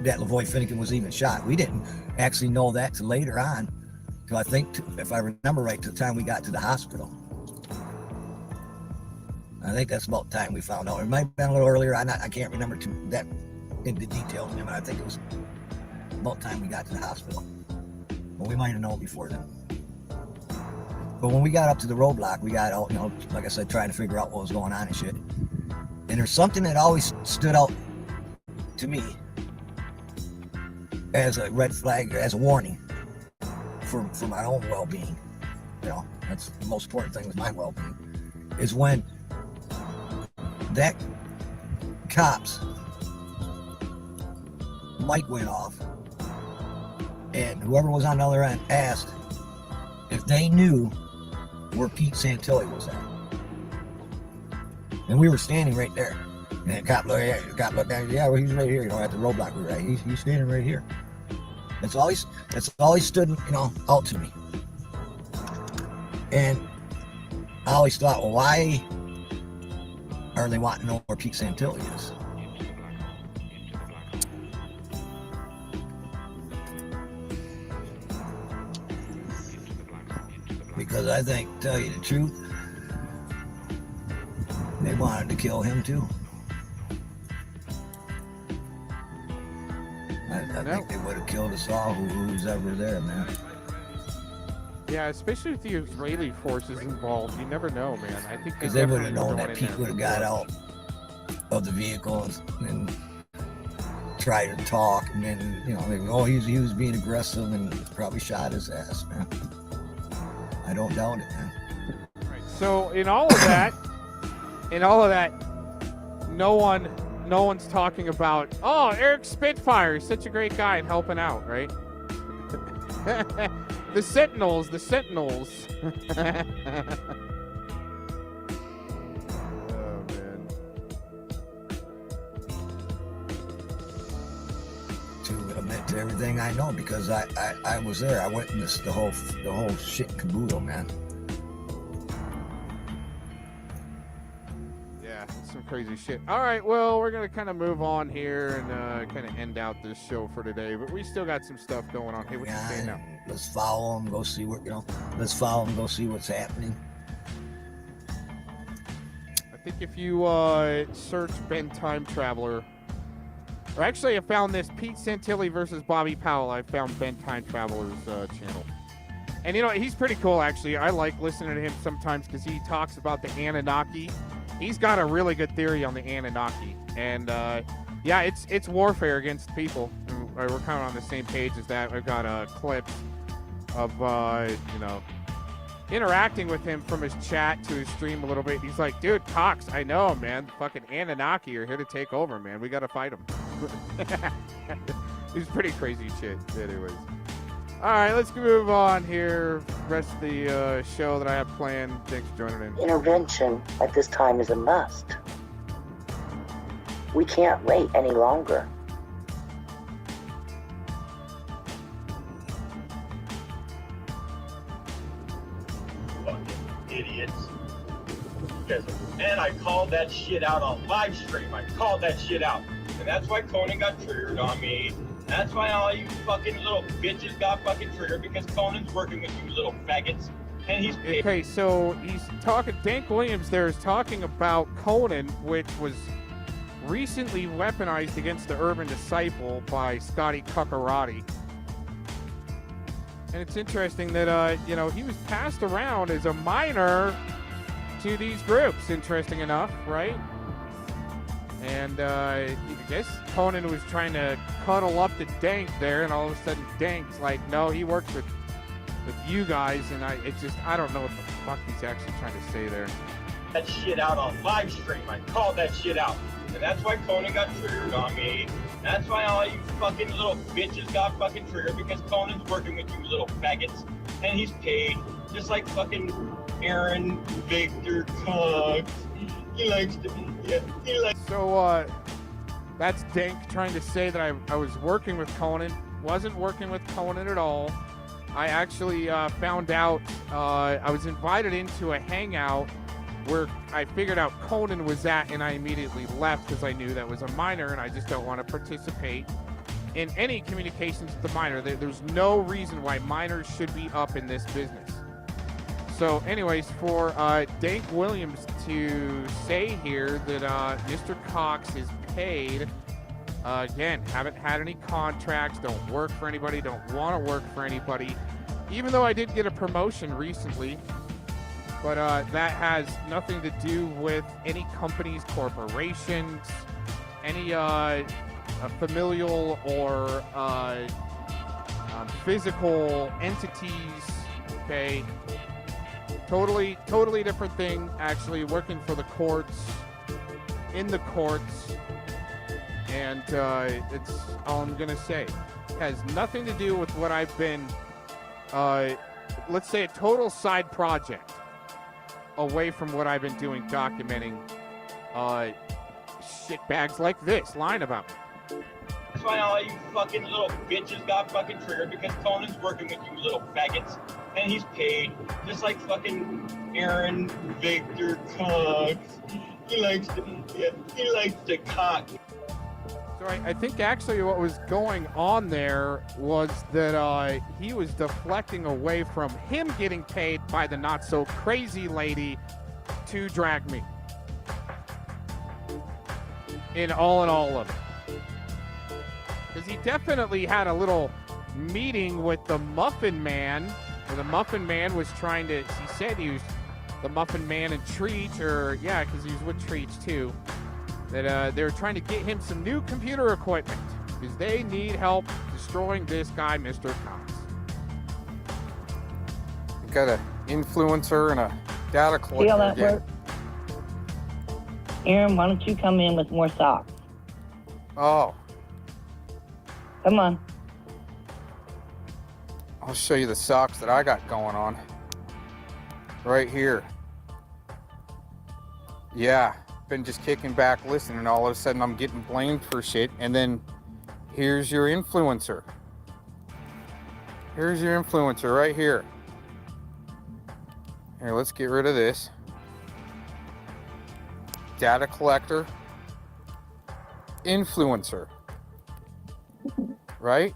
that LaVoy Finnegan was even shot. We didn't actually know that till later on, till I think, if I remember right, to the time we got to the hospital. I think that's about the time we found out. It might have been a little earlier. I can't remember that in the details, but I think it was about the time we got to the hospital. But we might have known before then. But when we got up to the roadblock, we got out, you know, like I said, trying to figure out what was going on and shit. And there's something that always stood out to me as a red flag, as a warning for my own well-being. You know, that's the most important thing, is my well-being, is when that cop's mic went off and whoever was on the other end asked if they knew where Pete Santilli was at. And we were standing right there. And the cop looked down, yeah, well, he's right here, you know, at the roadblock we were at. He's standing right here. That's all he stood, you know, out to me. And I always thought, well, why are they wanting to know where Pete Santilli is? Because I think, to tell you the truth, they wanted to kill him too. I think they would have killed us all who's ever there, man. Yeah, especially with the Israeli forces involved. You never know, man. I think Because they would have known that Pete would have got out of the vehicle and tried to talk, and then, you know, they, oh, he was being aggressive and probably shot his ass, man. I don't doubt it, man. Right. So in all of that, no one's talking about, oh, Eric Spitfire is such a great guy and helping out, right? The Sentinels. Oh, man. To admit to everything I know, because I was there. I witnessed the whole shit and caboodle, man. Yeah, some crazy shit. All right, well, we're gonna kind of move on here and kind of end out this show for today, but we still got some stuff going on. Hey, what you saying now? Let's follow him, go see what, let's follow him, go see what's happening. I think if you search Ben Time Traveler, or actually I found this Pete Santilli versus Bobby Powell. I found Ben Time Traveler's channel. And he's pretty cool, actually. I like listening to him sometimes because he talks about the Anunnaki. He's got a really good theory on the Anunnaki. And yeah, it's warfare against people. And we're kind of on the same page as that. I've got clips of, interacting with him from his chat to his stream a little bit. He's like, dude, Cox, I know, man. The fucking Anunnaki are here to take over, man. We got to fight them. He's pretty crazy shit. Anyways. All right, let's move on here. Rest of the show that I have planned. Thanks for joining in. Intervention at this time is a must. We can't wait any longer. Fucking idiots. And I called that shit out on live stream. I called that shit out. And that's why Conan got triggered on me. That's why all you fucking little bitches got fucking triggered, because Conan's working with you little faggots. And he's paid. Okay, so he's talking, Dank Williams there is talking about Conan, which was recently weaponized against the Urban Disciple by Scotty Cuccarati. And it's interesting that, he was passed around as a minor to these groups, interesting enough, right? And I guess Conan was trying to cuddle up to Dank there, and all of a sudden Dank's like, no, he works with you guys, and I don't know what the fuck he's actually trying to say there. That shit out on live stream. I called that shit out. And that's why Conan got triggered on me. That's why all you fucking little bitches got fucking triggered, because Conan's working with you little faggots. And he's paid just like fucking Aaron Victor Cox. He likes to be, he likes. So, that's Dank trying to say that I was working with Conan. Wasn't working with Conan at all. I actually found out I was invited into a hangout where I figured out Conan was at, and I immediately left because I knew that was a minor, and I just don't want to participate in any communications with the minor. There's no reason why minors should be up in this business. So anyways, for Dank Williams to say here that Mr. Cox is paid, again, haven't had any contracts, don't work for anybody, don't want to work for anybody, even though I did get a promotion recently, but that has nothing to do with any companies, corporations, any familial or physical entities, okay? Totally different thing, actually, working for the courts, in the courts, and it's all I'm gonna say. It has nothing to do with what I've been, let's say, a total side project away from what I've been doing, documenting shitbags like this lying about me. That's why all you fucking little bitches got fucking triggered, because Conan's working with you little faggots. And he's paid just like fucking Aaron Victor Cox. He likes to cock. So I think actually what was going on there was that he was deflecting away from him getting paid by the not so crazy lady to drag me. In all of it. Because he definitely had a little meeting with the Muffin Man, where the Muffin Man was trying to, he said he was the Muffin Man and Treach, or yeah, because he was with Treach too, that they were trying to get him some new computer equipment because they need help destroying this guy, Mr. Cox. We've got an influencer and a data collector. See how that again. works? Aaron, why don't you come in with more socks? Oh, Come on. I'll show you the socks that I got going on. Right here. Yeah, been just kicking back listening, all of a sudden I'm getting blamed for shit, and then here's your influencer. Here's your influencer right here. Here, let's get rid of this. data collector, influencer, right?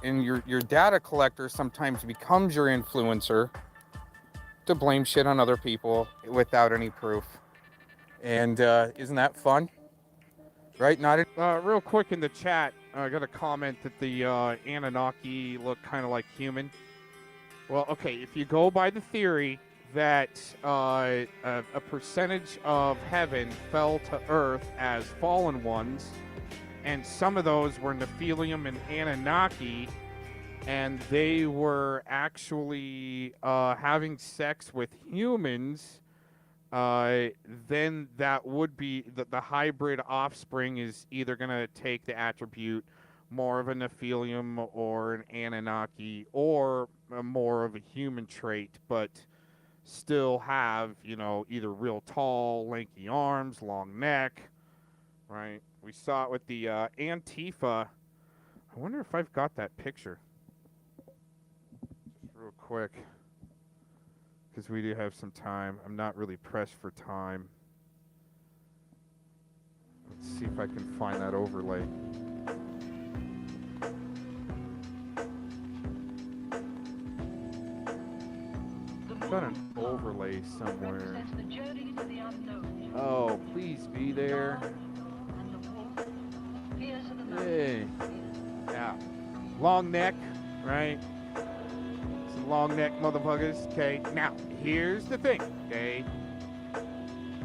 And your data collector sometimes becomes your influencer to blame shit on other people without any proof. And isn't that fun? Right? Not real quick in the chat, I got a comment that the Anunnaki look kind of like human. Well, okay, if you go by the theory that a percentage of heaven fell to Earth as fallen ones, and some of those were Nephilim and Anunnaki, and they were actually having sex with humans, then that would be the hybrid offspring is either going to take the attribute more of a Nephilim or an Anunnaki, or more of a human trait, but still have, you know, either real tall, lanky arms, long neck, right? We saw it with the Antifa. I wonder if I've got that picture. Just real quick, because we do have some time. I'm not really pressed for time. Let's see if I can find that overlay. Got an overlay somewhere. Oh, please be there. Hey. Yeah. Long neck, right? Some long neck motherfuckers. Okay. Now, here's the thing, okay?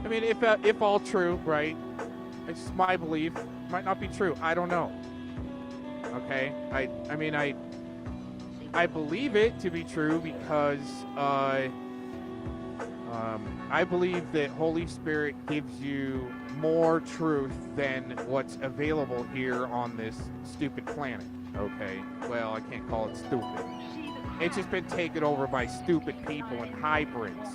I mean, if all true, right? It's just my belief. Might not be true. I don't know. Okay? I mean, I believe it to be true because I believe that Holy Spirit gives you more truth than what's available here on this stupid planet. Okay, well, I can't call it stupid. It's just been taken over by stupid people and hybrids.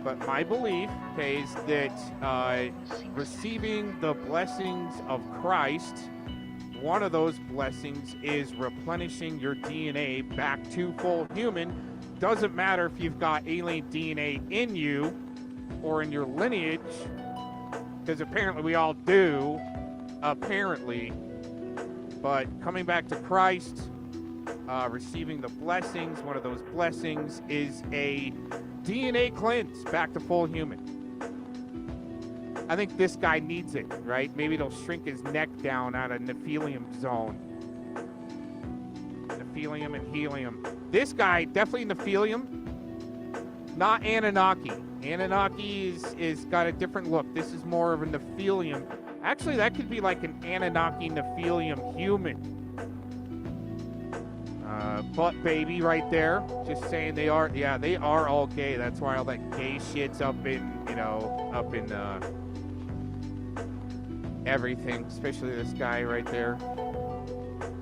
But my belief, okay, is that receiving the blessings of Christ, one of those blessings is replenishing your DNA back to full human. Doesn't matter if you've got alien DNA in you or in your lineage, because apparently we all do, apparently. But coming back to Christ, receiving the blessings, one of those blessings is a DNA cleanse back to full human. I think this guy needs it, right? Maybe it'll shrink his neck down out of Nephilim zone. Nephilim and helium. This guy, definitely Nephilim, not Anunnaki. Anunnaki is got a different look. This is more of a Nephilim. Actually, that could be like an Anunnaki Nephilim human. Butt baby right there. Just saying they are, yeah, they are all gay. That's why all that gay shit's up in, you know, up in everything, especially this guy right there.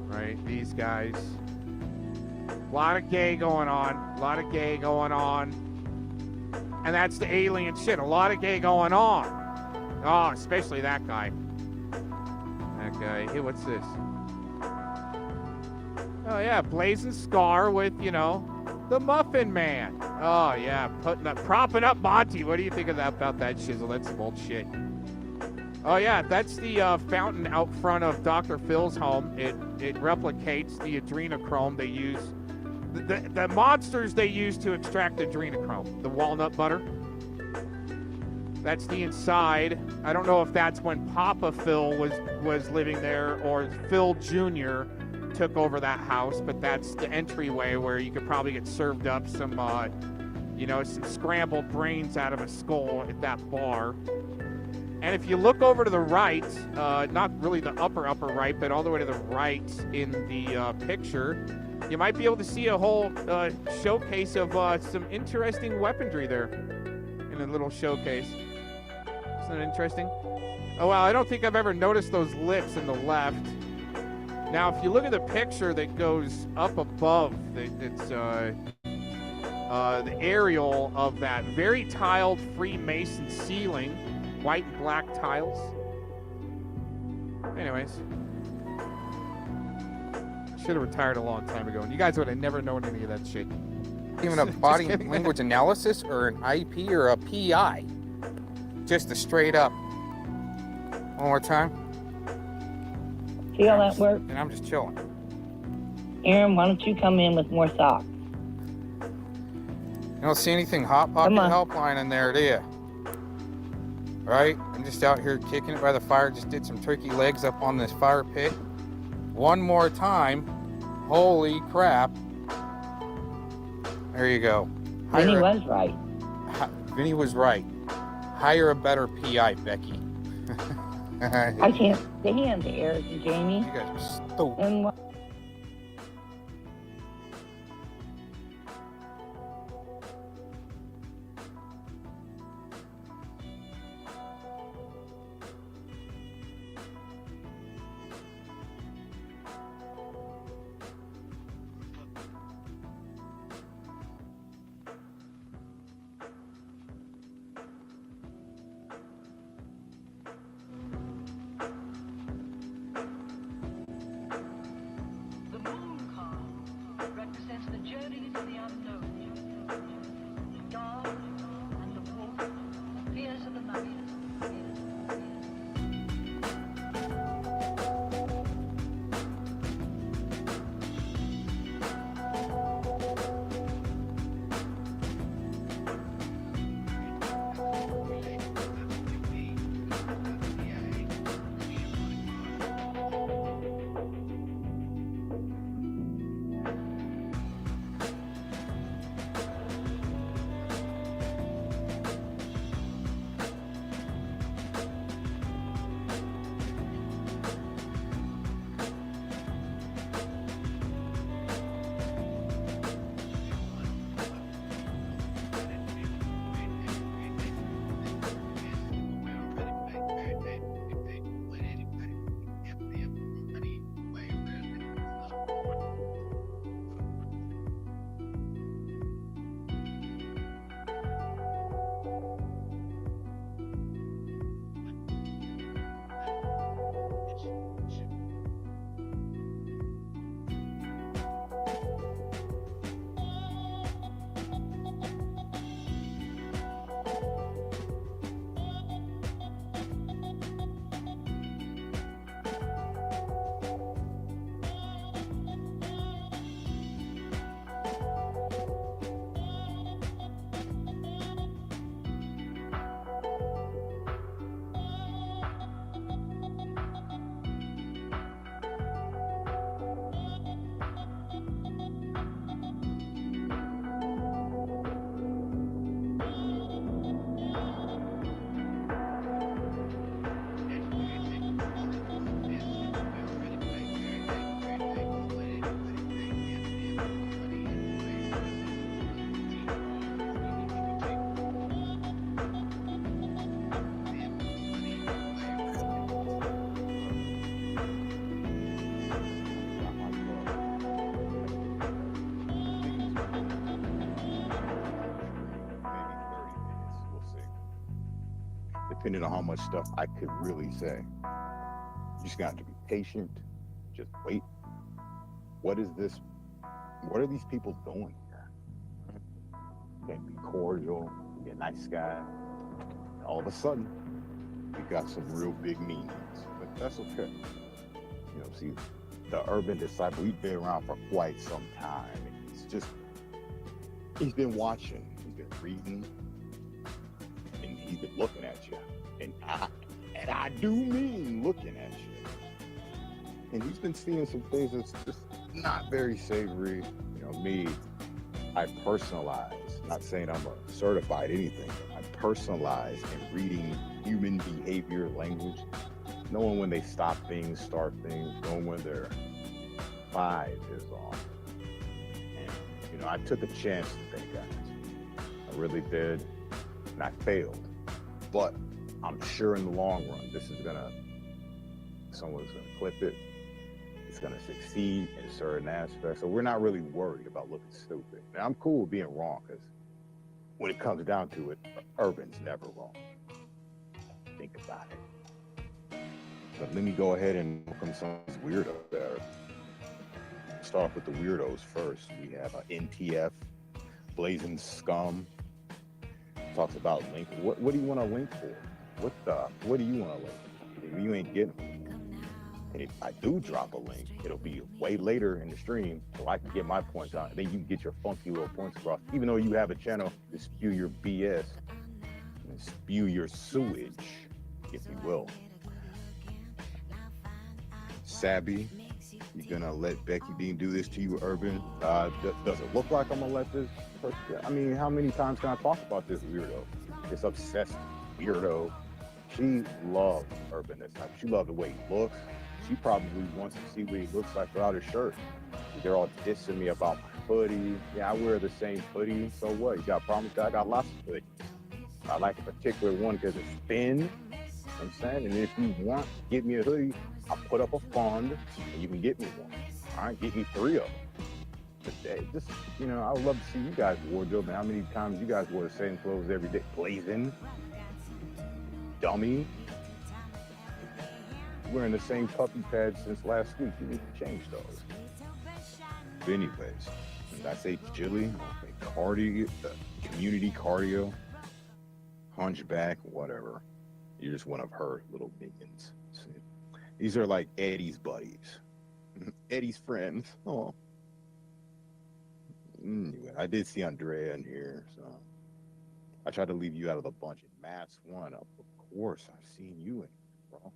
Right, these guys. A lot of gay going on. A lot of gay going on. And that's the alien shit. A lot of gay going on. Oh, especially that guy. That guy. Hey, what's this? Oh, yeah, Blazin' Scar with, you know, the Muffin Man. Oh, yeah, propping up Monty. What do you think about that shizzle? That's some old shit. Oh, yeah, that's the fountain out front of Dr. Phil's home. It replicates the adrenochrome they use. The monsters they use to extract adrenochrome. The walnut butter. That's the inside. I don't know if that's when Papa Phil was living there or Phil Jr. took over that house, but that's the entryway where you could probably get served up some, you know, some scrambled brains out of a skull at that bar. And if you look over to the right, not really the upper right, but all the way to the right in the picture, you might be able to see a whole showcase of some interesting weaponry there in a little showcase. Isn't that interesting? Oh, well, I don't think I've ever noticed those lips in the left. Now, if you look at the picture that goes up above, it's the aerial of that very tiled Freemason ceiling, white and black tiles. Anyways, should have retired a long time ago, and you guys would have never known any of that shit. Even a body language analysis or an IP or a PI. Just a straight up. One more time. See how that works? And I'm just chilling. Aaron, why don't you come in with more socks? You don't see anything Hot Pocket Helpline in there, do you? Right? I'm just out here kicking it by the fire. Just did some turkey legs up on this fire pit. One more time. Holy crap. There you go. Vinny was right. Vinny was right. Hire a better PI, Becky. I can't stand Eric and Jamie. You guys are stupid. And depending on how much stuff I could really say. You just got to be patient, just wait. What is this? What are these people doing here? You can't be cordial, be a nice guy. All of a sudden, we got some real big meanings, but that's okay. You know, see, the urban disciple, he's been around for quite some time. It's just, he's been watching, he's been reading, and he's been looking at you. And I do mean looking at you. And he's been seeing some things that's just not very savory. You know, me, I personalize, not saying I'm a certified anything, but I personalize in reading human behavior, language, knowing when they stop things, start things, knowing when their vibe is off. And, you know, I took a chance today, guys. I really did, and I failed. But I'm sure in the long run, this is someone's gonna clip it. It's gonna succeed in certain aspects. So we're not really worried about looking stupid. Now, I'm cool with being wrong, because when it comes down to it, urban's never wrong. Think about it. But let me go ahead and welcome some of these weirdos there. Start off with the weirdos first. We have NTF, Glazin scum. Talks about link. What do you want to link for? what do you want to link? You ain't getting them. And if I do drop a link, it'll be way later in the stream so I can get my points out. And then you can get your funky little points across. Even though you have a channel to spew your BS and spew your sewage, if you will. Sabby, you gonna let Becky Dean do this to you, Urban? Does it look like I'm gonna let this person? I mean, how many times can I talk about this weirdo? This obsessed weirdo. She loves Urban this time. She loves the way he looks. She probably wants to see what he looks like without his shirt. They're all dissing me about my hoodie. Yeah, I wear the same hoodie. So what? You got problems? I got lots of hoodies. I like a particular one because it's thin. You know what I'm saying? And if you want, give me a hoodie. I'll put up a fund and you can get me one. All right, get me 3 of them. But just, you know, I would love to see you guys' wardrobe and how many times you guys wear the same clothes every day. Glazin, dummy, wearing the same puppy pads since last week. You need to change those. But anyways, I say Jilly, cardio, community cardio, hunchback, whatever. You're just one of her little minions. These are like Eddie's buddies. Eddie's friends. Oh. Anyway, I did see Andrea in here, so I tried to leave you out of the bunch. And Mass One, of course, I've seen you in, bro.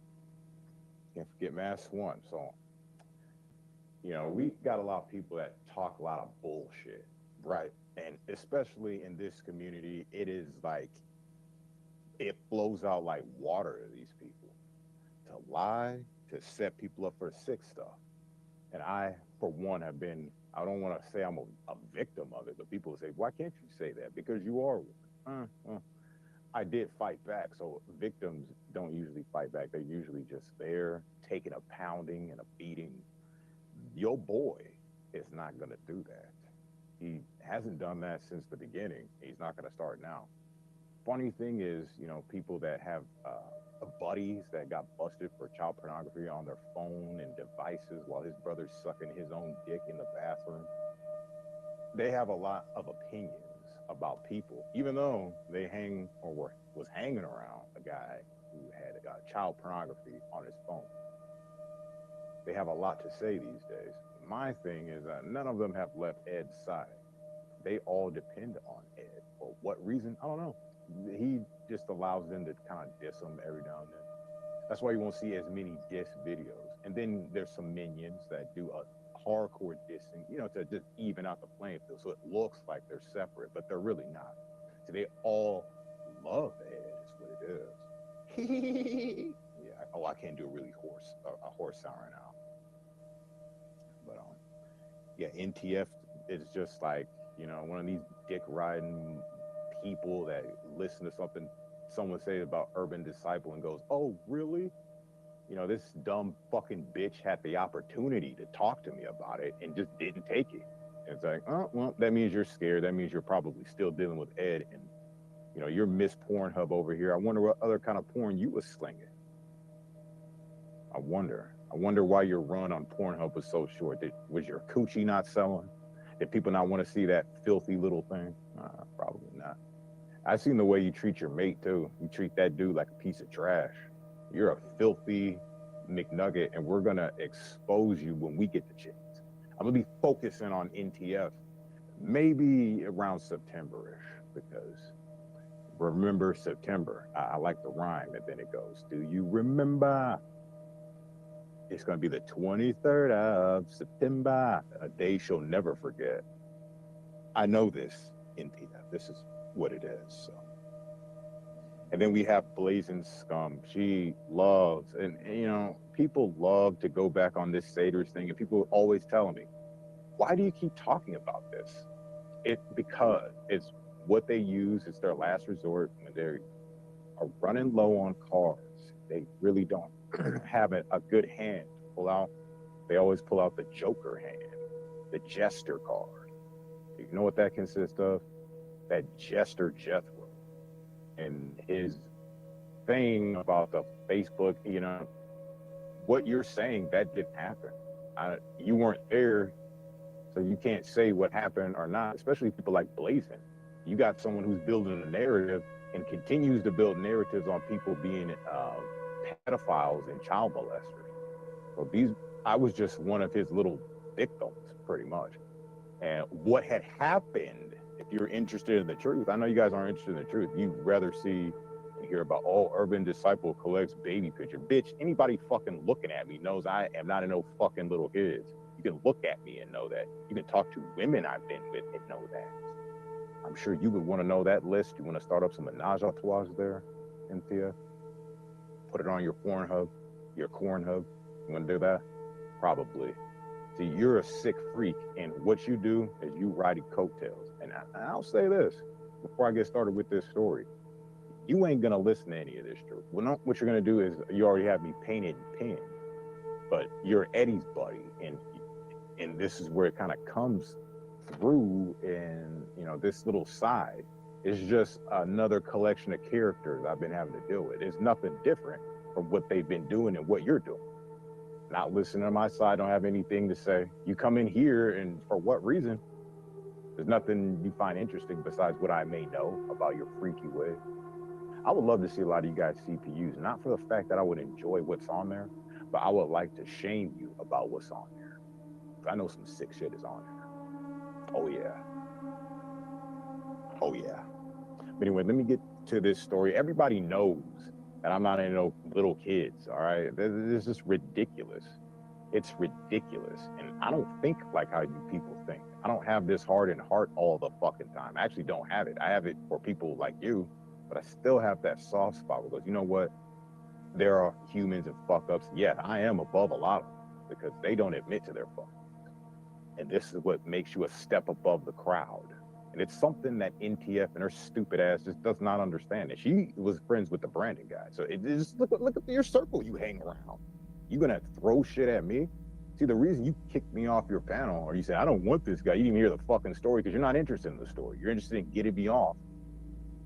Can't forget Mass One. So, you know, we got a lot of people that talk a lot of bullshit, right? And especially in this community, it is like, it flows out like water to these people. To lie, to set people up for sick stuff. And I, for one, have been, I don't want to say I'm a victim of it, but people say, why can't you say that? Because you are one. I did fight back, so victims don't usually fight back. They're usually just there, taking a pounding and a beating. Your boy is not going to do that. He hasn't done that since the beginning. He's not going to start now. Funny thing is, you know, people that have buddies that got busted for child pornography on their phone and devices while his brother's sucking his own dick in the bathroom, they have a lot of opinions about people, even though they hang or was hanging around a guy who had child pornography on his phone. They have a lot to say these days. My thing is none of them have left Ed's side. They all depend on Ed. For what reason? I don't know. He just allows them to kind of diss him every now and then. That's why you won't see as many diss videos. And then there's some minions that do a hardcore dissing, you know, to just even out the playing field. So it looks like they're separate, but they're really not. So they all love Ed, is what it is. Yeah. Oh, I can't do a horse sound right now. But yeah, NTF is just like, you know, one of these dick riding people that listen to something someone say about Urban Disciple and goes, oh, really? You know, this dumb fucking bitch had the opportunity to talk to me about it and just didn't take it. And it's like, oh, well, that means you're scared. That means you're probably still dealing with Ed and, you know, you're Miss Pornhub over here. I wonder what other kind of porn you was slinging. I wonder why your run on Pornhub was so short. Was your coochie not selling? Did people not want to see that filthy little thing? Probably not. I've seen the way you treat your mate too. You treat that dude like a piece of trash. You're a filthy McNugget, and we're gonna expose you when we get the chance. I'm gonna be focusing on NTF maybe around September-ish, because remember September. I like the rhyme, and then it goes, do you remember? It's gonna be the 23rd of September, a day she'll never forget. I know this, NTF. This is what it is. So. And then we have Blazin Scum. She loves, and you know, people love to go back on this Satyrs thing, and people always telling me, why do you keep talking about this? Because it's what they use. It's their last resort when they are running low on cards. They really don't have a good hand to pull out. They always pull out the Joker hand, the Jester card. You know what that consists of? That Jester Jethro. And his thing about the Facebook, you know, what you're saying, that didn't happen. You weren't there, so you can't say what happened or not, especially people like Glazin. You got someone who's building a narrative and continues to build narratives on people being pedophiles and child molesters. So I was just one of his little victims, pretty much. And what had happened, if you're interested in the truth, I know you guys aren't interested in the truth. You'd rather see and hear about, oh, urban disciple collects baby picture. Bitch, anybody fucking looking at me knows I am not in no fucking little kids. You can look at me and know that. You can talk to women I've been with and know that. I'm sure you would want to know that list. You want to start up some menage a trois there, Cynthia? Put it on your Pornhub, your Cornhub. You want to do that? Probably. See, you're a sick freak, and what you do is you riding coattails. And I'll say this before I get started with this story. You ain't going to listen to any of this truth. What you're going to do is, you already have me painted and pinned, but you're Eddie's buddy, and this is where it kind of comes through in, you know, this little side. It's just another collection of characters I've been having to deal with. It's nothing different from what they've been doing and what you're doing. Not listening to my side, don't have anything to say. You come in here, and for what reason? There's nothing you find interesting besides what I may know about your freaky way. I would love to see a lot of you guys CPUs, not for the fact that I would enjoy what's on there, but I would like to shame you about what's on there. I know some sick shit is on there. Oh yeah. Oh yeah. But anyway, let me get to this story. Everybody knows that I'm not in no little kids, all right? This is just ridiculous. It's ridiculous. And I don't think like how you people think. I don't have this heart and heart all the fucking time. I actually don't have it. I have it for people like you, but I still have that soft spot because, you know what? There are humans and fuck-ups. Yeah, I am above a lot of them because they don't admit to their fuck. And this is what makes you a step above the crowd. And it's something that NTF and her stupid ass just does not understand. And she was friends with the Brandon guy. So it just look at your circle you hang around. You gonna throw shit at me? See, the reason you kicked me off your panel, or you said, I don't want this guy, you didn't hear the fucking story because you're not interested in the story. You're interested in getting me off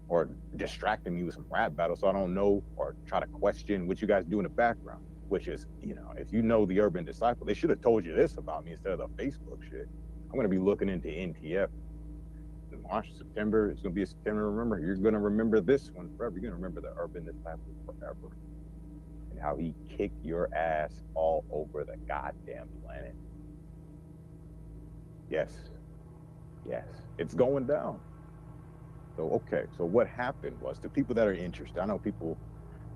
or distracting me with some rap battle so I don't know or try to question what you guys do in the background, which is, you know, if you know the Urban Disciple, they should have told you this about me instead of the Facebook shit. I'm gonna be looking into NTF. March, September, it's gonna be a September. Remember, you're gonna remember this one forever. You're gonna remember the Urban Disciple forever, and how he kicked your ass all over the goddamn planet. Yes, it's going down. So okay, so what happened was, to people that are interested, I know people,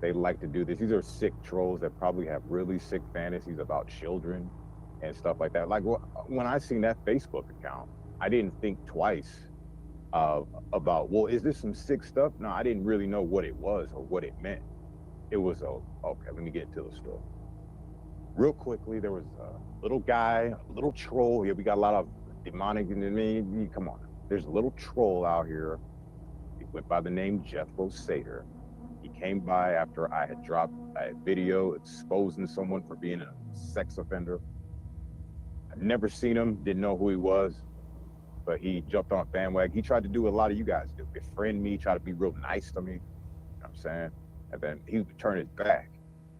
they like to do this. These are sick trolls that probably have really sick fantasies about children and stuff like that. Like when I seen that Facebook account, I didn't think twice about, well, is this some sick stuff? No, I didn't really know what it was or what it meant. It was, okay, let me get into the story. Real quickly, there was a little guy, a little troll here. We got a lot of demonic, come on. There's a little troll out here. He went by the name Jethro Sater. He came by after I had dropped a video exposing someone for being a sex offender. I've never seen him, didn't know who he was, but he jumped on a bandwagon. He tried to do what a lot of you guys do, befriend me, try to be real nice to me, you know what I'm saying? And then he would turn his back.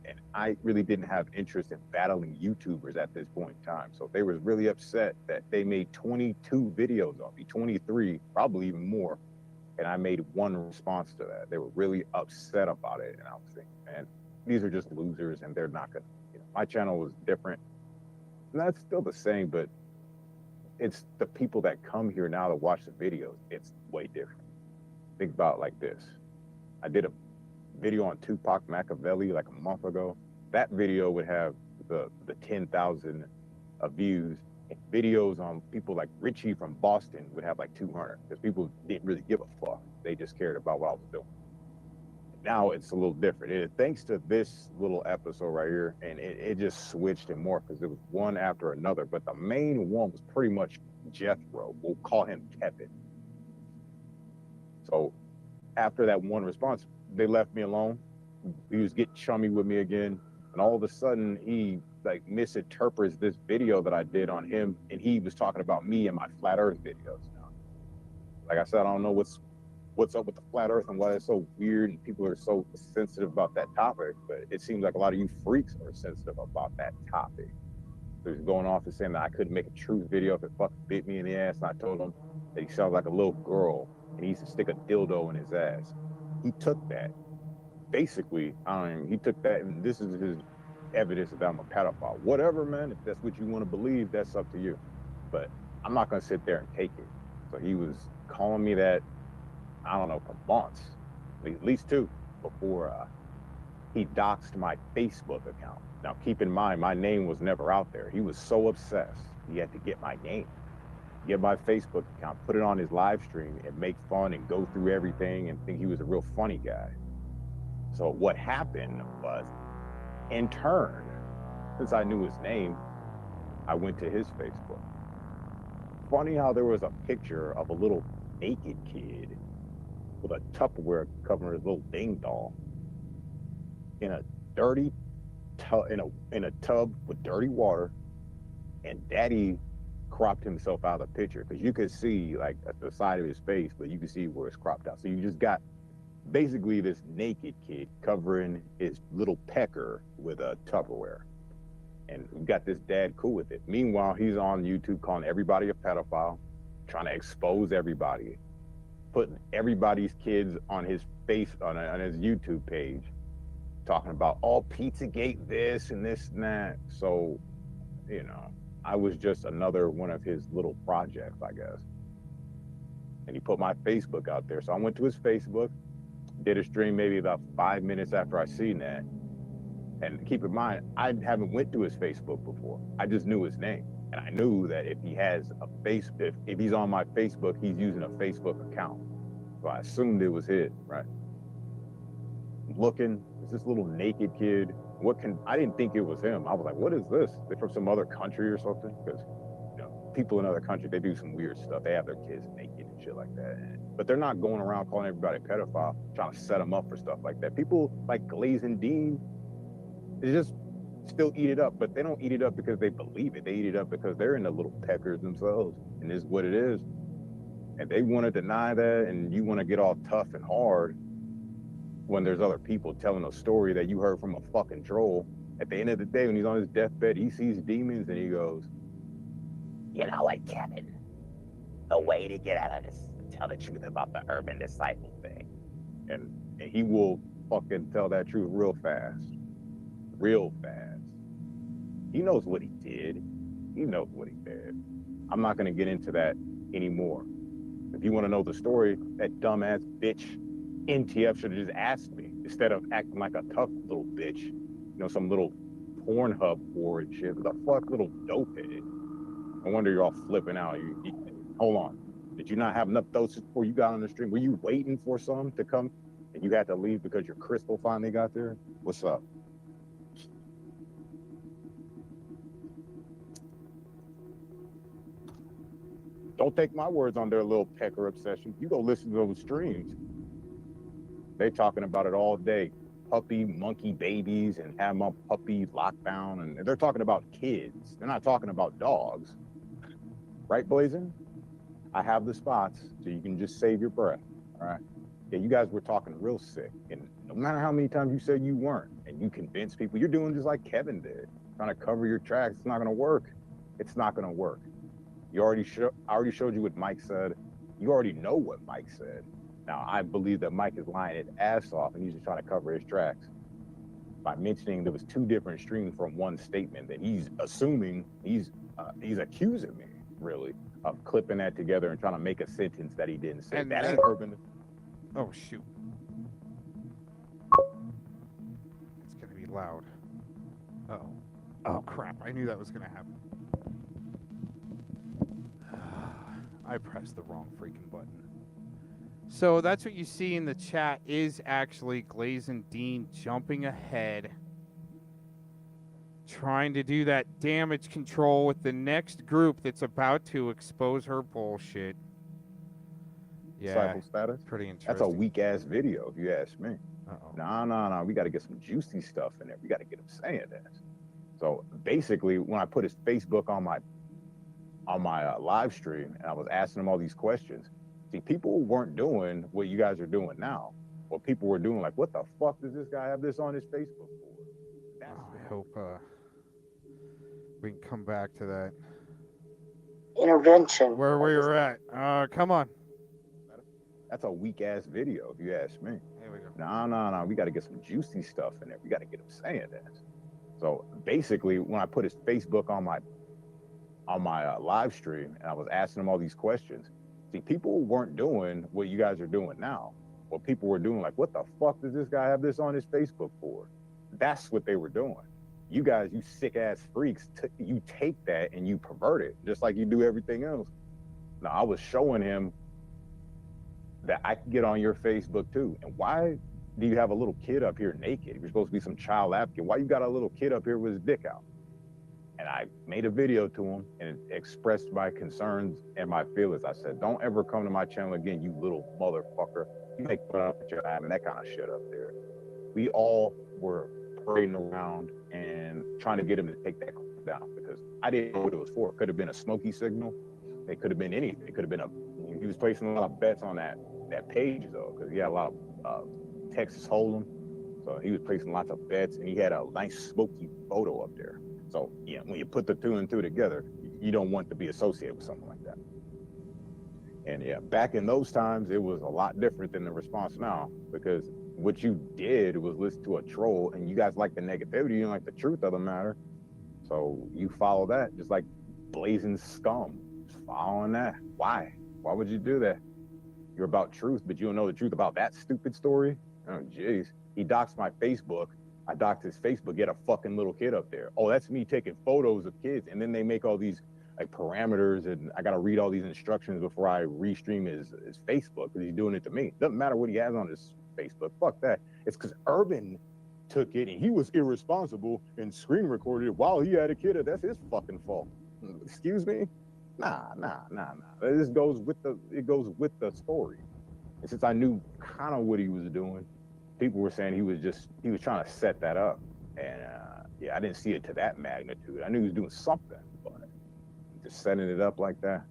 And I really didn't have interest in battling YouTubers at this point in time. So they were really upset that they made 22 videos on me, 23, probably even more. And I made one response to that. They were really upset about it. And I was thinking, man, these are just losers and they're not gonna, my channel was different. And that's still the same, but it's the people that come here now to watch the videos, it's way different. Think about it like this. I did a video on Tupac Machiavelli like a month ago. That video would have the 10,000 views. And videos on people like Richie from Boston would have like 200, because people didn't really give a fuck. They just cared about what I was doing. Now it's a little different. Thanks to this little episode right here, and it just switched and more because it was one after another. But the main one was pretty much Jethro. We'll call him Kevin. So after that one response, they left me alone. He was getting chummy with me again, and all of a sudden he like misinterprets this video that I did on him, and he was talking about me and my flat Earth videos. Like I said, I don't know what's up with the flat Earth and why it's so weird and people are so sensitive about that topic, but it seems like a lot of you freaks are sensitive about that topic. So he's going off and saying that I couldn't make a truth video if it fucking bit me in the ass, and I told him that he sounds like a little girl and he used to stick a dildo in his ass. he took that. Basically, he took that, and this is his evidence that I'm a pedophile. Whatever, man. If that's what you want to believe, that's up to you. But I'm not gonna sit there and take it. So he was calling me that, I don't know, for months, at least 2, before he doxed my Facebook account. Now, keep in mind, my name was never out there. He was so obsessed, he had to get my name, get my Facebook account, put it on his live stream, and make fun and go through everything and think he was a real funny guy. So what happened was, in turn, since I knew his name, I went to his Facebook. Funny how there was a picture of a little naked kid with a Tupperware covering his little ding doll in a dirty in a tub with dirty water, and Daddy cropped himself out of the picture because you could see like the side of his face, but you can see where it's cropped out. So you just got basically this naked kid covering his little pecker with a Tupperware. And we got this dad cool with it. Meanwhile, he's on YouTube calling everybody a pedophile, trying to expose everybody, putting everybody's kids on his face, on his YouTube page, talking about all Pizzagate this and this and that. So, you know, I was just another one of his little projects, I guess. And he put my Facebook out there. So I went to his Facebook, did a stream maybe about 5 minutes after I seen that. And keep in mind, I haven't went to his Facebook before. I just knew his name. And I knew that if he has a if he's on my Facebook, he's using a Facebook account. So I assumed it was his, right? Looking, it's this little naked kid. I didn't think it was him. I was like, what is this? They're from some other country or something? Because, you know, people in other countries, they do some weird stuff. They have their kids naked and shit like that. But they're not going around calling everybody a pedophile, trying to set them up for stuff like that. People like Glazin Dean, they just still eat it up, but they don't eat it up because they believe it. They eat it up because they're in the little peckers themselves, and this is what it is. And they want to deny that, and you want to get all tough and hard when there's other people telling a story that you heard from a fucking troll. At the end of the day, when he's on his deathbed, he sees demons and he goes, You know what, Kevin? The way to get out of this is to tell the truth about the urban disciple thing. And he will fucking tell that truth real fast. Real fast. He knows what he did. He knows what he did. I'm not going to get into that anymore. If you want to know the story, that dumbass bitch NTF should have just asked me instead of acting like a tough little bitch. You know, some little Pornhub whore and shit. The fuck, little dopehead. No wonder you're all flipping out. Hold on. Did you not have enough doses before you got on the stream? Were you waiting for some to come and you had to leave because your crystal finally got there? What's up? Don't take my words on their little pecker obsession. You go listen to those streams. They talking about it all day. Puppy, monkey babies, and have them on puppy lockdown. And they're talking about kids. They're not talking about dogs. Right, Glazin? I have the spots so you can just save your breath. All right? Yeah, you guys were talking real sick. And no matter how many times you said you weren't, and you convinced people, you're doing just like Kevin did. Trying to cover your tracks. It's not going to work. It's not going to work. I already showed you what Mike said. You already know what Mike said. Now, I believe that Mike is lying his ass off and he's just trying to cover his tracks by mentioning there was 2 different streams from one statement that he's assuming, he's accusing me, really, of clipping that together and trying to make a sentence that he didn't say. And that ain't urban. Oh, shoot. It's going to be loud. Uh-oh. Oh, crap. I knew that was going to happen. I pressed the wrong freaking button. So that's what you see in the chat is actually Glazin Dean jumping ahead, trying to do that damage control with the next group that's about to expose her bullshit. Yeah, Disciple status? pretty interesting. That's a weak-ass video, if you ask me. Uh-oh. No. We got to get some juicy stuff in there. We got to get him saying that. So basically, when I put his Facebook on my live stream and I was asking him all these questions, see, people weren't doing what you guys are doing now. What people were doing, like, what the fuck does this guy have this on his Facebook for? I hope we can come back to that. Intervention. Where we were at. Come on. That's a weak ass video, if you ask me. Here we go. No. We got to get some juicy stuff in there. We got to get him saying that. So basically, when I put his Facebook on my live stream, and I was asking him all these questions, see, people weren't doing what you guys are doing now. What people were doing, like, what the fuck does this guy have this on his Facebook for? That's what they were doing. You guys, you sick ass freaks, you take that and you pervert it, just like you do everything else. Now, I was showing him that I can get on your Facebook too. And why do you have a little kid up here naked? You're supposed to be some child advocate. Why you got a little kid up here with his dick out? And I made a video to him and expressed my concerns and my feelings. I said, don't ever come to my channel again, you little motherfucker. You make fun of your ass and that kind of shit up there. We all were parading around and trying to get him to take that down because I didn't know what it was for. It could have been a smoky signal. It could have been anything. It could have been he was placing a lot of bets on that page though, because he had a lot of Texas Hold'em. So he was placing lots of bets and he had a nice smoky photo up there. So yeah, when you put the two and two together, you don't want to be associated with something like that. And yeah, back in those times, it was a lot different than the response now, because what you did was listen to a troll and you guys like the negativity, you don't like the truth of the matter. So you follow that, just like Glazin scum, just following that. Why? Why would you do that? You're about truth, but you don't know the truth about that stupid story? Oh, jeez. He doxed my Facebook. I doxed his Facebook, get a fucking little kid up there. Oh, that's me taking photos of kids. And then they make all these like parameters and I got to read all these instructions before I restream his Facebook because he's doing it to me. Doesn't matter what he has on his Facebook. Fuck that. It's because Urban took it and he was irresponsible and screen recorded it while he had a kid. That's his fucking fault. Excuse me? Nah. This goes with the story. And since I knew kind of what he was doing, people were saying he was trying to set that up. And yeah, I didn't see it to that magnitude. I knew he was doing something, but just setting it up like that.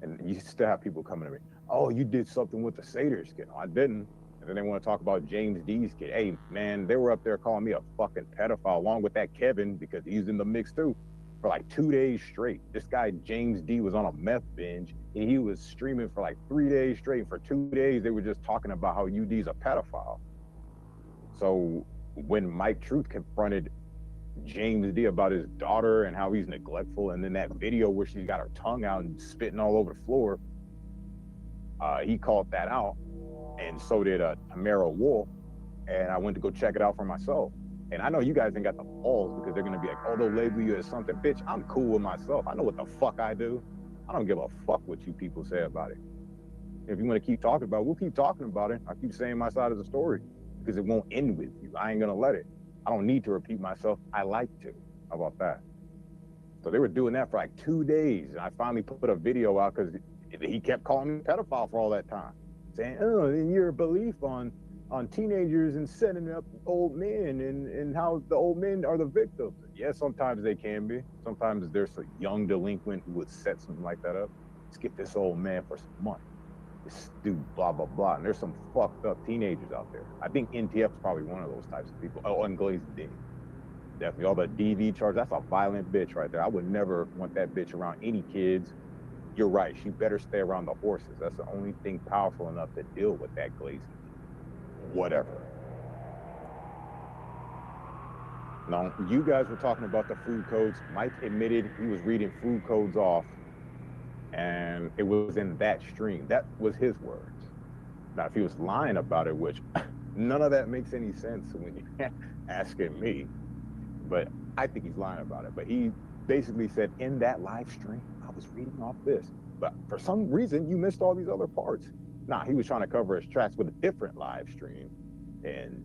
And you still have people coming to me, oh, you did something with the Satyrs kid. No, I didn't. And then they want to talk about James D's kid. Hey, man, they were up there calling me a fucking pedophile along with that Kevin because he's in the mix too for like 2 days straight. This guy, James D, was on a meth binge and he was streaming for like 3 days straight. For 2 days, they were just talking about how UD's a pedophile. So when Mike Truth confronted James D about his daughter and how he's neglectful, and then that video where she's got her tongue out and spitting all over the floor, he called that out, and so did Tamara Wolf, and I went to go check it out for myself. And I know you guys ain't got the balls because they're gonna be like, oh, they'll label you as something. Bitch, I'm cool with myself. I know what the fuck I do. I don't give a fuck what you people say about it. If you want to keep talking about it, we'll keep talking about it. I keep saying my side of the story because it won't end with you. I ain't gonna let it. I don't need to repeat myself. I like to. How about that? So they were doing that for like 2 days. And I finally put a video out because he kept calling me a pedophile for all that time. Saying, oh, and your belief on teenagers and setting up old men and how the old men are the victims. Yeah, sometimes they can be. Sometimes there's a young delinquent who would set something like that up. Let's get this old man for some money. This dude, blah, blah, blah. And there's some fucked up teenagers out there. I think NTF's probably one of those types of people. Oh, and Glazin D. Definitely. All the DV charge, that's a violent bitch right there. I would never want that bitch around any kids. You're right. She better stay around the horses. That's the only thing powerful enough to deal with that Glazin. Whatever. Now, you guys were talking about the food codes. Mike admitted he was reading food codes off, and it was in that stream. That was his words. Now, if he was lying about it, which none of that makes any sense when you're asking me, but I think he's lying about it. But he basically said in that live stream, I was reading off this, but for some reason you missed all these other parts. Nah, he was trying to cover his tracks with a different live stream and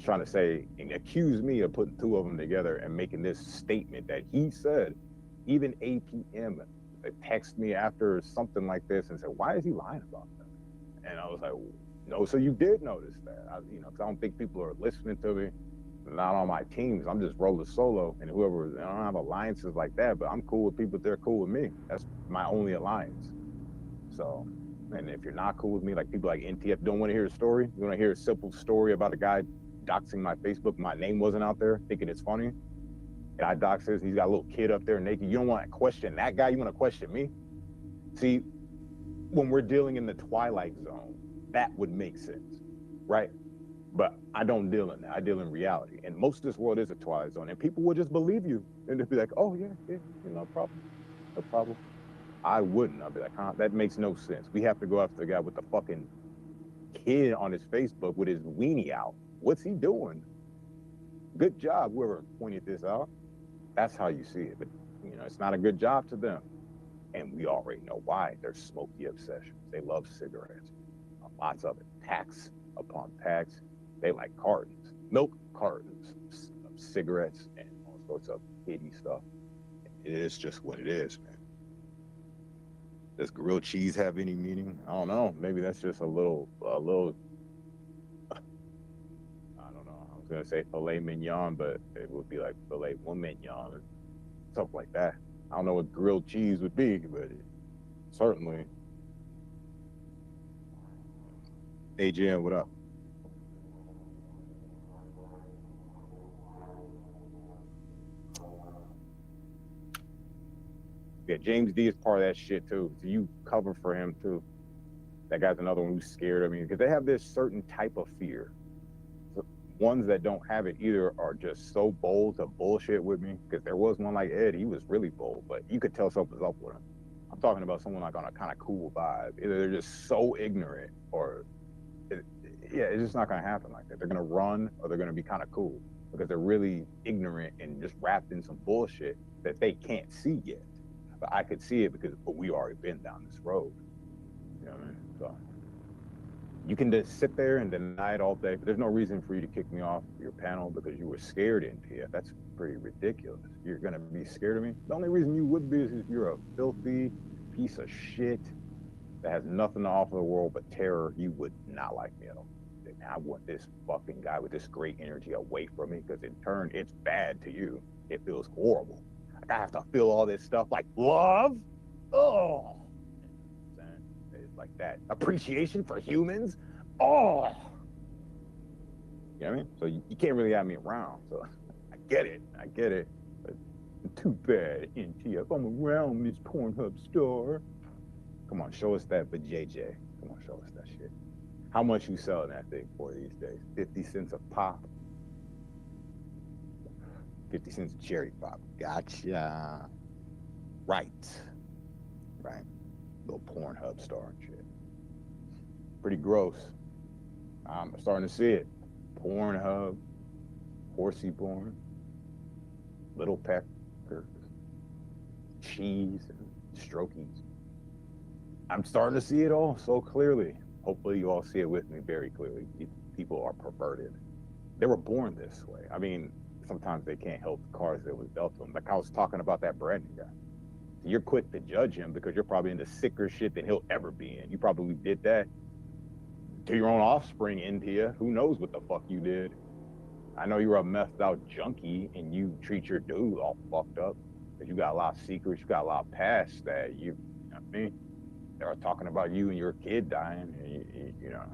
trying to say and accuse me of putting two of them together and making this statement that he said. Even APM texted me after something like this and said, why is he lying about that? And I was like, no, so you did notice that. Because I don't think people are listening to me. Not on my teams. I'm just rolling solo, and whoever, I don't have alliances like that, but I'm cool with people if they're cool with me. That's my only alliance. So, and if you're not cool with me, like people like NTF don't want to hear a story, you want to hear a simple story about a guy doxing my Facebook, my name wasn't out there, thinking it's funny, and I dox this, he's got a little kid up there naked. You don't want to question that guy, you want to question me? See, when we're dealing in the Twilight Zone, that would make sense, right? But I don't deal in that. I deal in reality. And most of this world is a twilight zone. And people will just believe you. And they'll be like, oh, yeah, no problem. No problem. I wouldn't. I'd be like, huh? That makes no sense. We have to go after the guy with the fucking kid on his Facebook with his weenie out. What's he doing? Good job, whoever pointed this out. That's how you see it. But, it's not a good job to them. And we already know why. They're smoky obsessions. They love cigarettes. Lots of it. Packs upon packs. They like cartons, milk cartons of cigarettes and all sorts of hideous stuff. It is just what it is, man. Does grilled cheese have any meaning? I don't know. Maybe that's just a little, I don't know. I was going to say filet mignon, but it would be like filet mignon or stuff like that. I don't know what grilled cheese would be, but certainly. Hey, Jen, what up? Yeah, James D is part of that shit too. So you cover for him too. That guy's another one who's scared of me because they have this certain type of fear. The ones that don't have it either are just so bold to bullshit with me. Because there was one like Ed, he was really bold, but you could tell something's up with him. I'm talking about someone like on a kind of cool vibe. Either they're just so ignorant or, it's just not going to happen like that. They're going to run or they're going to be kind of cool because they're really ignorant and just wrapped in some bullshit that they can't see yet. But I could see it because we already been down this road. You know what I mean? So you can just sit there and deny it all day, but there's no reason for you to kick me off your panel because you were scared in here. That's pretty ridiculous. You're gonna be scared of me? The only reason you would be is if you're a filthy piece of shit that has nothing to offer the world but terror. You would not like me at all. I want this fucking guy with this great energy away from me because in turn, it's bad to you. It feels horrible. I have to feel all this stuff like love. Oh, it's like that. Appreciation for humans. Oh, you know what I mean? So you can't really have me around. So I get it. But too bad, NTF. I'm around this Pornhub store. Come on, show us that for JJ. Come on, show us that shit. How much you selling that thing for these days? 50 cents a pop. 50 cents cherry pop. Gotcha. Right. Little Pornhub star and shit. Pretty gross. I'm starting to see it. Pornhub, horsey porn, little peckers, cheese, and strokies. I'm starting to see it all so clearly. Hopefully you all see it with me very clearly. People are perverted. They were born this way. I mean, sometimes they can't help the cards that was dealt to them. Like I was talking about that Brandon guy. You're quick to judge him because you're probably into sicker shit than he'll ever be in. You probably did that to your own offspring, India. Who knows what the fuck you did? I know you're a methed out junkie and you treat your dude all fucked up because you got a lot of secrets, you got a lot of past that you know what I mean? They were talking about you and your kid dying, and you know.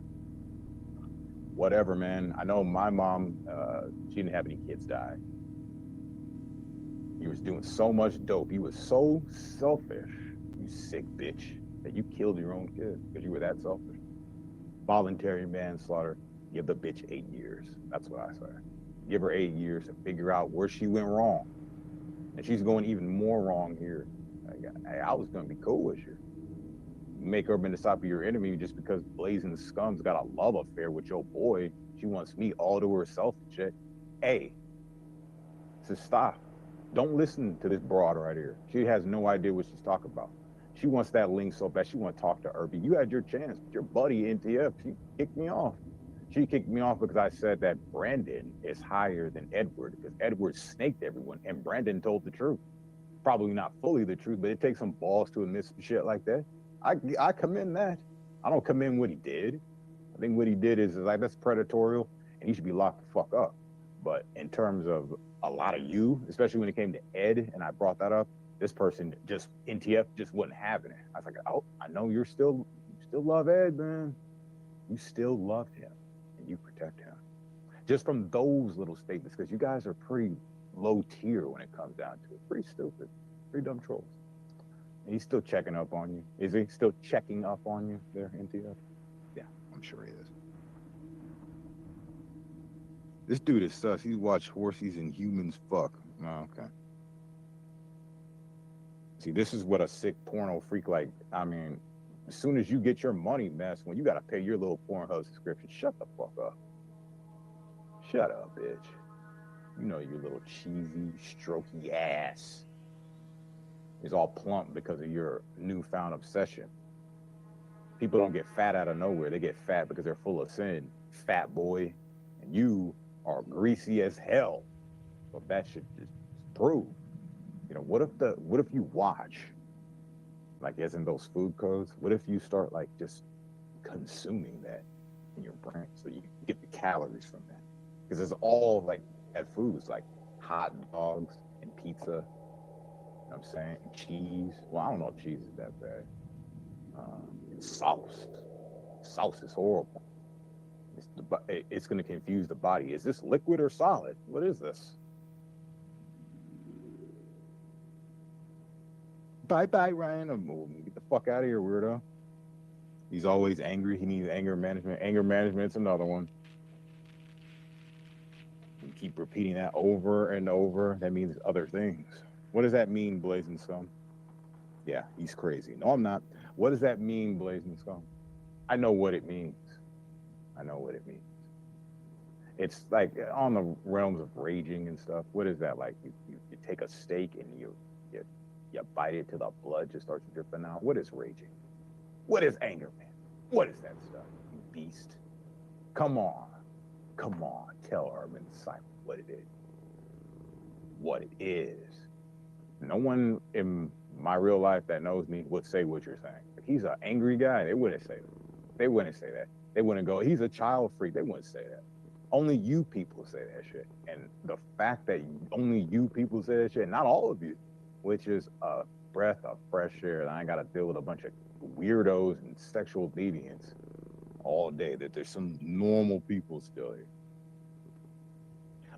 Whatever, man. I know my mom, she didn't have any kids die. You was doing so much dope. You was so selfish, you sick bitch, that you killed your own kid because you were that selfish. Voluntary manslaughter. Give the bitch 8 years. That's what I say. Give her 8 years to figure out where she went wrong. And she's going even more wrong here. I was going to be cool with you. Make her been the top of your enemy just because Glazin scum's got a love affair with your boy. She wants me all to herself and shit. Hey, so stop. Don't listen to this broad right here. She has no idea what she's talking about. She wants that link so bad. She want to talk to Irby. You had your chance. Your buddy, NTF, she kicked me off. She kicked me off because I said that Brandon is higher than Edward because Edward snaked everyone and Brandon told the truth. Probably not fully the truth, but it takes some balls to admit some shit like that. I commend that. I don't commend what he did. I think what he did is like, that's predatorial and he should be locked the fuck up. But in terms of a lot of you, especially when it came to Ed, and I brought that up, this person just, NTF just wasn't having it. I was like, oh, I know you still love Ed, man. You still loved him and you protect him. Just from those little statements, because you guys are pretty low tier when it comes down to it. Pretty stupid, pretty dumb trolls. And he's still checking up on you. Is he still checking up on you there, NTF? Yeah, I'm I'm sure he is. This dude is sus. He's watched horses and humans fuck. Oh, okay. See, this is what a sick porno freak like. I mean, as soon as you get your money mess, when you gotta pay your little Pornhub subscription, shut the fuck up. Shut up, bitch. You know your little cheesy, strokey ass is all plump because of your newfound obsession. People don't get fat out of nowhere. They get fat because they're full of sin. Fat boy. And you are greasy as hell. So that should just prove. You know, what if you watch, like as in those food codes, what if you start like just consuming that in your brain so you get the calories from that? Because it's all like at foods like hot dogs and pizza, you know what I'm saying? And cheese. Well, I don't know if cheese is that bad. Sauce. Sauce is horrible. It's going to confuse the body. Is this liquid or solid? What is this? Bye, Ryan. I'm moving. Get the fuck out of here, weirdo. He's always angry. He needs anger management. Anger management's another one. You keep repeating that over and over. That means other things. What does that mean, Blazing Scum? Yeah, he's crazy. No, I'm not. What does that mean, Blazing Scum? I know what it means. I know what it means. It's like on the realms of raging and stuff. What is that like? You take a steak and you bite it till the blood just starts dripping out. What is raging? What is anger, man? What is that stuff, you beast? Come on. Tell Urban Disciple what it is. What it is. No one in my real life that knows me would say what you're saying. If he's an angry guy, they wouldn't say that. They wouldn't say that. They wouldn't go, he's a child freak. They wouldn't say that. Only you people say that shit. And the fact that only you people say that shit, not all of you, which is a breath of fresh air. And I ain't got to deal with a bunch of weirdos and sexual deviants all day, that there's some normal people still here.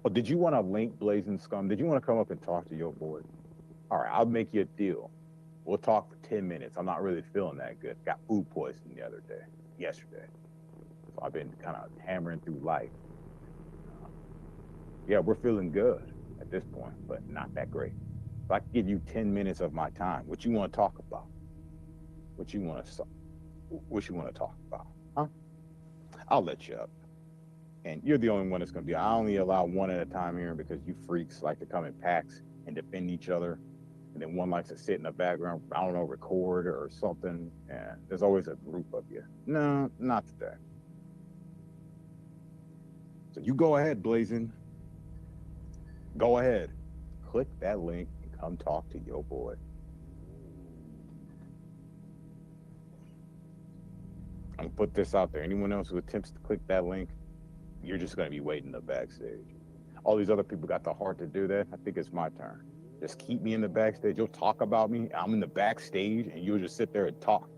Oh, did you want to link Blazing Scum? Did you want to come up and talk to your boy? All right, I'll make you a deal. We'll talk for 10 minutes. I'm not really feeling that good. Got food poisoning yesterday. So I've been kind of hammering through life. Yeah, we're feeling good at this point, but not that great. If I could give you 10 minutes of my time, what you want to talk about? What you want to talk about? Huh? I'll let you up. And you're the only one that's going to be. I only allow one at a time here because you freaks like to come in packs and defend each other. And then one likes to sit in the background, I don't know, record or something. And there's always a group of you. No, not today. So you go ahead, Blazin. Go ahead. Click that link and come talk to your boy. I'm going to put this out there. Anyone else who attempts to click that link, you're just going to be waiting in the backstage. All these other people got the heart to do that. I think it's my turn. Just keep me in the backstage. You'll talk about me. I'm in the backstage, and you'll just sit there and talk.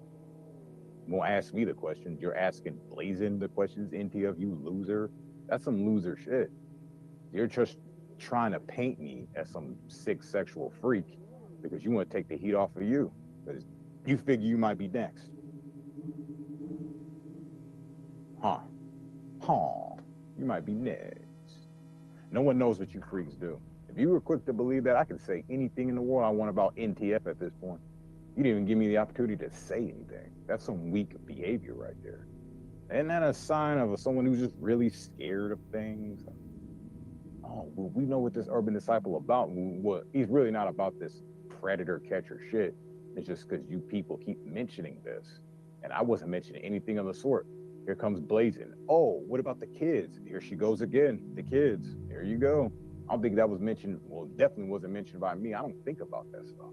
You won't ask me the questions. You're asking Blazin the questions, NTF, you loser. That's some loser shit. You're just trying to paint me as some sick sexual freak because you want to take the heat off of you. Because you figure you might be next. Huh. You might be next. No one knows what you freaks do. If you were quick to believe that, I could say anything in the world I want about NTF at this point. You didn't even give me the opportunity to say anything. That's some weak behavior right there. Isn't that a sign of someone who's just really scared of things? Oh, well, we know what this Urban Disciple about. Well, he's really not about this predator catcher shit. It's just because you people keep mentioning this. And I wasn't mentioning anything of the sort. Here comes Blazin. Oh, what about the kids? Here she goes again. The kids. Here you go. I don't think that was mentioned. Well, definitely wasn't mentioned by me. I don't think about that stuff.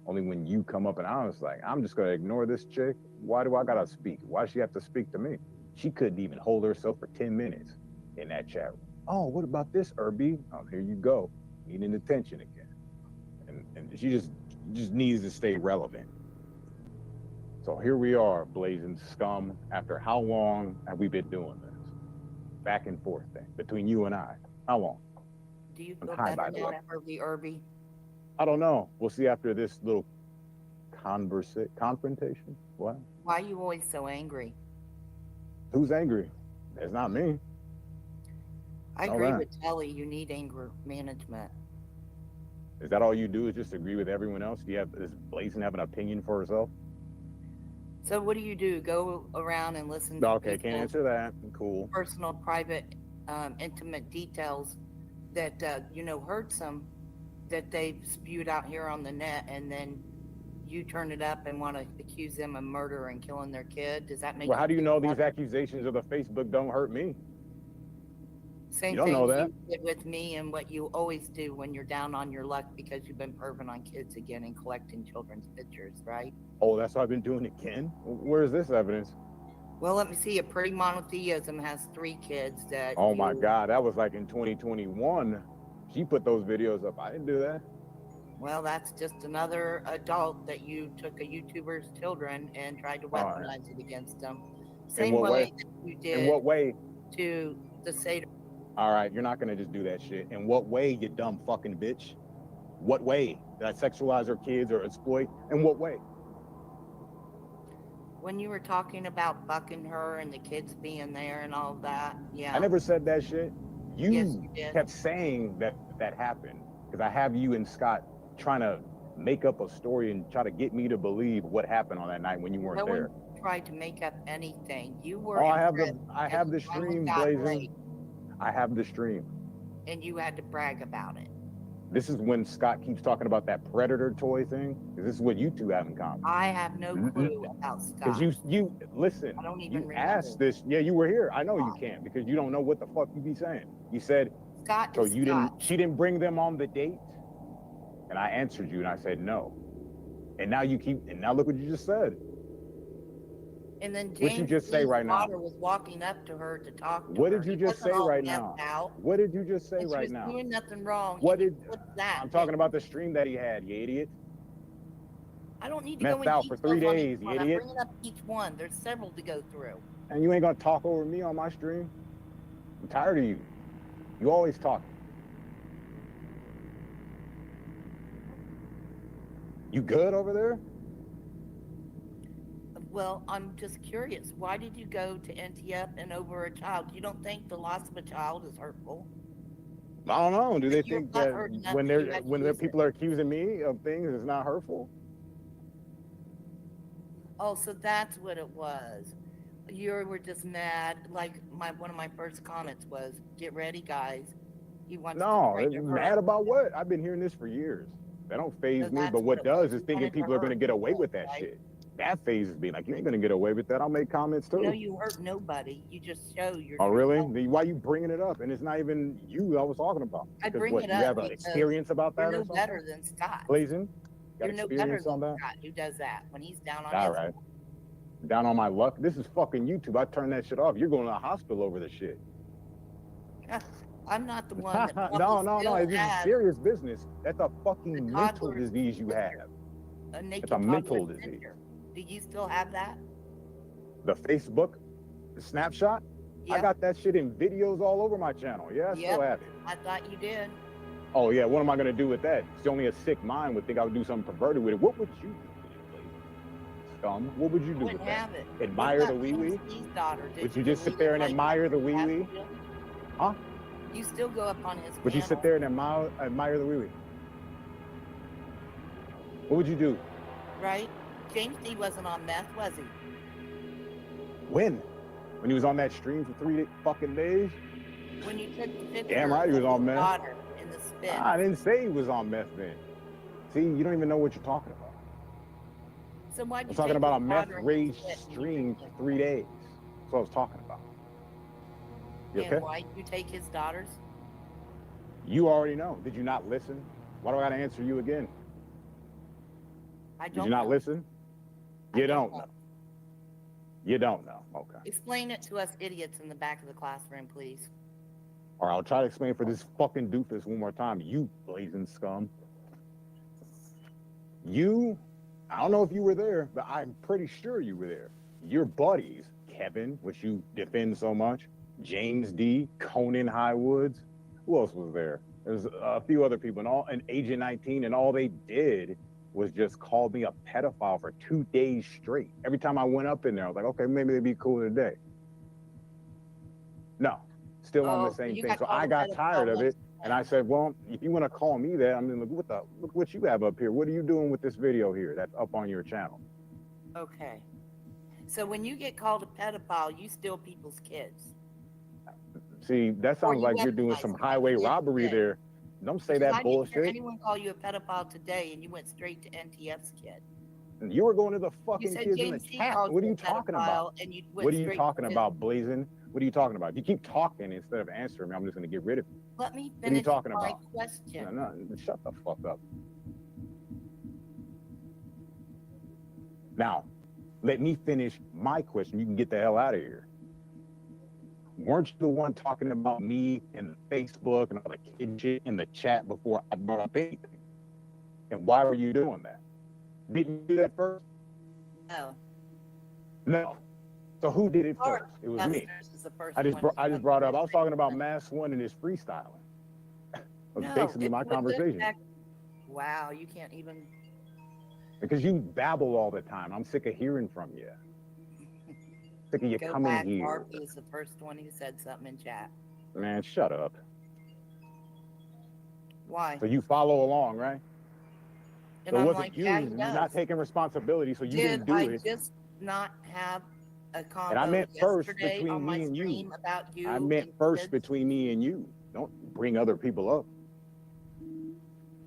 Only when you come up and I was like, I'm just going to ignore this chick. Why do I got to speak? Why does she have to speak to me? She couldn't even hold herself for 10 minutes in that chat room. Oh, what about this, Irby? Oh, here you go. Needing attention again. And she just needs to stay relevant. So here we are, Blazing Scum. After how long have we been doing this? Back and forth thing between you and I. How long? Do you feel better now, Irby? I don't know. We'll see after this little confrontation. What? Why are you always so angry? Who's angry? It's not me. I All agree right. with Telly. You need anger management. Is that all you do? Is just agree with everyone else? Do you have does Blazin have an opinion for herself? So what do? Go around and listen to Okay, can't people's answer that. Cool. personal, private, intimate details that hurt them, that they've spewed out here on the net, and then you turn it up and want to accuse them of murder and killing their kid. Does that make Well, how do you feel know these better? accusations of the Facebook don't hurt me? Same You don't thing know that. you did with me and what you always do when you're down on your luck because you've been perving on kids again and collecting children's pictures, right? Oh, that's what I've been doing again? Where's this evidence? Well, let me see. A Pretty Monotheism has 3 kids that Oh my God, that was like in 2021. She put those videos up. I didn't do that. Well, that's just another adult that you took a YouTuber's children and tried to All right. weaponize it against them. In Same what way? way that you did In what way? to the Seder. All right, you're not gonna just do that shit. In what way, you dumb fucking bitch? What way? Did I sexualize her kids or exploit? In what way? When you were talking about bucking her and the kids being there and all that, yeah. I never said that shit. You, Yes, you did. kept saying that happened because I have you and Scott trying to make up a story and try to get me to believe what happened on that night when you weren't No there. one tried to make up anything. You were. Oh, I impressed have the because you finally stream, got Blazin. laid, I have the stream. and you had to brag about it. This is when Scott keeps talking about that Predator toy thing. This is what you two have in common. I have no clue about Because Scott. you listen. I don't even You remember. asked this. Yeah, you were here. I know you can't because you don't know what the fuck you be saying. You said Scott so. is You Scott. didn't. She didn't bring them on the date, and I answered you and I said no. And now you keep. And now look what you just said. And then What you James just say Dean's right now? daughter was walking up to her to talk to What her. did you He just wasn't say all right messed now? out, What did you just say and she right was now? doing nothing wrong. What And did? what's that? I'm talking about the stream that he had. You idiot. I don't need to Messed go into out for details 3 on days, each you one. I'm idiot. bringing up each one. There's several to go through. And you ain't gonna talk over me on my stream. I'm tired of you. You always talk. You good over there? Well, I'm just curious. Why did you go to NTF and over a child? You don't think the loss of a child is hurtful? I don't know. Do they You're think not that hurt enough when that you they're had to when use people are accusing me of things, it's not hurtful? Oh, so that's what it was. You were just mad. Like one of my first comments was, "Get ready, guys. He wants No, to try to mad hurt." about what? I've been hearing this for years. That don't phase So me. that's But what it does was. is You thinking wanted to people are gonna hurt get away with people, that right? shit. That phases me. Like you ain't gonna get away with that. I'll make comments too. No, you hurt nobody. You just show your. Oh true really? self. Then why you bringing it up? And it's not even you I was talking about. I Because bring what? it You up have an because experience about you're that or no something? better than Scott. Blazin? Got You're no better experience on than that? Scott, who does that when he's down on All his. right. Down on my luck. This is fucking YouTube. I turn that shit off. You're going to the hospital over this shit. I'm not the one that probably no. still This is has serious business. That's a fucking mental toddler's disease you have. a naked It's a mental toddler's disease. picture. Do you still have that? The Facebook, the snapshot. I Yep. got that shit in videos all over my channel. Yeah, I still have it. I thought you did. Oh yeah, what am I gonna do with that? It's only a sick mind would think I would do something perverted with it. What would you do with it, Blazin? Scum? What would you do with Wouldn't that? have it. Admire What the about wee wee? James Dean's daughter? Did Would you just sit delete there it and like admire the you wee have wee? to? Huh? You still go up on his Would you sit channel. there and admire the wee wee? What would you do? Right? James D wasn't on meth, was he? When? When he was on that stream for 3 fucking days? When you took the picture Damn right he was of on his meth. daughter in the spit. I didn't say he was on meth then. See, you don't even know what you're talking about. So why'd you I'm talking take about a his meth daughter in the rage spit when you stream took for 3 days. That's what I was talking about. You And okay? why'd you take his daughters? You already know. Did you not listen? Why do I gotta answer you again? I Did don't you not know. listen? You don't know. You don't know. Okay. Explain it to us idiots in the back of the classroom, please. Or I'll try to explain for this fucking doofus one more time. You blazing scum. You, I don't know if you were there, but I'm pretty sure you were there. Your buddies, Kevin, which you defend so much, James D, Conan Highwoods, who else was there? There's a few other people and Agent 19, and all they did was just call me a pedophile for 2 days straight. Every time I went up in there, I was like, okay, maybe they'd be cool today. No, still on the Oh, same you thing. got So called I a got tired pedophile of it, and I said, well, if you want to call me that, I mean, look what you have up here. What are you doing with this video here that's up on your channel? Okay. So when you get called a pedophile, you steal people's kids. See, that Or sounds you like you're doing weaponize some them, like highway you did robbery today. there. Don't say Because that I didn't hear bullshit. anyone call you a pedophile today, and you went straight to NTF's kid. You were going to the You fucking said kids in the James C. chat. called What are you you a talking pedophile, about? and you What went are you straight talking to about, Blazin? What are you talking about? If you keep talking instead of answering me, I'm just going to get rid of you. Let me What are you finish talking my about? question. No, shut the fuck up. Now, let me finish my question. You can get the hell out of here. Weren't you the one talking about me and Facebook and all the kid shit in the chat before I brought up anything? And why were you doing that? Didn't you do that first? No. No. So who did it first? It was me. Is the first I just one. brought up. I was talking about Mass One and his freestyling. That's basically my conversation. Wow, you can't even. Because you babble all the time. I'm sick of hearing from you. Sick of you Go coming back. here. RP is the first one who said something in chat. Man, shut up. Why? So you follow along, right? And So it I'm wasn't like, you. yeah, he You're does. not taking responsibility, so you didn't do I it. just not have a convo And I meant first yesterday between on my me and stream you. about you? I meant and first kids? between me and you. Don't bring other people up.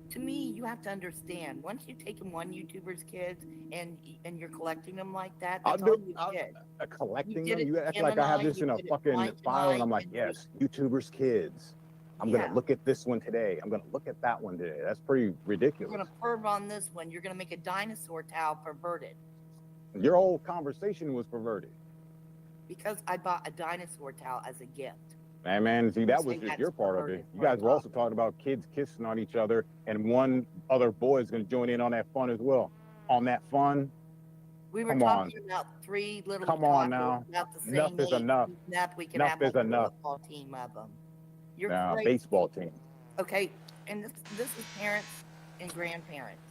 To me, you have to understand. Once you've taken one YouTuber's kids and you're collecting them like that, that's all you did. Collecting did them? it You to act Kim like and I have I, this you in a did it fucking Mike and file, and I, I'm like, and yes, YouTubers' kids. I'm Yeah. gonna look at this one today. I'm gonna look at that one today. That's pretty You're ridiculous. gonna perv on this one. You're gonna make a dinosaur towel perverted Your whole conversation was perverted. because I bought a dinosaur towel as a gift. Man, see, You that was say just that's your part of it. perverted You for a guys were also topic. talking about kids kissing on each other, and one other boy is gonna join in on that fun as well. On that fun, We were come on. talking about three little Come on toddlers now. about the same Enough is age. enough. Enough. We can Enough have is like a enough. football team of them. You're Now, crazy. baseball team. Okay, and this is parents and grandparents.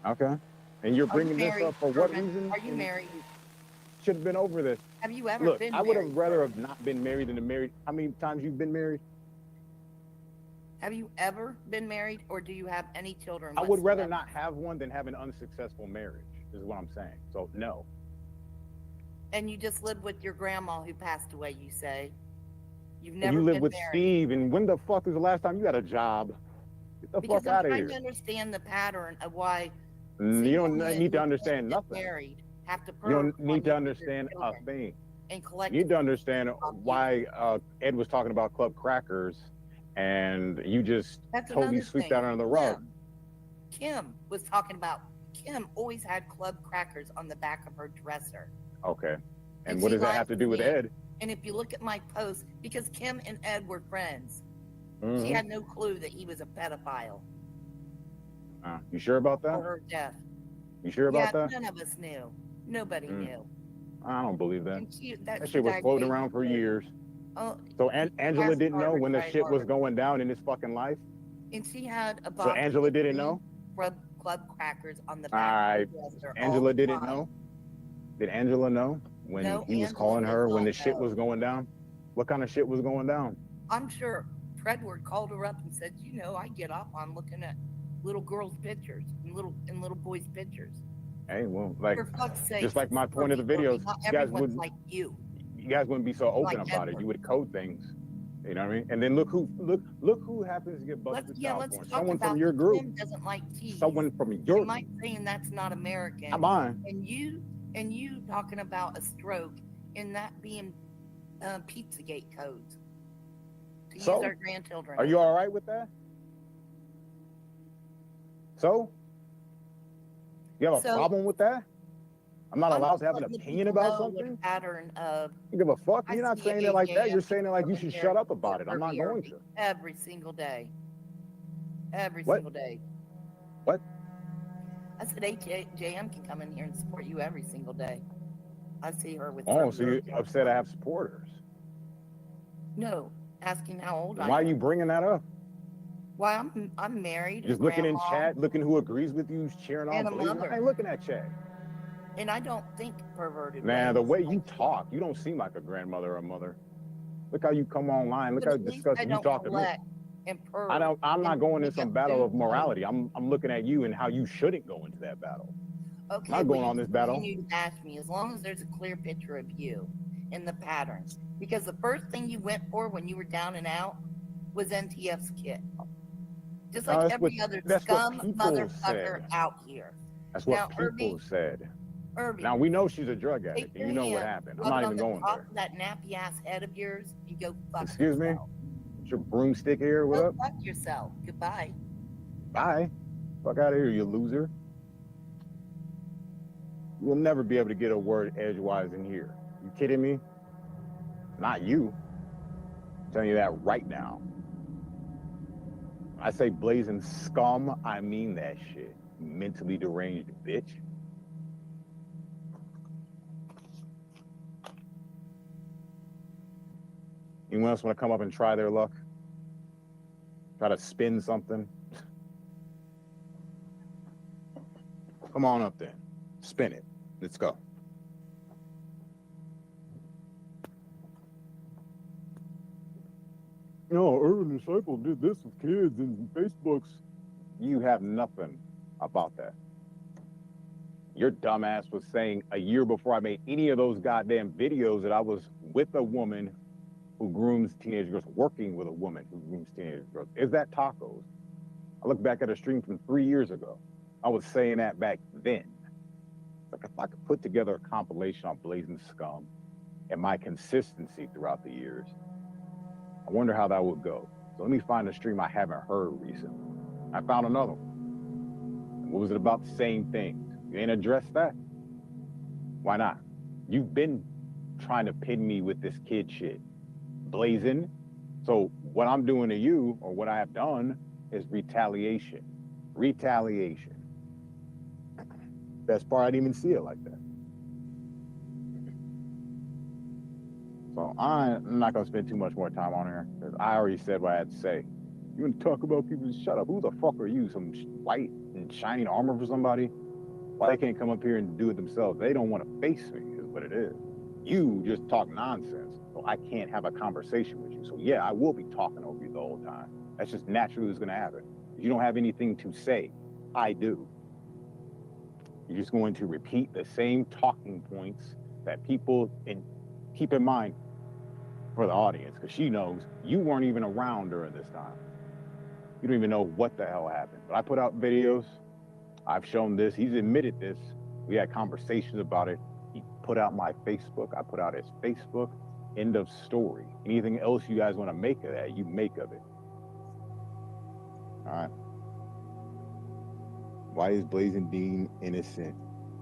Okay. And you're Are you bringing this married, up for what Urban? reason? Are you married? Should have been over this. Have you ever Look, been I would married? have rather have not been married than married. How many times you've been married? Have you ever been married, or do you have any children? I would rather whatsoever? not have one than have an unsuccessful marriage, is what I'm saying. So, no. And you just lived with your grandma who passed away, you say? You've And never you live been with married. Steve, and when the fuck was the last time you had a job? Get the Because fuck I'm out of trying to here. understand the pattern of why You single don't men need to who understand can't get nothing. married have to You don't perv need on to their understand a children thing. and collect. You need to understand why Ed was talking about Club Crackers, and you just That's totally another swept thing. that under the rug. Kim was talking about. Kim always had club crackers on the back of her dresser. Okay. And And what she does that lied have to to do with me. Ed? And if you look at my post, because Kim and Ed were friends, she Mhm. had no clue that he was a pedophile You sure about or that? her death. You sure about Yeah, that? none of us knew. Nobody knew. I don't believe that. And she That shit was died floating way around too for late. years. Oh, So Angela ask didn't know Barbara when the Tribe shit was Barbara. going down in his fucking life? And she had a box. So Angela of didn't green know? Club crackers on the All back right. of her dresser. all Angela the didn't time. know? Did Angela know when No, he was Angela calling did her when not the shit know. was going down? What kind of shit was going down? I'm sure Fredward called her up and said, "You know, I get off on looking at little girls' pictures and little boys' pictures." Hey, well, like, For fuck's sake, just like my it's point of the for me. videos, Not you guys everyone's wouldn't, like you. you guys wouldn't be so open Like about it. Edward. You would code things. You know what I mean? And then look who happens to get busted with child Let's porn. talk Someone about from your that group. Kim doesn't like cheese. Someone from your And Mike saying that's not American. Not mine. And you talking about a stroke and that being Pizzagate codes to use So, our grandchildren. are you all right with that? So? You have a So- problem with that? I'm not allowed to have an letting the opinion people about know what something? pattern of You give a fuck? I You're not see saying it like that. AJM You're saying it like you people should in shut there up about it. I'm not going to. every single day. Every What? single day. What? I said AJM can come in here and support you every single day. I see her with Oh, throat so you're goats. upset I have supporters. No, asking how old I am. Why are you bringing that up? Why I'm married. Just a looking in grandma, chat, looking who agrees with you, cheering on and a Blazin. mother. I ain't looking at chat. And I don't think perverted Man, the ways. way you talk, you don't seem like a grandmother or a mother. Look how you come online. Look But how at least I disgusting you don't talk to me. collect and purge. I'm not going in make some up battle of food morality. I'm looking at you and how you shouldn't go into that battle. Okay, I'm not going well, on you this battle. continue to bash me as long as there's a clear picture of you in the patterns. Because the first thing you went for when you were down and out was NTF's kit. Just No, like that's every what- other that's what scum people motherfucker said. out here. That's what Now, people said. Irby, Now we know she's a drug addict, take and your you know what hand, happened. I'm rub not it even on going the top there. of that nappy ass head of yours and go fuck Excuse me? yourself. It's your broomstick here. What Go up? fuck yourself. Goodbye. Bye. Fuck out of here, you loser. You'll never be able to get a word edgewise in here. You kidding me? Not you. I'm telling you that right now. When I say blazing scum, I mean that shit. You mentally deranged bitch. Anyone else want to come up and try their luck? Try to spin something? Come on up then. Spin it. Let's go. No, Urban Disciple did this with kids and Facebook's. You have nothing about that. Your dumbass was saying a year before I made any of those goddamn videos that I was with a woman who grooms teenage girls, working with a woman who grooms teenage girls. Is that tacos? I look back at a stream from 3 years ago. I was saying that back then. Like if I could put together a compilation on Blazing Scum and my consistency throughout the years, I wonder how that would go. So let me find a stream I haven't heard recently. I found another one. What was it about? The same things. You ain't addressed that? Why not? You've been trying to pin me with this kid shit. Blazing. So what I'm doing to you, or what I have done, is retaliation. Retaliation. Best part, I didn't even see it like that. So I'm not gonna spend too much more time on here, because I already said what I had to say. You want to talk about people? Shut up. Who the fuck are you? Some white and shiny armor for somebody? Why they can't come up here and do it themselves? They don't want to face me, is what it is. You just talk nonsense, so I can't have a conversation with you. So yeah, I will be talking over you the whole time. That's just naturally what's gonna happen. If you don't have anything to say, I do. You're just going to repeat the same talking points that people keep in mind for the audience, because she knows you weren't even around during this time. You don't even know what the hell happened. But I put out videos. I've shown this. He's admitted this. We had conversations about it. He put out my Facebook. I put out his Facebook. End of story. Anything else you guys want to make of that, you make of it. All right. Why is Blazing Dean innocent?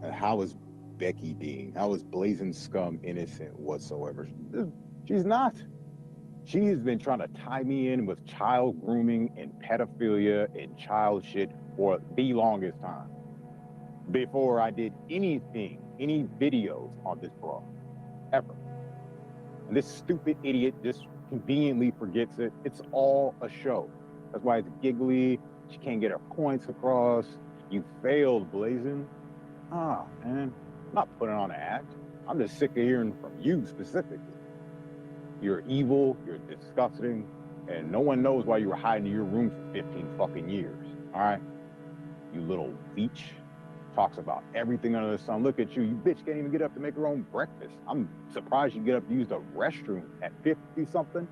And how is Becky Dean? How is Blazing Scum innocent whatsoever? She's not. She has been trying to tie me in with child grooming and pedophilia and child shit for the longest time. Before I did anything, any videos on this bro, ever. And this stupid idiot just conveniently forgets it. It's all a show. That's why it's giggly. She can't get her points across. You failed, Blazing. Ah, man, I'm not putting on an act. I'm just sick of hearing from you specifically. You're evil, you're disgusting, and no one knows why you were hiding in your room for 15 fucking years, all right? You little leech. Talks about everything under the sun. Look at you. You bitch can't even get up to make her own breakfast. I'm surprised you get up to use the restroom at 50-something.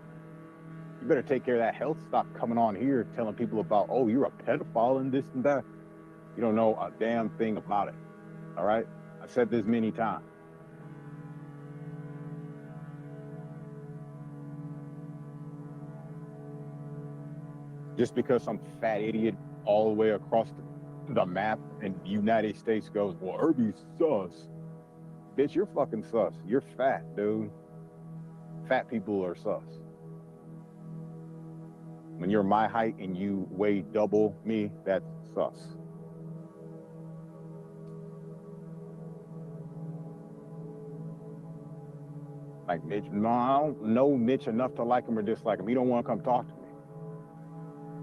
You better take care of that health. Stop coming on here telling people about, oh, you're a pedophile and this and that. You don't know a damn thing about it, all right? I've said this many times. Just because some fat idiot all the way across the map in the United States goes, well, Irby's sus. Bitch, you're fucking sus. You're fat, dude. Fat people are sus. When you're my height and you weigh double me, that's sus. Like Mitch, no, I don't know Mitch enough to like him or dislike him. He don't want to come talk to me.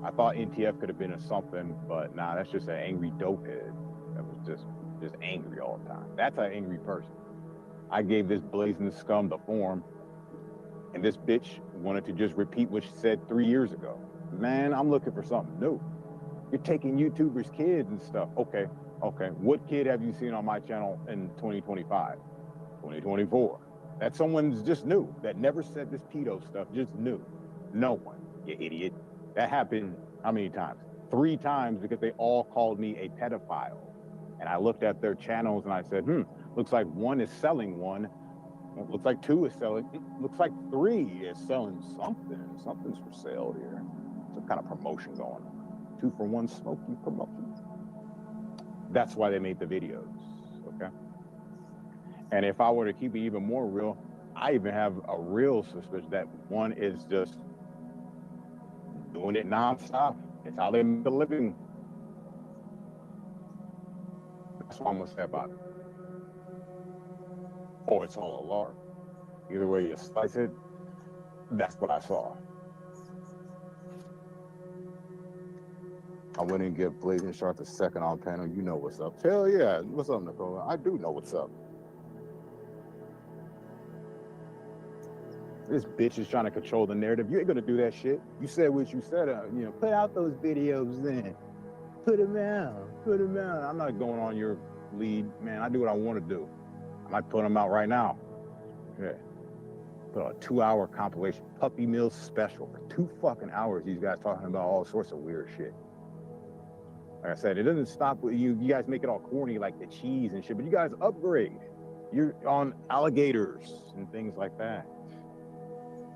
I thought NTF could have been a something, but nah, that's just an angry dopehead that was just angry all the time. That's an angry person. I gave this Blazing Scum the form. And this bitch wanted to just repeat what she said 3 years ago. Man, I'm looking for something new. You're taking YouTubers' kids and stuff. Okay. What kid have you seen on my channel in 2025, 2024? That someone's just new, that never said this pedo stuff, just new. No one, you idiot. That happened how many times? 3 times, because they all called me a pedophile. And I looked at their channels and I said, looks like one is selling one. Looks like 2 is selling. Looks like 3 is selling something. Something's for sale here. Some kind of promotion going on. 2 for 1 smoky promotion. That's why they made the videos, okay? And if I were to keep it even more real, I even have a real suspicion that one is just doing it nonstop. It's how they make a living. That's what I'm gonna say about it. Or it's all alarm. Either way you slice it, that's what I saw. I wouldn't give Glazin Sharp the second on panel. You know what's up. Hell yeah. What's up, Nicole? I do know what's up. This bitch is trying to control the narrative. You ain't gonna do that shit. You said what you said. Put out those videos then. Put them out. Put them out. I'm not going on your lead, man. I do what I want to do. I might put them out right now. Yeah. Put a 2-hour compilation, Puppy Mill special for 2 fucking hours. These guys talking about all sorts of weird shit. Like I said, it doesn't stop with you. You guys make it all corny like the cheese and shit, but you guys upgrade. You're on alligators and things like that.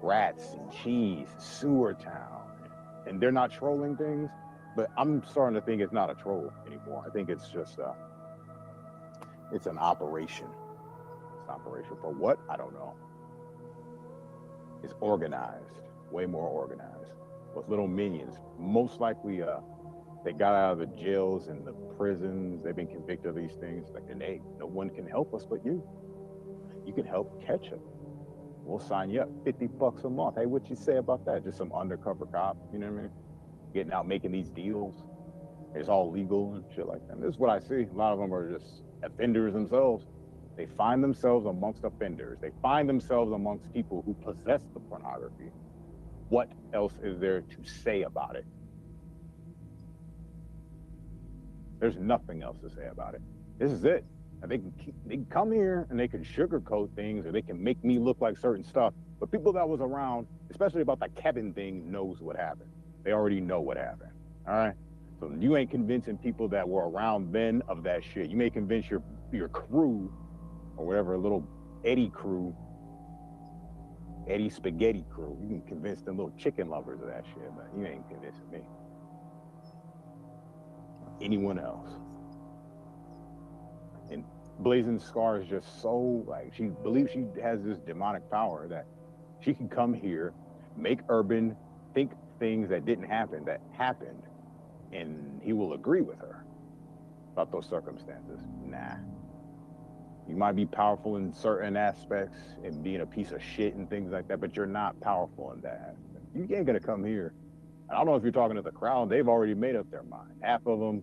Rats and cheese, sewer town. And they're not trolling things, but I'm starting to think it's not a troll anymore. I think it's just, it's an operation. It's an operation for what? I don't know. It's organized, way more organized. With little minions, most likely, they got out of the jails and the prisons. They've been convicted of these things. Like, and hey, no one can help us but you. You can help catch them. We'll sign you up, $50 a month. Hey, what you say about that? Just some undercover cop, you know what I mean? Getting out, making these deals. It's all legal and shit like that. This is what I see. A lot of them are just offenders themselves. They find themselves amongst offenders. They find themselves amongst people who possess the pornography. What else is there to say about it? There's nothing else to say about it. This is it. And they can come here and they can sugarcoat things, or they can make me look like certain stuff. But people that was around, especially about the Kevin thing, knows what happened. They already know what happened. All right. So you ain't convincing people that were around then of that shit. You may convince your crew or whatever, little Eddie crew, Eddie Spaghetti crew. You can convince them little chicken lovers of that shit, but you ain't convincing me. Anyone else. And Blazing Scar is just so, like, she believes she has this demonic power that she can come here, make Urban think things that didn't happen, that happened, and he will agree with her about those circumstances. Nah. You might be powerful in certain aspects and being a piece of shit and things like that, but you're not powerful in that aspect. You ain't gonna come here. I don't know if you're talking to the crowd. They've already made up their mind. Half of them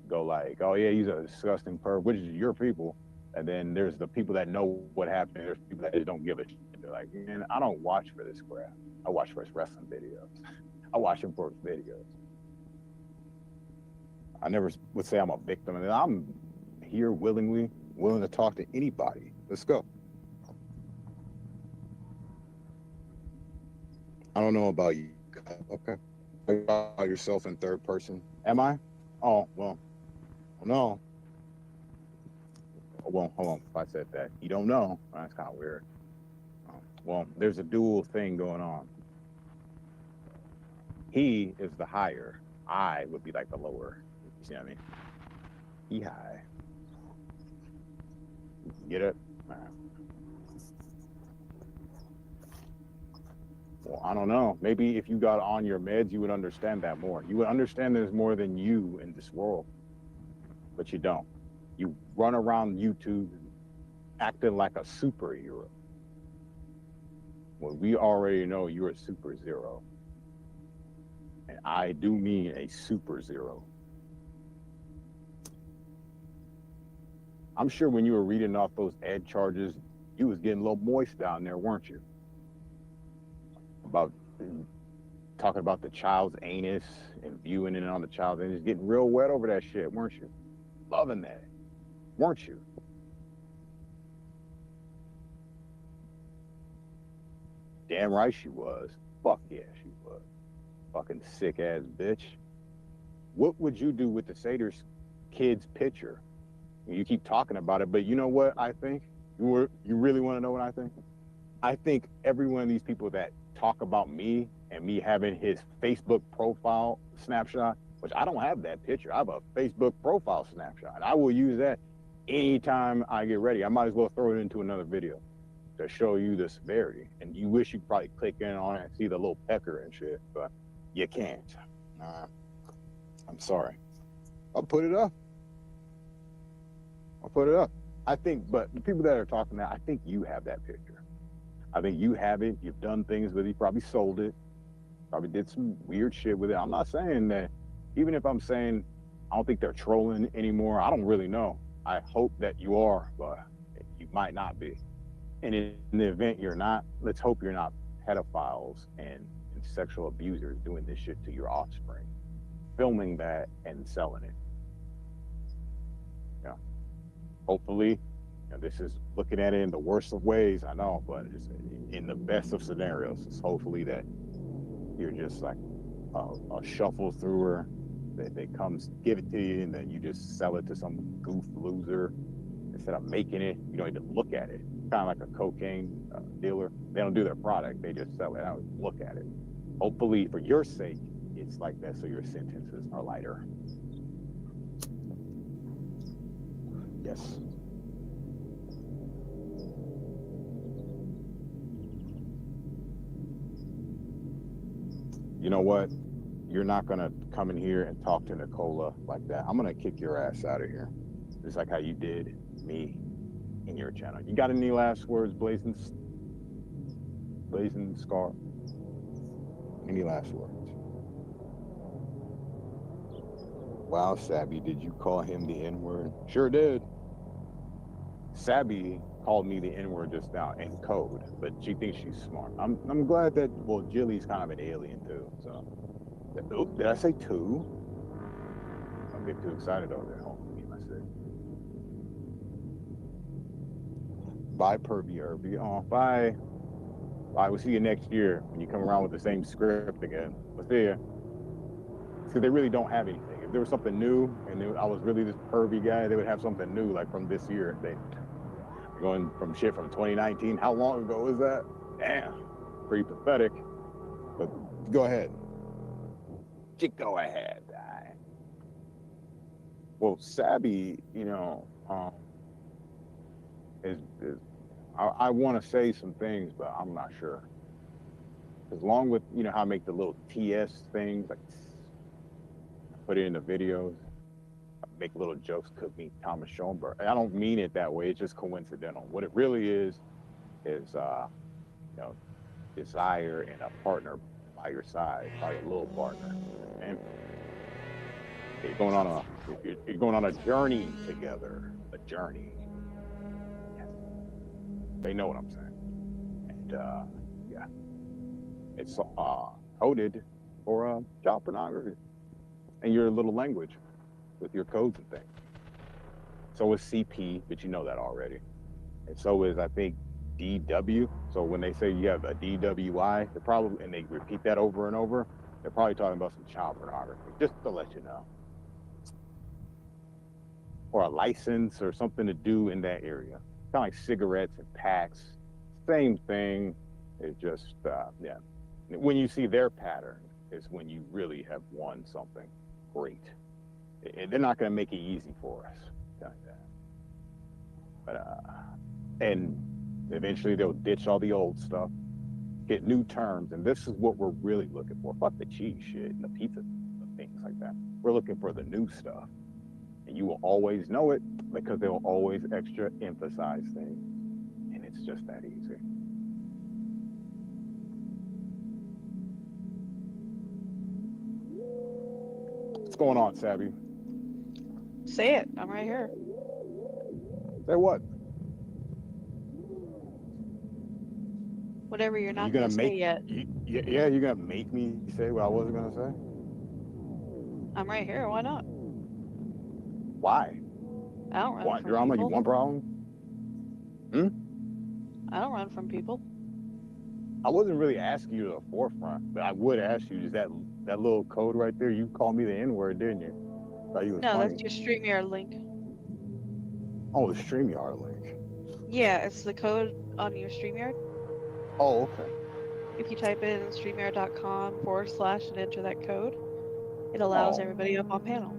go like, oh yeah, he's a disgusting perv, which is your people. And then there's the people that know what happened. There's people that just don't give a shit. They're like, man, I don't watch for this crap. I watch for his wrestling videos. I watch him for his videos. I never would say I'm a victim. And I'm here willingly, willing to talk to anybody. Let's go. I don't know about you. Okay. About yourself in third person. Am I? Oh, well, no. Well, hold on. If I said that, you don't know. That's kind of weird. Well, there's a dual thing going on. He is the higher. I would be like the lower. You see what I mean? He high. Get it? Well, I don't know. Maybe if you got on your meds, you would understand that more. You would understand there's more than you in this world, but you don't. You run around YouTube acting like a superhero. Well, we already know you're a super zero. And I do mean a super zero. I'm sure when you were reading off those ed charges, you was getting a little moist down there, weren't you? about talking about the child's anus and viewing it on the child's anus, getting real wet over that shit, weren't you? Loving that, weren't you? Damn right she was. Fuck yeah, she was. Fucking sick ass bitch. What would you do with the Satyrs kid's picture? You keep talking about it, but you know what I think? You really want to know what I think? I think every one of these people that talk about me and me having his Facebook profile snapshot, which I don't have that picture. I have a Facebook profile snapshot. I will use that anytime I get ready. I might as well throw it into another video to show you the severity. And you wish you could probably click in on it and see the little pecker and shit, but you can't. I'm sorry. I'll put it up. I think, but the people that are talking now, I think you have that picture. I think you have it. You've done things with it. You probably sold it. Probably did some weird shit with it. I'm not saying that, even if I'm saying I don't think they're trolling anymore, I don't really know. I hope that you are, but you might not be. And in the event you're not, let's hope you're not pedophiles and sexual abusers doing this shit to your offspring, filming that and selling it. Yeah. Hopefully, this is looking at it in the worst of ways, I know, but it's in the best of scenarios. It's hopefully that you're just like a shuffle througher, that they come give it to you and then you just sell it to some goof loser instead of making it. You don't even look at it. Kind of like a cocaine dealer. They don't do their product, they just sell it out. Look at it. Hopefully, for your sake, it's like that, so your sentences are lighter. Yes. You know what? You're not gonna come in here and talk to Nicola like that. I'm gonna kick your ass out of here, just like how you did me in your channel. You got any last words, Blazin Scar? Any last words? Wow, Sabby, did you call him the N-word? Sure did. Sabby called me the N-word just now in code, but she thinks she's smart. I'm glad that, well, Jilly's kind of an alien too, so. Did I say two? I'm getting too excited over there. Hold on, give me my shit. Bye, Pervy Irby. Oh, bye. Bye, we'll see you next year when you come around with the same script again. We'll see you. Because they really don't have anything. If there was something new and I was really this pervy guy, they would have something new, like from this year. They're going from shit from 2019. How long ago was that? Damn, pretty pathetic. But go ahead. Go ahead. Well, Sabby, I want to say some things, but I'm not sure. As long with, how I make the little TS things, like put it in the videos, make little jokes, could meet Thomas Schoenberg. I don't mean it that way. It's just coincidental. What it really is desire and a partner by your side, probably a little partner. And you're going on a journey together, a journey. They know what I'm saying. And yeah, it's coded for child pornography and your little language with your codes and things. So is CP, but you know that already. And so is, I think, DW. So when they say you have a DWI, and they repeat that over and over, they're probably talking about some child pornography, just to let you know. Or a license or something to do in that area. Kind of like cigarettes and packs, same thing. It's just, yeah. When you see their pattern is when you really have won something great. They're not going to make it easy for us. Like that. But, and eventually they'll ditch all the old stuff, get new terms, and this is what we're really looking for. Fuck the cheese shit and the pizza things like that. We're looking for the new stuff. And you will always know it because they'll always extra emphasize things. And it's just that easy. What's going on, Sabby? Say it. I'm right here. Say what? Whatever you're You not gonna gonna say make yet. yeah, you're gonna make me say what I wasn't gonna say? I'm right here. Why not? Why? I don't run What from drama? You people. want problem? I don't run from people. I wasn't really asking you to the forefront, but I would ask you, is that little code right there? You called me the N-word, didn't you? Thought you was No, funny. that's your StreamYard link. Oh, the StreamYard link. Yeah, it's the code on your StreamYard. Oh, okay. If you type it in streamyard.com / and enter that code, it allows Oh. everybody up on panel.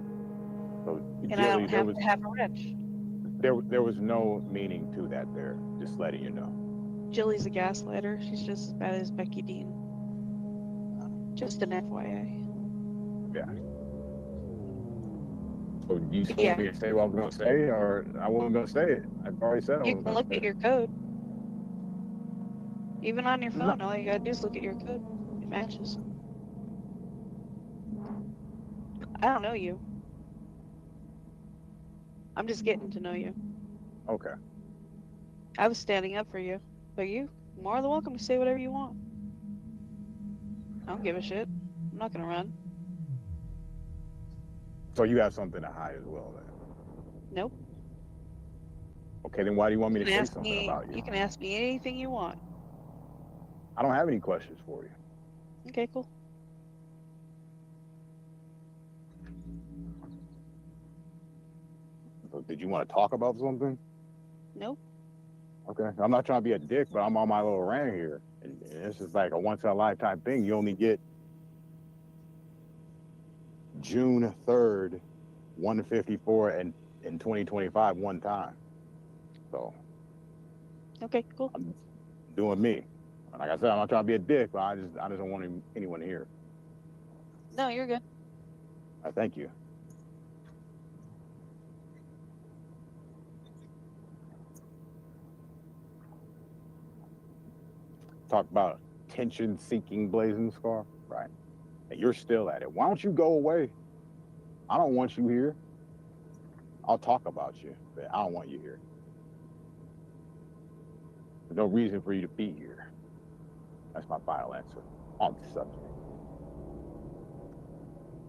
So, And I Jilly, don't have to have a wrench. there was no meaning to that there. Just letting you know. Jilly's a gaslighter. She's just as bad as Becky Dean. Just an FYI. Yeah. So you just Yeah. want me to say what I was gonna say, or I wasn't gonna say it? I've already said I You was can gonna look say at it. your code. Even on your No. phone, all you gotta do is look at your code. It matches. I don't know you. I'm just getting to know you. Okay. I was standing up for you, but you more than welcome to say whatever you want. I don't give a shit. I'm not gonna run. So you have something to hide as well, then? Nope. Okay, then why do you want me You to can say ask something me. about you? You can ask me anything you want. I don't have any questions for you. Okay, cool. So did you want to talk about something? Nope. Okay. I'm not trying to be a dick, but I'm on my little rant here. And this is like a once-in-a-lifetime thing. You only get June 3rd, 154, and in 2025 one time. So Okay, cool. I'm doing me. Like I said, I'm not trying to be a dick, but I just don't want anyone here. No, you're good. I thank you. Talk about attention-seeking blazing scar, right? And you're still at it. Why don't you go away? I don't want you here. I'll talk about you, but I don't want you here. There's no reason for you to be here. That's my final answer on the subject.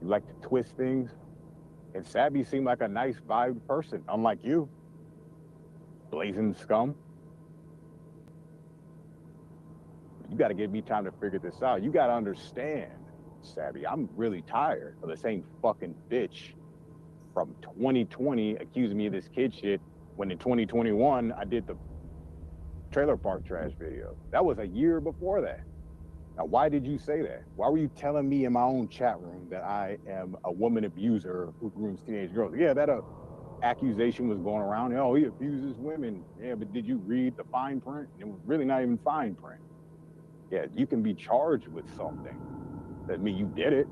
You like to twist things, and Sabby seemed like a nice vibe person, unlike you. Blazing scum. You got to give me time to figure this out. You got to understand, Sabby, I'm really tired of the same fucking bitch from 2020 accusing me of this kid shit when in 2021 I did the trailer park trash video. That was a year before that. Now, why did you say that? Why were you telling me in my own chat room that I am a woman abuser who grooms teenage girls? Yeah, that accusation was going around. Oh, he abuses women. Yeah, but did you read the fine print? It was really not even fine print. Yeah, you can be charged with something. That means you did it.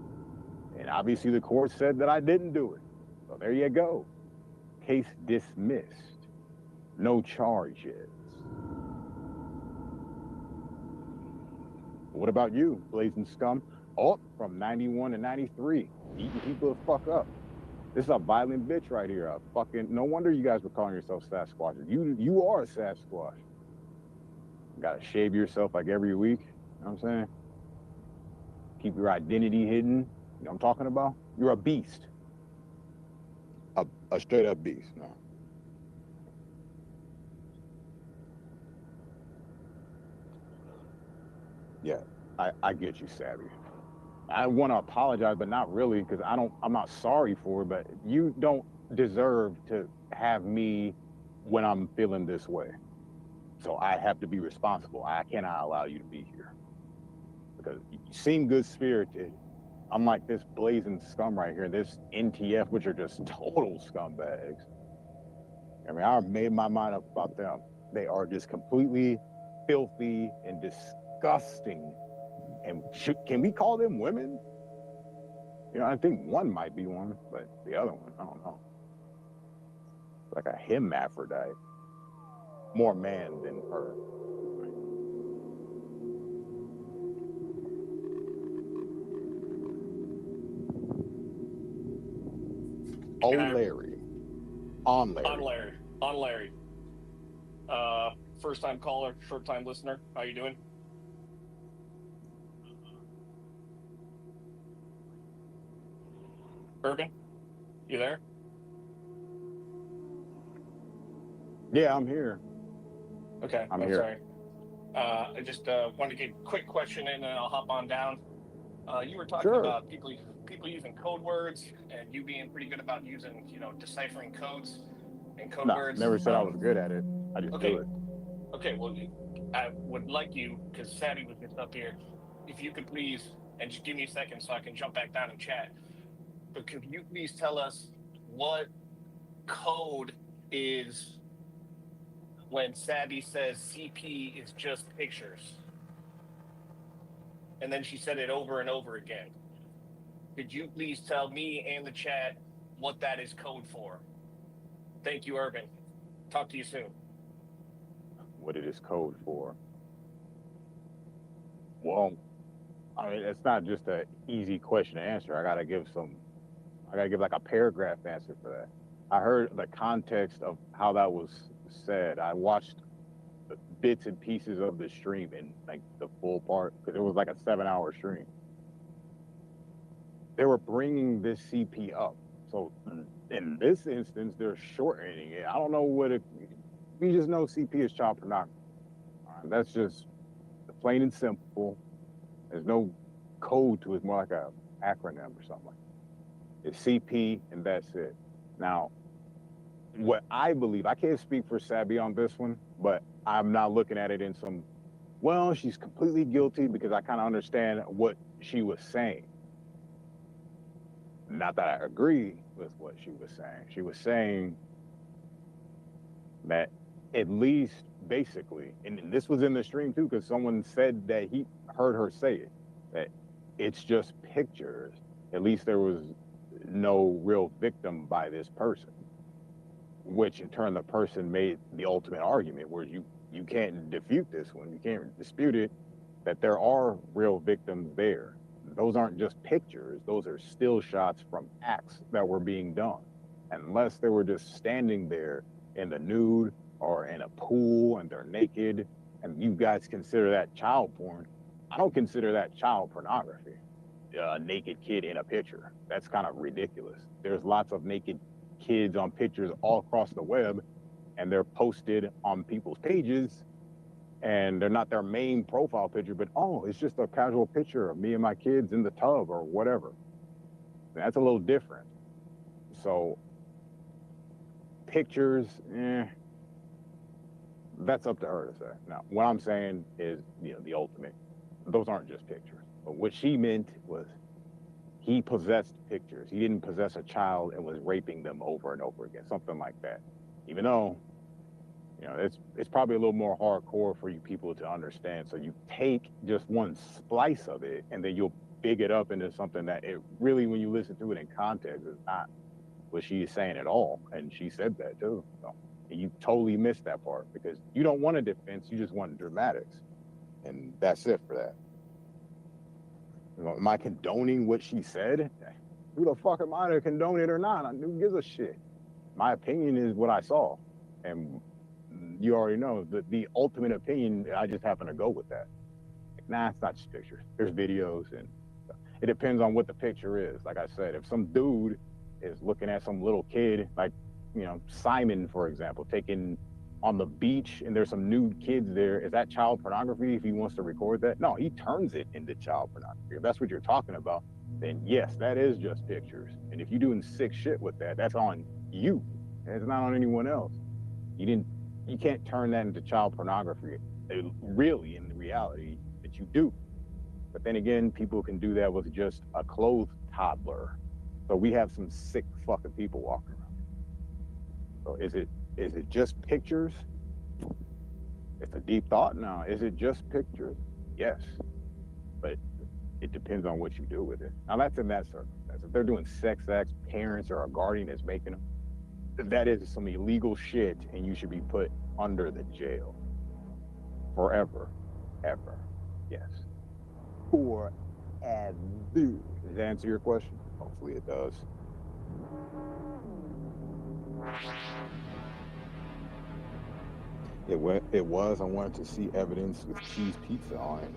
And obviously the court said that I didn't do it. So there you go. Case dismissed. No charges. What about you, blazing scum? Oh, from 91 to 93, eating people the fuck up. This is a violent bitch right here. A fucking, no wonder you guys were calling yourself Sasquatches. You are a Sasquatch. You gotta shave yourself like every week. You know what I'm saying? Keep your identity hidden. You know what I'm talking about? You're a beast. A straight up beast. No. Yeah, I get you, Savvy. I want to apologize, but not really, because I'm not sorry for it, but you don't deserve to have me when I'm feeling this way. So I have to be responsible. I cannot allow you to be here. Because you seem good-spirited, unlike this blazing scum right here, this NTF, which are just total scumbags. I mean, I made my mind up about them. They are just completely filthy and disgusting. And can we call them women? You know, I think one might be one, but the other one, I don't know. Like a hermaphrodite. More man than her. Oh, Larry. On Larry. On Larry. First time caller, short time listener. How you doing? Urban, you there? Yeah, I'm here. Okay, I'm I'm here. sorry. I just wanted to get a quick question in, and then I'll hop on down. You were talking Sure. about people using code words, and you being pretty good about using, deciphering codes and code No, words. never said I was good at it. I just do it. Okay, well, I would like you, because Savvy was just up here, if you could please, and just give me a second so I can jump back down and chat. But could you please tell us what code is when Savvy says CP is just pictures? And then she said it over and over again. Could you please tell me and the chat what that is code for? Thank you, Urban. Talk to you soon. What it is code for? Well, I mean, it's not just an easy question to answer. I gotta give like a paragraph answer for that. I heard the context of how that was said. I watched bits and pieces of the stream and like the full part, because it was like a 7-hour stream. They were bringing this CP up. So in this instance, they're shortening it. I don't know we just know CP is child pornography. That's just plain and simple. There's no code to it. It's more like a acronym or something like that. It's CP and that's it. Now, what I believe, I can't speak for Sabby on this one, but I'm not looking at it in some, well, she's completely guilty, because I kind of understand what she was saying. Not that I agree with what she was saying. She was saying that at least basically, and this was in the stream too, because someone said that he heard her say it, that it's just pictures. At least there was no real victim by this person, which in turn the person made the ultimate argument where you can't defute this one. You can't dispute it, that there are real victims there. Those aren't just pictures. Those are still shots from acts that were being done. Unless they were just standing there in the nude or in a pool and they're naked, and you guys consider that child porn, I don't consider that child pornography. A naked kid in a picture. That's kind of ridiculous. There's lots of naked kids on pictures all across the web, and they're posted on people's pages, and they're not their main profile picture, but it's just a casual picture of me and my kids in the tub or whatever. That's a little different. So pictures, that's up to her to say. Now, what I'm saying is, the ultimate, those aren't just pictures. But what she meant was he possessed pictures. He didn't possess a child and was raping them over and over again, something like that. Even though, it's probably a little more hardcore for you people to understand. So you take just one splice of it and then you'll big it up into something that it really, when you listen to it in context, is not what she's saying at all. And she said that too. So you totally missed that part, because you don't want a defense, you just want dramatics. And that's it for that. Am I condoning what she said? Who the fuck am I to condone it or not? Who gives a shit? My opinion is what I saw. And you already know the ultimate opinion, I just happen to go with that. Nah, it's not just pictures. There's videos, and it depends on what the picture is. Like I said, if some dude is looking at some little kid, like, Simon, for example, taking on the beach and there's some nude kids there, is that child pornography if he wants to record that? No, he turns it into child pornography. If that's what you're talking about, then yes, that is just pictures. And if you're doing sick shit with that, that's on you. It's not on anyone else. You can't turn that into child pornography, really, in reality, that you do. But then again, people can do that with just a clothed toddler. So we have some sick fucking people walking around. So is it just pictures? It's a deep thought now. Is it just pictures? Yes. But it depends on what you do with it. Now that's in that circumstance. If they're doing sex acts, parents or a guardian is making them, that is some illegal shit, and you should be put under the jail. Forever. Ever. Yes. Forever. Does that answer your question? Hopefully it does. It was. I wanted to see evidence with cheese pizza on it.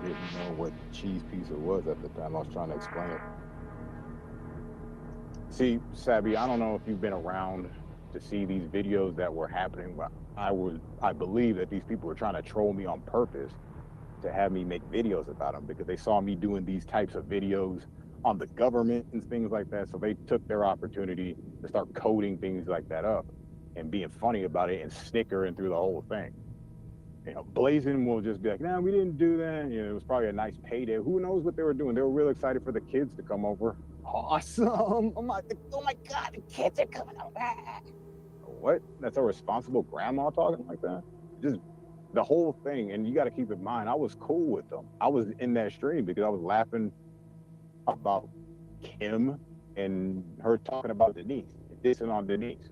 I didn't know what cheese pizza was at the time. I was trying to explain it. See, Sabby, I don't know if you've been around to see these videos that were happening, but I believe that these people were trying to troll me on purpose to have me make videos about them because they saw me doing these types of videos on the government and things like that. So they took their opportunity to start coding things like that up and being funny about it and snickering through the whole thing. You know, Glazin will just be like, "No, we didn't do that." You know, it was probably a nice payday. Who knows what they were doing? They were real excited for the kids to come over. Awesome! Oh my God, the kids are coming over. What? That's a responsible grandma talking like that? Just the whole thing. And you got to keep in mind, I was cool with them. I was in that stream because I was laughing about Kim and her talking about Denise, dissing on Denise.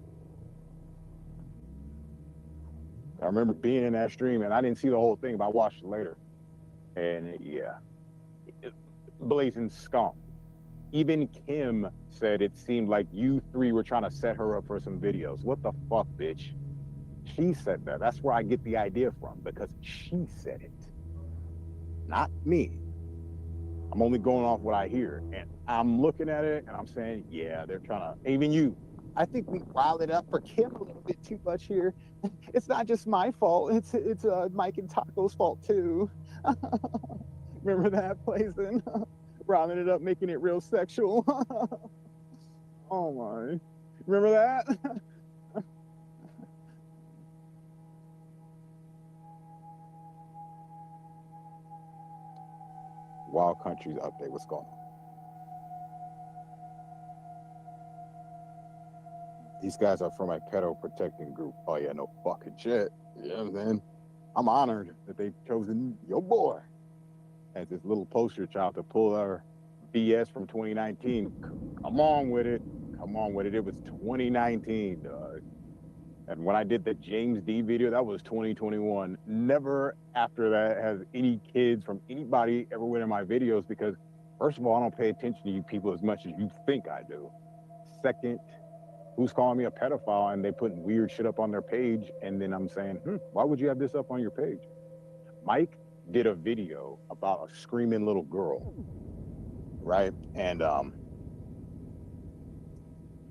I remember being in that stream, and I didn't see the whole thing, but I watched it later. And yeah, blazing scum. Even Kim said it seemed like you three were trying to set her up for some videos. What the fuck, bitch? She said that. That's where I get the idea from, because she said it, not me. I'm only going off what I hear, and I'm looking at it, and I'm saying, yeah, they're trying to, even you. I think we riled it up for Kim a little bit too much here. It's not just my fault. It's Mike and Taco's fault too. Remember that, Blazin? Riling it up, making it real sexual. Oh my! Remember that? Wild Countries update. What's going on? These guys are from a pedo protecting group. Oh yeah, no fucking shit. You know what I'm saying? I'm honored that they've chosen your boy as this little poster child to pull our BS from 2019. Come on with it. Come on with it. It was 2019, dog. And when I did the James D video, that was 2021. Never after that has any kids from anybody ever went in my videos because, first of all, I don't pay attention to you people as much as you think I do. Second, who's calling me a pedophile and they putting weird shit up on their page, and then I'm saying, why would you have this up on your page? Mike did a video about a screaming little girl, right? And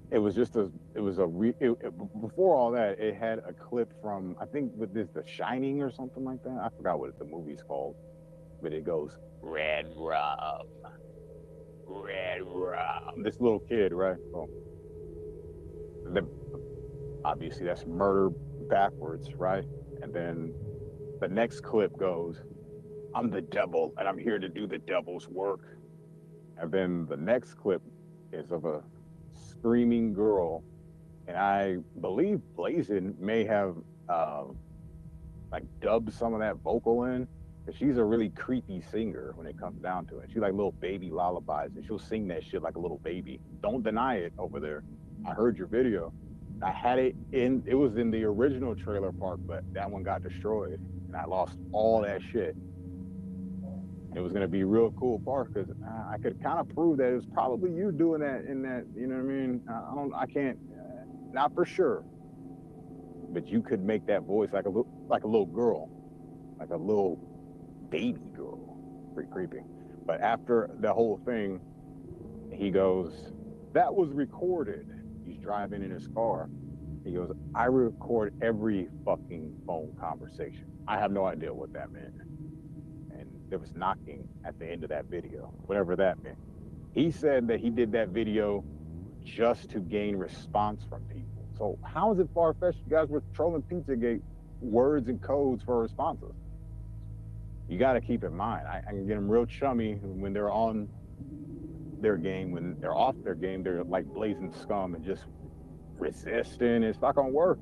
it was just before all that, it had a clip from, I think with this, The Shining or something like that. I forgot what the movie's called, but it goes, red rum. This little kid, right? So obviously that's murder backwards, right? And then the next clip goes, I'm the devil and I'm here to do the devil's work. And then the next clip is of a screaming girl, and I believe Glazin may have like dubbed some of that vocal in, because she's a really creepy singer when it comes down to it. She like little baby lullabies, and she'll sing that shit like a little baby. Don't deny it over there. I heard your video. I had it was in the original trailer park, but that one got destroyed, and I lost all that shit. It was going to be a real cool part because I could kind of prove that it was probably you doing that in that, you know what I mean? I can't, not for sure, but you could make that voice like a little girl, like a little baby girl. Pretty creepy. But after the whole thing, he goes, that was recorded. He's driving in his car. He goes, I record every fucking phone conversation. I have no idea what that meant. There was knocking at the end of that video, whatever that meant. He said that he did that video just to gain response from people. So how is it far-fetched? You guys were trolling Pizzagate words and codes for responses. You got to keep in mind, I can get them real chummy when they're on their game. When they're off their game, they're like blazing scum and just resisting. It's not gonna work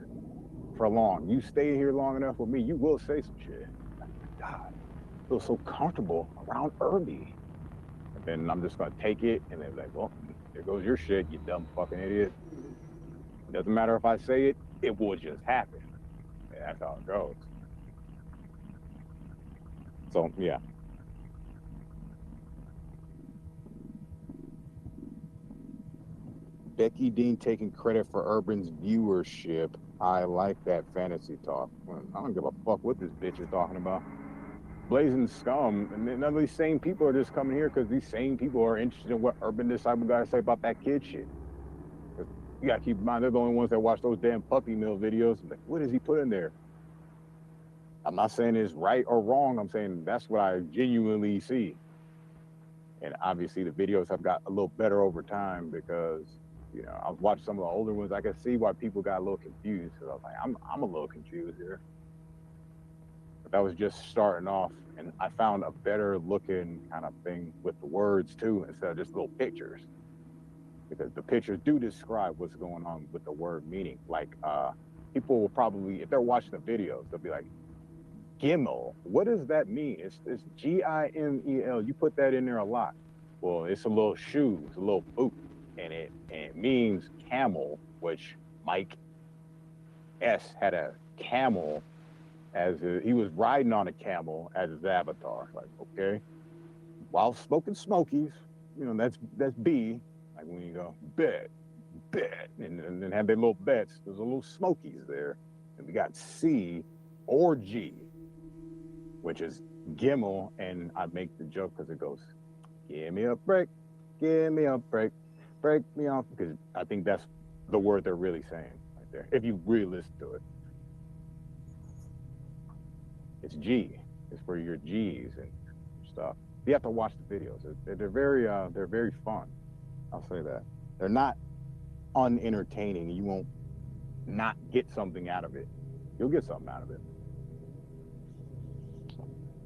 for long. You stay here long enough with me, you will say some shit. God. Feel so comfortable around Irby. And then I'm just gonna take it and then like, well, there goes your shit, you dumb fucking idiot. It doesn't matter if I say it, it will just happen. And that's how it goes. So yeah. Becky Dean taking credit for Urban's viewership. I like that fantasy talk. I don't give a fuck what this bitch is talking about. Blazing scum, and none of these same people are just coming here because these same people are interested in what Urban Disciple got to say about that kid shit. You gotta keep in mind, they're the only ones that watch those damn puppy mill videos. Like, what does he put in there? I'm not saying it's right or wrong. I'm saying that's what I genuinely see. And obviously the videos have got a little better over time because, you know, I've watched some of the older ones. I can see why people got a little confused. So I was like, I'm a little confused here. But that was just starting off, and I found a better looking kind of thing with the words too, instead of just little pictures. Because the pictures do describe what's going on with the word meaning. Like people will probably, if they're watching the videos, they'll be like, Gimel, what does that mean? It's Gimel. You put that in there a lot. Well, it's a little shoe, it's a little boot, and it means camel, which Mike S had a camel he was riding on a camel as his avatar. Like, okay, while smoking smokies, you know, that's B. Like when you go bet, and then have their little bets. There's a little smokies there, and we got C or G, which is Gimel, and I make the joke because it goes, give me a break, break me off, because I think that's the word they're really saying right there. If you really listen to it, it's G. It's for your G's and stuff. You have to watch the videos. They're very fun. I'll say that. They're not unentertaining. You won't not get something out of it. You'll get something out of it.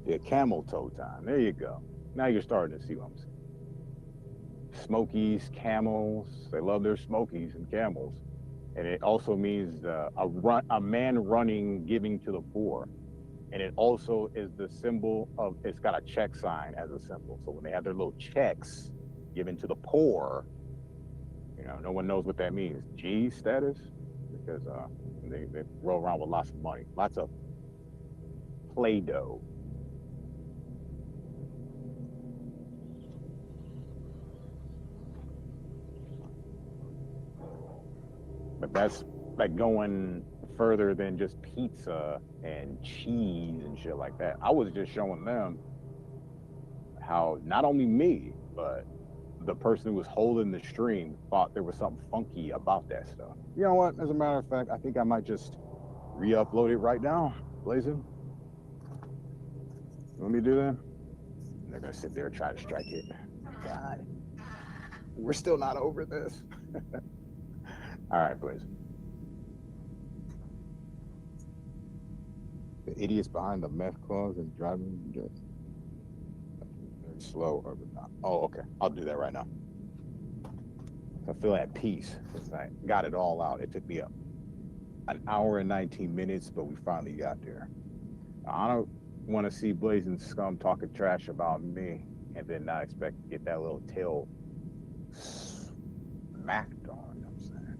Yeah, camel toe time. There you go. Now you're starting to see what I'm saying. Smokies, camels. They love their smokies and camels. And it also means a man running, giving to the poor. And it also is the symbol of, it's got a check sign as a symbol. So when they have their little checks given to the poor, you know, no one knows what that means. G status, because they roll around with lots of money, lots of Play-Doh. But that's like going further than just pizza and cheese and shit like that. I was just showing them how not only me, but the person who was holding the stream thought there was something funky about that stuff. You know what? As a matter of fact, I think I might just re-upload it right now, Glazin. You want me to do that? And they're gonna sit there and try to strike it. God, we're still not over this. All right, Glazin. The idiots behind the meth clause and driving very slow or not. Oh, okay. I'll do that right now. I feel at peace because I got it all out. It took me an hour and 19 minutes, but we finally got there. I don't want to see Blazing Scum talking trash about me and then not expect to get that little tail smacked on. You know what I'm saying?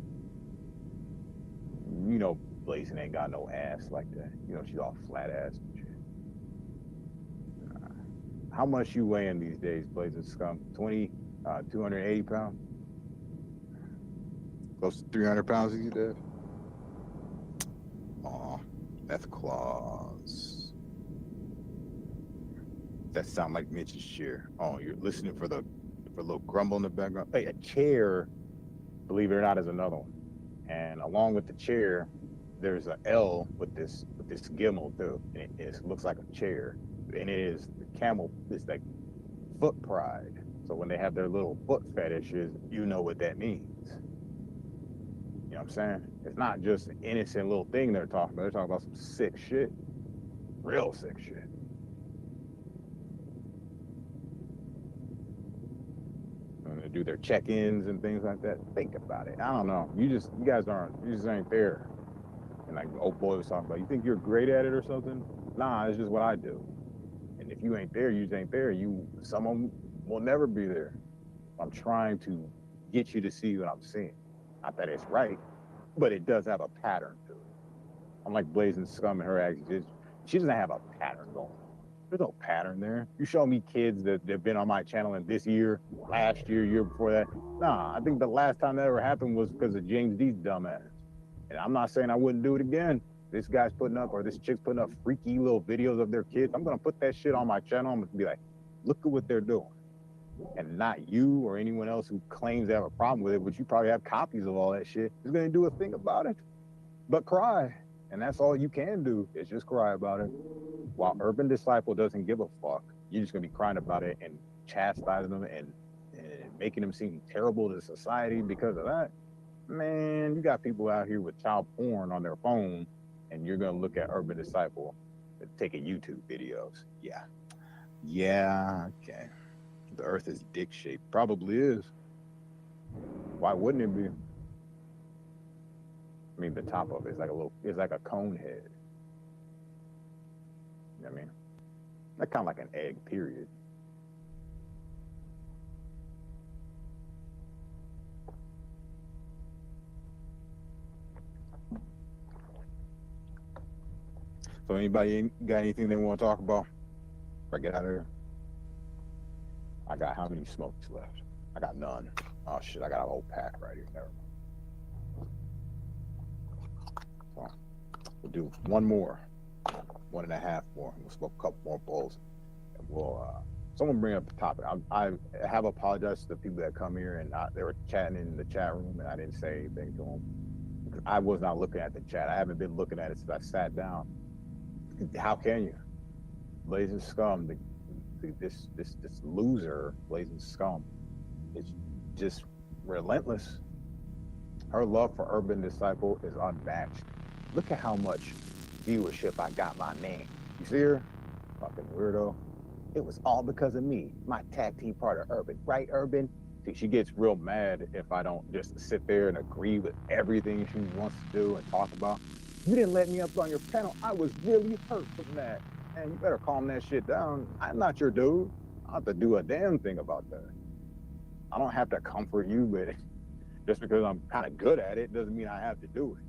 You know, Blazing ain't got no ass like that. You know, she's all flat ass and shit. How much you weighing these days, Blazing Scum? 280 pounds? Close to 300 pounds these days? Aw, meth claws. That sound like Mitch's chair. Oh, you're listening for a little grumble in the background. Hey, a chair, believe it or not, is another one. And along with the chair, there's a L with this Gimel too. And it looks like a chair. And it is the camel, it's like foot pride. So when they have their little foot fetishes, you know what that means. You know what I'm saying? It's not just an innocent little thing they're talking about. They're talking about some sick shit. Real sick shit. When they do their check-ins and things like that, think about it. I don't know. You just ain't there. And like the old boy was talking about, you think you're great at it or something? Nah, it's just what I do. And if you ain't there, you just ain't there. Someone will never be there. I'm trying to get you to see what I'm seeing. Not that it's right, but it does have a pattern to it. I'm like Blazing Scum and her actions. She doesn't have a pattern going on. There's no pattern there. You show me kids that have been on my channel in this year, last year, year before that. Nah, I think the last time that ever happened was because of James D's dumbass. And I'm not saying I wouldn't do it again. This guy's putting up, or this chick's putting up freaky little videos of their kids. I'm gonna put that shit on my channel. I'm gonna be like, look at what they're doing. and not you or anyone else who claims to have a problem with it, but you probably have copies of all that shit, is going to do a thing about it but cry. And that's all you can do, is just cry about it. While Urban Disciple doesn't give a fuck, you're just going to be crying about it and chastising them and making them seem terrible to society because of that. Man, you got people out here with child porn on their phone, and you're going to look at Urban Disciple taking YouTube videos. Yeah, okay. The earth is dick shaped. Probably is. Why wouldn't it be? I mean, the top of it is like it's like a cone head. You know what I mean? That's kind of like an egg, period. So anybody got anything they want to talk about before I get out of here? I got how many smokes left? I got none. Oh shit, I got a whole pack right here. Never mind. So we'll do one more, 1.5 more. We'll smoke a couple more bowls, and we'll someone bring up the topic. I have apologized to the people that come here, and they were chatting in the chat room, and I didn't say anything to them. I was not looking at the chat. I haven't been looking at it since I sat down. How can you? Blazing Scum, this loser, Blazing Scum, is just relentless. Her love for Urban Disciple is unmatched. Look at how much viewership I got my name. You see her? Fucking weirdo. It was all because of me, my tag team partner, Urban. Right, Urban? See, she gets real mad if I don't just sit there and agree with everything she wants to do and talk about. You didn't let me up on your panel. I was really hurt from that. And you better calm that shit down. I'm not your dude. I don't have to do a damn thing about that. I don't have to comfort you, but just because I'm kind of good at it doesn't mean I have to do it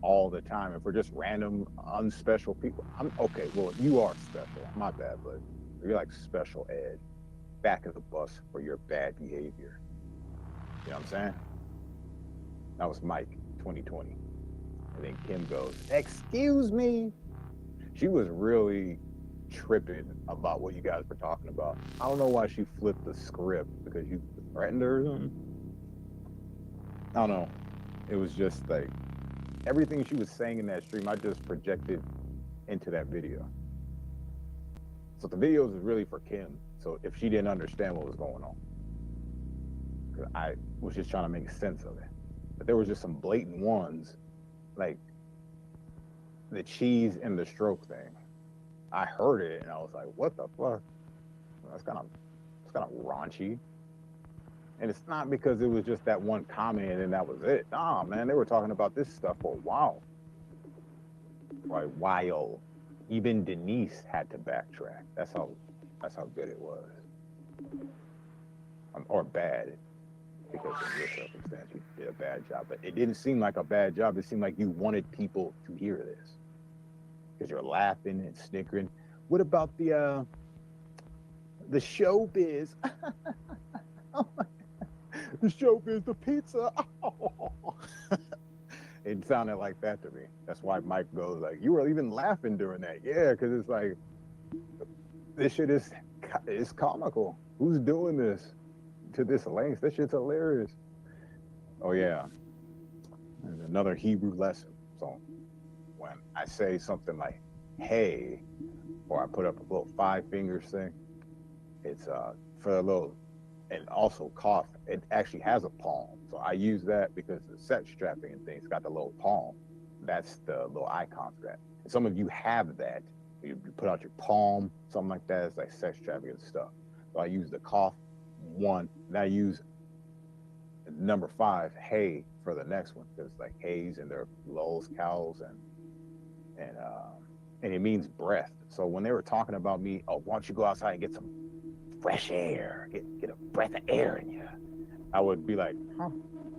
all the time. If we're just random, unspecial people, I'm okay. Well, you are special. My bad, but you're like special ed, back of the bus for your bad behavior. You know what I'm saying? That was Mike, 2020. And then Kim goes, excuse me. She was really tripping about what you guys were talking about. I don't know why she flipped the script, because you threatened her or something. I don't know. It was just like everything she was saying in that stream, I just projected into that video. So the videos is really for Kim. So if she didn't understand what was going on, because I was just trying to make sense of it. But there was just some blatant ones, like the cheese and the stroke thing. I heard it and I was like, what the fuck? That's kind of raunchy. And it's not because it was just that one comment and that was it. Nah, man, they were talking about this stuff for a while. Right, while. Even Denise had to backtrack. That's how good it was. Or bad, because in your circumstance you did a bad job. But it didn't seem like a bad job. It seemed like you wanted people to hear this, because you're laughing and snickering. What about the showbiz? Oh my, the showbiz, the pizza. Oh. It sounded like that to me. That's why Mike goes like, you were even laughing during that. Yeah, because it's like, this shit is comical. Who's doing this to this length? This shit's hilarious. Oh yeah, there's another Hebrew lesson. So when I say something like, hey, or I put up a little 5 fingers thing, it's for a little, and also cough, it actually has a palm. So I use that because the set strapping and things got the little palm. That's the little icon for that. And some of you have that. You put out your palm, something like that. It's like set strapping and stuff. So I use the cough 1, and I use number 5, hey, for the next one, because like hays and their lulls, cows, and it means breath. So when they were talking about me, oh, why don't you go outside and get some fresh air, get a breath of air in you, I would be like, huh,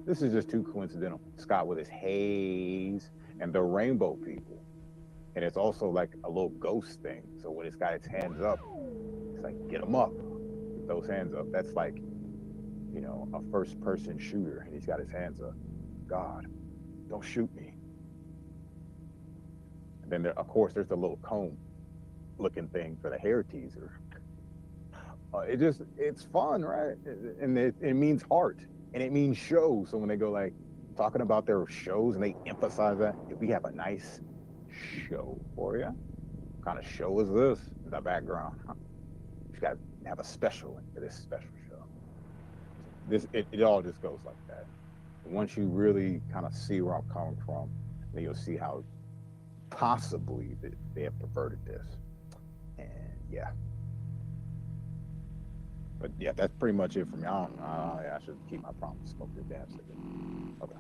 this is just too coincidental. Scott with his haze and the rainbow people. And it's also like a little ghost thing. So when it's got its hands up, it's like, get them up, get those hands up. That's like, you know, a first person shooter, and he's got his hands up. God, don't shoot me. And then of course there's the little comb looking thing for the hair teaser. it's fun, right? And it means heart, and it means show. So when they go like talking about their shows and they emphasize that, if we have a nice show for you, what kind of show is this in the background? Huh? You got to have a special for this special show. It all just goes like that. Once you really kind of see where I'm coming from, then you'll see how possibly they have perverted this. And yeah. But yeah, that's pretty much it for me. I should keep my promise. Smoke this damn cigarette. Okay.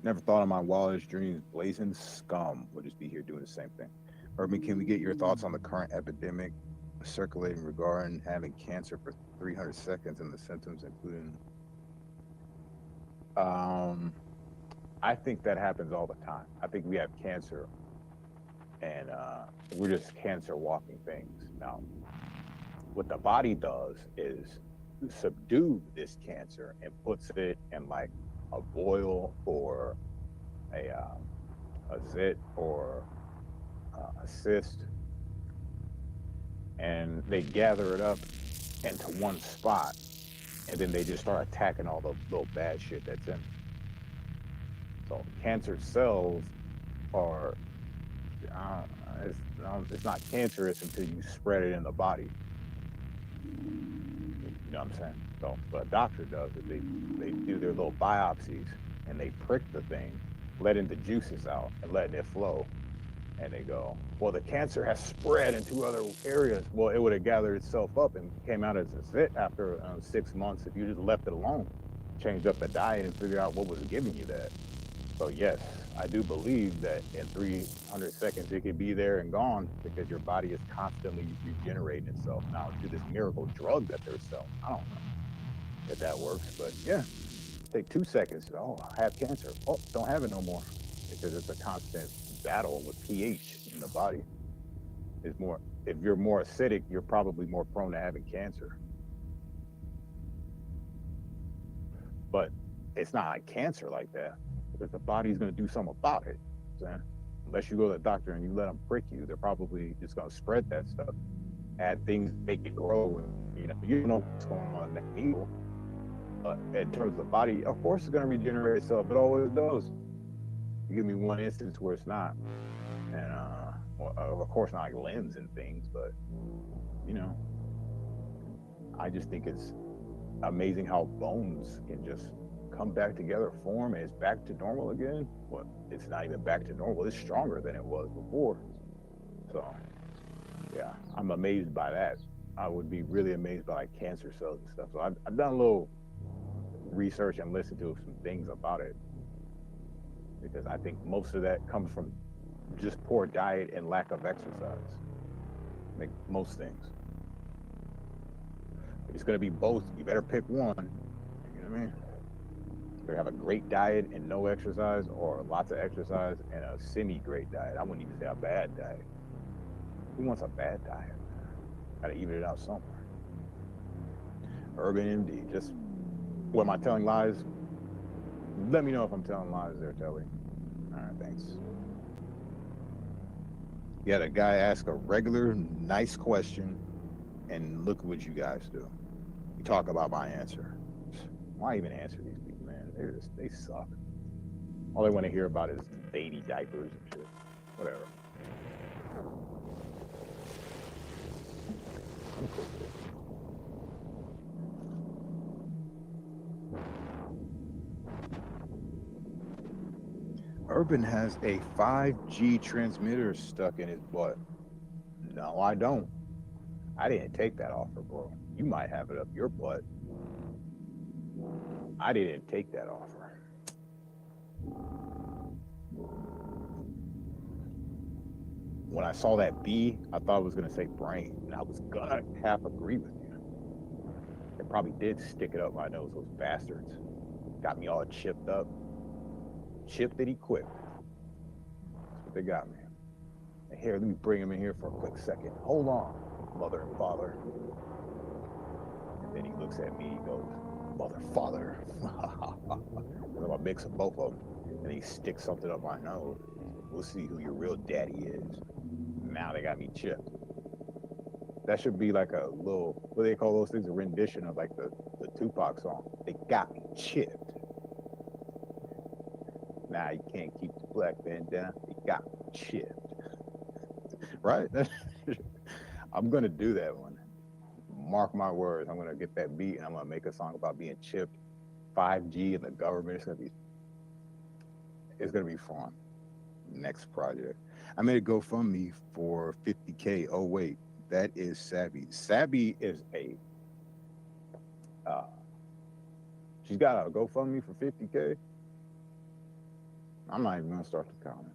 Never thought in my wildest dreams Glazin scum would just be here doing the same thing. Urban, can we get your thoughts on the current epidemic circulating regarding having cancer for 300 seconds and the symptoms including... I think that happens all the time. I think we have cancer and we're just cancer walking things. Now, what the body does is subdue this cancer and puts it in like a boil or a zit or a cyst, and they gather it up into one spot, and then they just start attacking all the little bad shit that's in it. So cancer cells are, it's not cancerous until you spread it in the body. You know what I'm saying? So what a doctor does is they do their little biopsies and they prick the thing, letting the juices out and letting it flow. And they go, well, the cancer has spread into other areas. Well, it would have gathered itself up and came out as a zit after 6 months if you just left it alone, changed up the diet and figured out what was giving you that. So yes, I do believe that in 300 seconds it could be there and gone because your body is constantly regenerating itself. Now, to this miracle drug that they're selling, I don't know if that works, but yeah, take 2 seconds. Oh, I have cancer. Oh, don't have it no more, because it's a constant battle with pH in the body. It's more, if you're more acidic, you're probably more prone to having cancer. But it's not like cancer like that, because the body's going to do something about it. So, unless you go to the doctor and you let them prick you, they're probably just going to spread that stuff, add things, make it grow. And, you don't know what's going on in that needle. But in terms of the body, of course it's going to regenerate itself. It always does. You give me one instance where it's not. And, well, of course not like limbs and things, but, I just think it's amazing how bones can just come back together, form, and it's back to normal again. Well, it's not even back to normal. It's stronger than it was before. So, yeah, I'm amazed by that. I would be really amazed by like cancer cells and stuff. So I've done a little research and listened to some things about it, because I think most of that comes from just poor diet and lack of exercise. Like most things. It's going to be both. You better pick one. You know what I mean? They have a great diet and no exercise, or lots of exercise and a semi-great diet. I wouldn't even say a bad diet. Who wants a bad diet? Gotta even it out somewhere. Urban MD, just, what, am I telling lies? Let me know if I'm telling lies there, Telly. All right, thanks. You had a guy ask a regular, nice question, and look what you guys do. You talk about my answer. Why even answer these people, man? They suck. All they want to hear about is baby diapers and shit. Whatever. Urban has a 5G transmitter stuck in his butt. No, I don't. I didn't take that offer, bro. You might have it up your butt. I didn't take that offer. When I saw that B, I thought it was going to say brain, and I was going to half agree with you. They probably did stick it up my nose, those bastards. Got me all chipped up. Chipped and equipped. That's what they got me. And here, let me bring him in here for a quick second. Hold on, mother and father. And then he looks at me, he goes, mother, father. I'm a mix of both of them. And he sticks something up my nose. We'll see who your real daddy is. Now they got me chipped. That should be like a little, what do they call those things? A rendition of like the Tupac song. They got me chipped. Now you can't keep the black man down. They got me chipped. Right? I'm gonna do that one. Mark my words. I'm gonna get that beat and I'm gonna make a song about being chipped. 5G and the government. It's gonna be fun. Next project. I made a GoFundMe for 50K. Oh wait, that is Savvy. Savvy is a she's got a GoFundMe for 50K. I'm not even gonna start the comment.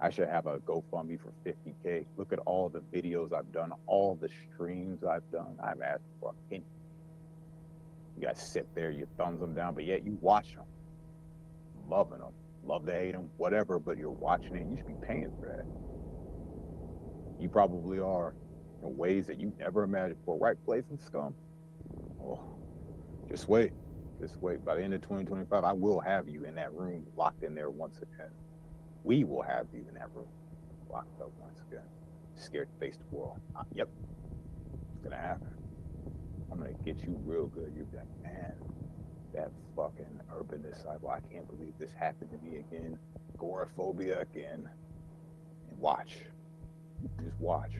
I should have a GoFundMe for 50K. Look at all the videos I've done, all the streams I've done. I've asked for a penny. You guys sit there, you thumbs them down, but yet you watch them, loving them, love to hate them, whatever, but you're watching it. You should be paying for that. You probably are in ways that you never imagined for. Right, Glazin scum? Oh, just wait. Just wait. By the end of 2025, I will have you in that room locked in there once again. We will have you in that room locked up once again. Scared to face the world. Yep. It's going to happen. I'm going to get you real good. You're like, man, that fucking urban disciple. I can't believe this happened to me again. Agoraphobia again. And watch. Just watch.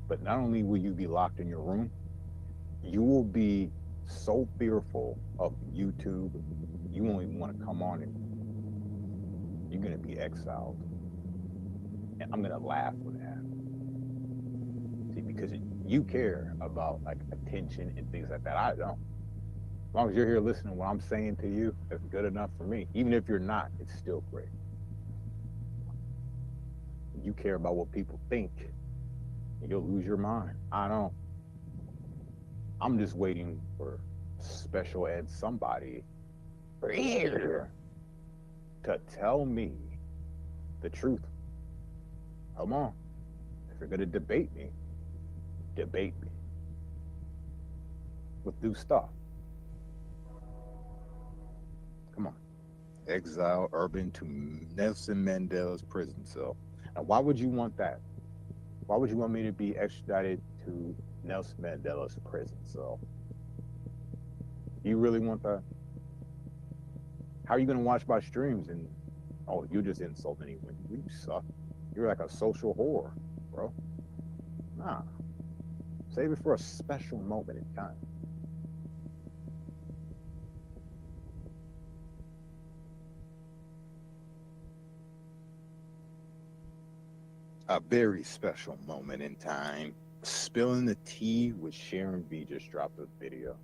But not only will you be locked in your room, you will be so fearful of YouTube, you won't even want to come on it. You're going to be exiled. And I'm going to laugh when that happens. See, because you care about like attention and things like that. I don't. As long as you're here listening to what I'm saying to you, that's good enough for me. Even if you're not, it's still great. You care about what people think, and you'll lose your mind. I don't. I'm just waiting for special ed somebody here to tell me the truth. Come on. If you're going to debate me with new stuff. Come on. Exile Urban to Nelson Mandela's prison cell. Now, why would you want that? Why would you want me to be extradited to Nelson Mandela's prison cell? You really want that? How are you going to watch my streams and, oh, you just insult anyone. You suck. You're like a social whore, bro. Nah. Save it for a special moment in time. A very special moment in time. Spilling the tea with Sharon V just dropped a video.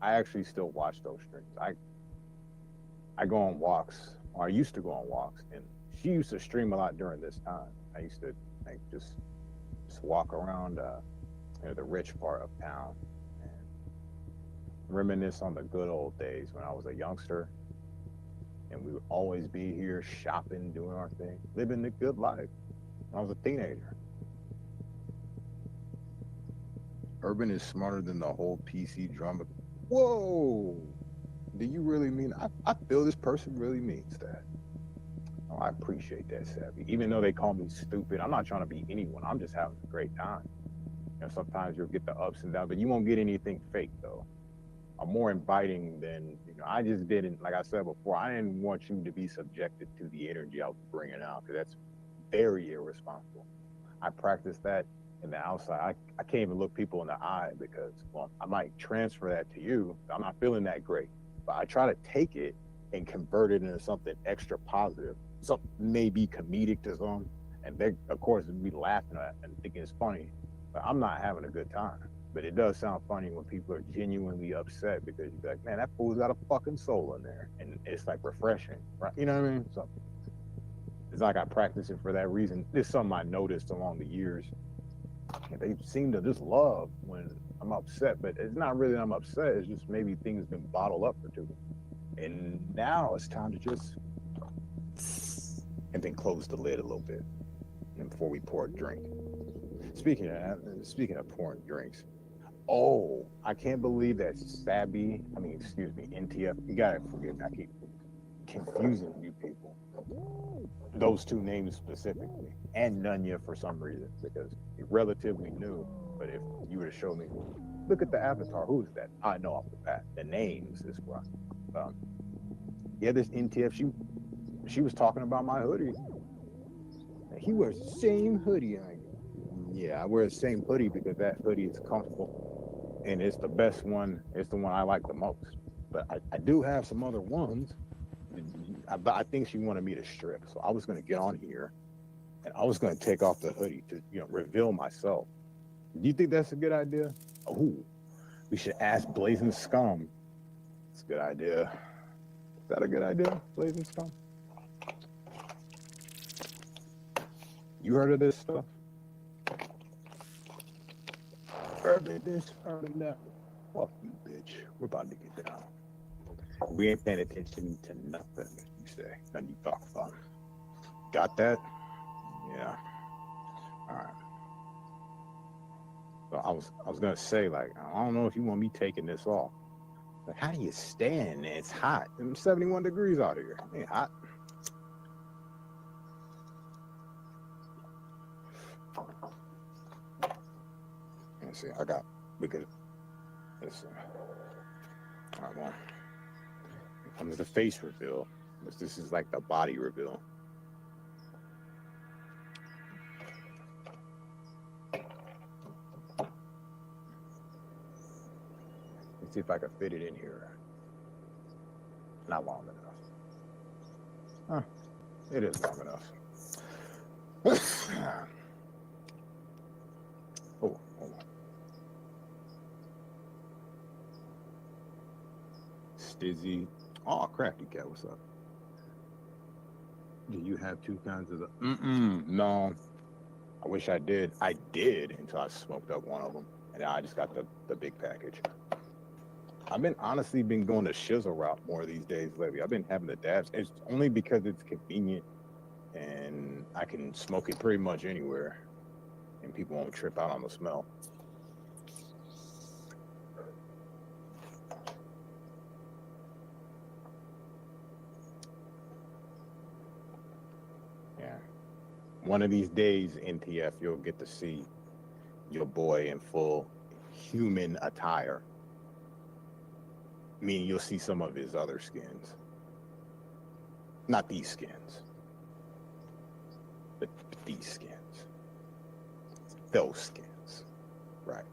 I actually still watch those streams. I go on walks, or I used to go on walks, and she used to stream a lot during this time. I used to like just walk around the rich part of town and reminisce on the good old days when I was a youngster, and we would always be here shopping, doing our thing, living the good life. I was a teenager. Urban is smarter than the whole PC drama. Whoa! Do you really mean? I feel this person really means that. Oh, I appreciate that, Savvy. Even though they call me stupid, I'm not trying to be anyone. I'm just having a great time. You know, sometimes you'll get the ups and downs, but you won't get anything fake though. I'm more inviting than, you know, I just didn't, like I said before, I didn't want you to be subjected to the energy I was bringing out, because that's very irresponsible. I practice that in the outside. I can't even look people in the eye because, well, I might transfer that to you. I'm not feeling that great, but I try to take it and convert it into something extra positive, something maybe comedic to some, and they, of course, be laughing at it and thinking it's funny, but I'm not having a good time. But it does sound funny when people are genuinely upset, because you're like, man, that fool's got a fucking soul in there, and it's like refreshing, right? You know what I mean? So it's like I practice it for that reason. It's something I noticed along the years. They seem to just love when I'm upset, but it's not really that I'm upset. It's just maybe things been bottled up for too. And now it's time to just, and then close the lid a little bit, and before we pour a drink. Speaking of pouring drinks, oh, I can't believe that NTF, you gotta forgive me, I keep confusing you people. those two names specifically, and Nunya for some reason, because you're relatively new. But if you were to show me, look at the avatar, who's that? I know off the bat. The names is what. Yeah, this NTF, she was talking about my hoodie. And he wears the same hoodie. Yeah, I wear the same hoodie because that hoodie is comfortable, and it's the best one. It's the one I like the most. But I do have some other ones. I think she wanted me to strip, so I was going to get on here, and I was going to take off the hoodie to, reveal myself. Do you think that's a good idea? Oh, we should ask Blazing Scum. It's a good idea. Is that a good idea, Blazing Scum? You heard of this stuff? Heard of this? Heard of that? Fuck you, bitch. We're about to get down. We ain't paying attention to nothing you say, nothing you talk about. Got that? Yeah. All right. So I was gonna say, like, I don't know if you want me taking this off. Like, how do you stand there? It's hot. It's 71 degrees out here. It ain't hot. Let's see. We could. Let's see. All right, well. Here comes the face reveal. This is like the body reveal. Let's see if I can fit it in here. Not long enough. Huh. It is long enough. Oh, hold on. Stizzy. Oh, Crafty Cat, what's up? Do you have two kinds of the... No. I wish I did. I did until I smoked up one of them. And now I just got the big package. I've honestly been going the shizzle route more these days lately. I've been having the dabs. It's only because it's convenient and I can smoke it pretty much anywhere and people won't trip out on the smell. Yeah. One of these days, NTF, you'll get to see your boy in full human attire. Meaning you'll see some of his other skins. Not these skins. But these skins. Those skins. Right.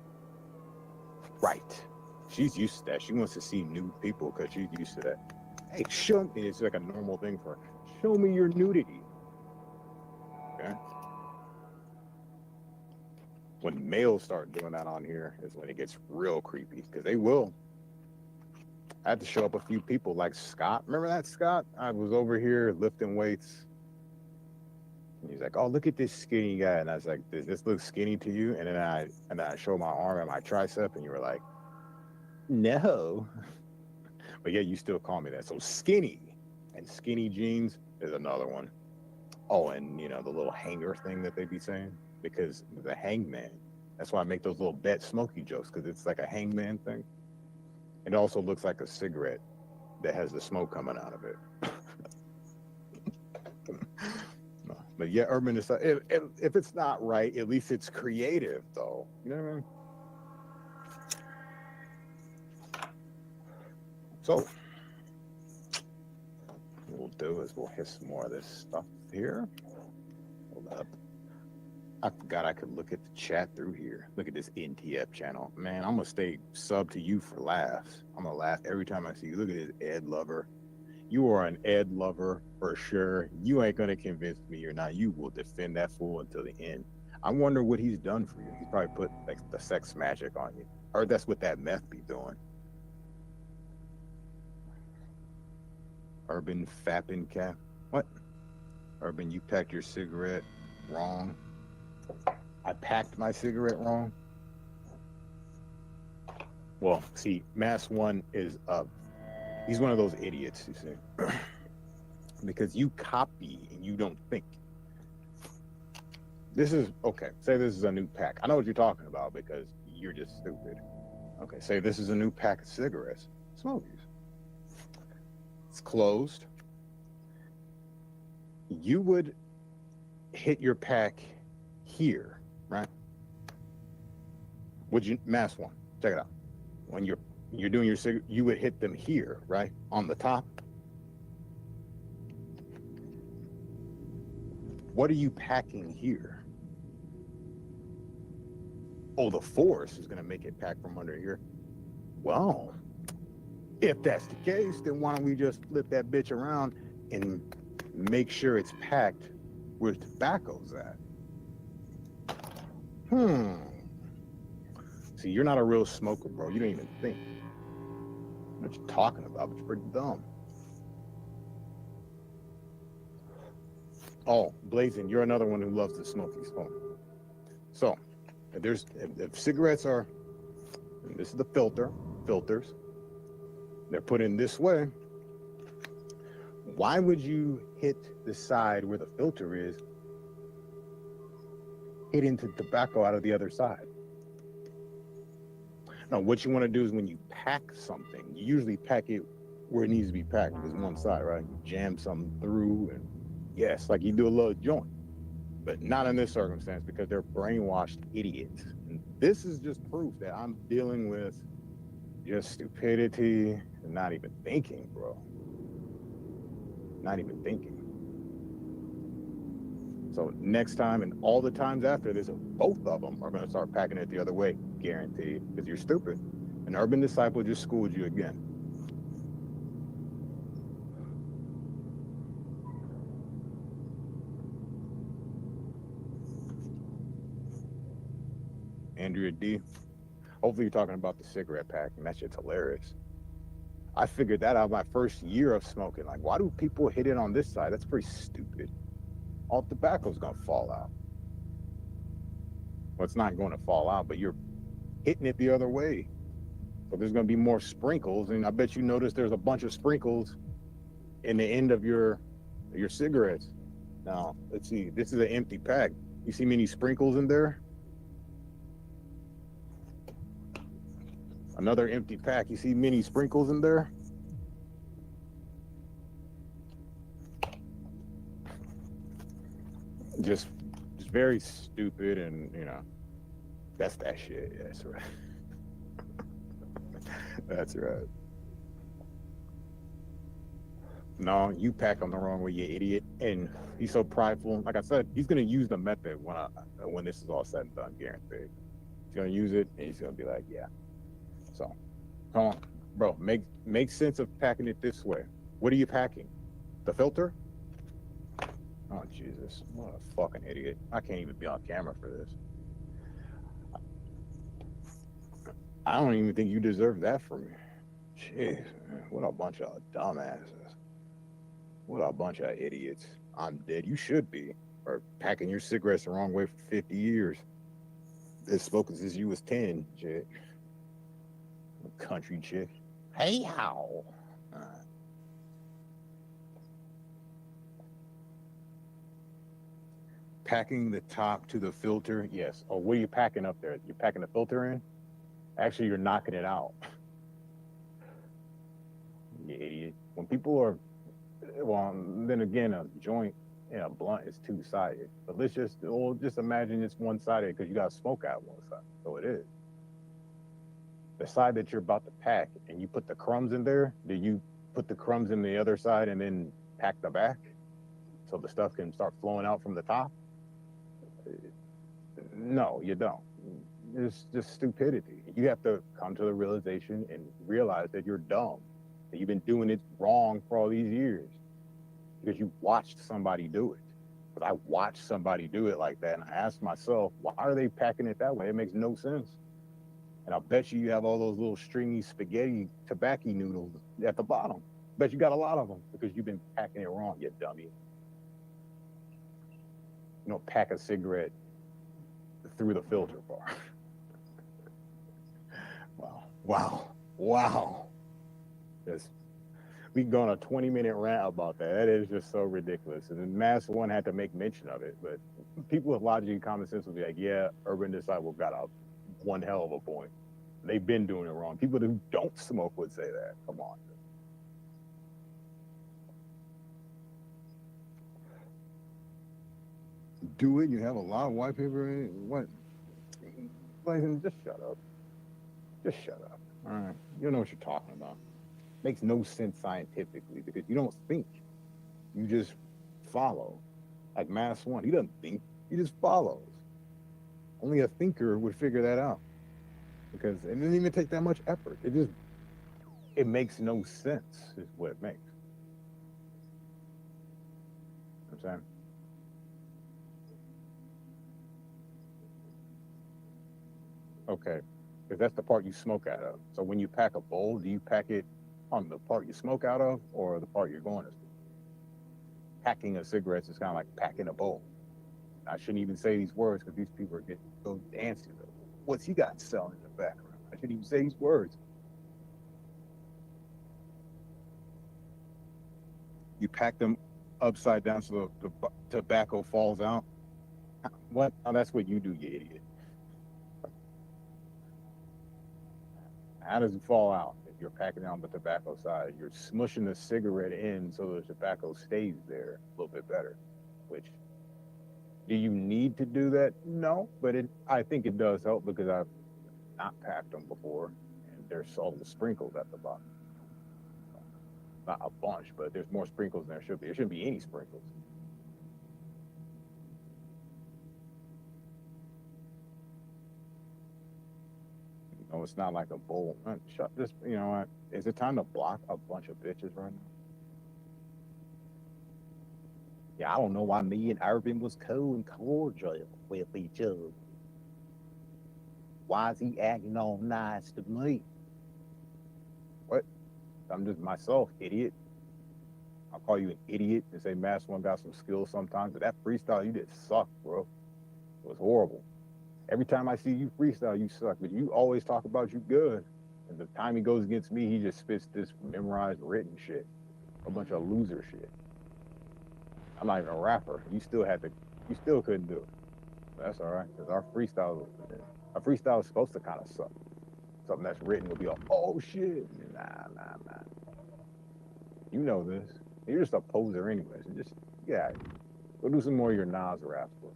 Right. She's used to that. She wants to see new people because she's used to that. Hey, show me. It's like a normal thing for her. Show me your nudity. Okay? When males start doing that on here is when it gets real creepy because they will. I had to show up a few people like Scott. Remember that, Scott? I was over here lifting weights. And he's like, oh, look at this skinny guy. And I was like, does this look skinny to you? And then I show my arm and my tricep, and you were like, no. But yeah, you still call me that. So skinny and skinny jeans is another one. Oh, and the little hanger thing that they be saying, because the hangman. That's why I make those little Bet Smokey jokes, because it's like a hangman thing. It also looks like a cigarette that has the smoke coming out of it. But yeah, urban is, if it's not right, at least it's creative, though. You know what I mean? So, what we'll do is we'll hit some more of this stuff here. Hold up. I forgot I could look at the chat through here. Look at this NTF channel. Man, I'm going to stay sub to you for laughs. I'm going to laugh every time I see you. Look at this Ed lover. You are an Ed lover for sure. You ain't going to convince me you're not. You will defend that fool until the end. I wonder what he's done for you. He's probably put like the sex magic on you. Or that's what that meth be doing. Urban fapping cap. What? Urban, you packed your cigarette wrong. I packed my cigarette wrong. Well, see, Mass One is he's one of those idiots, you see. Because you copy and you don't think. This is, okay, say this is a new pack. I know what you're talking about because you're just stupid. Okay, say this is a new pack of cigarettes. Smoke these. It's closed. you would hit your pack here, right? Would you, mass one, check it out. When you're doing your cigarette, you would hit them here, right? On the top. What are you packing here? Oh, the force is gonna make it pack from under here. Well, if that's the case, then why don't we just flip that bitch around and make sure it's packed where tobacco's at? See, you're not a real smoker, bro. You don't even think. What you're talking about, but you're pretty dumb. Oh, Glazin, you're another one who loves to smoke these phones. So, if cigarettes are, and this is the filters, they're put in this way. Why would you hit the side where the filter is, hit into tobacco out of the other side? Now, what you want to do is when you pack something, you usually pack it where it needs to be packed, because one side, right? You jam something through, and yes, like you do a little joint, but not in this circumstance because they're brainwashed idiots. And this is just proof that I'm dealing with just stupidity and not even thinking, bro. Not even thinking. So next time and all the times after this, both of them are going to start packing it the other way, guaranteed, because you're stupid. An urban disciple just schooled you again. Andrea D. Hopefully you're talking about the cigarette packing. That shit's hilarious. I figured that out my first year of smoking. Like, why do people hit it on this side? That's pretty stupid. All tobacco's gonna fall out. Well, it's not going to fall out, but you're hitting it the other way. So there's gonna be more sprinkles, and I bet you notice there's a bunch of sprinkles in the end of your cigarettes. Now, let's see. This is an empty pack. You see many sprinkles in there? Another empty pack. You see many sprinkles in there? Just very stupid, and that's that shit. Yeah, that's right. That's right. No, you pack them the wrong way, you idiot. And he's so prideful. Like I said, he's gonna use the method when this is all said and done, guaranteed. He's gonna use it, and he's gonna be like, yeah. So, come on, bro. Make sense of packing it this way. What are you packing? The filter? Oh, Jesus. What a fucking idiot. I can't even be on camera for this. I don't even think you deserve that from me. Jeez, man. What a bunch of dumbasses. What a bunch of idiots. I'm dead. You should be. Or packing your cigarettes the wrong way for 50 years. Been smoking since you was 10, shit. Country chick. Hey, how? Packing the top to the filter, yes. Oh, what are you packing up there? You're packing the filter in? Actually, you're knocking it out. You idiot. When people are, well, then again, a joint and a blunt is two-sided. But let's just imagine it's one-sided because you got smoke out one side. So it is. The side that you're about to pack and you put the crumbs in there, do you put the crumbs in the other side and then pack the back so the stuff can start flowing out from the top? No, you don't. It's just stupidity. You have to come to the realization and realize that you're dumb, that you've been doing it wrong for all these years because you watched somebody do it. But I watched somebody do it like that, and I asked myself, why are they packing it that way? It makes no sense. And I bet you have all those little stringy spaghetti tobacco noodles at the bottom. Bet you got a lot of them because you've been packing it wrong, you dummy. You don't pack a cigarette through the filter bar. Wow. We can go on a 20-minute rant about that. That is just so ridiculous. And then Mass One had to make mention of it, but people with logic and common sense will be like, yeah, Urban Disciple got out one hell of a point. They've been doing it wrong. People who don't smoke would say that. Come on. do it. You have a lot of white paper in it. What? Glazin, just shut up. Just shut up. All right. You don't know what you're talking about. Makes no sense scientifically because you don't think. You just follow. Like Mass One. He doesn't think. He just follows. Only a thinker would figure that out. Because it didn't even take that much effort. It makes no sense, is what it makes. You know what I'm saying? Okay, because that's the part you smoke out of. So when you pack a bowl, do you pack it on the part you smoke out of or the part you're going to? Packing of cigarettes is kind of like packing a bowl. I shouldn't even say these words because these people are getting so dancy. What's he got selling in the background? I shouldn't even say these words. You pack them upside down so the tobacco falls out. What? Oh, that's what you do, you idiot. How does it fall out if you're packing it on the tobacco side? You're smushing the cigarette in so the tobacco stays there a little bit better. Which, do you need to do that? No, but I think it does help because I've not packed them before, and there's all the sprinkles at the bottom. Not a bunch, but there's more sprinkles than there should be. There shouldn't be any sprinkles. No, it's not like a bowl. Shut this. You know what? Is it time to block a bunch of bitches right now? Yeah, I don't know why me and Urban was cool and cordial with each other. Why is he acting all nice to me? What? I'm just myself, idiot. I'll call you an idiot and say Mass One got some skills sometimes, but that freestyle you did suck, bro. It was horrible. Every time I see you freestyle, you suck, but you always talk about you good. And the time he goes against me, he just spits this memorized written shit. A bunch of loser shit. I'm not even a rapper. You still couldn't do it. But that's all right, because our freestyle is supposed to kind of suck. Something that's written will be like, oh shit. Nah. You know this. You're just a poser anyways. Yeah, go do some more of your Nas raps, bro.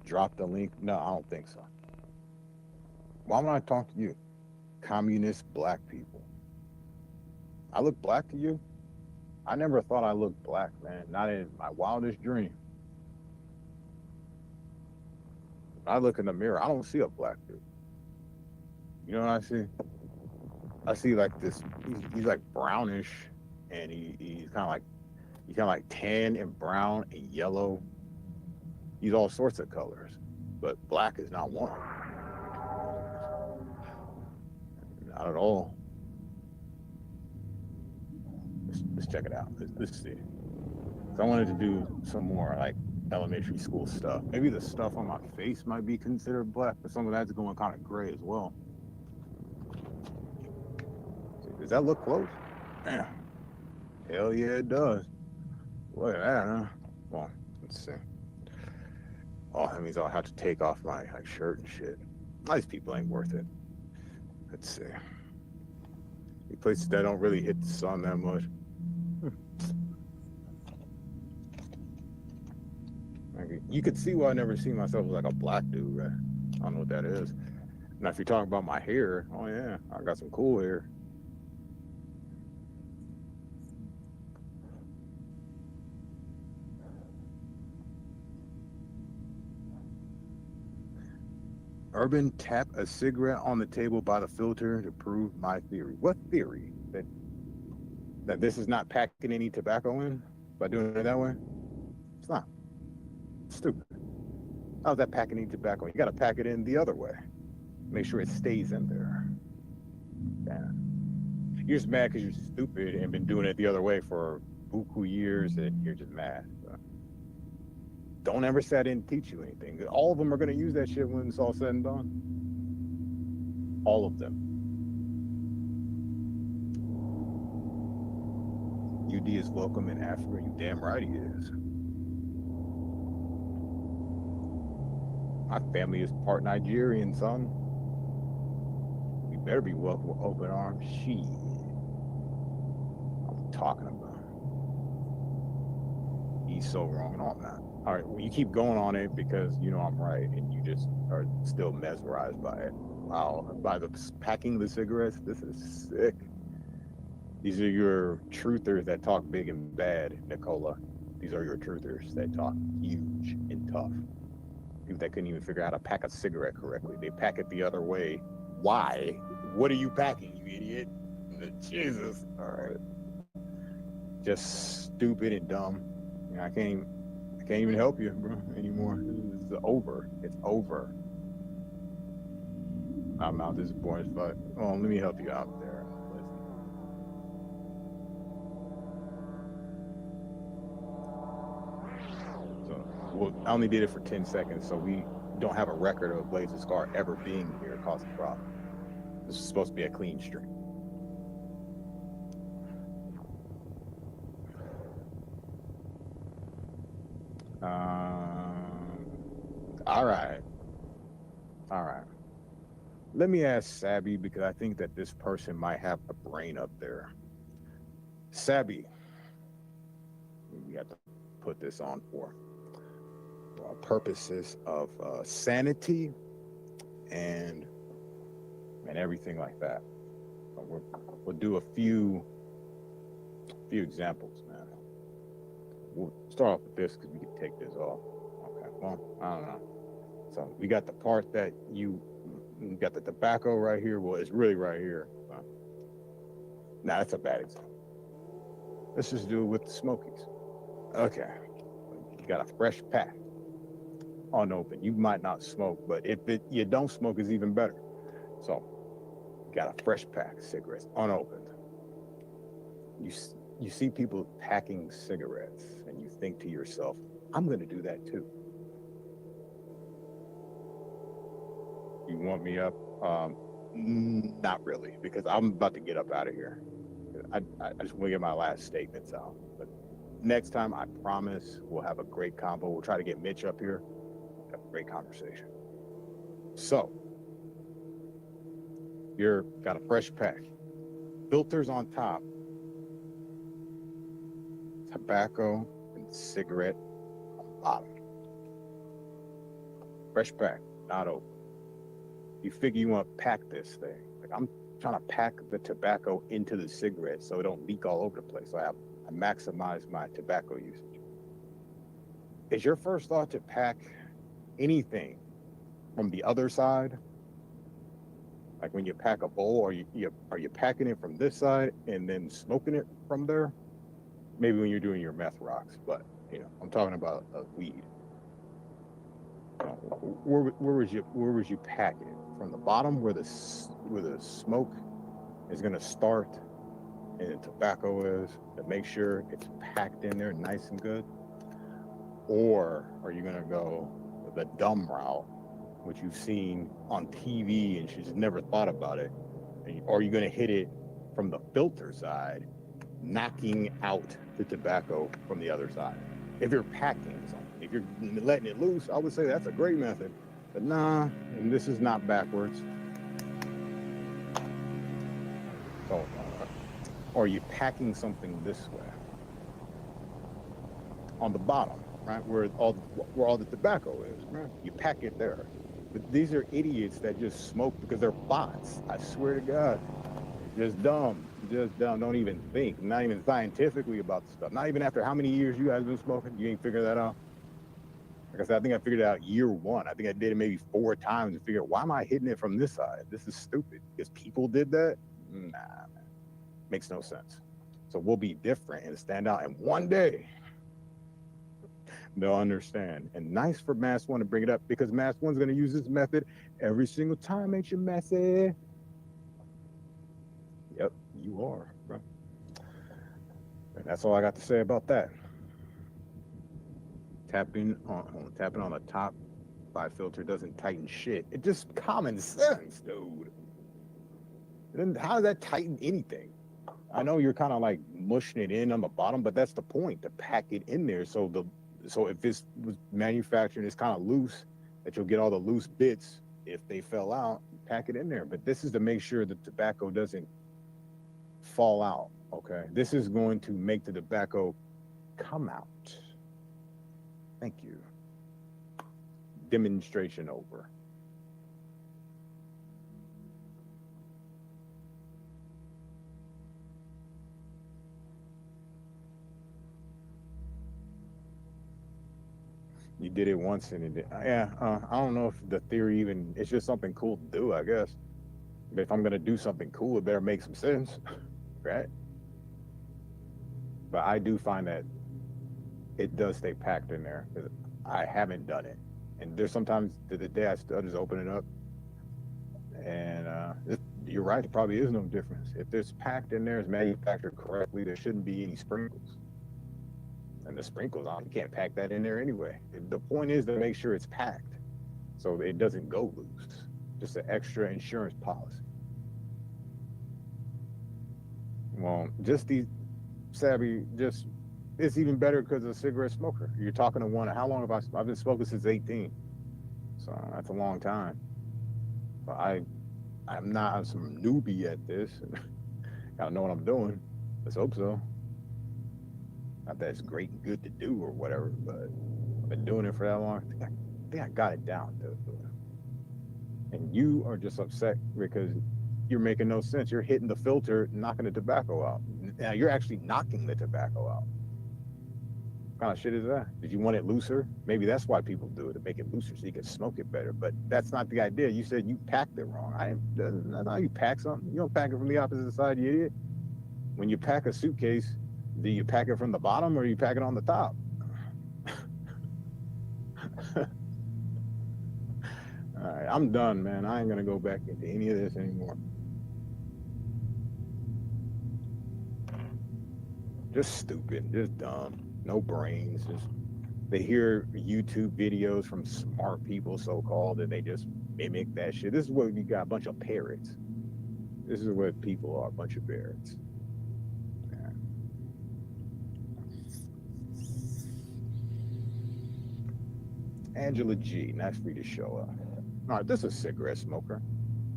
Drop the link? No, I don't think so. Why would I talk to you? Communist black people. I look black to you? I never thought I looked black, man. Not in my wildest dream. When I look in the mirror, I don't see a black dude. You know what I see? I see like this, he's like brownish, and he's kind of like tan and brown and yellow. He's all sorts of colors, but black is not one. Not at all. Let's check it out. Let's see. So I wanted to do some more like elementary school stuff. Maybe the stuff on my face might be considered black, but some of that's going kind of gray as well. Does that look close? Damn. Hell yeah, it does. Look at that, huh? Well, let's see. Oh, that means I'll have to take off my shirt and shit. These people ain't worth it. Let's see. The places that don't really hit the sun that much. You could see why I never see myself as like a black dude, right? I don't know what that is. Now, if you're talking about my hair, oh yeah, I got some cool hair. Urban tap a cigarette on the table by the filter to prove my theory. What theory? That this is not packing any tobacco in by doing it that way? It's not. It's stupid. How's that packing any tobacco? You got to pack it in the other way. Make sure it stays in there. Yeah. You're just mad because you're stupid and been doing it the other way for buku years, and you're just mad. So don't ever say I didn't teach you anything. All of them are going to use that shit when it's all said and done. All of them. UD is welcome in Africa. You damn right he is. My family is part Nigerian, son. We better be welcome with open arms. Shit. talking about? He's so wrong on that. All right, well, you keep going on it because you know I'm right, and you just are still mesmerized by it. Wow, by the packing the cigarettes, this is sick. These are your truthers that talk big and bad, Nicola. These are your truthers that talk huge and tough. People that couldn't even figure out how to pack a cigarette correctly. They pack it the other way. Why? What are you packing, you idiot? Jesus. All right. Just stupid and dumb. You know, I can't even help you, bro, anymore. This is over. It's over. I'm out disappointed, but well, let me help you out there. Listen. So, well, I only did it for 10 seconds, so we don't have a record of Glazin Scar ever being here causing problems. This is supposed to be a clean stream. All right. All right. Let me ask Sabby, because I think that this person might have a brain up there. Sabby, we have to put this on for purposes of sanity and everything like that. So we'll do a few examples, man. We'll start off with this because we can take this off. Okay, well, I don't know. So we got the part that you got the tobacco right here. Well, it's really right here. Nah, that's a bad example. Let's just do it with the Smokies. Okay. You got a fresh pack unopened. You might not smoke, but if you don't smoke, it's even better. So you got a fresh pack of cigarettes unopened. You see people packing cigarettes and you think to yourself, I'm going to do that too. You want me up? Not really, because I'm about to get up out of here. I just want to get my last statements out. But next time, I promise we'll have a great combo. We'll try to get Mitch up here. Have a great conversation. So, you're got a fresh pack. Filters on top. Tobacco and cigarette on bottom. Fresh pack, not open. You figure you want to pack this thing. Like I'm trying to pack the tobacco into the cigarette so it don't leak all over the place. So I maximize my tobacco usage. Is your first thought to pack anything from the other side? Like when you pack a bowl, are you packing it from this side and then smoking it from there? Maybe when you're doing your meth rocks, but you know, I'm talking about weed. Where was you packing it? From the bottom where the smoke is gonna start and the tobacco is, to make sure it's packed in there nice and good? Or are you gonna go the dumb route, which you've seen on TV and she's never thought about it? Or are you gonna hit it from the filter side, knocking out the tobacco from the other side? If you're packing something, if you're letting it loose, I would say that's a great method. But nah, and this is not backwards. So, or are you packing something this way? On the bottom, right, where all the tobacco is, right? You pack it there. But these are idiots that just smoke because they're bots. I swear to God. Just dumb. Don't even think. Not even scientifically about the stuff. Not even after how many years you guys been smoking. You ain't figured that out. Like I said, I think I figured it out year one. I think I did it maybe 4 times and figured, why am I hitting it from this side? This is stupid. Because people did that? Nah, man. Makes no sense. So we'll be different and stand out. And one day, they'll understand. And nice for Mass One to bring it up, because Mass One's going to use this method every single time, ain't you, Massy? Yep, you are, bro. And that's all I got to say about that. Tapping on the top by filter doesn't tighten shit. It's just common sense, dude. And then how does that tighten anything? I know you're kind of like mushing it in on the bottom, but that's the point, to pack it in there. So if this was manufactured, it's kind of loose, that you'll get all the loose bits. If they fell out, pack it in there. But this is to make sure the tobacco doesn't fall out Okay, this is going to make the tobacco come out. Thank you. Demonstration over. You did it once and it did. Yeah, I don't know if the theory even, it's just something cool to do, I guess. But if I'm going to do something cool, it better make some sense, right? But I do find that it does stay packed in there because I haven't done it. And there's sometimes to the day I still just open it up. And you're right, it probably is no difference. If it's packed in there, it's manufactured correctly, there shouldn't be any sprinkles. And the sprinkles on, you can't pack that in there anyway. The point is to make sure it's packed so it doesn't go loose. Just an extra insurance policy. Well, just these savvy, just it's even better because of a cigarette smoker. You're talking to one. How long have I've been smoking since 18, so that's a long time. But I'm not some newbie at this. I know what I'm doing. Let's hope so. Not that it's great and good to do or whatever, but I've been doing it for that long. I think I got it down, though. And you are just upset because you're making no sense. You're hitting the filter, knocking the tobacco out. Now you're actually knocking the tobacco out. What kind of shit is that? Did you want it looser? Maybe that's why people do it, to make it looser so you can smoke it better. But that's not the idea. You said you packed it wrong. That's not how you pack something. You don't pack it from the opposite side, you idiot. When you pack a suitcase, do you pack it from the bottom or you pack it on the top? All right, I'm done, man. I ain't gonna go back into any of this anymore. Just stupid, just dumb, no brains. Just they hear YouTube videos from smart people, so-called, and they just mimic that shit. This is what you got, a bunch of parrots. This is what people are, a bunch of parrots. Angela G, nice for you to show up. All right, this is a cigarette smoker.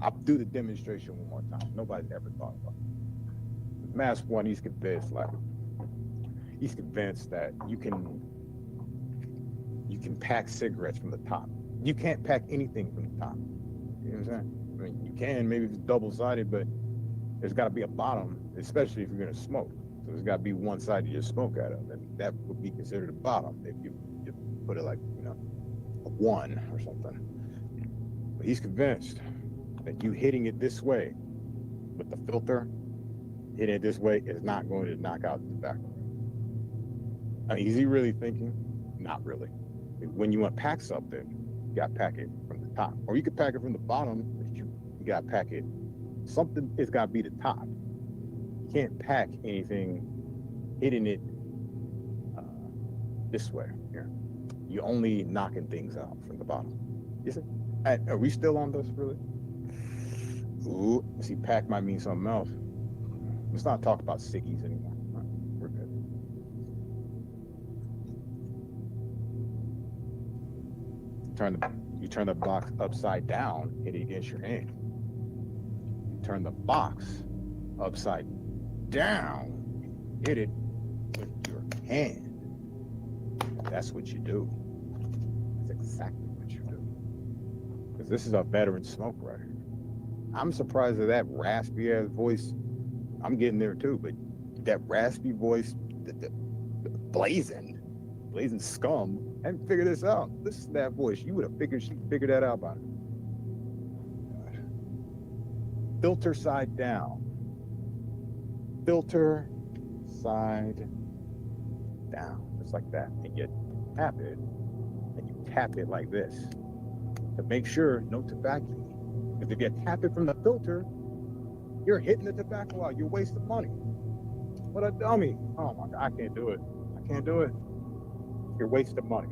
I'll do the demonstration one more time. Nobody's ever thought about it. Mask one, he's convinced, he's convinced that you can pack cigarettes from the top. You can't pack anything from the top. You know what I'm saying? I mean, you can, maybe if it's double-sided, but there's got to be a bottom, especially if you're going to smoke. So there's got to be one side you just smoke out of, and that would be considered a bottom if you put it like, a 1 or something. But he's convinced that you hitting it this way with the filter, hitting it this way is not going to knock out the tobacco. I mean, is he really thinking? Not really. When you want to pack something, you got to pack it from the top. Or you could pack it from the bottom, but you got to pack it. Something, it's got to be the top. You can't pack anything hitting it this way here. You're only knocking things out from the bottom. You see? Are we still on this, really? Ooh, see, pack might mean something else. Let's not talk about ciggies anymore. Right, we're good. You turn the box upside down, hit it against your hand. You turn the box upside down, hit it with your hand. That's what you do. That's exactly what you do. Because this is a veteran smoke right here. I'm surprised at that raspy ass voice. I'm getting there too, but that raspy voice, the Glazin scum, haven't figured this out. Listen to that voice. You would have figured she figured that out by now. Filter side down. Filter side down. Just like that. And you tap it, and you tap it like this to make sure no tobacco. Because if you tap it from the filter, you're hitting the tobacco out. You're wasting money. What a dummy. Oh my God, I can't do it. I can't do it. You're wasting money.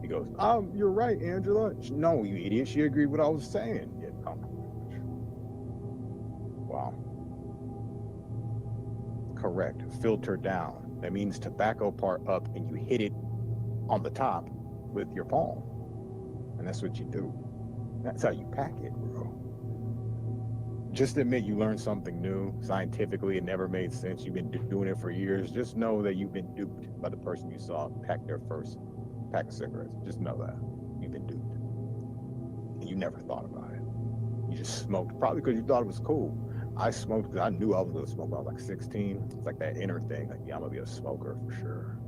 He goes, oh, you're right, Angela. No, you idiot. She agreed with what I was saying. Wow. correct. Filter down. That means tobacco part up, and you hit it on the top with your palm. And that's what you do. That's how you pack it, bro. Just admit you learned something new. Scientifically, it never made sense. You've been doing it for years. Just know that you've been duped by the person you saw pack their first pack of cigarettes. Just know that. You've been duped. And you never thought about it. You just smoked, probably because you thought it was cool. I smoked because I knew I was going to smoke when I was like 16. It's like that inner thing. Like, yeah, I'm going to be a smoker for sure.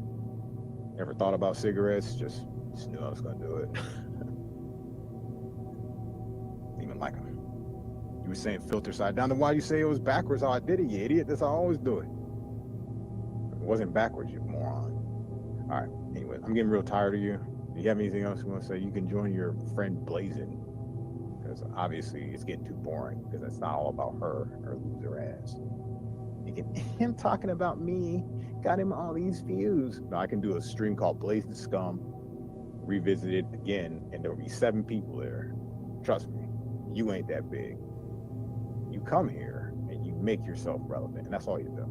Never thought about cigarettes. Just knew I was going to do it. Even like them. You were saying filter side down. Then why you say it was backwards how I did it, you idiot? That's how I always do it. It wasn't backwards, you moron. All right. Anyway, I'm getting real tired of you. Do you have anything else you want to say? You can join your friend Glazin. Because obviously it's getting too boring. Because it's not all about her loser ass. You can, him talking about me got him all these views. Now I can do a stream called Blazing Scum, revisit it again, and there'll be 7 people there. Trust me, you ain't that big. You come here and you make yourself relevant, and that's all you do.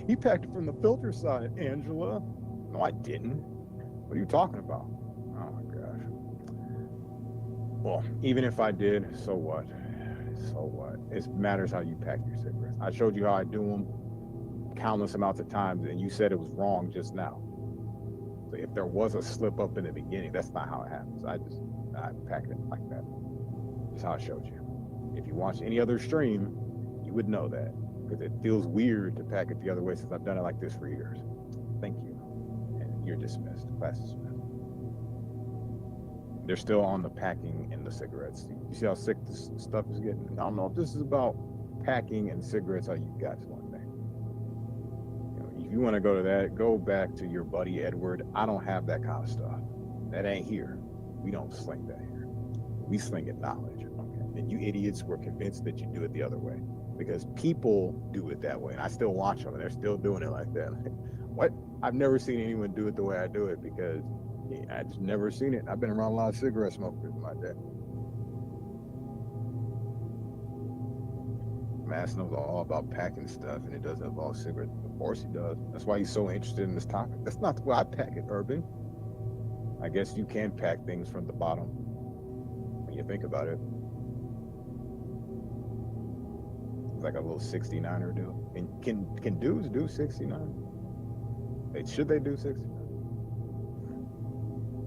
You packed it from the filter side, Angela. No, I didn't. What are you talking about? Oh my gosh. Well, even if I did, so what? So what? It matters how you pack your cigarettes. I showed you how I do them countless amounts of times, and you said it was wrong just now. So if there was a slip up in the beginning, that's not how it happens. I pack it like that. That's how I showed you. If you watch any other stream, you would know that, because it feels weird to pack it the other way since I've done it like this for years. Thank you. And you're dismissed. Class is dismissed. They're still on the packing and the cigarettes. You see how sick this stuff is getting? I don't know if this is about packing and cigarettes, how you guys want that. If you want to go to that, go back to your buddy Edward. I don't have that kind of stuff. That ain't here. We don't sling that here. We sling it knowledge. Okay? And you idiots were convinced that you do it the other way, because people do it that way. And I still watch them and they're still doing it like that. Like, what? I've never seen anyone do it the way I do it, because I just never seen it. I've been around a lot of cigarette smokers in my day. Mass knows all about packing stuff, and it doesn't involve cigarettes. Of course he does. That's why he's so interested in this topic. That's not the way I pack it, Urban. I guess you can pack things from the bottom when you think about it. It's like a little 69er do. And can dudes do 69? Should they do 69?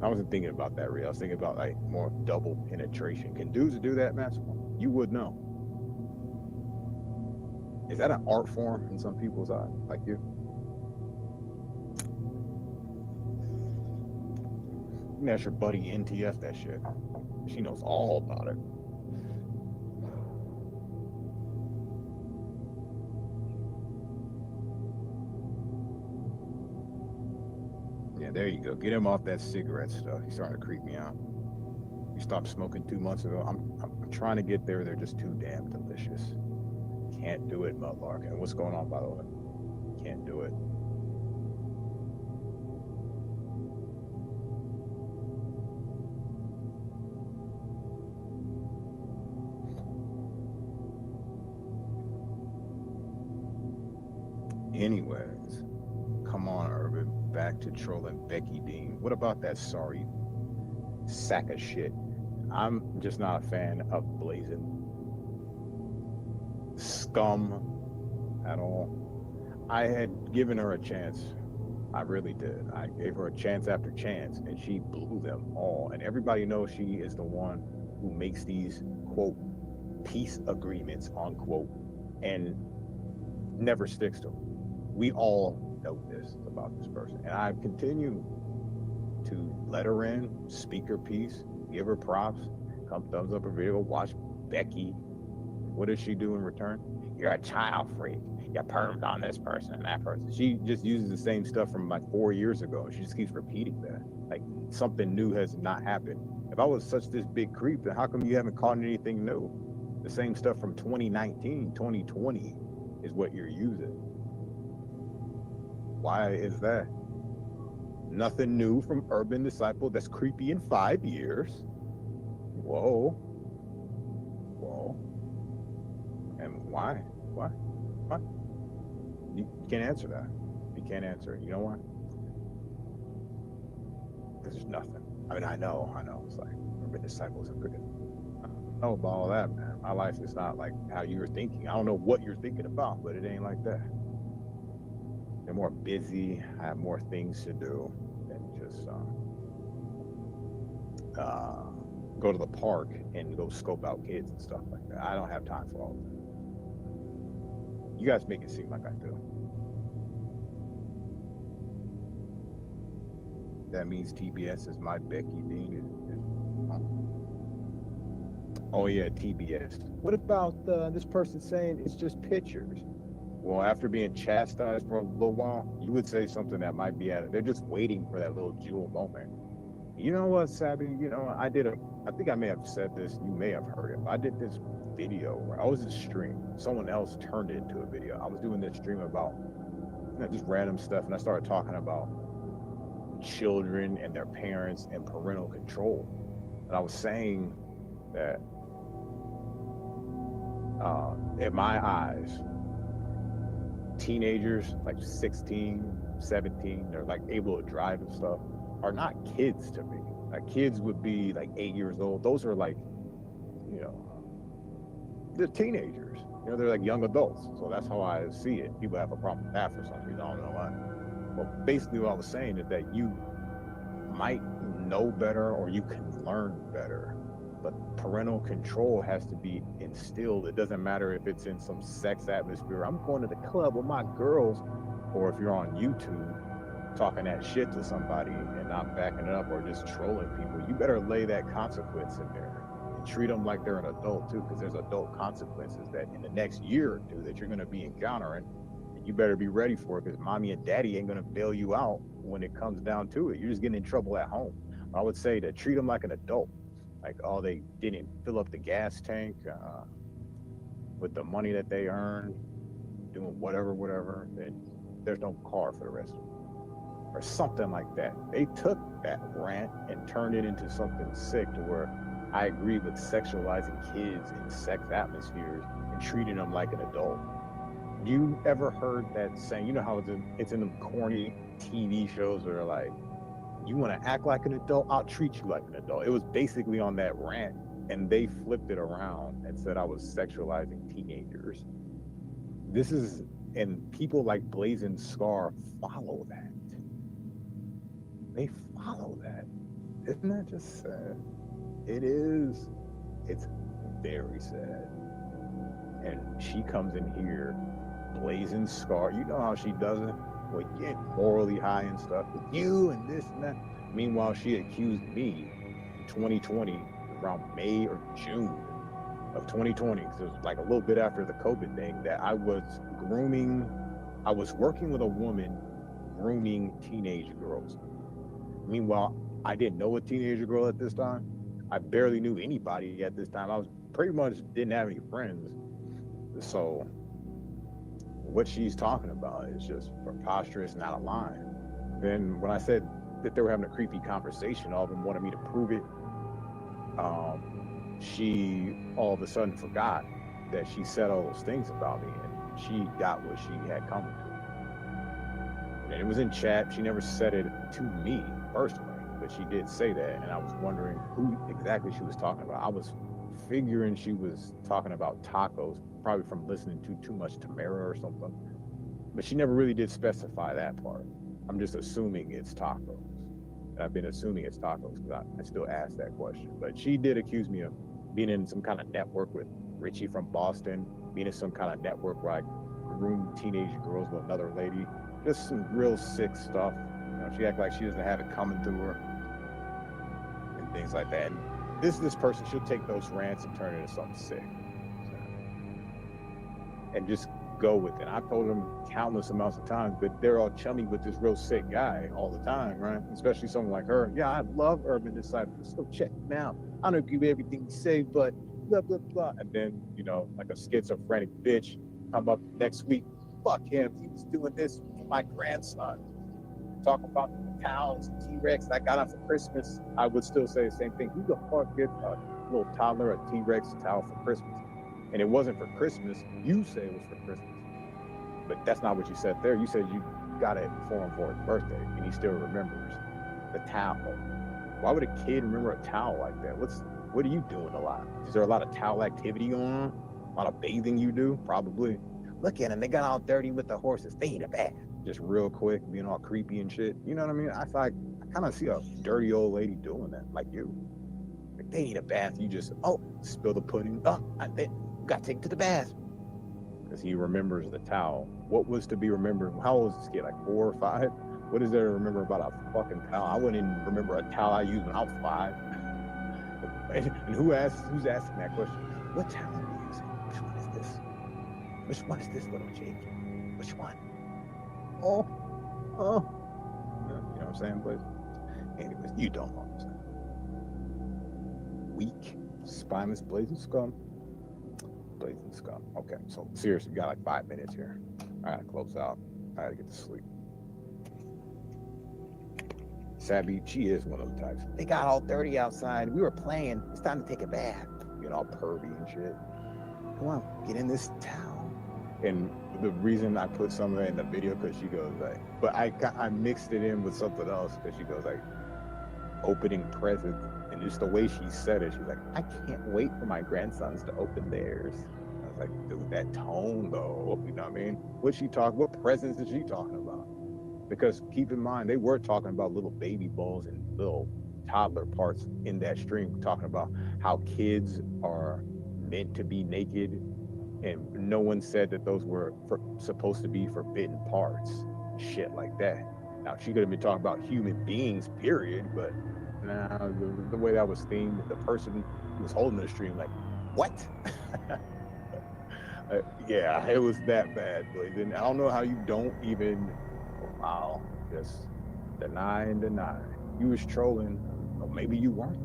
I wasn't thinking about that, really. I was thinking about like more double penetration. Can dudes do that, Matt? You would know. Is that an art form in some people's eyes, like you? You can ask your buddy NTF that shit. She knows all about it. Yeah, there you go. Get him off that cigarette stuff. He's starting to creep me out. He stopped smoking 2 months ago. I'm trying to get there. They're just too damn delicious. Can't do it, Mudlark. And what's going on, by the way? Can't do it. Anyways, come on, Urban. Back to trolling Becky Dean. What about that sorry sack of shit? I'm just not a fan of Glazin. Scum at all. I had given her a chance. I really did. I gave her a chance after chance, and she blew them all. And everybody knows she is the one who makes these, quote, peace agreements, unquote, and never sticks to them. We all know this about this person. And I continue to let her in, speak her piece, give her props, come thumbs up her video, watch Becky. What does she do in return? You're a child freak. You permed on this person and that person. She just uses the same stuff from like 4 years ago. She just keeps repeating that. Like something new has not happened. If I was such this big creep, then how come you haven't caught anything new? The same stuff from 2019, 2020 is what you're using. Why is that? Nothing new from Urban Disciple that's creepy in 5 years. Whoa. Whoa. And why? What? You can't answer that. You can't answer it. You know why? Because there's nothing. I mean, I know. It's like urban disciples and freaking. I don't know about all that, man. My life is not like how you're thinking. I don't know what you're thinking about, but it ain't like that. They're more busy. I have more things to do than just go to the park and go scope out kids and stuff like that. I don't have time for all of that. You guys make it seem like I do. That means TBS is my Becky Dean. Oh yeah, TBS. What about this person saying it's just pictures? Well, after being chastised for a little while, you would say something that might be at it. They're just waiting for that little jewel moment. You know what, Sabby? You know, I think I may have said this. You may have heard it. I did this video where I was in a stream. Someone else turned it into a video. I was doing this stream about just random stuff, and I started talking about children and their parents and parental control. And I was saying that in my eyes, teenagers like 16, 17, they're like able to drive and stuff, are not kids to me. Like kids would be like 8 years old. Those are like, you know, they're teenagers. You know, they're like young adults. So that's how I see it. People have a problem with that for some reason. I don't know why. But basically what I was saying is that you might know better or you can learn better, but parental control has to be instilled. It doesn't matter if it's in some sex atmosphere. I'm going to the club with my girls, or if you're on YouTube talking that shit to somebody and not backing it up or just trolling people, you better lay that consequence in there and treat them like they're an adult too, because there's adult consequences that in the next year or two that you're going to be encountering, and you better be ready for it, because mommy and daddy ain't going to bail you out when it comes down to it. You're just getting in trouble at home. I would say to treat them like an adult. Like, oh, they didn't fill up the gas tank with the money that they earned, doing whatever, then there's no car for the rest of them. Or something like that. They took that rant and turned it into something sick to where I agree with sexualizing kids in sex atmospheres and treating them like an adult. You ever heard that saying? You know how it's in them corny TV shows where they're like, you want to act like an adult, I'll treat you like an adult. It was basically on that rant, and they flipped it around and said I was sexualizing teenagers. This is, and people like Glazin Scar follow that. They follow that. Isn't that just sad? It is. It's very sad. And she comes in here, Glazin Scar. You know how she does it? Well, get morally high and stuff with you and this and that. Meanwhile, she accused me in 2020, around May or June of 2020, because it was like a little bit after the COVID thing, that I was working with a woman grooming teenage girls. Meanwhile, I didn't know a teenager girl at this time. I barely knew anybody at this time. I was pretty much didn't have any friends. So what she's talking about is just preposterous and out of line. Then when I said that they were having a creepy conversation, all of them wanted me to prove it. She all of a sudden forgot that she said all those things about me, and she got what she had coming to her. And it was in chat. She never said it to me personally, but she did say that, and I was wondering who exactly she was talking about. I was figuring she was talking about tacos, probably from listening to too much Tamara or something, but she never really did specify that part. I'm just assuming it's tacos. And I've been assuming it's tacos because I still ask that question. But she did accuse me of being in some kind of network with Richie from Boston, being in some kind of network where I groomed teenage girls with another lady. Just some real sick stuff. You know, she act like she doesn't have it coming through her and things like that. And this person, she'll take those rants and turn it into something sick. And just go with it. I've told them countless amounts of times, but they're all chummy with this real sick guy all the time, right? Especially someone like her. Yeah, I love Urban Disciples, so check him out. I don't agree with everything you say, but blah, blah, blah. And then, you know, like a schizophrenic bitch come up next week, fuck him, he was doing this for my grandson. Talking about the cows and T-Rex I got him for Christmas. I would still say the same thing. Who the fuck gets a little toddler a T-Rex towel for Christmas? and it wasn't for Christmas. You say it was for Christmas, but that's not what you said there. You said you got it for him for his birthday, and he still remembers the towel. Why would a kid remember a towel like that? What are you doing a lot? Is there a lot of towel activity going on? A lot of bathing you do? Probably. Look at them. They got all dirty with the horses. They need a bath. Just real quick, being all creepy and shit. You know what I mean? I kind of see a dirty old lady doing that, like you. Like they need a bath. You just, spill the pudding. They got to take it to the bath. Because he remembers the towel. What was to be remembered? How old is this kid? Like 4 or 5? What is there to remember about a fucking towel? I wouldn't even remember a towel I used when I was 5. And who's asking that question? What towel are you using? Which one is this? Which one is this, little Jake? Which one? Oh. You know what I'm saying, boys? Anyways, you don't know what I'm saying. Weak, spineless, blazing scum. Blazing scum. Okay, so seriously, we got like 5 minutes here. I gotta close out. I gotta get to sleep. Sabby, she is one of those types. They got all dirty outside. We were playing. It's time to take a bath. You know, all pervy and shit. Come on, get in this towel. And the reason I put some of that in the video, because she goes like, but I mixed it in with something else, because she goes like, opening presents. And just the way she said it, she's like, I can't wait for my grandsons to open theirs. I was like, dude, that tone though, you know what I mean? What presents is she talking about? Because keep in mind, they were talking about little baby bowls and little toddler parts in that stream, talking about how kids are meant to be naked, and no one said that those were supposed to be forbidden parts, shit like that. Now, she could have been talking about human beings, period, but nah, the way that was themed, the person who was holding the stream, like, what? Yeah, it was that bad, Glazin. I don't know how you don't even, wow, just deny. You was trolling, or maybe you weren't.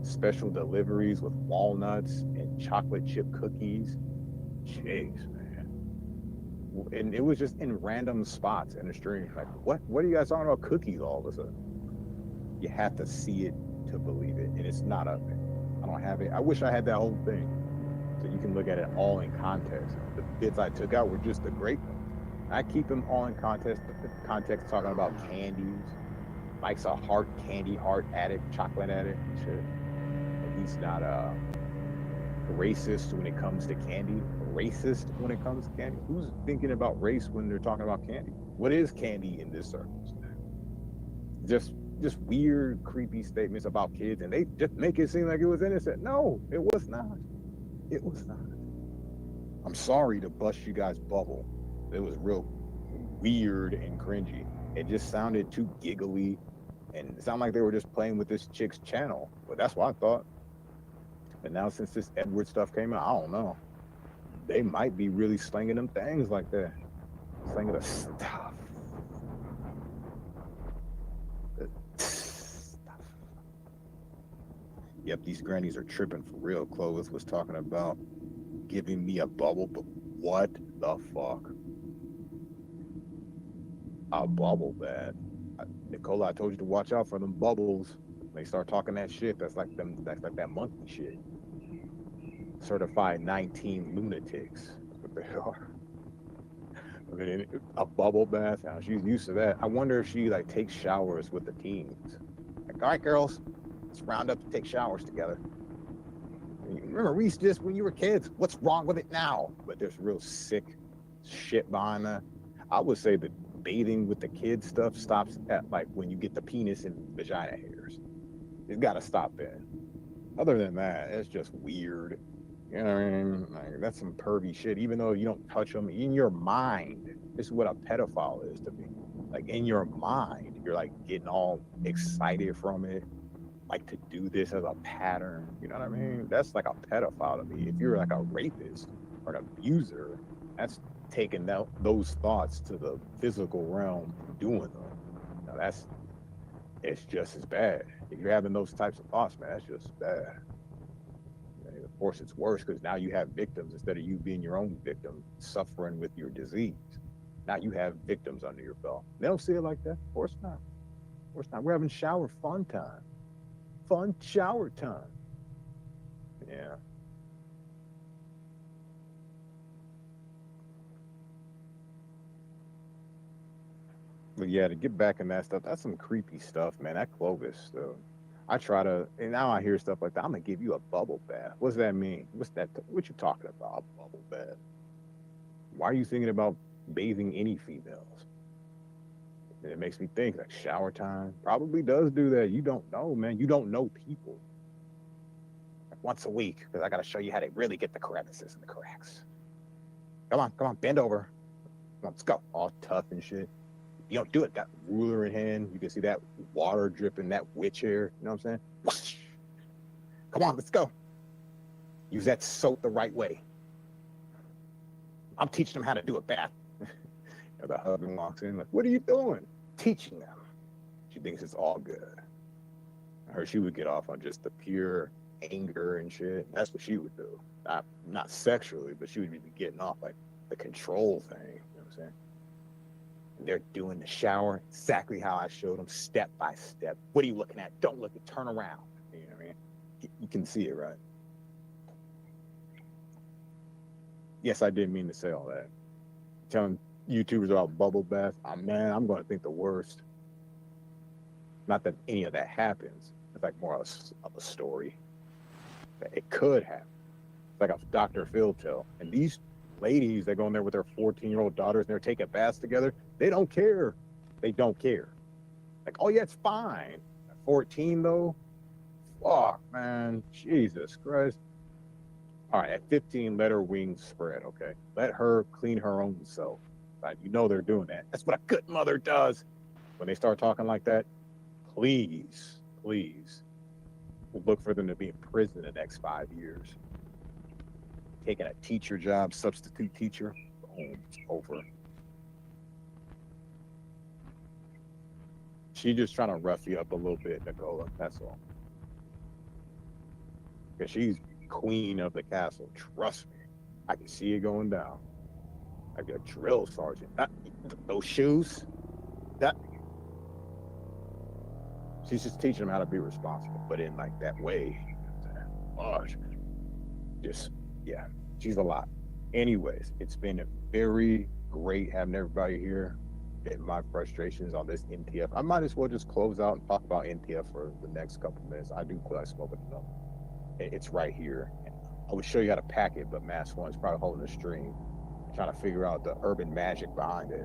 Special deliveries with walnuts and chocolate chip cookies. Jeez, man. And it was just in random spots in the stream. Like, what are you guys talking about cookies all of a sudden? You have to see it to believe it, and it's not up there. I don't have it. I wish I had that whole thing, so you can look at it all in context. The bits I took out were just the great ones. I keep them all in context talking about candies. Mike's a candy heart addict, chocolate addict, shit. And he's not racist when it comes to candy. Racist when it comes to candy? Who's thinking about race when they're talking about candy? What is candy in this circumstance? Just weird, creepy statements about kids, and they just make it seem like it was innocent. No, it was not. It was not. I'm sorry to bust you guys' bubble. It was real weird and cringy. It just sounded too giggly, and it sounded like they were just playing with this chick's channel. But that's what I thought. And now since this Edward stuff came out, I don't know. They might be really slinging them things like that. Slinging the stuff. Yep, these grannies are tripping for real. Clovis was talking about giving me a bubble, but what the fuck? A bubble bad. Nicola, I told you to watch out for them bubbles. They start talking that shit. That's like that monkey shit. Certified 19 lunatics. That's what they are. I mean, a bubble bath. Now she's used to that. I wonder if she like takes showers with the teens. Like, all right, girls, let's round up to take showers together. Remember, we used to do this when you were kids. What's wrong with it now? But there's real sick shit behind that. I would say that bathing with the kids stuff stops at like when you get the penis and vagina hairs. It's got to stop there. Other than that, it's just weird. You know what I mean? Like, that's some pervy shit. Even though you don't touch them, in your mind, this is what a pedophile is to me. Like, in your mind, you're like getting all excited from it, like to do this as a pattern. You know what I mean? That's like a pedophile to me. If you're like a rapist or an abuser, that's taking those thoughts to the physical realm, doing them. Now it's just as bad. If you're having those types of thoughts, man, that's just bad. And of course, it's worse because now you have victims instead of you being your own victim, suffering with your disease. Now you have victims under your belt. They don't see it like that. Of course not. Of course not. We're having shower fun time. Fun shower time. Yeah. But yeah, to get back in that stuff, that's some creepy stuff, man. That Clovis stuff. I try to, and now I hear stuff like that. I'm gonna give you a bubble bath. What's that mean? What's that? What you talking about? A bubble bath? Why are you thinking about bathing any females? And it makes me think like shower time probably does do that. You don't know, man. You don't know people. Like once a week, because I gotta show you how to really get the crevices and the cracks. Come on, bend over. Come on, let's go. All tough and shit. You don't do it. Got ruler in hand. You can see that water dripping, that witch hair. You know what I'm saying? Whoosh. Come on, let's go. Use that soap the right way. I'm teaching them how to do a bath. The husband walks in like, what are you doing? Teaching them. She thinks it's all good. I heard she would get off on just the pure anger and shit. That's what she would do. Not sexually, but she would be getting off like the control thing. You know what I'm saying? And they're doing the shower exactly how I showed them, step by step. What are you looking at? Don't look, turn around. You know what I mean? You can see it, right? Yes, I didn't mean to say all that. Telling YouTubers about bubble baths, man, I'm going to think the worst. Not that any of that happens. It's like more of a story. It could happen. It's like a Dr. Phil tell. And these ladies that go in there with their 14-year-old daughters and they're taking baths together, they don't care. They don't care. Like, oh yeah, it's fine. At 14 though, fuck, man, Jesus Christ. All right, at 15, let her wings spread, okay? Let her clean her own self. Right? You know they're doing that. That's what a good mother does. When they start talking like that, please look for them to be in prison the next 5 years. Taking a teacher job, substitute teacher, boom, it's over. She just trying to rough you up a little bit, Nicola, that's all. Because she's queen of the castle, trust me. I can see it going down. Like a drill sergeant. Those shoes, she's just teaching them how to be responsible, but in like that way. Oh, just, yeah, she's a lot. Anyways, it's been very great having everybody here. And my frustrations on this NTF. I might as well just close out and talk about NTF for the next couple of minutes. I do feel like smoking enough. It's right here. I would show you how to pack it, but Mass One's probably holding the stream, trying to figure out the urban magic behind it.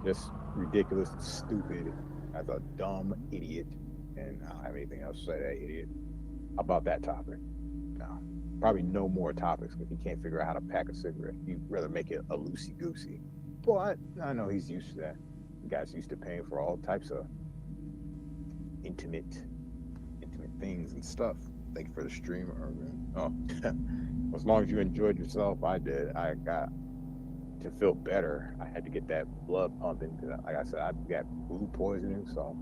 Just ridiculous, stupid, as a dumb idiot. And I don't have anything else to say to that idiot about that topic. No, probably no more topics because he can't figure out how to pack a cigarette. He'd rather make it a loosey-goosey. But I know he's used to that. The guy's used to paying for all types of intimate things and stuff. Thank you for the stream, Urban. Oh, as long as you enjoyed yourself, I did. I got to feel better. I had to get that blood pumping because, like I said, I got food poisoning, so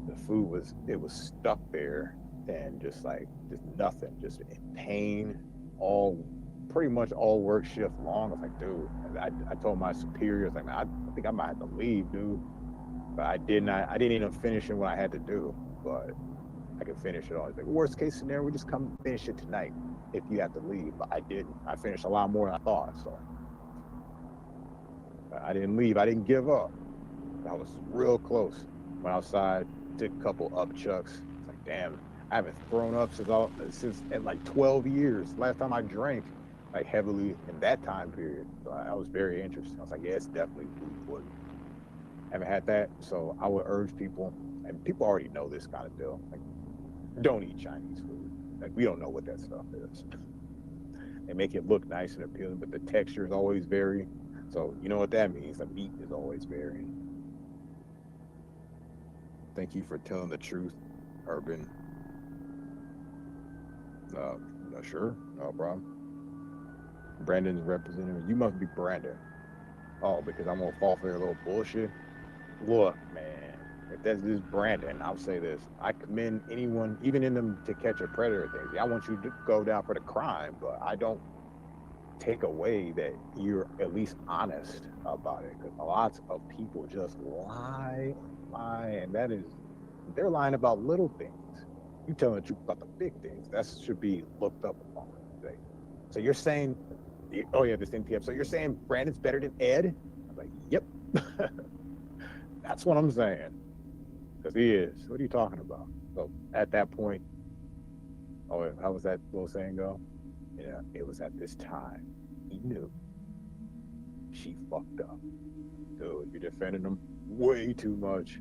the food was stuck there and just nothing, just in pain, pretty much all work shift long. I was like, dude, I told my superiors, like, man, I think I might have to leave, dude. But I didn't even finish it what I had to do, but I could finish it all. It's like, worst case scenario, we just come finish it tonight if you have to leave. But I didn't. I finished a lot more than I thought, so I didn't leave. I didn't give up. I was real close. Went outside, did a couple up chucks. It's like, damn, I haven't thrown up since at like 12 years. Last time I drank like heavily in that time period. So I was very interested. I was like, yeah, it's definitely food poisoning. Haven't had that, so I would urge people, and people already know this kind of deal. Like, don't eat Chinese food. Like, we don't know what that stuff is. They make it look nice and appealing, but the texture is always varying. So you know what that means. The meat is always varying. Thank you for telling the truth, Urban. Sure, no problem. Brandon's representative. You must be Brandon. Oh, because I'm gonna fall for your little bullshit. Look, man, if that's this Brandon, I'll say this. I commend anyone, even in them to catch a predator things. I want you to go down for the crime, but I don't take away that you're at least honest about it. Because lots of people just lie, and they're lying about little things. You telling the truth about the big things. That should be looked up upon. So you're saying, oh yeah, this NTF. So you're saying Brandon's better than Ed? I'm like, yep. That's what I'm saying. Because he is. What are you talking about? So at that point, oh, how was that little saying go? Yeah, it was at this time he knew she fucked up. Dude, you're defending him way too much.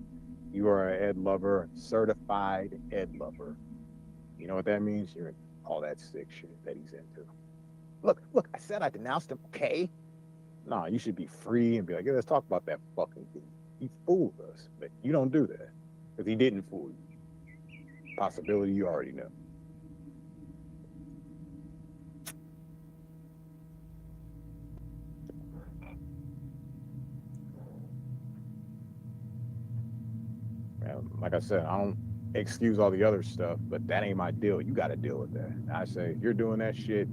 You are an Ed lover, certified Ed lover. You know what that means? You're in all that sick shit that he's into. Look, I said I denounced him, okay? Nah, you should be free and be like, yeah, let's talk about that fucking thing. He fooled us, but you don't do that. Because he didn't fool you. Possibility you already know. Like I said, I don't excuse all the other stuff, but that ain't my deal. You got to deal with that. And I say, if you're doing that shit,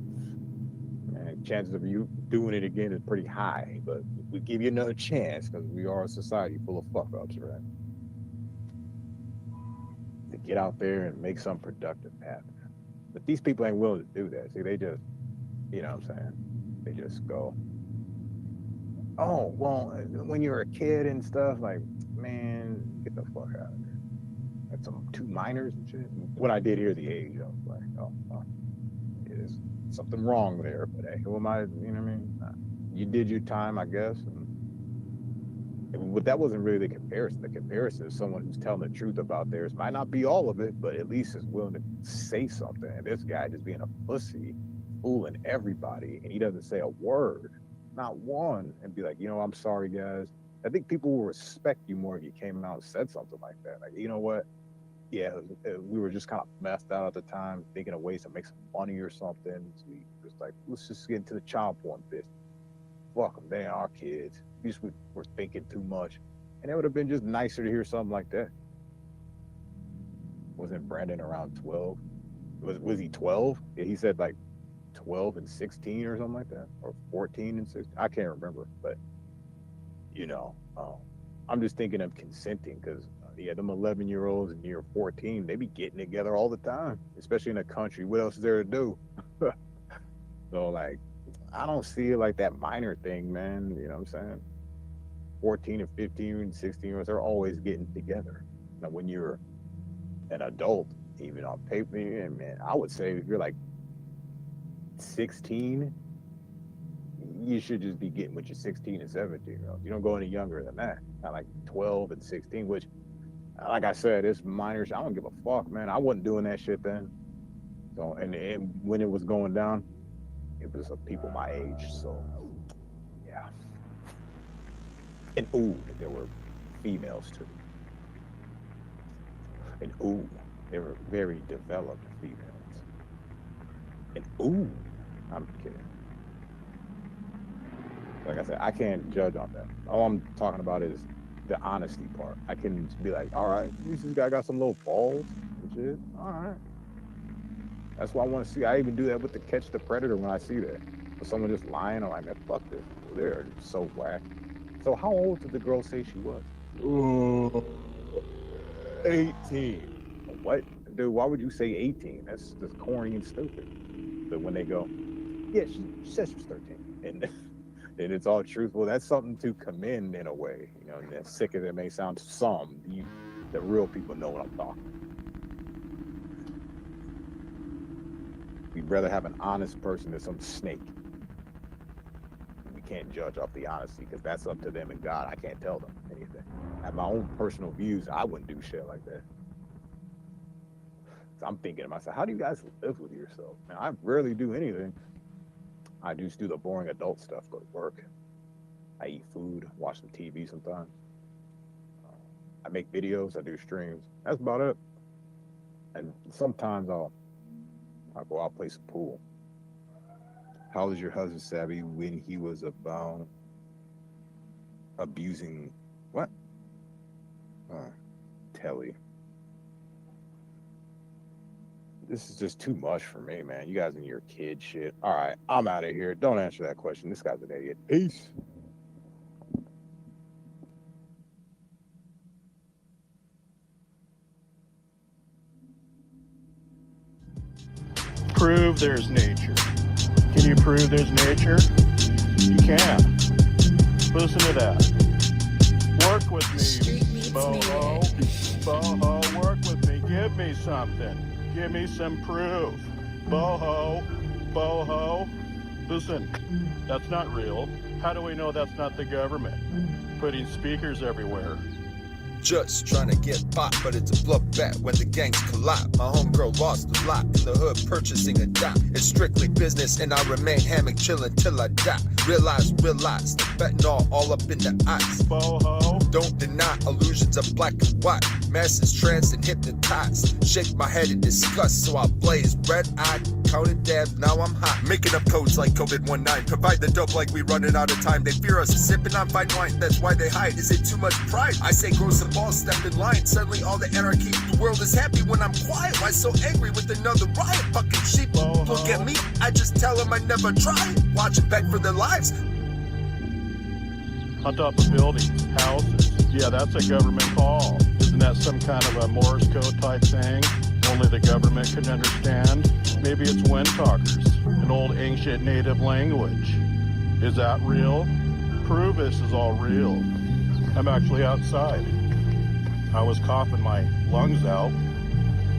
man, chances of you doing it again is pretty high, but we give you another chance because we are a society full of fuck-ups, right? To get out there and make something productive happen. But these people ain't willing to do that. See, they just, you know what I'm saying? They just go, oh, well, when you're a kid and stuff, like, man, get the fuck out of here. That's some 2 minors and shit. When I did hear the age, I was like, oh, it is something wrong there. But hey, who am I? You know what I mean? You did your time, I guess. But that wasn't really the comparison. The comparison is someone who's telling the truth about theirs. Might not be all of it, but at least is willing to say something. And this guy just being a pussy, fooling everybody, and he doesn't say a word, not one, and be like, you know, I'm sorry, guys. I think people will respect you more if you came out and said something like that. Like, you know what? Yeah, we were just kind of messed out at the time, thinking of ways to make some money or something. So we just like, let's just get into the child porn business. Fuck them, they ain't our kids. We just were thinking too much. And it would have been just nicer to hear something like that. Wasn't Brandon around 12? Was he 12? Yeah, he said like 12 and 16 or something like that. Or 14 and 16. I can't remember, but you know, I'm just thinking of consenting because yeah, them 11-year-olds and you're 14, they be getting together all the time, especially in the country. What else is there to do? So like, I don't see it like that minor thing, man. You know what I'm saying? 14 and 15 and 16-year-olds, they're always getting together. Now, when you're an adult, even on paper, and man, I would say if you're like 16, you should just be getting with your 16 and 17-year-olds. You don't go any younger than that. Not like 12 and 16, which, like I said, it's minors. I don't give a fuck, man. I wasn't doing that shit then. So, and when it was going down, it was people my age. So, yeah. And ooh, there were females too. And ooh, they were very developed females. And ooh, I'm kidding. Like I said, I can't judge on that. All I'm talking about is the honesty part. I can be like, all right, this guy got some little balls and shit. All right. That's what I want to see. I even do that with the Catch the Predator when I see that. But someone just lying, I'm like, man, fuck this. They're so whack. So how old did the girl say she was? Ooh, 18. What? Dude, why would you say 18? That's just corny and stupid. But when they go, yeah, she said she was 13. And then it's all truthful. That's something to commend in a way. You know, and as sick as it may sound to some, the real people know what I'm talking about. We'd rather have an honest person than some snake. We can't judge off the honesty because that's up to them and God. I can't tell them anything. I have my own personal views. I wouldn't do shit like that. So I'm thinking to myself, how do you guys live with yourself? Man, I rarely do anything. I just do the boring adult stuff, go to work. I eat food, watch some TV sometimes. I make videos, I do streams. That's about it. And sometimes I'll go out play some pool. How old is your husband, Savvy, when he was about abusing what? Telly. This is just too much for me, man. You guys and your kid shit. All right, I'm out of here. Don't answer that question. This guy's an idiot. Peace. Prove there's nature. Can you prove there's nature? You can. Listen to that. Work with me, Boho. Boho, work with me. Give me something. Give me some proof. Boho. Boho. Listen, that's not real. How do we know that's not the government? Putting speakers everywhere. Just trying to get by, but it's a bloodbath when the gangs collide. My homegirl lost a lot in the hood purchasing a dime. It's strictly business and I remain hammock chillin' till I die. Realize, the fentanyl all up in the eyes. Boho. Don't deny illusions of black and white. Masses tranced and hypnotized. Shake my head in disgust, so I blaze red-eyed. Counted dabs, now I'm hot. Making up codes like COVID-19. Provide the dope like we running out of time. They fear us sipping on fine wine, that's why they hide. Is it too much pride? I say grow some balls, step in line. Suddenly all the anarchy, the world is happy when I'm quiet. Why so angry with another riot? Fucking sheep, look at me, I just tell them I never tried. Watching back for their lives. On top of buildings, houses. Yeah, that's a government call. Isn't that some kind of a Morse code type thing? Only the government can understand? Maybe it's wind talkers, an old ancient native language. Is that real? Prove this is all real. I'm actually outside. I was coughing my lungs out,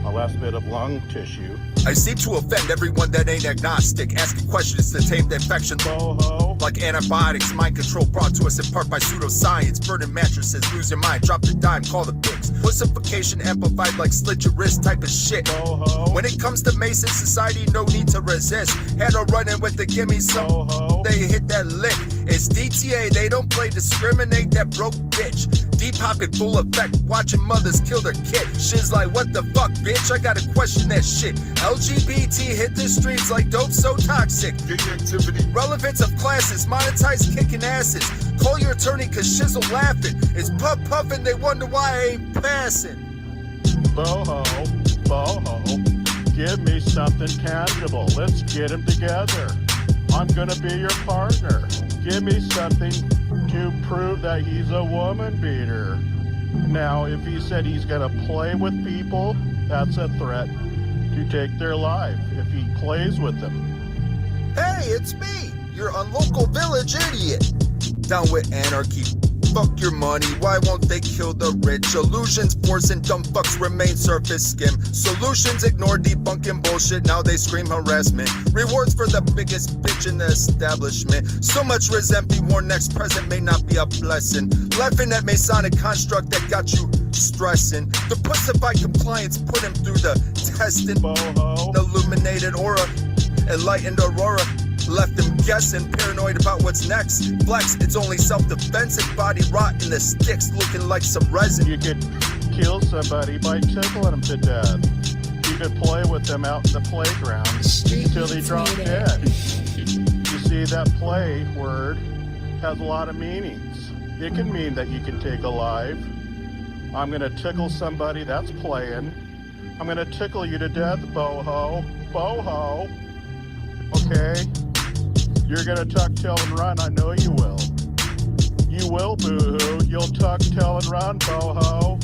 my last bit of lung tissue. I seem to offend everyone that ain't agnostic, asking questions to tame the infection. Boho. Like antibiotics, mind control brought to us in part by pseudoscience. Burning mattresses, lose your mind, drop the dime, call the pigs. Pussification amplified like slit your wrist type of shit. Boho. When it comes to Mason society, no need to resist. Had her running with the gimme some. Boho. They hit that lick. It's DTA, they don't play discriminate, that broke bitch. Deep pocket full effect, watching mothers kill their kid. Shit's like, what the fuck, bitch? I gotta question that shit. LGBT hit the streets like dope so toxic. Gang activity. Relevance of classes, monetized kicking asses. Call your attorney cause shizzle laughing. It's puff puffing, they wonder why I ain't passing. Boho, boho, give me something tangible. Let's get him together. I'm gonna be your partner. Give me something to prove that he's a woman beater. Now, if he said he's gonna play with people, that's a threat to take their life if he plays with them. Hey, it's me, your unlocal village idiot. Down with anarchy. Fuck your money, why won't they kill the rich? Illusions forcing dumb fucks remain surface skim. Solutions ignore debunking bullshit, now they scream harassment. Rewards for the biggest bitch in the establishment. So much resent, be warned, next present may not be a blessing. Laughing at Masonic construct that got you stressing. The pussified compliance put him through the testing. Boho. Illuminated aura, enlightened aurora. Left them guessing, paranoid about what's next. Flex, it's only self-defense and body rot in the sticks, looking like some resin. You could kill somebody by tickling them to death. You could play with them out in the playground until they drop dead. You see, that play word has a lot of meanings. It can mean that you can take a life. I'm gonna tickle somebody, that's playing. I'm gonna tickle you to death, boho. Boho. Okay? You're gonna tuck, tail, and run, I know you will. You will, boo-hoo. You'll tuck, tail, and run, boho.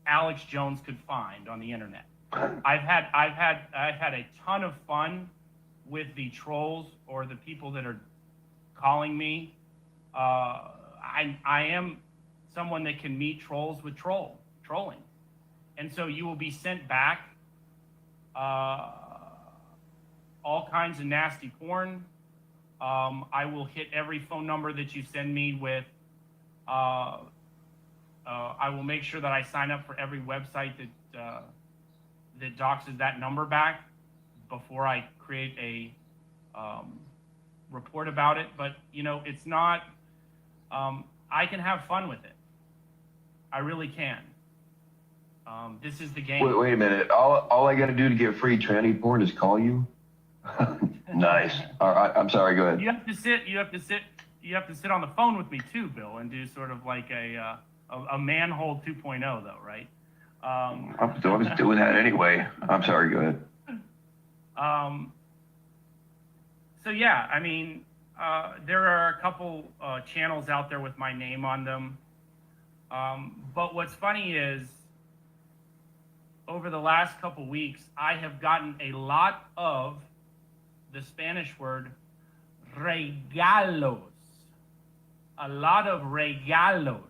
Alex Jones could find on the internet. I've had a ton of fun with the trolls or the people that are calling me. I am someone that can meet trolls with trolling. And so you will be sent back all kinds of nasty porn. I will hit every phone number that you send me with. I will make sure that I sign up for every website that doxes that number back before I create a report about it. But, you know, it's not... I can have fun with it. I really can. This is the game. Wait a minute. All I got to do to get free tranny porn is call you? Nice. All right. I'm sorry. Go ahead. You have to sit on the phone with me too, Bill, and do sort of like a manhole 2.0 though, right? I was doing that anyway. I'm sorry. Go ahead. So yeah, I mean, there are a couple channels out there with my name on them. But what's funny is over the last couple weeks, I have gotten a lot of the Spanish word regalos. A lot of regalos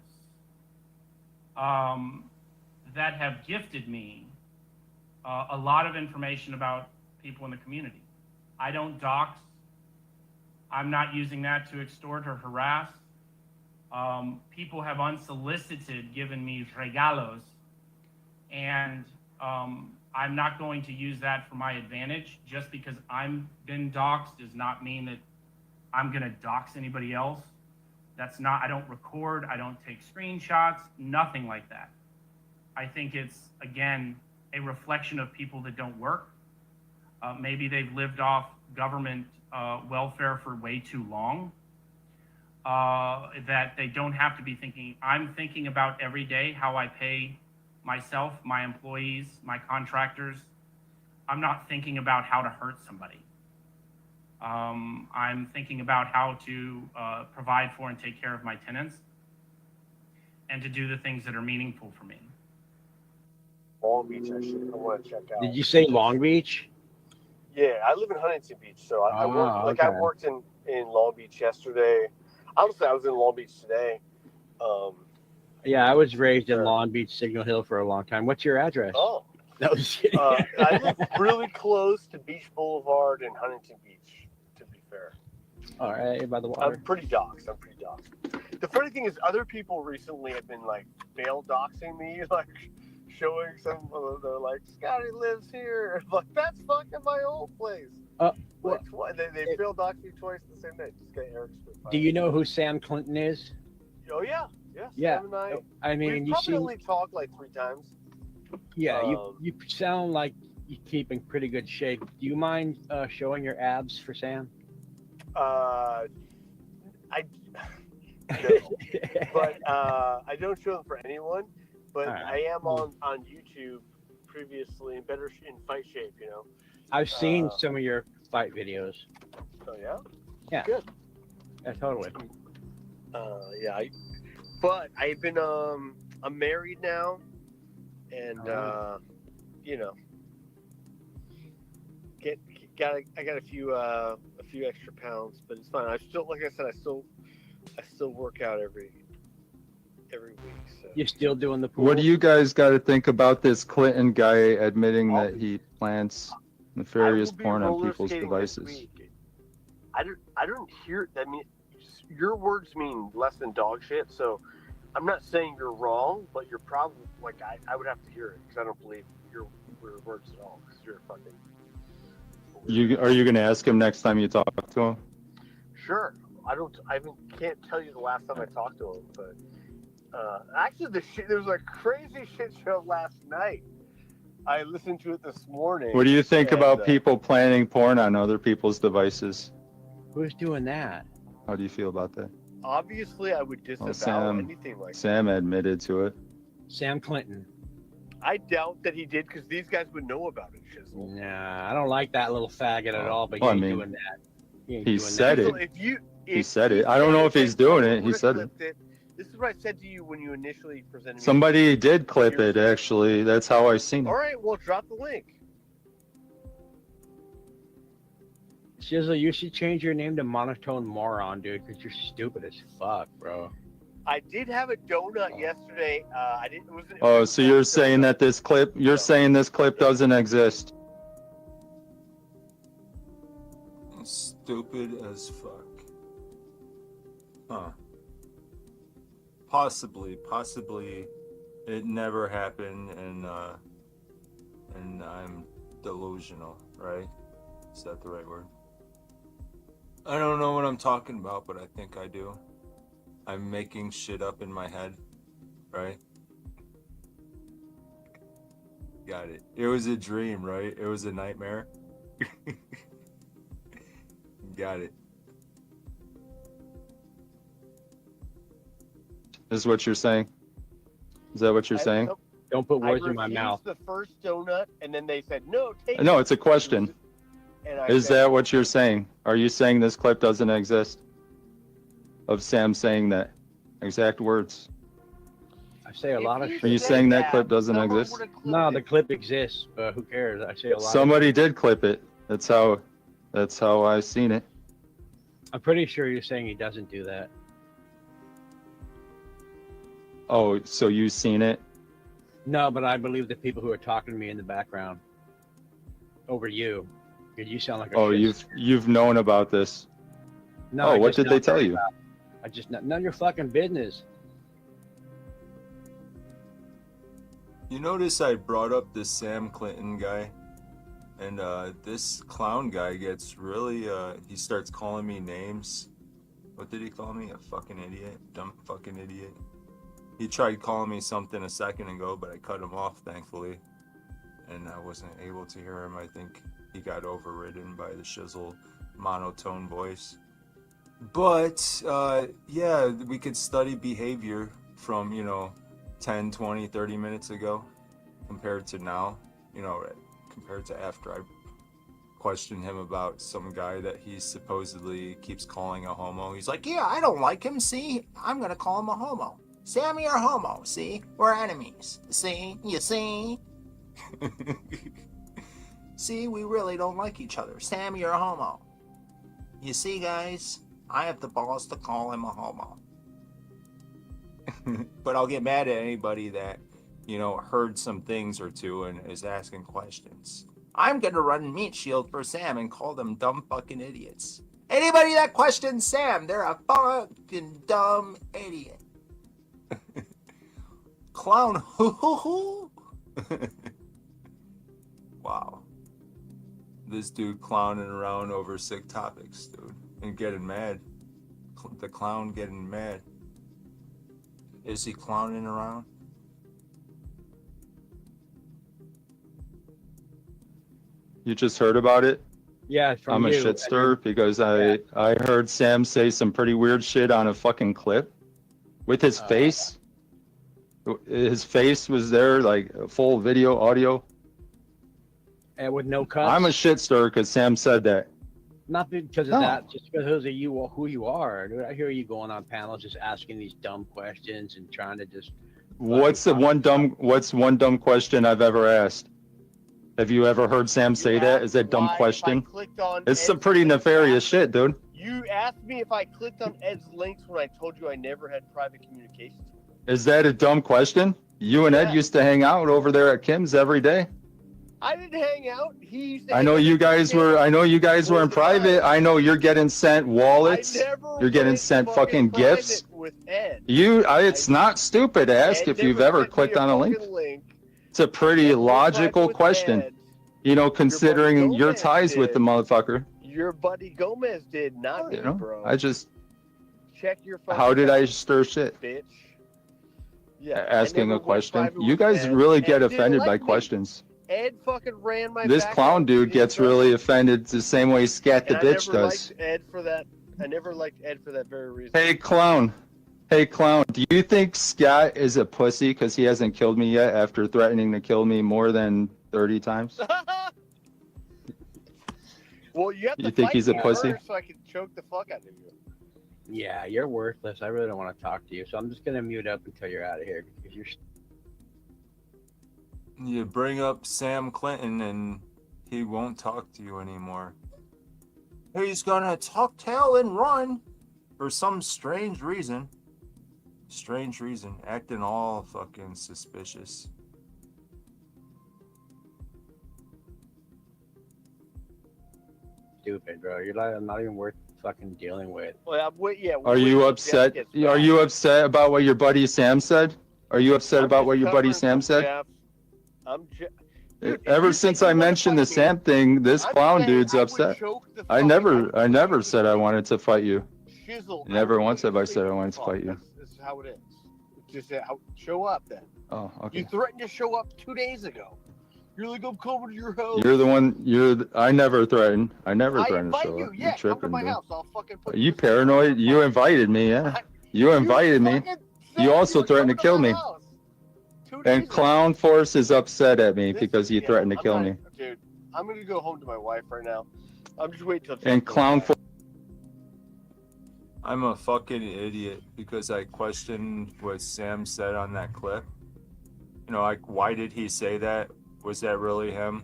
that have gifted me a lot of information about people in the community. I don't dox. I'm not using that to extort or harass. People have unsolicited given me regalos, and I'm not going to use that for my advantage. Just because I'm been doxed does not mean that I'm going to dox anybody else. That's not, I don't record, I don't take screenshots, nothing like that. I think it's, again, a reflection of people that don't work. Maybe they've lived off government welfare for way too long, that they don't have to be thinking. I'm thinking about every day how I pay myself, my employees, my contractors. I'm not thinking about how to hurt somebody. I'm thinking about how to provide for and take care of my tenants and to do the things that are meaningful for me. Long Beach, I want to check out. Did you say Long Beach? Yeah, I live in Huntington Beach, so I work, Oh, like I okay. worked in Long Beach yesterday. Honestly, I was in Long Beach today. Yeah, I was raised in Long Beach, Signal Hill for a long time. What's your address? Oh, No, I'm just kidding. I live really close to Beach Boulevard in Huntington Beach, to be fair. All right, by the water. I'm pretty doxed. The funny thing is, other people recently have been like fail doxing me, like showing some. They're like, Scotty lives here. I'm like, that's fucking my old place. Like, they fail doxed me twice the same day. Just get Eric's. Do you know who Sam Clinton is? Oh yeah. Yeah. Sam and I mean, we've you probably seem. only talked like 3 times. Yeah, you sound like you keep in pretty good shape. Do you mind showing your abs for Sam? I no, but I don't show them for anyone. But All right. I am on YouTube previously in fight shape. You know. I've seen some of your fight videos. Oh yeah. Yeah. Good. Yeah, totally. Yeah. But I've been I'm married now, and you know, I got a few extra pounds, but it's fine. I still, like I said, I still work out every week. So. You're still doing the pool? What do you guys got to think about this Clinton guy admitting that he plants nefarious porn on people's devices? I don't hear. I mean, your words mean less than dog shit. So I'm not saying you're wrong, but you're probably like I would have to hear it because I don't believe your words at all. Because you're fucking. Are you going to ask him next time you talk to him? Sure. I can't tell you the last time I talked to him, but actually there was a crazy shit show last night. I listened to it this morning. What do you think about people planning porn on other people's devices? Who's doing that? How do you feel about that? Obviously, I would disavow anything like that. Sam admitted to it. Sam Clinton. I doubt that he did because these guys would know about it, Shizzle. Nah, I don't like that little faggot at all, but Well, he I ain't mean, doing that. He said it. He said it. I I don't know if he's doing it. He said it. This is what I said to you when you initially presented me. Somebody did clip it, actually. That's how I seen All it. right, well, drop the link. Shizzle, you should change your name to Monotone Moron, dude, because you're stupid as fuck, bro. I did have a donut yesterday. I didn't. It wasn't. Oh, so you're saying that this clip doesn't exist? Stupid as fuck. Huh. Possibly it never happened, and I'm delusional, right? Is that the right word? I don't know what I'm talking about, but I think I do. I'm making shit up in my head, right? Got it. It was a dream, right? It was a nightmare. Got it. This is what you're saying? Is that what you're saying? Don't put words I in my mouth. refused the first donut, and then they said no. Take No, it. it's a question. And I Is said, that what you're saying? Are you saying this clip doesn't exist? Of Sam saying that exact words? I say a lot of you shit. Are you saying that clip doesn't exist? No, the clip exists, but who cares? I say a lot. Somebody did clip it. That's how I seen it. I'm pretty sure you're saying he doesn't do that. Oh, so you seen it? No, but I believe the people who are talking to me in the background over you. Because you sound like a Oh, shit. you've known about this. No, Oh, I what just did they don't tell care you? about it. I just none of your fucking business. You notice I brought up this Sam Clinton guy, and this clown guy gets really, he starts calling me names. What did he call me? A fucking idiot? Dumb fucking idiot. He tried calling me something a second ago, but I cut him off, thankfully. And I wasn't able to hear him. I think he got overridden by the shizzle monotone voice. But, yeah, we could study behavior from, 10, 20, 30 minutes ago compared to now, compared to after I questioned him about some guy that he supposedly keeps calling a homo. He's like, yeah, I don't like him, see? I'm gonna call him a homo. Sammy, you're a homo, see? We're enemies, see? You see? See, we really don't like each other. Sammy, you're a homo. You see, guys? I have the balls to call him a homo. But I'll get mad at anybody that, heard some things or two and is asking questions. I'm gonna run Meat Shield for Sam and call them dumb fucking idiots. Anybody that questions Sam, they're a fucking dumb idiot. Clown hoo. Wow. This dude clowning around over sick topics, dude. And getting mad. The clown getting mad. Is he clowning around? You just heard about it? Yeah, from I'm a you. shit stir because I heard Sam say some pretty weird shit on a fucking clip with his face. His face was there, like full video, audio. And with no cuts. I'm a shit stir because Sam said that. Not because of No. that, just because of you, who you are. Dude, I hear you going on panels, just asking these dumb questions and trying to just. What's one dumb question I've ever asked? Have you ever heard Sam say that? Is that a dumb question? It's some pretty nefarious shit, dude. You asked me if I clicked on Ed's links when I told you I never had private communications. Is that a dumb question? You and Ed used to hang out over there at Kim's every day. I didn't hang out. He used to I know you guys were in private. I know you're getting sent wallets. You're getting sent fucking gifts. with Ed. It's not stupid to ask if you've ever clicked on a link. It's a pretty logical question. Considering your ties with the motherfucker. Your buddy Gomez did, not me, bro. I just check your phone. how did I stir shit? Bitch. Yeah. Asking a question. You guys really get offended by questions. Ed fucking ran my This back clown up dude gets really offended the same way Scat the and I bitch never does. liked Ed for that. I never liked Ed for that very reason. Hey clown, do you think Scott is a pussy because he hasn't killed me yet after threatening to kill me more than 30 times? Well, you have to You think fight he's a me pussy? first so I can choke the fuck out of you. Yeah, you're worthless. I really don't want to talk to you, so I'm just gonna mute up until you're out of here because you're. You bring up Sam Clinton and he won't talk to you anymore. He's gonna tuck tail and run for some strange reason. Acting all fucking suspicious. Stupid, bro. You're not even worth fucking dealing with. Well, Are you upset? Are you upset about what your buddy Sam said? Are you upset about what your buddy Sam said? Ever since I mentioned the Sam thing, this clown dude's upset. I never said I wanted to fight you. Never once have I said I wanted to fight you. This is how it is. Just show up then. Oh, okay. You threatened to show up 2 days ago. You're like, I'm coming to your house. You're the one. I never threatened. I never threatened to invite show you. up. Yeah, You're tripping, come to my dude. house. I'll fucking put Are you paranoid? You invited me, yeah. You invited me. You also threatened to kill me. And Clown Force is upset at me because you threatened to kill me. Dude, I'm gonna go home to my wife right now. I'm just waiting till. And Clown Force. I'm a fucking idiot because I questioned what Sam said on that clip. You know, like, why did he say that? Was that really him?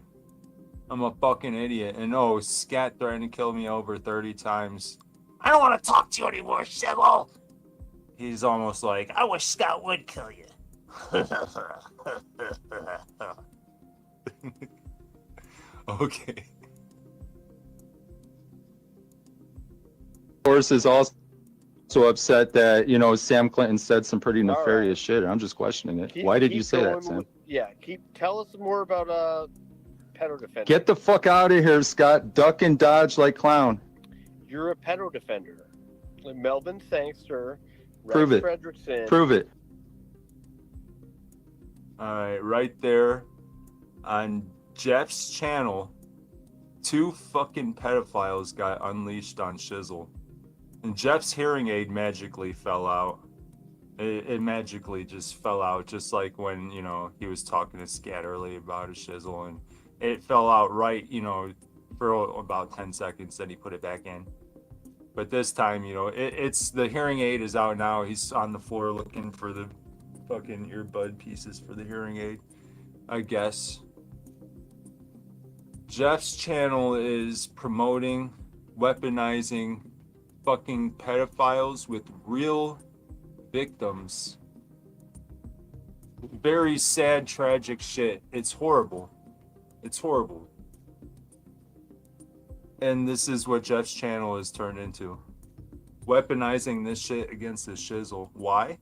I'm a fucking idiot. And oh, Scat threatened to kill me over 30 times. I don't want to talk to you anymore, Shovel. He's almost like, I wish Scott would kill you. okay. Force is also upset that, you know, Sam Clinton said some pretty nefarious shit. I'm just questioning it. Why did you say that, Sam? Tell us more about pedo defender. Get the fuck out of here, Scott. Duck and dodge like clown. You're a pedo defender. Melvin Sangster. Prove it. Fredrickson. Prove it. All right, right there on Jeff's channel, 2 fucking pedophiles got unleashed on Shizzle. And Jeff's hearing aid magically fell out. It magically just fell out, just like when, you know, he was talking to Scat earlier about a Shizzle, and it fell out right, you know, for about 10 seconds, then he put it back in. But this time, you know, it's the hearing aid is out now. He's on the floor looking for the fucking earbud pieces for the hearing aid, I guess. Jeff's channel is promoting, weaponizing fucking pedophiles with real victims. Very sad, tragic shit. It's horrible. It's horrible. And this is what Jeff's channel has turned into. Weaponizing this shit against the Shizzle. Why?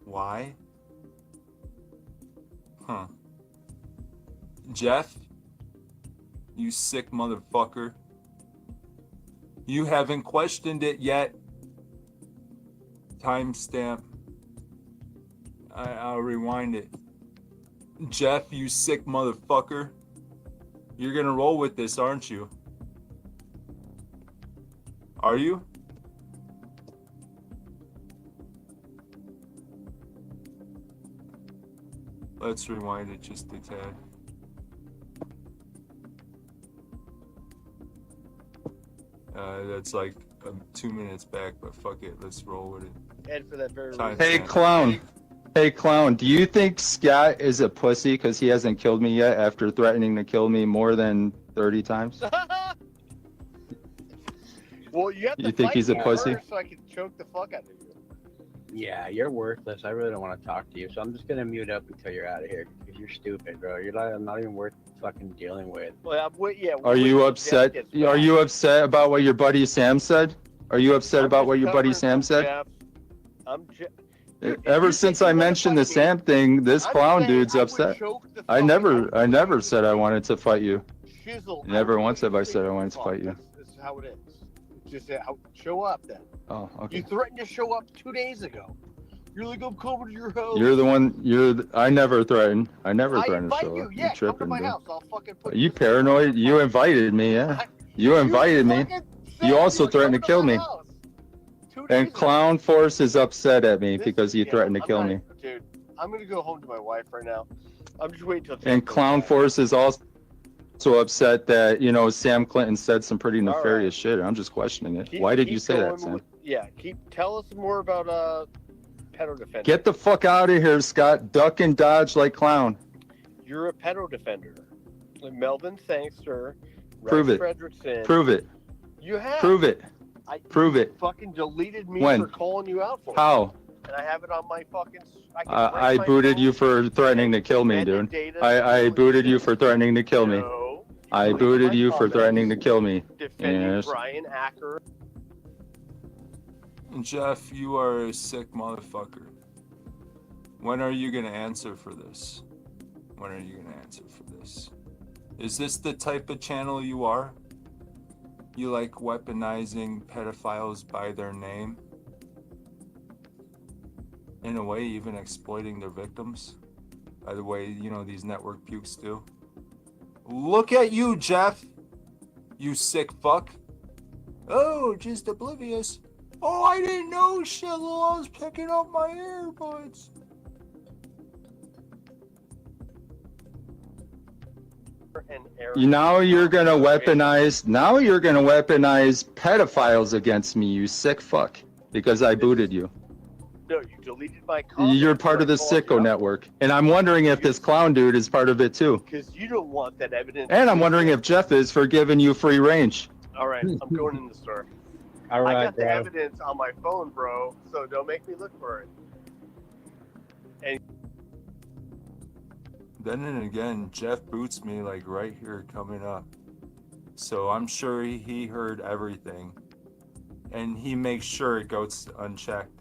Why? Huh. Jeff, you sick motherfucker. You haven't questioned it yet. Timestamp. I'll rewind it. Jeff, you sick motherfucker. You're gonna roll with this, aren't you? Are you? Let's rewind it just a tad. That's like 2 minutes back, but fuck it, let's roll with it. And for that very Hey, clown. Hey, clown, do you think Scott is a pussy because he hasn't killed me yet after threatening to kill me more than 30 times? Well, you have to You think fight he's a me pussy? first so I can choke the fuck out of you. Yeah, you're worthless. I really don't want to talk to you, so I'm just gonna mute up until you're out of here because you're stupid, bro. You're not even worth fucking dealing with. Well, Are you upset? Are you upset about what your buddy Sam said? Are you upset about what your buddy Sam said? Ever since I mentioned the Sam thing, this clown dude's upset. I never said I wanted to fight you. Never once have I said I wanted to fight you. This is how it is. Just show up then. Oh, okay. You threatened to show up 2 days ago. You're like, I'm coming to your house. You're the one. I never threatened. I never threatened to invite show you. up. Yeah, You tripping, come to my dude. house. I'll fucking put Are you paranoid? You invited me, yeah. You invited me. You also threatened to kill me. And Clown Force is upset at me because you threatened to kill me. Dude, I'm gonna go home to my wife right now. I'm just waiting till. And Clown Force is also upset that, you know, Sam Clinton said some pretty nefarious shit. I'm just questioning it. Why did you say that, Sam? Tell us more about pedo defender. Get the fuck out of here, Scott. Duck and dodge like clown. You're a pedo defender. Melvin Sangster. Prove it. Fredrickson. Prove it. You have. Prove it. Prove it. Fucking deleted me When? for calling you out for it. How? And I have it on my fucking. I booted you for threatening to kill me, dude. I booted you for threatening to kill me. I booted you for threatening to kill me. Defending Yes. Brian Acker. Jeff, you are a sick motherfucker. When are you gonna answer for this? When are you gonna answer for this? Is this the type of channel you are? You like weaponizing pedophiles by their name? In a way, even exploiting their victims? By the way, you know, these network pukes do. Look at you, Jeff! You sick fuck. Oh, just oblivious. Oh, I didn't know, Shizzle. I was picking up my earbuds. and Aaron. Now you're gonna weaponize pedophiles against me, you sick fuck, because I booted you. No, you deleted my comment. You're part of the sicko network, and I'm wondering if this clown dude is part of it too. Because you don't want that evidence. And I'm wondering if Jeff is for giving you free range. All right, I'm going in the store. All I right, got the bro. evidence on my phone, bro. So don't make me look for it. And Then and again, Jeff boots me like right here coming up. So I'm sure he heard everything. And he makes sure it goes unchecked.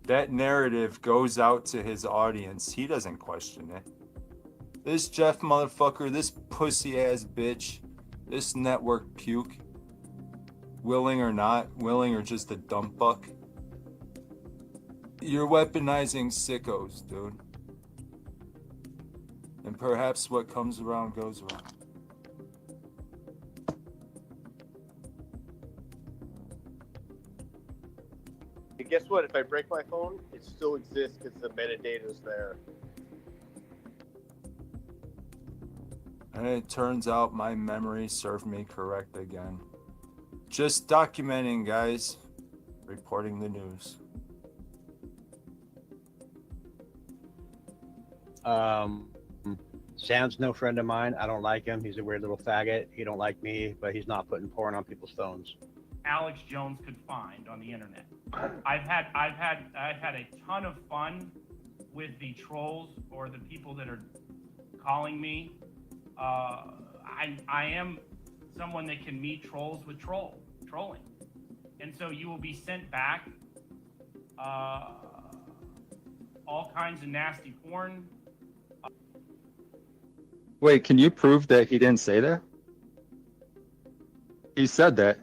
That narrative goes out to his audience. He doesn't question it. This Jeff motherfucker, this pussy ass bitch, this network puke, willing or not, willing or just a dumb fuck, you're weaponizing sickos, dude. And perhaps what comes around goes around. guess what? If I break my phone, it still exists because the metadata is there. And it turns out my memory served me correct again. Just documenting, guys. Reporting the news. Sam's no friend of mine. I don't like him. He's a weird little faggot. He don't like me, but he's not putting porn on people's phones. Alex Jones could find on the internet. I've had a ton of fun with the trolls or the people that are calling me. I am someone that can meet trolls with trolling, and so you will be sent back all kinds of nasty porn. Wait, can you prove that he didn't say that? He said that.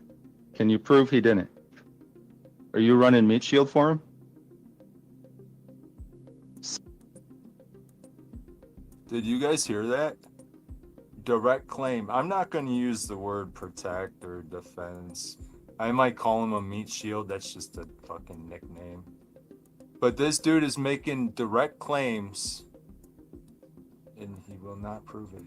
Can you prove he didn't? Are you running Meat Shield for him? Did you guys hear that? Direct claim. I'm not going to use the word protect or defense. I might call him a meat shield. That's just a fucking nickname. But this dude is making direct claims and he will not prove it.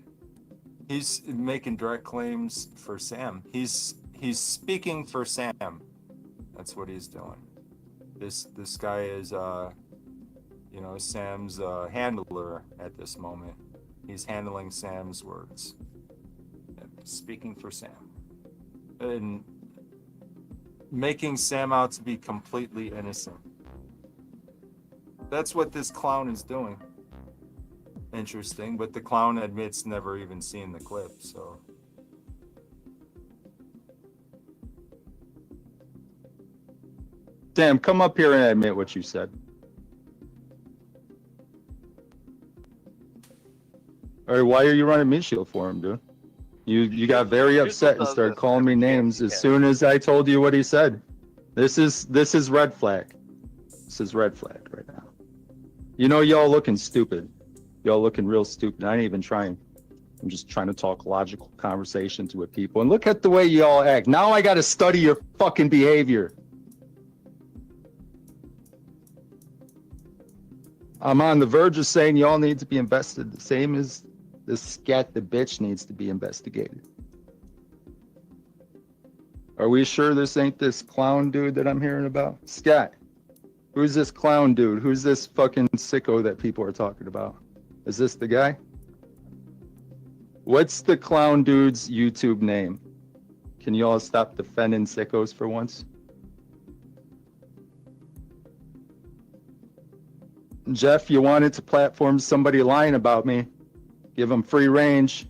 He's making direct claims for Sam. He's speaking for Sam. That's what he's doing. This guy is Sam's handler at this moment. He's handling Sam's words. Speaking for Sam. And making Sam out to be completely innocent. That's what this clown is doing. Interesting, but the clown admits never even seen the clip, so. Sam, come up here and admit what you said. All right, why are you running Meat Shield for him, dude? You got very upset and started calling me names as soon as I told you what he said. This is red flag. This is red flag right now. You know, y'all looking stupid. Y'all looking real stupid. I ain't even trying. I'm just trying to talk logical conversations with people. And look at the way y'all act. Now I got to study your fucking behavior. I'm on the verge of saying y'all need to be invested, the same as the scat the bitch needs to be investigated. Are we sure this ain't this clown dude that I'm hearing about? Scat, who's this clown dude? Who's this fucking sicko that people are talking about? Is this the guy? What's the clown dude's YouTube name? Can you all stop defending sickos for once? Jeff, you wanted to platform somebody lying about me. Give them free range.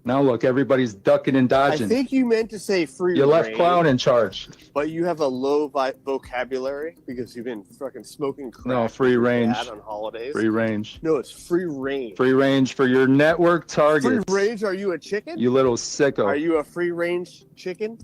Now look, everybody's ducking and dodging. I think you meant to say free You left reign, clown in charge. but you have a low vocabulary because you've been fucking smoking crack. No, free with your range. dad on holidays. Free range. No, it's free range. Free range for your network targets. Free range? Are you a chicken? You little sicko. Are you a free range chicken?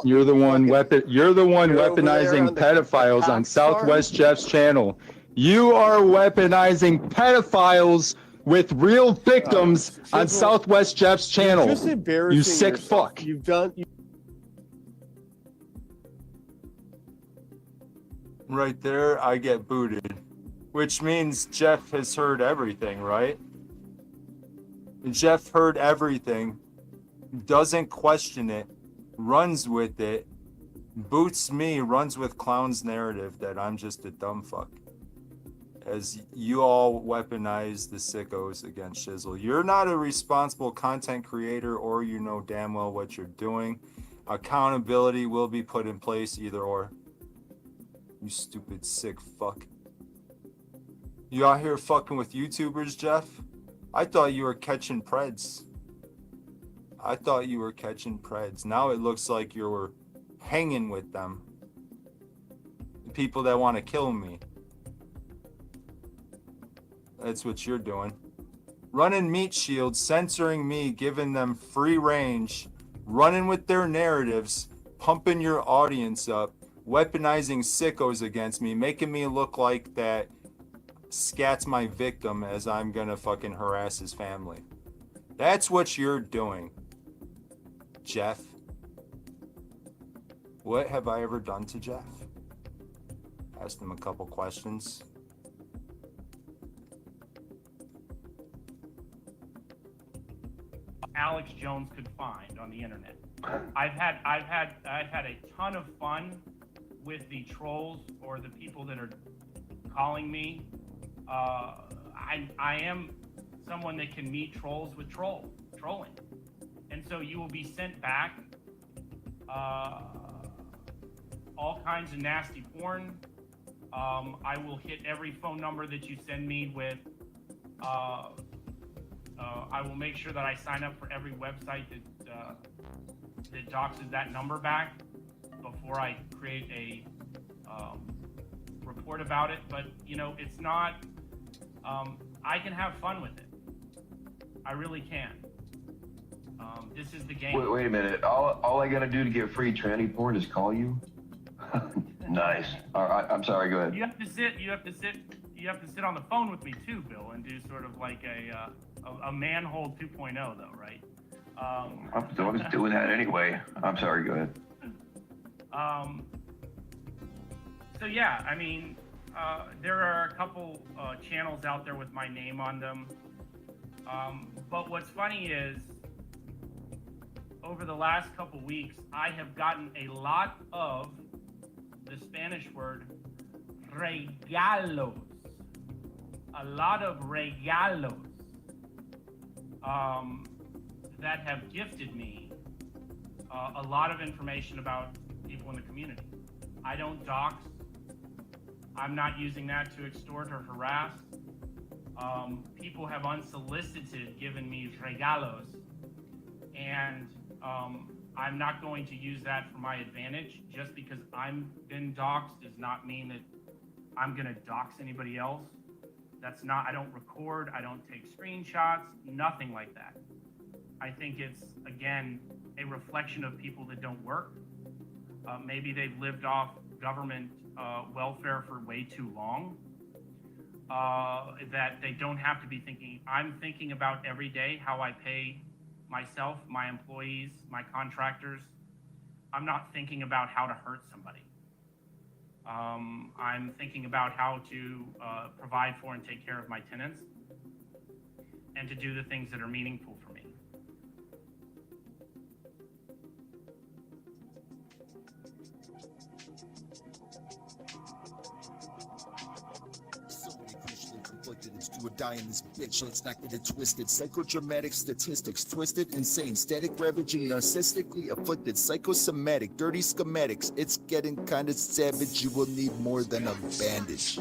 You're the one You're the one You're over there weaponizing on the pedophiles on Southwest Jeff's channel. You are weaponizing pedophiles with real victims on Southwest Jeff's channel. Just embarrassing You sick yourself. fuck. You've done. Right there, I get booted. Which means Jeff has heard everything, right? Jeff heard everything, doesn't question it, runs with it, boots me, runs with Clown's narrative that I'm just a dumb fuck. As you all weaponize the sickos against Shizzle. You're not a responsible content creator, or you know damn well what you're doing. Accountability will be put in place, either or. You stupid sick fuck. You out here fucking with YouTubers, Jeff? I thought you were catching Preds. I thought you were catching Preds. Now it looks like you're hanging with them. The people that want to kill me. That's what you're doing. Running meat shields, censoring me, giving them free range, running with their narratives, pumping your audience up, weaponizing sickos against me, making me look like that Scat's my victim as I'm gonna fucking harass his family. That's what you're doing, Jeff. What have I ever done to Jeff? Asked him a couple questions. Alex Jones could find on the internet. I've had a ton of fun with the trolls or the people that are calling me. I am someone that can meet trolls with trolling, and so you will be sent back all kinds of nasty porn. I will hit every phone number that you send me with. I will make sure that I sign up for every website that doxes that number back before I create a report about it. But you know, it's not. I can have fun with it. I really can. This is the game. Wait a minute. All I gotta do to get free tranny porn is call you? Nice. All right, I'm sorry. Go ahead. You have to sit on the phone with me too, Bill, and do sort of like a manhole 2.0 though, right? I'm always doing that anyway. I'm sorry. Go ahead. So yeah, I mean, there are a couple channels out there with my name on them. But what's funny is, over the last couple weeks, I have gotten a lot of the Spanish word regalos. A lot of regalos that have gifted me a lot of information about people in the community. I don't dox. I'm not using that to extort or harass. People have unsolicited given me regalos, and I'm not going to use that for my advantage. Just because I'm been doxed does not mean that I'm gonna dox anybody else. That's not, I don't record, I don't take screenshots, nothing like that. I think it's, again, a reflection of people that don't work. Maybe they've lived off government welfare for way too long, that they don't have to be thinking. I'm thinking about every day how I pay myself, my employees, my contractors. I'm not thinking about how to hurt somebody. I'm thinking about how to provide for and take care of my tenants and to do the things that are meaningful for me. It's do or die in this bitch, let's not get it twisted. Psychodramatic statistics, twisted, insane, static, ravaging, narcissically afflicted, psychosomatic, dirty schematics. It's getting kinda savage, you will need more than a bandage.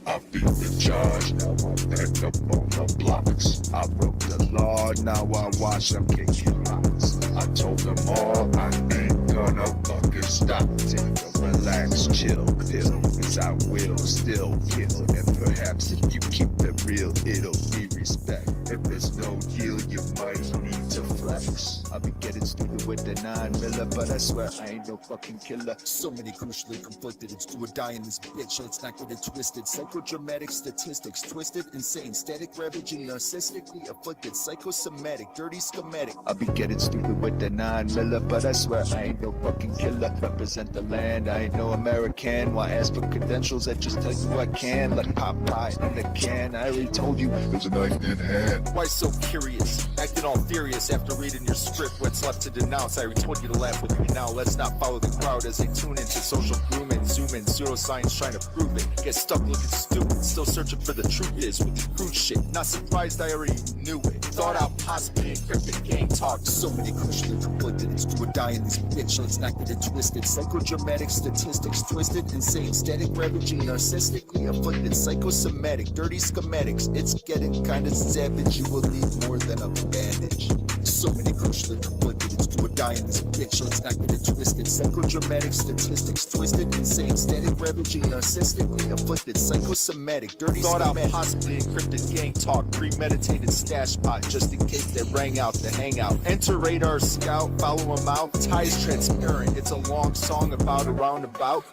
I feel the charge, now I'm back up on the blocks. I broke the law, now I watch them kicking rocks. I told them all I ain't gonna fucking stop. Take a relax, chill pill, cause I will still kill. And perhaps if you keep it real, it'll be respect. If there's no yield, you might need to fly. schematics. I be getting stupid with the 9 miller, but I swear I ain't no fucking killer. So many crucially conflicted, it's do or die in this bitch. Let's not get it twisted. Psychodramatic statistics, twisted, insane, static, ravaging, narcissistically afflicted, psychosomatic, dirty schematic. I be getting stupid with the 9 miller, but I swear I ain't no fucking killer. Represent the land, I ain't no American. Why ask for credentials? I just tell you I can. Like Popeye in the can. I already told you there's a knife in hand. Why so curious? Acting all furious after reading your script. What's left to denounce? I already told you to laugh with me now. Let's not follow the crowd as they tune into social grooming. Zoom in, pseudoscience trying to prove it. Get stuck looking stupid. Still searching for the truth is with the crude shit. Not surprised, I already knew it. Thought out possibly encrypted gang talk. So many crucially conflicted. It's do or die in this bitch. Let's not get it twisted. Psychodramatic statistics, twisted, insane, static, ravaging, narcissistically afflicted, psychosomatic, dirty schematics. It's getting kinda savage. You will need more than a bandage. So many crucially conflicted. It's do or die in this bitch. Let's not get it twisted. Psychodramatic statistics, twisted, insane, static, ravaging, narcissistically afflicted, psychosomatic, dirty thought schematic. Out possibly encrypted gang talk, premeditated stash spot just in case they rang out the hangout. Enter radar scout, follow him out. Ties transparent. It's a long song about a roundabout.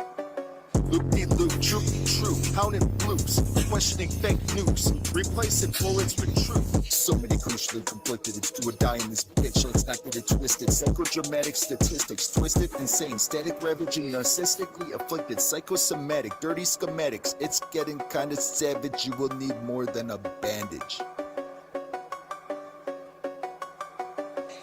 Loop-de-loop, true, counting bloops, questioning fake news, replacing bullets with truth. So many crucially conflicted, it's do or die in this bitch. Let's not get it twisted. Psychodramatic statistics, twisted, insane, static, ravaging, narcissistically afflicted, psychosomatic, dirty schematics. It's getting kinda savage. You will need more than a bandage.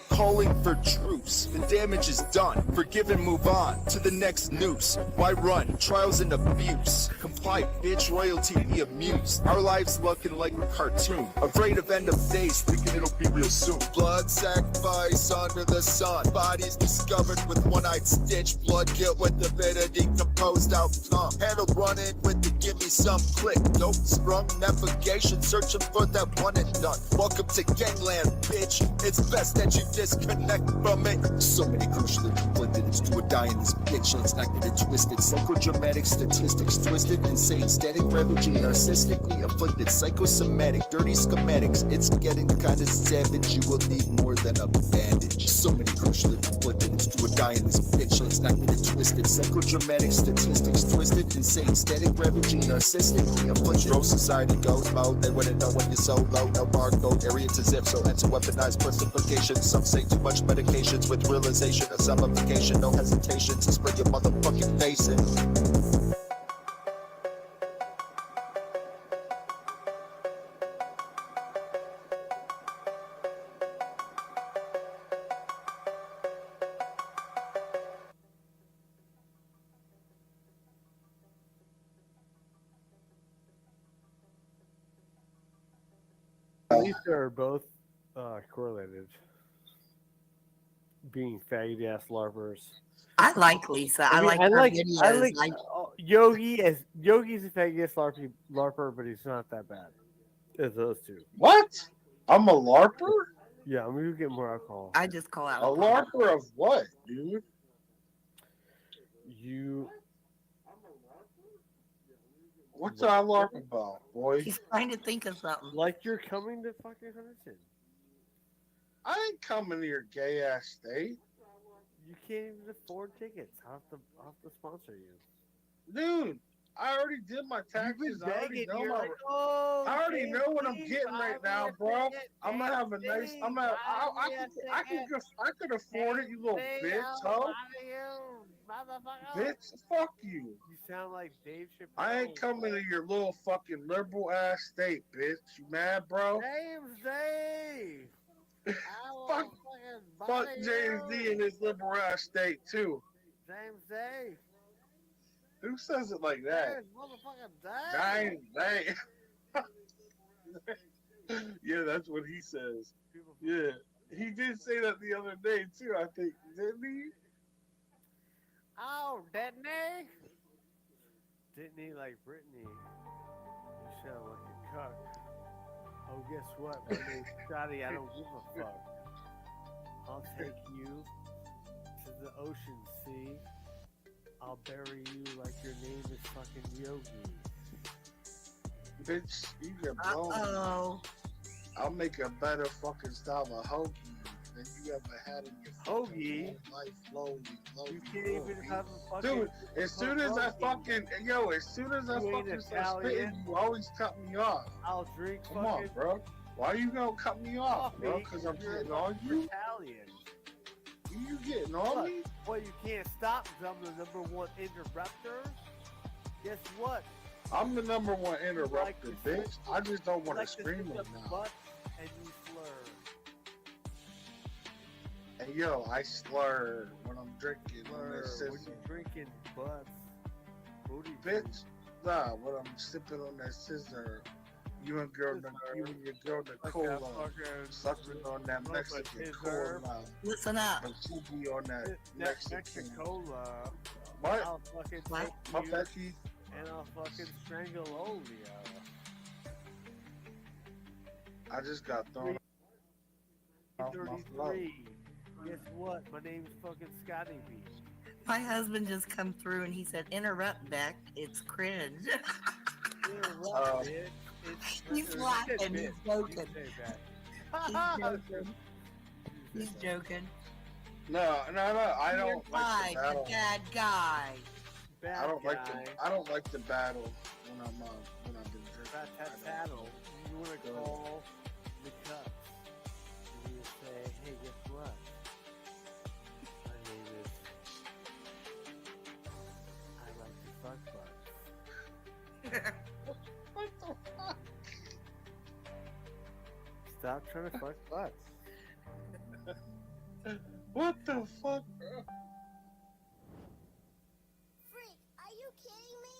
Calling for truce. The damage is done. Forgive and move on to the next noose. Why run? Trials and abuse. Comply, bitch. Royalty, be amused. Our lives looking like a cartoon. Afraid of end of days, thinking it'll be real soon. Blood sacrifice under the sun. Bodies discovered with one-eyed stitch. Blood guilt with the bitter decomposed outcome. Handled running with the give me some click. Nope, sprung navigation, searching for that one and done. Welcome to gangland, bitch. It's best that you disconnect from it. So many crucially conflicted, it's do or die in this bitch. Let's not get it twisted. Psychodramatic statistics, twisted, insane, static, ravaging, narcissistically afflicted, psychosomatic, dirty schematics. It's getting kinda savage. You will need more than a bandage. So many crucially conflicted, it's do or die in this bitch. Let's not get it twisted. Psychodramatic statistics, twisted, insane, static, ravaging, narcissistically afflicted. Bro, society goes mode. They wouldn't know when you're so low. No barcode, area to zip, so enter weaponized personification. Some say too much medications with realization of summification. No hesitation to spread your motherfucking face in. These are both correlated. Being faggot ass larpers. I like Lisa. I like her videos. Yogi's a faggot ass larper, but he's not that bad as those two. What? I'm a LARPer? Yeah, I'm gonna get more alcohol. I just call out A LARPer of what, dude? What's our LARP about, boy? He's trying to think of something. Like you're coming to fucking Huntington. I ain't coming to your gay ass state. You can't even afford tickets. I'll have to sponsor you. Dude, I already did my taxes. I already know You're my. like, oh, I already know what I'm please, getting right buy now, me a bro. ticket, I'm gonna have a nice. please, I'm gonna. buy me a I could afford it, you little bitch, hoe. Bitch, fuck you. You sound like Dave Chappelle. I ain't coming to your little fucking liberal ass state, bitch. You mad, bro? James Dave. Fuck James D and his liberal ass state too. James Dave. Who says it like that? Motherfucking Dang. Yeah, that's what he says. Yeah, he did say that the other day too. I think, didn't he? Oh, didn't he? Didn't he like Brittany? You sound like a cuck. Oh, guess what? My name's Scotty. I don't give a fuck. I'll take you to the ocean, see? I'll bury you like your name is fucking Yogi. Bitch, you get blown. Uh-oh. I'll make a better fucking style of hokey. than you ever had in your Hoagie. fucking life. Slowly, You can't even have a fucking. Dude, as soon as I fucking as soon as I You ain't fucking start Italian. spitting, you always cut me off. I'll drink Come on, fucking bro. Why you gonna cut me off, bro? coffee Because I'm if you're getting on fucking you? Italian. You getting on me? Well, you can't stop because I'm the #1 interrupter. Guess what? I'm the #1 interrupter, to bitch. I just don't want to like scream stick it up now. butts and you slur. And yo, I slur when I'm drinking. Slur when you drinking butts. Booty Bitch, nah, when I'm sipping on that scissor, you and your girl Nicole sucking on that Mexican cola. Listen up. And she be on that Mexican cola. What? I'll fucking My take you Becky? and I'll fucking strangle Olio. I just got thrown off my flow. 33. Guess what? My name's fucking Scotty B. My husband just come through and he said, "Interrupt, Beck. It's cringe." Interrupt, bitch. He's laughing. He's joking. He's joking. He's joking. No, I don't like the battle. Bad guy. I don't like the battle when I'm been drinking. Tattle. You wanna call the cups. And you say, hey, guess what? My name is I like to fuck butts. What the fuck? Stop trying to fuck butts. What the fuck, bro? Freak, are you kidding me?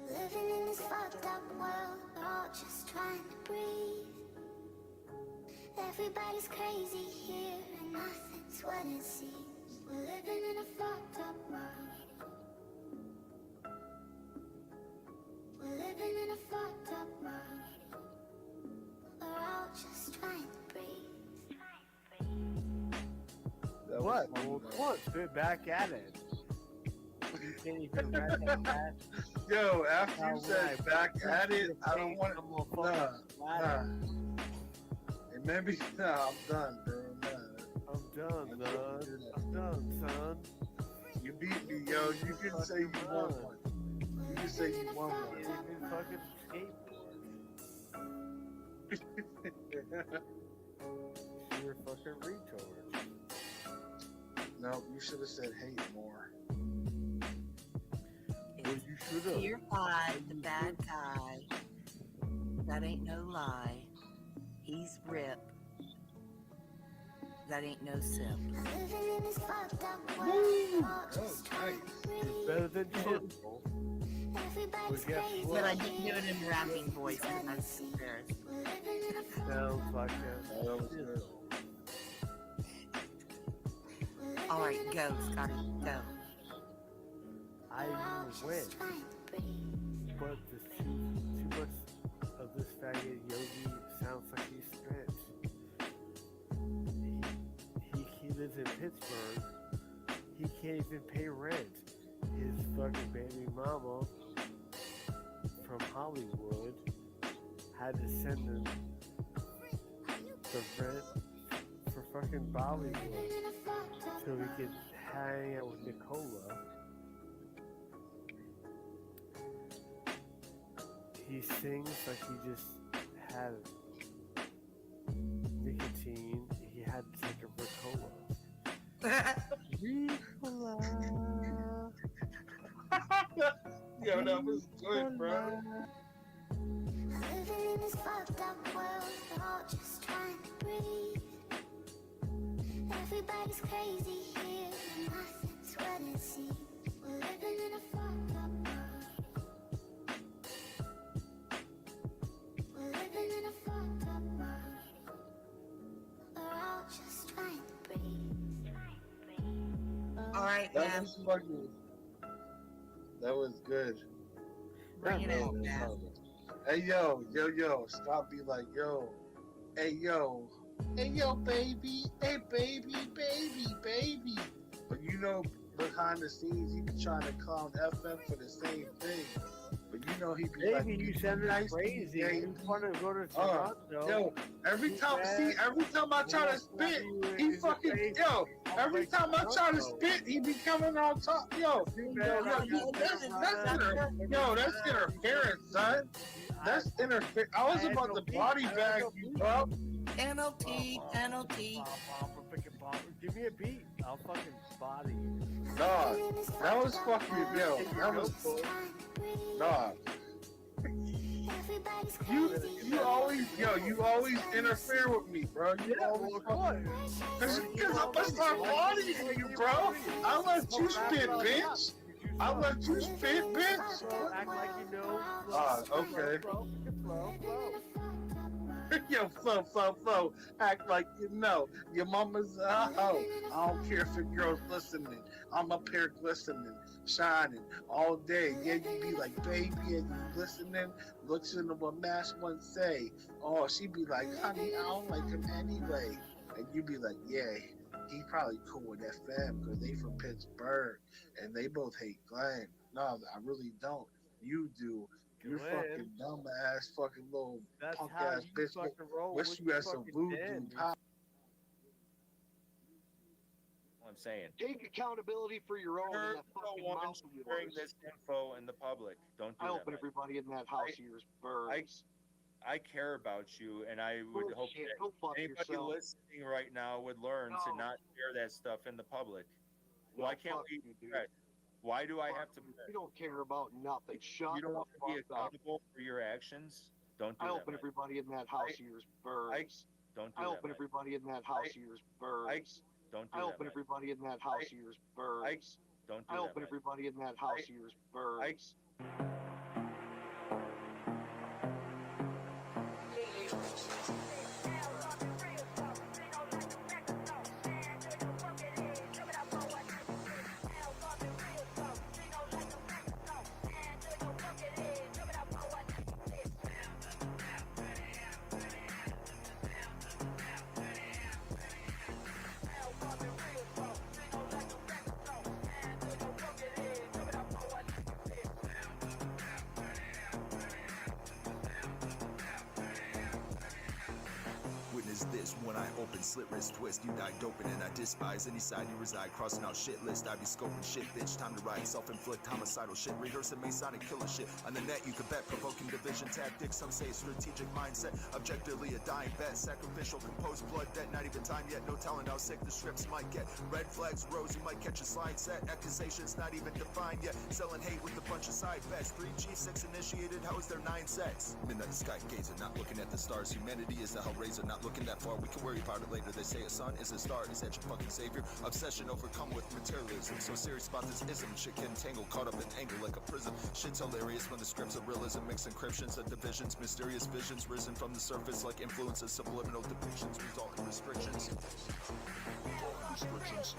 Living in this fucked up world, we're all just trying to breathe. Everybody's crazy here, and nothing's what it seems. We're living in a fucked up world. We're living in a fucked up world. We're all just trying to breathe. What? Well, come on, spit back at it. You can't even back at that. Yo, after you said back at it, I don't want to. Nah. And maybe, I'm done, bro. I'm done, son. I'm done, son. You beat me, yo. You can say you won one. You can say you won one. You can fucking skateboard. You're a fucking retard. No, you should have said hate more. Well, you should have. Tier 5, the bad guy. That ain't no lie. He's Rip. That ain't no simp. Living in this fucked up world, we're all just trying to breathe. It's better than Chimple. Everybody's guess crazy. what? But I didn't do it in rapping voice because I'm embarrassed. Sounds like a. Alright, go, Scotty, go. I will win. But too much of this faggot Yogi sounds like he's French. He lives in Pittsburgh. He can't even pay rent. His fucking baby mama from Hollywood had to send him the rent for fucking Bollywood so he could hang out with Nicola. He sings like he just had nicotine. He had to take a Ricola. Ricola. Yo, that was good, bro. Living in this fucked up world, we're all just trying to breathe. Everybody's crazy here, and nothing's what it seems. We're living in a fucked up world. We're living in a fucked up world. We're all just trying to breathe. Alright, That man. was fucking. That was good. Bring it out, man. Hey, yo, Scott be like, yo, hey, yo, hey yo, baby, hey baby, baby. But you know, behind the scenes, he be trying to clown FM for the same thing. But you know, he be like, Baby, you sound crazy. You want to go to Toronto? Yo, every time I try to spit, he fucking Every time I try to spit, he be coming on top. That's interference, son. That's interference. I was about to body bag you, bro. NLT. Give me a beat. I'll fucking body you. Dog, that was fucking That was dog. You always interfere with me, bro. You always because I'm gonna start bodying you, bro. I'll let you spit, bitch. I'll let you spit, bitch. Act like you know. Okay. Yo, flow. Act like you know. Your mama's a hoe. I don't care if your girl's listening. I'm up here glistening, shining all day. Yeah, you be like, baby, and you listening. Listen to what Mash once say. Oh, she be like, honey, I don't like him anyway. And you be like, yeah, he probably cool with FM because they from Pittsburgh and they both hate Glenn. No, I really don't. You do. You're fucking dumb ass, fucking little punk ass bitch. Wish you had some voodoo pop. I'm saying. Take accountability for your own. You're And that fucking woman mouth of sharing yours. this info in the public. Don't do I that. hope everybody in that house of yours burns. I care about you, and I would hope Bullshit. that Go fuck anybody yourself. listening right now would learn to not share that stuff in the public. Why can't fuck we? you, dude. Why do I Fuck have to? you. You don't care about nothing. Shut You don't the want to be fuck up. accountable for your actions. Don't do I that. hope everybody in that house of yours burns. Don't do I that. hope everybody in that house of yours burns. Don't do I hope that. everybody in that house of yours burns. Don't do I hope that. everybody in that house of yours burns. Witness this when I open, slit wrist twist. You die doping and I despise any side you reside. Crossing out shit list, I be scoping shit, bitch. Time to ride, self-inflict homicidal shit. Rehearsing Masonic killer shit. On the net, you can bet provoking division tactics. Some say strategic mindset. Objectively a dying bet. Sacrificial composed blood debt. Not even time yet. No telling how sick the strips might get. Red flags rose, you might catch a slide set. Accusations not even defined yet. Selling hate with a bunch of side bets. 3G6 initiated, how is there 9 sets? Midnight sky gazer, not looking at the stars. Humanity is the hellraiser, not looking that far. We can worry about it later. They say a sun is a star. Is that your fucking savior? Obsession overcome with materialism. So serious about this ism. Shit getting tangled, caught up in anger like a prism. Shit's hilarious when the scripts of realism mix encryptions and divisions. Mysterious visions risen from the surface like influences. Subliminal depictions result in restrictions. Restrictions.